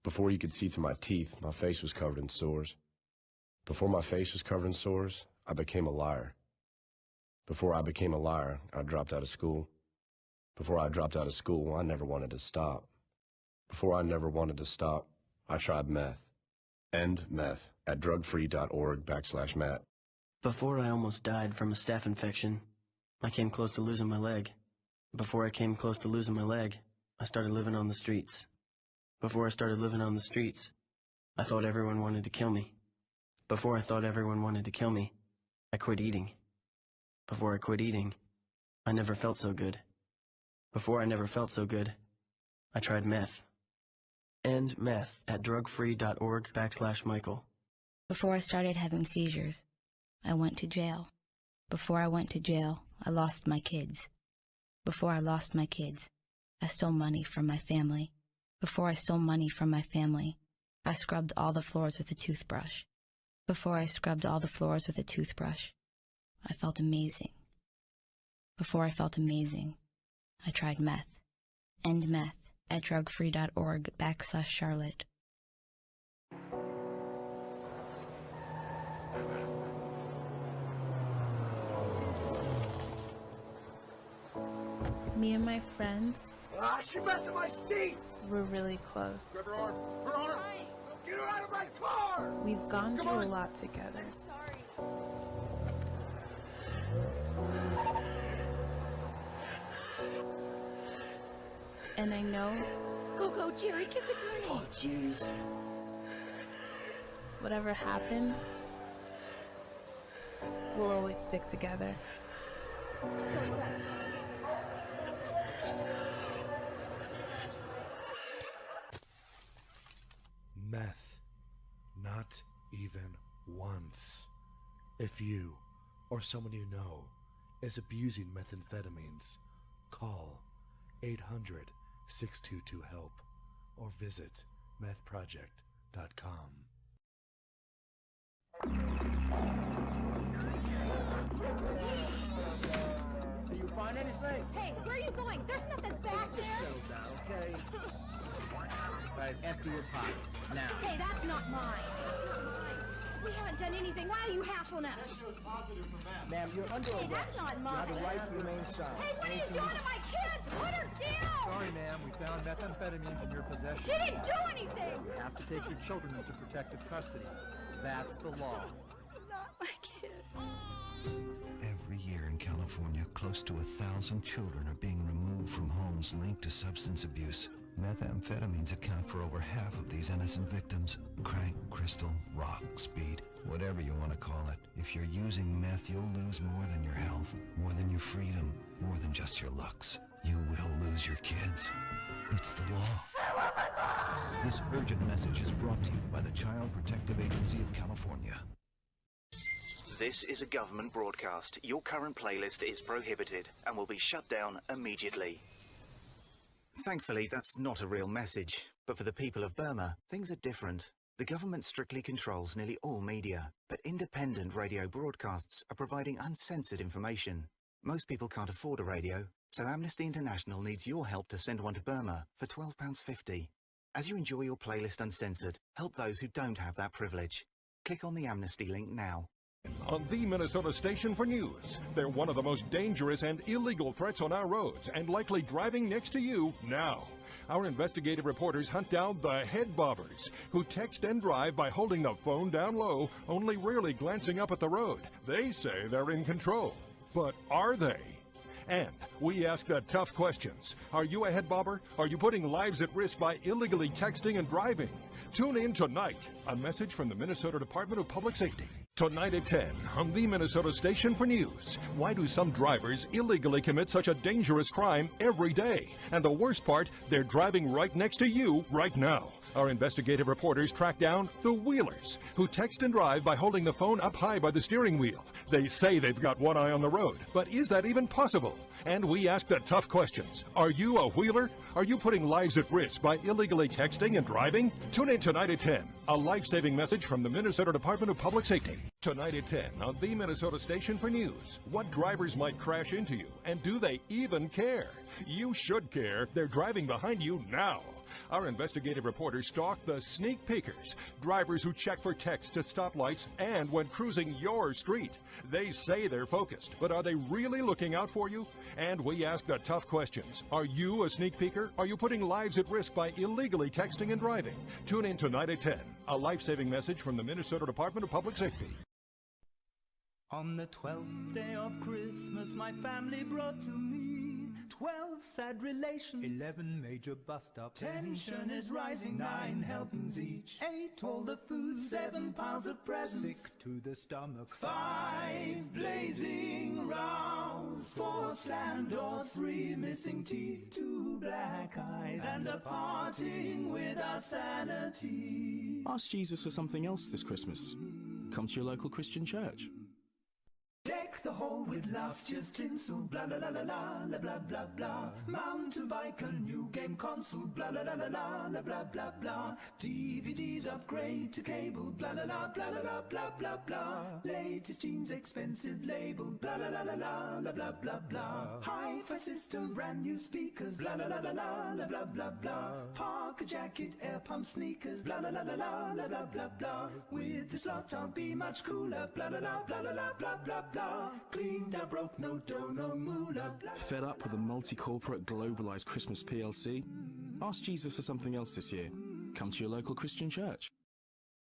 Before you could see through my teeth, my face was covered in sores. Before my face was covered in sores, I became a liar. Before I became a liar, I dropped out of school. Before I dropped out of school, I never wanted to stop. Before I never wanted to stop, I tried meth. End meth at drugfree.org/Matt. Before I almost died from a staph infection, I came close to losing my leg. Before I came close to losing my leg, I started living on the streets. Before I started living on the streets, I thought everyone wanted to kill me. Before I thought everyone wanted to kill me, I quit eating. Before I quit eating, I never felt so good. Before I never felt so good, I tried meth. End meth at drugfree.org/Michael. Before I started having seizures, I went to jail. Before I went to jail, I lost my kids. Before I lost my kids, I stole money from my family. Before I stole money from my family, I scrubbed all the floors with a toothbrush. Before I scrubbed all the floors with a toothbrush, I felt amazing. Before I felt amazing, I tried meth. End meth at drugfree.org/Charlotte. Me and my friends, she messed with my seats! we're really close. Grab her arm. Her arm! Get her out of my car! We've gone through a lot together. And I know... Go, Jerry, get the grenade! Oh, jeez. Whatever happens, we'll always stick together. Meth. Not even once. If you, or someone you know, is abusing methamphetamines, call 800-622-HELP or visit methproject.com. Do you find anything? Hey, where are you going? There's nothing back there! Settle down, okay? Right, empty your pockets, now. Hey, that's not mine! We haven't done anything. Why are you hassling us? Ma'am, you're under arrest. Hey, that's not You mine! have the right to remain silent. Hey, what are you doing to my kids? Put her down! Sorry, ma'am. We found methamphetamines in your possession. She didn't do anything! You have to take your children into protective custody. That's the law. Not my kids. Every year in California, close to 1,000 children are being removed from homes linked to substance abuse. Methamphetamines account for over half of these innocent victims. Crank, crystal, rock, speed, whatever you want to call it. If you're using meth, you'll lose more than your health, more than your freedom, more than just your looks. You will lose your kids. It's the law. This urgent message is brought to you by the Child Protective Agency of California. This is a government broadcast. Your current playlist is prohibited and will be shut down immediately. Thankfully, that's not a real message. But for the people of Burma, things are different. The government strictly controls nearly all media, but independent radio broadcasts are providing uncensored information. Most people can't afford a radio, so Amnesty International needs your help to send one to Burma for £12.50. As you enjoy your playlist uncensored, help those who don't have that privilege. Click on the Amnesty link now. On the Minnesota Station for News, they're one of the most dangerous and illegal threats on our roads and likely driving next to you now. Our investigative reporters hunt down the head bobbers who text and drive by holding the phone down low, only rarely glancing up at the road. They say they're in control. But are they? And we ask the tough questions. Are you a head bobber? Are you putting lives at risk by illegally texting and driving? Tune in tonight. A message from the Minnesota Department of Public Safety. Tonight at 10 on the Minnesota Station for News. Why do some drivers illegally commit such a dangerous crime every day? And the worst part, they're driving right next to you right now. Our investigative reporters track down the wheelers who text and drive by holding the phone up high by the steering wheel. They say they've got one eye on the road, but is that even possible? And we ask the tough questions. Are you a wheeler? Are you putting lives at risk by illegally texting and driving? Tune in tonight at 10. A life-saving message from the Minnesota Department of Public Safety. Tonight at 10 on the Minnesota Station for News. What drivers might crash into you, and do they even care? You should care. They're driving behind you now. Our investigative reporters stalk the sneak peekers, drivers who check for texts at stoplights and when cruising your street. They say they're focused, but are they really looking out for you? And we ask the tough questions. Are you a sneak peeker? Are you putting lives at risk by illegally texting and driving? Tune in tonight at 10. A life-saving message from the Minnesota Department of Public Safety. On the 12th day of Christmas, my family brought to me 12 sad relations, 11 major bust-ups, tension is rising, 9 helpings each, 8 all the food, 7 piles of presents, 6 to the stomach, 5 blazing rows, 4 slammed doors, 3 missing teeth, 2 black eyes, and a parting with our sanity. Ask Jesus for something else this Christmas. Come to your local Christian church. Deck the hall with last year's tinsel, blah la la la la, la blah blah blah. Mountain bike, a new game console, blah la la la la, la blah blah blah. DVDs upgrade to cable, blah la la blah la la blah blah blah. Latest jeans, expensive label, blah la la la la, la blah blah blah. Hi-fi system, brand new speakers, blah la la la la, la blah blah blah. Parker jacket, air pump sneakers, blah la la la la, la blah blah blah. With this lot I'll be much cooler, blah la la blah la la blah blah blah. Cleaned up, broke, no dough, no moolah. Fed up with a multi-corporate, globalized Christmas PLC? Ask Jesus for something else this year. Come to your local Christian church.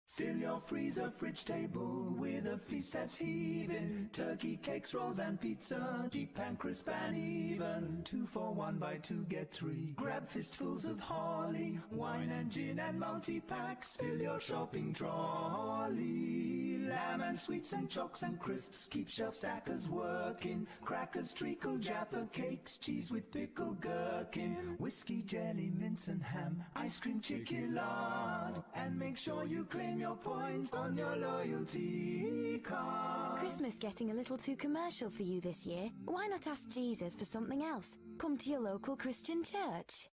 Fill your freezer, fridge table with a feast that's heaving. Turkey, cakes, rolls and pizza, deep pan, crisp and even. 2 for 1, buy 2, get 3. Grab fistfuls of holly, wine and gin and multi-packs. Fill your shopping trolley. Lamb and sweets and chocks and crisps, keep shelf stackers working. Crackers, treacle, Jaffa cakes, cheese with pickle gherkin. Whiskey, jelly, mince and ham, ice cream, chicken lard. And make sure you claim your points on your loyalty card. Christmas getting a little too commercial for you this year? Why not ask Jesus for something else? Come to your local Christian church.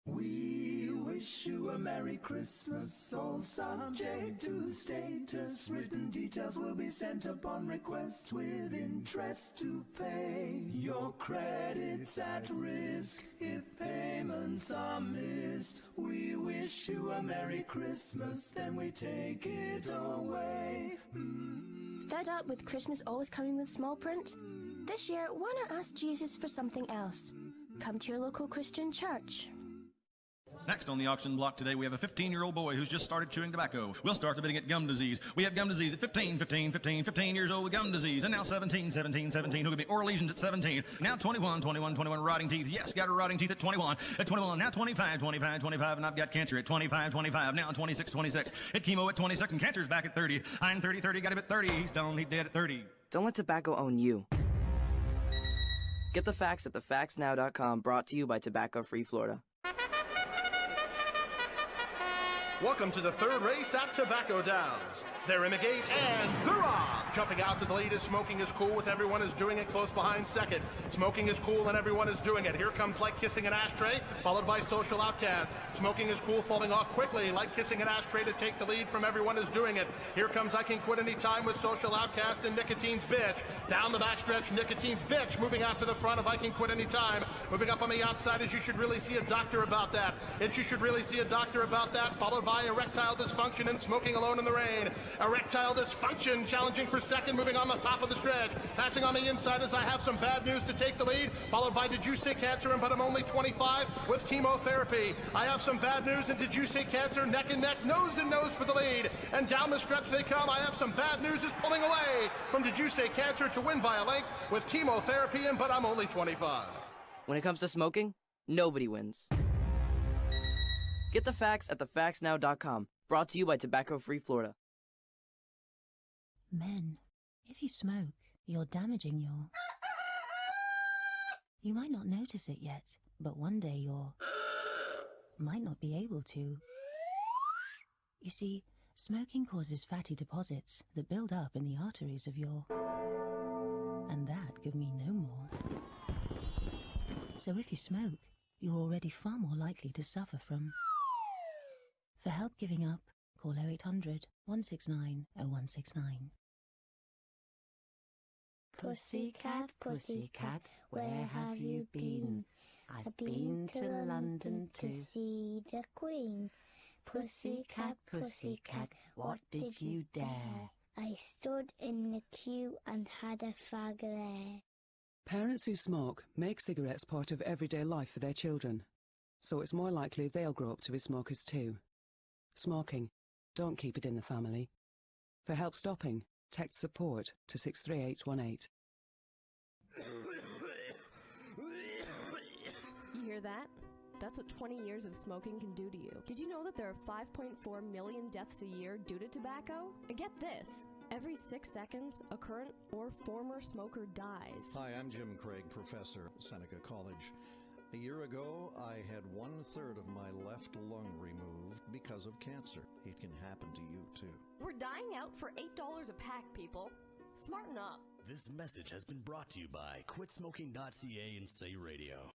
We wish you a Merry Christmas, all subject to status. Written details will be sent upon request with interest to pay. Your credit's at risk if payments are missed. We wish you a Merry Christmas, then we take it away. Fed up with Christmas always coming with small print? This year, why not ask Jesus for something else? Come to your local Christian church. Next on the auction block today, we have a 15-year-old boy who's just started chewing tobacco. We'll start the bidding at gum disease. We have gum disease at 15 years old with gum disease. And now 17. Who could be oral lesions at 17. Now 21, rotting teeth. Yes, got her rotting teeth at 21. At 21, now 25, and I've got cancer at 25. Now 26. Hit chemo at 26, and cancer's back at 30. I'm 30, got him at 30. He's down, he's dead at 30. Don't let tobacco own you. Get the facts at thefactsnow.com, brought to you by Tobacco Free Florida. Welcome to the third race at Tobacco Downs. They're in the gate and they're off. Jumping out to the lead is Smoking is Cool with Everyone is Doing It close behind second. Smoking is Cool and Everyone is Doing It. Here comes Like Kissing an Ashtray, followed by Social Outcast. Smoking is Cool falling off quickly. Like Kissing an Ashtray to take the lead from Everyone is Doing It. Here comes I Can Quit Anytime with Social Outcast and Nicotine's Bitch. Down the backstretch, Nicotine's Bitch moving out to the front of I Can Quit Anytime. Moving up on the outside is You Should Really See a Doctor About That. It's You Should Really See a Doctor About That, followed by Erectile Dysfunction and Smoking Alone in the Rain. Erectile Dysfunction challenging for second, moving on the top of the stretch. Passing on the inside as I Have Some Bad News to take the lead, followed by Did You Say Cancer and But I'm Only 25 with Chemotherapy. I Have Some Bad News and Did You Say Cancer neck and neck, nose and nose for the lead. And down the stretch they come. I Have Some Bad News is pulling away from Did You Say Cancer to win by a length with Chemotherapy and But I'm Only 25. When it comes to smoking, nobody wins. Get the facts at thefactsnow.com, brought to you by Tobacco Free Florida. Men, if you smoke, you're damaging your... You might not notice it yet, but one day you're... might not be able to. You see, smoking causes fatty deposits that build up in the arteries of your... And that could mean no more. So if you smoke, you're already far more likely to suffer from... For help giving up, call 0800 169 0169. Pussycat, pussycat, where have you been? I've been to London to see the Queen. Pussycat, pussycat, what did you dare? I stood in the queue and had a fag there. Parents who smoke make cigarettes part of everyday life for their children, so it's more likely they'll grow up to be smokers too. Smoking, don't keep it in the family. For help stopping, text support to 63818. Hear that? That's what 20 years of smoking can do to you. Did you know that there are 5.4 million deaths a year due to tobacco? And get this. Every 6 seconds, a current or former smoker dies. Hi, I'm Jim Craig, professor at Seneca College. A year ago, I had 1/3 of my left lung removed because of cancer. It can happen to you, too. We're dying out for $8 a pack, people. Smarten up. This message has been brought to you by quitsmoking.ca and Say Radio.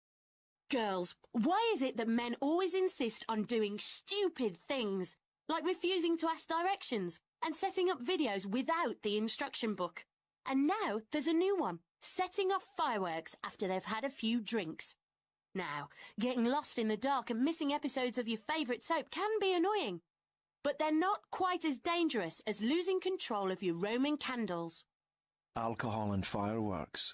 Girls, why is it that men always insist on doing stupid things, like refusing to ask directions and setting up videos without the instruction book? And now there's a new one, setting off fireworks after they've had a few drinks. Now, getting lost in the dark and missing episodes of your favourite soap can be annoying, but they're not quite as dangerous as losing control of your Roman candles. Alcohol and fireworks.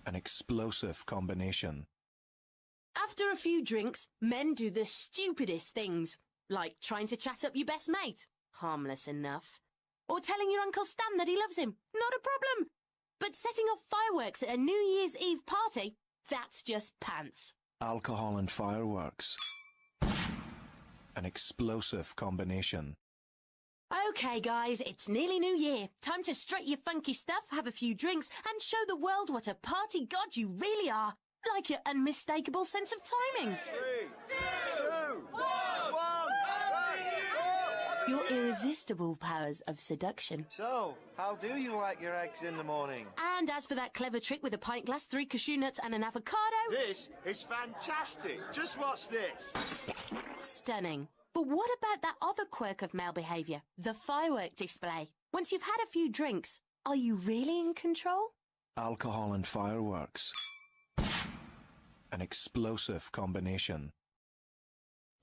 An explosive combination. After a few drinks, men do the stupidest things, like trying to chat up your best mate, harmless enough, or telling your Uncle Stan that he loves him, not a problem. But setting off fireworks at a New Year's Eve party, that's just pants. Alcohol and fireworks. An explosive combination. Okay, guys, it's nearly New Year. Time to strut your funky stuff, have a few drinks, and show the world what a party god you really are. Like your unmistakable sense of timing. 3, 2, 1. Your irresistible powers of seduction. So, how do you like your eggs in the morning? And as for that clever trick with a pint glass, 3 cashew nuts, and an avocado... This is fantastic. Just watch this. Stunning. But what about that other quirk of male behaviour, the firework display? Once you've had a few drinks, are you really in control? Alcohol and fireworks. An explosive combination.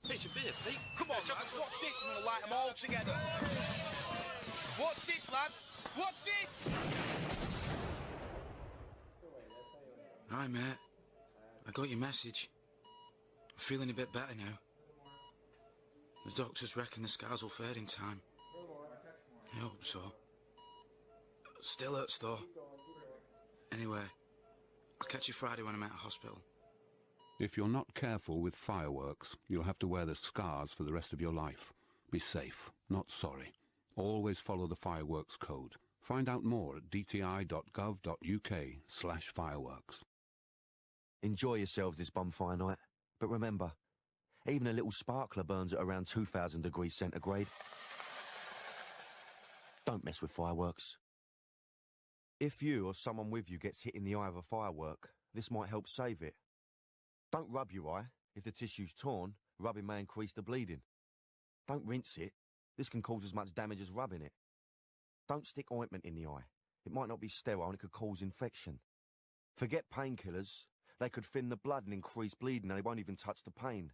Pitch a beer, Pete. Come on, lads, watch this and we'll light them all together. Watch this, lads. Watch this. Hi, mate. I got your message. I'm feeling a bit better now. The doctors reckon the scars will fade in time. I hope so. Still hurts though. Anyway, I'll catch you Friday when I'm at a hospital. If you're not careful with fireworks, you'll have to wear the scars for the rest of your life. Be safe, not sorry. Always follow the fireworks code. Find out more at dti.gov.uk/fireworks. Enjoy yourselves this bonfire night, but remember, even a little sparkler burns at around 2,000 degrees centigrade. Don't mess with fireworks. If you or someone with you gets hit in the eye of a firework, this might help save it. Don't rub your eye. If the tissue's torn, rubbing may increase the bleeding. Don't rinse it. This can cause as much damage as rubbing it. Don't stick ointment in the eye. It might not be sterile and it could cause infection. Forget painkillers. They could thin the blood and increase bleeding and they won't even touch the pain.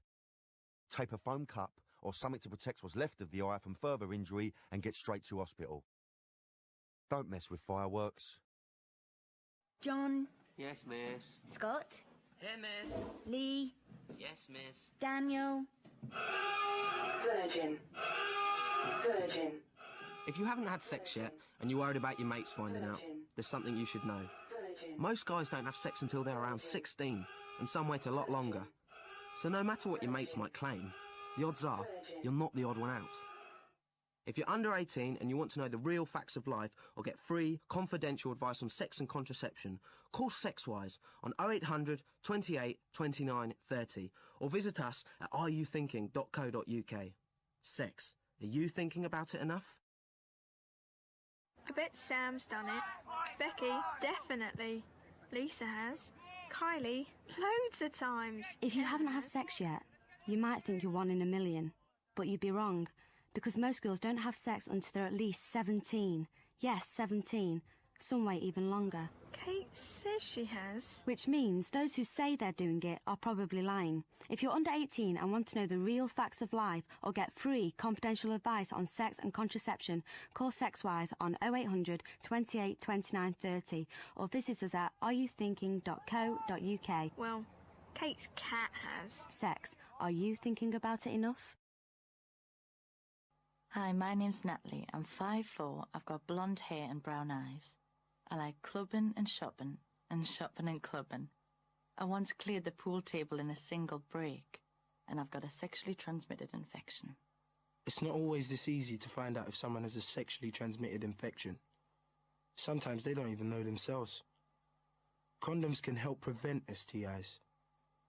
Tape a foam cup or something to protect what's left of the eye from further injury and get straight to hospital. Don't mess with fireworks. John. Yes, miss. Scott. Here, miss. Lee. Yes, miss. Daniel. Virgin. Virgin. If you haven't had sex yet and you're worried about your mates finding out, there's something you should know. Most guys don't have sex until they're around 16, and some wait a lot longer. So no matter what your mates might claim, the odds are you're not the odd one out. If you're under 18 and you want to know the real facts of life or get free, confidential advice on sex and contraception, call Sexwise on 0800 28 29 30 or visit us at areyouthinking.co.uk. Sex. Are you thinking about it enough? I bet Sam's done it. Becky, definitely. Lisa has. Kylie, loads of times. If you haven't had sex yet, you might think you're 1 in a million, but you'd be wrong, because most girls don't have sex until they're at least 17. Yes, 17. Some wait even longer. Kate says she has. Which means those who say they're doing it are probably lying. If you're under 18 and want to know the real facts of life or get free, confidential advice on sex and contraception, call Sexwise on 0800 28 29 30 or visit us at areyouthinking.co.uk. Well, Kate's cat has. Sex. Are you thinking about it enough? Hi, my name's Natalie. I'm 5'4". I've got blonde hair and brown eyes. I like clubbing and shopping and clubbing. I once cleared the pool table in a single break, and I've got a sexually transmitted infection. It's not always this easy to find out if someone has a sexually transmitted infection. Sometimes they don't even know themselves. Condoms can help prevent STIs.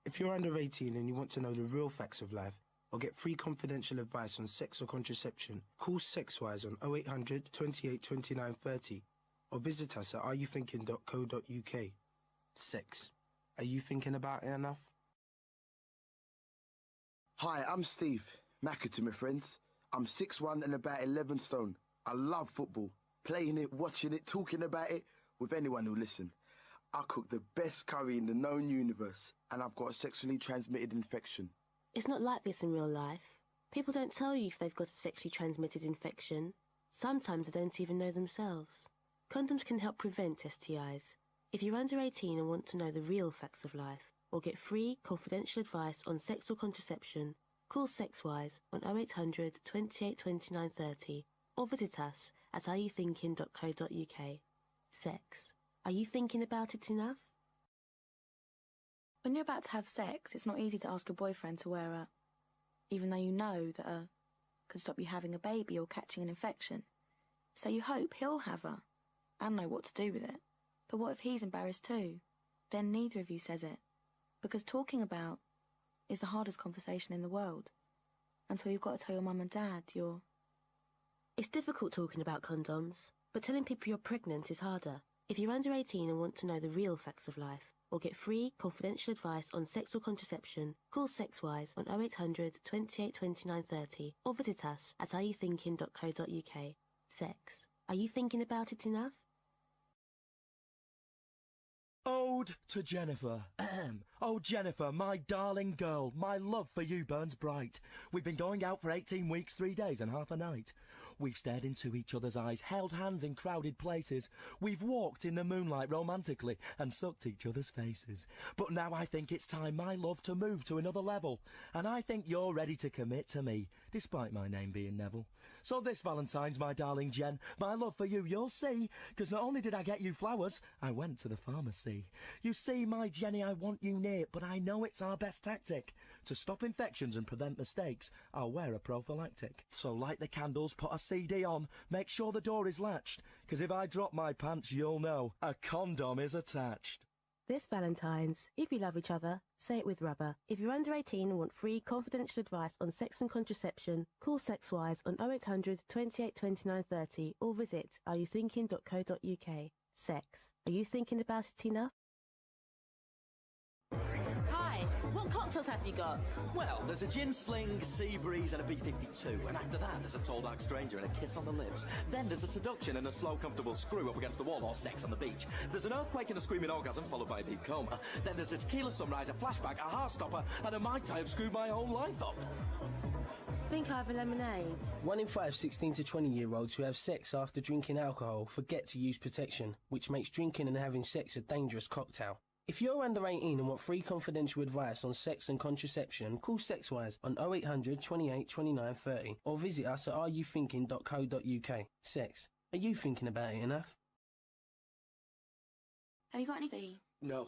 If you're under 18 and you want to know the real facts of life, or get free confidential advice on sex or contraception, call Sexwise on 0800 28 29 30 or visit us at areyouthinking.co.uk. Sex. Are you thinking about it enough? Hi, I'm Steve. Macca to my friends. I'm 6'1" and about 11 stone. I love football. Playing it, watching it, talking about it with anyone who'll listen. I cook the best curry in the known universe, and I've got a sexually transmitted infection. It's not like this in real life. People don't tell you if they've got a sexually transmitted infection. Sometimes they don't even know themselves. Condoms can help prevent STIs. If you're under 18 and want to know the real facts of life, or get free, confidential advice on sex or contraception, call Sexwise on 0800 28 29 30 or visit us at areyouthinking.co.uk. Sex. Are you thinking about it enough? When you're about to have sex, it's not easy to ask your boyfriend to wear a... even though you know that a could stop you having a baby or catching an infection. So you hope he'll have a and know what to do with it. But what if he's embarrassed too? Then neither of you says it. Because talking about is the hardest conversation in the world. Until you've got to tell your mum and dad you're... It's difficult talking about condoms, but telling people you're pregnant is harder. If you're under 18 and want to know the real facts of life, or get free, confidential advice on sex or contraception, call Sexwise on 0800 28 29 30 or visit us at areyouthinking.co.uk. Sex. Are you thinking about it enough? Ode to Jennifer. Oh, Jennifer, my darling girl, my love for you burns bright. We've been going out for 18 weeks, 3 days and half a night. We've stared into each other's eyes, held hands in crowded places. We've walked in the moonlight romantically and sucked each other's faces. But now I think it's time, my love, to move to another level. And I think you're ready to commit to me, despite my name being Neville. So this Valentine's, my darling Jen, my love for you, you'll see. 'Cause not only did I get you flowers, I went to the pharmacy. You see, my Jenny, I want you near, but I know it's our best tactic. To stop infections and prevent mistakes, I'll wear a prophylactic. So light the candles, put a CD on, make sure the door is latched, 'cause if I drop my pants, you'll know a condom is attached. This Valentine's, if you love each other, say it with rubber. If you're under 18 and want free, confidential advice on sex and contraception, call Sexwise on 0800 28 29 30 or visit areyouthinking.co.uk. Sex. Are you thinking about it enough? Hi, what cocktails have you got? Well, there's a gin sling, sea breeze and a B-52, and after that there's a tall dark stranger and a kiss on the lips. Then there's a seduction and a slow comfortable screw up against the wall or sex on the beach. There's an earthquake and a screaming orgasm followed by a deep coma. Then there's a tequila sunrise, a flashback, a heart stopper and a Mai Tai have screwed my whole life up. Think I have a lemonade. 1 in 5 16 to 20-year-olds who have sex after drinking alcohol forget to use protection, which makes drinking and having sex a dangerous cocktail. If you're under 18 and want free confidential advice on sex and contraception, call Sexwise on 0800 28 29 30 or visit us at areyouthinking.co.uk. Sex. Are you thinking about it enough? Have you got anything? No.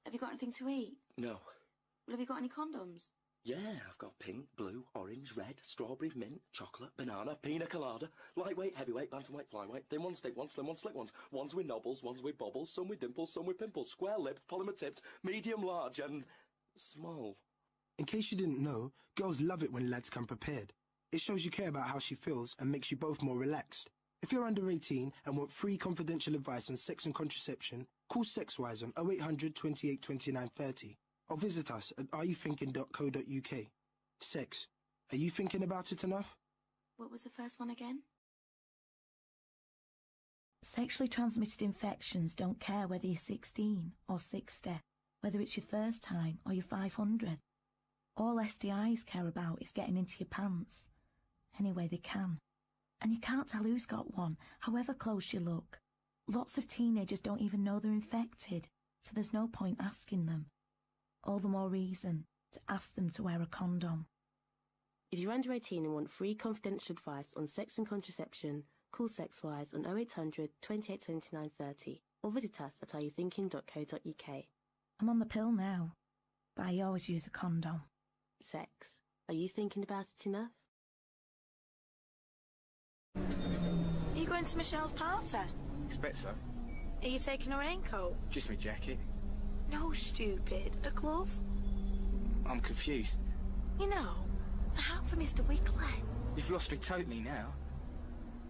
Have you got anything to eat? No. Well, have you got any condoms? Yeah, I've got pink, blue, orange, red, strawberry, mint, chocolate, banana, pina colada, lightweight, heavyweight, bantamweight, flyweight, thin one, stick one, slim one, slick ones, ones with knobbles, ones with bubbles, some with dimples, some with pimples, square-lipped, polymer-tipped, medium, large and small. In case you didn't know, girls love it when lads come prepared. It shows you care about how she feels and makes you both more relaxed. If you're under 18 and want free confidential advice on sex and contraception, call Sexwise on 0800 28 29 30. Or visit us at areyouthinking.co.uk. Sex. Are you thinking about it enough? What was the first one again? Sexually transmitted infections don't care whether you're 16 or 60, whether it's your first time or your 500. All STIs care about is getting into your pants. Any way they can. And you can't tell who's got one, however close you look. Lots of teenagers don't even know they're infected, so there's no point asking them. All the more reason to ask them to wear a condom. If you're under 18 and want free confidential advice on sex and contraception, call Sexwise on 0800 28 29 30 or visit us at areyouthinking.co.uk. I'm on the pill now, but I always use a condom. Sex. Are you thinking about it enough? Are you going to Michelle's party? Expect so. Are you taking a raincoat? Just my jacket. No, stupid. A glove? I'm confused. You know, a hat for Mr. Wiggly. You've lost me totally now.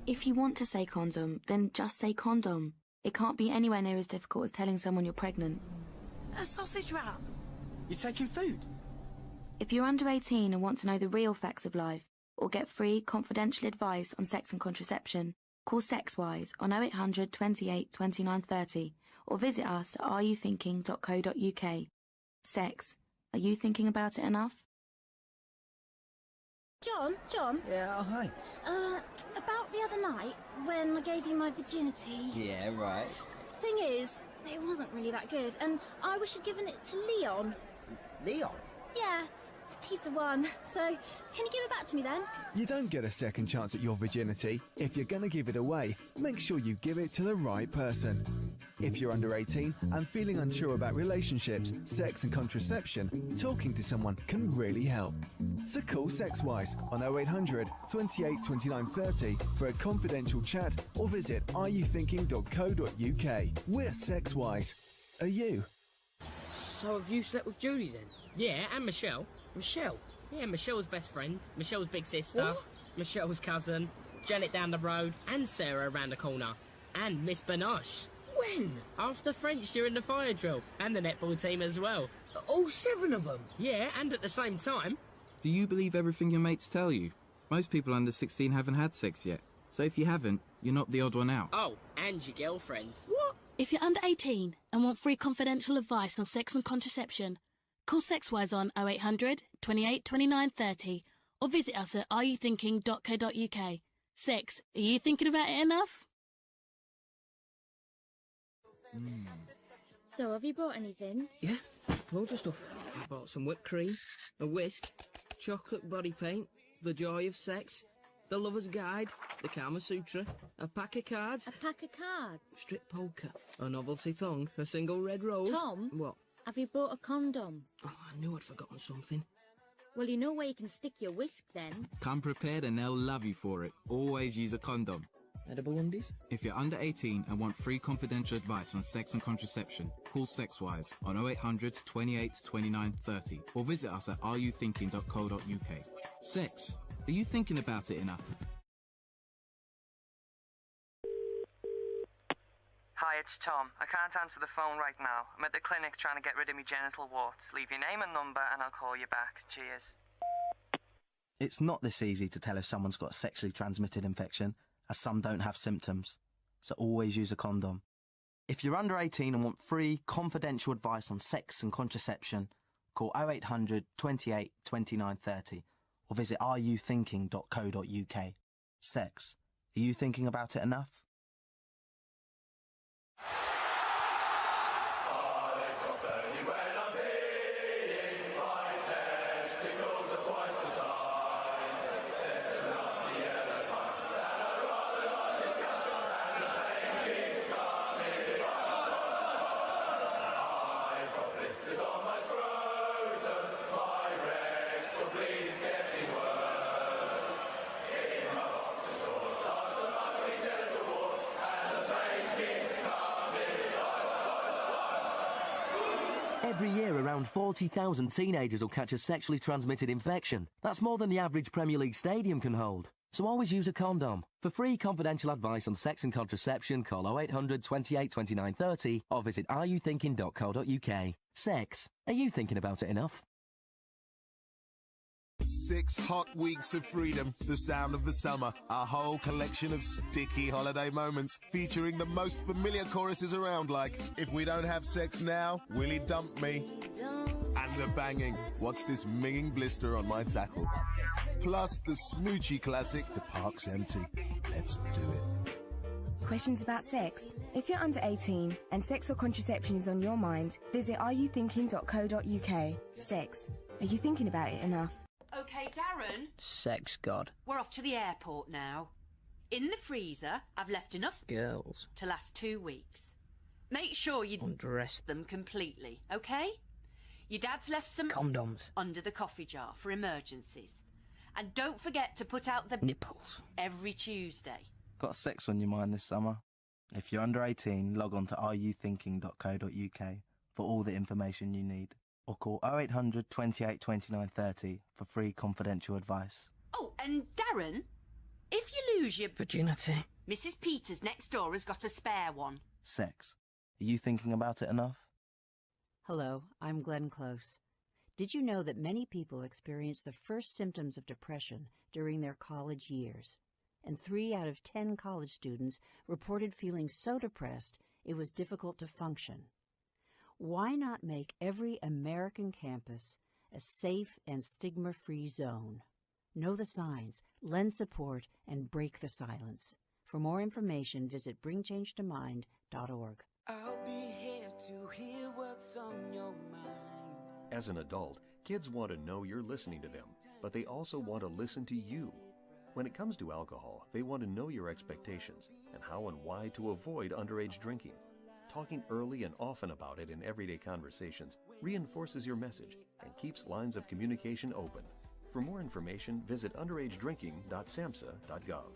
If you want to say condom, then just say condom. It can't be anywhere near as difficult as telling someone you're pregnant. A sausage wrap? You're taking food? If you're under 18 and want to know the real facts of life, or get free, confidential advice on sex and contraception, call Sexwise on 0800 28 29 30, or visit us at areyouthinking.co.uk. Sex. Are you thinking about it enough? John? Yeah, oh, hi. About the other night, when I gave you my virginity... Yeah, right. Thing is, it wasn't really that good, and I wish I'd given it to Leon. Leon? Yeah, he's the one. So, can you give it back to me then? You don't get a second chance at your virginity. If you're going to give it away, make sure you give it to the right person. If you're under 18 and feeling unsure about relationships, sex and contraception, talking to someone can really help. So call Sexwise on 0800 28 29 30 for a confidential chat, or visit areyouthinking.co.uk. We're Sexwise. Are you? So have you slept with Julie then? Yeah, and Michelle. Michelle? Yeah, Michelle's best friend, Michelle's big sister, What? Michelle's cousin, Janet down the road, and Sarah around the corner, and Miss Banoche. When? After French during the fire drill, and the netball team as well. All 7 of them? Yeah, and at the same time. Do you believe everything your mates tell you? Most people under 16 haven't had sex yet, so if you haven't, you're not the odd one out. Oh, and your girlfriend. What? If you're under 18 and want free confidential advice on sex and contraception, call Sexwise on 0800 28 29 30, or visit us at areyouthinking.co.uk. Sex, are you thinking about it enough? So, have you brought anything? Yeah, loads of stuff. I bought some whipped cream, a whisk, chocolate body paint, the joy of sex, the lover's guide, the Kama Sutra, a pack of cards, A pack of cards? strip poker, a novelty thong, a single red rose. Tom? What? Have you brought a condom? Oh, I knew I'd forgotten something. Well, you know where you can stick your whisk then. Come prepared and they'll love you for it. Always use a condom. Edible undies? If you're under 18 and want free confidential advice on sex and contraception, call Sexwise on 0800 28 29 30, or visit us at areyouthinking.co.uk. Sex. Are you thinking about it enough? Hi, it's Tom. I can't answer the phone right now. I'm at the clinic trying to get rid of my genital warts. Leave your name and number and I'll call you back. Cheers. It's not this easy to tell if someone's got a sexually transmitted infection, as some don't have symptoms. So always use a condom. If you're under 18 and want free, confidential advice on sex and contraception, call 0800 28 29 30, or visit areyouthinking.co.uk. Sex. Are you thinking about it enough? Every year, around 40,000 teenagers will catch a sexually transmitted infection. That's more than the average Premier League stadium can hold. So always use a condom. For free confidential advice on sex and contraception, call 0800 28 29 30 or visit areyouthinking.co.uk. Sex. Are you thinking about it enough? 6 hot weeks of freedom, the sound of the summer, a whole collection of sticky holiday moments featuring the most familiar choruses around, like, if we don't have sex now, will he dump me? And the banging, what's this minging blister on my tackle? Plus the smoochy classic, the park's empty. Let's do it. Questions about sex? If you're under 18 and sex or contraception is on your mind, visit areyouthinking.co.uk. Sex. Are you thinking about it enough? OK, Darren. Sex god. We're off to the airport now. In the freezer, I've left enough Girls. to last 2 weeks. Make sure you undress them completely, okay? Your dad's left some condoms under the coffee jar for emergencies. And don't forget to put out the nipples every Tuesday. Got sex on your mind this summer? If you're under 18, log on to areyouthinking.co.uk for all the information you need. Or call 0800 28 29 30 for free confidential advice. Oh, and Darren, if you lose your virginity, Mrs. Peters next door has got a spare one. Sex. Are you thinking about it enough? Hello, I'm Glenn Close. Did you know that many people experience the first symptoms of depression during their college years? And 3 out of 10 college students reported feeling so depressed it was difficult to function. Why not make every American campus a safe and stigma-free zone? Know the signs, lend support, and break the silence. For more information, visit bringchangetomind.org. I'll be here to hear what's on your mind. As an adult, kids want to know you're listening to them, but they also want to listen to you. When it comes to alcohol, they want to know your expectations and how and why to avoid underage drinking. Talking early and often about it in everyday conversations reinforces your message and keeps lines of communication open. For more information, visit underagedrinking.samhsa.gov.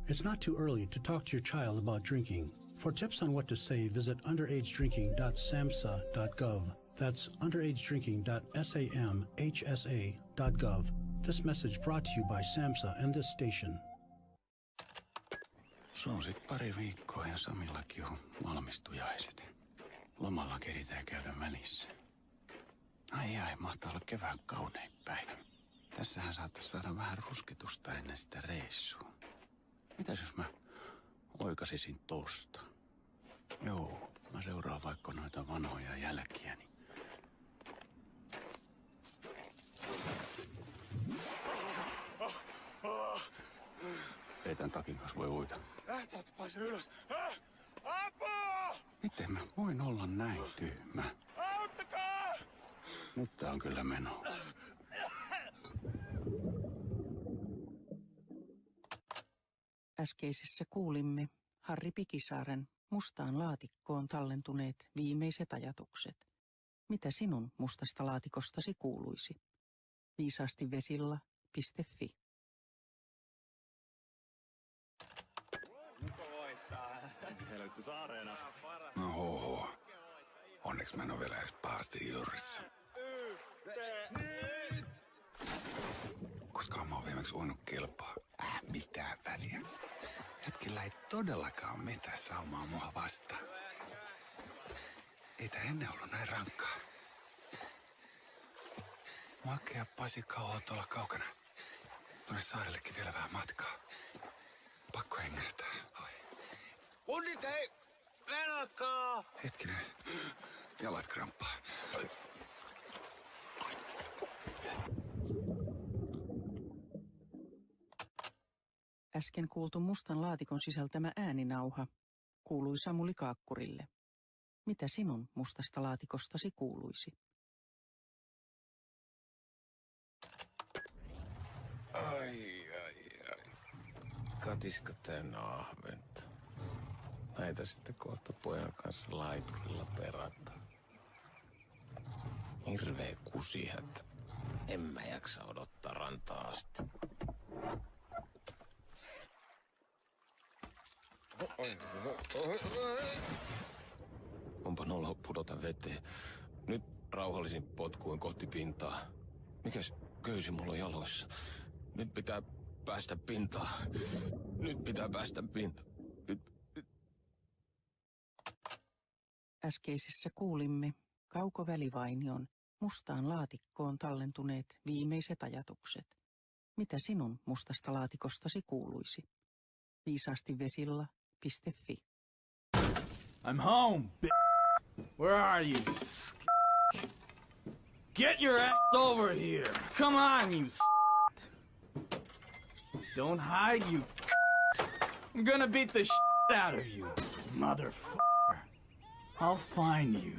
It's not too early to talk to your child about drinking. For tips on what to say, visit underagedrinking.samhsa.gov. That's underagedrinking.samhsa.gov. This message brought to you by SAMHSA and this station. Se on sit pari viikkoa ja Samillakin on valmistujaiset. Lomalla keritään käydä välissä. Ai, mahtaa olla kevään kaunein päivä. Tässähän saattaisi saada vähän rusketusta ennen sitä reissua. Mitäs jos mä oikasisin tosta? Joo, mä seuraan vaikka noita vanhoja jälkiäni. Ei tän takin kanssa voi uida. Täältä pääse ylös. Apua! Miten mä voin olla näin tyhmä? Auttakaa! Nyt tää on kyllä meno. Äskeisessä kuulimme Harri Pikisaaren mustaan laatikkoon tallentuneet viimeiset ajatukset. Mitä sinun mustasta laatikostasi kuuluisi? viisaastivesilla.fi. No hoho. Onneksi mä en ole vielä edes pahasti juurissa. Koska mä oon viimeksi uinut kilpaa. Mitään väliä. Hetkellä ei todellakaan mitään saumaa mua vastaan. Ei tää ennen ollut näin rankkaa. Makea pasikka on tuolla kaukana. Tuonne saarellekin vielä vähän matkaa. Pakko hengähtää. Punnit hei! Venakkaa! Hetkinen. Jalat kramppaa. Äsken kuultu mustan laatikon sisältämä ääninauha kuului Samuli Kaakkurille. Mitä sinun mustasta laatikostasi kuuluisi? Ai. Katiska täynnä ahventa. Näitä sitten kohta pojan kanssa laiturilla perata. Hirveä kusihätä. En mä jaksa odottaa rantaa asti. Onpa nolo pudota veteen. Nyt rauhallisin potkuin kohti pintaa. Mikäs köysi mulla on jaloissa? Nyt pitää päästä pintaan. Äskeisessä kuulimme Kauko Välivainion mustaan laatikkoon tallentuneet viimeiset ajatukset. Mitä sinun mustasta laatikostasi kuuluisi? viisaastivesilla.fi. I'm home, Where are you? Get your ass over here. Come on, you Don't hide, you I'm gonna beat the out of you, motherfucker. I'll find you.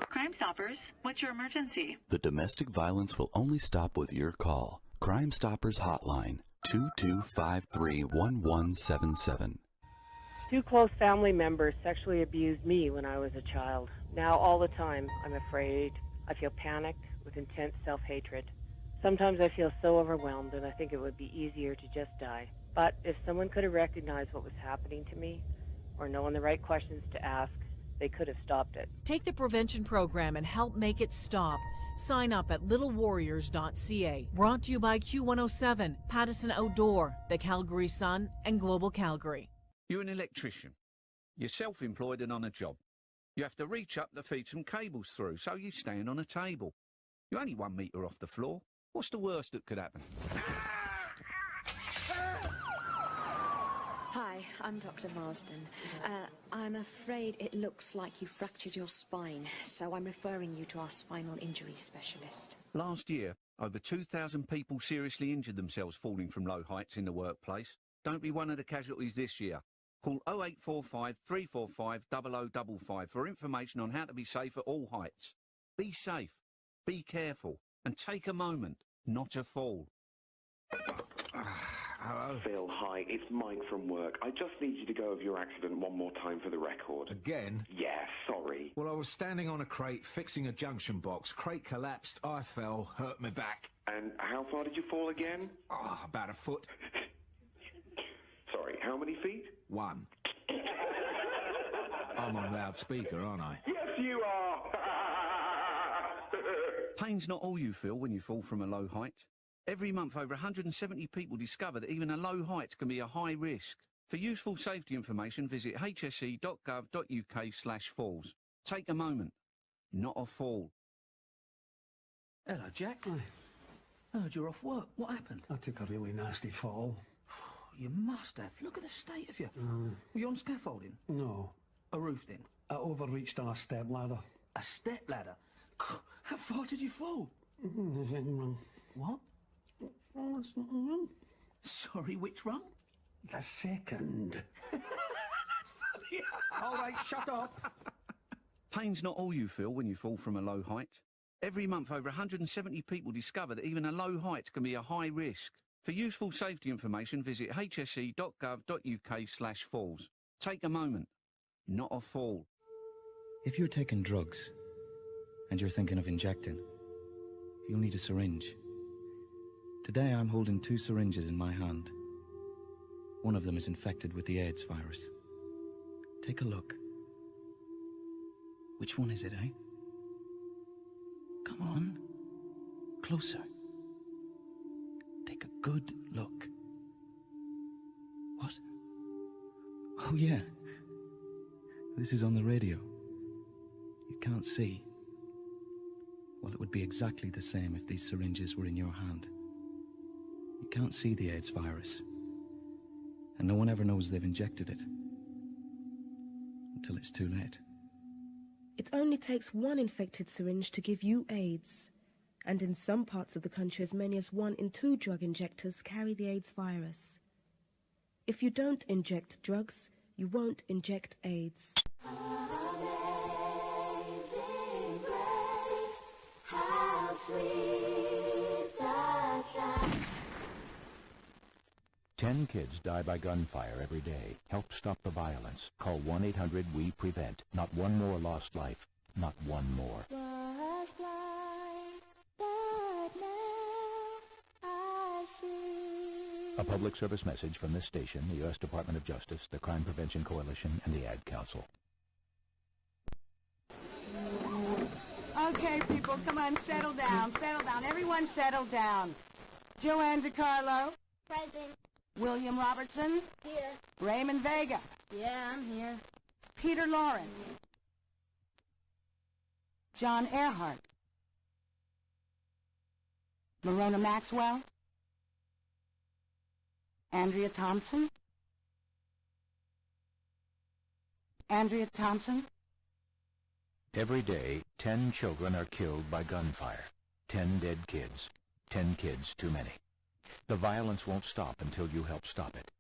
Crime Stoppers, what's your emergency? The domestic violence will only stop with your call. Crime Stoppers Hotline, 2253-1177. 2 close family members sexually abused me when I was a child. Now all the time, I'm afraid. I feel panicked with intense self-hatred. Sometimes I feel so overwhelmed and I think it would be easier to just die. But if someone could have recognized what was happening to me or known the right questions to ask, they could have stopped it. Take the prevention program and help make it stop. Sign up at littlewarriors.ca. Brought to you by Q107, Pattison Outdoor, the Calgary Sun, and Global Calgary. You're an electrician. You're self-employed and on a job. You have to reach up to feed some cables through, so you stand on a table. You're only 1 metre off the floor. What's the worst that could happen? Hi, I'm Dr. Marsden. I'm afraid it looks like you fractured your spine, so I'm referring you to our spinal injury specialist. Last year, over 2,000 people seriously injured themselves falling from low heights in the workplace. Don't be one of the casualties this year. Call 0845 345 0055 for information on how to be safe at all heights. Be safe, be careful, and take a moment, not a fall. Hello? Phil, hi, it's Mike from work. I just need you to go over your accident one more time for the record. Again? Yeah, sorry. Well, I was standing on a crate fixing a junction box. Crate collapsed, I fell, hurt my back. And how far did you fall again? Oh, about a foot. Sorry, how many feet? 1. I'm on loudspeaker, aren't I? Yes, you are! Pain's not all you feel when you fall from a low height. Every month, over 170 people discover that even a low height can be a high risk. For useful safety information, visit hse.gov.uk/falls. Take a moment, not a fall. Hello, Jack. Hi. Heard you're off work. What happened? I took a really nasty fall. You must have. Look at the state of you. Were you on scaffolding? No. A roof then? I overreached on a step ladder. A step ladder? How far did you fall? There's nothing wrong. What? Oh, there's nothing wrong. Sorry, which rung? The second. All right, shut up. Pain's not all you feel when you fall from a low height. Every month, over 170 people discover that even a low height can be a high risk. For useful safety information, visit hse.gov.uk/falls. Take a moment, not a fall. If you're taking drugs and you're thinking of injecting, you'll need a syringe. Today I'm holding 2 syringes in my hand. One of them is infected with the AIDS virus. Take a look. Which one is it, eh? Come on. Closer. Take a good look. What? Oh, yeah. This is on the radio. You can't see. Well, it would be exactly the same if these syringes were in your hand. You can't see the AIDS virus. And no one ever knows they've injected it. Until it's too late. It only takes 1 infected syringe to give you AIDS. And in some parts of the country, as many as 1 in 2 drug injectors carry the AIDS virus. If you don't inject drugs, you won't inject AIDS. How sweet the sound. 10 kids die by gunfire every day. Help stop the violence. Call 1-800-WE-PREVENT. Not one more lost life. Not one more. Was blind, but now I see. A public service message from this station, the U.S. Department of Justice, the Crime Prevention Coalition, and the Ad Council. Okay, people, come on, settle down. Settle down. Everyone settle down. Joanne DiCarlo. Present. William Robertson. Here. Raymond Vega. Yeah, I'm here. Peter Lawrence. John Earhart. Lorona Maxwell. Andrea Thompson. Andrea Thompson. Every day, 10 children are killed by gunfire. 10 dead kids. 10 kids too many. The violence won't stop until you help stop it.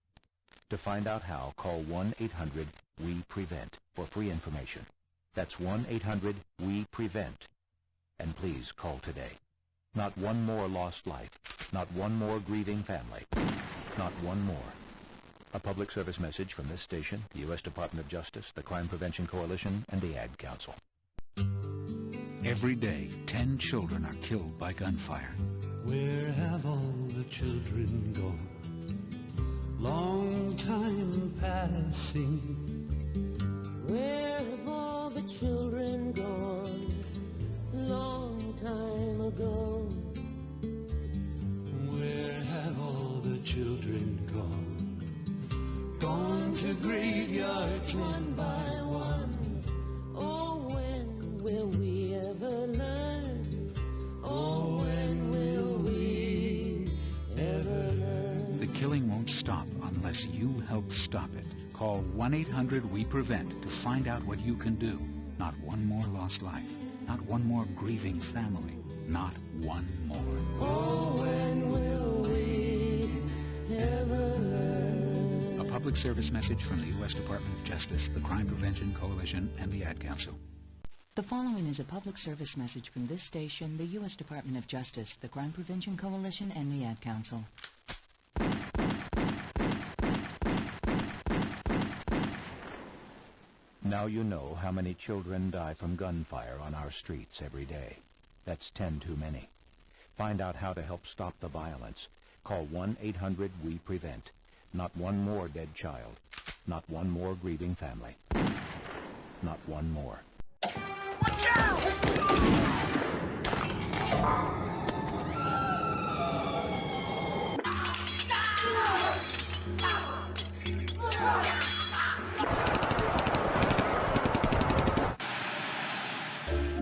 To find out how, call 1-800-WE-PREVENT for free information. That's 1-800-WE-PREVENT. And please call today. Not one more lost life. Not one more grieving family. not one more. A public service message from this station, the U.S. Department of Justice, the Crime Prevention Coalition, and the Ad Council. Every day, 10 children are killed by gunfire. Where have all the children gone? Long time passing. Where have all the children gone? Long time ago. Where have all the children gone? Gone to graveyards one by one. Oh, when will we ever learn? Oh, when will we ever learn? The killing won't stop unless you help stop it. Call 1-800-WE-PREVENT to find out what you can do. Not one more lost life. Not one more grieving family. Not one more. Oh, when will we ever learn? A public service message from the U.S. Department of Justice, the Crime Prevention Coalition, and the Ad Council. The following is a public service message from this station, the U.S. Department of Justice, the Crime Prevention Coalition, and the Ad Council. Now you know how many children die from gunfire on our streets every day. That's 10 too many. Find out how to help stop the violence. Call 1-800-WE-PREVENT. Not one more dead child. Not one more grieving family. Not one more. Watch out!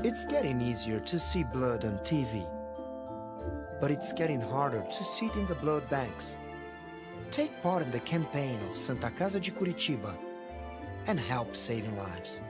It's getting easier to see blood on TV, but it's getting harder to see it in the blood banks. Take part in the campaign of Santa Casa de Curitiba and help saving lives.